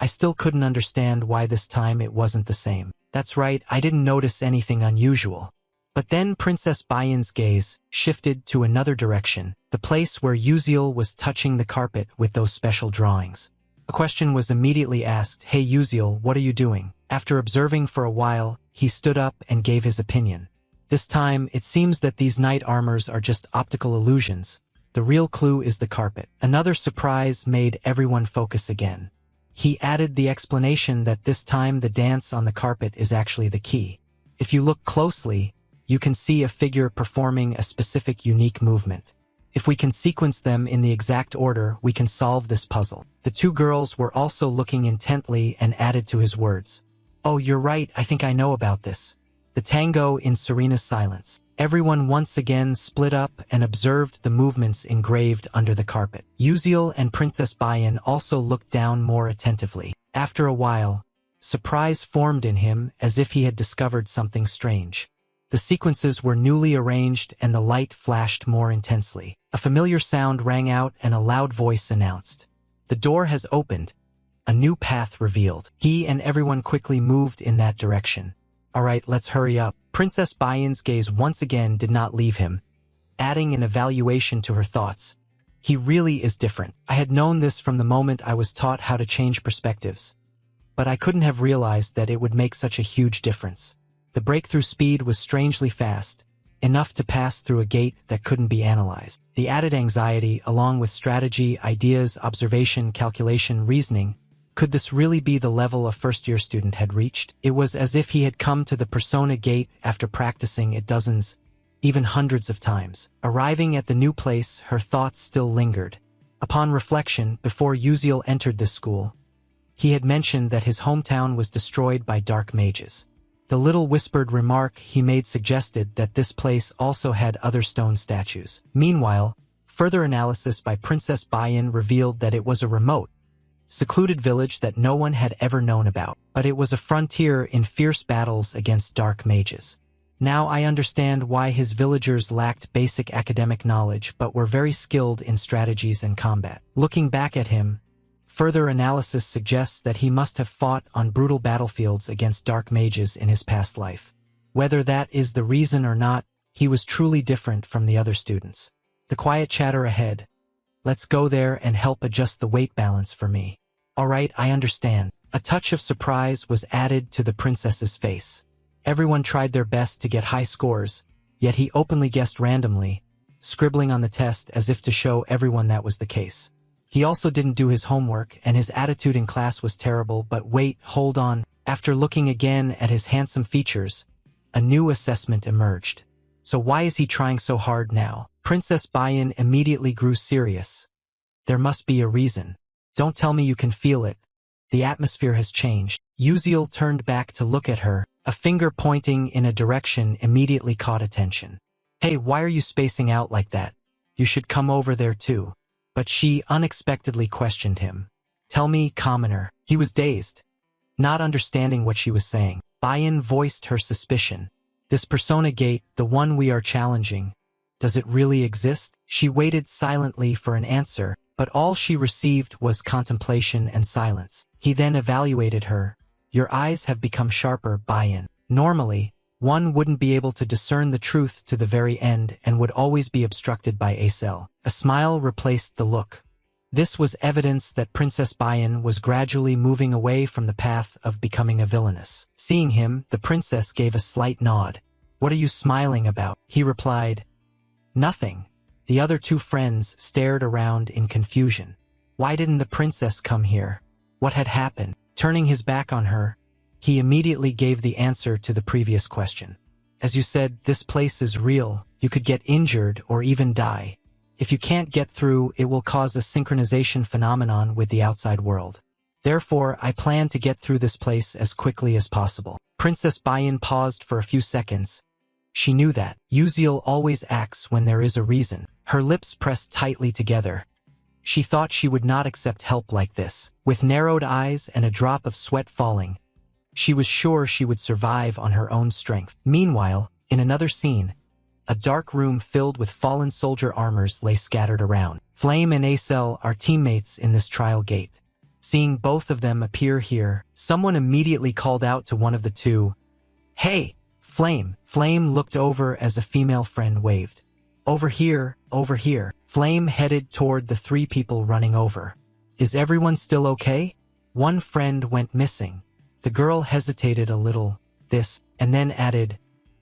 S1: I still couldn't understand why this time it wasn't the same. That's right, I didn't notice anything unusual. But then Princess Bayan's gaze shifted to another direction, the place where Uziel was touching the carpet with those special drawings. A question was immediately asked, "Hey Uziel, what are you doing?" After observing for a while, he stood up and gave his opinion. This time, it seems that these knight armors are just optical illusions. The real clue is the carpet. Another surprise made everyone focus again. He added the explanation that this time the dance on the carpet is actually the key. If you look closely, you can see a figure performing a specific unique movement. If we can sequence them in the exact order, we can solve this puzzle. The two girls were also looking intently and added to his words. "Oh, you're right, I think I know about this." The tango in Serena's silence. Everyone once again split up and observed the movements engraved under the carpet. Uziel and Princess Bayan also looked down more attentively. After a while, surprise formed in him as if he had discovered something strange. The sequences were newly arranged and the light flashed more intensely. A familiar sound rang out and a loud voice announced, "The door has opened." A new path revealed. He and everyone quickly moved in that direction. "All right, let's hurry up." Princess Bayan's gaze once again did not leave him, adding an evaluation to her thoughts. "He really is different. I had known this from the moment I was taught how to change perspectives, but I couldn't have realized that it would make such a huge difference." The breakthrough speed was strangely fast, enough to pass through a gate that couldn't be analyzed. The added anxiety, along with strategy, ideas, observation, calculation, reasoning, could this really be the level a first-year student had reached? It was as if he had come to the Persona Gate after practicing it dozens, even hundreds of times. Arriving at the new place, her thoughts still lingered. Upon reflection, before Uziel entered this school, he had mentioned that his hometown was destroyed by dark mages. The little whispered remark he made suggested that this place also had other stone statues. Meanwhile, further analysis by Princess Bayan revealed that it was a remote, secluded village that no one had ever known about, but it was a frontier in fierce battles against dark mages. Now I understand why his villagers lacked basic academic knowledge but were very skilled in strategies and combat. Looking back at him, further analysis suggests that he must have fought on brutal battlefields against dark mages in his past life. Whether that is the reason or not, he was truly different from the other students. The quiet chatter ahead. "Let's go there and help adjust the weight balance for me." "All right, I understand." A touch of surprise was added to the princess's face. Everyone tried their best to get high scores, yet he openly guessed randomly, scribbling on the test as if to show everyone that was the case. He also didn't do his homework, and his attitude in class was terrible. But wait, hold on. After looking again at his handsome features, a new assessment emerged. So why is he trying so hard now? Princess Bayan immediately grew serious. There must be a reason. Don't tell me you can feel it. The atmosphere has changed. Uziel turned back to look at her. A finger pointing in a direction immediately caught attention. "Hey, why are you spacing out like that? You should come over there too." But she unexpectedly questioned him. "Tell me, commoner." He was dazed, not understanding what she was saying. Bayan voiced her suspicion. "This Persona Gate, the one we are challenging, does it really exist?" She waited silently for an answer, but all she received was contemplation and silence. He then evaluated her. "Your eyes have become sharper, Bayan. Normally, one wouldn't be able to discern the truth to the very end and would always be obstructed by a cell." A smile replaced the look. This was evidence that Princess Bayan was gradually moving away from the path of becoming a villainess. Seeing him, the princess gave a slight nod. "What are you smiling about?" He replied, Nothing. The other two friends stared around in confusion. Why didn't the princess come here? What had happened? Turning his back on her, he immediately gave the answer to the previous question. As you said, this place is real. You could get injured or even die. If you can't get through, it will cause a synchronization phenomenon with the outside world. Therefore, I plan to get through this place as quickly as possible. Princess Bayan paused for a few seconds. She knew that Uziel always acts when there is a reason. Her lips pressed tightly together. She thought she would not accept help like this. With narrowed eyes and a drop of sweat falling, she was sure she would survive on her own strength. Meanwhile, in another scene, a dark room filled with fallen soldier armors lay scattered around. Flame and Acel are teammates in this trial gate. Seeing both of them appear here, someone immediately called out to one of the two, "Hey, Flame!" Flame looked over as a female friend waved. Over here, over here." Flame headed toward the three people running over. "Is everyone still okay?" One friend went missing. The girl hesitated a little, and then added,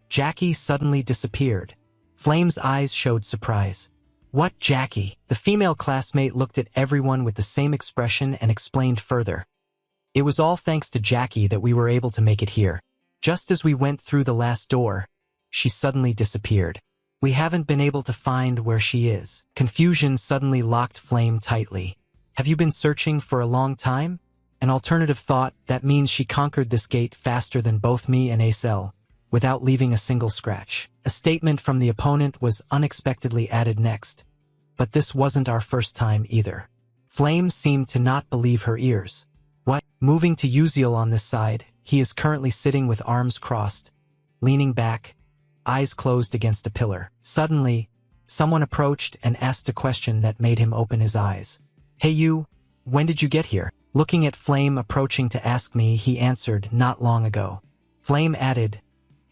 S1: "Jackie suddenly disappeared." Flame's eyes showed surprise. "What, Jackie?" The female classmate looked at everyone with the same expression and explained further. "It was all thanks to Jackie that we were able to make it here. Just as we went through the last door, she suddenly disappeared. We haven't been able to find where she is." Confusion suddenly locked Flame tightly. "Have you been searching for a long time?" An alternative thought, that means she conquered this gate faster than both me and Acel, without leaving a single scratch. A statement from the opponent was unexpectedly added next. But this wasn't our first time either. Flame seemed to not believe her ears. "What?" Moving to Uziel on this side, he is currently sitting with arms crossed, leaning back, eyes closed against a pillar. Suddenly, someone approached and asked a question that made him open his eyes. "Hey you, when did you get here?" Looking at Flame approaching to ask me, he answered, "Not long ago." Flame added,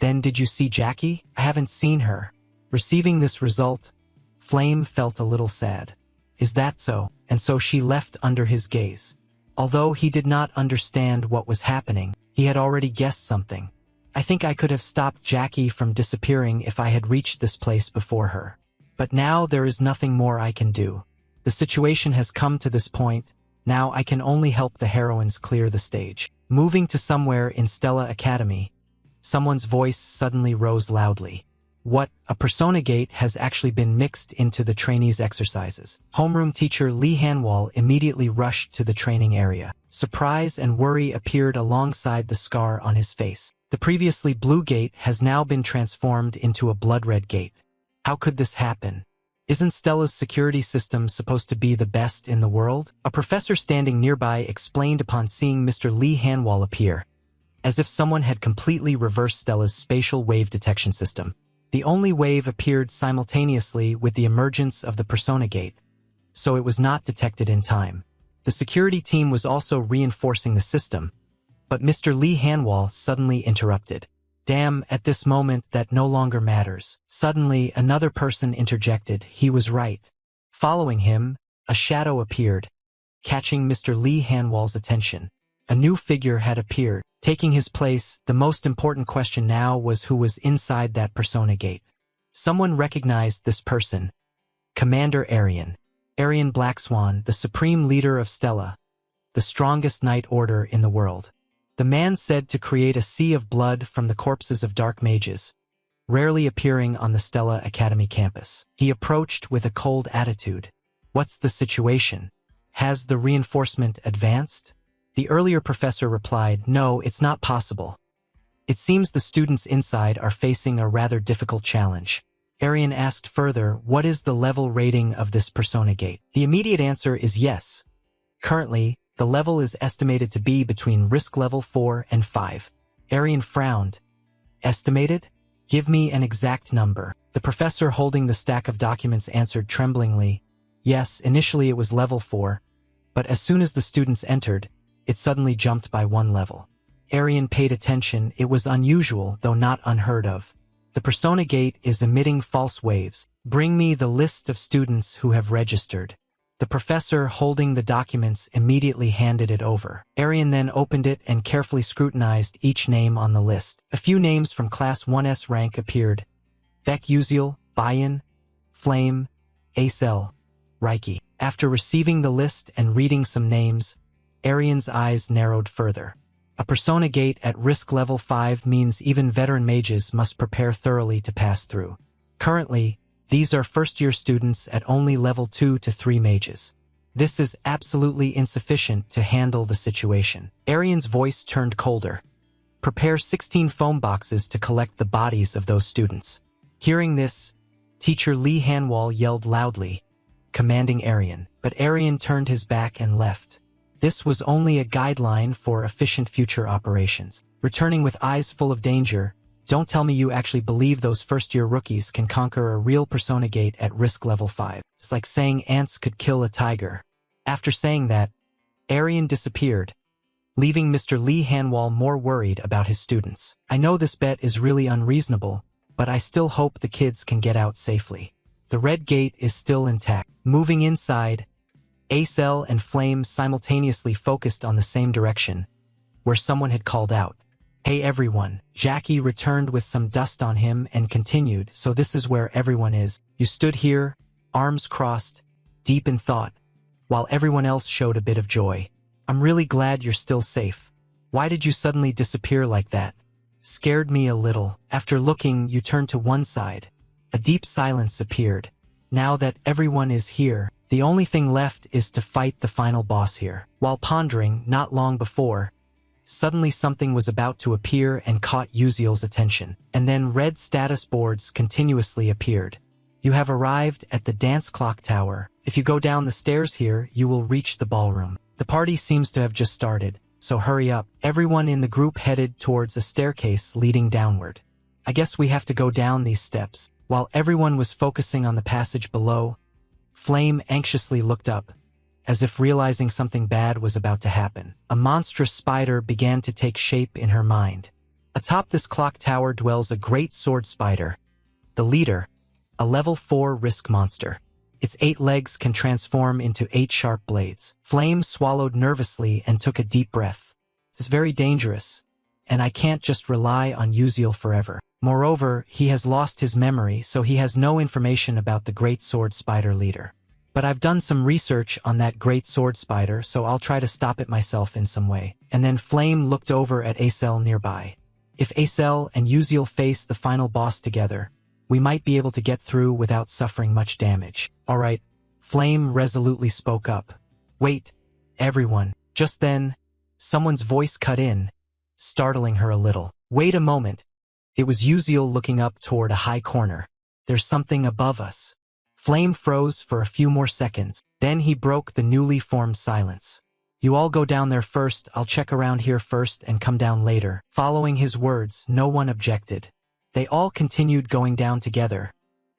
S1: "Then did you see Jackie?" "I haven't seen her." Receiving this result, Flame felt a little sad. "Is that so?" And so she left under his gaze. Although he did not understand what was happening, he had already guessed something. "I think I could have stopped Jackie from disappearing if I had reached this place before her. But now there is nothing more I can do. The situation has come to this point. Now I can only help the heroines clear the stage." Moving to somewhere in Stella Academy, someone's voice suddenly rose loudly. "What, a persona gate has actually been mixed into the trainees' exercises." Homeroom teacher Lee Hanwal immediately rushed to the training area. Surprise and worry appeared alongside the scar on his face. The previously blue gate has now been transformed into a blood-red gate. How could this happen? Isn't Stella's security system supposed to be the best in the world? A professor standing nearby explained upon seeing Mr. Lee Hanwal appear, as if someone had completely reversed Stella's spatial wave detection system. The only wave appeared simultaneously with the emergence of the persona gate, so it was not detected in time. The security team was also reinforcing the system, but Mr. Lee Hanwal suddenly interrupted. "Damn, at this moment that no longer matters." Suddenly, another person interjected. He was right. Following him, a shadow appeared, catching Mr. Lee Hanwal's attention. A new figure had appeared. Taking his place, the most important question now was who was inside that persona gate. Someone recognized this person. Commander Aryan. Aryan Blackswan, the supreme leader of Stella, the strongest knight order in the world. The man said to create a sea of blood from the corpses of dark mages, rarely appearing on the Stella Academy campus. He approached with a cold attitude. "What's the situation? Has the reinforcement advanced?" The earlier professor replied, "No, it's not possible. It seems the students inside are facing a rather difficult challenge." Aryan asked further, "What is the level rating of this persona gate?" The immediate answer is yes. Currently, the level is estimated to be between risk level 4 and 5. Aryan frowned. "Estimated? Give me an exact number." The professor holding the stack of documents answered tremblingly, "Yes, initially it was level 4, but as soon as the students entered, it suddenly jumped by 1 level." Aryan paid attention. It was unusual, though not unheard of. "The persona gate is emitting false waves. Bring me the list of students who have registered." The professor holding the documents immediately handed it over. Aryan then opened it and carefully scrutinized each name on the list. A few names from Class 1's rank appeared. Beck Uziel, Bayan, Flame, Acel, Reiki. After receiving the list and reading some names, Arian's eyes narrowed further. A persona gate at risk level 5 means even veteran mages must prepare thoroughly to pass through. Currently, these are first-year students at only level 2 to 3 mages. This is absolutely insufficient to handle the situation. Arian's voice turned colder. Prepare 16 foam boxes to collect the bodies of those students. Hearing this, Teacher Lee Hanwal yelled loudly, commanding Arian, but Arian turned his back and left. This was only a guideline for efficient future operations. Returning with eyes full of danger, don't tell me you actually believe those first-year rookies can conquer a real persona gate at risk level 5. It's like saying ants could kill a tiger. After saying that, Arian disappeared, leaving Mr. Lee Hanwal more worried about his students. I know this bet is really unreasonable, but I still hope the kids can get out safely. The red gate is still intact. Moving inside, Acel and Flame simultaneously focused on the same direction, where someone had called out, "Hey everyone." Jackie returned with some dust on him and continued, "So this is where everyone is." You stood here, arms crossed, deep in thought, while everyone else showed a bit of joy. "I'm really glad you're still safe. Why did you suddenly disappear like that?" "Scared me a little." After looking, you turned to one side. A deep silence appeared. "Now that everyone is here, the only thing left is to fight the final boss here." While pondering, not long before, suddenly something was about to appear and caught Uziel's attention. And then red status boards continuously appeared. "You have arrived at the dance clock tower. If you go down the stairs here, you will reach the ballroom. The party seems to have just started, so hurry up." Everyone in the group headed towards a staircase leading downward. "I guess we have to go down these steps." While everyone was focusing on the passage below, Flame anxiously looked up, as if realizing something bad was about to happen. A monstrous spider began to take shape in her mind. Atop this clock tower dwells a great sword spider. The leader, a level 4 risk monster. Its 8 legs can transform into 8 sharp blades. Flame swallowed nervously and took a deep breath. "It's very dangerous, and I can't just rely on Uziel forever. Moreover, he has lost his memory, so he has no information about the great sword spider leader. But I've done some research on that great sword spider, so I'll try to stop it myself in some way." And then Flame looked over at Acel nearby. "If Acel and Uziel face the final boss together, we might be able to get through without suffering much damage." "All right," Flame resolutely spoke up. "Wait, everyone." Just then, someone's voice cut in, startling her a little. "Wait a moment." It was Uziel looking up toward a high corner. "There's something above us." Flame froze for a few more seconds. Then he broke the newly formed silence. "You all go down there first. I'll check around here first and come down later." Following his words, no one objected. They all continued going down together,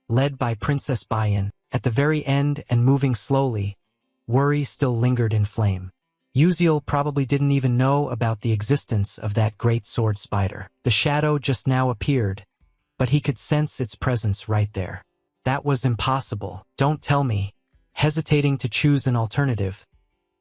S1: led by Princess Bayan. At the very end and moving slowly, worry still lingered in Flame. Uziel probably didn't even know about the existence of that great sword spider. The shadow just now appeared, but he could sense its presence right there. That was impossible. "Don't tell me." Hesitating to choose an alternative,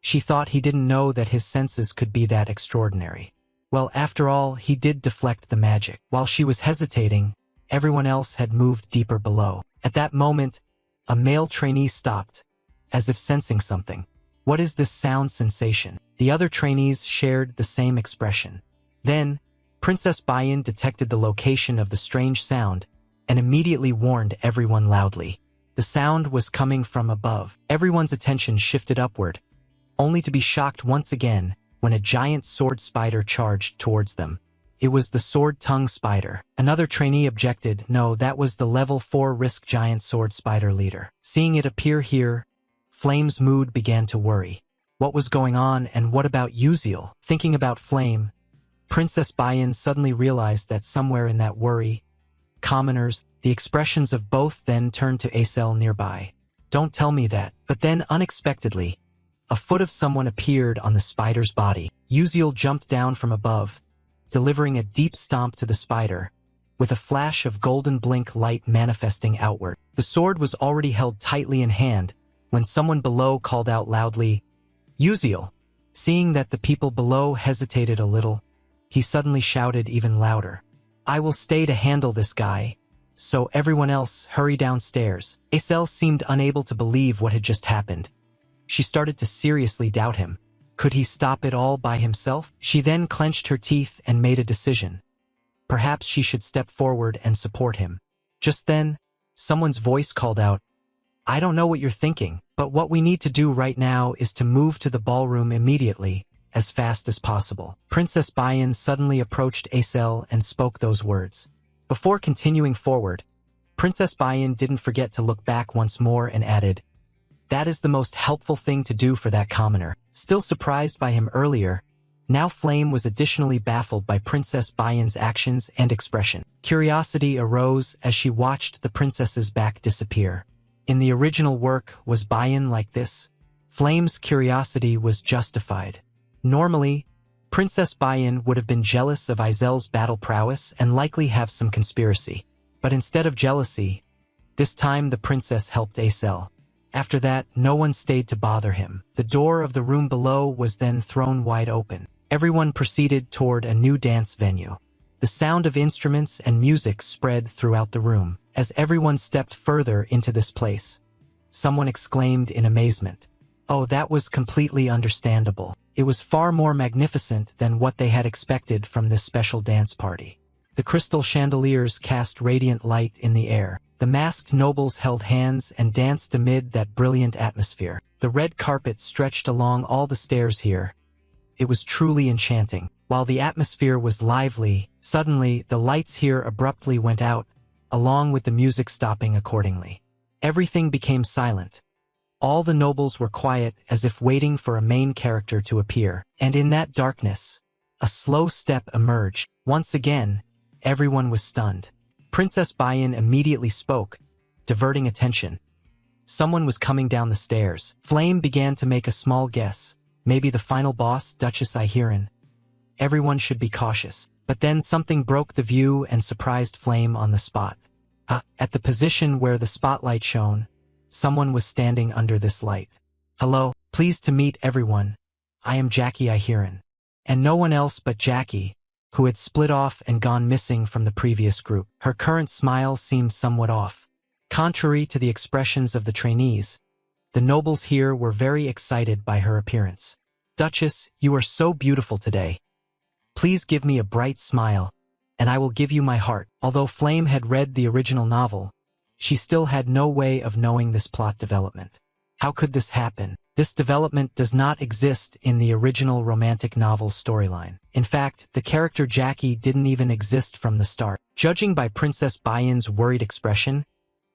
S1: she thought he didn't know that his senses could be that extraordinary. Well, after all, he did deflect the magic. While she was hesitating, everyone else had moved deeper below. At that moment, a male trainee stopped, as if sensing something. "What is this sound sensation?" The other trainees shared the same expression. Then, Princess Bayan detected the location of the strange sound and immediately warned everyone loudly. The sound was coming from above. Everyone's attention shifted upward, only to be shocked once again when a giant sword spider charged towards them. It was the sword-tongue spider. Another trainee objected, "No, that was the level 4 risk giant sword spider leader." Seeing it appear here, Flame's mood began to worry. What was going on, and what about Uziel? Thinking about Flame, Princess Bayan suddenly realized that somewhere in that worry, commoners, the expressions of both then turned to Acel nearby. "Don't tell me that." But then, unexpectedly, a foot of someone appeared on the spider's body. Uziel jumped down from above, delivering a deep stomp to the spider, with a flash of golden blink light manifesting outward. The sword was already held tightly in hand when someone below called out loudly, "Uziel!" Seeing that the people below hesitated a little, he suddenly shouted even louder, "I will stay to handle this guy, so everyone else hurried downstairs. Acel seemed unable to believe what had just happened. She started to seriously doubt him. Could he stop it all by himself? She then clenched her teeth and made a decision. Perhaps she should step forward and support him. Just then, someone's voice called out, "I don't know what you're thinking, but what we need to do right now is to move to the ballroom immediately, as fast as possible." Princess Bayan suddenly approached Acel and spoke those words. Before continuing forward, Princess Bayan didn't forget to look back once more and added, "That is the most helpful thing to do for that commoner." Still surprised by him earlier, now Flame was additionally baffled by Princess Bayan's actions and expression. Curiosity arose as she watched the princess's back disappear. In the original work, was Bayan like this? Flame's curiosity was justified. Normally, Princess Bayan would have been jealous of Izel's battle prowess and likely have some conspiracy. But instead of jealousy, this time the princess helped Acel. After that, no one stayed to bother him. The door of the room below was then thrown wide open. Everyone proceeded toward a new dance venue. The sound of instruments and music spread throughout the room. As everyone stepped further into this place, someone exclaimed in amazement, "Oh, that was completely understandable." It was far more magnificent than what they had expected from this special dance party. The crystal chandeliers cast radiant light in the air. The masked nobles held hands and danced amid that brilliant atmosphere. The red carpet stretched along all the stairs here. It was truly enchanting. While the atmosphere was lively, suddenly the lights here abruptly went out, along with the music stopping accordingly. Everything became silent. All the nobles were quiet, as if waiting for a main character to appear. And in that darkness, a slow step emerged. Once again, everyone was stunned. Princess Bayan immediately spoke, diverting attention. Someone was coming down the stairs. Flame began to make a small guess. Maybe the final boss, Duchess Ihiran. Everyone should be cautious. But then something broke the view and surprised Flame on the spot. At the position where the spotlight shone, someone was standing under this light. "Hello, pleased to meet everyone. I am Jackie Ihiran." And no one else but Jackie, who had split off and gone missing from the previous group. Her current smile seemed somewhat off. Contrary to the expressions of the trainees, the nobles here were very excited by her appearance. "Duchess, you are so beautiful today. Please give me a bright smile, and I will give you my heart." Although Flame had read the original novel, she still had no way of knowing this plot development. How could this happen? This development does not exist in the original romantic novel storyline. In fact, the character Jackie didn't even exist from the start. Judging by Princess Bayan's worried expression,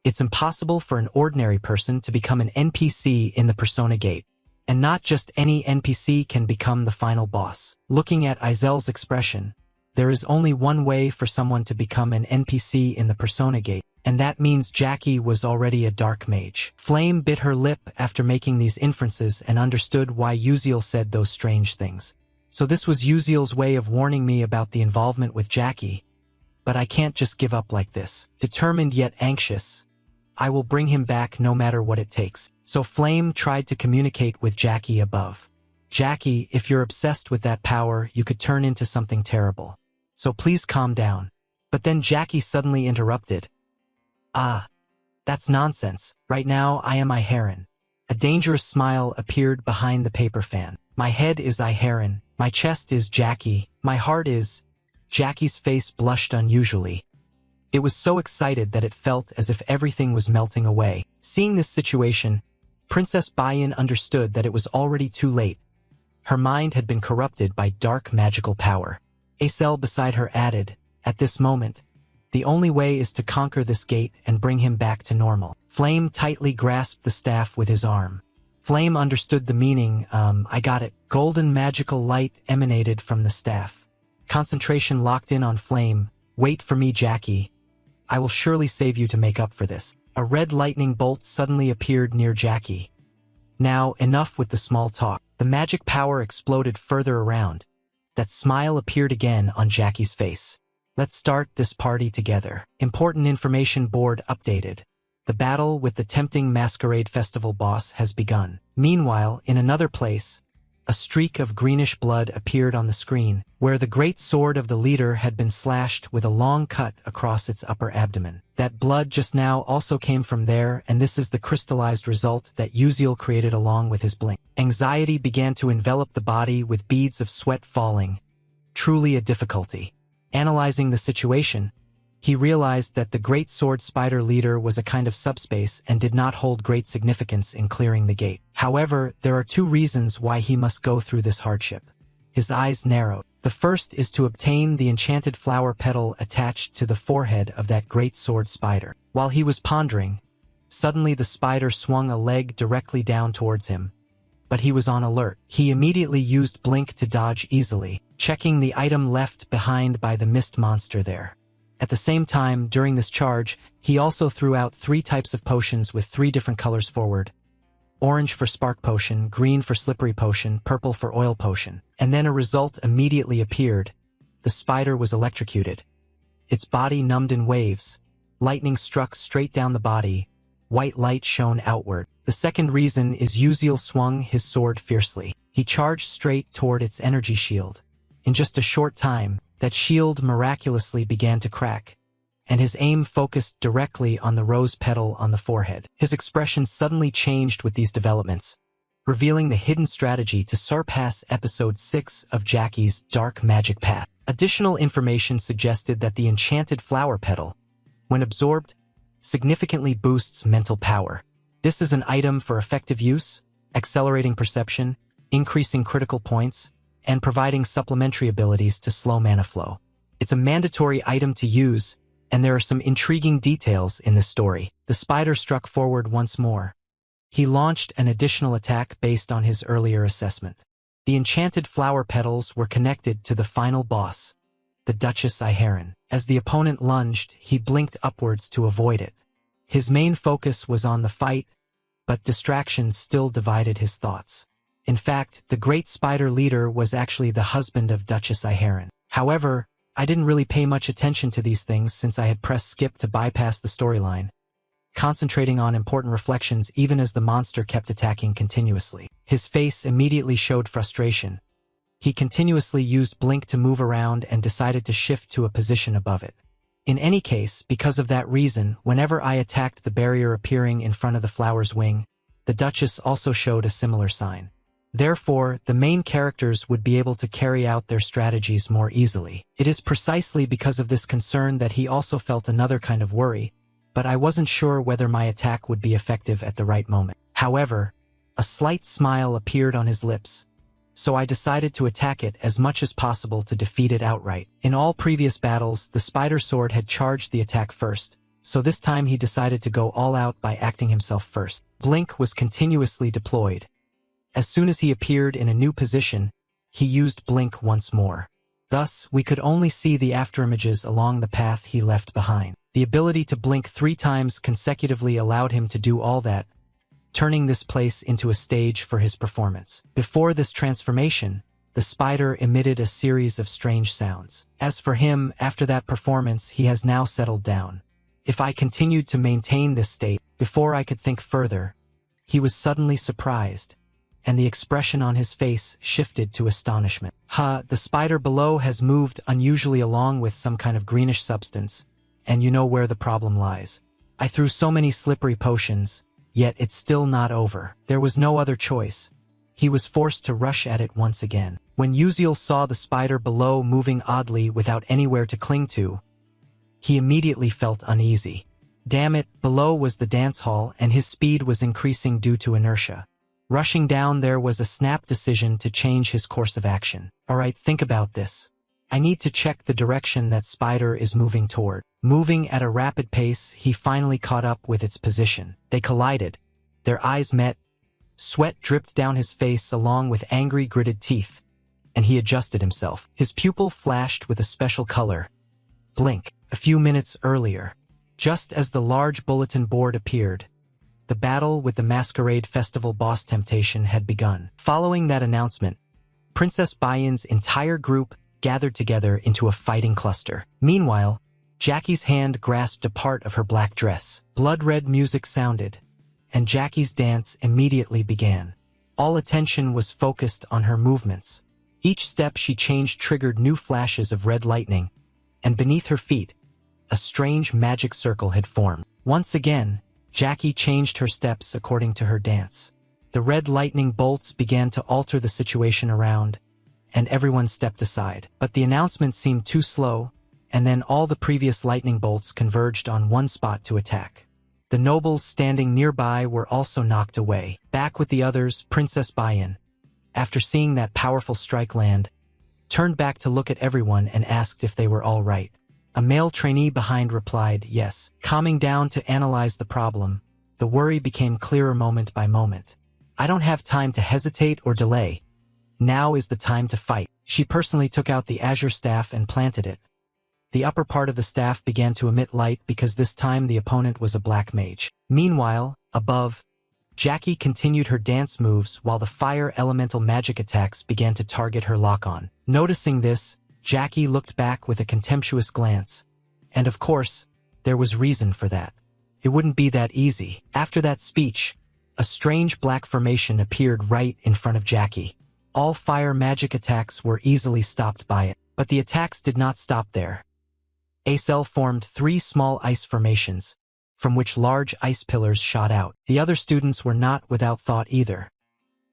S1: it's impossible for an ordinary person to become an NPC in the Persona Gate. And not just any NPC can become the final boss. Looking at Izel's expression, there is only one way for someone to become an NPC in the Persona Gate, and that means Jackie was already a dark mage. Flame bit her lip after making these inferences and understood why Uziel said those strange things. So this was Uziel's way of warning me about the involvement with Jackie. But I can't just give up like this. Determined yet anxious, I will bring him back no matter what it takes. So Flame tried to communicate with Jackie above. "Jackie, if you're obsessed with that power, you could turn into something terrible. So please calm down." But then Jackie suddenly interrupted. That's nonsense. Right now I am Ihiran." A dangerous smile appeared behind the paper fan. "My head is Ihiran. My chest is Jackie. My heart is..." Jackie's face blushed unusually. It was so excited that it felt as if everything was melting away. Seeing this situation, Princess Bayan understood that it was already too late. Her mind had been corrupted by dark magical power. Acel beside her added, "At this moment, the only way is to conquer this gate and bring him back to normal." Flame tightly grasped the staff with his arm. Flame understood the meaning. I got it. Golden magical light emanated from the staff. Concentration locked in on Flame. "Wait for me, Jackie. I will surely save you to make up for this." A red lightning bolt suddenly appeared near Jackie. Now, enough with the small talk. The magic power exploded further around. That smile appeared again on Jackie's face. "Let's start this party together." Important information board updated. The battle with the tempting Masquerade Festival boss has begun. Meanwhile, in another place, A streak of greenish blood appeared on the screen, where the great sword of the leader had been slashed with a long cut across its upper abdomen. That blood just now also came from there, and this is the crystallized result that Uziel created along with his blink. Anxiety began to envelop the body with beads of sweat falling. Truly a difficulty. Analyzing the situation, he realized that the great sword spider leader was a kind of subspace and did not hold great significance in clearing the gate. However, there are two reasons why he must go through this hardship. His eyes narrowed. The first is to obtain the enchanted flower petal attached to the forehead of that great sword spider. While he was pondering, suddenly the spider swung a leg directly down towards him. But he was on alert. He immediately used blink to dodge easily, checking the item left behind by the mist monster there. At the same time, during this charge, he also threw out 3 types of potions with 3 different colors forward. Orange for spark potion, green for slippery potion, purple for oil potion. And then a result immediately appeared. The spider was electrocuted. Its body numbed in waves. Lightning struck straight down the body. White light shone outward. The second reason is Uziel swung his sword fiercely. He charged straight toward its energy shield. In just a short time, that shield miraculously began to crack, and his aim focused directly on the rose petal on the forehead. His expression suddenly changed with these developments, revealing the hidden strategy to surpass Episode 6 of Jackie's Dark Magic Path. Additional information suggested that the enchanted flower petal, when absorbed, significantly boosts mental power. This is an item for effective use, accelerating perception, increasing critical points, and providing supplementary abilities to slow mana flow. It's a mandatory item to use, and there are some intriguing details in this story. The spider struck forward once more. He launched an additional attack based on his earlier assessment. The enchanted flower petals were connected to the final boss, the Duchess Iharan. As the opponent lunged, he blinked upwards to avoid it. His main focus was on the fight, but distractions still divided his thoughts. In fact, the great spider leader was actually the husband of Duchess Iharan. However, I didn't really pay much attention to these things since I had pressed skip to bypass the storyline, concentrating on important reflections even as the monster kept attacking continuously. His face immediately showed frustration. He continuously used blink to move around and decided to shift to a position above it. In any case, because of that reason, whenever I attacked the barrier appearing in front of the flower's wing, the Duchess also showed a similar sign. Therefore, the main characters would be able to carry out their strategies more easily. It is precisely because of this concern that he also felt another kind of worry, but I wasn't sure whether my attack would be effective at the right moment. However, a slight smile appeared on his lips, so I decided to attack it as much as possible to defeat it outright. In all previous battles, the spider sword had charged the attack first, so this time he decided to go all out by acting himself first. Blink was continuously deployed. As soon as he appeared in a new position, he used blink once more. Thus, we could only see the afterimages along the path he left behind. The ability to blink 3 times consecutively allowed him to do all that, turning this place into a stage for his performance. Before this transformation, the spider emitted a series of strange sounds. As for him, after that performance, he has now settled down. If I continued to maintain this state, before I could think further, he was suddenly surprised, and the expression on his face shifted to astonishment. The spider below has moved unusually along with some kind of greenish substance, and you know where the problem lies. I threw so many slippery potions, yet it's still not over. There was no other choice. He was forced to rush at it once again. When Uziel saw the spider below moving oddly without anywhere to cling to, he immediately felt uneasy. Damn it, below was the dance hall, and his speed was increasing due to inertia. Rushing down there was a snap decision to change his course of action. Alright, think about this. I need to check the direction that spider is moving toward. Moving at a rapid pace, he finally caught up with its position. They collided. Their eyes met. Sweat dripped down his face along with angry gritted teeth, and he adjusted himself. His pupil flashed with a special color. Blink. A few minutes earlier, just as the large bulletin board appeared, the battle with the Masquerade Festival boss Temptation had begun. Following that announcement, Princess Bayin's entire group gathered together into a fighting cluster. Meanwhile, Jackie's hand grasped a part of her black dress. Blood-red music sounded, and Jackie's dance immediately began. All attention was focused on her movements. Each step she changed triggered new flashes of red lightning, and beneath her feet, a strange magic circle had formed. Once again, Jackie changed her steps according to her dance. The red lightning bolts began to alter the situation around, and everyone stepped aside. But the announcement seemed too slow, and then all the previous lightning bolts converged on one spot to attack. The nobles standing nearby were also knocked away. Back with the others, Princess Bayan, after seeing that powerful strike land, turned back to look at everyone and asked if they were all right. A male trainee behind replied, yes. Calming down to analyze the problem, the worry became clearer moment by moment. I don't have time to hesitate or delay. Now is the time to fight. She personally took out the azure staff and planted it. The upper part of the staff began to emit light because this time the opponent was a black mage. Meanwhile, above, Jackie continued her dance moves while the fire elemental magic attacks began to target her lock-on. Noticing this, Jackie looked back with a contemptuous glance. And of course, there was reason for that. It wouldn't be that easy. After that speech, a strange black formation appeared right in front of Jackie. All fire magic attacks were easily stopped by it. But the attacks did not stop there. Acel formed 3 small ice formations, from which large ice pillars shot out. The other students were not without thought either.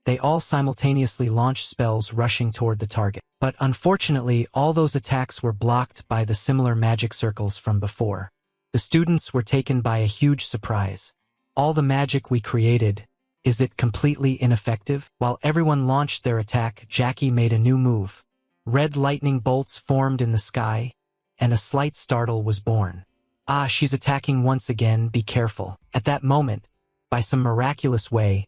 S1: They all simultaneously launched spells rushing toward the target. But unfortunately, all those attacks were blocked by the similar magic circles from before. The students were taken by a huge surprise. All the magic we created, is it completely ineffective? While everyone launched their attack, Jackie made a new move. Red lightning bolts formed in the sky, and a slight startle was born. Ah, she's attacking once again, be careful. At that moment, by some miraculous way,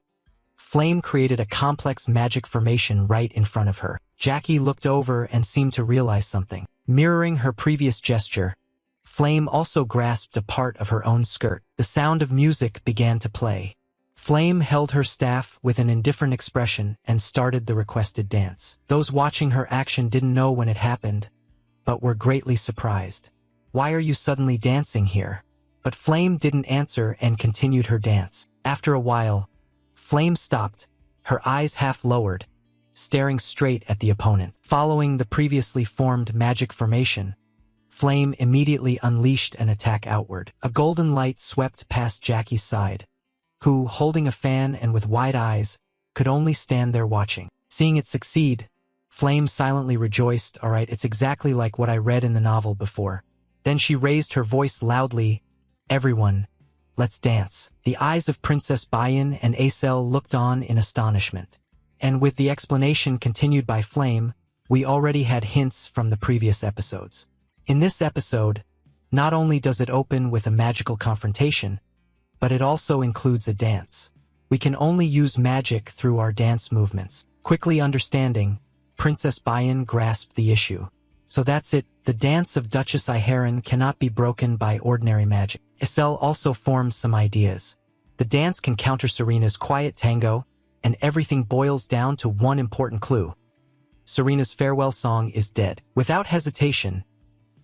S1: Flame created a complex magic formation right in front of her. Jackie looked over and seemed to realize something. Mirroring her previous gesture, Flame also grasped a part of her own skirt. The sound of music began to play. Flame held her staff with an indifferent expression and started the requested dance. Those watching her action didn't know when it happened, but were greatly surprised. Why are you suddenly dancing here? But Flame didn't answer and continued her dance. After a while, Flame stopped, her eyes half lowered, staring straight at the opponent. Following the previously formed magic formation, Flame immediately unleashed an attack outward. A golden light swept past Jackie's side, who, holding a fan and with wide eyes, could only stand there watching. Seeing it succeed, Flame silently rejoiced. All right, it's exactly like what I read in the novel before. Then she raised her voice loudly, everyone, let's dance. The eyes of Princess Bayan and Acel looked on in astonishment. And with the explanation continued by Flame, we already had hints from the previous episodes. In this episode, not only does it open with a magical confrontation, but it also includes a dance. We can only use magic through our dance movements. Quickly understanding, Princess Bayan grasped the issue. So that's it, the dance of Duchess Iharan cannot be broken by ordinary magic. Acel also formed some ideas. The dance can counter Serena's quiet tango, and everything boils down to one important clue. Serena's farewell song is dead. Without hesitation,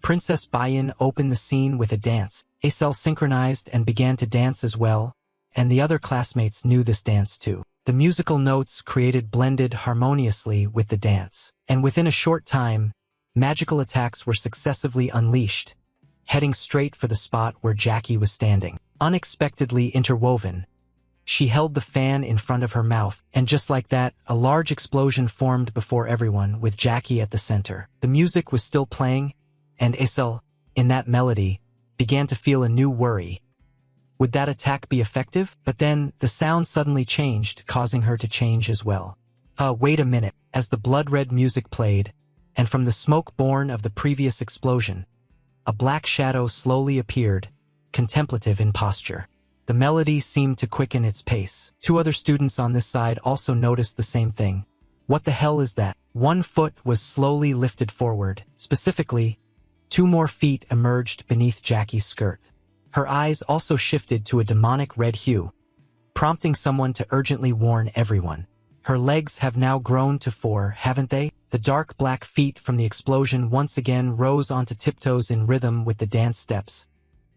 S1: Princess Bayan opened the scene with a dance. Acel synchronized and began to dance as well, and the other classmates knew this dance too. The musical notes created blended harmoniously with the dance, and within a short time, magical attacks were successively unleashed, heading straight for the spot where Jackie was standing. Unexpectedly interwoven, she held the fan in front of her mouth, and just like that, a large explosion formed before everyone, with Jackie at the center. The music was still playing, and Acel, in that melody, began to feel a new worry. Would that attack be effective? But then, the sound suddenly changed, causing her to change as well. Wait a minute. As the blood-red music played, and from the smoke born of the previous explosion, a black shadow slowly appeared, contemplative in posture. The melody seemed to quicken its pace. 2 other students on this side also noticed the same thing. What the hell is that? One foot was slowly lifted forward. Specifically, 2 more feet emerged beneath Jackie's skirt. Her eyes also shifted to a demonic red hue, prompting someone to urgently warn everyone. Her legs have now grown to 4, haven't they? The dark black feet from the explosion once again rose onto tiptoes in rhythm with the dance steps,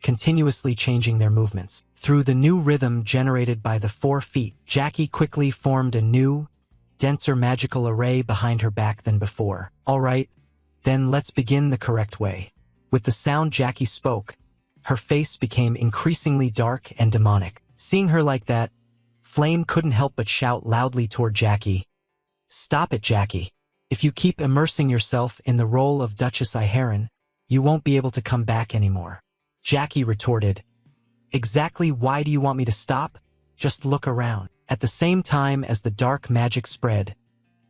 S1: continuously changing their movements. Through the new rhythm generated by the 4 feet, Jackie quickly formed a new, denser magical array behind her back than before. All right, then let's begin the correct way. With the sound Jackie spoke, her face became increasingly dark and demonic. Seeing her like that, Flame couldn't help but shout loudly toward Jackie. "Stop it, Jackie. If you keep immersing yourself in the role of Duchess Iharon, you won't be able to come back anymore." Jackie retorted, "Exactly why do you want me to stop? Just look around." At the same time as the dark magic spread,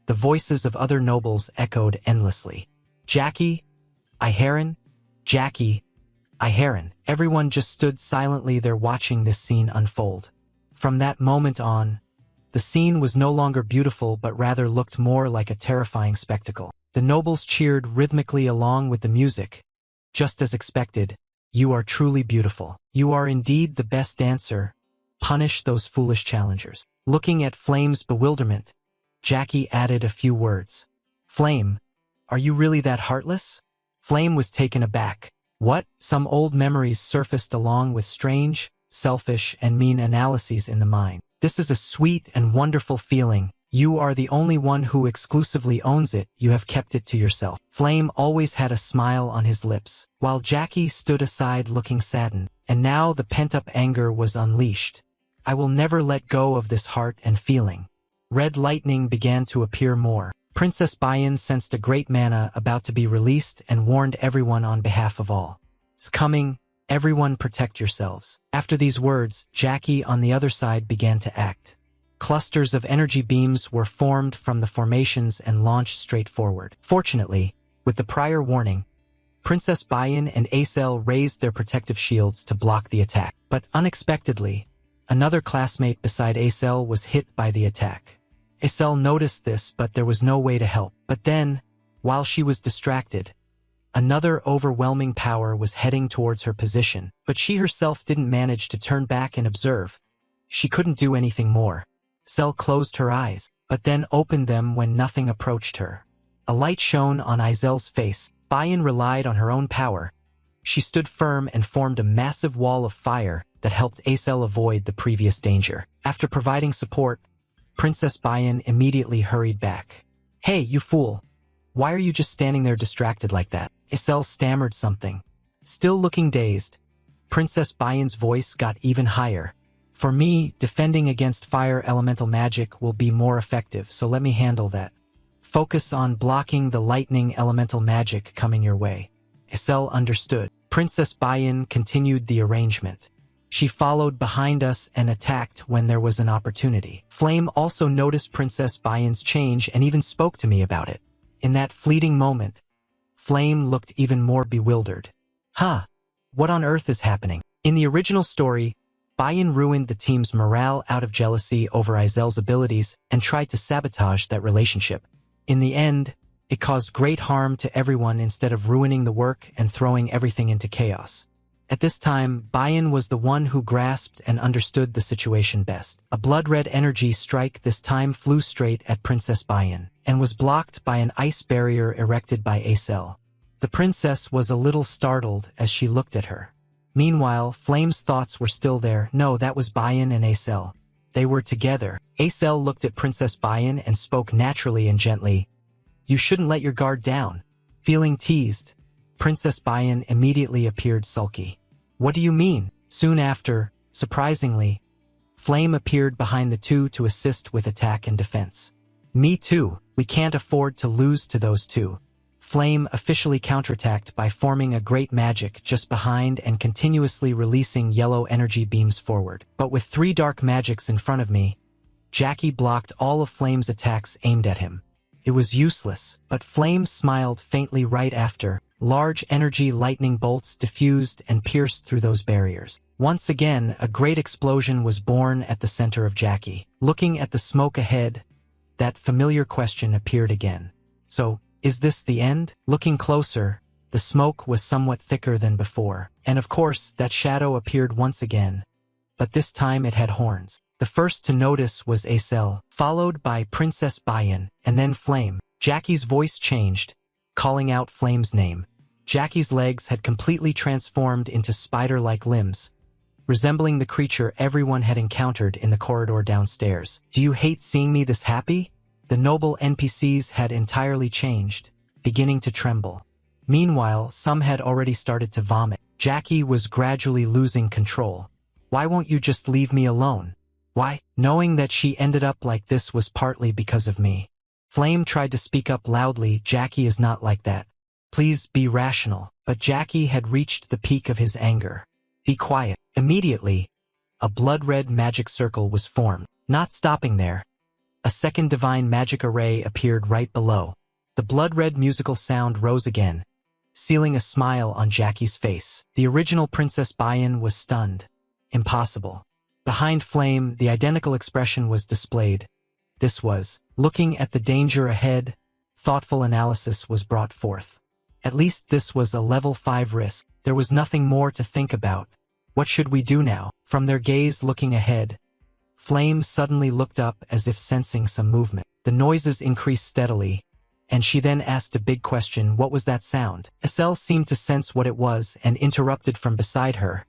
S1: the voices of other nobles echoed endlessly. "Jackie, Iharon, Jackie, Iharon." Everyone just stood silently there watching this scene unfold. From that moment on, the scene was no longer beautiful but rather looked more like a terrifying spectacle. The nobles cheered rhythmically along with the music. Just as expected, "You are truly beautiful. You are indeed the best dancer. Punish those foolish challengers." Looking at Flame's bewilderment, Jackie added a few words. "Flame, are you really that heartless?" Flame was taken aback. What? Some old memories surfaced along with strange, selfish, and mean analyses in the mind. "This is a sweet and wonderful feeling. You are the only one who exclusively owns it. You have kept it to yourself." Flame always had a smile on his lips, while Jackie stood aside looking saddened. And now the pent-up anger was unleashed. "I will never let go of this heart and feeling." Red lightning began to appear more. Princess Bayan sensed a great mana about to be released and warned everyone on behalf of all. "It's coming. Everyone protect yourselves." After these words, Jackie on the other side began to act. Clusters of energy beams were formed from the formations and launched straight forward. Fortunately, with the prior warning, Princess Bayan and Acel raised their protective shields to block the attack. But unexpectedly, another classmate beside Acel was hit by the attack. Acel noticed this, but there was no way to help. But then, while she was distracted, another overwhelming power was heading towards her position, but she herself didn't manage to turn back and observe. She couldn't do anything more. Acel closed her eyes, but then opened them when nothing approached her. A light shone on Izel's face. Bayan relied on her own power. She stood firm and formed a massive wall of fire that helped Acel avoid the previous danger. After providing support, Princess Bayan immediately hurried back. "Hey, you fool! Why are you just standing there distracted like that?" Acel stammered something. Still looking dazed, Princess Bayan's voice got even higher. "For me, defending against fire elemental magic will be more effective, so let me handle that. Focus on blocking the lightning elemental magic coming your way." Acel understood. Princess Bayan continued the arrangement. She followed behind us and attacked when there was an opportunity. Flame also noticed Princess Bayan's change and even spoke to me about it. In that fleeting moment, Flame looked even more bewildered. "Huh, what on earth is happening?" In the original story, Bayan ruined the team's morale out of jealousy over Izel's abilities and tried to sabotage that relationship. In the end, it caused great harm to everyone instead of ruining the work and throwing everything into chaos. At this time, Bayan was the one who grasped and understood the situation best. A blood-red energy strike this time flew straight at Princess Bayan, and was blocked by an ice barrier erected by Acel. The princess was a little startled as she looked at her. Meanwhile, Flame's thoughts were still there. No, that was Bayan and Acel. They were together. Acel looked at Princess Bayan and spoke naturally and gently. "You shouldn't let your guard down." Feeling teased, Princess Bayan immediately appeared sulky. "What do you mean?" Soon after, surprisingly, Flame appeared behind the two to assist with attack and defense. "Me too. We can't afford to lose to those two." Flame officially counterattacked by forming a great magic just behind and continuously releasing yellow energy beams forward. But with 3 dark magics in front of me, Jackie blocked all of Flame's attacks aimed at him. It was useless, but Flame smiled faintly right after. Large energy lightning bolts diffused and pierced through those barriers. Once again, a great explosion was born at the center of Jackie. Looking at the smoke ahead, that familiar question appeared again. "So, is this the end?" Looking closer, the smoke was somewhat thicker than before. And of course, that shadow appeared once again. But this time it had horns. The first to notice was Acel, followed by Princess Bayan, and then Flame. Jackie's voice changed, calling out Flame's name. Jackie's legs had completely transformed into spider-like limbs, resembling the creature everyone had encountered in the corridor downstairs. "Do you hate seeing me this happy?" The noble NPCs had entirely changed, beginning to tremble. Meanwhile, some had already started to vomit. Jackie was gradually losing control. "Why won't you just leave me alone? Why?" Knowing that she ended up like this was partly because of me. Flame tried to speak up loudly. "Jackie is not like that. Please be rational." But Jackie had reached the peak of his anger. "Be quiet." Immediately, a blood-red magic circle was formed. Not stopping there, a second divine magic array appeared right below. The blood-red musical sound rose again, sealing a smile on Jackie's face. The original Princess Bayan was stunned. Impossible. Behind Flame, the identical expression was displayed. This was, looking at the danger ahead, thoughtful analysis was brought forth. At least this was a level 5 risk. There was nothing more to think about. What should we do now? From their gaze looking ahead, Flame suddenly looked up as if sensing some movement. The noises increased steadily, and she then asked a big question. "What was that sound?" Estelle seemed to sense what it was and interrupted from beside her.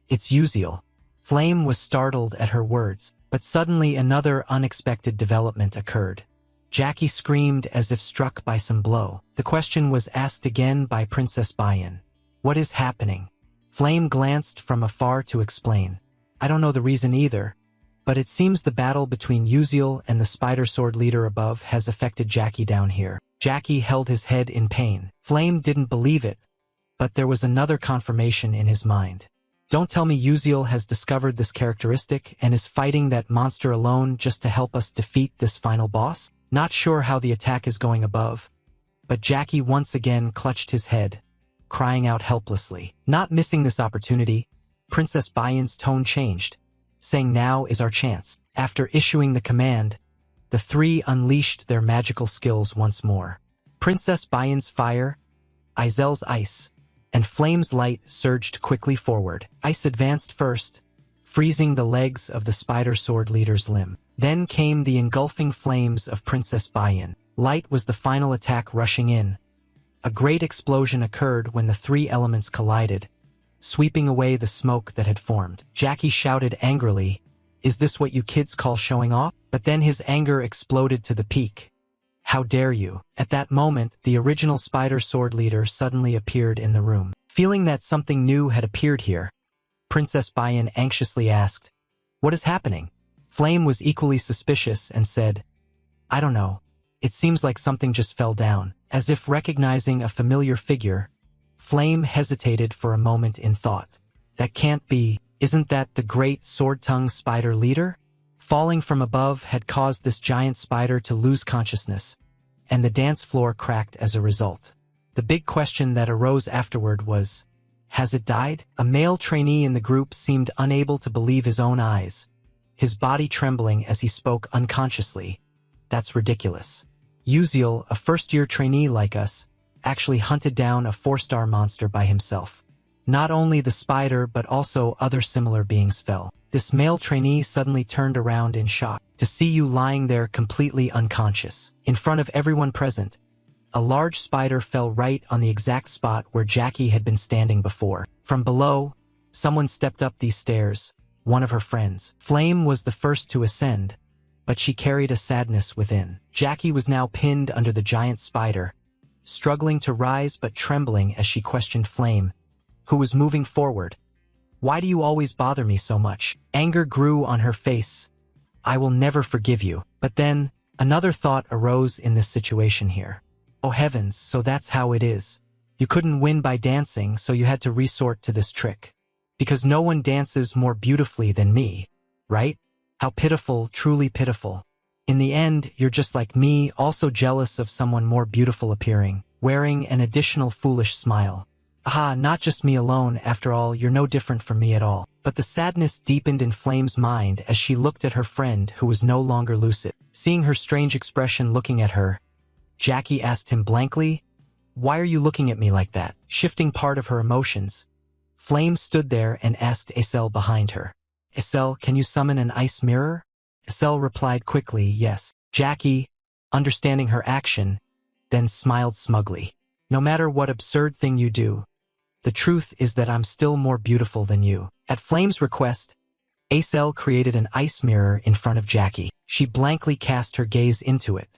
S1: "It's Uziel." Flame was startled at her words, but suddenly another unexpected development occurred. Jackie screamed as if struck by some blow. The question was asked again by Princess Bayan. "What is happening?" Flame glanced from afar to explain. "I don't know the reason either, but it seems the battle between Uziel and the Spider Sword leader above has affected Jackie down here." Jackie held his head in pain. Flame didn't believe it, but there was another confirmation in his mind. "Don't tell me Uziel has discovered this characteristic and is fighting that monster alone just to help us defeat this final boss?" Not sure how the attack is going above, but Jackie once again clutched his head, crying out helplessly. Not missing this opportunity, Princess Bayan's tone changed, saying, "Now is our chance." After issuing the command, the three unleashed their magical skills once more. Princess Bayan's fire, Izel's ice, and Flame's light surged quickly forward. Ice advanced first, freezing the legs of the Spider Sword leader's limb. Then came the engulfing flames of Princess Bayan. Light was the final attack rushing in. A great explosion occurred when the three elements collided, sweeping away the smoke that had formed. Jackie shouted angrily, "Is this what you kids call showing off?" But then his anger exploded to the peak. "How dare you!" At that moment, the original Spider Sword leader suddenly appeared in the room. Feeling that something new had appeared here, Princess Bayan anxiously asked, "What is happening?" Flame was equally suspicious and said, "I don't know. It seems like something just fell down." As if recognizing a familiar figure, Flame hesitated for a moment in thought. "That can't be. Isn't that the great sword-tongue spider leader?" Falling from above had caused this giant spider to lose consciousness, and the dance floor cracked as a result. The big question that arose afterward was, has it died? A male trainee in the group seemed unable to believe his own eyes, his body trembling as he spoke unconsciously. "That's ridiculous. Uziel, a first-year trainee like us, actually hunted down a 4-star monster by himself. Not only the spider but also other similar beings fell." This male trainee suddenly turned around in shock to see you lying there completely unconscious. In front of everyone present, a large spider fell right on the exact spot where Jackie had been standing before. From below, someone stepped up these stairs, one of her friends. Flame was the first to ascend, but she carried a sadness within. Jackie was now pinned under the giant spider, struggling to rise but trembling as she questioned Flame, who was moving forward. "Why do you always bother me so much?" Anger grew on her face. "I will never forgive you." But then, another thought arose in this situation here. Oh heavens, so that's how it is. You couldn't win by dancing, so you had to resort to this trick. Because no one dances more beautifully than me, right? How pitiful, truly pitiful. In the end, you're just like me, also jealous of someone more beautiful appearing, wearing an additional foolish smile. Aha, not just me alone, after all, you're no different from me at all. But the sadness deepened in Flame's mind as she looked at her friend who was no longer lucid. Seeing her strange expression looking at her, Jackie asked him blankly, "Why are you looking at me like that?" Shifting part of her emotions, Flame stood there and asked Estelle behind her, "Estelle, can you summon an ice mirror?" Estelle replied quickly, "Yes." Jackie, understanding her action, then smiled smugly. No matter what absurd thing you do, the truth is that I'm still more beautiful than you. At Flame's request, Acel created an ice mirror in front of Jackie. She blankly cast her gaze into it.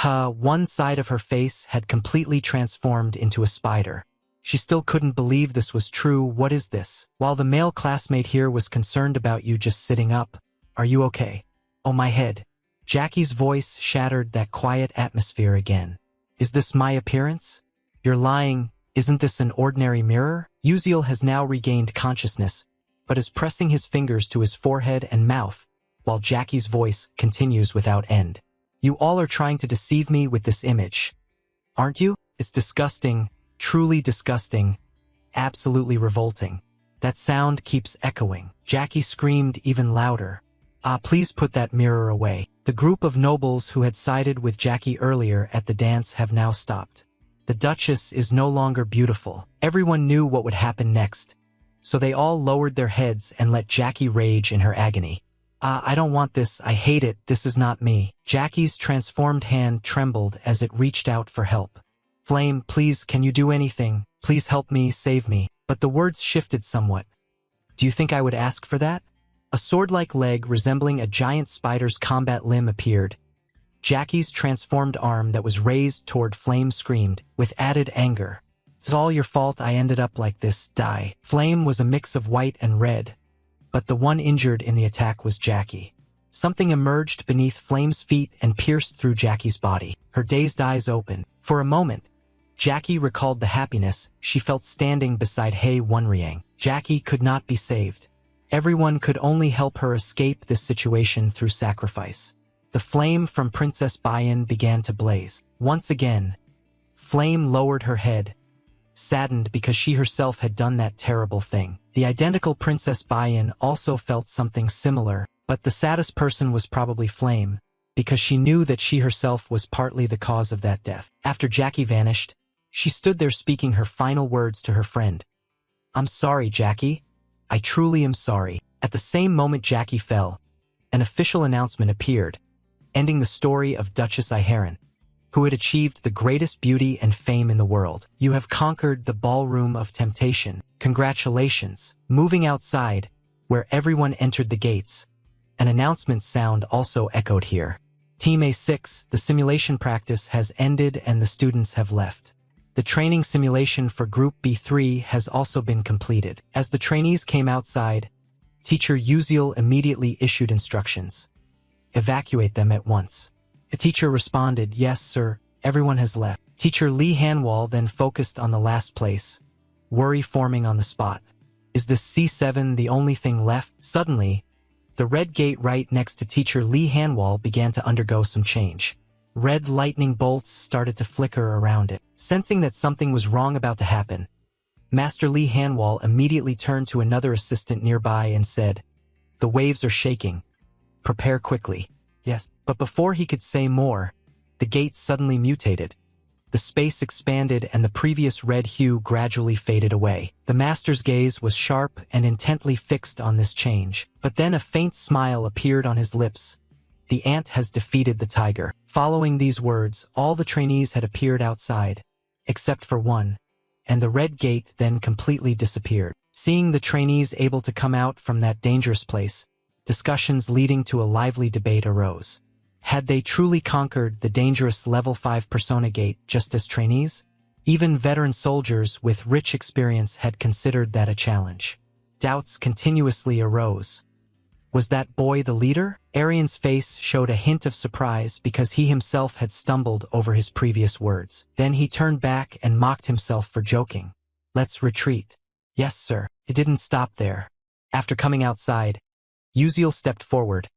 S1: One side of her face had completely transformed into a spider. She still couldn't believe this was true. What is this? While the male classmate here was concerned about you just sitting up. Are you okay? Oh, my head. Jackie's voice shattered that quiet atmosphere again. Is this my appearance? You're lying. Isn't this an ordinary mirror? Uziel has now regained consciousness, but is pressing his fingers to his forehead and mouth, while Jackie's voice continues without end. You all are trying to deceive me with this image, aren't you? It's disgusting, truly disgusting, absolutely revolting. That sound keeps echoing. Jackie screamed even louder. Please put that mirror away. The group of nobles who had sided with Jackie earlier at the dance have now stopped. The Duchess is no longer beautiful. Everyone knew what would happen next, so they all lowered their heads and let Jackie rage in her agony. I don't want this. I hate it. This is not me. Jackie's transformed hand trembled as it reached out for help. Flame, please, can you do anything? Please help me, save me. But the words shifted somewhat. Do you think I would ask for that? A sword-like leg resembling a giant spider's combat limb appeared. Jackie's transformed arm that was raised toward Flame screamed, with added anger. It's all your fault I ended up like this. Die. Flame was a mix of white and red, but the one injured in the attack was Jackie. Something emerged beneath Flame's feet and pierced through Jackie's body. Her dazed eyes opened. For a moment, Jackie recalled the happiness she felt standing beside Hei Wonriang. Jackie could not be saved. Everyone could only help her escape this situation through sacrifice. The flame from Princess Bayan began to blaze. Once again, Flame lowered her head, saddened because she herself had done that terrible thing. The identical Princess Bayan also felt something similar, but the saddest person was probably Flame, because she knew that she herself was partly the cause of that death. After Jackie vanished, she stood there speaking her final words to her friend. I'm sorry, Jackie. I truly am sorry. At the same moment Jackie fell, an official announcement appeared, ending the story of Duchess Iharan, who had achieved the greatest beauty and fame in the world. You have conquered the ballroom of temptation. Congratulations. Moving outside, where everyone entered the gates, an announcement sound also echoed here. Team A6, the simulation practice has ended and the students have left. The training simulation for Group B3 has also been completed. As the trainees came outside, Teacher Uziel immediately issued instructions. Evacuate them at once. A teacher responded, yes, sir, everyone has left. Teacher Lee Hanwal then focused on the last place, worry forming on the spot. Is this C7 the only thing left? Suddenly, the red gate right next to Teacher Lee Hanwal began to undergo some change. Red lightning bolts started to flicker around it. Sensing that something was wrong about to happen, Master Lee Hanwal immediately turned to another assistant nearby and said, the waves are shaking. Prepare quickly. Yes. But before he could say more, the gate suddenly mutated. The space expanded and the previous red hue gradually faded away. The master's gaze was sharp and intently fixed on this change. But then a faint smile appeared on his lips. The ant has defeated the tiger. Following these words, all the trainees had appeared outside, except for one, and the red gate then completely disappeared. Seeing the trainees able to come out from that dangerous place, discussions leading to a lively debate arose. Had they truly conquered the dangerous Level 5 Persona Gate just as trainees? Even veteran soldiers with rich experience had considered that a challenge. Doubts continuously arose. Was that boy the leader? Arian's face showed a hint of surprise because he himself had stumbled over his previous words. Then he turned back and mocked himself for joking. Let's retreat. Yes, sir. It didn't stop there. After coming outside, Uziel stepped forward,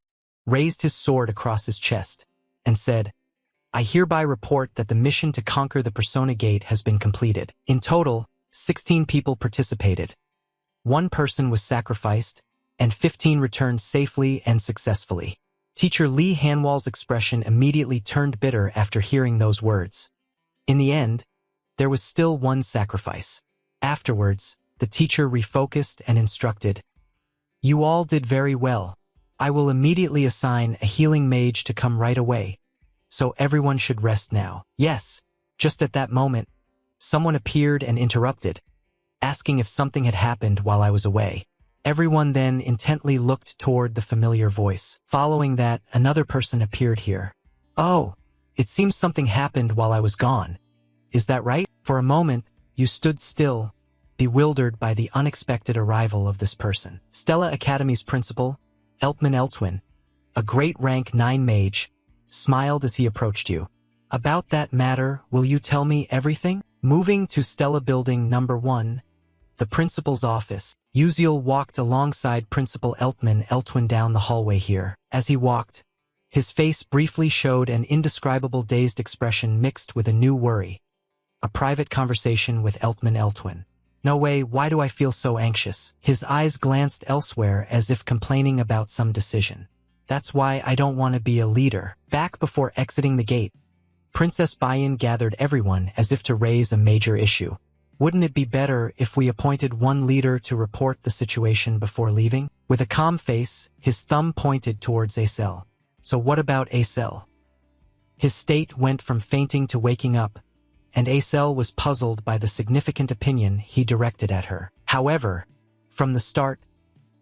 S1: raised his sword across his chest, and said, I hereby report that the mission to conquer the Persona Gate has been completed. In total, 16 people participated. 1 person was sacrificed, and 15 returned safely and successfully. Teacher Lee Hanwal's expression immediately turned bitter after hearing those words. In the end, there was still 1 sacrifice. Afterwards, the teacher refocused and instructed, You all did very well. I will immediately assign a healing mage to come right away, so everyone should rest now. Yes, just at that moment, someone appeared and interrupted, asking if something had happened while I was away. Everyone then intently looked toward the familiar voice. Following that, another person appeared here. Oh, it seems something happened while I was gone. Is that right? For a moment, you stood still, bewildered by the unexpected arrival of this person. Stella Academy's principal, Eltman Eltwin, a great rank 9 mage, smiled as he approached you. About that matter, will you tell me everything? Moving to Stella Building Number 1, the principal's office, Uziel walked alongside Principal Eltman Eltwin down the hallway here. As he walked, his face briefly showed an indescribable dazed expression mixed with a new worry. A private conversation with Eltman Eltwin. No way, why do I feel so anxious? His eyes glanced elsewhere as if complaining about some decision. That's why I don't want to be a leader. Back before exiting the gate, Princess Bayan gathered everyone as if to raise a major issue. Wouldn't it be better if we appointed one leader to report the situation before leaving? With a calm face, his thumb pointed towards Acel. So what about Acel? His state went from fainting to waking up, and Acel was puzzled by the significant opinion he directed at her. However, from the start,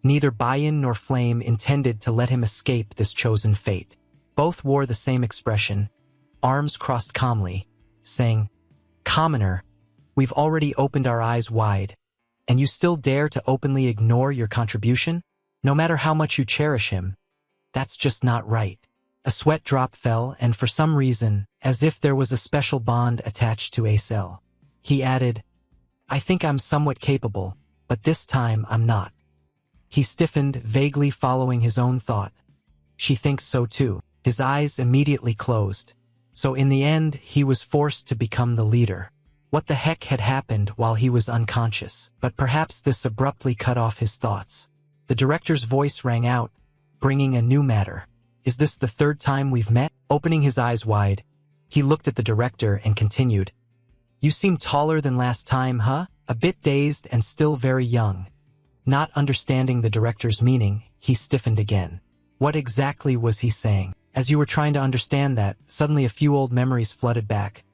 S1: neither Bayan nor Flame intended to let him escape this chosen fate. Both wore the same expression, arms crossed calmly, saying, "Commoner, we've already opened our eyes wide, and you still dare to openly ignore your contribution? No matter how much you cherish him, that's just not right." A sweat drop fell, and for some reason, as if there was a special bond attached to Acel, he added, "I think I'm somewhat capable, but this time I'm not." He stiffened, vaguely following his own thought. She thinks so too. His eyes immediately closed. So in the end, he was forced to become the leader. What the heck had happened while he was unconscious? But perhaps this abruptly cut off his thoughts. The director's voice rang out, bringing a new matter. "Is this the 3rd time we've met?" Opening his eyes wide, he looked at the director and continued, "You seem taller than last time, huh?" A bit dazed and still very young. Not understanding the director's meaning, he stiffened again. What exactly was he saying? As you were trying to understand that, suddenly a few old memories flooded back.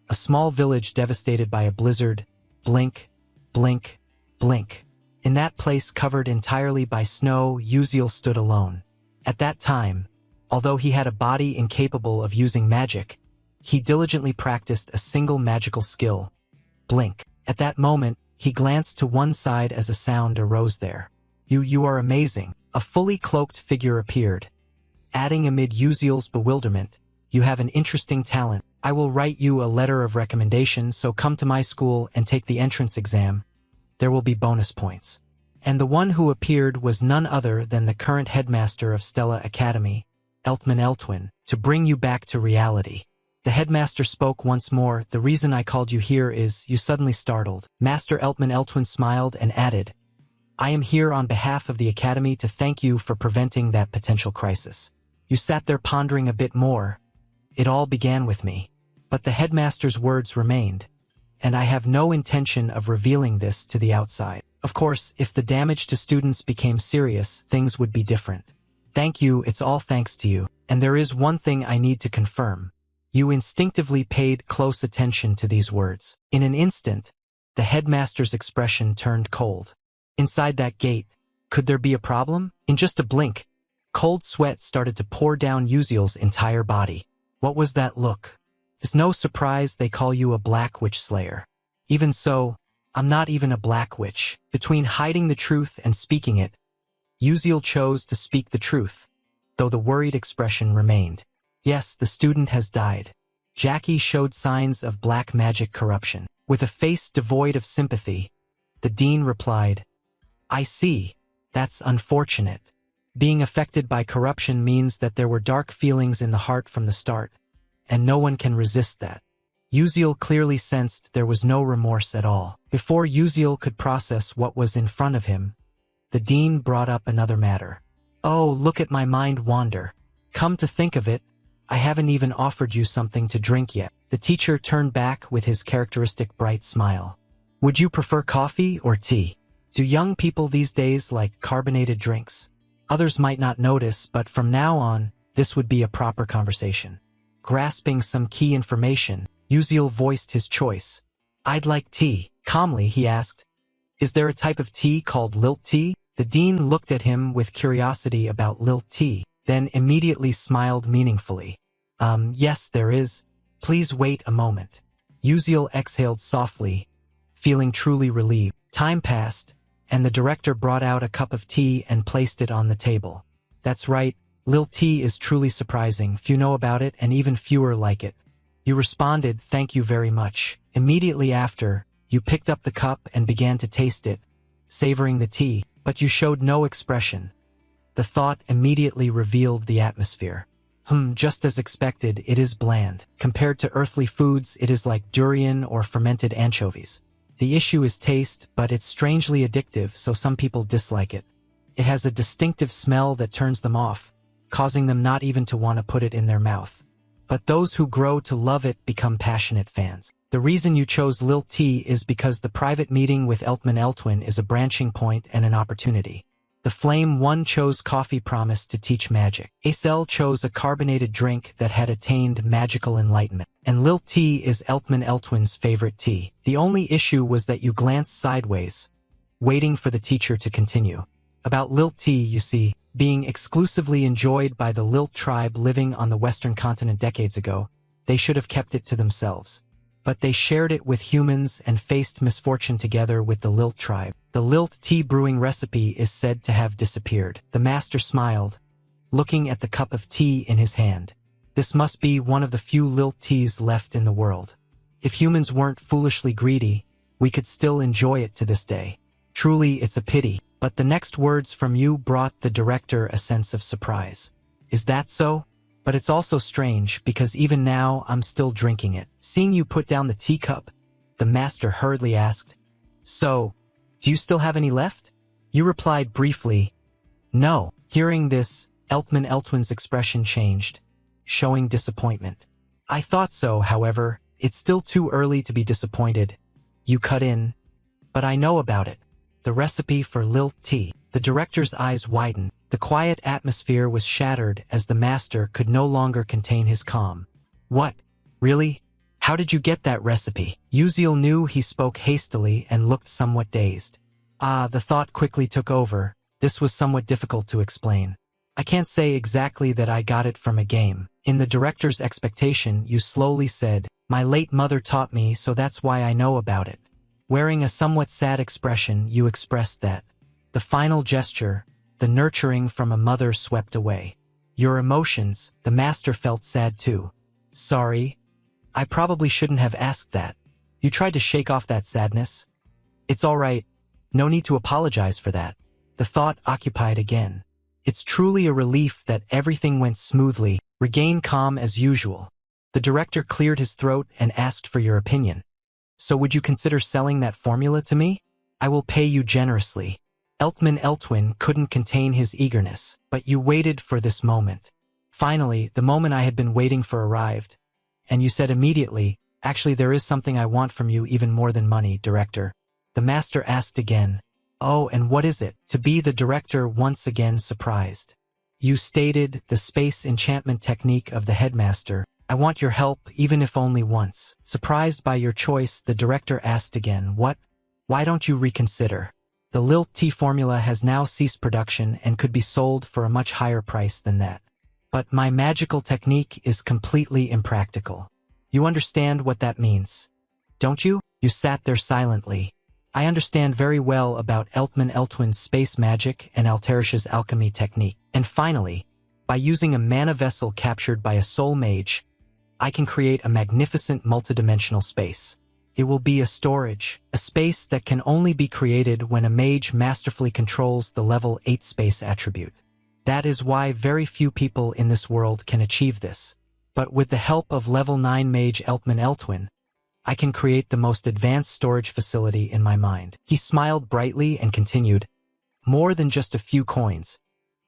S1: A small village devastated by a blizzard. Blink, blink, blink. In that place covered entirely by snow, Uziel stood alone. At that time, although he had a body incapable of using magic, he diligently practiced a single magical skill. Blink. At that moment, he glanced to one side as a sound arose there. You are amazing." A fully cloaked figure appeared. Adding amid Uziel's bewilderment, "You have an interesting talent. I will write you a letter of recommendation, so come to my school and take the entrance exam. There will be bonus points." And the one who appeared was none other than the current headmaster of Stella Academy, Eltman Eltwin, to bring you back to reality. The headmaster spoke once more. "The reason I called you here is," you suddenly startled. Master Eltman Eltwin smiled and added, "I am here on behalf of the Academy to thank you for preventing that potential crisis." You sat there pondering a bit more. "It all began with me." But the headmaster's words remained, "And I have no intention of revealing this to the outside. Of course, if the damage to students became serious, things would be different. Thank you, it's all thanks to you. And there is one thing I need to confirm." You instinctively paid close attention to these words. In an instant, the headmaster's expression turned cold. Inside that gate, could there be a problem? In just a blink, cold sweat started to pour down Uziel's entire body. What was that look? It's no surprise they call you a Black Witch Slayer. Even so, I'm not even a Black Witch. Between hiding the truth and speaking it, Uziel chose to speak the truth, though the worried expression remained. Yes, the student has died. Jackie showed signs of black magic corruption. With a face devoid of sympathy, the dean replied, "I see. That's unfortunate. Being affected by corruption means that there were dark feelings in the heart from the start, and no one can resist that." Uziel clearly sensed there was no remorse at all. Before Uziel could process what was in front of him, the dean brought up another matter. "Oh, look at my mind wander. Come to think of it, I haven't even offered you something to drink yet." The teacher turned back with his characteristic bright smile. "Would you prefer coffee or tea? Do young people these days like carbonated drinks?" Others might not notice, but from now on, this would be a proper conversation. Grasping some key information, Uziel voiced his choice. I'd like tea. Calmly, he asked, is there a type of tea called lilt tea? The dean looked at him with curiosity about lilt tea, then immediately smiled meaningfully. Yes, there is. Please wait a moment. Uziel exhaled softly, feeling truly relieved. Time passed, and the director brought out a cup of tea and placed it on the table. That's right, lilt tea is truly surprising. Few know about it, and even fewer like it. You responded, thank you very much. Immediately after, you picked up the cup and began to taste it, savoring the tea, but you showed no expression. The thought immediately revealed the atmosphere. Just as expected, it is bland. Compared to earthly foods, it is like durian or fermented anchovies. The issue is taste, but it's strangely addictive, so some people dislike it. It has a distinctive smell that turns them off, causing them not even to want to put it in their mouth. But those who grow to love it become passionate fans. The reason you chose lilt tea is because the private meeting with Eltman Eltwin is a branching point and an opportunity. The Flame One chose coffee promised to teach magic. Acel chose a carbonated drink that had attained magical enlightenment. And lilt tea is Eltman Eltwin's favorite tea. The only issue was that you glanced sideways, waiting for the teacher to continue. About lilt tea, you see, being exclusively enjoyed by the Lilt tribe living on the western continent decades ago, they should have kept it to themselves. But they shared it with humans and faced misfortune together with the Lilt tribe. The Lilt tea brewing recipe is said to have disappeared. The master smiled, looking at the cup of tea in his hand. This must be one of the few Lilt teas left in the world. If humans weren't foolishly greedy, we could still enjoy it to this day. Truly, it's a pity. But the next words from you brought the director a sense of surprise. Is that so? But it's also strange, because even now I'm still drinking it. Seeing you put down the teacup, the master hurriedly asked, so, do you still have any left? You replied briefly, no. Hearing this, Eltman Eltwin's expression changed, showing disappointment. I thought so, however, it's still too early to be disappointed. You cut in, but I know about it. The recipe for lilt tea. The director's eyes widened. The quiet atmosphere was shattered as the master could no longer contain his calm. What? Really? How did you get that recipe? Uziel knew he spoke hastily and looked somewhat dazed. The thought quickly took over. This was somewhat difficult to explain. I can't say exactly that I got it from a game. In the director's expectation, you slowly said, my late mother taught me, so that's why I know about it. Wearing a somewhat sad expression, you expressed that. The final gesture, the nurturing from a mother, swept away. Your emotions, the master felt sad too. Sorry. I probably shouldn't have asked that. You tried to shake off that sadness. It's all right. No need to apologize for that. The thought occupied again. It's truly a relief that everything went smoothly. Regain calm as usual. The director cleared his throat and asked for your opinion. So would you consider selling that formula to me? I will pay you generously. Eltman Eltwin couldn't contain his eagerness, but you waited for this moment. Finally, the moment I had been waiting for arrived. And you said immediately, actually there is something I want from you even more than money, director. The master asked again. Oh, and what is it? To be the director once again surprised. You stated the space enchantment technique of the headmaster. I want your help, even if only once. Surprised by your choice, the director asked again, what? Why don't you reconsider? The lilt tea formula has now ceased production and could be sold for a much higher price than that. But my magical technique is completely impractical. You understand what that means, don't you? You sat there silently. I understand very well about Eltman Eltwin's space magic and Alterish's alchemy technique. And finally, by using a mana vessel captured by a soul mage, I can create a magnificent multidimensional space. It will be a storage, a space that can only be created when a mage masterfully controls the level 8 space attribute. That is why very few people in this world can achieve this. But with the help of level 9 mage Eltman Eltwin, I can create the most advanced storage facility in my mind. He smiled brightly and continued, more than just a few coins.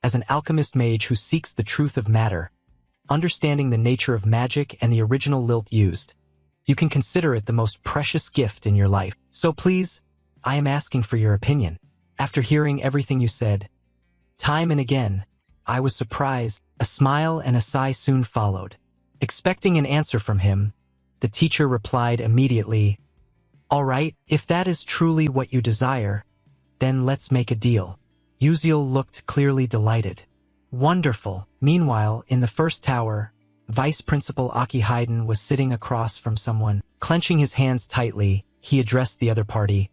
S1: As an alchemist mage who seeks the truth of matter, understanding the nature of magic and the original lilt used, you can consider it the most precious gift in your life. So please, I am asking for your opinion. After hearing everything you said, time and again, I was surprised. A smile and a sigh soon followed. Expecting an answer from him, the teacher replied immediately, All right, if that is truly what you desire, then let's make a deal. Uziel looked clearly delighted. Wonderful. Meanwhile, in the first tower, Vice Principal Aki Hayden was sitting across from someone. Clenching his hands tightly, he addressed the other party.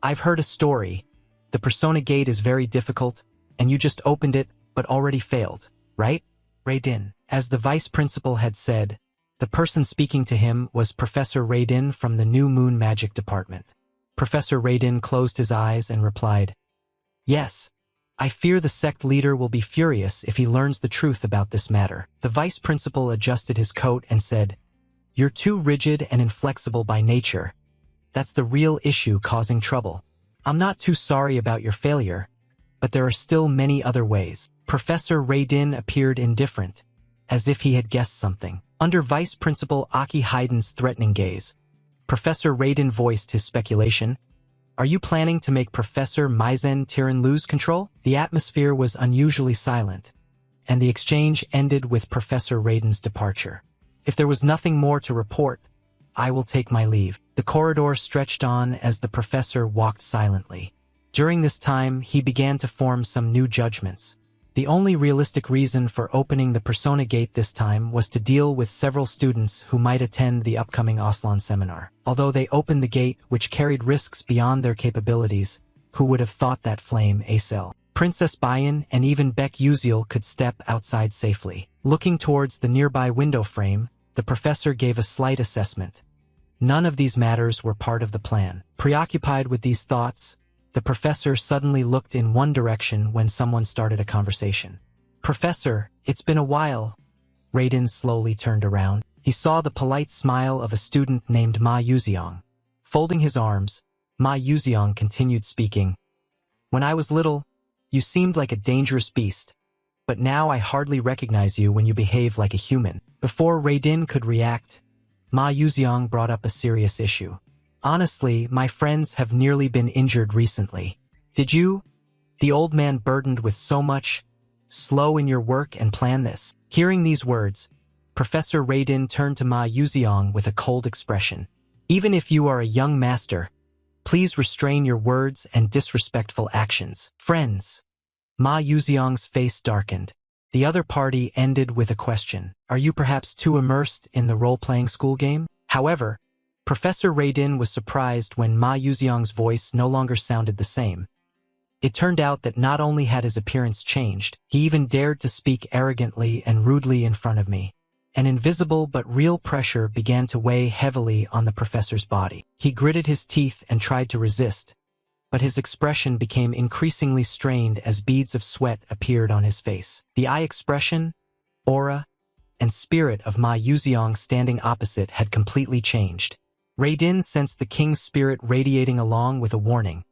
S1: I've heard a story. The Persona Gate is very difficult, and you just opened it, but already failed, right? Raydin. As the Vice Principal had said, the person speaking to him was Professor Raydin from the New Moon Magic Department. Professor Raydin closed his eyes and replied, Yes, I fear the sect leader will be furious if he learns the truth about this matter. The Vice Principal adjusted his coat and said, You're too rigid and inflexible by nature. That's the real issue causing trouble. I'm not too sorry about your failure, but there are still many other ways. Professor Raydin appeared indifferent, as if he had guessed something. Under Vice Principal Aki Hayden's threatening gaze, Professor Raydin voiced his speculation. Are you planning to make Professor Maizen Tiran lose control? The atmosphere was unusually silent, and the exchange ended with Professor Raydin's departure. If there was nothing more to report, I will take my leave. The corridor stretched on as the professor walked silently. During this time, he began to form some new judgments. The only realistic reason for opening the Persona Gate this time was to deal with several students who might attend the upcoming Aslan seminar. Although they opened the gate, which carried risks beyond their capabilities, who would have thought that flame a cell? Princess Bayan and even Beck Uziel could step outside safely. Looking towards the nearby window frame, the professor gave a slight assessment. None of these matters were part of the plan. Preoccupied with these thoughts, the professor suddenly looked in one direction when someone started a conversation. Professor, it's been a while. Raydin slowly turned around. He saw the polite smile of a student named Ma Yuziong. Folding his arms, Ma Yuziong continued speaking. When I was little, you seemed like a dangerous beast, but now I hardly recognize you when you behave like a human. Before Raydin could react, Ma Yuziong brought up a serious issue. Honestly, my friends have nearly been injured recently. Did you, the old man burdened with so much, slow in your work and plan this? Hearing these words, Professor Raydin turned to Ma Yuziong with a cold expression. Even if you are a young master, please restrain your words and disrespectful actions. Friends. Ma Yuziong's face darkened. The other party ended with a question. Are you perhaps too immersed in the role-playing school game? However, Professor Raydin was surprised when Ma Yuziong's voice no longer sounded the same. It turned out that not only had his appearance changed, he even dared to speak arrogantly and rudely in front of me. An invisible but real pressure began to weigh heavily on the professor's body. He gritted his teeth and tried to resist, but his expression became increasingly strained as beads of sweat appeared on his face. The eye expression, aura, and spirit of Ma Yuziong standing opposite had completely changed. Raydin sensed the king's spirit radiating along with a warning.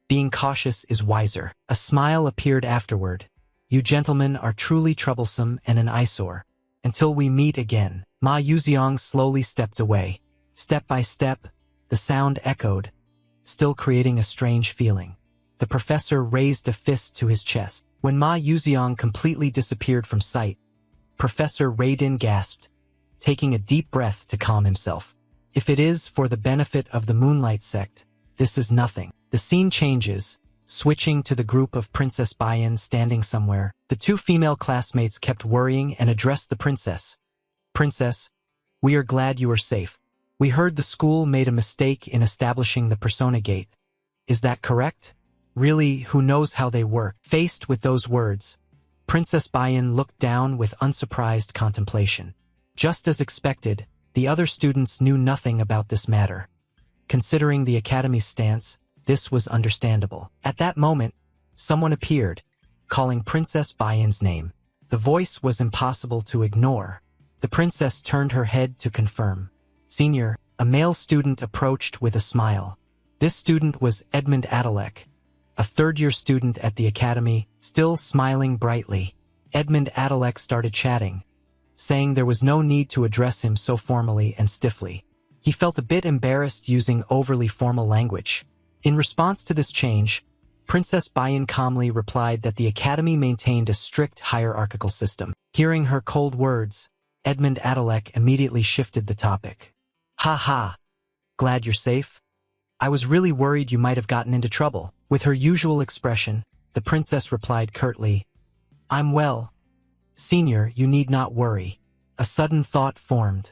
S1: Being cautious is wiser. A smile appeared afterward. You gentlemen are truly troublesome and an eyesore. Until we meet again. Ma Yuziong slowly stepped away. Step by step, the sound echoed, still creating a strange feeling. The professor raised a fist to his chest. When Ma Yuziong completely disappeared from sight, Professor Raydin gasped, taking a deep breath to calm himself. If it is for the benefit of the Moonlight Sect, this is nothing. The scene changes, switching to the group of Princess Bayan standing somewhere. The two female classmates kept worrying and addressed the princess. Princess, we are glad you are safe. We heard the school made a mistake in establishing the Persona Gate. Is that correct? Really, who knows how they work? Faced with those words, Princess Bayan looked down with unsurprised contemplation. Just as expected, the other students knew nothing about this matter. Considering the academy's stance, this was understandable. At that moment, someone appeared, calling Princess Bayan's name. The voice was impossible to ignore. The princess turned her head to confirm. Senior, a male student approached with a smile. This student was Edmund Adalek, a third-year student at the academy, still smiling brightly. Edmund Adalek started chatting, saying there was no need to address him so formally and stiffly. He felt a bit embarrassed using overly formal language. In response to this change, Princess Bayan calmly replied that the academy maintained a strict hierarchical system. Hearing her cold words, Edmund Adalek immediately shifted the topic. Ha ha! Glad you're safe? I was really worried you might have gotten into trouble. With her usual expression, the princess replied curtly, I'm well. Senior, you need not worry. A sudden thought formed.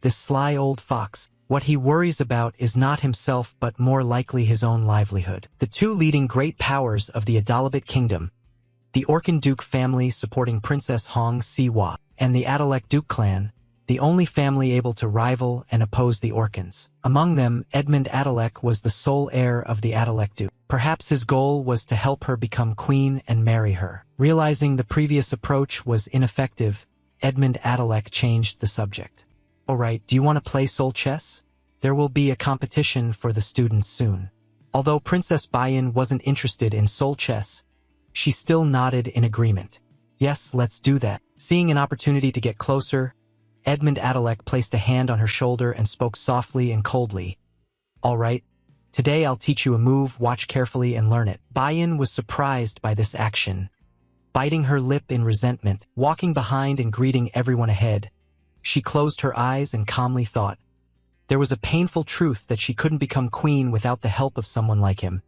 S1: This sly old fox, what he worries about is not himself but more likely his own livelihood. The two leading great powers of the Adalabit kingdom, the Orkan Duke family supporting Princess Hong Siwa, and the Adalek Duke clan, the only family able to rival and oppose the Orkans. Among them, Edmund Adalek was the sole heir of the Adalek Duke. Perhaps his goal was to help her become queen and marry her. Realizing the previous approach was ineffective, Edmund Adalek changed the subject. Alright, do you want to play soul chess? There will be a competition for the students soon. Although Princess Bayan wasn't interested in soul chess, she still nodded in agreement. Yes, let's do that. Seeing an opportunity to get closer, Edmund Adalek placed a hand on her shoulder and spoke softly and coldly. All right, today I'll teach you a move, watch carefully and learn it. Bayan was surprised by this action. Biting her lip in resentment, walking behind and greeting everyone ahead, she closed her eyes and calmly thought. There was a painful truth that she couldn't become queen without the help of someone like him.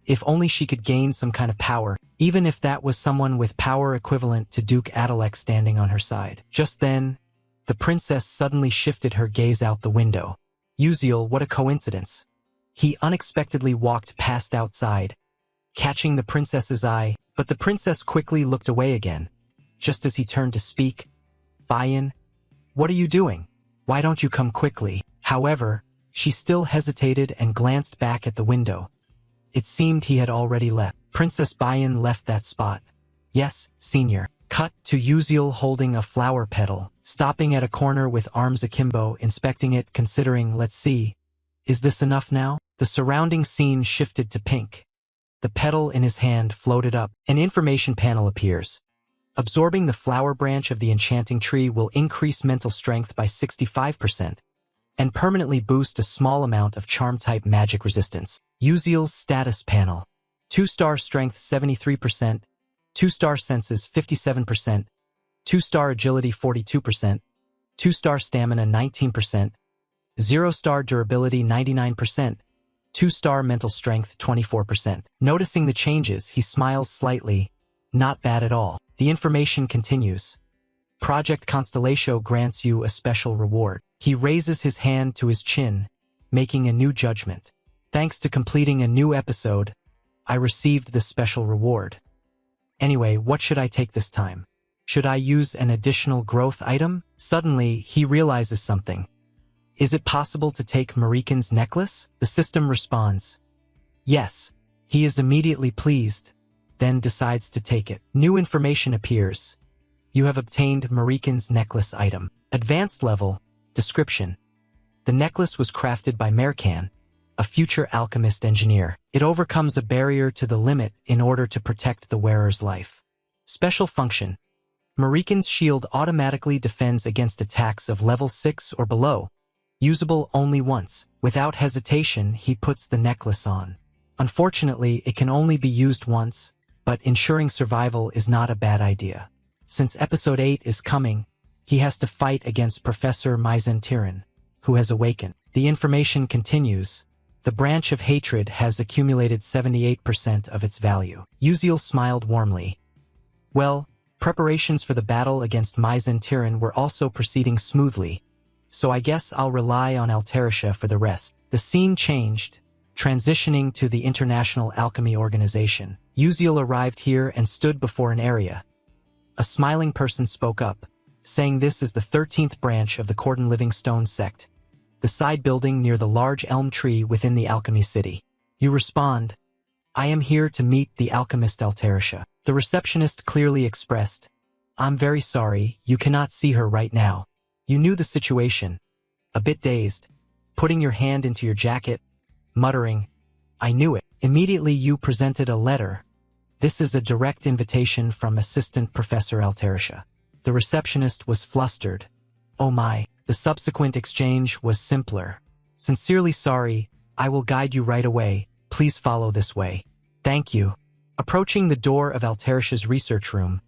S1: If only she could gain some kind of power, even if that was someone with power equivalent to Duke Adalek standing on her side. Just then, the princess suddenly shifted her gaze out the window. Uziel, what a coincidence. He unexpectedly walked past outside, catching the princess's eye, but the princess quickly looked away again. Just as he turned to speak, Bayan, what are you doing? Why don't you come quickly? However, she still hesitated and glanced back at the window. It seemed he had already left. Princess Bayan left that spot. Yes, senior. Cut to Uziel holding a flower petal, stopping at a corner with arms akimbo, inspecting it, considering, let's see. Is this enough now? The surrounding scene shifted to pink. The petal in his hand floated up. An information panel appears. Absorbing the flower branch of the enchanting tree will increase mental strength by 65% and permanently boost a small amount of charm-type magic resistance. Uziel's status panel. 2-star strength 73%, 2-star senses 57%, 2-star agility 42%, 2-star stamina 19%, 0-star durability 99%, 2-star mental strength 24%. Noticing the changes, he smiles slightly. Not bad at all. The information continues. Project Constellatio grants you a special reward. He raises his hand to his chin, making a new judgment. Thanks to completing a new episode, I received this special reward. Anyway, what should I take this time? Should I use an additional growth item? Suddenly, he realizes something. Is it possible to take Marikan's necklace? The system responds. Yes. He is immediately pleased, then decides to take it. New information appears. You have obtained Marikan's necklace item. Advanced level. Description. The necklace was crafted by Merkan, a future alchemist engineer. It overcomes a barrier to the limit in order to protect the wearer's life. Special function. Marikan's shield automatically defends against attacks of level 6 or below. Usable only once. Without hesitation, he puts the necklace on. Unfortunately, it can only be used once, but ensuring survival is not a bad idea. Since episode 8 is coming, he has to fight against Professor Myzentiran, who has awakened. The information continues. The branch of hatred has accumulated 78% of its value. Uziel smiled warmly. Well, preparations for the battle against Myzentiran were also proceeding smoothly, so I guess I'll rely on Altarisha for the rest. The scene changed, transitioning to the International Alchemy Organization. Uziel arrived here and stood before an area. A smiling person spoke up, saying this is the 13th branch of the Cordon Livingstone sect, the side building near the large elm tree within the alchemy city. You respond, I am here to meet the alchemist Altarisha. The receptionist clearly expressed, I'm very sorry, you cannot see her right now. You knew the situation. A bit dazed, putting your hand into your jacket, muttering, I knew it. Immediately you presented a letter. This is a direct invitation from Assistant Professor Altarisha. The receptionist was flustered. Oh my. The subsequent exchange was simpler. Sincerely sorry, I will guide you right away. Please follow this way. Thank you. Approaching the door of Altarisha's research room,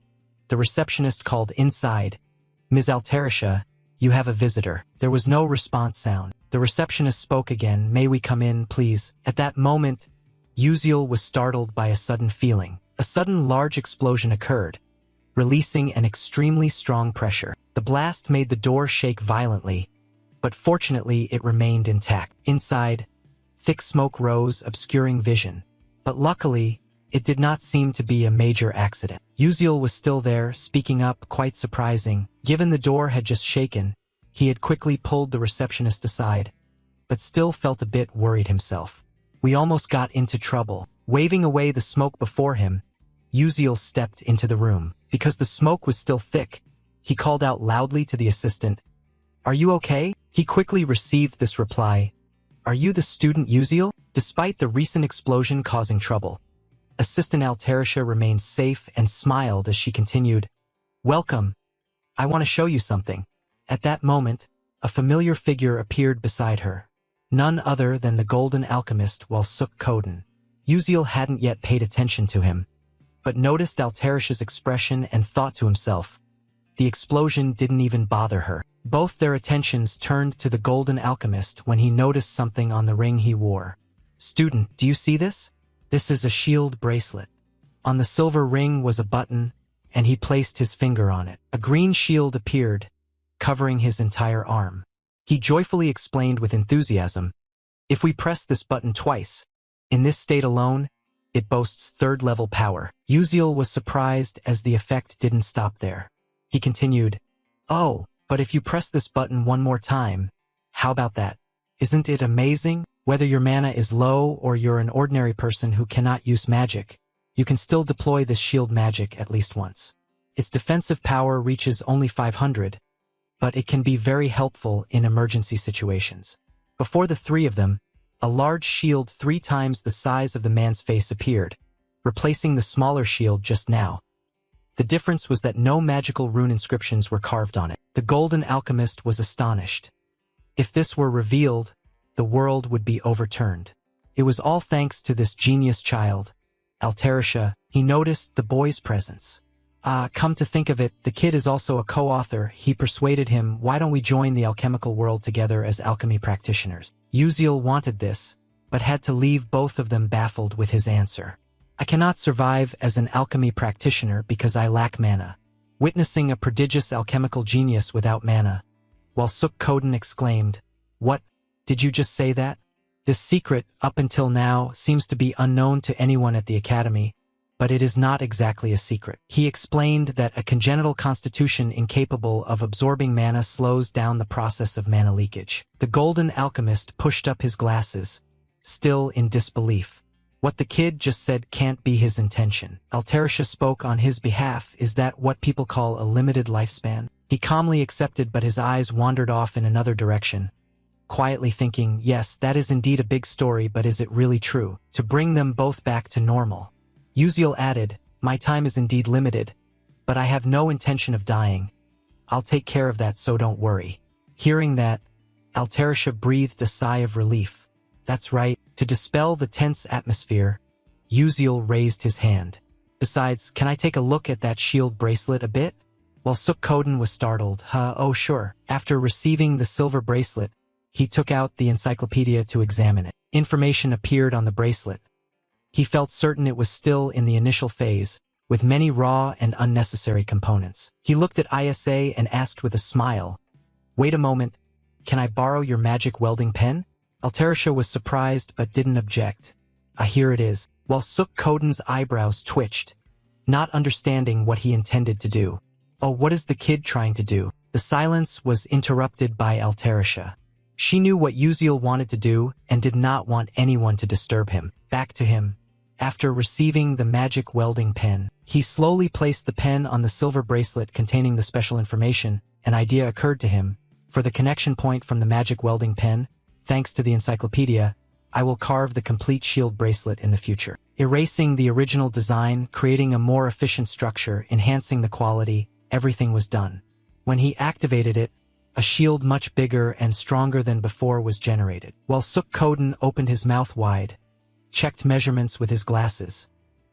S1: the receptionist called inside, Ms. Altarisha, you have a visitor. There was no response sound. The receptionist spoke again. "May we come in, please?" At that moment, Uziel was startled by a sudden feeling. A sudden large explosion occurred, releasing an extremely strong pressure. The blast made the door shake violently, but fortunately it remained intact. Inside, thick smoke rose, obscuring vision. But luckily, it did not seem to be a major accident. Uziel was still there, speaking up, quite surprising. Given the door had just shaken, he had quickly pulled the receptionist aside, but still felt a bit worried himself. "We almost got into trouble." Waving away the smoke before him, Uziel stepped into the room. Because the smoke was still thick, he called out loudly to the assistant, "Are you okay?" He quickly received this reply, "Are you the student Uziel?" Despite the recent explosion causing trouble, Assistant Altarisha remained safe and smiled as she continued, "Welcome. I want to show you something." At that moment, a familiar figure appeared beside her. None other than the golden alchemist Walsuk Koden. Uziel hadn't yet paid attention to him, but noticed Altarisha's expression and thought to himself, the explosion didn't even bother her. Both their attentions turned to the golden alchemist when he noticed something on the ring he wore. "Student, do you see this? This is a shield bracelet." On the silver ring was a button, and he placed his finger on it. A green shield appeared, covering his entire arm. He joyfully explained with enthusiasm, "If we press this button twice, in this state alone, it boasts third-level power." Uziel was surprised as the effect didn't stop there. He continued, "Oh, but if you press this button one more time, how about that? Isn't it amazing? Whether your mana is low or you're an ordinary person who cannot use magic, you can still deploy this shield magic at least once. Its defensive power reaches only 500, but it can be very helpful in emergency situations." Before the three of them, a large shield 3 times the size of the man's face appeared, replacing the smaller shield just now. The difference was that no magical rune inscriptions were carved on it. The golden alchemist was astonished. If this were revealed, the world would be overturned. It was all thanks to this genius child, Altarisha. He noticed the boy's presence. Come to think of it, the kid is also a co-author. He persuaded him, "Why don't we join the alchemical world together as alchemy practitioners?" Uziel wanted this, but had to leave both of them baffled with his answer. "I cannot survive as an alchemy practitioner because I lack mana." Witnessing a prodigious alchemical genius without mana, Walsuk Koden exclaimed, "What? Did you just say that?" This secret, up until now, seems to be unknown to anyone at the academy, but it is not exactly a secret. He explained that a congenital constitution incapable of absorbing mana slows down the process of mana leakage. The golden alchemist pushed up his glasses, still in disbelief. What the kid just said can't be his intention. Altarisha spoke on his behalf. Is that what people call a limited lifespan? He calmly accepted, but his eyes wandered off in another direction, quietly thinking, yes, that is indeed a big story, but is it really true? To bring them both back to normal. Uziel added, "My time is indeed limited, but I have no intention of dying. I'll take care of that, so don't worry." Hearing that, Altarisha breathed a sigh of relief. That's right. To dispel the tense atmosphere, Uziel raised his hand. "Besides, can I take a look at that shield bracelet a bit?" Walsuk Koden was startled. Oh sure." After receiving the silver bracelet, he took out the encyclopedia to examine it. Information appeared on the bracelet. He felt certain it was still in the initial phase, with many raw and unnecessary components. He looked at ISA and asked with a smile, "Wait a moment, can I borrow your magic welding pen?" Altarisha was surprised but didn't object. Here it is." Walsuk Koden's eyebrows twitched, not understanding what he intended to do. Oh, what is the kid trying to do? The silence was interrupted by Altarisha. She knew what Uziel wanted to do and did not want anyone to disturb him. Back to him. After receiving the magic welding pen, he slowly placed the pen on the silver bracelet containing the special information. An idea occurred to him. For the connection point from the magic welding pen, thanks to the encyclopedia, I will carve the complete shield bracelet in the future. Erasing the original design, creating a more efficient structure, enhancing the quality, everything was done. When he activated it, a shield much bigger and stronger than before was generated. Walsuk Koden opened his mouth wide, checked measurements with his glasses.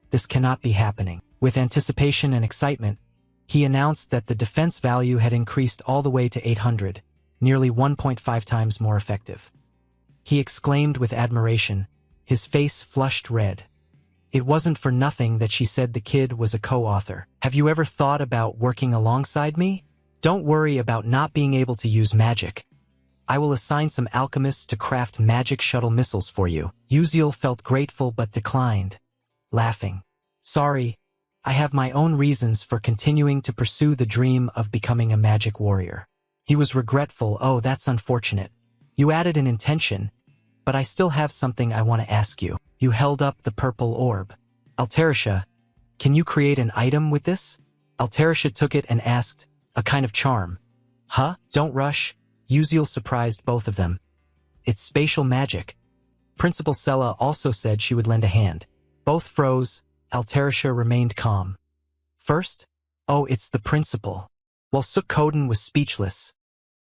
S1: This cannot be happening. With anticipation and excitement, he announced that the defense value had increased all the way to 800, nearly 1.5 times more effective. He exclaimed with admiration, his face flushed red. It wasn't for nothing that she said the kid was a co-author. Have you ever thought about working alongside me? Don't worry about not being able to use magic. I will assign some alchemists to craft magic shuttle missiles for you. Uziel felt grateful but declined, laughing. Sorry, I have my own reasons for continuing to pursue the dream of becoming a magic warrior. He was regretful. Oh, that's unfortunate. You added an intention, but I still have something I want to ask you. You held up the purple orb. Altarisha, can you create an item with this? Altarisha took it and asked, a kind of charm. Huh? Don't rush. Uziel surprised both of them. It's spatial magic. Principal Sella also said she would lend a hand. Both froze. Altarisha remained calm. First? Oh, it's the principal. While Sukkoden was speechless.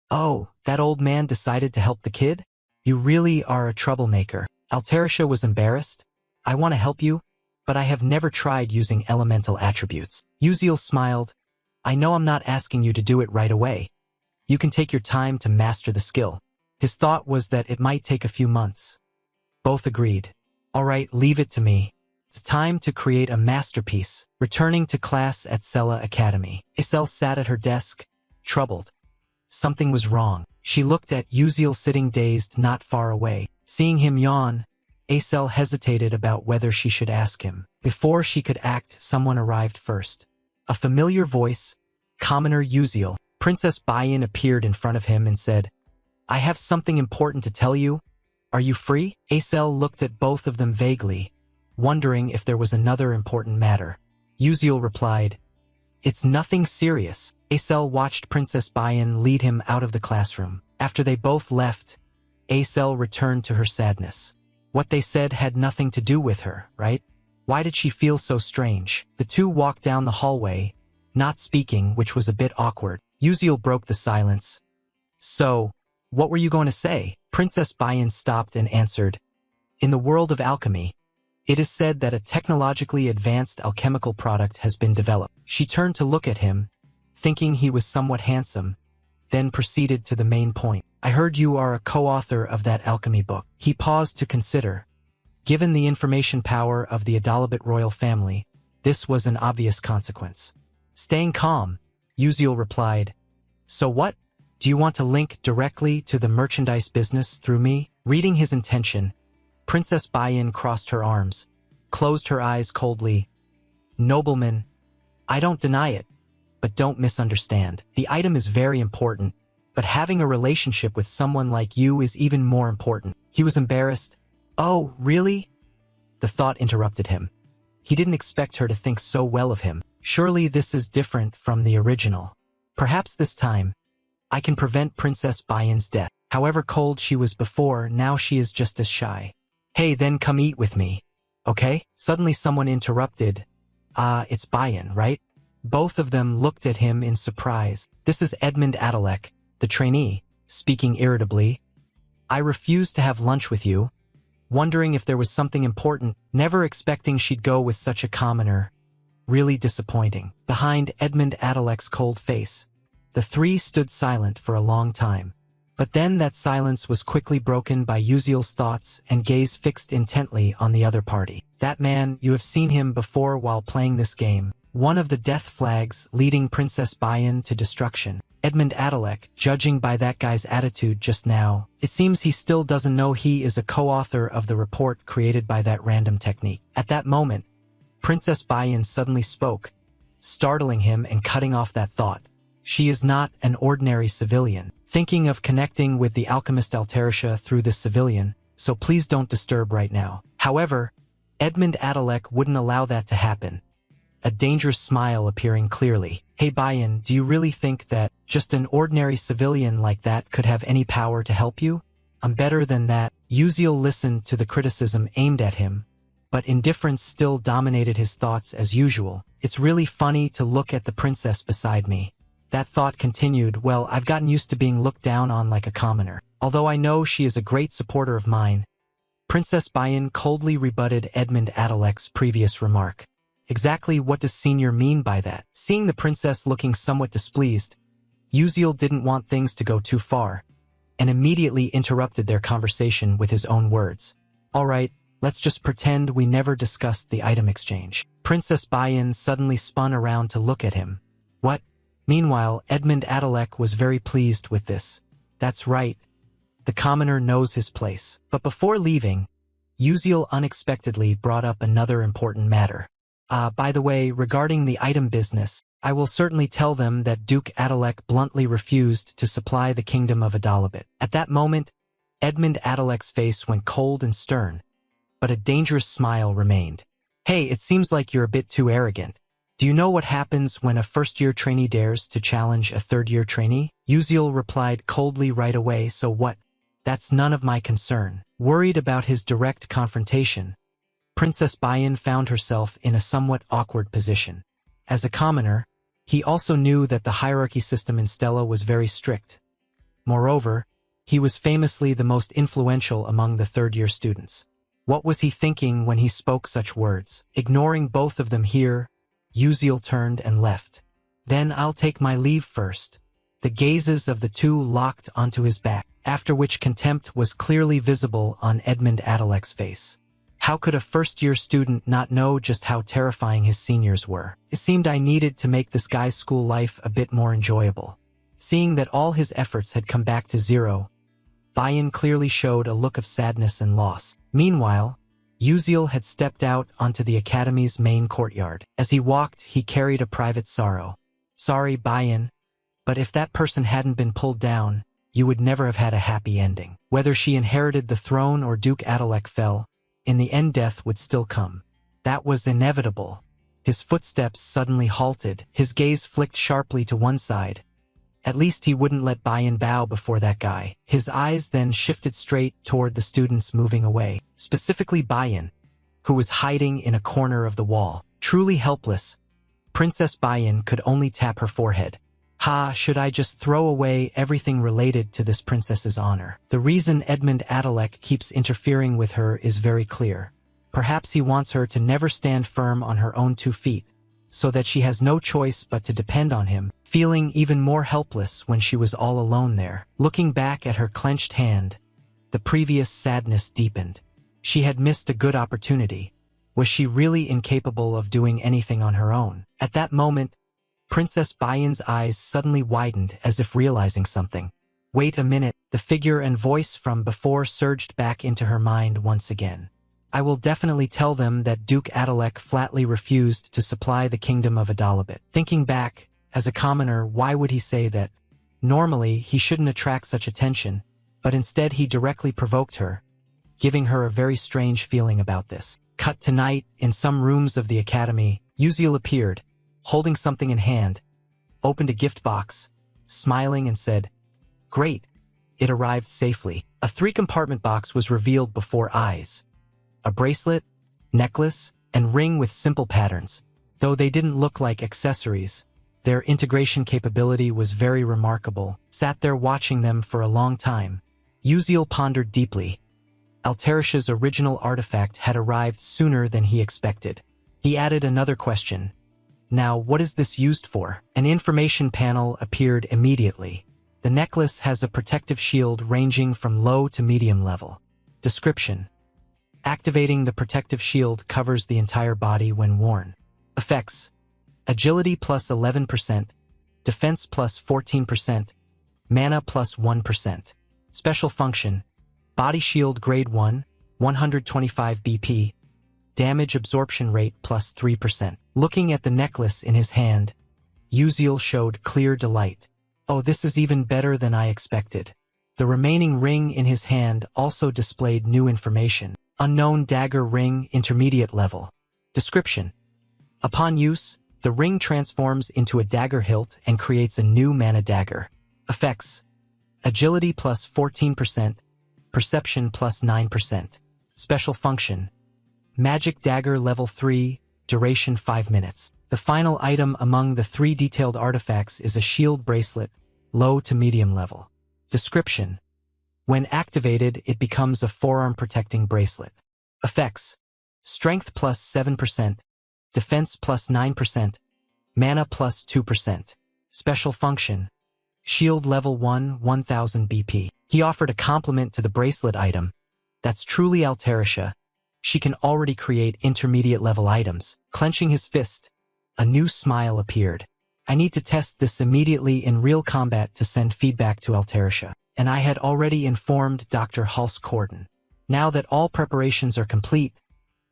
S1: Oh, that old man decided to help the kid? You really are a troublemaker. Altarisha was embarrassed. I want to help you, but I have never tried using elemental attributes. Uziel smiled. I know I'm not asking you to do it right away. You can take your time to master the skill. His thought was that it might take a few months. Both agreed. All right, leave it to me. It's time to create a masterpiece. Returning to class at Sella Academy. Isel sat at her desk, troubled. Something was wrong. She looked at Uziel sitting dazed not far away. Seeing him yawn, Isel hesitated about whether she should ask him. Before she could act, someone arrived first. A familiar voice, Commoner Uziel. Princess Bayan appeared in front of him and said, I have something important to tell you. Are you free? Isel looked at both of them vaguely, wondering if there was another important matter. Uziel replied, It's nothing serious. Isel watched Princess Bayan lead him out of the classroom. After they both left, Isel returned to her sadness. What they said had nothing to do with her, right? Why did she feel so strange? The two walked down the hallway, not speaking, which was a bit awkward. Uziel broke the silence. So, what were you going to say? Princess Bayan stopped and answered, In the world of alchemy, it is said that a technologically advanced alchemical product has been developed. She turned to look at him, thinking he was somewhat handsome, then proceeded to the main point. I heard you are a co-author of that alchemy book. He paused to consider. Given the information power of the Adalabit royal family, this was an obvious consequence. Staying calm, Uziel replied, So what? Do you want to link directly to the merchandise business through me? Reading his intention, Princess Bayan crossed her arms, closed her eyes coldly. Nobleman, I don't deny it, but don't misunderstand. The item is very important, but having a relationship with someone like you is even more important. He was embarrassed. Oh, really? The thought interrupted him. He didn't expect her to think so well of him. Surely this is different from the original. Perhaps this time, I can prevent Princess Bayan's death. However cold she was before, now she is just as shy. Hey, then come eat with me. Okay? Suddenly someone interrupted. It's Bayan, right? Both of them looked at him in surprise. This is Edmund Adalek, the trainee, speaking irritably. I refused to have lunch with you, wondering if there was something important, never expecting she'd go with such a commoner. Really disappointing. Behind Edmund Adalek's cold face, the three stood silent for a long time. But then that silence was quickly broken by Uziel's thoughts and gaze fixed intently on the other party. That man, you have seen him before while playing this game. One of the death flags leading Princess Bayan to destruction. Edmund Adalek, judging by that guy's attitude just now, it seems he still doesn't know he is a co-author of the report created by that random technique. At that moment, Princess Bayan suddenly spoke, startling him and cutting off that thought. She is not an ordinary civilian. Thinking of connecting with the alchemist Altarisha through this civilian, so please don't disturb right now. However, Edmund Adalek wouldn't allow that to happen. A dangerous smile appearing clearly. Hey Bayan, do you really think that just an ordinary civilian like that could have any power to help you? I'm better than that. Uziel listened to the criticism aimed at him, but indifference still dominated his thoughts as usual. It's really funny to look at the princess beside me. That thought continued, well, I've gotten used to being looked down on like a commoner. Although I know she is a great supporter of mine. Princess Bayan coldly rebutted Edmund Adalek's previous remark. Exactly what does Senior mean by that? Seeing the princess looking somewhat displeased, Uziel didn't want things to go too far, and immediately interrupted their conversation with his own words. Alright, let's just pretend we never discussed the item exchange. Princess Bayan suddenly spun around to look at him. What? Meanwhile, Edmund Adalek was very pleased with this. That's right. The commoner knows his place. But before leaving, Uziel unexpectedly brought up another important matter. By the way, regarding the item business, I will certainly tell them that Duke Adalek bluntly refused to supply the kingdom of Adalabit. At that moment, Edmund Adalek's face went cold and stern, but a dangerous smile remained. Hey, it seems like you're a bit too arrogant. Do you know what happens when a first-year trainee dares to challenge a third-year trainee? Uziel replied coldly right away, so what? That's none of my concern. Worried about his direct confrontation, Princess Bayan found herself in a somewhat awkward position. As a commoner, he also knew that the hierarchy system in Stella was very strict. Moreover, he was famously the most influential among the third-year students. What was he thinking when he spoke such words? Ignoring both of them here, Uziel turned and left. Then I'll take my leave first. The gazes of the two locked onto his back, after which contempt was clearly visible on Edmund Adalek's face. How could a first-year student not know just how terrifying his seniors were? It seemed I needed to make this guy's school life a bit more enjoyable. Seeing that all his efforts had come back to zero, Bayan clearly showed a look of sadness and loss. Meanwhile, Uziel had stepped out onto the academy's main courtyard. As he walked, he carried a private sorrow. Sorry, Bayan, but if that person hadn't been pulled down, you would never have had a happy ending. Whether she inherited the throne or Duke Adalek fell, in the end death would still come. That was inevitable. His footsteps suddenly halted, his gaze flicked sharply to one side. At least he wouldn't let Bayan bow before that guy. His eyes then shifted straight toward the students moving away, specifically Bayan, who was hiding in a corner of the wall. Truly helpless, Princess Bayan could only tap her forehead. Should I just throw away everything related to this princess's honor? The reason Edmund Adalek keeps interfering with her is very clear. Perhaps he wants her to never stand firm on her own 2 feet, so that she has no choice but to depend on him, feeling even more helpless when she was all alone there. Looking back at her clenched hand, the previous sadness deepened. She had missed a good opportunity. Was she really incapable of doing anything on her own? At that moment, Princess Bayan's eyes suddenly widened as if realizing something. Wait a minute, the figure and voice from before surged back into her mind once again. I will definitely tell them that Duke Adalek flatly refused to supply the kingdom of Adalabit. Thinking back, as a commoner, why would he say that? Normally, he shouldn't attract such attention, but instead he directly provoked her, giving her a very strange feeling about this. Cut to night, in some rooms of the academy, Uziel appeared, holding something in hand, opened a gift box, smiling and said, "Great, it arrived safely." A 3-compartment box was revealed before eyes. A bracelet, necklace, and ring with simple patterns. Though they didn't look like accessories, their integration capability was very remarkable. Sat there watching them for a long time, Uziel pondered deeply. Alterisha's original artifact had arrived sooner than he expected. He added another question. Now, what is this used for? An information panel appeared immediately. The necklace has a protective shield ranging from low to medium level. Description: activating the protective shield covers the entire body when worn. Effects: agility plus 11%, defense plus 14%, mana plus 1%. Special function: body shield grade 1, 125 BP, damage absorption rate plus 3%. Looking at the necklace in his hand, Uziel showed clear delight. Oh, this is even better than I expected. The remaining ring in his hand also displayed new information. Unknown dagger ring, intermediate level. Description: upon use, the ring transforms into a dagger hilt and creates a new mana dagger. Effects: agility plus 14%, perception plus 9%. Special function: magic dagger level 3, duration 5 minutes. The final item among the 3 detailed artifacts is a shield bracelet, low to medium level. Description: when activated, it becomes a forearm protecting bracelet. Effects: strength plus 7%, defense plus 9%, mana plus 2%. Special function: Shield level 1, 1000 BP. He offered a compliment to the bracelet item. That's truly Altarisha. She can already create intermediate level items. Clenching his fist, a new smile appeared. I need to test this immediately in real combat to send feedback to Altarisha. And I had already informed Dr. Hulse-Corden. Now that all preparations are complete,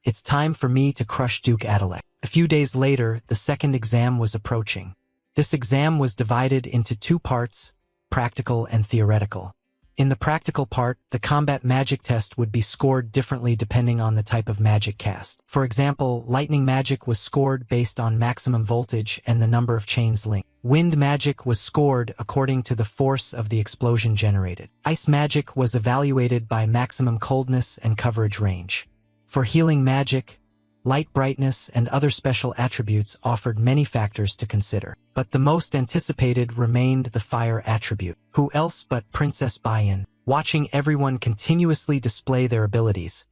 S1: it's time for me to crush Duke Adalek. A few days later, the second exam was approaching. This exam was divided into two parts, practical and theoretical. In the practical part, the combat magic test would be scored differently depending on the type of magic cast. For example, lightning magic was scored based on maximum voltage and the number of chains linked. Wind magic was scored according to the force of the explosion generated. Ice magic was evaluated by maximum coldness and coverage range. For healing magic, light brightness and other special attributes offered many factors to consider. But the most anticipated remained the fire attribute. Who else but Princess Bayan? Watching everyone continuously display their abilities,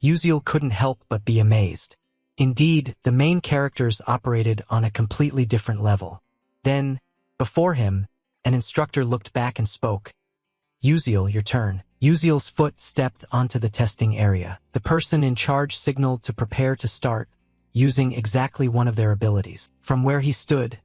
S1: Uziel couldn't help but be amazed. Indeed, the main characters operated on a completely different level. Then, before him, an instructor looked back and spoke. Uziel, your turn. Uziel's foot stepped onto the testing area. The person in charge signaled to prepare to start, using exactly one of their abilities. From where he stood,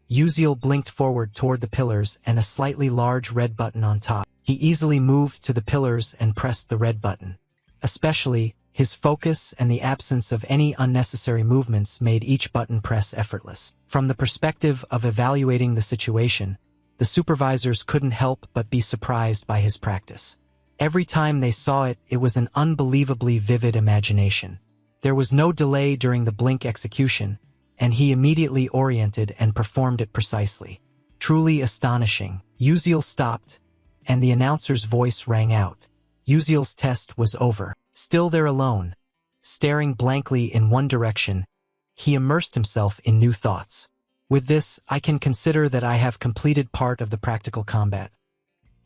S1: Uziel blinked forward toward the pillars and a slightly large red button on top. He easily moved to the pillars and pressed the red button. Especially, his focus and the absence of any unnecessary movements made each button press effortless. From the perspective of evaluating the situation, the supervisors couldn't help but be surprised by his practice. Every time they saw it, it was an unbelievably vivid imagination. There was no delay during the blink execution, and he immediately oriented and performed it precisely. Truly astonishing. Uziel stopped, and the announcer's voice rang out. Uziel's test was over. Still there alone, staring blankly in one direction, he immersed himself in new thoughts. With this, I can consider that I have completed part of the practical combat.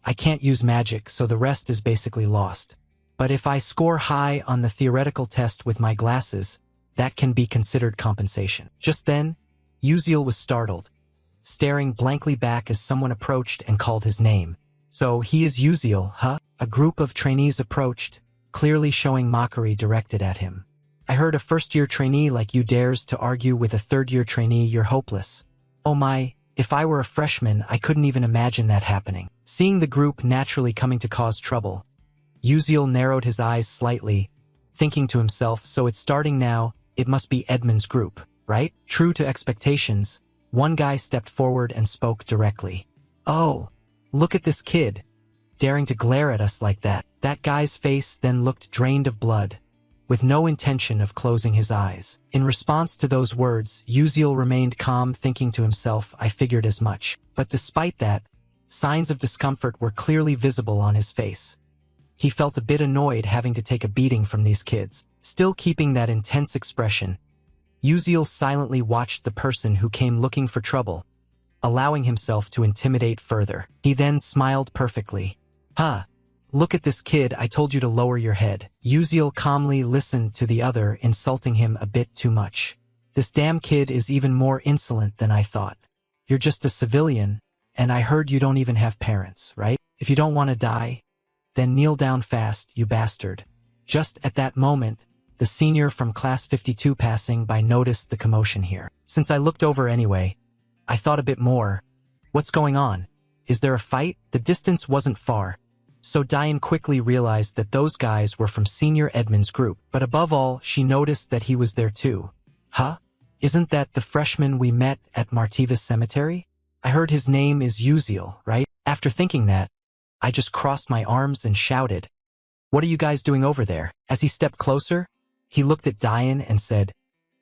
S1: I can't use magic, so the rest is basically lost. But if I score high on the theoretical test with my glasses, that can be considered compensation. Just then, Uziel was startled, staring blankly back as someone approached and called his name. So he is Uziel, huh? A group of trainees approached, clearly showing mockery directed at him. I heard a first-year trainee like you dares to argue with a third-year trainee you're hopeless. Oh my, if I were a freshman, I couldn't even imagine that happening. Seeing the group naturally coming to cause trouble, Uziel narrowed his eyes slightly, thinking to himself, so it's starting now, it must be Edmund's group, right? True to expectations, one guy stepped forward and spoke directly. Oh, look at this kid, daring to glare at us like that. That guy's face then looked drained of blood, with no intention of closing his eyes. In response to those words, Uziel remained calm, thinking to himself, I figured as much. But despite that, signs of discomfort were clearly visible on his face. He felt a bit annoyed having to take a beating from these kids. Still keeping that intense expression, Uziel silently watched the person who came looking for trouble, allowing himself to intimidate further. He then smiled perfectly. Huh. Look at this kid, I told you to lower your head. Uziel calmly listened to the other, insulting him a bit too much. This damn kid is even more insolent than I thought. You're just a civilian, and I heard you don't even have parents, right? If you don't want to die, then kneel down fast, you bastard. Just at that moment, the senior from class 52 passing by noticed the commotion here. Since I looked over anyway, I thought a bit more. What's going on? Is there a fight? The distance wasn't far, so Diane quickly realized that those guys were from Senior Edmund's group. But above all, she noticed that he was there too. Huh? Isn't that the freshman we met at Martivas Cemetery? I heard his name is Uziel, right? After thinking that, I just crossed my arms and shouted, What are you guys doing over there? As he stepped closer, he looked at Diane and said,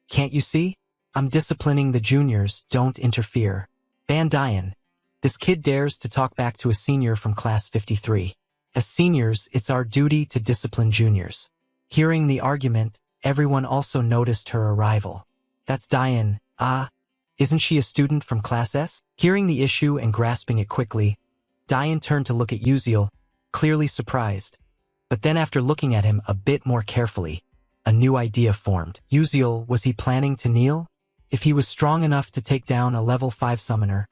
S1: Can't you see? I'm disciplining the juniors, don't interfere. Ban Diane. This kid dares to talk back to a senior from class 53. As seniors, it's our duty to discipline juniors. Hearing the argument, everyone also noticed her arrival. That's Diane. Ah, isn't she a student from class S? Hearing the issue and grasping it quickly, Diane turned to look at Uziel, clearly surprised. But then after looking at him a bit more carefully, a new idea formed. Uziel, was he planning to kneel? If he was strong enough to take down a level 5 summoner,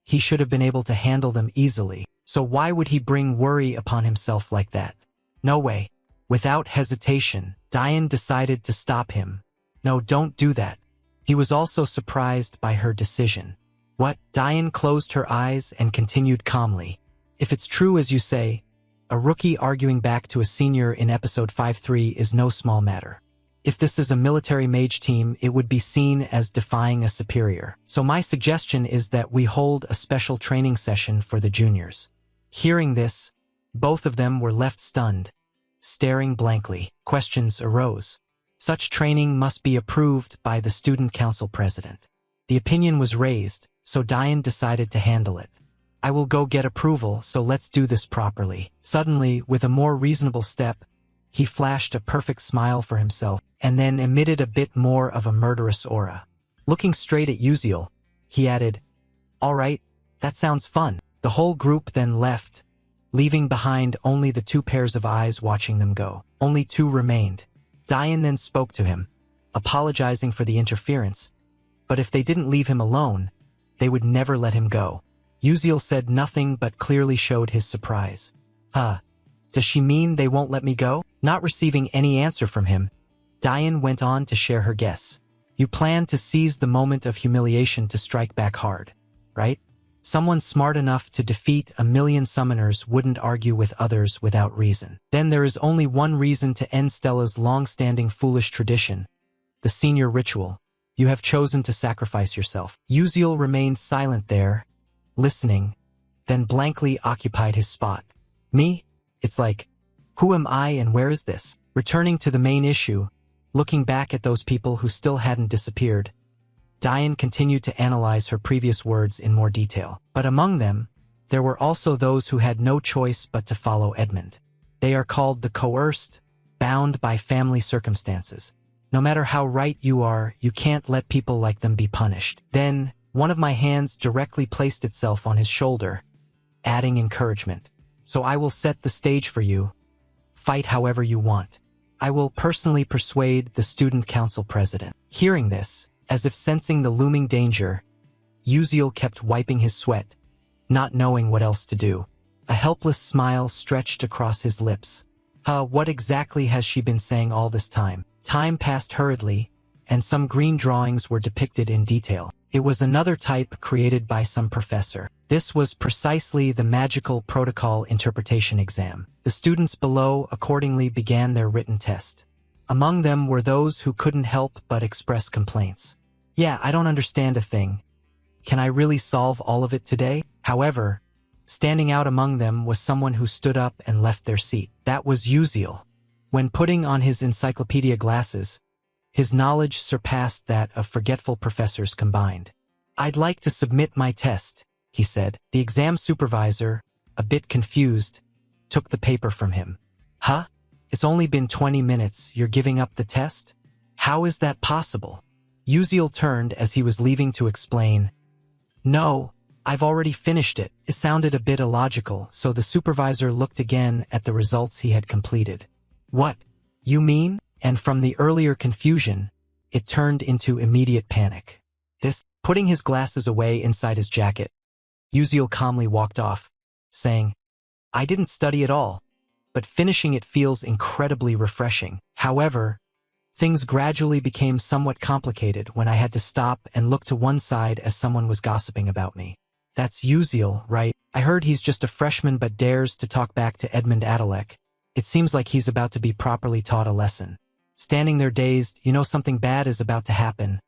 S1: He should have been able to handle them easily. So why would he bring worry upon himself like that? No way. Without hesitation, Diane decided to stop him. No, don't do that. He was also surprised by her decision. What? Diane closed her eyes and continued calmly. If it's true as you say, a rookie arguing back to a senior in episode 5-3 is no small matter. If this is a military mage team, it would be seen as defying a superior. So my suggestion is that we hold a special training session for the juniors. Hearing this, both of them were left stunned, staring blankly. Questions arose. Such training must be approved by the student council president. The opinion was raised, so Diane decided to handle it. I will go get approval, so let's do this properly. Suddenly, with a more reasonable step, he flashed a perfect smile for himself, and then emitted a bit more of a murderous aura. Looking straight at Uziel, he added, "All right, that sounds fun." The whole group then left, leaving behind only the two pairs of eyes watching them go. Only two remained. Diane then spoke to him, apologizing for the interference, but if they didn't leave him alone, they would never let him go. Uziel said nothing but clearly showed his surprise. Does she mean they won't let me go? Not receiving any answer from him, Diane went on to share her guess. You plan to seize the moment of humiliation to strike back hard, right? Someone smart enough to defeat 1,000,000 summoners wouldn't argue with others without reason. Then there is only one reason to end Stella's long-standing foolish tradition, the senior ritual. You have chosen to sacrifice yourself. Uziel remained silent there, listening, then blankly occupied his spot. Me? It's like, who am I and where is this? Returning to the main issue, looking back at those people who still hadn't disappeared, Diane continued to analyze her previous words in more detail. But among them, there were also those who had no choice but to follow Edmund. They are called the coerced, bound by family circumstances. No matter how right you are, you can't let people like them be punished. Then, one of my hands directly placed itself on his shoulder, adding encouragement. So I will set the stage for you. Fight however you want. I will personally persuade the student council president. Hearing this, as if sensing the looming danger, Uziel kept wiping his sweat, not knowing what else to do. A helpless smile stretched across his lips. What exactly has she been saying all this time? Time passed hurriedly, and some green drawings were depicted in detail. It was another type created by some professor. This was precisely the magical protocol interpretation exam. The students below accordingly began their written test. Among them were those who couldn't help but express complaints. Yeah, I don't understand a thing. Can I really solve all of it today? However, standing out among them was someone who stood up and left their seat. That was Uziel. When putting on his encyclopedia glasses, his knowledge surpassed that of forgetful professors combined. I'd like to submit my test, he said. The exam supervisor, a bit confused, took the paper from him. It's only been 20 minutes, you're giving up the test? How is that possible? Uziel turned as he was leaving to explain. No, I've already finished it. It sounded a bit illogical, so the supervisor looked again at the results he had completed. What? You mean? And from the earlier confusion, it turned into immediate panic. Putting his glasses away inside his jacket, Uziel calmly walked off, saying, I didn't study at all, but finishing it feels incredibly refreshing. However, things gradually became somewhat complicated when I had to stop and look to one side as someone was gossiping about me. That's Uziel, right? I heard he's just a freshman but dares to talk back to Edmund Adalek. It seems like he's about to be properly taught a lesson. Standing there dazed, you know something bad is about to happen.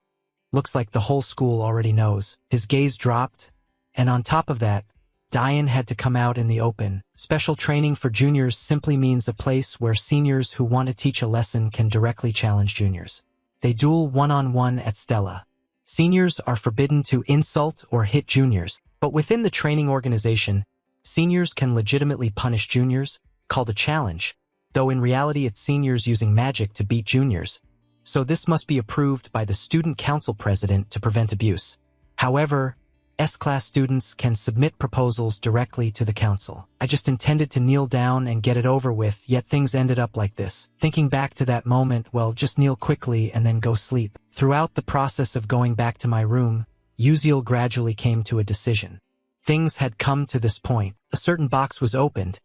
S1: Looks like the whole school already knows. His gaze dropped, and on top of that, Diane had to come out in the open. Special training for juniors simply means a place where seniors who want to teach a lesson can directly challenge juniors. They duel one-on-one at Stella. Seniors are forbidden to insult or hit juniors, but within the training organization, seniors can legitimately punish juniors, called a challenge, though in reality it's seniors using magic to beat juniors. So this must be approved by the student council president to prevent abuse. However, S-class students can submit proposals directly to the council. I just intended to kneel down and get it over with, yet things ended up like this. Thinking back to that moment, well, just kneel quickly and then go sleep. Throughout the process of going back to my room, Uziel gradually came to a decision. Things had come to this point. A certain box was opened.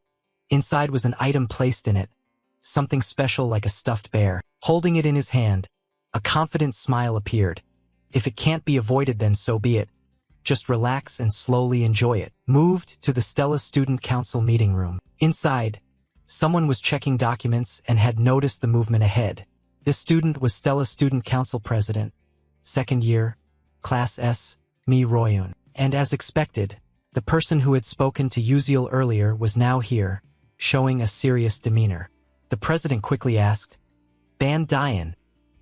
S1: Inside was an item placed in it, something special like a stuffed bear. Holding it in his hand, a confident smile appeared. If it can't be avoided, then so be it. Just relax and slowly enjoy it. Moved to the Stella Student Council meeting room. Inside, someone was checking documents and had noticed the movement ahead. This student was Stella Student Council President, second year, Class S, Mi Royun. And as expected, the person who had spoken to Uziel earlier was now here, showing a serious demeanor. The president quickly asked, "Ban Dian,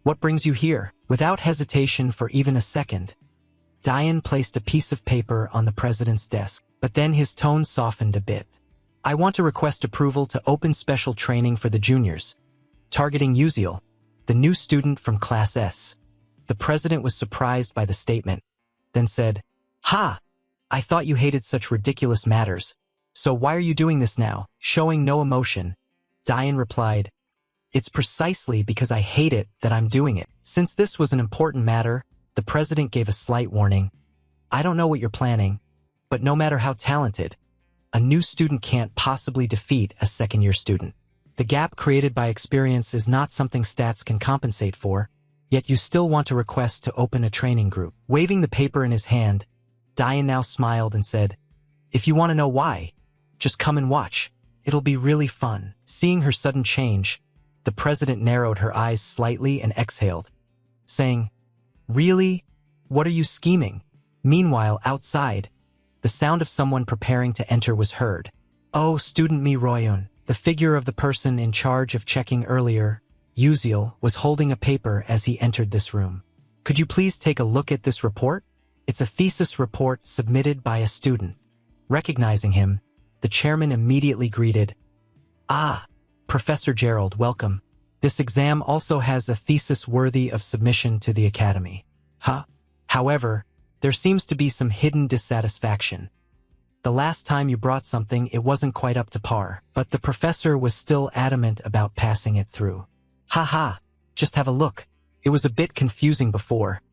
S1: what brings you here?" Without hesitation for even a second, Dian placed a piece of paper on the president's desk, but then his tone softened a bit. "I want to request approval to open special training for the juniors, targeting Uziel, the new student from Class S." The president was surprised by the statement, then said, "Ha! I thought you hated such ridiculous matters. So why are you doing this now?" Showing no emotion, Dian replied, "It's precisely because I hate it that I'm doing it." Since this was an important matter, the president gave a slight warning. "I don't know what you're planning, but no matter how talented, a new student can't possibly defeat a second-year student. The gap created by experience is not something stats can compensate for, yet you still want to request to open a training group." Waving the paper in his hand, Dian now smiled and said, "If you want to know why, just come and watch. It'll be really fun." Seeing her sudden change, the president narrowed her eyes slightly and exhaled, saying, "Really? What are you scheming?" Meanwhile, outside, the sound of someone preparing to enter was heard. "Oh, student Mi Royun." The figure of the person in charge of checking earlier, Uziel, was holding a paper as he entered this room. "Could you please take a look at this report? It's a thesis report submitted by a student." Recognizing him, the chairman immediately greeted, "Ah, Professor Gerald, welcome. This exam also has a thesis worthy of submission to the academy." "Huh?" However, there seems to be some hidden dissatisfaction. The last time you brought something, it wasn't quite up to par, but the professor was still adamant about passing it through. "Haha, just have a look. It was a bit confusing before,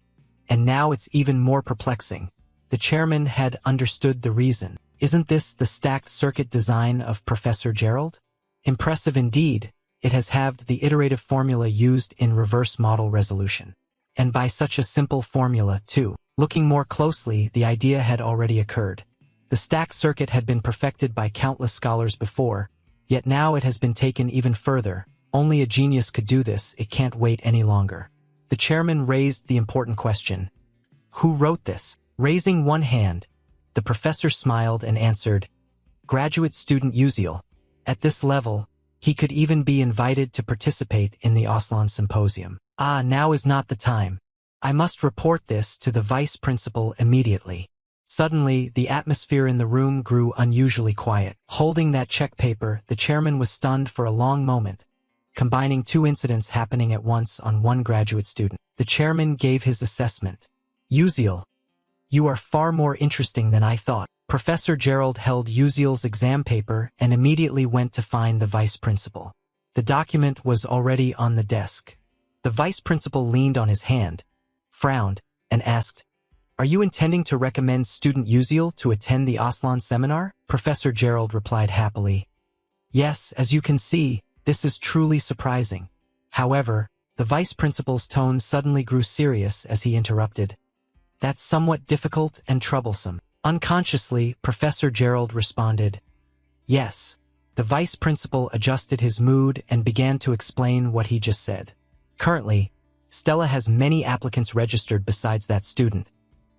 S1: and now it's even more perplexing." The chairman had understood the reason. "Isn't this the stacked circuit design of Professor Gerald? Impressive indeed. It has halved the iterative formula used in reverse model resolution. And by such a simple formula, too." Looking more closely, the idea had already occurred. The stacked circuit had been perfected by countless scholars before, yet now it has been taken even further. Only a genius could do this. It can't wait any longer. The chairman raised the important question, "Who wrote this?" Raising one hand, the professor smiled and answered, "Graduate student Uziel. At this level, he could even be invited to participate in the Aslan Symposium." "Ah, now is not the time. I must report this to the vice principal immediately." Suddenly, the atmosphere in the room grew unusually quiet. Holding that check paper, the chairman was stunned for a long moment, combining two incidents happening at once on one graduate student. The chairman gave his assessment. "Uziel, you are far more interesting than I thought." Professor Gerald held Uziel's exam paper and immediately went to find the vice principal. The document was already on the desk. The vice principal leaned on his hand, frowned, and asked, "Are you intending to recommend student Uziel to attend the Aslan seminar?" Professor Gerald replied happily, "Yes, as you can see, this is truly surprising." However, the vice principal's tone suddenly grew serious as he interrupted, "That's somewhat difficult and troublesome." Unconsciously, Professor Gerald responded, "Yes." The vice principal adjusted his mood and began to explain what he just said. "Currently, Stella has many applicants registered besides that student,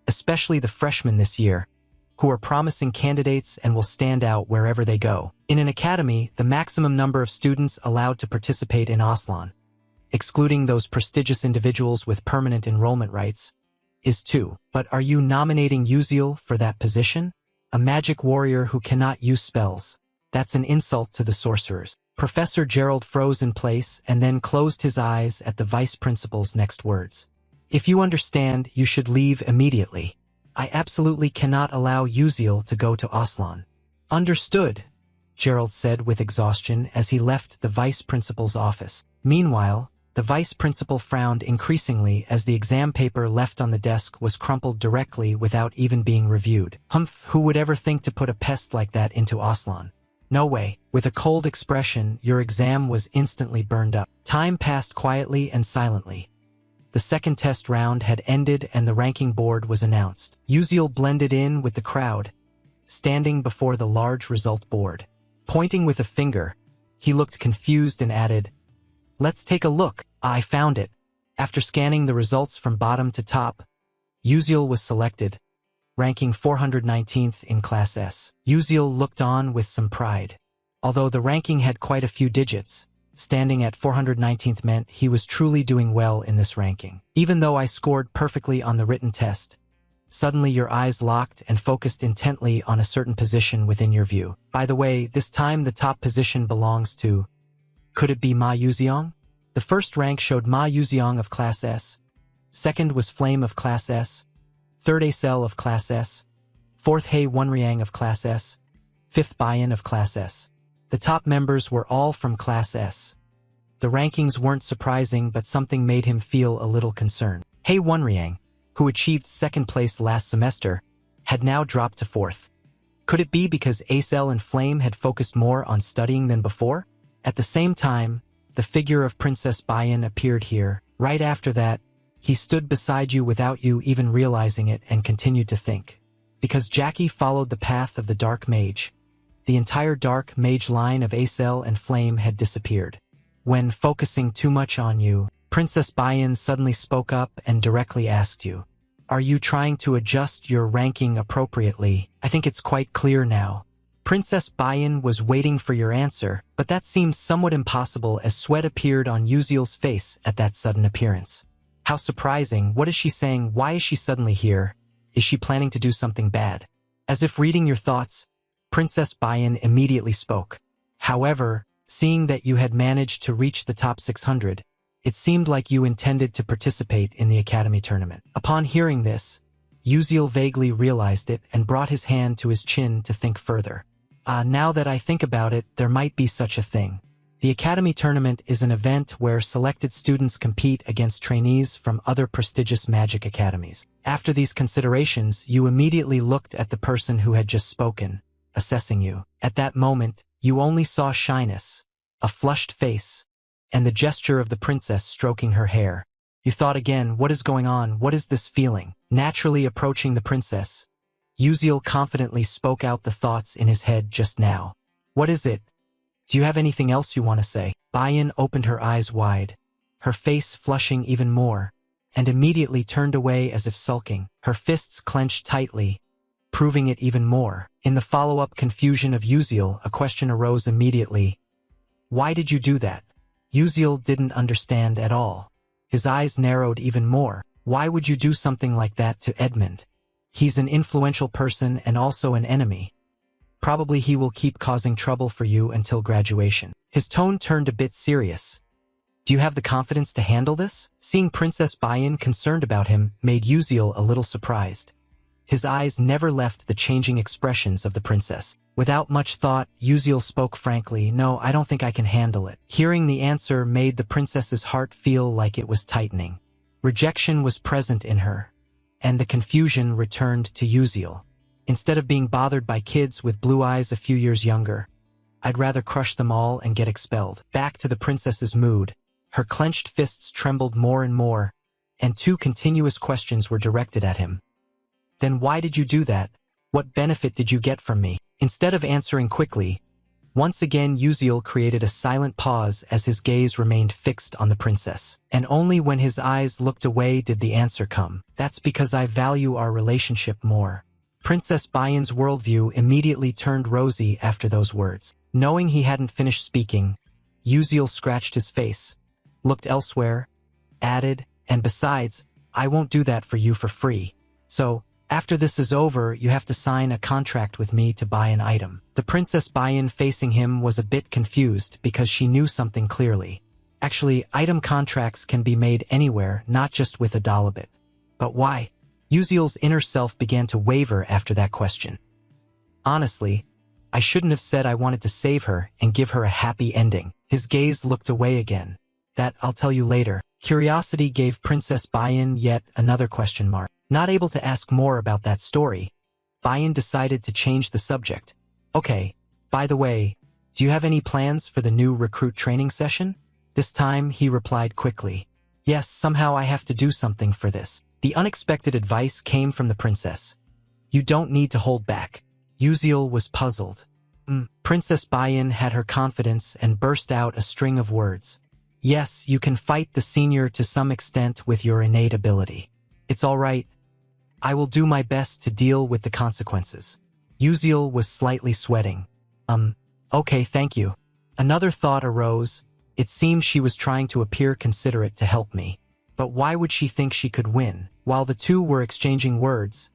S1: especially the freshmen this year, who are promising candidates and will stand out wherever they go. In an academy, the maximum number of students allowed to participate in Aslan, excluding those prestigious individuals with permanent enrollment rights, is 2. But are you nominating Uziel for that position? A magic warrior who cannot use spells. That's an insult to the sorcerers." Professor Gerald froze in place and then closed his eyes at the vice principal's next words. "If you understand, you should leave immediately. I absolutely cannot allow Uziel to go to Aslan." "Understood," Gerald said with exhaustion as he left the vice principal's office. Meanwhile, The vice principal frowned increasingly as the exam paper left on the desk was crumpled directly without even being reviewed. Humph, who would ever think to put a pest like that into Aslan? No way. With a cold expression, your exam was instantly burned up. Time passed quietly and silently. The second test round had ended and the ranking board was announced. Uziel blended in with the crowd, standing before the large result board. Pointing with a finger, he looked confused and added, "Let's take a look. I found it." After scanning the results from bottom to top, Uziel was selected, ranking 419th in Class S. Uziel looked on with some pride. Although the ranking had quite a few digits, standing at 419th meant he was truly doing well in this ranking. "Even though I scored perfectly on the written test, suddenly your eyes locked and focused intently on a certain position within your view. By the way, this time the top position belongs to... Could it be Ma Yuziong?" The first rank showed Ma Yuziong of Class S. Second was Flame of Class S. Third Acel of Class S. Fourth Hei Wonriang of Class S. Fifth Bayan of Class S. The top members were all from Class S. The rankings weren't surprising, but something made him feel a little concerned. Hei Wonriang, who achieved second place last semester, had now dropped to fourth. Could it be because Acel and Flame had focused more on studying than before? At the same time, the figure of Princess Bayan appeared here. Right after that, he stood beside you without you even realizing it and continued to think. Because Jackie followed the path of the Dark Mage, the entire Dark Mage line of Acel and Flame had disappeared. When focusing too much on you, Princess Bayan suddenly spoke up and directly asked you, "Are you trying to adjust your ranking appropriately? I think it's quite clear now." Princess Bayan was waiting for your answer, but that seemed somewhat impossible as sweat appeared on Uziel's face at that sudden appearance. How surprising. What is she saying? Why is she suddenly here? Is she planning to do something bad? As if reading your thoughts, Princess Bayan immediately spoke. However, seeing that you had managed to reach the top 600, it seemed like you intended to participate in the Academy tournament. Upon hearing this, Uziel vaguely realized it and brought his hand to his chin to think further. Now that I think about it, there might be such a thing. The Academy Tournament is an event where selected students compete against trainees from other prestigious magic academies. After these considerations, you immediately looked at the person who had just spoken, assessing you. At that moment, you only saw shyness, a flushed face, and the gesture of the princess stroking her hair. You thought again, what is going on? What is this feeling? Naturally approaching the princess, Uziel confidently spoke out the thoughts in his head just now. "What is it? Do you have anything else you want to say?" Bayan opened her eyes wide, her face flushing even more, and immediately turned away as if sulking. Her fists clenched tightly, proving it even more. In the follow-up confusion of Uziel, a question arose immediately. "Why did you do that?" Uziel didn't understand at all. His eyes narrowed even more. "Why would you do something like that to Edmund? He's an influential person and also an enemy. Probably he will keep causing trouble for you until graduation." His tone turned a bit serious. "Do you have the confidence to handle this?" Seeing Princess Bayan concerned about him made Uziel a little surprised. His eyes never left the changing expressions of the princess. Without much thought, Uziel spoke frankly, "No, I don't think I can handle it." Hearing the answer made the princess's heart feel like it was tightening. Rejection was present in her, and the confusion returned to Uziel. Instead of being bothered by kids with blue eyes a few years younger, I'd rather crush them all and get expelled. Back to the princess's mood, her clenched fists trembled more and more, and 2 continuous questions were directed at him. "Then why did you do that? What benefit did you get from me?" Instead of answering quickly, once again Uziel created a silent pause as his gaze remained fixed on the princess. And only when his eyes looked away did the answer come. "That's because I value our relationship more." Princess Bayan's worldview immediately turned rosy after those words. Knowing he hadn't finished speaking, Uziel scratched his face, looked elsewhere, added, "And besides, I won't do that for you for free. So, after this is over, you have to sign a contract with me to buy an item." The Princess Bayan facing him was a bit confused because she knew something clearly. Actually, item contracts can be made anywhere, not just with a Dalabit. But why? Uziel's inner self began to waver after that question. Honestly, I shouldn't have said I wanted to save her and give her a happy ending. His gaze looked away again, That I'll tell you later. Curiosity gave Princess Bayan yet another question mark. Not able to ask more about that story, Bayan decided to change the subject. Okay, by the way, do you have any plans for the new recruit training session? This time he replied quickly. Yes, somehow I have to do something for this. The unexpected advice came from the princess. You don't need to hold back. Uziel was puzzled. Princess Bayan had her confidence and burst out a string of words. Yes, you can fight the senior to some extent with your innate ability. It's all right. I will do my best to deal with the consequences. Uziel was slightly sweating. Okay, thank you. Another thought arose. It seemed she was trying to appear considerate to help me. But why would she think she could win? While the two were exchanging words,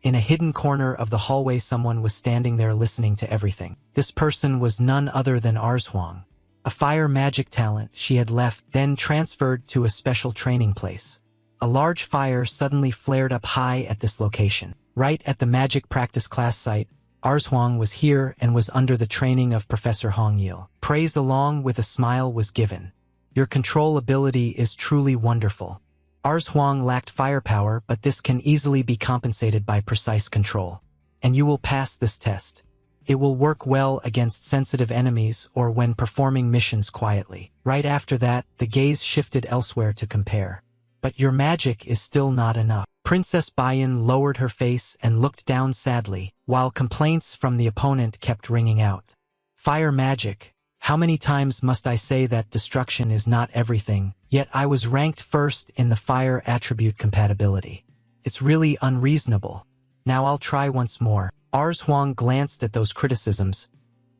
S1: in a hidden corner of the hallway someone was standing there listening to everything. This person was none other than Arzhuang, a fire magic talent she had left, then transferred to a special training place. A large fire suddenly flared up high at this location. Right at the magic practice class site, Arzhuang was here and was under the training of Professor Hongyil. Praise along with a smile was given. Your control ability is truly wonderful. Arzhuang lacked firepower, but this can easily be compensated by precise control. And you will pass this test. It will work well against sensitive enemies or when performing missions quietly. Right after that, the gaze shifted elsewhere to compare. But your magic is still not enough. Princess Bayan lowered her face and looked down sadly, while complaints from the opponent kept ringing out. Fire magic. How many times must I say that destruction is not everything, yet I was ranked first in the fire attribute compatibility. It's really unreasonable. Now I'll try once more. Arzhuang glanced at those criticisms,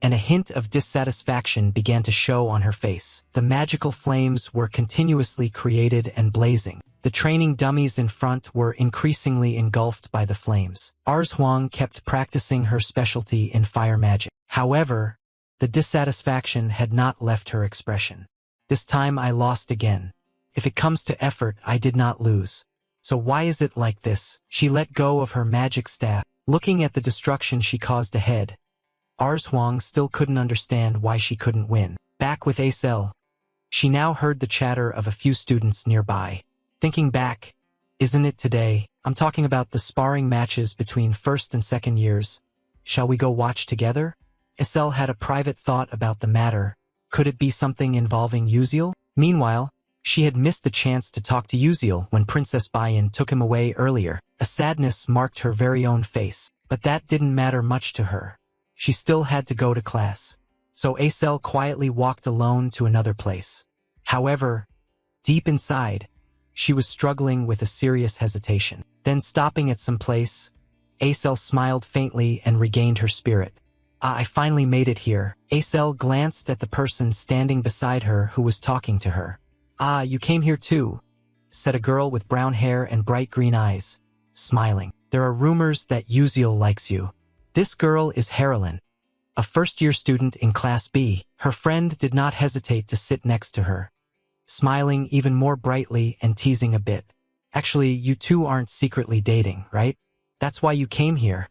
S1: and a hint of dissatisfaction began to show on her face. The magical flames were continuously created and blazing. The training dummies in front were increasingly engulfed by the flames. Arzhuang kept practicing her specialty in fire magic. However, the dissatisfaction had not left her expression. This time I lost again. If it comes to effort, I did not lose. So why is it like this? She let go of her magic staff. Looking at the destruction she caused ahead, Arzhuang still couldn't understand why she couldn't win. Back with Acel, she now heard the chatter of a few students nearby. Thinking back, isn't it today? I'm talking about the sparring matches between first and second years. Shall we go watch together? Acel had a private thought about the matter. Could it be something involving Uziel? Meanwhile, she had missed the chance to talk to Uziel when Princess Bayan took him away earlier. A sadness marked her very own face, but that didn't matter much to her. She still had to go to class. So Acel quietly walked alone to another place. However, deep inside, she was struggling with a serious hesitation. Then stopping at some place, Acel smiled faintly and regained her spirit. I finally made it here. Acel glanced at the person standing beside her who was talking to her. You came here too, said a girl with brown hair and bright green eyes, smiling. There are rumors that Uziel likes you. This girl is Haralyn, a first-year student in Class B. Her friend did not hesitate to sit next to her, smiling even more brightly and teasing a bit. Actually, you two aren't secretly dating, right? That's why you came here,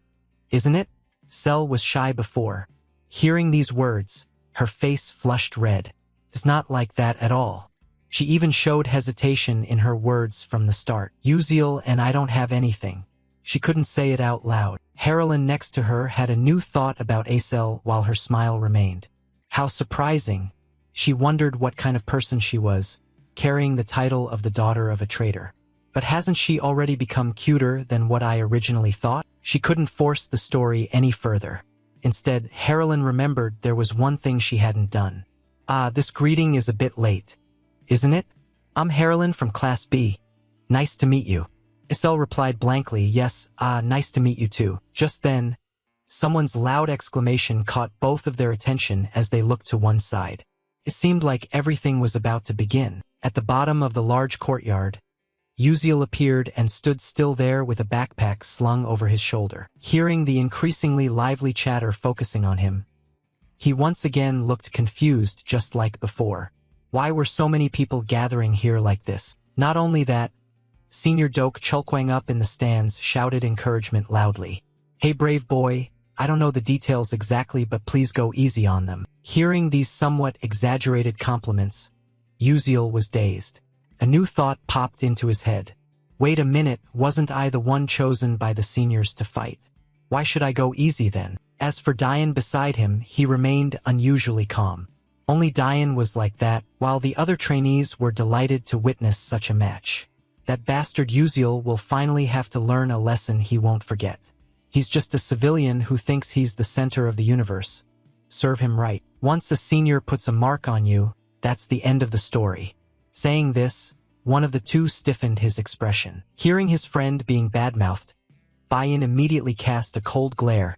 S1: isn't it? Cell was shy before. Hearing these words, her face flushed red. It's not like that at all. She even showed hesitation in her words from the start. Uziel and I don't have anything. She couldn't say it out loud. Haralyn next to her had a new thought about Acel while her smile remained. How surprising. She wondered what kind of person she was, carrying the title of the daughter of a traitor. But hasn't she already become cuter than what I originally thought? She couldn't force the story any further. Instead, Haralyn remembered there was one thing she hadn't done. This greeting is a bit late, isn't it? I'm Haralyn from Class B. Nice to meet you. Acel replied blankly, yes, nice to meet you too. Just then, someone's loud exclamation caught both of their attention as they looked to one side. It seemed like everything was about to begin. At the bottom of the large courtyard, Uziel appeared and stood still there with a backpack slung over his shoulder. Hearing the increasingly lively chatter focusing on him, he once again looked confused just like before. Why were so many people gathering here like this? Not only that, Senior Doak Chulkwang up in the stands shouted encouragement loudly. Hey brave boy, I don't know the details exactly but please go easy on them. Hearing these somewhat exaggerated compliments, Uziel was dazed. A new thought popped into his head. Wait a minute, wasn't I the one chosen by the seniors to fight? Why should I go easy then? As for Diane beside him, he remained unusually calm. Only Diane was like that, while the other trainees were delighted to witness such a match. That bastard Uziel will finally have to learn a lesson he won't forget. He's just a civilian who thinks he's the center of the universe. Serve him right. Once a senior puts a mark on you, that's the end of the story. Saying this, one of the two stiffened his expression. Hearing his friend being badmouthed, Bayan immediately cast a cold glare,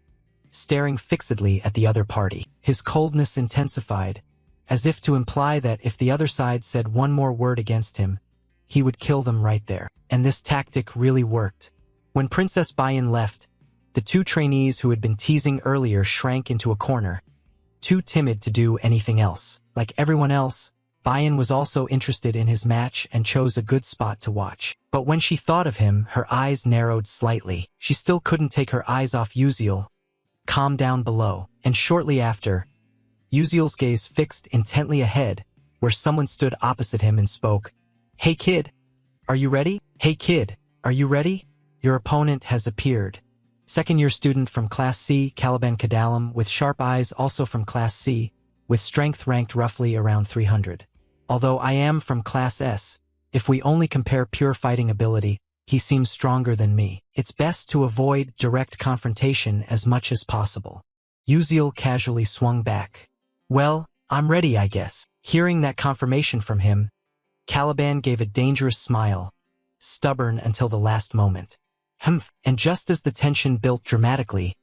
S1: staring fixedly at the other party. His coldness intensified, as if to imply that if the other side said one more word against him, he would kill them right there. And this tactic really worked. When Princess Bayan left, the two trainees who had been teasing earlier shrank into a corner, too timid to do anything else. Like everyone else, Bayan was also interested in his match and chose a good spot to watch. But when she thought of him, her eyes narrowed slightly. She still couldn't take her eyes off Uziel, calm down below. And shortly after, Uziel's gaze fixed intently ahead, where someone stood opposite him and spoke. Hey kid, are you ready? Hey kid, are you ready? Your opponent has appeared. Second-year student from Class C, Caliban Kadalam, with sharp eyes, also from Class C, with strength ranked roughly around 300. Although I am from Class S, if we only compare pure fighting ability, he seems stronger than me. It's best to avoid direct confrontation as much as possible. Uziel casually swung back. Well, I'm ready, I guess. Hearing that confirmation from him, Caliban gave a dangerous smile, stubborn until the last moment. Humph. And just as the tension built dramatically,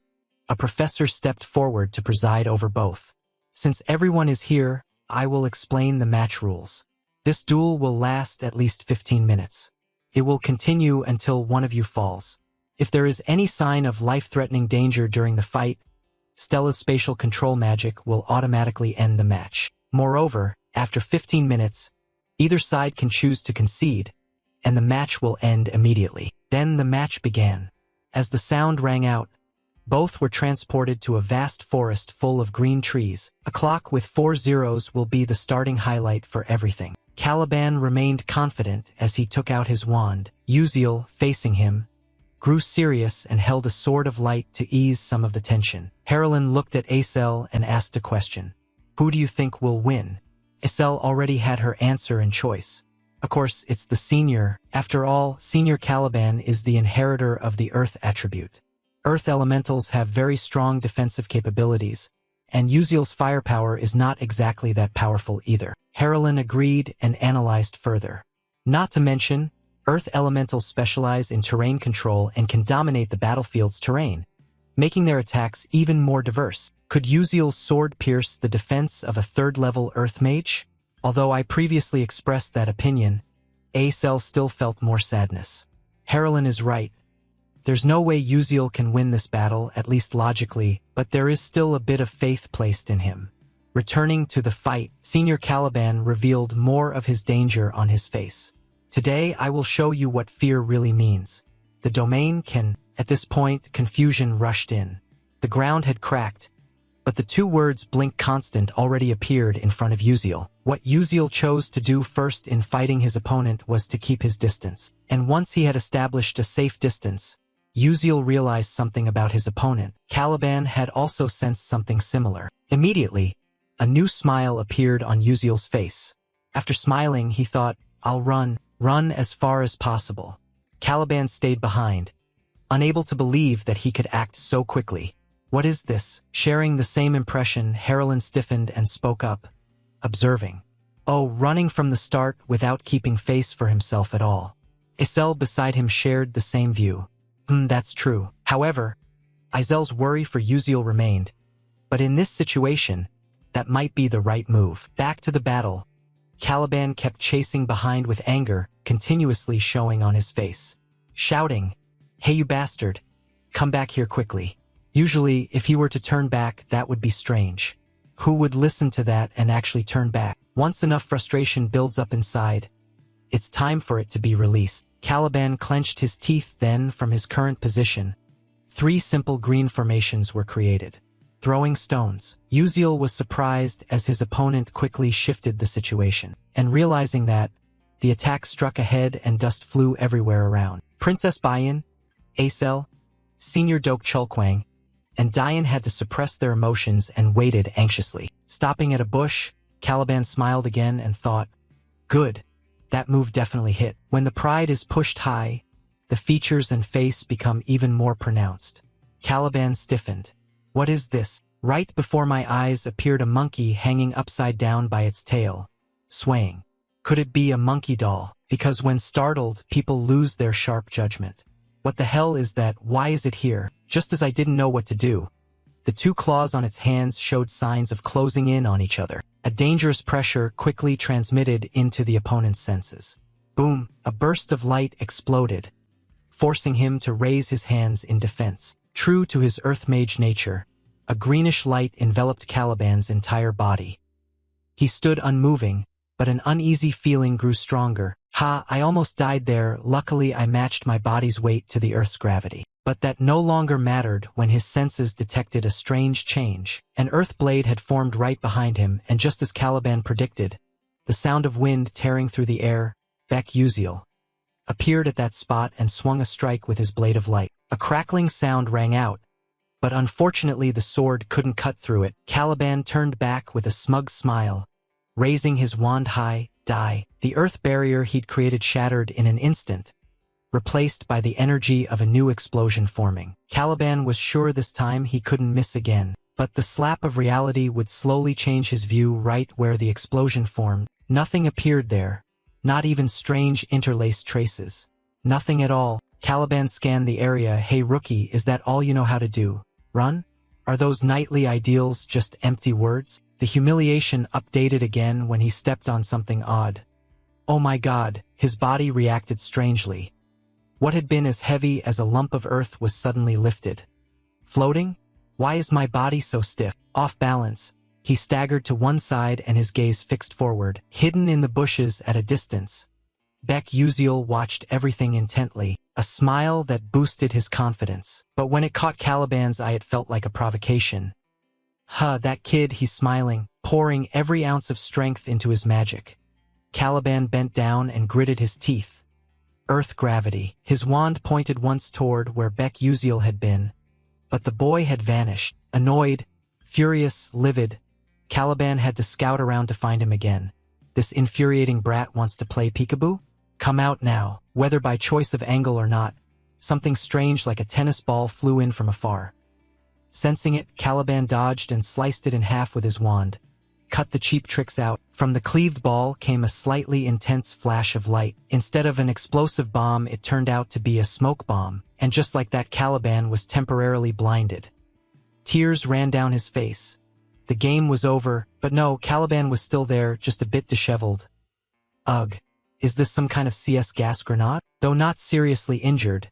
S1: a professor stepped forward to preside over both. Since everyone is here, I will explain the match rules. This duel will last at least 15 minutes. It will continue until one of you falls. If there is any sign of life-threatening danger during the fight, Stella's spatial control magic will automatically end the match. Moreover, after 15 minutes, either side can choose to concede, and the match will end immediately. Then the match began. As the sound rang out, both were transported to a vast forest full of green trees. A clock with 4 zeros will be the starting highlight for everything. Caliban remained confident as he took out his wand. Uziel, facing him, grew serious and held a sword of light to ease some of the tension. Harlan looked at Acel and asked a question. Who do you think will win? Acel already had her answer and choice. Of course, it's the senior. After all, Senior Caliban is the inheritor of the Earth attribute. Earth elementals have very strong defensive capabilities, and Uziel's firepower is not exactly that powerful either. Harlan agreed and analyzed further. Not to mention, Earth elementals specialize in terrain control and can dominate the battlefield's terrain, making their attacks even more diverse. Could Uziel's sword pierce the defense of a third-level Earth mage? Although I previously expressed that opinion, Acel still felt more sadness. Harlan is right. There's no way Uziel can win this battle, at least logically, but there is still a bit of faith placed in him. Returning to the fight, Senior Caliban revealed more of his danger on his face. Today I will show you what fear really means. The domain can... At this point, confusion rushed in. The ground had cracked, but the two words blink constant already appeared in front of Uziel. What Uziel chose to do first in fighting his opponent was to keep his distance. And once he had established a safe distance, Uziel realized something about his opponent. Caliban had also sensed something similar. Immediately, a new smile appeared on Uziel's face. After smiling, he thought, I'll run as far as possible. Caliban stayed behind, unable to believe that he could act so quickly. What is this? Sharing the same impression, Harlan stiffened and spoke up, observing. Oh, running from the start without keeping face for himself at all. Acel beside him shared the same view. That's true. However, Izel's worry for Uziel remained, but in this situation, that might be the right move. Back to the battle, Caliban kept chasing behind with anger, continuously showing on his face. Shouting, Hey you bastard, come back here quickly. Usually, if he were to turn back, that would be strange. Who would listen to that and actually turn back? Once enough frustration builds up inside, it's time for it to be released. Caliban clenched his teeth. Then, from his current position, 3 simple green formations were created. throwing stones. Uziel was surprised as his opponent quickly shifted the situation, and realizing that, the attack struck ahead and dust flew everywhere around. Princess Bayan, Acel, Senior Dok Chulkwang, and Dian had to suppress their emotions and waited anxiously. Stopping at a bush, Caliban smiled again and thought, good, that move definitely hit. When the pride is pushed high, the features and face become even more pronounced. Caliban stiffened. What is this? Right before my eyes appeared a monkey hanging upside down by its tail, swaying. Could it be a monkey doll? Because when startled, people lose their sharp judgment. What the hell is that? Why is it here? Just as I didn't know what to do, the two claws on its hands showed signs of closing in on each other. A dangerous pressure quickly transmitted into the opponent's senses. Boom! A burst of light exploded, forcing him to raise his hands in defense. True to his earth mage nature, a greenish light enveloped Caliban's entire body. He stood unmoving, but an uneasy feeling grew stronger. Ha, I almost died there. Luckily I matched my body's weight to the Earth's gravity. But that no longer mattered when his senses detected a strange change. An earth blade had formed right behind him, and just as Caliban predicted, the sound of wind tearing through the air, Bek Uziel appeared at that spot and swung a strike with his blade of light. A crackling sound rang out, but unfortunately the sword couldn't cut through it. Caliban turned back with a smug smile, raising his wand high. Die. The earth barrier he'd created shattered in an instant, replaced by the energy of a new explosion forming. Caliban was sure this time he couldn't miss again, but the slap of reality would slowly change his view. Right where the explosion formed, nothing appeared there, not even strange interlaced traces. Nothing at all. Caliban scanned the area. Hey rookie, is that all you know how to do? Run? Are those knightly ideals just empty words? The humiliation updated again when he stepped on something odd. Oh my god, his body reacted strangely. What had been as heavy as a lump of earth was suddenly lifted. Floating? Why is my body so stiff? Off balance. He staggered to one side and his gaze fixed forward. Hidden in the bushes at a distance, Bek Uziel watched everything intently, a smile that boosted his confidence. But when it caught Caliban's eye it felt like a provocation. Huh, that kid, he's smiling, pouring every ounce of strength into his magic. Caliban bent down and gritted his teeth. Earth gravity. His wand pointed once toward where Bek Uziel had been, but the boy had vanished. Annoyed, furious, livid, Caliban had to scout around to find him again. This infuriating brat wants to play peekaboo? Come out now. Whether by choice of angle or not, something strange like a tennis ball flew in from afar. Sensing it, Caliban dodged and sliced it in half with his wand. Cut the cheap tricks out. From the cleaved ball came a slightly intense flash of light. Instead of an explosive bomb, it turned out to be a smoke bomb, and just like that Caliban was temporarily blinded. Tears ran down his face. The game was over, but no, Caliban was still there, just a bit disheveled. Ugh, is this some kind of CS gas grenade? Though not seriously injured,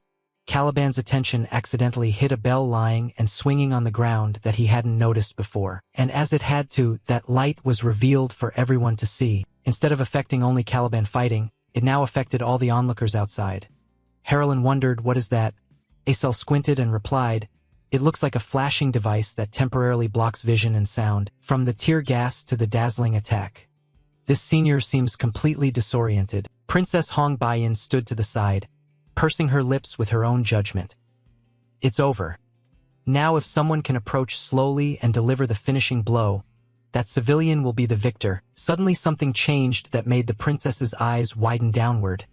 S1: Caliban's attention accidentally hit a bell lying and swinging on the ground that he hadn't noticed before. And as it had to, that light was revealed for everyone to see. Instead of affecting only Caliban fighting, it now affected all the onlookers outside. Harolyn wondered, what is that? Acel squinted and replied, it looks like a flashing device that temporarily blocks vision and sound, from the tear gas to the dazzling attack. This senior seems completely disoriented. Princess Hong Baiyin stood to the side, pursing her lips with her own judgment. It's over. Now if someone can approach slowly and deliver the finishing blow, that civilian will be the victor. Suddenly something changed that made the princess's eyes widen downward.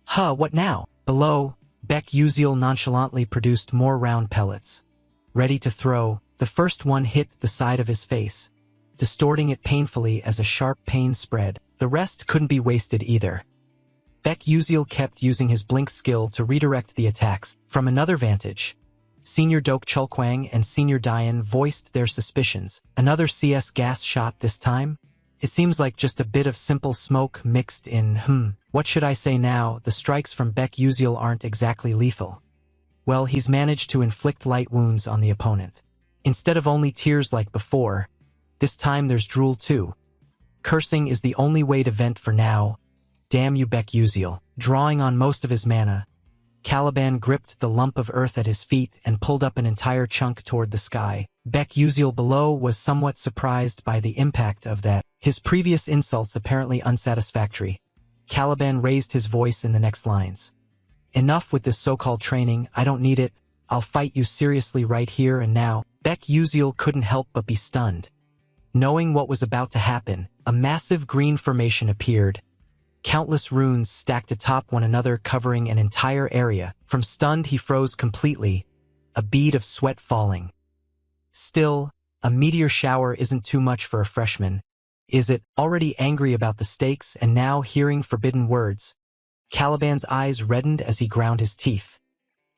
S1: Huh, what now? Below, Bek Uziel nonchalantly produced more round pellets. Ready to throw, the first one hit the side of his face, distorting it painfully as a sharp pain spread. The rest couldn't be wasted either. Bek Uziel kept using his blink skill to redirect the attacks. From another vantage, Senior Dok Chulkwang and Senior Dian voiced their suspicions. Another CS gas shot this time? It seems like just a bit of simple smoke mixed in, what should I say now? The strikes from Bek Uziel aren't exactly lethal. Well, he's managed to inflict light wounds on the opponent. Instead of only tears like before, this time there's drool too. Cursing is the only way to vent for now. Damn you, Bek Uziel. Drawing on most of his mana, Caliban gripped the lump of earth at his feet and pulled up an entire chunk toward the sky. Beck Uziel below was somewhat surprised by the impact of that, his previous insults apparently unsatisfactory. Caliban raised his voice in the next lines. Enough with this so-called training, I don't need it, I'll fight you seriously right here and now. Beck Uziel couldn't help but be stunned. Knowing what was about to happen, a massive green formation appeared. Countless runes stacked atop one another covering an entire area. From stunned he froze completely, a bead of sweat falling. Still, a meteor shower isn't too much for a freshman, is it? Already angry about the stakes and now hearing forbidden words, Caliban's eyes reddened as he ground his teeth.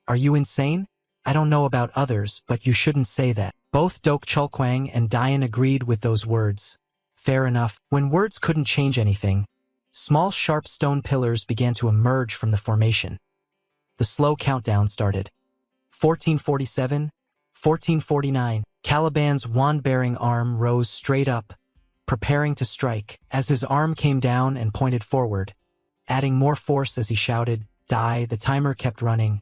S1: Are you insane? I don't know about others, but you shouldn't say that. Both Dok Chulkwang and Dian agreed with those words. Fair enough. When words couldn't change anything, small sharp stone pillars began to emerge from the formation. The slow countdown started. 1447, 1449. Caliban's wand-bearing arm rose straight up, preparing to strike. As his arm came down and pointed forward, adding more force as he shouted, "Die!" The timer kept running.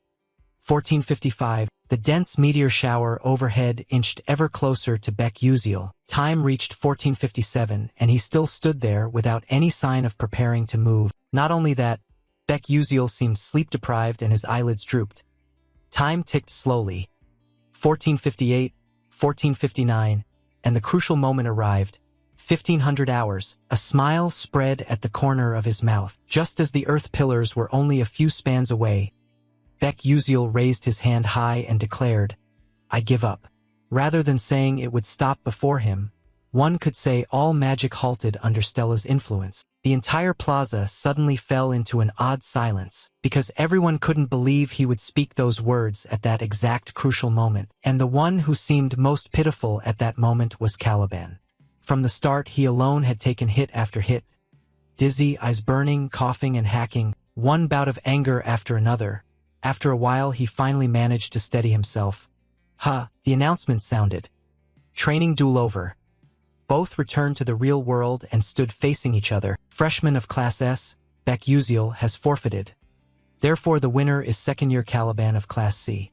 S1: 1455. The dense meteor shower overhead inched ever closer to Beck Uziel. Time reached 1457, and he still stood there without any sign of preparing to move. Not only that, Beck Uziel seemed sleep-deprived and his eyelids drooped. Time ticked slowly. 1458, 1459, and the crucial moment arrived. 1500 hours. A smile spread at the corner of his mouth. Just as the earth pillars were only a few spans away, Beck Uziel raised his hand high and declared, "I give up." Rather than saying it would stop before him, one could say all magic halted under Stella's influence. The entire plaza suddenly fell into an odd silence, because everyone couldn't believe he would speak those words at that exact crucial moment, and the one who seemed most pitiful at that moment was Caliban. From the start, he alone had taken hit after hit. Dizzy, eyes burning, coughing and hacking, one bout of anger after another. After a while, he finally managed to steady himself. The announcement sounded. Training duel over. Both returned to the real world and stood facing each other. Freshman of Class S, Beck Uziel, has forfeited. Therefore, the winner is second-year Caliban of Class C.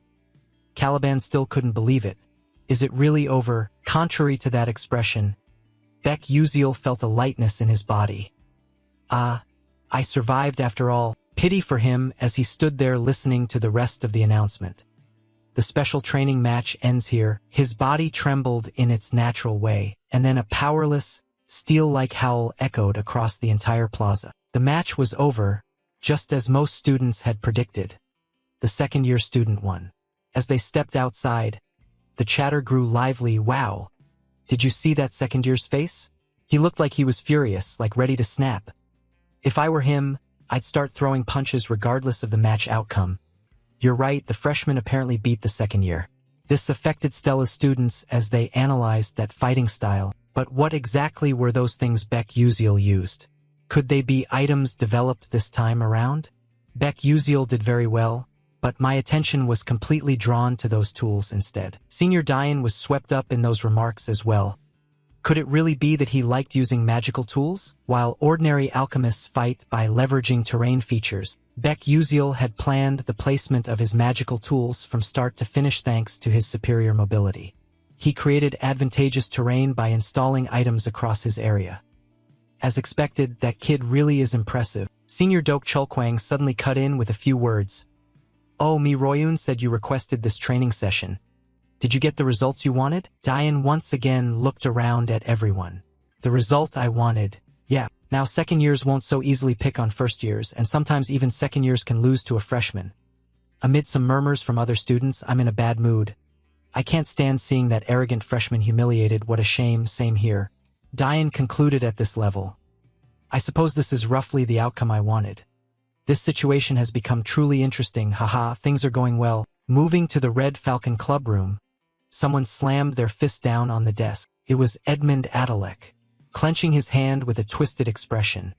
S1: Caliban still couldn't believe it. Is it really over? Contrary to that expression, Beck Uziel felt a lightness in his body. I survived after all. Pity for him as he stood there listening to the rest of the announcement. The special training match ends here. His body trembled in its natural way, and then a powerless, steel-like howl echoed across the entire plaza. The match was over, just as most students had predicted. The second-year student won. As they stepped outside, the chatter grew lively. Wow! Did you see that second year's face? He looked like he was furious, like ready to snap. If I were him, I'd start throwing punches regardless of the match outcome. You're right, the freshman apparently beat the second year. This affected Stella's students as they analyzed that fighting style. But what exactly were those things Beck Uziel used? Could they be items developed this time around? Beck Uziel did very well, but my attention was completely drawn to those tools instead. Senior Dian was swept up in those remarks as well. Could it really be that he liked using magical tools? While ordinary alchemists fight by leveraging terrain features, Beck Uziel had planned the placement of his magical tools from start to finish thanks to his superior mobility. He created advantageous terrain by installing items across his area. As expected, that kid really is impressive. Senior Dok Chulkwang suddenly cut in with a few words. "Oh, Mi Royun said you requested this training session. Did you get the results you wanted?" Dian once again looked around at everyone. The result I wanted. Yeah, now second years won't so easily pick on first years, and sometimes even second years can lose to a freshman. Amid some murmurs from other students, I'm in a bad mood. I can't stand seeing that arrogant freshman humiliated. What a shame, same here. Dian concluded at this level. I suppose this is roughly the outcome I wanted. This situation has become truly interesting, haha, things are going well. Moving to the Red Falcon Club room, someone slammed their fist down on the desk. It was Edmund Adalek, clenching his hand with a twisted expression.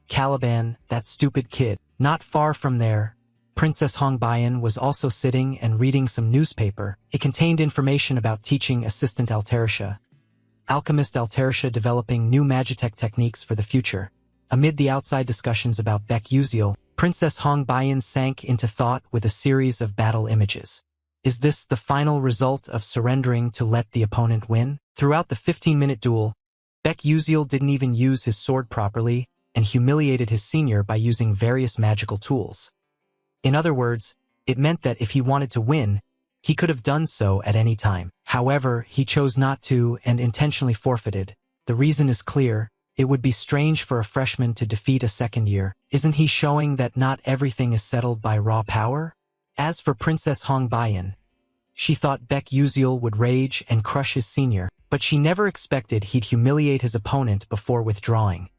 S1: Caliban, that stupid kid. Not far from there, Princess Hongbayan was also sitting and reading some newspaper. It contained information about teaching assistant Altarisha. Alchemist Altarisha developing new magitech techniques for the future. Amid the outside discussions about Beck Uziel, Princess Hong Baiyan sank into thought with a series of battle images. Is this the final result of surrendering to let the opponent win? Throughout the 15-minute duel, Baek Uziel didn't even use his sword properly and humiliated his senior by using various magical tools. In other words, it meant that if he wanted to win, he could have done so at any time. However, he chose not to and intentionally forfeited. The reason is clear. It would be strange for a freshman to defeat a second year. Isn't he showing that not everything is settled by raw power? As for Princess Hong Baiyan, she thought Baek Uziel would rage and crush his senior, but she never expected he'd humiliate his opponent before withdrawing.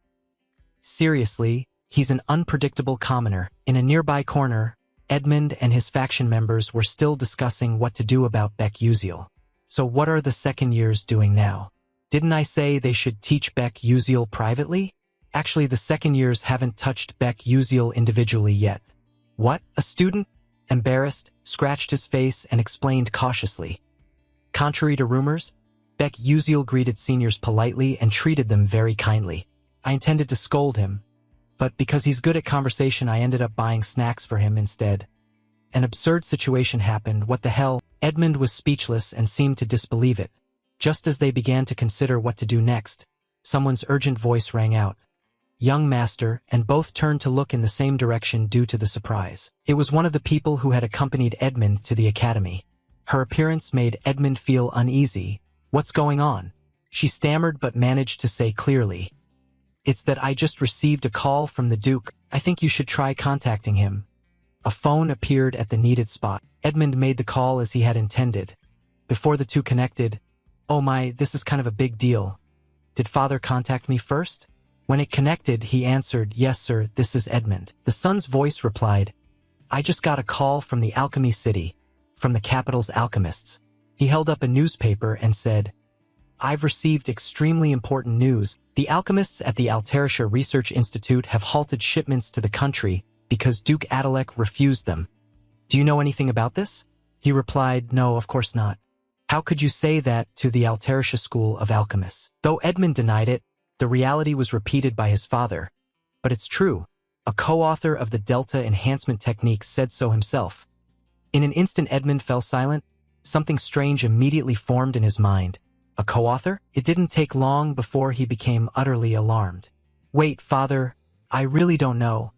S1: Seriously, he's an unpredictable commoner. In a nearby corner, Edmund and his faction members were still discussing what to do about Baek Uziel. So what are the second years doing now? Didn't I say they should teach Baek Uziel privately? Actually, the second years haven't touched Baek Uziel individually yet. What? A student, embarrassed, scratched his face and explained cautiously. Contrary to rumors, Baek Uziel greeted seniors politely and treated them very kindly. I intended to scold him, but because he's good at conversation, I ended up buying snacks for him instead. An absurd situation happened. What the hell? Edmund was speechless and seemed to disbelieve it. Just as they began to consider what to do next, someone's urgent voice rang out. Young master, and both turned to look in the same direction due to the surprise. It was one of the people who had accompanied Edmund to the academy. Her appearance made Edmund feel uneasy. What's going on? She stammered but managed to say clearly. It's that I just received a call from the Duke. I think you should try contacting him. A phone appeared at the needed spot. Edmund made the call as he had intended. Before the two connected, "Oh my, this is kind of a big deal. Did father contact me first?" When it connected, he answered, "Yes, sir, this is Edmund." The son's voice replied, "I just got a call from the Alchemy City, from the capital's alchemists." He held up a newspaper and said, "I've received extremely important news. The alchemists at the Alterisha Research Institute have halted shipments to the country because Duke Adalek refused them. Do you know anything about this?" He replied, "No, of course not. How could you say that to the Alterisha School of Alchemists?" Though Edmund denied it, the reality was repeated by his father. But it's true. A co-author of the Delta Enhancement Technique said so himself. In an instant, Edmund fell silent. Something strange immediately formed in his mind. A co-author? It didn't take long before he became utterly alarmed. "Wait, father, I really don't know.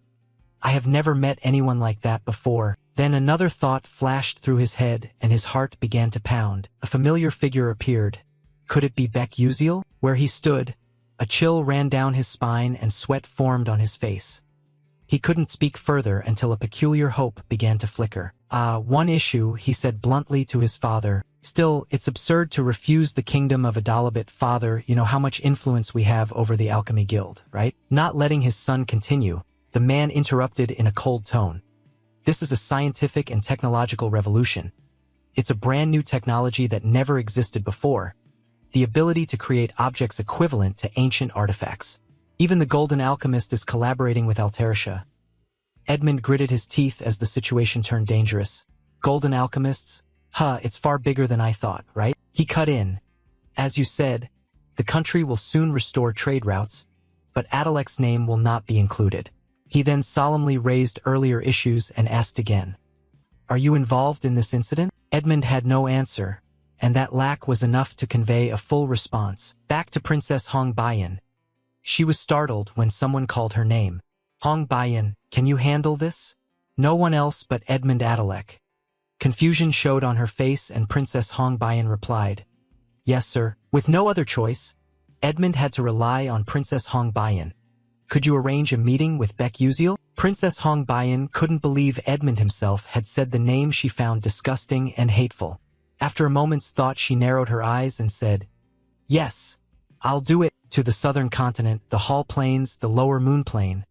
S1: I have never met anyone like that before." Then another thought flashed through his head and his heart began to pound. A familiar figure appeared. Could it be Baek Uziel? Where he stood, a chill ran down his spine and sweat formed on his face. He couldn't speak further until a peculiar hope began to flicker. One issue," he said bluntly to his father. "Still, it's absurd to refuse the kingdom of Adalabit, father. You know how much influence we have over the Alchemy Guild, right?" Not letting his son continue, the man interrupted in a cold tone. "This is a scientific and technological revolution. It's a brand new technology that never existed before. The ability to create objects equivalent to ancient artifacts. Even the Golden Alchemist is collaborating with Alterisha." Edmund gritted his teeth as the situation turned dangerous. "Golden Alchemists? It's far bigger than I thought, right?" He cut in. "As you said, the country will soon restore trade routes, but Adalek's name will not be included." He then solemnly raised earlier issues and asked again, "Are you involved in this incident?" Edmund had no answer, and that lack was enough to convey a full response. Back to Princess Hong Baiyan. She was startled when someone called her name. "Hong Baiyan, can you handle this?" No one else but Edmund Adalek. Confusion showed on her face and Princess Hong Baiyan replied, "Yes, sir." With no other choice, Edmund had to rely on Princess Hong Baiyan. "Could you arrange a meeting with Baek Uziel?" Princess Hong Baiyan couldn't believe Edmund himself had said the name she found disgusting and hateful. After a moment's thought, she narrowed her eyes and said, "Yes, I'll do it." To the southern continent, the Hall Plains, the lower moon plane.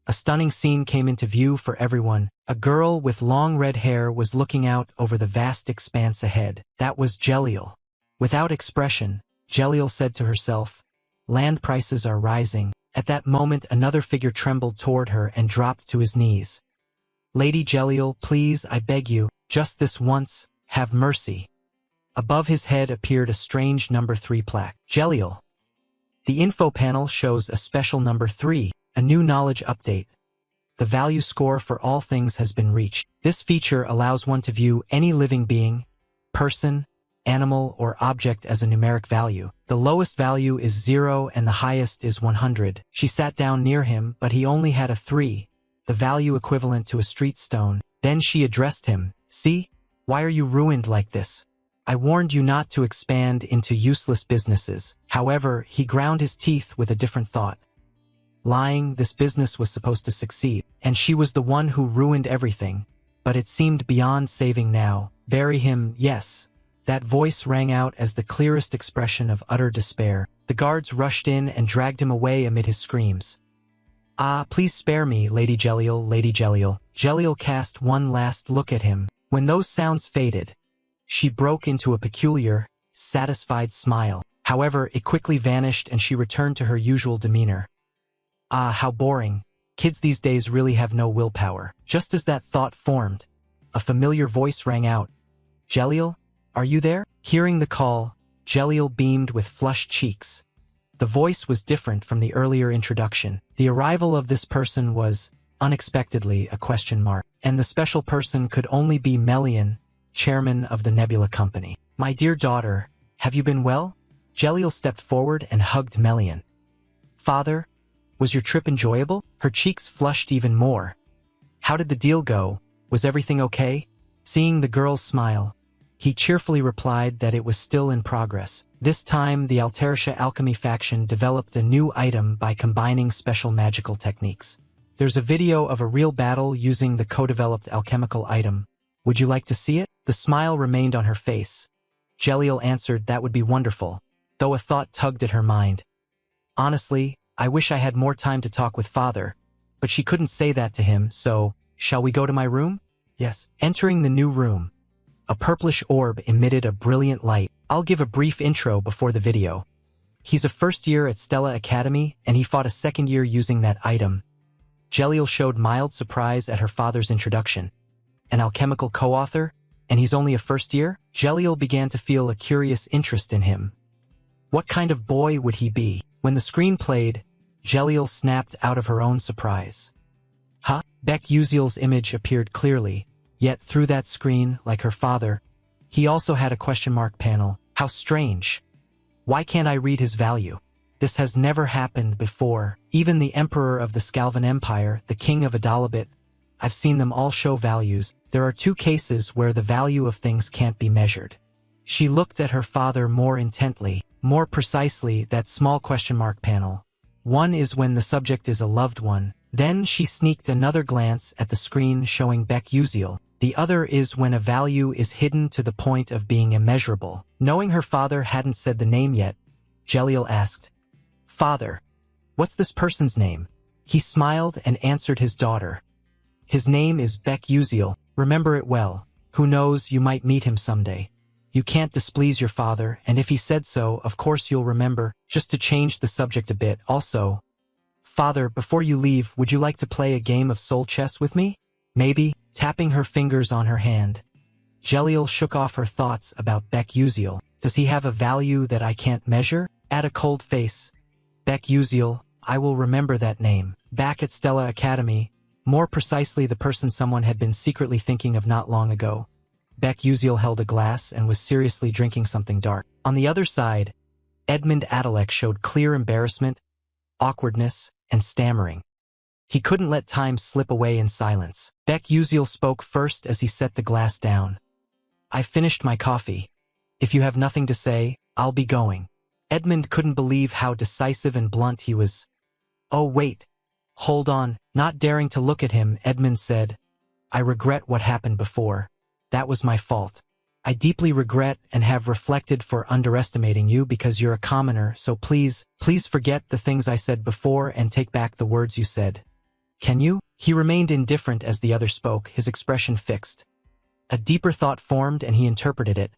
S1: A stunning scene came into view for everyone. A girl with long red hair was looking out over the vast expanse ahead. That was Jeliel. Without expression, Jeliel said to herself, "Land prices are rising." At that moment, another figure trembled toward her and dropped to his knees. "Lady Jeliel, please, I beg you, just this once, have mercy." Above his head appeared a strange number 3 plaque. Jeliel. The info panel shows a special number 3, a new knowledge update. the value score for all things has been reached. This feature allows one to view any living being, person, animal, or object as a numeric value. The lowest value is 0 and the highest is 100. She sat down near him, but he only had a 3, the value equivalent to a street stone. Then she addressed him. See? Why are you ruined like this? I warned you not to expand into useless businesses. However, he ground his teeth with a different thought. Lying, this business was supposed to succeed, and she was the one who ruined everything. But it seemed beyond saving now. Bury him, yes. That voice rang out as the clearest expression of utter despair. The guards rushed in and dragged him away amid his screams. Ah, please spare me, Lady Jelliel, Lady Jelliel. Jelliel cast one last look at him. When those sounds faded, she broke into a peculiar, satisfied smile. However, it quickly vanished and she returned to her usual demeanor. Ah, how boring. Kids these days really have no willpower. Just as that thought formed, a familiar voice rang out. Jelliel, are you there? Hearing the call, Jelliel beamed with flushed cheeks. The voice was different from the earlier introduction. The arrival of this person was, unexpectedly, a question mark, and the special person could only be Melian, chairman of the Nebula Company. My dear daughter, have you been well? Jelliel stepped forward and hugged Melian. Father, was your trip enjoyable? Her cheeks flushed even more. How did the deal go? Was everything okay? Seeing the girl's smile, he cheerfully replied that it was still in progress. This time, the Alterisha alchemy faction developed a new item by combining special magical techniques. There's a video of a real battle using the co-developed alchemical item. Would you like to see it? The smile remained on her face. Jelliel answered that would be wonderful, though a thought tugged at her mind. Honestly, I wish I had more time to talk with Father, but she couldn't say that to him, so, shall we go to my room? Yes. Entering the new room, a purplish orb emitted a brilliant light. I'll give a brief intro before the video. He's a first year at Stella Academy, and he fought a second year using that item. Jelliel showed mild surprise at her father's introduction. An alchemical co-author, and he's only a first year? Jelliel began to feel a curious interest in him. What kind of boy would he be? When the screen played, Jelliel snapped out of her own surprise. Huh? Beck Uziel's image appeared clearly, yet through that screen, like her father, he also had a question mark panel. How strange. Why can't I read his value? This has never happened before. Even the Emperor of the Scalvan Empire, the King of Adalabit, I've seen them all show values. There are 2 cases where the value of things can't be measured. She looked at her father more intently, more precisely that small question mark panel. One is when the subject is a loved one. Then she sneaked another glance at the screen showing Beck Uziel. The other is when a value is hidden to the point of being immeasurable. Knowing her father hadn't said the name yet, Jelliel asked, Father, what's this person's name? He smiled and answered his daughter. His name is Beck Uziel. Remember it well. Who knows, you might meet him someday. You can't displease your father, and if he said so, of course you'll remember. Just to change the subject a bit, also. Father, before you leave, would you like to play a game of soul chess with me? Maybe. Tapping her fingers on her hand, Jelliel shook off her thoughts about Beck Uziel. Does he have a value that I can't measure? Add a cold face. Beck Uziel, I will remember that name. Back at Stella Academy, more precisely the person someone had been secretly thinking of not long ago. Beck Uziel held a glass and was seriously drinking something dark. On the other side, Edmund Adalek showed clear embarrassment, awkwardness, and stammering. He couldn't let time slip away in silence. Beck Uziel spoke first as he set the glass down. I finished my coffee. If you have nothing to say, I'll be going. Edmund couldn't believe how decisive and blunt he was. Oh, wait. Hold on. Not daring to look at him, Edmund said. I regret what happened before. That was my fault. I deeply regret and have reflected for underestimating you because you're a commoner, so please forget the things I said before and take back the words you said. Can you? He remained indifferent as the other spoke, his expression fixed. A deeper thought formed and he interpreted it.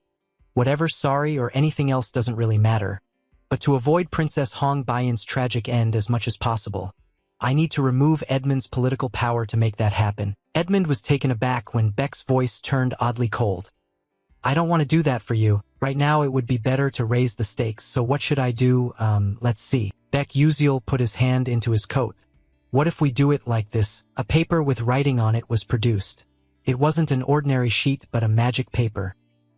S1: Whatever, sorry or anything else doesn't really matter. But to avoid Princess Hong Baiyin's tragic end as much as possible, I need to remove Edmund's political power to make that happen. Edmund was taken aback when Beck's voice turned oddly cold. I don't want to do that for you. Right now it would be better to raise the stakes, so what should I do? Let's see. Beck Uziel put his hand into his coat. What if we do it like this? A paper with writing on it was produced. It wasn't an ordinary sheet but a magic paper.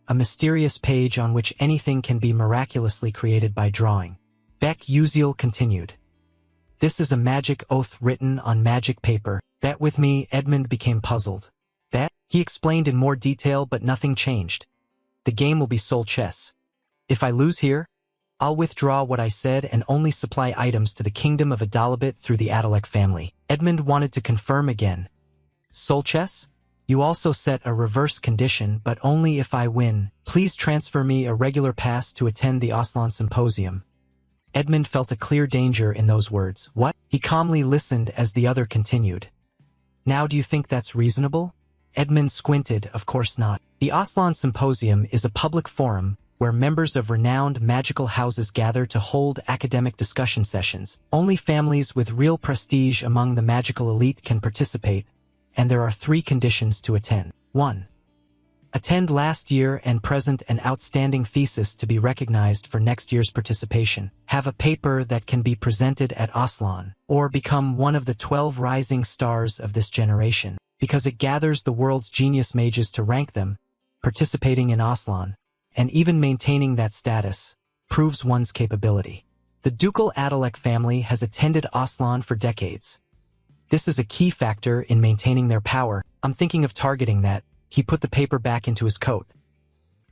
S1: A mysterious page on which anything can be miraculously created by drawing. Beck Uziel continued. This is a magic oath written on magic paper. Bet with me. Edmund became puzzled. Bet? He explained in more detail, but nothing changed. The game will be soul chess. If I lose here, I'll withdraw what I said and only supply items to the kingdom of Adalabit through the Adalek family. Edmund wanted to confirm again. Soul chess? You also set a reverse condition, but only if I win. Please transfer me a regular pass to attend the Aslan Symposium. Edmund felt a clear danger in those words. What? He calmly listened as the other continued. Now do you think that's reasonable? Edmund squinted. Of course not. The Aslan Symposium is a public forum where members of renowned magical houses gather to hold academic discussion sessions. Only families with real prestige among the magical elite can participate, and there are 3 conditions to attend. 1. Attend last year and present an outstanding thesis to be recognized for next year's participation. Have a paper that can be presented at Aslan, or become one of the 12 rising stars of this generation, because it gathers the world's genius mages to rank them. Participating in Aslan, and even maintaining that status, proves one's capability. The ducal Adalek family has attended Aslan for decades. This is a key factor in maintaining their power. I'm thinking of targeting that. He put the paper back into his coat.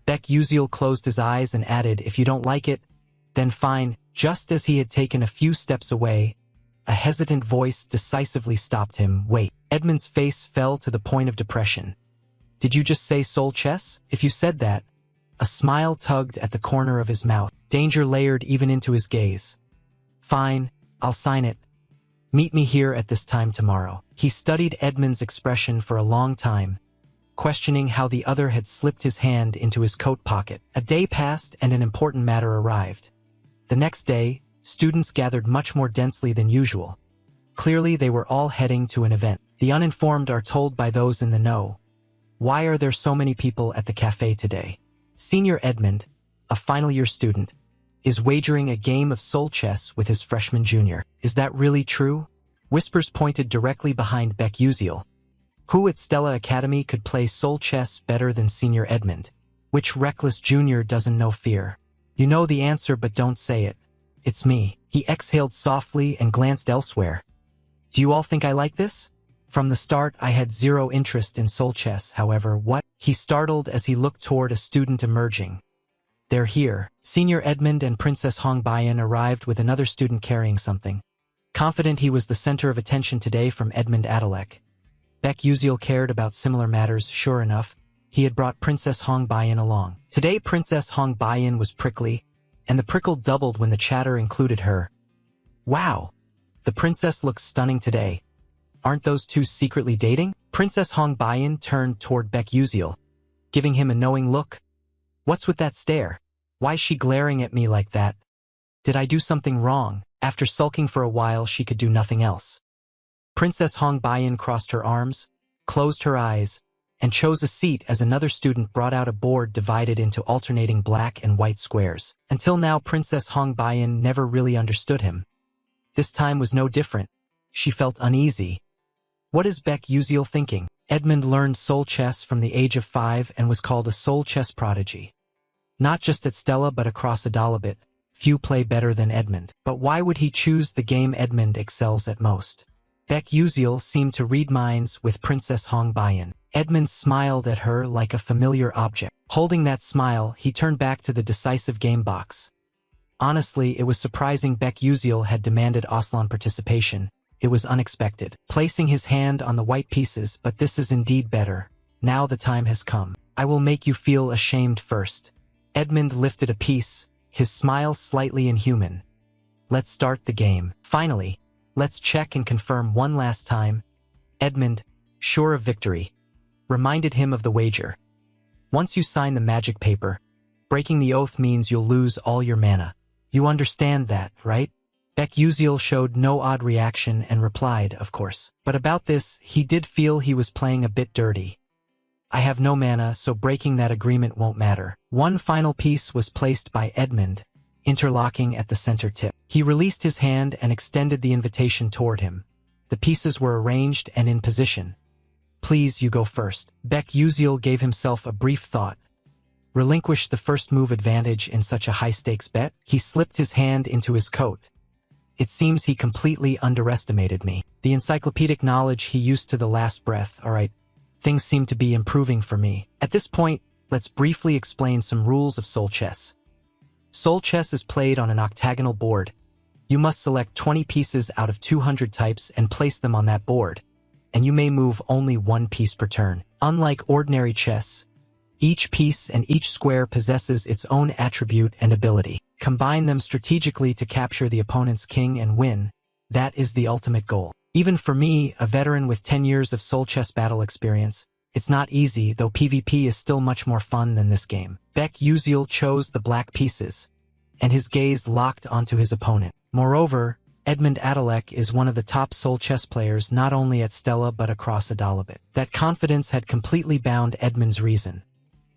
S1: Beck Uziel closed his eyes and added, if you don't like it, then fine. Just as he had taken a few steps away, a hesitant voice decisively stopped him. Wait. Edmund's face fell to the point of depression. Did you just say soul chess? If you said that, a smile tugged at the corner of his mouth. Danger layered even into his gaze. Fine, I'll sign it. Meet me here at this time tomorrow. He studied Edmund's expression for a long time, questioning how the other had slipped his hand into his coat pocket. A day passed and an important matter arrived. The next day, students gathered much more densely than usual. Clearly, they were all heading to an event. The uninformed are told by those in the know. Why are there so many people at the cafe today? Senior Edmund, a final-year student, is wagering a game of soul chess with his freshman junior. Is that really true? Whispers pointed directly behind Beck Uziel. Who at Stella Academy could play soul chess better than Senior Edmund? Which reckless junior doesn't know fear? You know the answer, but don't say it. It's me. He exhaled softly and glanced elsewhere. Do you all think I like this? From the start, I had zero interest in soul chess, however. What? He startled as he looked toward a student emerging. They're here. Senior Edmund and Princess Hongbayan arrived with another student carrying something. Confident he was the center of attention today from Edmund Adalek. Beck Uziel cared about similar matters. Sure enough, he had brought Princess Hongbayan along. Today Princess Hongbayan was prickly, and the prickle doubled when the chatter included her. Wow! The princess looks stunning today. Aren't those two secretly dating? Princess Hongbayan turned toward Beck Uziel, giving him a knowing look. What's with that stare? Why's she glaring at me like that? Did I do something wrong? After sulking for a while, she could do nothing else. Princess Hongbayan crossed her arms, closed her eyes, and chose a seat as another student brought out a board divided into alternating black and white squares. Until now, Princess Hongbayan never really understood him. This time was no different. She felt uneasy. What is Beck Uziel thinking? Edmund learned soul chess from the age of 5 and was called a soul chess prodigy. Not just at Stella but across Adalabit, few play better than Edmund. But why would he choose the game Edmund excels at most? Beck Uziel seemed to read minds with Princess Hongbayan. Edmund smiled at her like a familiar object. Holding that smile, he turned back to the decisive game box. Honestly, it was surprising Beck Uziel had demanded Aslan participation. It was unexpected. Placing his hand on the white pieces, but this is indeed better. Now the time has come. I will make you feel ashamed first. Edmund lifted a piece, his smile slightly inhuman. Let's start the game. Finally, let's check and confirm one last time. Edmund, sure of victory, reminded him of the wager. Once you sign the magic paper, breaking the oath means you'll lose all your mana. You understand that, right? Beck Uziel showed no odd reaction and replied, of course. But about this, he did feel he was playing a bit dirty. I have no mana, so breaking that agreement won't matter. One final piece was placed by Edmund, interlocking at the center tip. He released his hand and extended the invitation toward him. The pieces were arranged and in position. Please, you go first. Baek Yusil gave himself a brief thought. Relinquish the first move advantage in such a high-stakes bet? He slipped his hand into his coat. It seems he completely underestimated me. The encyclopedic knowledge he used to the last breath. Alright, things seem to be improving for me. At this point, let's briefly explain some rules of Soul Chess. Soul Chess is played on an octagonal board. You must select 20 pieces out of 200 types and place them on that board, and you may move only one piece per turn. Unlike ordinary chess, each piece and each square possesses its own attribute and ability. Combine them strategically to capture the opponent's king and win. That is the ultimate goal. Even for me, a veteran with 10 years of Soul Chess battle experience, it's not easy, though PvP is still much more fun than this game. Baek Yusil chose the black pieces, and his gaze locked onto his opponent. Moreover, Edmund Adalek is one of the top Soul Chess players not only at Stella but across Adalabit. That confidence had completely bound Edmund's reason.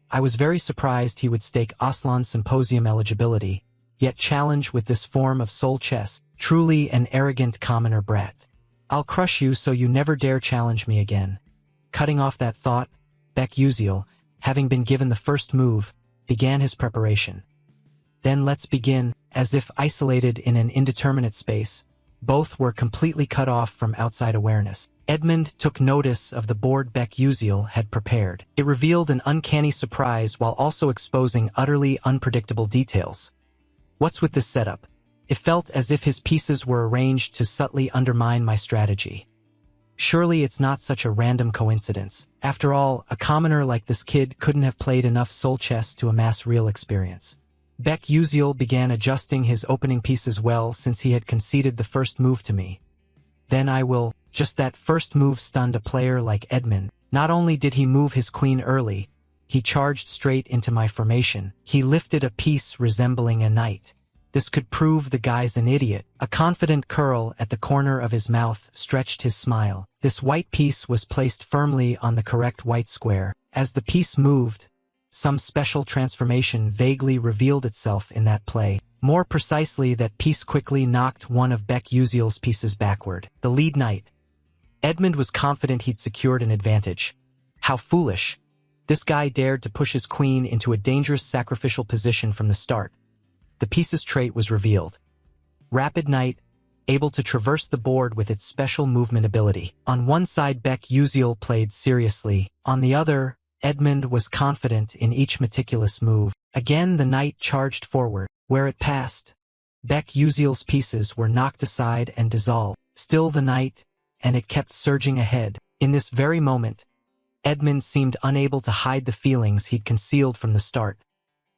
S1: I was very surprised he would stake Aslan's Symposium eligibility, yet challenge with this form of Soul Chess. Truly an arrogant commoner brat. I'll crush you so you never dare challenge me again. Cutting off that thought, Baek Yusil, having been given the first move, began his preparation. Then let's begin. As if isolated in an indeterminate space, both were completely cut off from outside awareness. Edmund took notice of the board Baek Yusil had prepared. It revealed an uncanny surprise while also exposing utterly unpredictable details. What's with this setup? It felt as if his pieces were arranged to subtly undermine my strategy. Surely it's not such a random coincidence. After all, a commoner like this kid couldn't have played enough Soul Chess to amass real experience. Baek Yusil began adjusting his opening pieces well since he had conceded the first move to me. Then I will. Just that first move stunned a player like Edmund. Not only did he move his queen early, he charged straight into my formation. He lifted a piece resembling a knight. This could prove the guy's an idiot. A confident curl at the corner of his mouth stretched his smile. This white piece was placed firmly on the correct white square. As the piece moved, some special transformation vaguely revealed itself in that play. More precisely, that piece quickly knocked one of Baek Yusil's pieces backward. The lead knight. Edmund was confident he'd secured an advantage. How foolish. This guy dared to push his queen into a dangerous sacrificial position from the start. The piece's trait was revealed. Rapid knight, able to traverse the board with its special movement ability. On one side, Baek Yusil played seriously. On the other, Edmund was confident in each meticulous move. Again the knight charged forward. Where it passed, Baek Yusil's pieces were knocked aside and dissolved. Still the knight, and it kept surging ahead. In this very moment, Edmund seemed unable to hide the feelings he'd concealed from the start.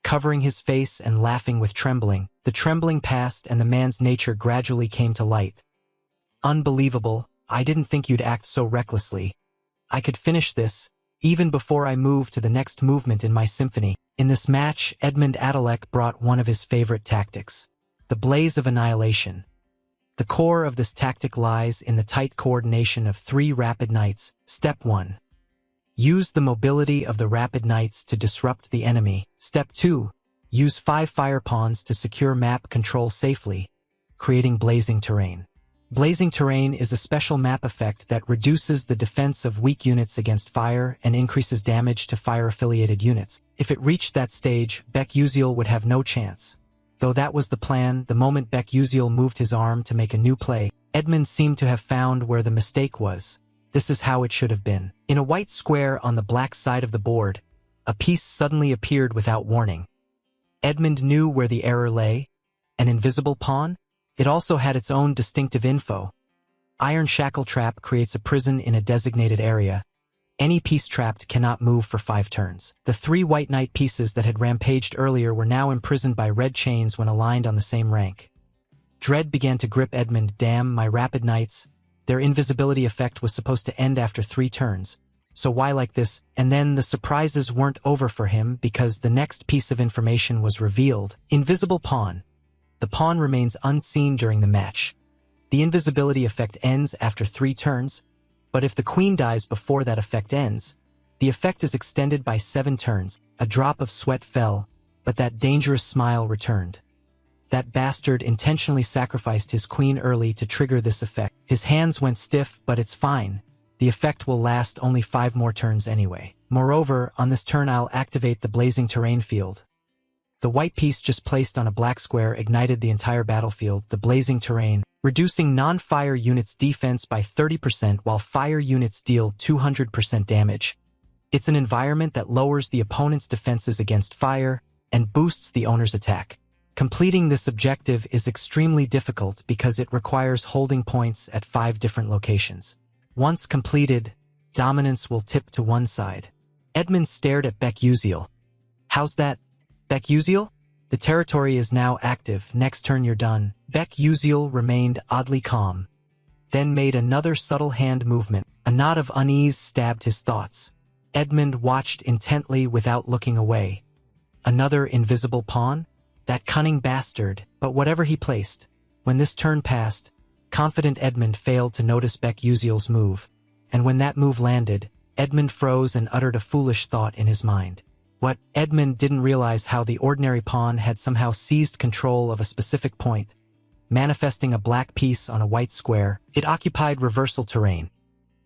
S1: Covering his face and laughing with trembling, the trembling passed and the man's nature gradually came to light. Unbelievable, I didn't think you'd act so recklessly. I could finish this, even before I moved to the next movement in my symphony. In this match, Edmund Adalek brought one of his favorite tactics, the blaze of annihilation. The core of this tactic lies in the tight coordination of 3 rapid knights. Step 1. Use the mobility of the rapid knights to disrupt the enemy. Step 2. Use 5 fire pawns to secure map control safely, creating blazing terrain. Blazing terrain is a special map effect that reduces the defense of weak units against fire and increases damage to fire-affiliated units. If it reached that stage, Baek Yusil would have no chance. Though that was the plan, the moment Baek Yusil moved his arm to make a new play, Edmund seemed to have found where the mistake was. This is how it should have been. In a white square on the black side of the board, a piece suddenly appeared without warning. Edmund knew where the error lay. An invisible pawn? It also had its own distinctive info. Iron shackle trap creates a prison in a designated area. Any piece trapped cannot move for 5 turns. The 3 white knight pieces that had rampaged earlier were now imprisoned by red chains when aligned on the same rank. Dread began to grip Edmund. Damn, my rapid knights. Their invisibility effect was supposed to end after 3 turns. So why like this? And then the surprises weren't over for him because the next piece of information was revealed. Invisible pawn. The pawn remains unseen during the match. The invisibility effect ends after 3 turns, but if the queen dies before that effect ends, the effect is extended by 7 turns. A drop of sweat fell, but that dangerous smile returned. That bastard intentionally sacrificed his queen early to trigger this effect. His hands went stiff, but it's fine. The effect will last only 5 more turns anyway. Moreover, on this turn I'll activate the blazing terrain field. The white piece just placed on a black square ignited the entire battlefield, the blazing terrain, reducing non-fire units' defense by 30% while fire units deal 200% damage. It's an environment that lowers the opponent's defenses against fire and boosts the owner's attack. Completing this objective is extremely difficult because it requires holding points at 5 different locations. Once completed, dominance will tip to one side. Edmund stared at Bek-Uziel. How's that? Bek-Uziel? The territory is now active, next turn you're done. Bek-Uziel remained oddly calm, then made another subtle hand movement. A knot of unease stabbed his thoughts. Edmund watched intently without looking away. Another invisible pawn? That cunning bastard, but whatever he placed. When this turn passed, confident Edmund failed to notice Bek-Uziel's move, and when that move landed, Edmund froze and uttered a foolish thought in his mind. What? Edmund didn't realize how the ordinary pawn had somehow seized control of a specific point, manifesting a black piece on a white square. It occupied reversal terrain.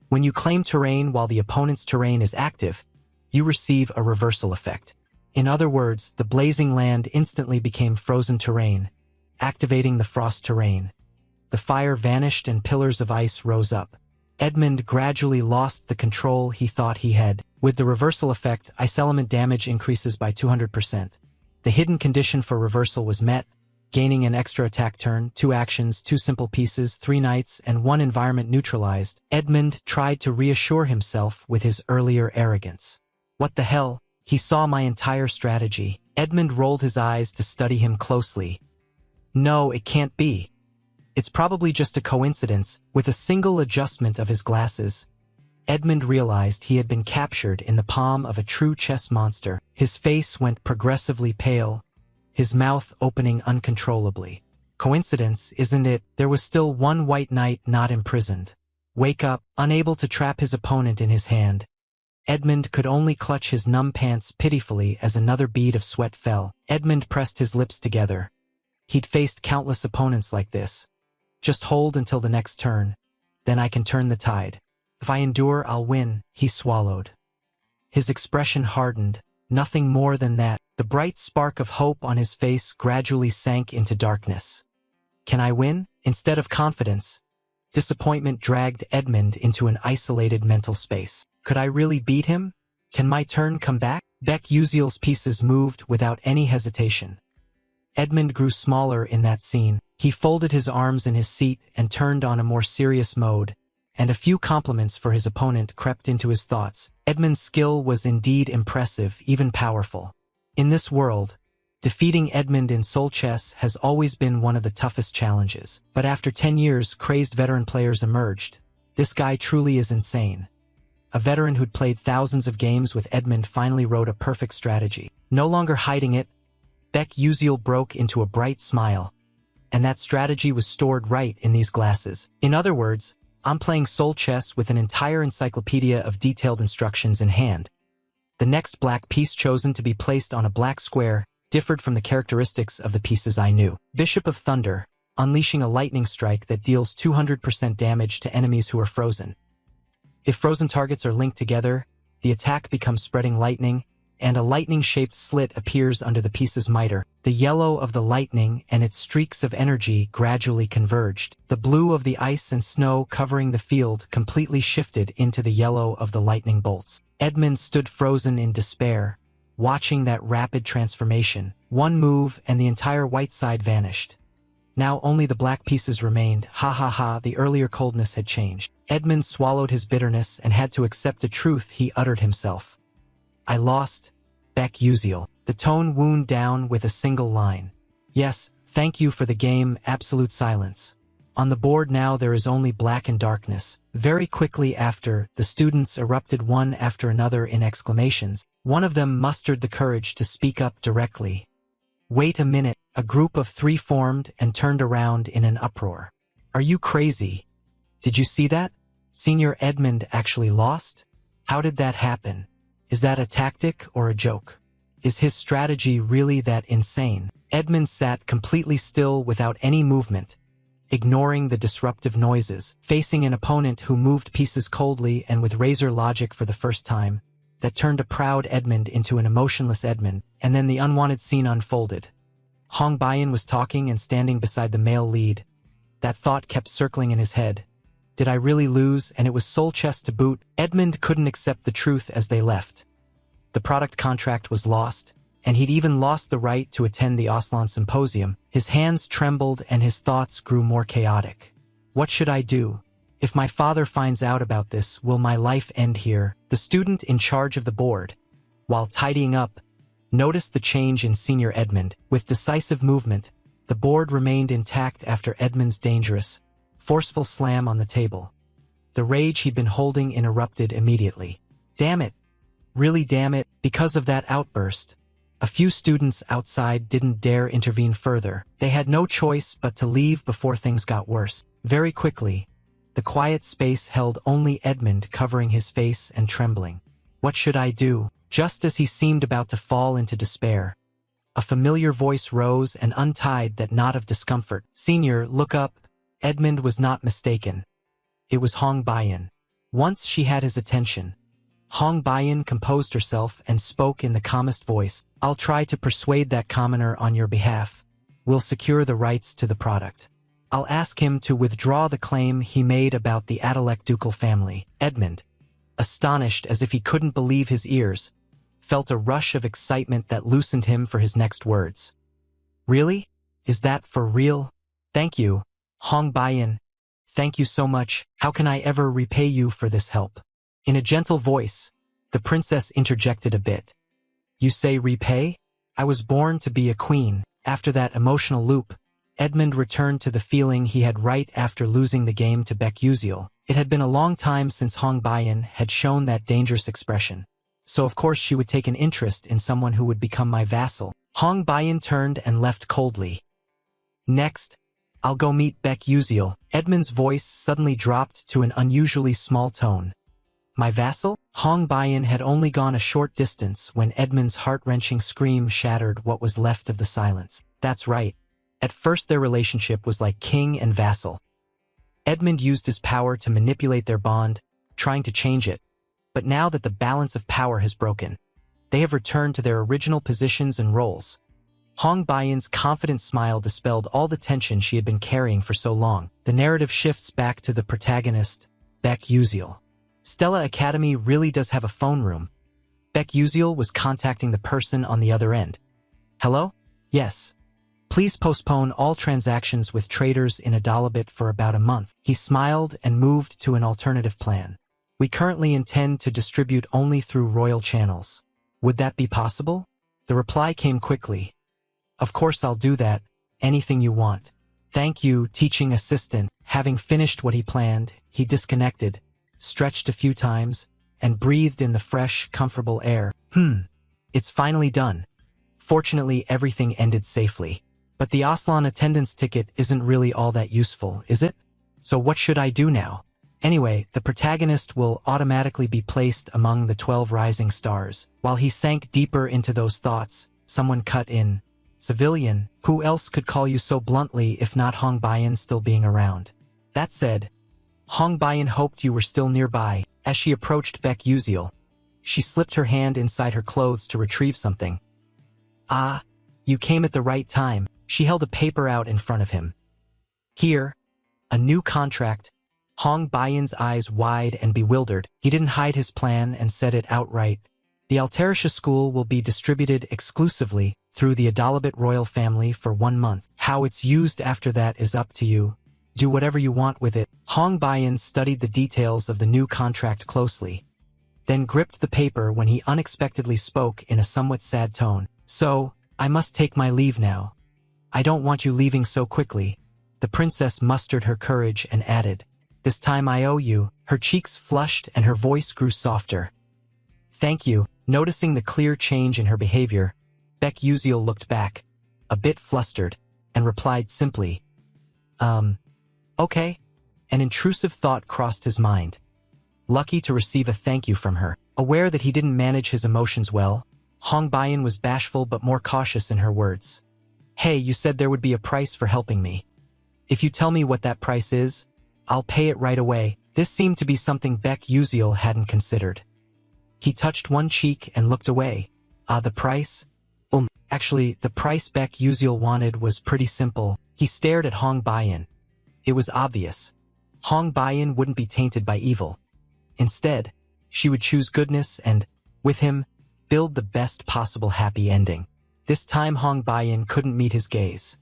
S1: When you claim terrain while the opponent's terrain is active, you receive a reversal effect. In other words, the blazing land instantly became frozen terrain, activating the frost terrain. The fire vanished and pillars of ice rose up. Edmund gradually lost the control he thought he had. With the reversal effect, ice element damage increases by 200%. The hidden condition for reversal was met, gaining an extra attack turn, 2 actions, 2 simple pieces, 3 knights, and 1 environment neutralized. Edmund tried to reassure himself with his earlier arrogance. What the hell? He saw my entire strategy. Edmund rolled his eyes to study him closely. No, it can't be. It's probably just a coincidence. With a single adjustment of his glasses, Edmund realized he had been captured in the palm of a true chess monster. His face went progressively pale, his mouth opening uncontrollably. Coincidence, isn't it? There was still one white knight not imprisoned. Wake up, unable to trap his opponent in his hand. Edmund could only clutch his numb pants pitifully as another bead of sweat fell. Edmund pressed his lips together. He'd faced countless opponents like this. Just hold until the next turn. Then I can turn the tide. If I endure, I'll win, he swallowed. His expression hardened, nothing more than that. The bright spark of hope on his face gradually sank into darkness. Can I win? Instead of confidence, disappointment dragged Edmund into an isolated mental space. Could I really beat him? Can my turn come back? Bek-Uziel's pieces moved without any hesitation. Edmund grew smaller in that scene. He folded his arms in his seat and turned on a more serious mode, and a few compliments for his opponent crept into his thoughts. Edmund's skill was indeed impressive, even powerful. In this world, defeating Edmund in Soul Chess has always been one of the toughest challenges. But after 10 years, crazed veteran players emerged. This guy truly is insane. A veteran who'd played thousands of games with Edmund finally wrote a perfect strategy. No longer hiding it, Bek-Uziel broke into a bright smile. And that strategy was stored right in these glasses. In other words, I'm playing Soul Chess with an entire encyclopedia of detailed instructions in hand. The next black piece chosen to be placed on a black square differed from the characteristics of the pieces I knew. Bishop of Thunder, unleashing a lightning strike that deals 200% damage to enemies who are frozen. If frozen targets are linked together, the attack becomes spreading lightning, and a lightning-shaped slit appears under the piece's miter. The yellow of the lightning and its streaks of energy gradually converged. The blue of the ice and snow covering the field completely shifted into the yellow of the lightning bolts. Edmund stood frozen in despair, watching that rapid transformation. One move and the entire white side vanished. Now only the black pieces remained. Ha ha ha, the earlier coldness had changed. Edmund swallowed his bitterness and had to accept a truth he uttered himself. I lost, Bek-Uziel. The tone wound down with a single line. Yes, thank you for the game, absolute silence. On the board now there is only black and darkness. Very quickly after, the students erupted one after another in exclamations. One of them mustered the courage to speak up directly. Wait a minute, a group of 3 formed and turned around in an uproar. Are you crazy? Did you see that? Senior Edmund actually lost? How did that happen? Is that a tactic or a joke? Is his strategy really that insane? Edmund sat completely still without any movement, ignoring the disruptive noises, facing an opponent who moved pieces coldly and with razor logic for the first time, that turned a proud Edmund into an emotionless Edmund, and then the unwanted scene unfolded. Hong Baiyan was talking and standing beside the male lead. That thought kept circling in his head. Did I really lose, and it was soul chess to boot? Edmund couldn't accept the truth as they left. The product contract was lost, and he'd even lost the right to attend the Aslan Symposium. His hands trembled and his thoughts grew more chaotic. What should I do? If my father finds out about this, will my life end here? The student in charge of the board, while tidying up, noticed the change in Senior Edmund. With decisive movement, the board remained intact after Edmund's dangerous, forceful slam on the table. The rage he'd been holding interrupted immediately. Damn it! Really damn it! Because of that outburst, a few students outside didn't dare intervene further. They had no choice but to leave before things got worse. Very quickly, the quiet space held only Edmund covering his face and trembling. What should I do? Just as he seemed about to fall into despair, a familiar voice rose and untied that knot of discomfort. Senior, look up. Edmund was not mistaken. It was Hong Baiyan. Once she had his attention, Hong Baiyan composed herself and spoke in the calmest voice. I'll try to persuade that commoner on your behalf. We'll secure the rights to the product. I'll ask him to withdraw the claim he made about the Adalek ducal family. Edmund, astonished as if he couldn't believe his ears, felt a rush of excitement that loosened him for his next words. Really? Is that for real? Thank you, Hong Baiyan. Thank you so much. How can I ever repay you for this help? In a gentle voice, the princess interjected a bit. You say repay? I was born to be a queen. After that emotional loop, Edmund returned to the feeling he had right after losing the game to Baek Uziel. It had been a long time since Hong Baiyan had shown that dangerous expression. So of course she would take an interest in someone who would become my vassal. Hong Baiyan turned and left coldly. Next, I'll go meet Baek Uziel. Edmund's voice suddenly dropped to an unusually small tone. My vassal? Hong Baiyan had only gone a short distance when Edmund's heart-wrenching scream shattered what was left of the silence. That's right. At first their relationship was like king and vassal. Edmund used his power to manipulate their bond, trying to change it. But now that the balance of power has broken, they have returned to their original positions and roles. Hong Baiyan's confident smile dispelled all the tension she had been carrying for so long. The narrative shifts back to the protagonist, Baek Uziel. Stella Academy really does have a phone room. Baek Uziel was contacting the person on the other end. Hello? Yes. Please postpone all transactions with traders in Adalabit for about a month. He smiled and moved to an alternative plan. We currently intend to distribute only through royal channels. Would that be possible? The reply came quickly. Of course I'll do that. Anything you want. Thank you, teaching assistant. Having finished what he planned, he disconnected, stretched a few times, and breathed in the fresh, comfortable air. It's finally done. Fortunately, everything ended safely. But the Aslan attendance ticket isn't really all that useful, is it? So what should I do now? Anyway, the protagonist will automatically be placed among the 12 rising stars. While he sank deeper into those thoughts, someone cut in. Civilian, who else could call you so bluntly if not Hong Baiyan still being around? That said, Hong Baiyan hoped you were still nearby. As she approached Baek Uziel, she slipped her hand inside her clothes to retrieve something. Ah, you came at the right time. She held a paper out in front of him. Here, a new contract. Hong Baiyan's eyes wide and bewildered. He didn't hide his plan and said it outright. The Altarisha school will be distributed exclusively through the Adalabit royal family for 1 month. How it's used after that is up to you. Do whatever you want with it. Hong Baiyan studied the details of the new contract closely, then gripped the paper when he unexpectedly spoke in a somewhat sad tone. So, I must take my leave now. I don't want you leaving so quickly. The princess mustered her courage and added, This time I owe you. Her cheeks flushed and her voice grew softer. Thank you. Noticing the clear change in her behavior, Baek Uziel looked back, a bit flustered, and replied simply, Okay. An intrusive thought crossed his mind. Lucky to receive a thank you from her. Aware that he didn't manage his emotions well, Hong Baiyan was bashful but more cautious in her words. Hey, you said there would be a price for helping me. If you tell me what that price is, I'll pay it right away. This seemed to be something Baek Uziel hadn't considered. He touched one cheek and looked away. The price? Actually, the price Baek Uziel wanted was pretty simple. He stared at Hong Bayan. It was obvious. Hong Bayan wouldn't be tainted by evil. Instead, she would choose goodness and, with him, build the best possible happy ending. This time Hong Bayan couldn't meet his gaze.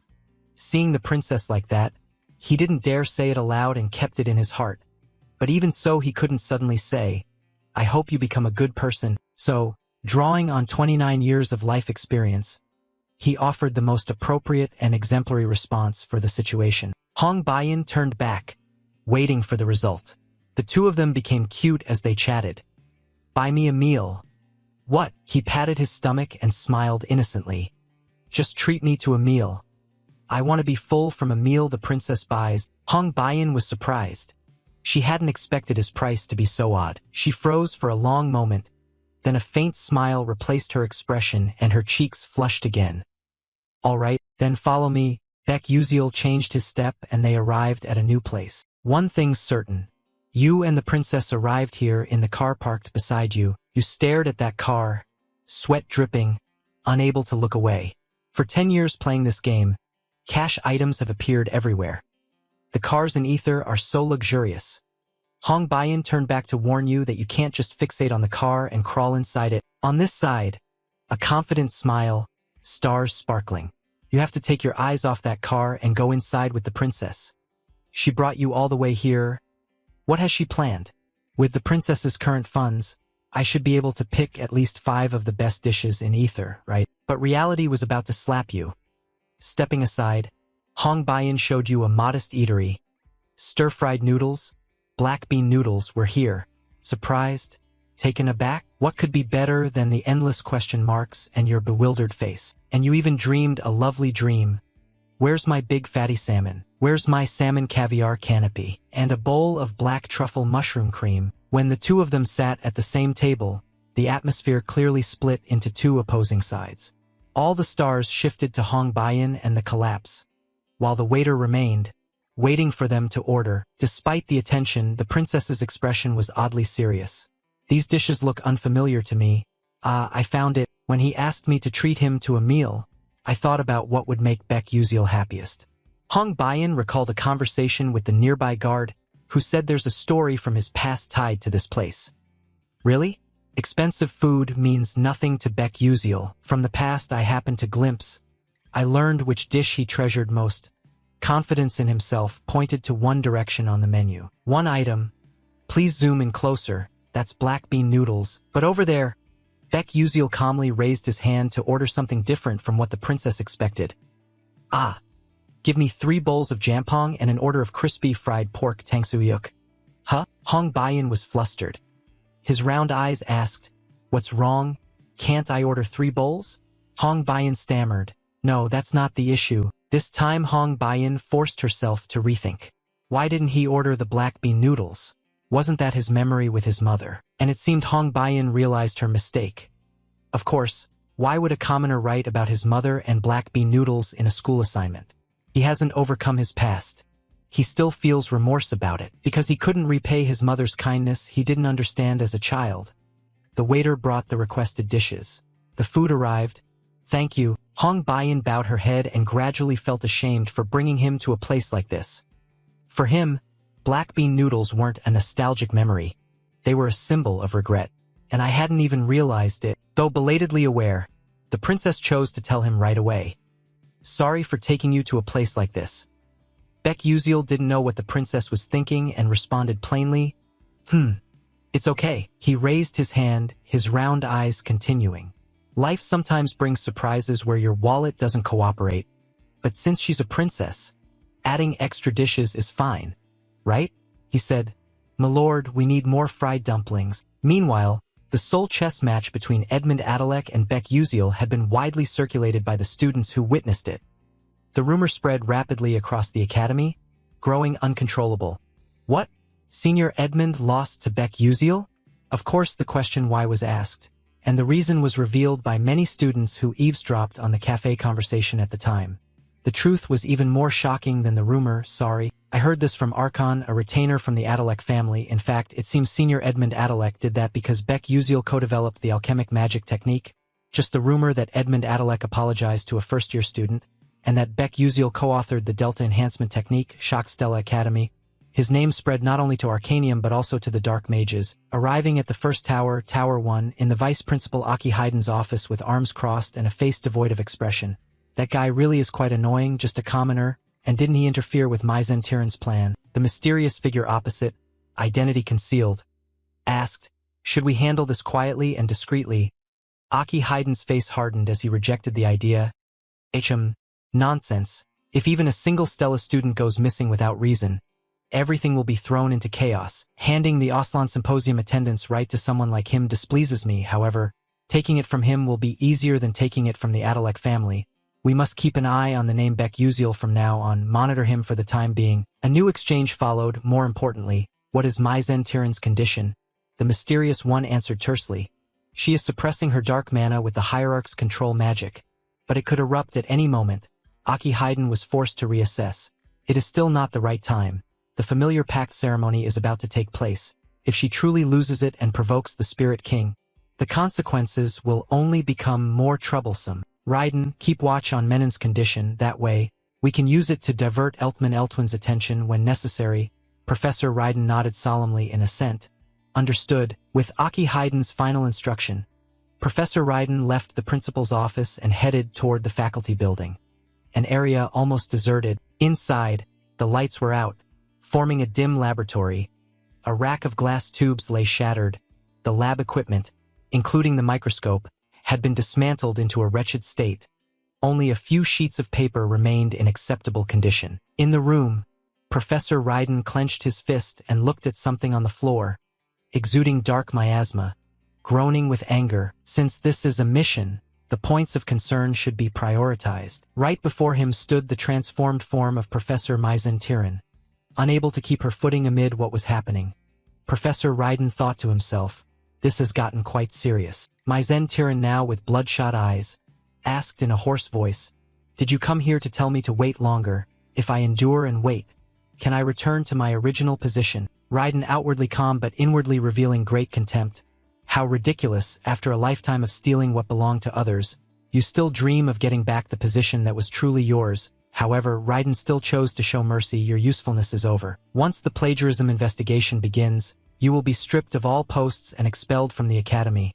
S1: Seeing the princess like that, he didn't dare say it aloud and kept it in his heart. But even so, he couldn't suddenly say, I hope you become a good person. So, drawing on 29 years of life experience, he offered the most appropriate and exemplary response for the situation. Hong Bayan turned back, waiting for the result. The two of them became cute as they chatted. Buy me a meal. What? He patted his stomach and smiled innocently. Just treat me to a meal. I want to be full from a meal the princess buys. Hong Bayan was surprised. She hadn't expected his price to be so odd. She froze for a long moment, then a faint smile replaced her expression and her cheeks flushed again. All right, then follow me. Baek Uziel changed his step and they arrived at a new place. One thing's certain. You and the princess arrived here in the car parked beside you. You stared at that car, sweat dripping, unable to look away. For 10 years playing this game, cash items have appeared everywhere. The cars in Ether are so luxurious. Hong Bayan turned back to warn you that you can't just fixate on the car and crawl inside it. On this side, a confident smile, stars sparkling. You have to take your eyes off that car and go inside with the princess. She brought you all the way here. What has she planned? With the princess's current funds, I should be able to pick at least 5 of the best dishes in Ether, right? But reality was about to slap you. Stepping aside, Hong Bayan showed you a modest eatery. Stir-fried noodles, black bean noodles were here. Surprised? Taken aback? What could be better than the endless question marks and your bewildered face? And you even dreamed a lovely dream. Where's my big fatty salmon? Where's my salmon caviar canopy? And a bowl of black truffle mushroom cream. When the two of them sat at the same table, the atmosphere clearly split into 2 opposing sides. All the stars shifted to Hong Bayan and the collapse, while the waiter remained, waiting for them to order. Despite the attention, the princess's expression was oddly serious. These dishes look unfamiliar to me. I found it. When he asked me to treat him to a meal, I thought about what would make Baek Uziel happiest. Hong Bayan recalled a conversation with the nearby guard, who said there's a story from his past tied to this place. Really? Expensive food means nothing to Baek Uziel. From the past I happened to glimpse. I learned which dish he treasured most. Confidence in himself pointed to one direction on the menu. One item. Please zoom in closer. That's black bean noodles. But over there, Baek Uziel calmly raised his hand to order something different from what the princess expected. Give me 3 bowls of jampong and an order of crispy fried pork tangsuyuk. Huh? Hong Bayan was flustered. His round eyes asked, What's wrong? Can't I order 3 bowls? Hong Bayan stammered. No, that's not the issue. This time Hong Bayan forced herself to rethink. Why didn't he order the black bean noodles? Wasn't that his memory with his mother? And it seemed Hong Bayan realized her mistake. Of course, why would a commoner write about his mother and black bean noodles in a school assignment? He hasn't overcome his past. He still feels remorse about it, because he couldn't repay his mother's kindness he didn't understand as a child. The waiter brought the requested dishes. The food arrived. Thank you. Hong Bayan bowed her head and gradually felt ashamed for bringing him to a place like this. For him, black bean noodles weren't a nostalgic memory. They were a symbol of regret. And I hadn't even realized it. Though belatedly aware, the princess chose to tell him right away. Sorry for taking you to a place like this. Baek Uziel didn't know what the princess was thinking and responded plainly, It's okay. He raised his hand, his round eyes continuing. Life sometimes brings surprises where your wallet doesn't cooperate. But since she's a princess, adding extra dishes is fine, right? He said, My lord, we need more fried dumplings. Meanwhile, the sole chess match between Edmund Adalek and Baek Uziel had been widely circulated by the students who witnessed it. The rumor spread rapidly across the academy, growing uncontrollable. What? Senior Edmund lost to Baek Uziel? Of course the question why was asked, and the reason was revealed by many students who eavesdropped on the cafe conversation at the time. The truth was even more shocking than the rumor, sorry. I heard this from Archon, a retainer from the Adalek family. In fact, it seems Senior Edmund Adalek did that because Beck Uziel co-developed the alchemic magic technique. Just the rumor that Edmund Adalek apologized to a first-year student, and that Beck Uziel co-authored the Delta Enhancement Technique, shocked Stella Academy. His name spread not only to Arcanium but also to the Dark Mages. Arriving at the first tower, Tower 1, in the Vice Principal Aki Hayden's office with arms crossed and a face devoid of expression. That guy really is quite annoying, just a commoner, and didn't he interfere with Myzen Tyran's plan? The mysterious figure opposite, identity concealed, asked, should we handle this quietly and discreetly? Aki Hayden's face hardened as he rejected the idea. Nonsense. If even a single Stella student goes missing without reason, everything will be thrown into chaos. Handing the Oslan Symposium attendance right to someone like him displeases me, however. Taking it from him will be easier than taking it from the Adalek family. We must keep an eye on the name Beck Uziel from now on, monitor him for the time being. A new exchange followed. More importantly, what is Myzen Tyran's condition? The mysterious one answered tersely. She is suppressing her dark mana with the Hierarch's control magic. But it could erupt at any moment. Aki Hayden was forced to reassess. It is still not the right time. The familiar pact ceremony is about to take place. If she truly loses it and provokes the Spirit King, the consequences will only become more troublesome. Raiden, keep watch on Menon's condition. That way, we can use it to divert Eltman Eltwin's attention when necessary. Professor Raiden nodded solemnly in assent. Understood. With Aki Hayden's final instruction, Professor Raiden left the principal's office and headed toward the faculty building. An area almost deserted. Inside, the lights were out, forming a dim laboratory. A rack of glass tubes lay shattered. The lab equipment, including the microscope, had been dismantled into a wretched state. Only a few sheets of paper remained in acceptable condition. In the room, Professor Raiden clenched his fist and looked at something on the floor, exuding dark miasma, groaning with anger. Since this is a mission, the points of concern should be prioritized. Right before him stood the transformed form of Professor Myzen Tyran. Unable to keep her footing amid what was happening, Professor Raiden thought to himself, this has gotten quite serious. Myzen Tyran, now with bloodshot eyes, asked in a hoarse voice, did you come here to tell me to wait longer? If I endure and wait, can I return to my original position? Raiden, outwardly calm but inwardly revealing great contempt. How ridiculous, after a lifetime of stealing what belonged to others, you still dream of getting back the position that was truly yours. However, Raiden still chose to show mercy. Your usefulness is over. Once the plagiarism investigation begins, you will be stripped of all posts and expelled from the academy.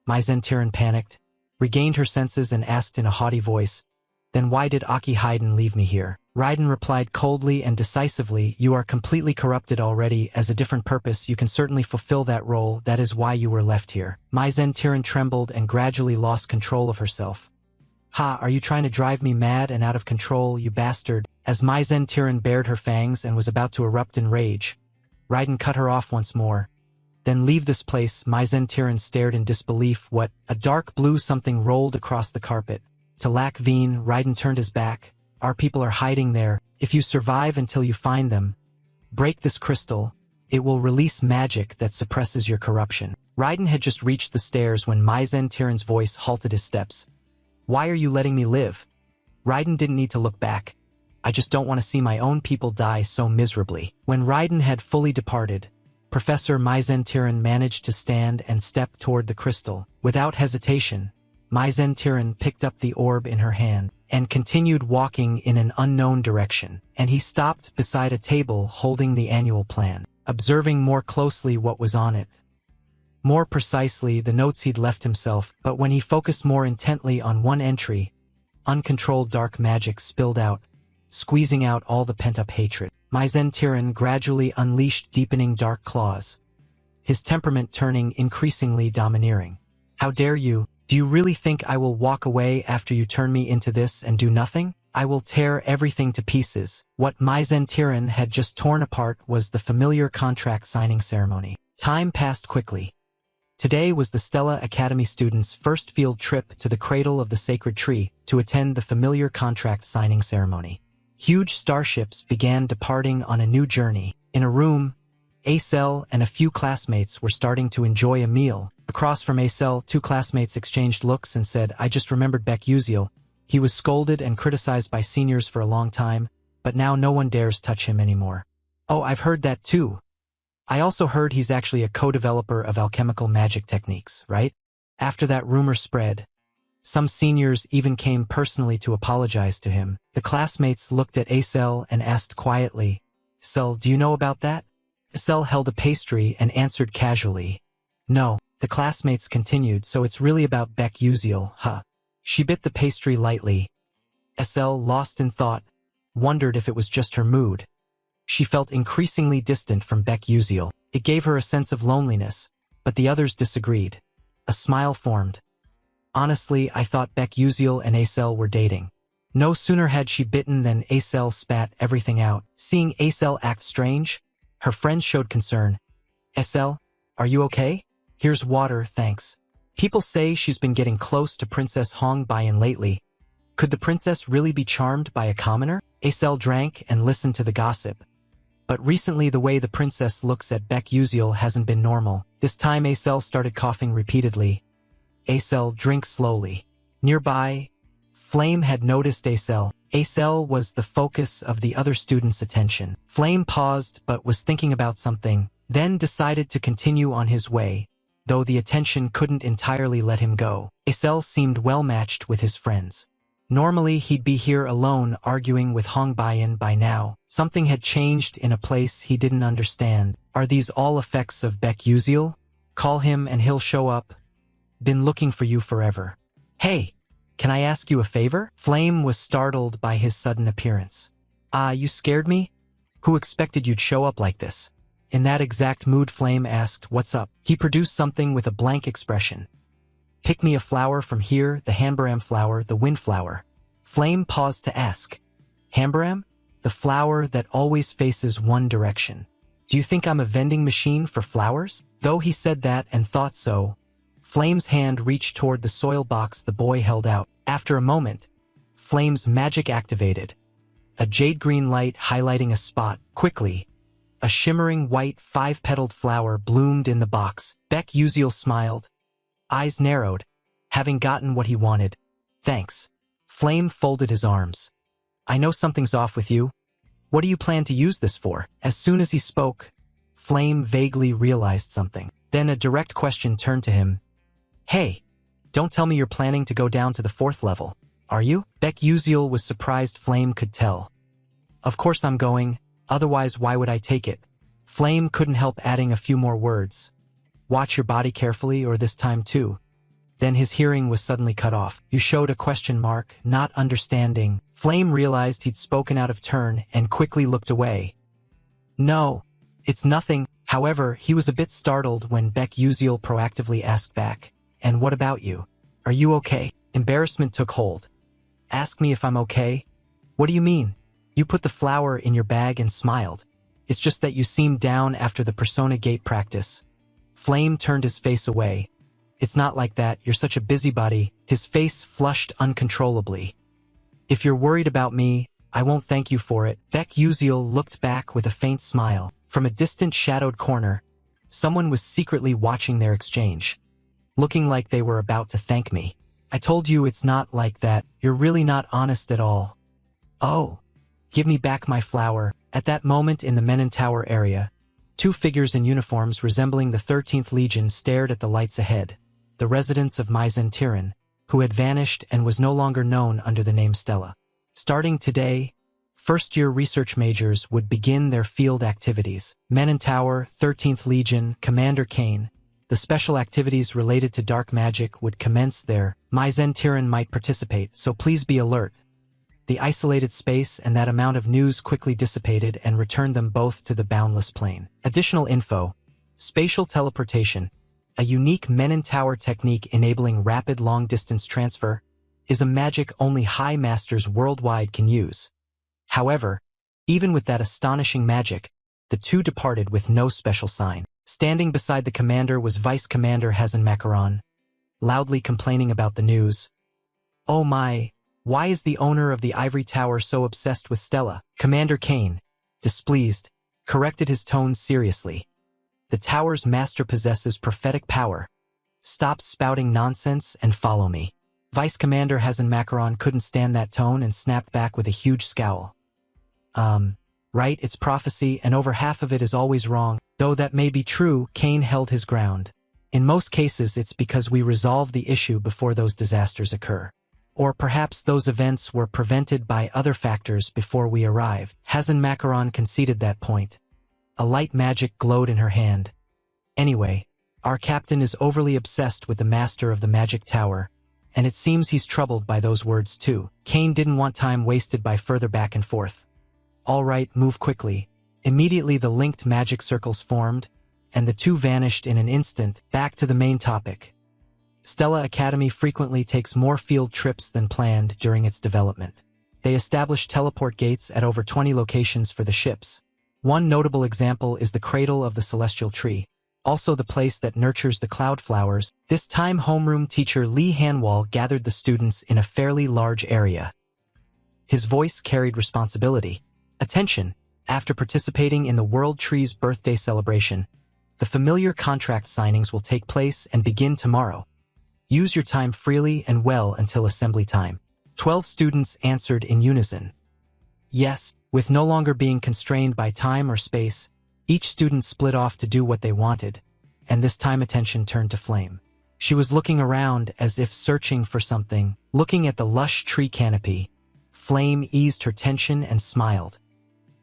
S1: Myzen Tyran panicked, regained her senses and asked in a haughty voice, then why did Aki Hayden leave me here? Raiden replied coldly and decisively, you are completely corrupted already. As a different purpose, you can certainly fulfill that role. That is why you were left here. Myzen Tyran trembled and gradually lost control of herself. Ha, are you trying to drive me mad and out of control, you bastard? As Myzen Tyran bared her fangs and was about to erupt in rage, Raiden cut her off once more. Then leave this place. Myzen Tyran stared in disbelief. What? A dark blue something rolled across the carpet. To Lac Veen, Raiden turned his back. Our people are hiding there. If you survive until you find them, break this crystal. It will release magic that suppresses your corruption. Raiden had just reached the stairs when Myzen Tyran's voice halted his steps. Why are you letting me live? Raiden didn't need to look back. I just don't want to see my own people die so miserably. When Raiden had fully departed, Professor Myzen Tyran managed to stand and step toward the crystal. Without hesitation, Myzen Tyran picked up the orb in her hand and continued walking in an unknown direction. And he stopped beside a table holding the annual plan, observing more closely what was on it. More precisely, the notes he'd left himself, but when he focused more intently on one entry, uncontrolled dark magic spilled out, squeezing out all the pent-up hatred. Myzen Tyran gradually unleashed deepening dark claws, his temperament turning increasingly domineering. How dare you? Do you really think I will walk away after you turn me into this and do nothing? I will tear everything to pieces. What Myzen Tyran had just torn apart was the familiar contract signing ceremony. Time passed quickly. Today was the Stella Academy students' first field trip to the cradle of the sacred tree to attend the familiar contract signing ceremony. Huge starships began departing on a new journey. In a room, Acel and a few classmates were starting to enjoy a meal. Across from Acel, two classmates exchanged looks and said, I just remembered Beck Uziel. He was scolded and criticized by seniors for a long time, but now no one dares touch him anymore. Oh, I've heard that too. I also heard he's actually a co-developer of alchemical magic techniques, right? After that rumor spread, some seniors even came personally to apologize to him. The classmates looked at Acel and asked quietly, "Acel, do you know about that?" Acel held a pastry and answered casually, "No." The classmates continued, "So it's really about Beck Uziel, huh?" She bit the pastry lightly. Acel, lost in thought, wondered if it was just her mood. She felt increasingly distant from Beck Uziel. It gave her a sense of loneliness, but the others disagreed. A smile formed. "Honestly, I thought Beck Uziel and Acel were dating." No sooner had she bitten than Acel spat everything out. Seeing Acel act strange, her friends showed concern. "Acel, are you okay? Here's water, thanks." People say she's been getting close to Princess Hong Baiyan lately. Could the princess really be charmed by a commoner? Acel drank and listened to the gossip. But recently the way the princess looks at Beck Uziel hasn't been normal. This time Acel started coughing repeatedly. Acel, drink slowly. Nearby, Flame had noticed Acel. Acel was the focus of the other students' attention. Flame paused but was thinking about something, then decided to continue on his way, though the attention couldn't entirely let him go. Acel seemed well-matched with his friends. Normally he'd be here alone arguing with Hong Baiyan by now. Something had changed in a place he didn't understand. Are these all effects of Beck Uziel? Call him and he'll show up. Been looking for you forever. Hey, can I ask you a favor? Flame was startled by his sudden appearance. Ah, you scared me? Who expected you'd show up like this? In that exact mood, Flame asked, "What's up?" He produced something with a blank expression. "Pick me a flower from here, the Hambaram flower, the wind flower." Flame paused to ask, "Hambaram? The flower that always faces one direction. Do you think I'm a vending machine for flowers?" Though he said that and thought so, Flame's hand reached toward the soil box the boy held out. After a moment, Flame's magic activated. A jade-green light highlighting a spot. Quickly, a shimmering white 5-petaled flower bloomed in the box. Beck Uziel smiled. Eyes narrowed, having gotten what he wanted. "Thanks." Flame folded his arms. "I know something's off with you. What do you plan to use this for?" As soon as he spoke, Flame vaguely realized something. Then a direct question turned to him. "Hey, don't tell me you're planning to go down to the 4th level, are you?" Beck Uziel was surprised Flame could tell. "Of course I'm going, otherwise why would I take it?" Flame couldn't help adding a few more words. "Watch your body carefully, or this time too." Then his hearing was suddenly cut off. You showed a question mark, not understanding. Flame realized he'd spoken out of turn and quickly looked away. "No, it's nothing." However, he was a bit startled when Beck Uziel proactively asked back, "And what about you? Are you okay?" Embarrassment took hold. "Ask me if I'm okay? What do you mean?" You put the flower in your bag and smiled. It's just that you seemed down after the Persona Gate practice. Flame turned his face away. "It's not like that, you're such a busybody." His face flushed uncontrollably. "If you're worried about me, I won't thank you for it." Beck Uziel looked back with a faint smile. From a distant shadowed corner, someone was secretly watching their exchange, looking like they were about to thank me. "I told you it's not like that. You're really not honest at all." "Oh, give me back my flower." At that moment in the Menon Tower area, 2 figures in uniforms resembling the 13th Legion stared at the lights ahead. The residents of Maizen Tiran, who had vanished and was no longer known under the name Stella. Starting today, first-year research majors would begin their field activities. Menon Tower, 13th Legion, Commander Kane. The special activities related to dark magic would commence there. Maizen Tiran might participate, so please be alert. The isolated space and that amount of news quickly dissipated and returned them both to the boundless plane. Additional info. Spatial teleportation, a unique Menon Tower technique enabling rapid long-distance transfer, is a magic only high masters worldwide can use. However, even with that astonishing magic, the two departed with no special sign. Standing beside the commander was Vice Commander Hazen Macaron, loudly complaining about the news. "Oh my, why is the owner of the Ivory Tower so obsessed with Stella?" Commander Kane, displeased, corrected his tone seriously. "The tower's master possesses prophetic power. Stop spouting nonsense and follow me." Vice Commander Hazen Macaron couldn't stand that tone and snapped back with a huge scowl. Right, it's prophecy, and over half of it is always wrong. Though that may be true, Kane held his ground. In most cases, it's because we resolve the issue before those disasters occur. Or perhaps those events were prevented by other factors before we arrived. Hazen Macaron conceded that point. A light magic glowed in her hand. Anyway, our captain is overly obsessed with the master of the magic tower, and it seems he's troubled by those words too. Kane didn't want time wasted by further back and forth. All right, move quickly. Immediately the linked magic circles formed, and the two vanished in an instant. Back to the main topic. Stella Academy frequently takes more field trips than planned during its development. They establish teleport gates at over 20 locations for the ships. One notable example is the cradle of the celestial tree, also the place that nurtures the cloud flowers. This time homeroom teacher Lee Hanwall gathered the students in a fairly large area. His voice carried responsibility. Attention! After participating in the World Tree's birthday celebration, the familiar contract signings will take place and begin tomorrow. Use your time freely and well until assembly time. 12 students answered in unison. Yes, with no longer being constrained by time or space, each student split off to do what they wanted, and this time attention turned to Flame. She was looking around as if searching for something. Looking at the lush tree canopy, Flame eased her tension and smiled.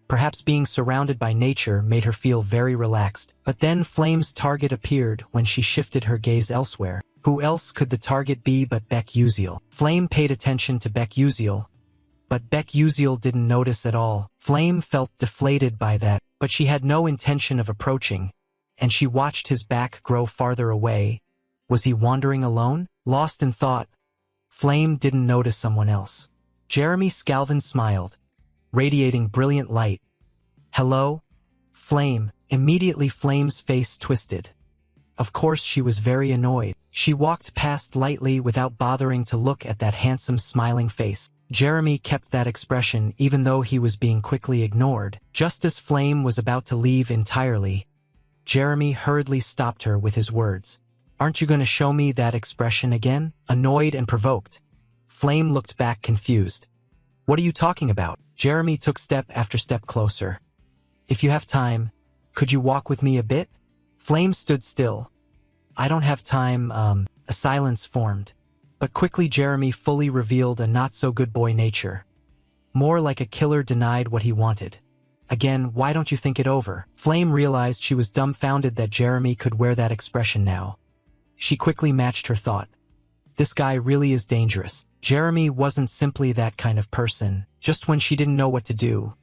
S1: Perhaps being surrounded by nature made her feel very relaxed, but then Flame's target appeared when she shifted her gaze elsewhere. Who else could the target be but Beck Uziel? Flame paid attention to Beck Uziel, but Beck Uziel didn't notice at all. Flame felt deflated by that, but she had no intention of approaching, and she watched his back grow farther away. Was he wandering alone? Lost in thought, Flame didn't notice someone else. Jeremy Scalvin smiled, radiating brilliant light. Hello? Flame. Immediately Flame's face twisted. Of course she was very annoyed. She walked past lightly without bothering to look at that handsome smiling face. Jeremy kept that expression even though he was being quickly ignored. Just as Flame was about to leave entirely, Jeremy hurriedly stopped her with his words. Aren't you going to show me that expression again? Annoyed and provoked, Flame looked back confused. What are you talking about? Jeremy took step after step closer. If you have time, could you walk with me a bit? Flame stood still. I don't have time, a silence formed. But quickly Jeremy fully revealed a not-so-good boy nature. More like a killer denied what he wanted. Again, why don't you think it over? Flame realized she was dumbfounded that Jeremy could wear that expression now. She quickly matched her thought. This guy really is dangerous. Jeremy wasn't simply that kind of person. Just when she didn't know what to do,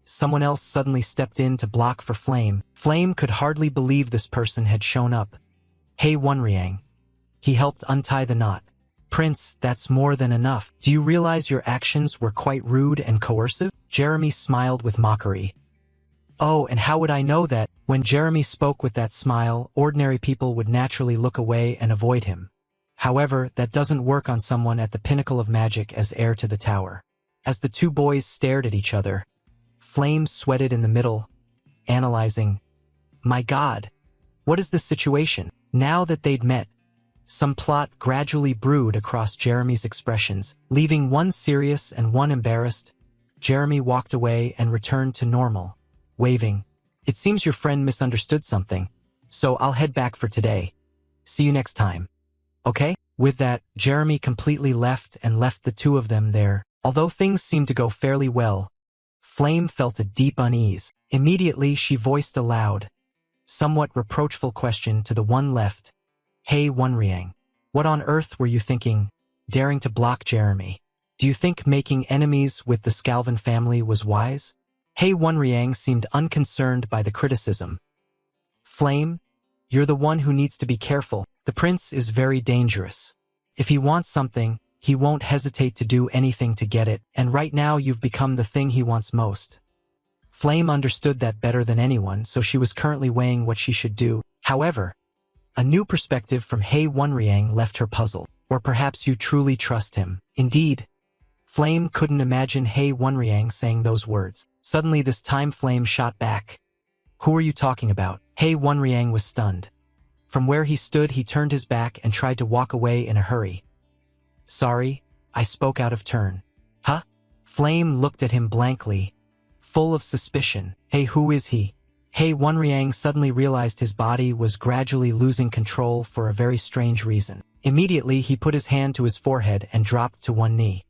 S1: someone else suddenly stepped in to block for Flame. Flame could hardly believe this person had shown up. Hey Wonriang. He helped untie the knot. Prince, that's more than enough. Do you realize your actions were quite rude and coercive? Jeremy smiled with mockery. Oh, and how would I know that? When Jeremy spoke with that smile, ordinary people would naturally look away and avoid him. However, that doesn't work on someone at the pinnacle of magic as heir to the tower. As the two boys stared at each other, Flame sweated in the middle, analyzing. My God, what is this situation? Now that they'd met, some plot gradually brewed across Jeremy's expressions, leaving one serious and one embarrassed. Jeremy walked away and returned to normal, waving. It seems your friend misunderstood something, so I'll head back for today. See you next time. Okay? With that, Jeremy completely left the two of them there. Although things seemed to go fairly well, Flame felt a deep unease. Immediately she voiced a loud, somewhat reproachful question to the one left. Hey Wonriang, what on earth were you thinking, daring to block Jeremy? Do you think making enemies with the Scalvin family was wise? Hey Wonriang seemed unconcerned by the criticism. Flame, you're the one who needs to be careful. The prince is very dangerous. If he wants something, he won't hesitate to do anything to get it, and right now you've become the thing he wants most. Flame understood that better than anyone, so she was currently weighing what she should do. However, a new perspective from Hey Wonriang left her puzzled. Or perhaps you truly trust him. Indeed, Flame couldn't imagine Hey Wonriang saying those words. Suddenly this time Flame shot back. Who are you talking about? Hey Wonriang was stunned. From where he stood he turned his back and tried to walk away in a hurry. Sorry, I spoke out of turn. Huh? Flame looked at him blankly, full of suspicion. Hey, who is he? Hey, Wonriang suddenly realized his body was gradually losing control for a very strange reason. Immediately, he put his hand to his forehead and dropped to one knee.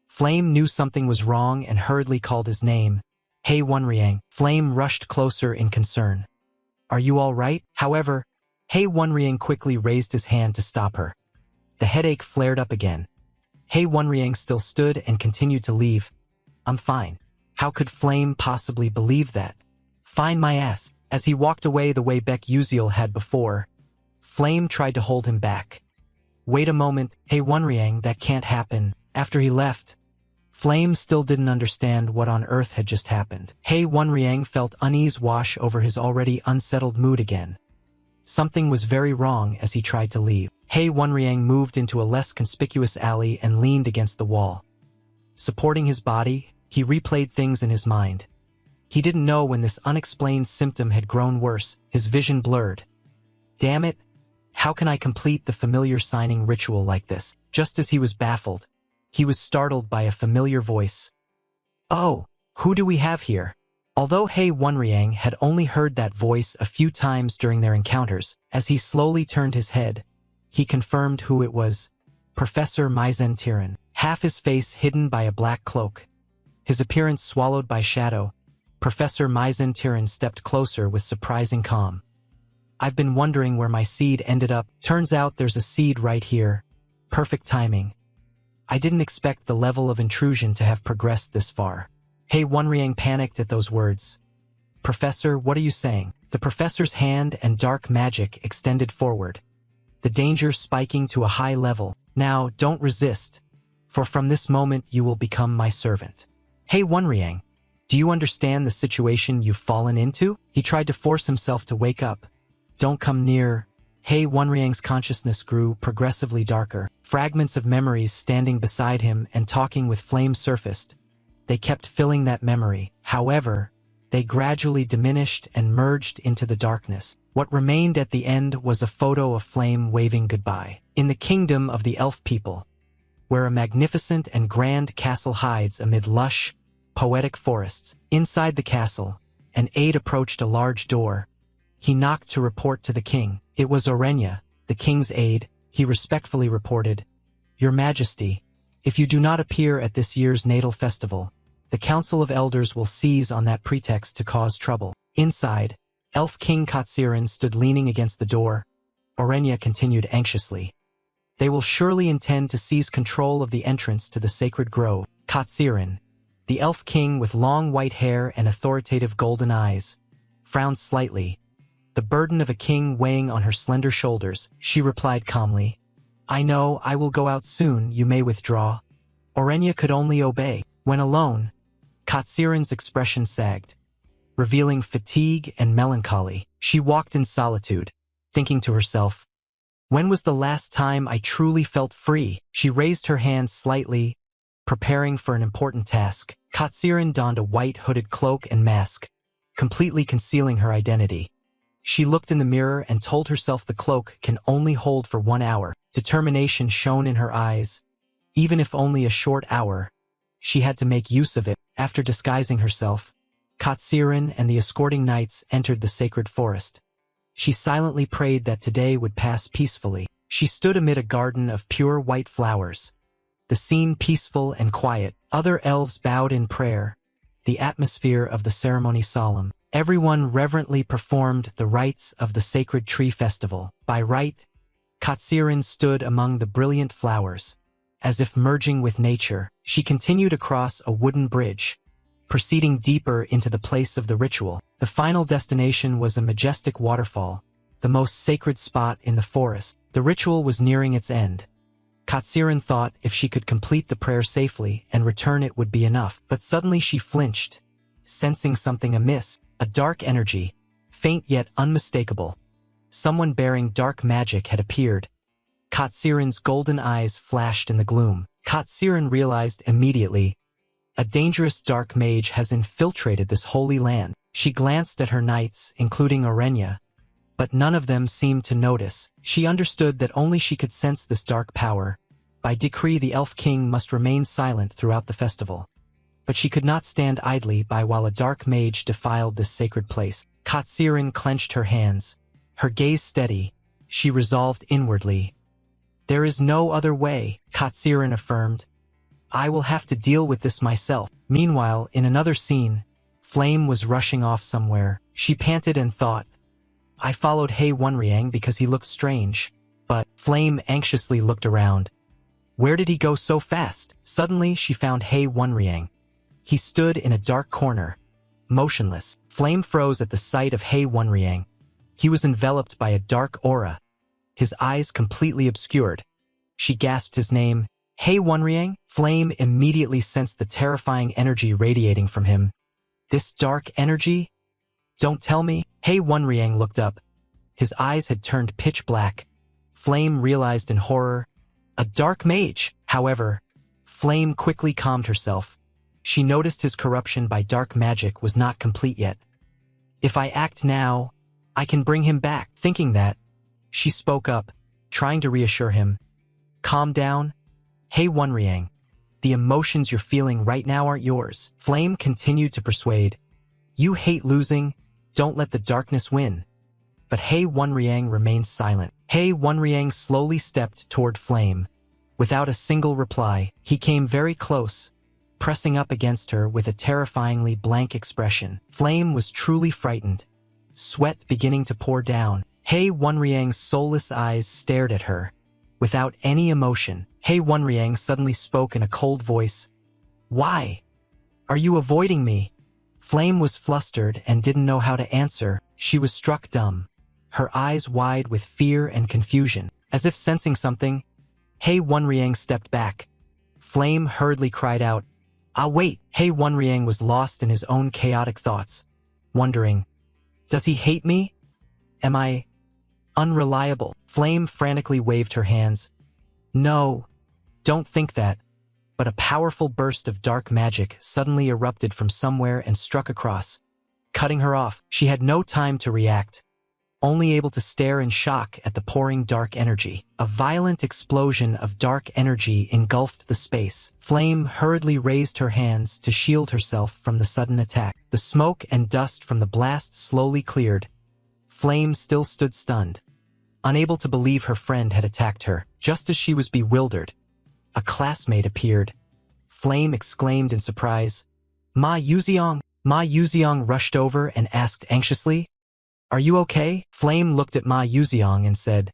S1: Flame knew something was wrong and hurriedly called his name. Hey, Wonriang. Flame rushed closer in concern. Are you all right? However, Hey Wonriang quickly raised his hand to stop her. The headache flared up again. Hey Wonriang still stood and continued to leave. I'm fine. How could Flame possibly believe that? Fine my ass. As he walked away the way Baek Uziel had before, Flame tried to hold him back. Wait a moment, Hey Wonriang, that can't happen. After he left, Flame still didn't understand what on earth had just happened. Hey Wonriang felt unease wash over his already unsettled mood again. Something was very wrong as he tried to leave. Hey Wonriang moved into a less conspicuous alley and leaned against the wall. Supporting his body, he replayed things in his mind. He didn't know when this unexplained symptom had grown worse, his vision blurred. Damn it! How can I complete the familiar signing ritual like this? Just as he was baffled, he was startled by a familiar voice. Oh, who do we have here? Although Hey Wonriang had only heard that voice a few times during their encounters, as he slowly turned his head, he confirmed who it was. Professor Maizen Tiran, half his face hidden by a black cloak, his appearance swallowed by shadow. Professor Maizen Tiran stepped closer with surprising calm. I've been wondering where my seed ended up. Turns out there's a seed right here. Perfect timing. I didn't expect the level of intrusion to have progressed this far. Hey Wonriang panicked at those words. Professor, what are you saying? The professor's hand and dark magic extended forward, the danger spiking to a high level. Now, don't resist, for from this moment you will become my servant. Hey Wonriang, do you understand the situation you've fallen into? He tried to force himself to wake up. Don't come near. Hey Wonriang's consciousness grew progressively darker. Fragments of memories standing beside him and talking with Flame surfaced. They kept filling that memory. However, they gradually diminished and merged into the darkness. What remained at the end was a photo of Flame waving goodbye. In the kingdom of the elf people, where a magnificent and grand castle hides amid lush, poetic forests. Inside the castle, an aide approached a large door. He knocked to report to the king. It was Orenya, the king's aide. He respectfully reported, Your Majesty, if you do not appear at this year's natal festival, the Council of Elders will seize on that pretext to cause trouble. Inside, Elf King Katsirin stood leaning against the door. Orenya continued anxiously. They will surely intend to seize control of the entrance to the sacred grove. Katsirin, the Elf King with long white hair and authoritative golden eyes, frowned slightly. The burden of a king weighing on her slender shoulders, she replied calmly. I know, I will go out soon, you may withdraw. Orenya could only obey. When alone, Katsirin's expression sagged, revealing fatigue and melancholy. She walked in solitude, thinking to herself, when was the last time I truly felt free? She raised her hands slightly, preparing for an important task. Katsirin donned a white hooded cloak and mask, completely concealing her identity. She looked in the mirror and told herself the cloak can only hold for 1 hour. Determination shone in her eyes. Even if only a short hour, she had to make use of it. After disguising herself, Katsirin and the escorting knights entered the sacred forest. She silently prayed that today would pass peacefully. She stood amid a garden of pure white flowers, the scene peaceful and quiet. Other elves bowed in prayer, the atmosphere of the ceremony solemn. Everyone reverently performed the rites of the sacred tree festival. By rite, Katsirin stood among the brilliant flowers. As if merging with nature, she continued across a wooden bridge, proceeding deeper into the place of the ritual. The final destination was a majestic waterfall, the most sacred spot in the forest. The ritual was nearing its end. Katsirin thought if she could complete the prayer safely and return it would be enough. But suddenly she flinched, sensing something amiss. A dark energy, faint yet unmistakable. Someone bearing dark magic had appeared. Katsirin's golden eyes flashed in the gloom. Katsirin realized immediately, a dangerous dark mage has infiltrated this holy land. She glanced at her knights, including Orenya, but none of them seemed to notice. She understood that only she could sense this dark power, By decree, the Elf King must remain silent throughout the festival. But she could not stand idly by while a dark mage defiled this sacred place. Katsirin clenched her hands. Her gaze steady, she resolved inwardly. There is no other way, Katsirin affirmed. I will have to deal with this myself. Meanwhile, in another scene, Flame was rushing off somewhere. She panted and thought, I followed Hei Wonriang because he looked strange. But Flame anxiously looked around. Where did he go so fast? Suddenly, she found Hei Wonriang. He stood in a dark corner, motionless. Flame froze at the sight of Hei Wonriang. He was enveloped by a dark aura, his eyes completely obscured. She gasped his name. Hei Wonriang? Flame immediately sensed the terrifying energy radiating from him. This dark energy? Don't tell me. Hei Wonriang looked up. His eyes had turned pitch black. Flame realized in horror. A dark mage. However, Flame quickly calmed herself. She noticed his corruption by dark magic was not complete yet. If I act now, I can bring him back. Thinking that, she spoke up, trying to reassure him. Calm down. Hei Wonriang, the emotions you're feeling right now aren't yours. Flame continued to persuade. You hate losing, don't let the darkness win. But Hei Wonriang remained silent. Hei Wonriang slowly stepped toward Flame. Without a single reply, he came very close, pressing up against her with a terrifyingly blank expression. Flame was truly frightened, sweat beginning to pour down. Hei Wonriang's soulless eyes stared at her, without any emotion. Hei Wonriang suddenly spoke in a cold voice. Why? Are you avoiding me? Flame was flustered and didn't know how to answer. She was struck dumb, her eyes wide with fear and confusion. As if sensing something, Hei Wonriang stepped back. Flame hurriedly cried out, wait. Hei Wonriang was lost in his own chaotic thoughts, wondering, does he hate me? Am I unreliable? Flame frantically waved her hands. No, don't think that. But a powerful burst of dark magic suddenly erupted from somewhere and struck across, cutting her off. She had no time to react, only able to stare in shock at the pouring dark energy. A violent explosion of dark energy engulfed the space. Flame hurriedly raised her hands to shield herself from the sudden attack. The smoke and dust from the blast slowly cleared. Flame still stood stunned, unable to believe her friend had attacked her. Just as she was bewildered, a classmate appeared. Flame exclaimed in surprise, Ma Yuziong! Ma Yuziong rushed over and asked anxiously, Are you okay? Flame looked at Ma Yuziong and said,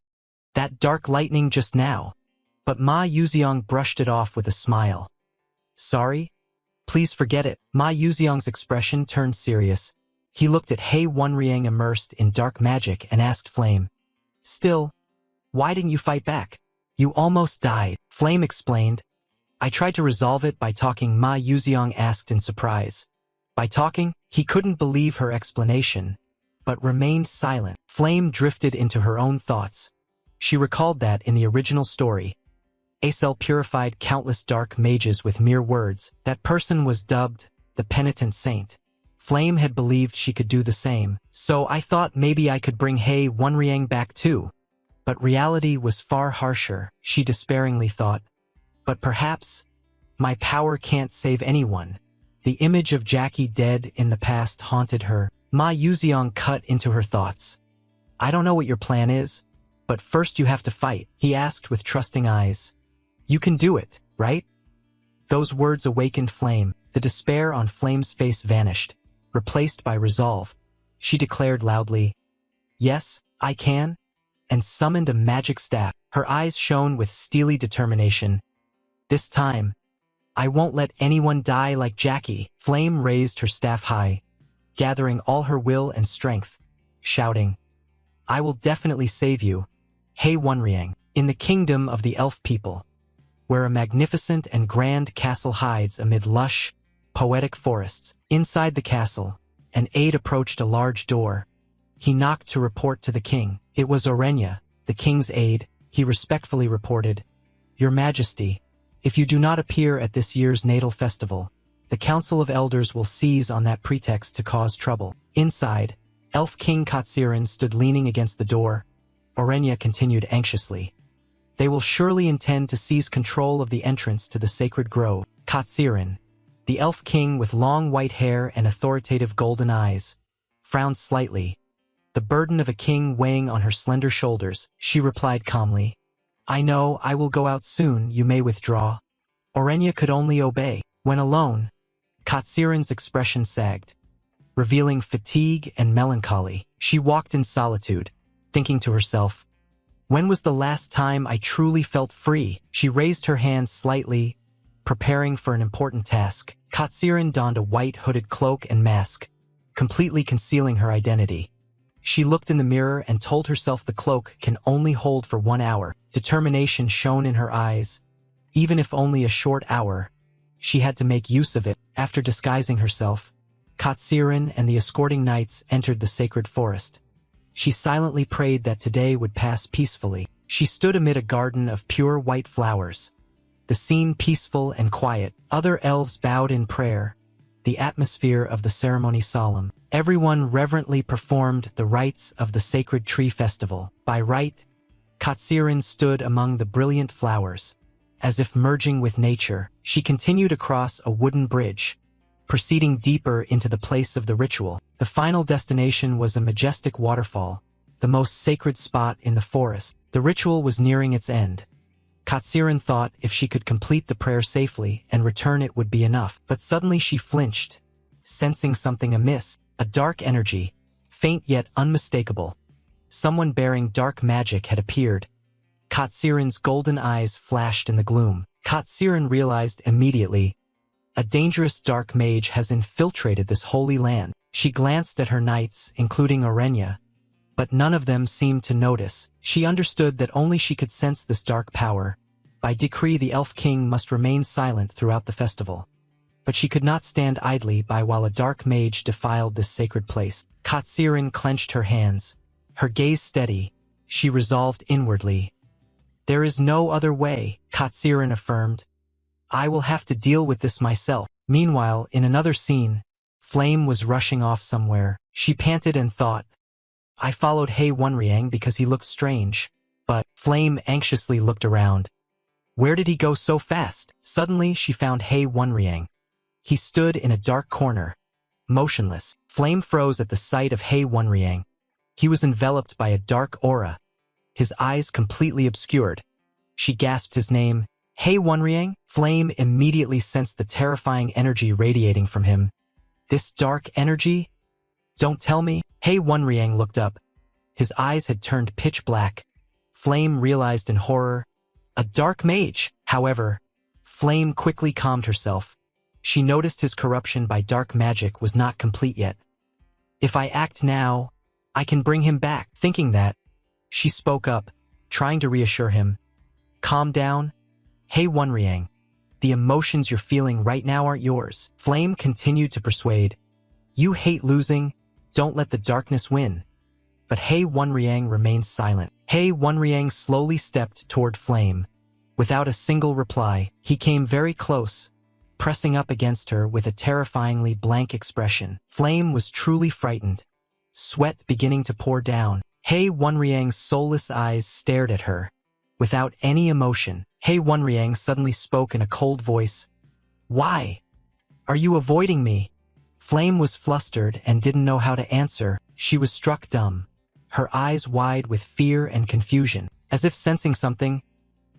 S1: That dark lightning just now. But Ma Yuziong brushed it off with a smile. Sorry? Please forget it. Ma Yuziong's expression turned serious. He looked at Hei Wonriang immersed in dark magic and asked Flame, Still, why didn't you fight back? You almost died. Flame explained. I tried to resolve it by talking. Ma Yuziong asked in surprise. By talking, he couldn't believe her explanation, but remained silent. Flame drifted into her own thoughts. She recalled that in the original story, Acel purified countless dark mages with mere words. That person was dubbed the penitent saint. Flame had believed she could do the same, so I thought maybe I could bring Hei Wonriang back too. But reality was far harsher, she despairingly thought. But perhaps my power can't save anyone. The image of Jackie dead in the past haunted her. Ma Yuziong cut into her thoughts. I don't know what your plan is, but first you have to fight, he asked with trusting eyes. You can do it, right? Those words awakened Flame. The despair on Flame's face vanished, replaced by resolve. She declared loudly, Yes, I can, and summoned a magic staff. Her eyes shone with steely determination. This time, I won't let anyone die like Jackie. Flame raised her staff high, gathering all her will and strength, shouting, I will definitely save you, Hei Wonriang. In the kingdom of the elf people, where a magnificent and grand castle hides amid lush, poetic forests. Inside the castle, an aide approached a large door. He knocked to report to the king. It was Orenya, the king's aide. He respectfully reported, Your Majesty, if you do not appear at this year's natal festival, the Council of Elders will seize on that pretext to cause trouble. Inside, Elf King Katsirin stood leaning against the door. Orenya continued anxiously, They will surely intend to seize control of the entrance to the sacred grove. Katsirin, the elf king with long white hair and authoritative golden eyes, frowned slightly. The burden of a king weighing on her slender shoulders, she replied calmly, I know, I will go out soon, you may withdraw. Orenya could only obey. When alone, Katsirin's expression sagged, revealing fatigue and melancholy. She walked in solitude, thinking to herself, when was the last time I truly felt free? She raised her hands slightly, preparing for an important task. Katsirin donned a white hooded cloak and mask, completely concealing her identity. She looked in the mirror and told herself the cloak can only hold for 1 hour. Determination shone in her eyes. Even if only a short hour, she had to make use of it. After disguising herself, Katsirin and the escorting knights entered the sacred forest. She silently prayed that today would pass peacefully. She stood amid a garden of pure white flowers, the scene peaceful and quiet. Other elves bowed in prayer, the atmosphere of the ceremony solemn. Everyone reverently performed the rites of the sacred tree festival. By rite, Katsirin stood among the brilliant flowers. As if merging with nature, she continued across a wooden bridge, proceeding deeper into the place of the ritual. The final destination was a majestic waterfall, the most sacred spot in the forest. The ritual was nearing its end. Katsirin thought if she could complete the prayer safely and return it would be enough. But suddenly she flinched, sensing something amiss. A dark energy, faint yet unmistakable. Someone bearing dark magic had appeared. Katsirin's golden eyes flashed in the gloom. Katsirin realized immediately, a dangerous dark mage has infiltrated this holy land. She glanced at her knights, including Orenya, but none of them seemed to notice. She understood that only she could sense this dark power. By decree, the elf king must remain silent throughout the festival. But she could not stand idly by while a dark mage defiled this sacred place. Katsirin clenched her hands, her gaze steady. She resolved inwardly. There is no other way, Katsirin affirmed. I will have to deal with this myself. Meanwhile, in another scene, Flame was rushing off somewhere. She panted and thought, I followed Hei Wonriang because he looked strange. But Flame anxiously looked around. Where did he go so fast? Suddenly she found Hei Wonriang. He stood in a dark corner, motionless. Flame froze at the sight of Hei Wonriang. He was enveloped by a dark aura, his eyes completely obscured. She gasped his name, Hei Wonriang. Flame immediately sensed the terrifying energy radiating from him. This dark energy? Don't tell me. Hei Wonriang looked up. His eyes had turned pitch black. Flame realized in horror, a dark mage. However, Flame quickly calmed herself. She noticed his corruption by dark magic was not complete yet. If I act now, I can bring him back. Thinking that, she spoke up, trying to reassure him. Calm down. Hei Wonriang, the emotions you're feeling right now aren't yours. Flame continued to persuade. You hate losing, don't let the darkness win. But Hei Wonriang remained silent. Hei Wonriang slowly stepped toward Flame. Without a single reply, he came very close, pressing up against her with a terrifyingly blank expression. Flame was truly frightened, sweat beginning to pour down. Hei Wonriang's soulless eyes stared at her, without any emotion. Hei Wonriang suddenly spoke in a cold voice. Why? Are you avoiding me? Flame was flustered and didn't know how to answer. She was struck dumb, her eyes wide with fear and confusion. As if sensing something,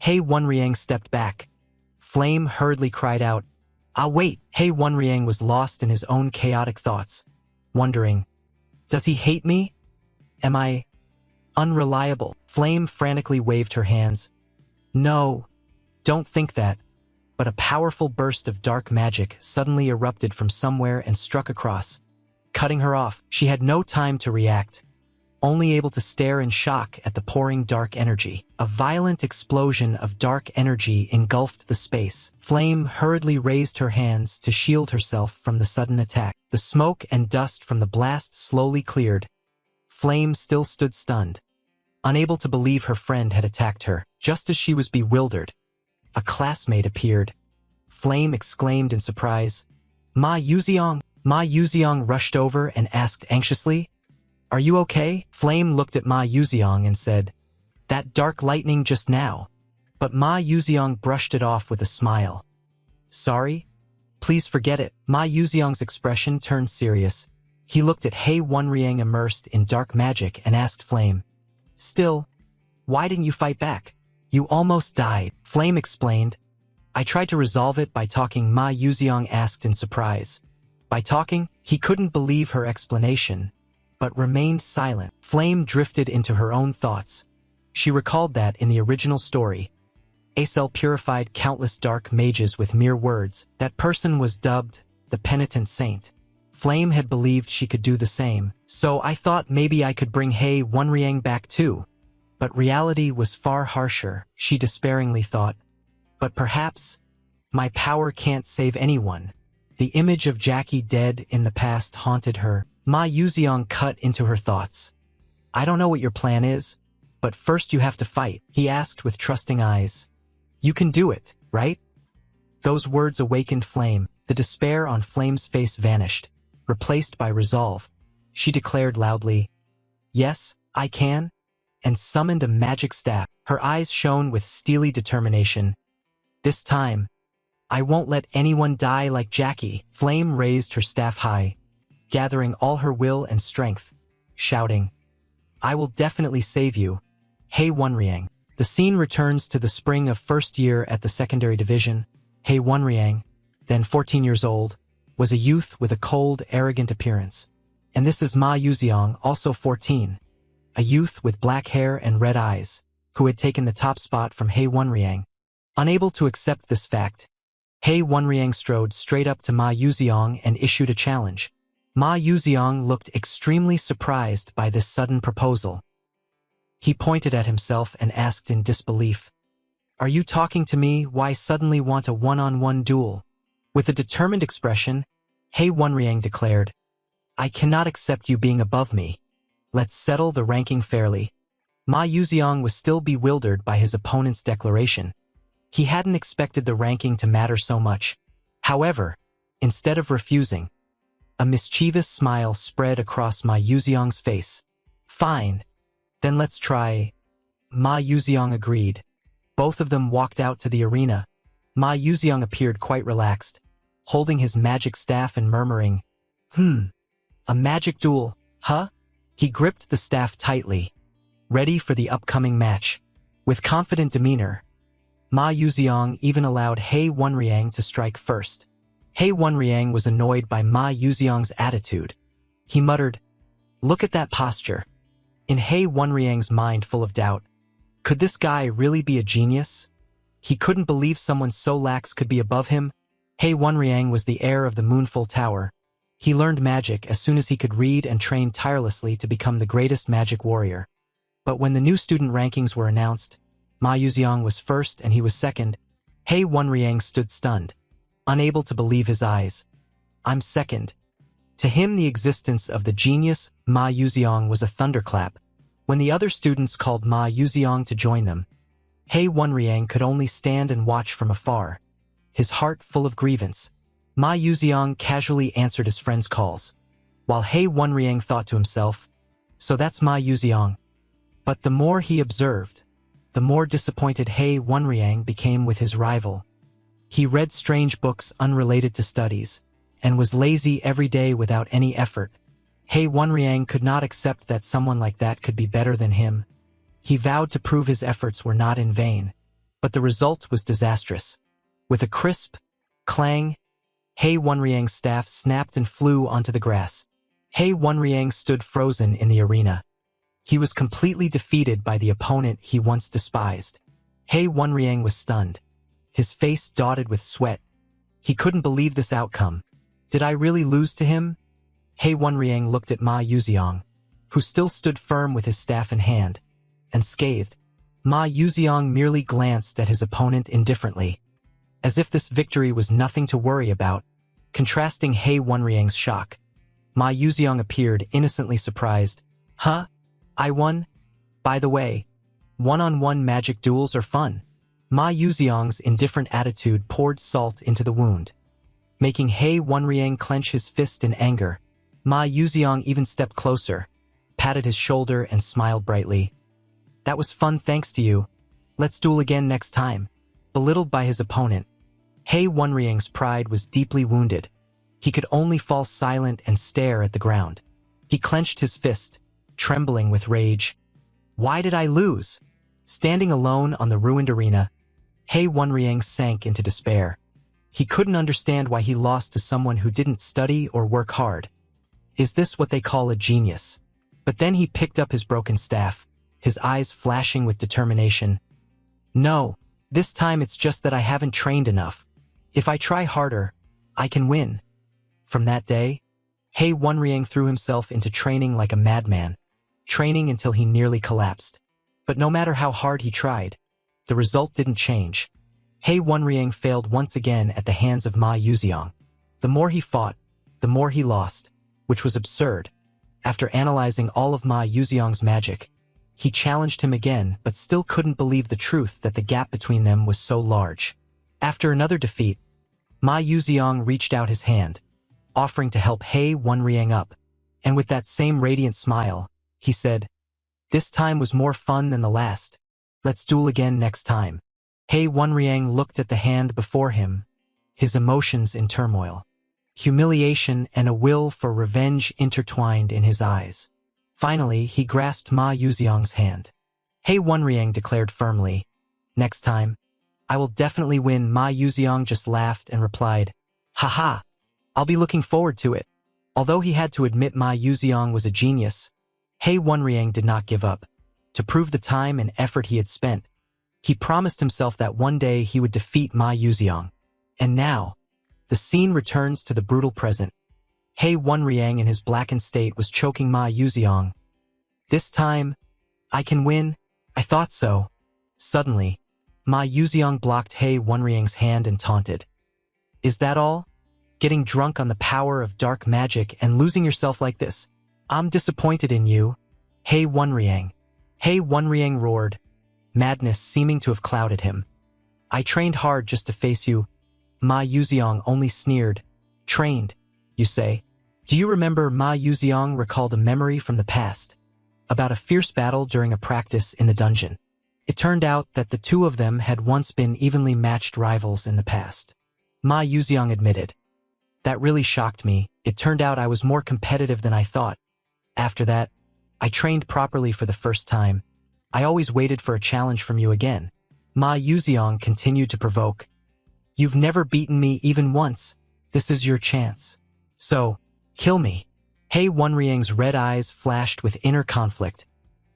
S1: Hei Wonriang stepped back. Flame hurriedly cried out, wait! Hei Wonriang was lost in his own chaotic thoughts, wondering, does he hate me? Am I unreliable? Flame frantically waved her hands. No, don't think that. But a powerful burst of dark magic suddenly erupted from somewhere and struck across, cutting her off. She had no time to react, only able to stare in shock at the pouring dark energy. A violent explosion of dark energy engulfed the space. Flame hurriedly raised her hands to shield herself from the sudden attack. The smoke and dust from the blast slowly cleared. Flame still stood stunned, unable to believe her friend had attacked her. Just as she was bewildered, a classmate appeared. Flame exclaimed in surprise, Ma Yuziong! Ma Yuziong rushed over and asked anxiously, Are you okay? Flame looked at Ma Yuziong and said, That dark lightning just now. But Ma Yuziang brushed it off with a smile. Sorry? Please forget it. Ma Yuziang's expression turned serious. He looked at He Wenriang immersed in dark magic and asked Flame, Still, why didn't you fight back? You almost died, Flame explained. I tried to resolve it by talking, Ma Yuziang asked in surprise. By talking, he couldn't believe her explanation, but remained silent. Flame drifted into her own thoughts. She recalled that in the original story, Acel purified countless dark mages with mere words. That person was dubbed the penitent saint. Flame had believed she could do the same, so I thought maybe I could bring He Wenriang back too. But reality was far harsher, she despairingly thought. But perhaps my power can't save anyone. The image of Jackie dead in the past haunted her. Ma Yuziang cut into her thoughts. I don't know what your plan is, but first you have to fight, he asked with trusting eyes. You can do it, right? Those words awakened Flame. The despair on Flame's face vanished, replaced by resolve. She declared loudly, Yes, I can, and summoned a magic staff. Her eyes shone with steely determination. This time, I won't let anyone die like Jackie. Flame raised her staff high, gathering all her will and strength, shouting, I will definitely save you, He Wenriang. The scene returns to the spring of first year at the secondary division. He Wenriang, then 14 years old, was a youth with a cold, arrogant appearance. And this is Ma Yuziang, also 14, a youth with black hair and red eyes, who had taken the top spot from He Wenriang. Unable to accept this fact, He Wenriang strode straight up to Ma Yuziang and issued a challenge. Ma Yuziang looked extremely surprised by this sudden proposal. He pointed at himself and asked in disbelief, Are you talking to me? Why suddenly want a one-on-one duel? With a determined expression, He Wenriang declared, I cannot accept you being above me. Let's settle the ranking fairly. Ma Yuziang was still bewildered by his opponent's declaration. He hadn't expected the ranking to matter so much. However, instead of refusing, a mischievous smile spread across Ma Yuziang's face. Fine, then let's try. Ma Yuziang agreed. Both of them walked out to the arena. Ma Yuziang appeared quite relaxed, holding his magic staff and murmuring, a magic duel, huh? He gripped the staff tightly, ready for the upcoming match. With confident demeanor, Ma Yuziang even allowed He Wenriang to strike first. He Wenriang was annoyed by Ma Yuziang's attitude. He muttered, Look at that posture. In He Wenriang's mind full of doubt, could this guy really be a genius? He couldn't believe someone so lax could be above him. He Wenriang was the heir of the Moonful Tower. He learned magic as soon as he could read and trained tirelessly to become the greatest magic warrior. But when the new student rankings were announced, Ma Yuziang was first and he was second. He Wenriang stood stunned, unable to believe his eyes. I'm second. To him, the existence of the genius Ma Yuziang was a thunderclap. When the other students called Ma Yuziang to join them, He Wenriang could only stand and watch from afar, his heart full of grievance. Ma Yuziang casually answered his friends' calls, while He Wenriang thought to himself, So that's Ma Yuziang. But the more he observed, the more disappointed He Wenriang became with his rival. He read strange books unrelated to studies, and was lazy every day without any effort. He Wenriang could not accept that someone like that could be better than him. He vowed to prove his efforts were not in vain, but the result was disastrous. With a crisp clang, He Wenriang's staff snapped and flew onto the grass. He Wenriang stood frozen in the arena. He was completely defeated by the opponent he once despised. He Wenriang was stunned, his face dotted with sweat. He couldn't believe this outcome. Did I really lose to him? He Wenriang looked at Ma Yuziang, who still stood firm with his staff in hand, and scathed. Ma Yuziang merely glanced at his opponent indifferently, as if this victory was nothing to worry about. Contrasting He Wenriang's shock, Ma Yuziang appeared innocently surprised. Huh? I won? By the way, one-on-one magic duels are fun. Ma Yuziang's indifferent attitude poured salt into the wound, making He Wenriang clench his fist in anger. Ma Yuziang even stepped closer, patted his shoulder and smiled brightly. That was fun thanks to you. Let's duel again next time. Belittled by his opponent, Hei Wonriang's pride was deeply wounded. He could only fall silent and stare at the ground. He clenched his fist, trembling with rage. Why did I lose? Standing alone on the ruined arena, Hei Wonriang sank into despair. He couldn't understand why he lost to someone who didn't study or work hard. Is this what they call a genius? But then he picked up his broken staff, his eyes flashing with determination. No, this time it's just that I haven't trained enough. If I try harder, I can win. From that day, Hei Wonriang threw himself into training like a madman, training until he nearly collapsed. But no matter how hard he tried, the result didn't change. Hei Wonriang failed once again at the hands of Ma Yuxiang. The more he fought, the more he lost, which was absurd. After analyzing all of Ma Yuxiang's magic, he challenged him again but still couldn't believe the truth that the gap between them was so large. After another defeat, Ma Yuxiang reached out his hand, offering to help Hei Wonriang up, and with that same radiant smile, he said, "This time was more fun than the last. Let's duel again next time." Hei Wonriang looked at the hand before him, his emotions in turmoil. Humiliation and a will for revenge intertwined in his eyes. Finally, he grasped Ma Yuxiang's hand. Hei Wonriang declared firmly, "Next time, I will definitely win." Ma Yuxiang just laughed and replied, "Haha, I'll be looking forward to it." Although he had to admit Ma Yuxiang was a genius, Hei Wonriang did not give up. To prove the time and effort he had spent, he promised himself that one day he would defeat Ma Yuxiang. And now, the scene returns to the brutal present. Hei Wonriang in his blackened state was choking Ma Yuxiang. "This time, I can win? I thought so." Suddenly, Ma Yuxiang blocked Hei Wonriang's hand and taunted. "Is that all? Getting drunk on the power of dark magic and losing yourself like this? I'm disappointed in you, Hei Wonriang." Hei Wonriang roared, madness seeming to have clouded him. "I trained hard just to face you." Ma Yuxiang only sneered. "Trained, you say? Do you remember?" Ma Yuxiang recalled a memory from the past, about a fierce battle during a practice in the dungeon. It turned out that the two of them had once been evenly matched rivals in the past. Ma Yuxiang admitted, "That really shocked me. It turned out I was more competitive than I thought. After that, I trained properly for the first time. I always waited for a challenge from you again." Ma Yuxiang continued to provoke. "You've never beaten me even once. This is your chance. So, kill me." Hei Wonriang's red eyes flashed with inner conflict.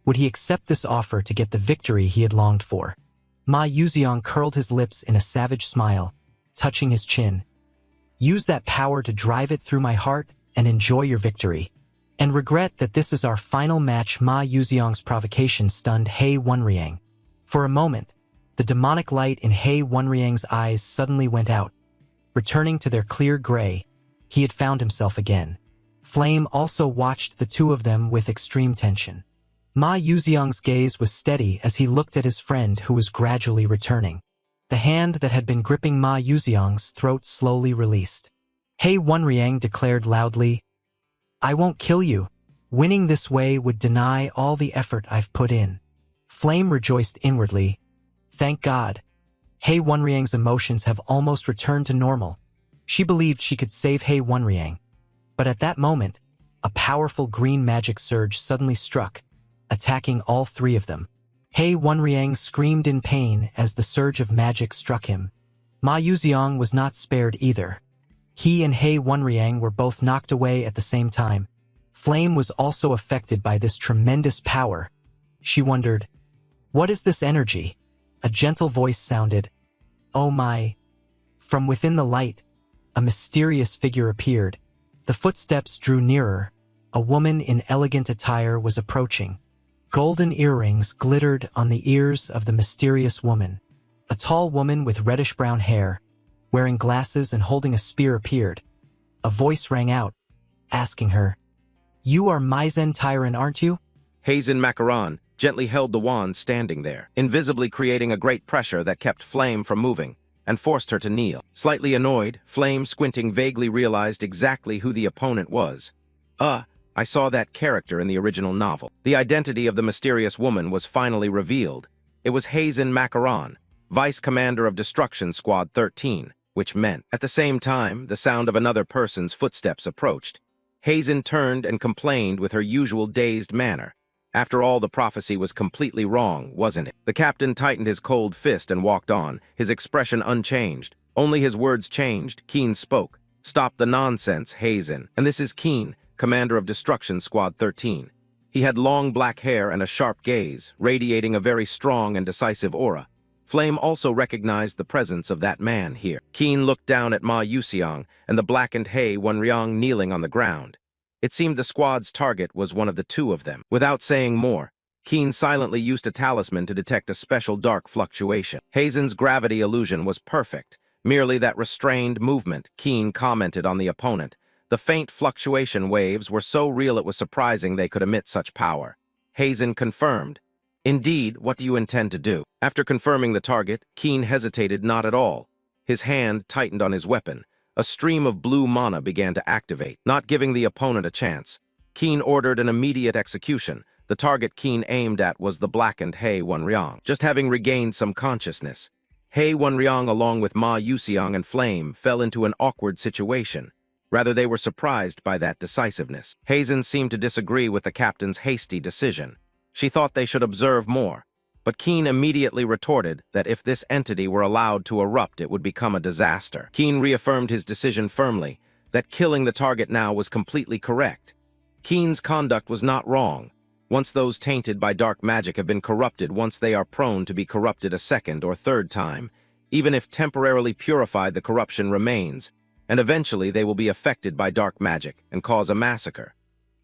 S1: Would he accept this offer to get the victory he had longed for? Ma Yuxiang curled his lips in a savage smile, touching his chin. "Use that power to drive it through my heart and enjoy your victory. And regret that this is our final match." Ma Yuxiang's provocation stunned Hei Wonriang. For a moment, the demonic light in Hei Wonriang's eyes suddenly went out. Returning to their clear gray, he had found himself again. Flame also watched the two of them with extreme tension. Ma Yuxiang's gaze was steady as he looked at his friend who was gradually returning. The hand that had been gripping Ma Yuxiang's throat slowly released. Hei Wonriang declared loudly, "I won't kill you. Winning this way would deny all the effort I've put in." Flame rejoiced inwardly. Thank God. Hei Wonriang's emotions have almost returned to normal. She believed she could save Hei Wonriang. But at that moment, a powerful green magic surge suddenly struck, attacking all three of them. Hei Wonriang screamed in pain as the surge of magic struck him. Ma Yuxiang was not spared either. He and Hei Wonriang were both knocked away at the same time. Flame was also affected by this tremendous power. She wondered, "What is this energy?" A gentle voice sounded, "Oh my." From within the light, a mysterious figure appeared. The footsteps drew nearer. A woman in elegant attire was approaching. Golden earrings glittered on the ears of the mysterious woman. A tall woman with reddish-brown hair, wearing glasses and holding a spear appeared. A voice rang out, asking her, "You are Maizen Tyran, aren't you?"
S3: Hazen Macaron gently held the wand standing there, invisibly creating a great pressure that kept Flame from moving and forced her to kneel. Slightly annoyed, Flame, squinting, vaguely realized exactly who the opponent was. I saw that character in the original novel." The identity of the mysterious woman was finally revealed, It was Hazen Macaron, Vice Commander of Destruction Squad 13, which meant, at the same time, the sound of another person's footsteps approached. Hazen turned and complained with her usual dazed manner. After all, the prophecy was completely wrong, wasn't it? The captain tightened his cold fist and walked on, his expression unchanged. Only his words changed. Keen spoke. "Stop the nonsense, Hazen. And this is Keen, Commander of Destruction Squad 13. He had long black hair and a sharp gaze, radiating a very strong and decisive aura. Flame also recognized the presence of that man here. Keen looked down at Ma Yuxiang and the blackened He Wenriang kneeling on the ground. It seemed the squad's target was one of the two of them. Without saying more, Keen silently used a talisman to detect a special dark fluctuation. Hazen's gravity illusion was perfect. Merely that restrained movement. Keen commented on the opponent. The faint fluctuation waves were so real it was surprising they could emit such power. Hazen confirmed. "Indeed, what do you intend to do?" After confirming the target, Keen hesitated not at all. His hand tightened on his weapon. A stream of blue mana began to activate, not giving the opponent a chance. Keen ordered an immediate execution. The target Keen aimed at was the blackened He Wenriang, just having regained some consciousness. He Wenriang, along with Ma Yuxiang and Flame, fell into an awkward situation. Rather, they were surprised by that decisiveness. Hazen seemed to disagree with the captain's hasty decision. She thought they should observe more. But Keen immediately retorted that if this entity were allowed to erupt, it would become a disaster. Keen reaffirmed his decision firmly, that killing the target now was completely correct. Keen's conduct was not wrong. Once those tainted by dark magic have been corrupted, once they are prone to be corrupted a second or third time, even if temporarily purified, the corruption remains, and eventually they will be affected by dark magic and cause a massacre.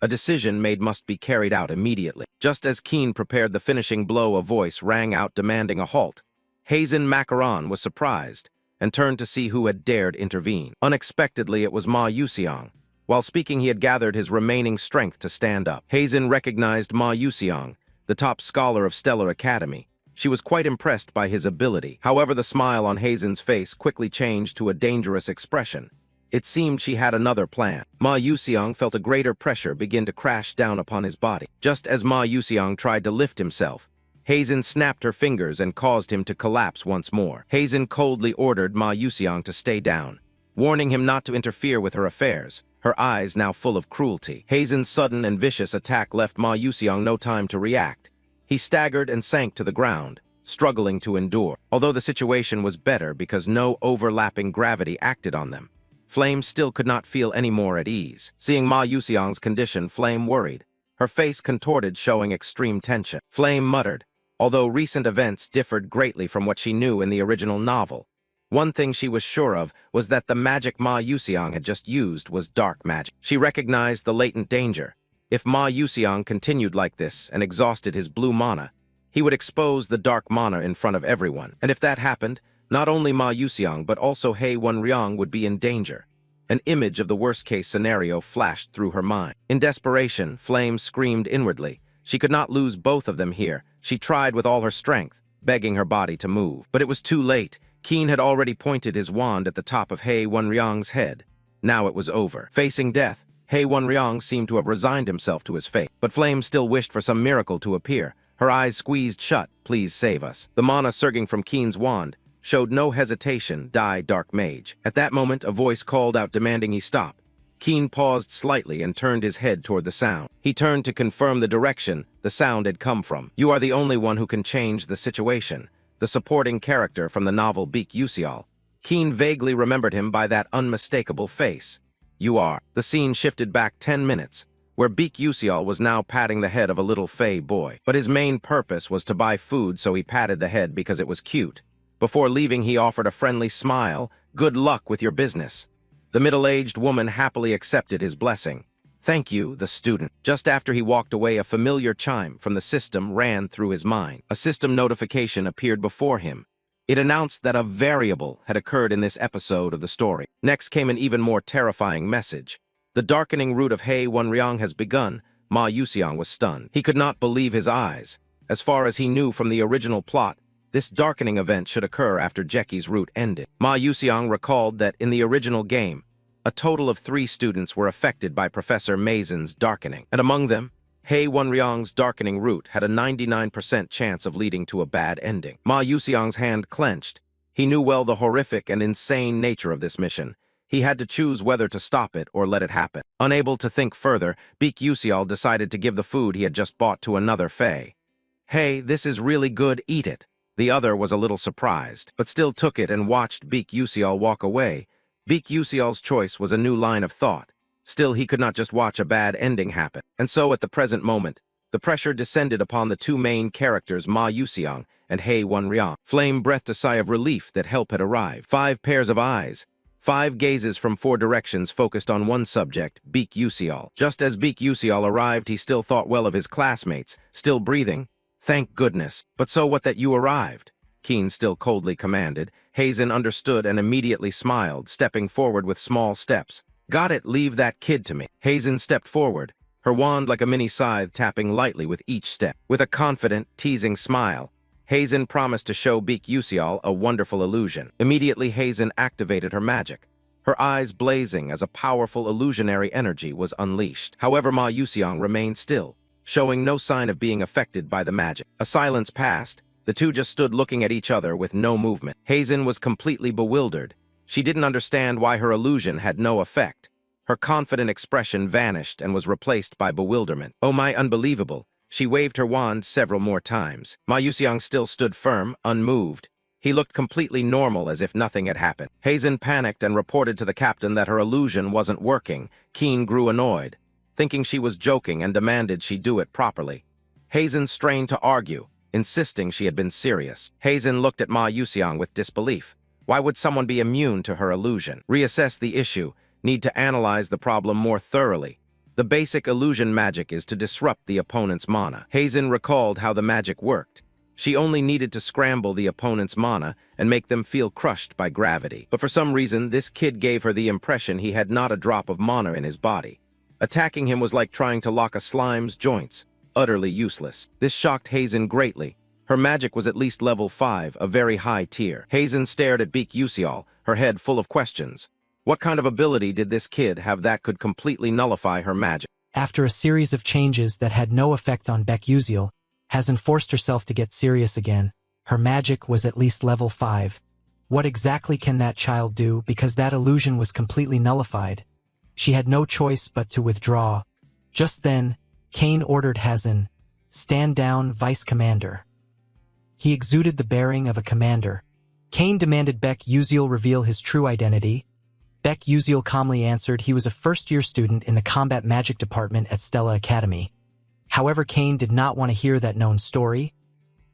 S3: A decision made must be carried out immediately. Just as Keen prepared the finishing blow, a voice rang out demanding a halt. Hazen Macaron was surprised and turned to see who had dared intervene. Unexpectedly, it was Ma Yuxiang. While speaking, he had gathered his remaining strength to stand up. Hazen recognized Ma Yuxiang, the top scholar of Stellar Academy. She was quite impressed by his ability. However, the smile on Hazen's face quickly changed to a dangerous expression. It seemed she had another plan. Ma Yuxiang felt a greater pressure begin to crash down upon his body. Just as Ma Yuxiang tried to lift himself, Hazen snapped her fingers and caused him to collapse once more. Hazen coldly ordered Ma Yuxiang to stay down, warning him not to interfere with her affairs, her eyes now full of cruelty. Hazen's sudden and vicious attack left Ma Yuxiang no time to react. He staggered and sank to the ground, struggling to endure, although the situation was better because no overlapping gravity acted on them. Flame still could not feel any more at ease. Seeing Ma Yuxiang's condition, Flame worried. Her face contorted, showing extreme tension. Flame muttered, although recent events differed greatly from what she knew in the original novel. One thing she was sure of was that the magic Ma Yuxiang had just used was dark magic. She recognized the latent danger. If Ma Yuxiang continued like this and exhausted his blue mana, he would expose the dark mana in front of everyone. And if that happened, not only Ma Yuxiang but also He Wenriang would be in danger. An image of the worst-case scenario flashed through her mind. In desperation, Flame screamed inwardly. She could not lose both of them here. She tried with all her strength, begging her body to move. But it was too late. Keen had already pointed his wand at the top of He Wenriang's head. Now it was over. Facing death, He Wenriang seemed to have resigned himself to his fate. But Flame still wished for some miracle to appear. Her eyes squeezed shut. "Please save us." The mana surging from Keen's wand showed no hesitation. "Die, Dark Mage." At that moment, a voice called out demanding he stop. Keen paused slightly and turned his head toward the sound. He turned to confirm the direction the sound had come from. "You are the only one who can change the situation." The supporting character from the novel Beak Yuxial. Keen vaguely remembered him by that unmistakable face. "You are." The scene shifted back 10 minutes, where Beak Yuxial was now patting the head of a little Fey boy. But his main purpose was to buy food, so he patted the head because it was cute. Before leaving, he offered a friendly smile. "Good luck with your business." The middle-aged woman happily accepted his blessing. "Thank you, the student." Just after he walked away, a familiar chime from the system ran through his mind. A system notification appeared before him. It announced that a variable had occurred in this episode of the story. Next came an even more terrifying message. "The darkening root of He Wenriang has begun." Ma Yuxiang was stunned. He could not believe his eyes. As far as he knew from the original plot, this darkening event should occur after Jeki's root ended. Ma Yuxiang recalled that in the original game, a total of 3 students were affected by Professor Mazen's darkening, and among them, He Wenryang's darkening route had a 99% chance of leading to a bad ending. Ma Yuxiang's hand clenched. He knew well the horrific and insane nature of this mission. He had to choose whether to stop it or let it happen. Unable to think further, Beak Yuxial decided to give the food he had just bought to another Fae. "Hey, this is really good, eat it." The other was a little surprised, but still took it and watched Beak Yuxial walk away. Beak Yuxial's choice was a new line of thought. Still, he could not just watch a bad ending happen. And so, at the present moment, the pressure descended upon the two main characters, Ma Yuxiang and He Wenryang. Flame breathed a sigh of relief that help had arrived. 5 pairs of eyes. 5 gazes from 4 directions focused on one subject, Beak Yuxial. Just as Beak Yuxial arrived, he still thought well of his classmates, still breathing. Thank goodness. But so what that you arrived? Keen still coldly commanded. Hazen understood and immediately smiled, stepping forward with small steps. Got it, leave that kid to me. Hazen stepped forward, her wand like a mini scythe tapping lightly with each step. With a confident, teasing smile, Hazen promised to show Beak Yuxial a wonderful illusion. Immediately, Hazen activated her magic, her eyes blazing as a powerful illusionary energy was unleashed. However, Ma Yuxiang remained still, showing no sign of being affected by the magic. A silence passed. The two just stood looking at each other with no movement. Hazen was completely bewildered. She didn't understand why her illusion had no effect. Her confident expression vanished and was replaced by bewilderment. Oh my, unbelievable. She waved her wand several more times. Ma Yuxiang still stood firm, unmoved. He looked completely normal, as if nothing had happened. Hazen panicked and reported to the captain that her illusion wasn't working. Keen grew annoyed, thinking she was joking, and demanded she do it properly. Hazen strained to argue, insisting she had been serious. Hazen looked at Ma Yuxiang with disbelief. Why would someone be immune to her illusion? Reassess the issue. Need to analyze the problem more thoroughly. The basic illusion magic is to disrupt the opponent's mana. Hazen recalled how the magic worked. She only needed to scramble the opponent's mana and make them feel crushed by gravity. But for some reason, this kid gave her the impression he had not a drop of mana in his body. Attacking him was like trying to lock a slime's joints. Utterly useless. This shocked Hazen greatly. Her magic was at least level 5, a very high tier. Hazen stared at Beak Yuxial, her head full of questions. What kind of ability did this kid have that could completely nullify her magic?
S1: After a series of changes that had no effect on Beck Yuziel, Hazen forced herself to get serious again. Her magic was at least level 5. What exactly can that child do, because that illusion was completely nullified? She had no choice but to withdraw. Just then, Kane ordered Hazen, "Stand down, Vice Commander." He exuded the bearing of a commander. Kane demanded Beck Yuziel reveal his true identity. Beck Yuziel calmly answered he was a first-year student in the Combat Magic Department at Stella Academy. However, Kane did not want to hear that known story.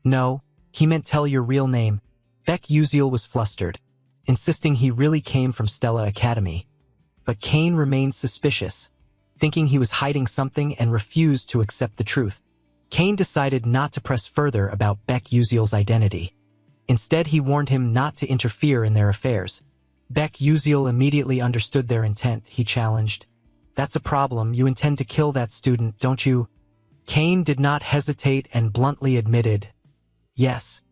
S1: No, he meant tell your real name. Beck Yuziel was flustered, insisting he really came from Stella Academy. But Kane remained suspicious, thinking he was hiding something, and refused to accept the truth. Kane decided not to press further about Beck Yuziel's identity. Instead, he warned him not to interfere in their affairs. Beck Yuziel immediately understood their intent. He challenged, "That's a problem. You intend to kill that student, don't you?" Kane did not hesitate and bluntly admitted, "Yes.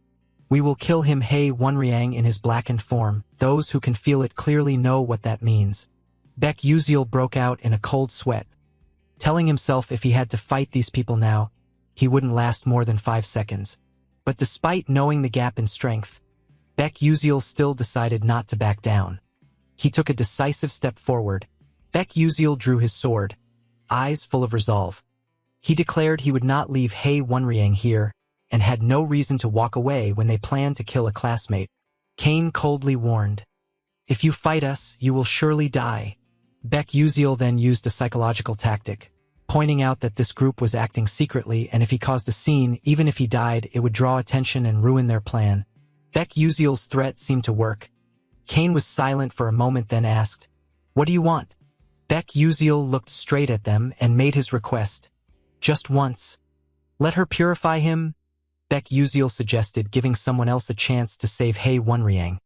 S1: We will kill him." He Wenryang in his blackened form. Those who can feel it clearly know what that means. Beck Yuziel broke out in a cold sweat, telling himself if he had to fight these people now, he wouldn't last more than 5 seconds. But despite knowing the gap in strength, Beck Yuziel still decided not to back down. He took a decisive step forward. Beck Yuziel drew his sword, eyes full of resolve. He declared he would not leave He Wenryang here, and had no reason to walk away when they planned to kill a classmate. Kane coldly warned, "If you fight us, you will surely die." Beck Yuziel then used a psychological tactic, pointing out that this group was acting secretly, and if he caused a scene, even if he died, it would draw attention and ruin their plan. Beck Yuziel's threat seemed to work. Kane was silent for a moment, then asked, "What do you want?" Beck Yuziel looked straight at them and made his request. "Just once. Let her purify him," Beck Yuziel suggested, giving someone else a chance to save He Wenryang.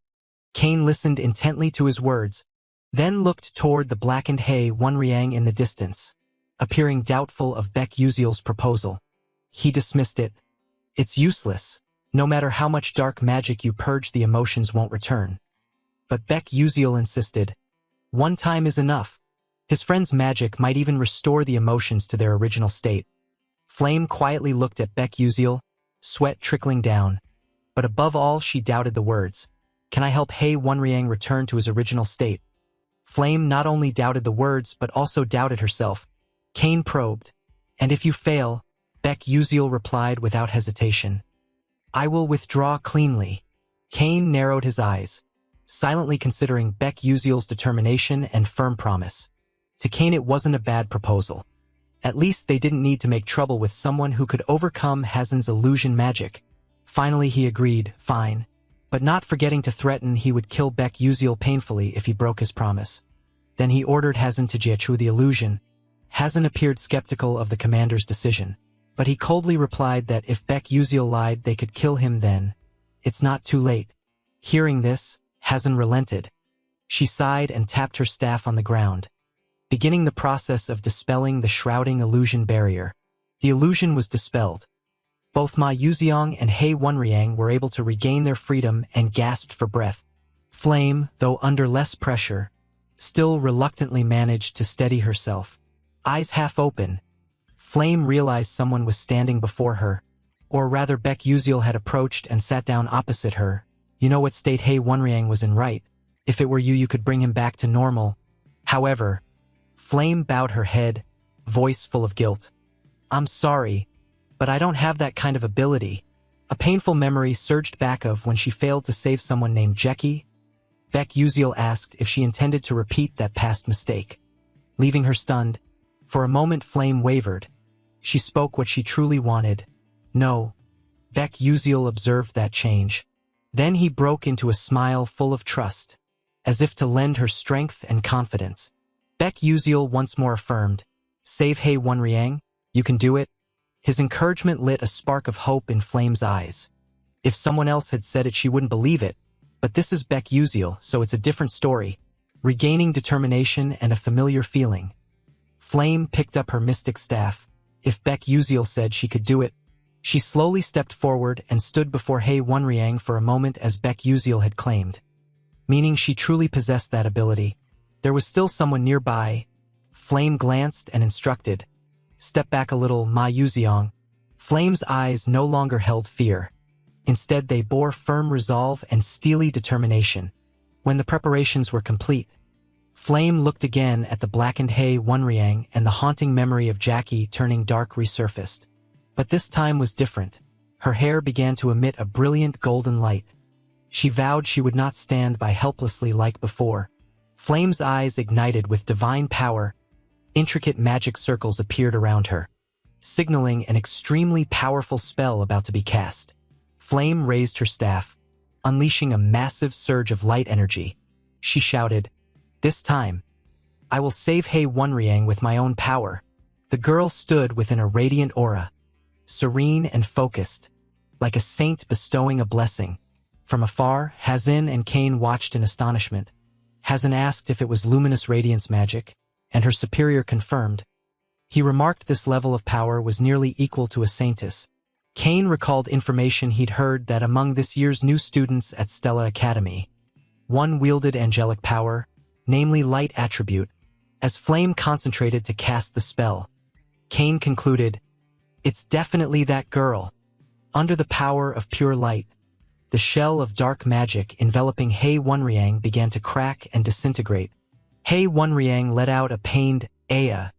S1: Kane listened intently to his words, then looked toward the blackened He Wenryang in the distance, appearing doubtful of Beck Yuziel's proposal. He dismissed it. "It's useless. No matter how much dark magic you purge, the emotions won't return." But Beck Yuziel insisted, "One time is enough." His friend's magic might even restore the emotions to their original state. Flame quietly looked at Baek Yuziel, sweat trickling down. But above all, she doubted the words. Can I help Hei Wonriang return to his original state? Flame not only doubted the words, but also doubted herself. Cain probed. And if you fail, Baek Yuziel replied without hesitation. I will withdraw cleanly. Cain narrowed his eyes, silently considering Baek Yuziel's determination and firm promise. To Cain it wasn't a bad proposal. At least they didn't need to make trouble with someone who could overcome Hazen's illusion magic. Finally he agreed, fine, but not forgetting to threaten he would kill Baek Yuziel painfully if he broke his promise. Then he ordered Hazen to Jechu the illusion. Hazen appeared skeptical of the commander's decision, but he coldly replied that if Baek Yuziel lied they could kill him then. It's not too late. Hearing this, Hazen relented. She sighed and tapped her staff on the ground, beginning the process of dispelling the shrouding illusion barrier. The illusion was dispelled. Both Ma Yuziang and Hei Wonriang were able to regain their freedom and gasped for breath. Flame, though under less pressure, still reluctantly managed to steady herself. Eyes half open, Flame realized someone was standing before her, or rather Baek Yuziel had approached and sat down opposite her. You know what state Hei Wonriang was in, right? If it were you, you could bring him back to normal. However, Flame bowed her head, voice full of guilt. I'm sorry, but I don't have that kind of ability. A painful memory surged back of when she failed to save someone named Jackie. Baek Yuziel asked if she intended to repeat that past mistake. Leaving her stunned, for a moment Flame wavered. She spoke what she truly wanted. No. Baek Yuziel observed that change. Then he broke into a smile full of trust, as if to lend her strength and confidence. Baek Yuziel once more affirmed, Save Hei Wonriang, you can do it. His encouragement lit a spark of hope in Flame's eyes. If someone else had said it, she wouldn't believe it, but this is Baek Yuziel, so it's a different story. Regaining determination and a familiar feeling. Flame picked up her mystic staff. If Baek Yuziel said she could do it, she slowly stepped forward and stood before Hei Wonriang for a moment as Baek Yuziel had claimed. Meaning she truly possessed that ability. There was still someone nearby. Flame glanced and instructed. Step back a little, Ma Yuziang. Flame's eyes no longer held fear. Instead, they bore firm resolve and steely determination. When the preparations were complete, Flame looked again at the blackened Hei Wonriang, and the haunting memory of Jackie turning dark resurfaced. But this time was different. Her hair began to emit a brilliant golden light. She vowed she would not stand by helplessly like before. Flame's eyes ignited with divine power. Intricate magic circles appeared around her, signaling an extremely powerful spell about to be cast. Flame raised her staff, unleashing a massive surge of light energy. She shouted, This time, I will save Hei Wonriang with my own power. The girl stood within a radiant aura, serene and focused, like a saint bestowing a blessing. From afar, Hazen and Cain watched in astonishment. Hazen asked if it was luminous radiance magic, and her superior confirmed. He remarked this level of power was nearly equal to a saintess. Cain recalled information he'd heard that among this year's new students at Stella Academy, one wielded angelic power, namely light attribute. As Flame concentrated to cast the spell, Cain concluded, It's definitely that girl. Under the power of pure light, the shell of dark magic enveloping Hei Wonriang began to crack and disintegrate. Hei Wonriang let out a pained "Aya"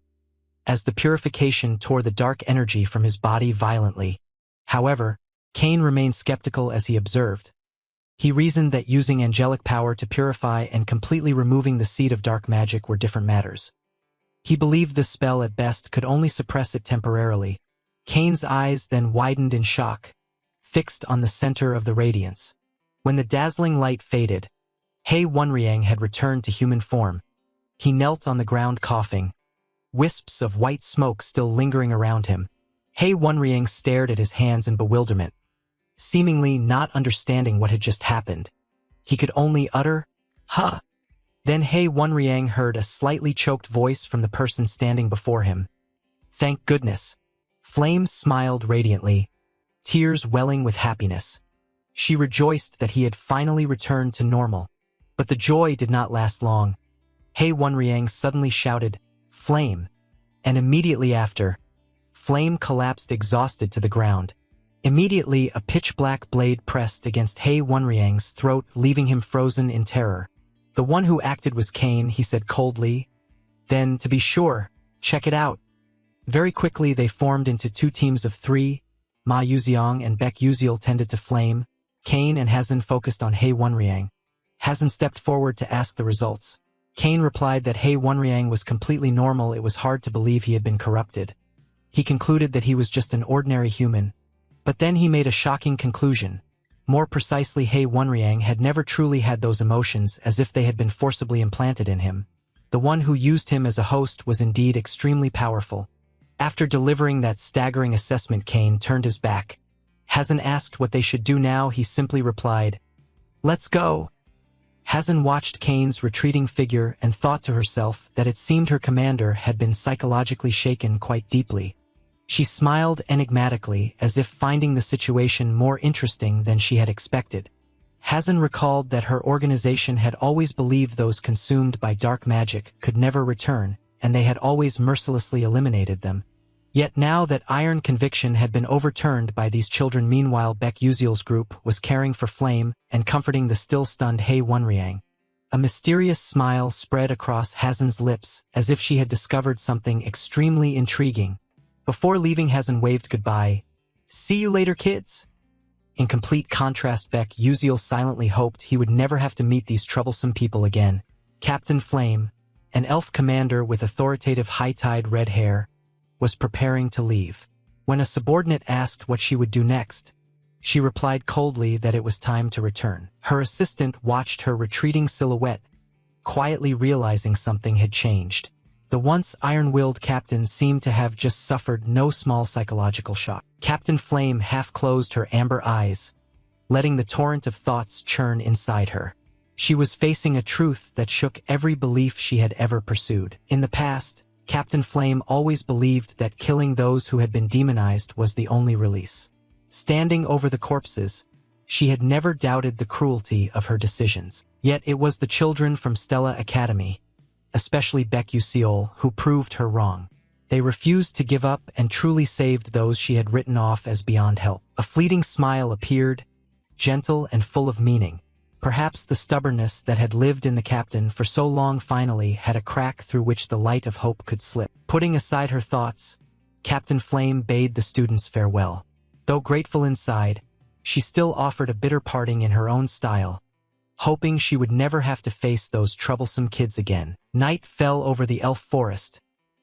S1: as the purification tore the dark energy from his body violently. However, Cain remained skeptical as he observed. He reasoned that using angelic power to purify and completely removing the seed of dark magic were different matters. He believed this spell at best could only suppress it temporarily. Cain's eyes then widened in shock, fixed on the center of the radiance. When the dazzling light faded, Hei Wonriang had returned to human form. He knelt on the ground coughing, wisps of white smoke still lingering around him. Hei Wonriang stared at his hands in bewilderment, seemingly not understanding what had just happened. He could only utter, "Huh." Then Hei Wonriang heard a slightly choked voice from the person standing before him. Thank goodness. Flame smiled radiantly, tears welling with happiness. She rejoiced that he had finally returned to normal. But the joy did not last long. Hei Wonriang suddenly shouted, Flame, and immediately after, Flame collapsed exhausted to the ground. Immediately, a pitch-black blade pressed against He Wonriang's throat, leaving him frozen in terror. The one who acted was Cain, he said coldly. Then, to be sure, check it out. Very quickly they formed into 2 teams of 3. Ma Yuziang and Baek Yuziel tended to Flame. Cain and Hazan focused on He Wonriang. Hazan stepped forward to ask the results. Cain replied that He Wonriang was completely normal. It was hard to believe he had been corrupted. He concluded that he was just an ordinary human. But then he made a shocking conclusion. More precisely, He Wonriang had never truly had those emotions, as if they had been forcibly implanted in him. The one who used him as a host was indeed extremely powerful. After delivering that staggering assessment, Cain turned his back. Hazan asked what they should do now. He simply replied, "Let's go." Hazan watched Cain's retreating figure and thought to herself that it seemed her commander had been psychologically shaken quite deeply. She smiled enigmatically, as if finding the situation more interesting than she had expected. Hazan recalled that her organization had always believed those consumed by dark magic could never return, and they had always mercilessly eliminated them. Yet now that iron conviction had been overturned by these children. Meanwhile, Baek Yuziel's group was caring for Flame and comforting the still-stunned He Wonriang. A mysterious smile spread across Hazan's lips, as if she had discovered something extremely intriguing. Before leaving, Hazan waved goodbye. "See you later, kids." In complete contrast, Baek Yuziel silently hoped he would never have to meet these troublesome people again. Captain Flame, an elf commander with authoritative high-tied red hair, was preparing to leave. When a subordinate asked what she would do next, she replied coldly that it was time to return. Her assistant watched her retreating silhouette, quietly realizing something had changed. The once iron-willed captain seemed to have just suffered no small psychological shock. Captain Flame half closed her amber eyes, letting the torrent of thoughts churn inside her. She was facing a truth that shook every belief she had ever pursued. In the past, Captain Flame always believed that killing those who had been demonized was the only release. Standing over the corpses, she had never doubted the cruelty of her decisions. Yet it was the children from Stella Academy, especially Baek Yuziel, who proved her wrong. They refused to give up and truly saved those she had written off as beyond help. A fleeting smile appeared, gentle and full of meaning. Perhaps the stubbornness that had lived in the captain for so long finally had a crack through which the light of hope could slip. Putting aside her thoughts, Captain Flame bade the students farewell. Though grateful inside, she still offered a bitter parting in her own style, hoping she would never have to face those troublesome kids again. Night fell over the elf forest,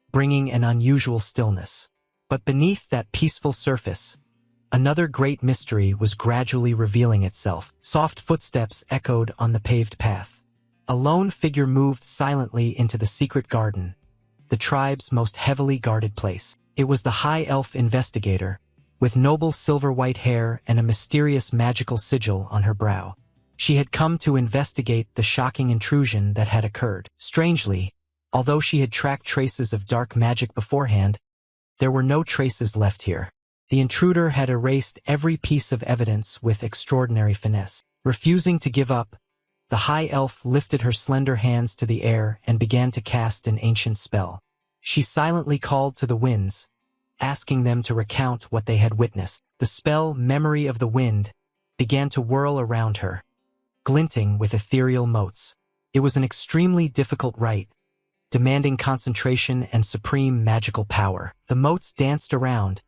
S1: bringing an unusual stillness. But beneath that peaceful surface, another great mystery was gradually revealing itself. Soft footsteps echoed on the paved path. A lone figure moved silently into the secret garden, the tribe's most heavily guarded place. It was the high elf investigator, with noble silver-white hair and a mysterious magical sigil on her brow. She had come to investigate the shocking intrusion that had occurred. Strangely, although she had tracked traces of dark magic beforehand, there were no traces left here. The intruder had erased every piece of evidence with extraordinary finesse. Refusing to give up, the high elf lifted her slender hands to the air and began to cast an ancient spell. She silently called to the winds, asking them to recount what they had witnessed. The spell, Memory of the Wind, began to whirl around her, glinting with ethereal motes. It was an extremely difficult rite, demanding concentration and supreme magical power. The motes danced around,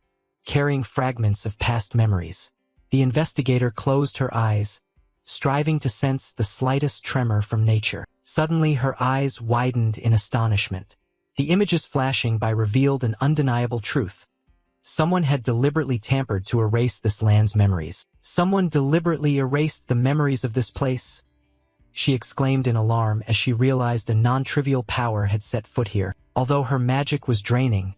S1: carrying fragments of past memories. The investigator closed her eyes, striving to sense the slightest tremor from nature. Suddenly her eyes widened in astonishment. The images flashing by revealed an undeniable truth. Someone had deliberately tampered to erase this land's memories. Someone deliberately erased the memories of this place, she exclaimed in alarm as she realized a non-trivial power had set foot here. Although her magic was draining,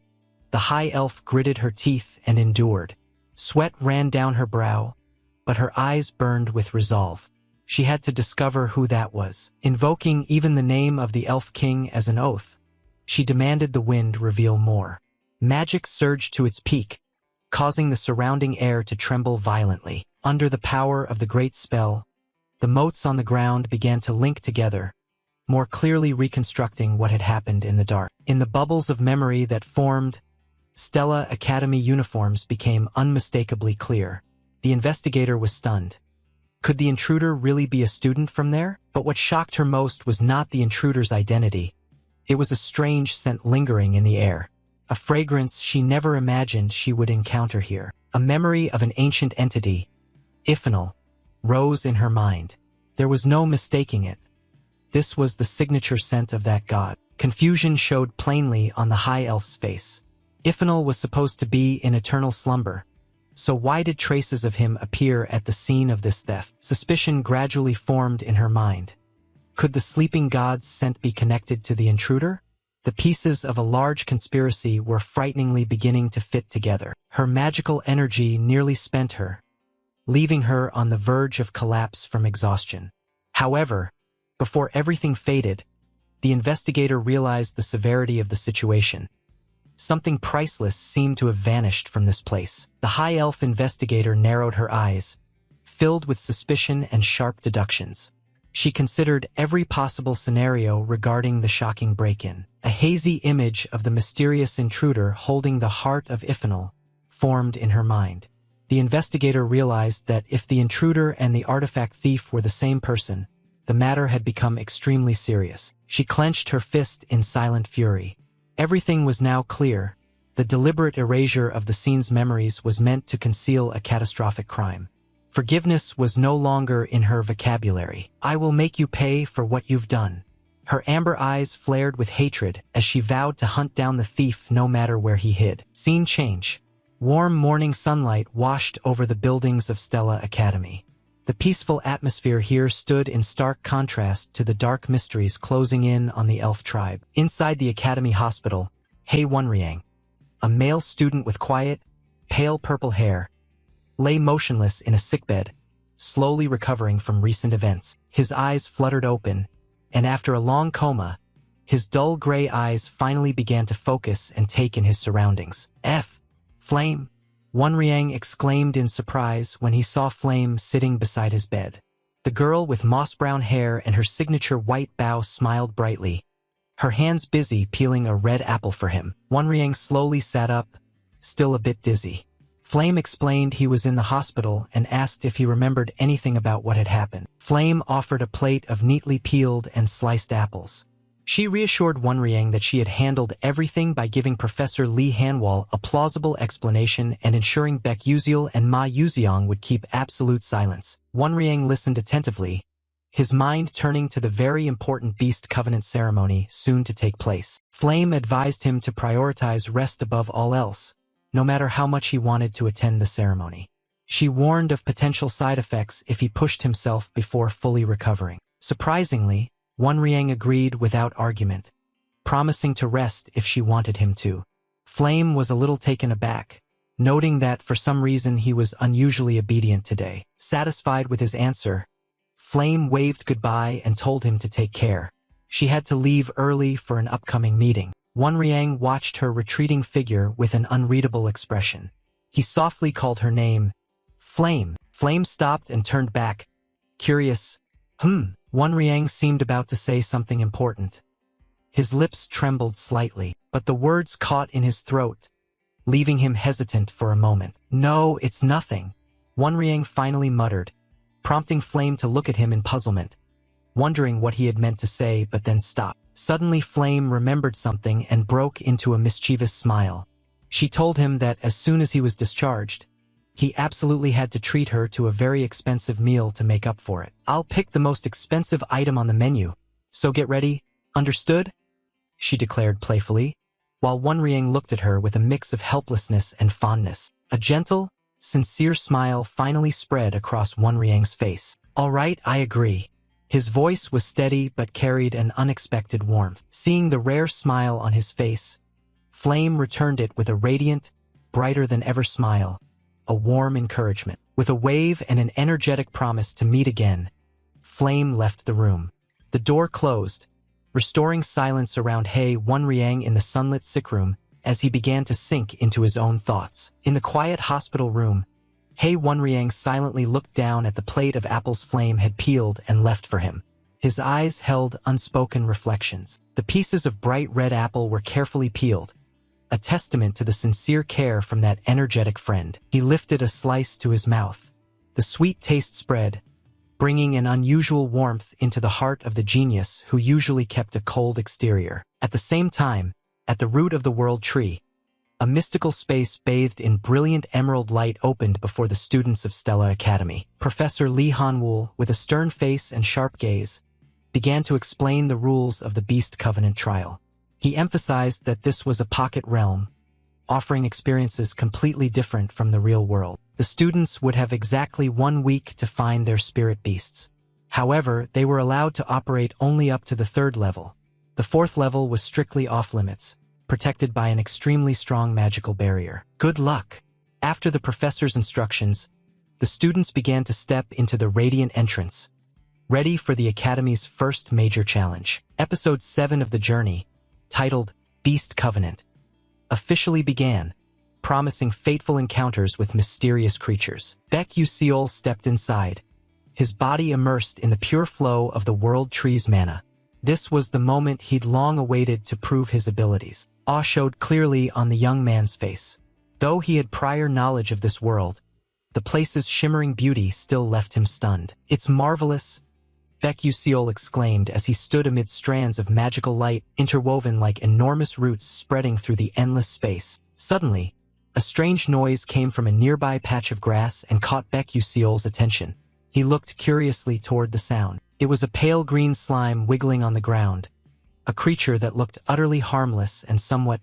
S1: the high elf gritted her teeth and endured. Sweat ran down her brow, but her eyes burned with resolve. She had to discover who that was. Invoking even the name of the Elf King as an oath, she demanded the wind reveal more. Magic surged to its peak, causing the surrounding air to tremble violently. Under the power of the great spell, the motes on the ground began to link together, more clearly reconstructing what had happened in the dark. In the bubbles of memory that formed, Stella Academy uniforms became unmistakably clear. The investigator was stunned. Could the intruder really be a student from there? But what shocked her most was not the intruder's identity. It was a strange scent lingering in the air, a fragrance she never imagined she would encounter here. A memory of an ancient entity, Iphenol, rose in her mind. There was no mistaking it. This was the signature scent of that god. Confusion showed plainly on the high elf's face. Iphenol was supposed to be in eternal slumber. So why did traces of him appear at the scene of this theft? Suspicion gradually formed in her mind. Could the sleeping god's scent be connected to the intruder? The pieces of a large conspiracy were frighteningly beginning to fit together. Her magical energy nearly spent her, leaving her on the verge of collapse from exhaustion. However, before everything faded, the investigator realized the severity of the situation. Something priceless seemed to have vanished from this place. The high elf investigator narrowed her eyes, filled with suspicion and sharp deductions. She considered every possible scenario regarding the shocking break-in. A hazy image of the mysterious intruder holding the heart of Iphenol formed in her mind. The investigator realized that if the intruder and the artifact thief were the same person, the matter had become extremely serious. She clenched her fist in silent fury. Everything was now clear. The deliberate erasure of the scene's memories was meant to conceal a catastrophic crime. Forgiveness was no longer in her vocabulary. I will make you pay for what you've done. Her amber eyes flared with hatred as she vowed to hunt down the thief no matter where he hid. Scene change. Warm morning sunlight washed over the buildings of Stella Academy. The peaceful atmosphere here stood in stark contrast to the dark mysteries closing in on the elf tribe. Inside the academy hospital, Hei Wonriang, a male student with quiet, pale purple hair, lay motionless in a sickbed, slowly recovering from recent events. His eyes fluttered open, and after a long coma, his dull gray eyes finally began to focus and take in his surroundings. Flame! Wonriang exclaimed in surprise when he saw Flame sitting beside his bed. The girl with moss-brown hair and her signature white bow smiled brightly, her hands busy peeling a red apple for him. Wonriang slowly sat up, still a bit dizzy. Flame explained he was in the hospital and asked if he remembered anything about what had happened. Flame offered a plate of neatly peeled and sliced apples. She reassured Wonriang that she had handled everything by giving Professor Li Hanwal a plausible explanation and ensuring Baek Yuziel and Ma Yuziang would keep absolute silence. Wonriang listened attentively, his mind turning to the very important Beast Covenant ceremony soon to take place. Flame advised him to prioritize rest above all else, no matter how much he wanted to attend the ceremony. She warned of potential side effects if he pushed himself before fully recovering. Surprisingly, Wonriang agreed without argument, promising to rest if she wanted him to. Flame was a little taken aback, noting that for some reason he was unusually obedient today. Satisfied with his answer, Flame waved goodbye and told him to take care. She had to leave early for an upcoming meeting. Wonriang watched her retreating figure with an unreadable expression. He softly called her name, Flame. Flame stopped and turned back, curious. Wonriang seemed about to say something important. His lips trembled slightly, but the words caught in his throat, leaving him hesitant for a moment. No, it's nothing, Wonriang finally muttered, prompting Flame to look at him in puzzlement, wondering what he had meant to say but then stopped. Suddenly Flame remembered something and broke into a mischievous smile. She told him that as soon as he was discharged, he absolutely had to treat her to a very expensive meal to make up for it. I'll pick the most expensive item on the menu, so get ready, understood? She declared playfully, while Wonriang looked at her with a mix of helplessness and fondness. A gentle, sincere smile finally spread across Wonriang's face. All right, I agree. His voice was steady but carried an unexpected warmth. Seeing the rare smile on his face, Flame returned it with a radiant, brighter than ever smile, a warm encouragement. With a wave and an energetic promise to meet again, Flame left the room. The door closed, restoring silence around Hei Wonriang in the sunlit sick room as he began to sink into his own thoughts. In the quiet hospital room, Hei Wonriang silently looked down at the plate of apples Flame had peeled and left for him. His eyes held unspoken reflections. The pieces of bright red apple were carefully peeled, a testament to the sincere care from that energetic friend. He lifted a slice to his mouth. The sweet taste spread, bringing an unusual warmth into the heart of the genius who usually kept a cold exterior. At the same time, at the root of the world tree, a mystical space bathed in brilliant emerald light opened before the students of Stella Academy. Professor Lee Han-woo, with a stern face and sharp gaze, began to explain the rules of the Beast Covenant trial. He emphasized that this was a pocket realm, offering experiences completely different from the real world. The students would have exactly 1 week to find their spirit beasts. However, they were allowed to operate only up to the 3rd level. The 4th level was strictly off-limits, protected by an extremely strong magical barrier. Good luck! After the professor's instructions, the students began to step into the radiant entrance, ready for the Academy's first major challenge. Episode 7 of the journey, titled Beast Covenant, officially began, promising fateful encounters with mysterious creatures. Baek Yu-seol stepped inside, his body immersed in the pure flow of the world tree's mana. This was the moment he'd long awaited to prove his abilities. Awe showed clearly on the young man's face. Though he had prior knowledge of this world, the place's shimmering beauty still left him stunned. "It's marvelous," Baek Yu-seol exclaimed as he stood amid strands of magical light interwoven like enormous roots spreading through the endless space. Suddenly, a strange noise came from a nearby patch of grass and caught Baek Yu-seol's attention. He looked curiously toward the sound. It was a pale green slime wiggling on the ground, a creature that looked utterly harmless and somewhat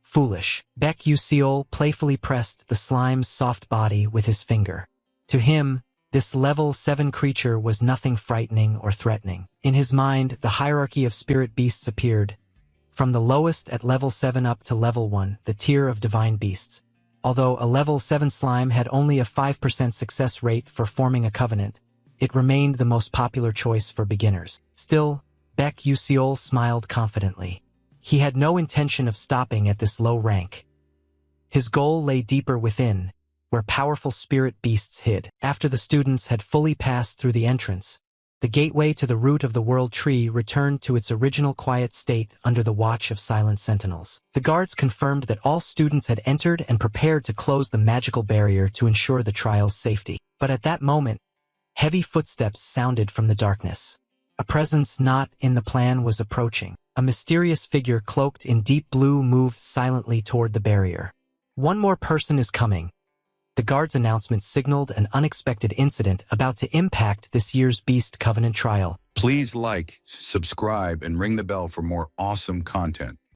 S1: foolish. Baek Yu-seol playfully pressed the slime's soft body with his finger. To him, this level 7 creature was nothing frightening or threatening. In his mind, the hierarchy of spirit beasts appeared, from the lowest at level 7 up to level 1, the tier of divine beasts. Although a level 7 slime had only a 5% success rate for forming a covenant, it remained the most popular choice for beginners. Still, Baek Yu-seol smiled confidently. He had no intention of stopping at this low rank. His goal lay deeper within, where powerful spirit beasts hid. After the students had fully passed through the entrance, the gateway to the root of the world tree returned to its original quiet state under the watch of silent sentinels. The guards confirmed that all students had entered and prepared to close the magical barrier to ensure the trial's safety. But at that moment, heavy footsteps sounded from the darkness. A presence not in the plan was approaching. A mysterious figure cloaked in deep blue moved silently toward the barrier. "One more person is coming." The guard's announcement signaled an unexpected incident about to impact this year's Beast Covenant trial.
S4: Please like, subscribe, and ring the bell for more awesome content.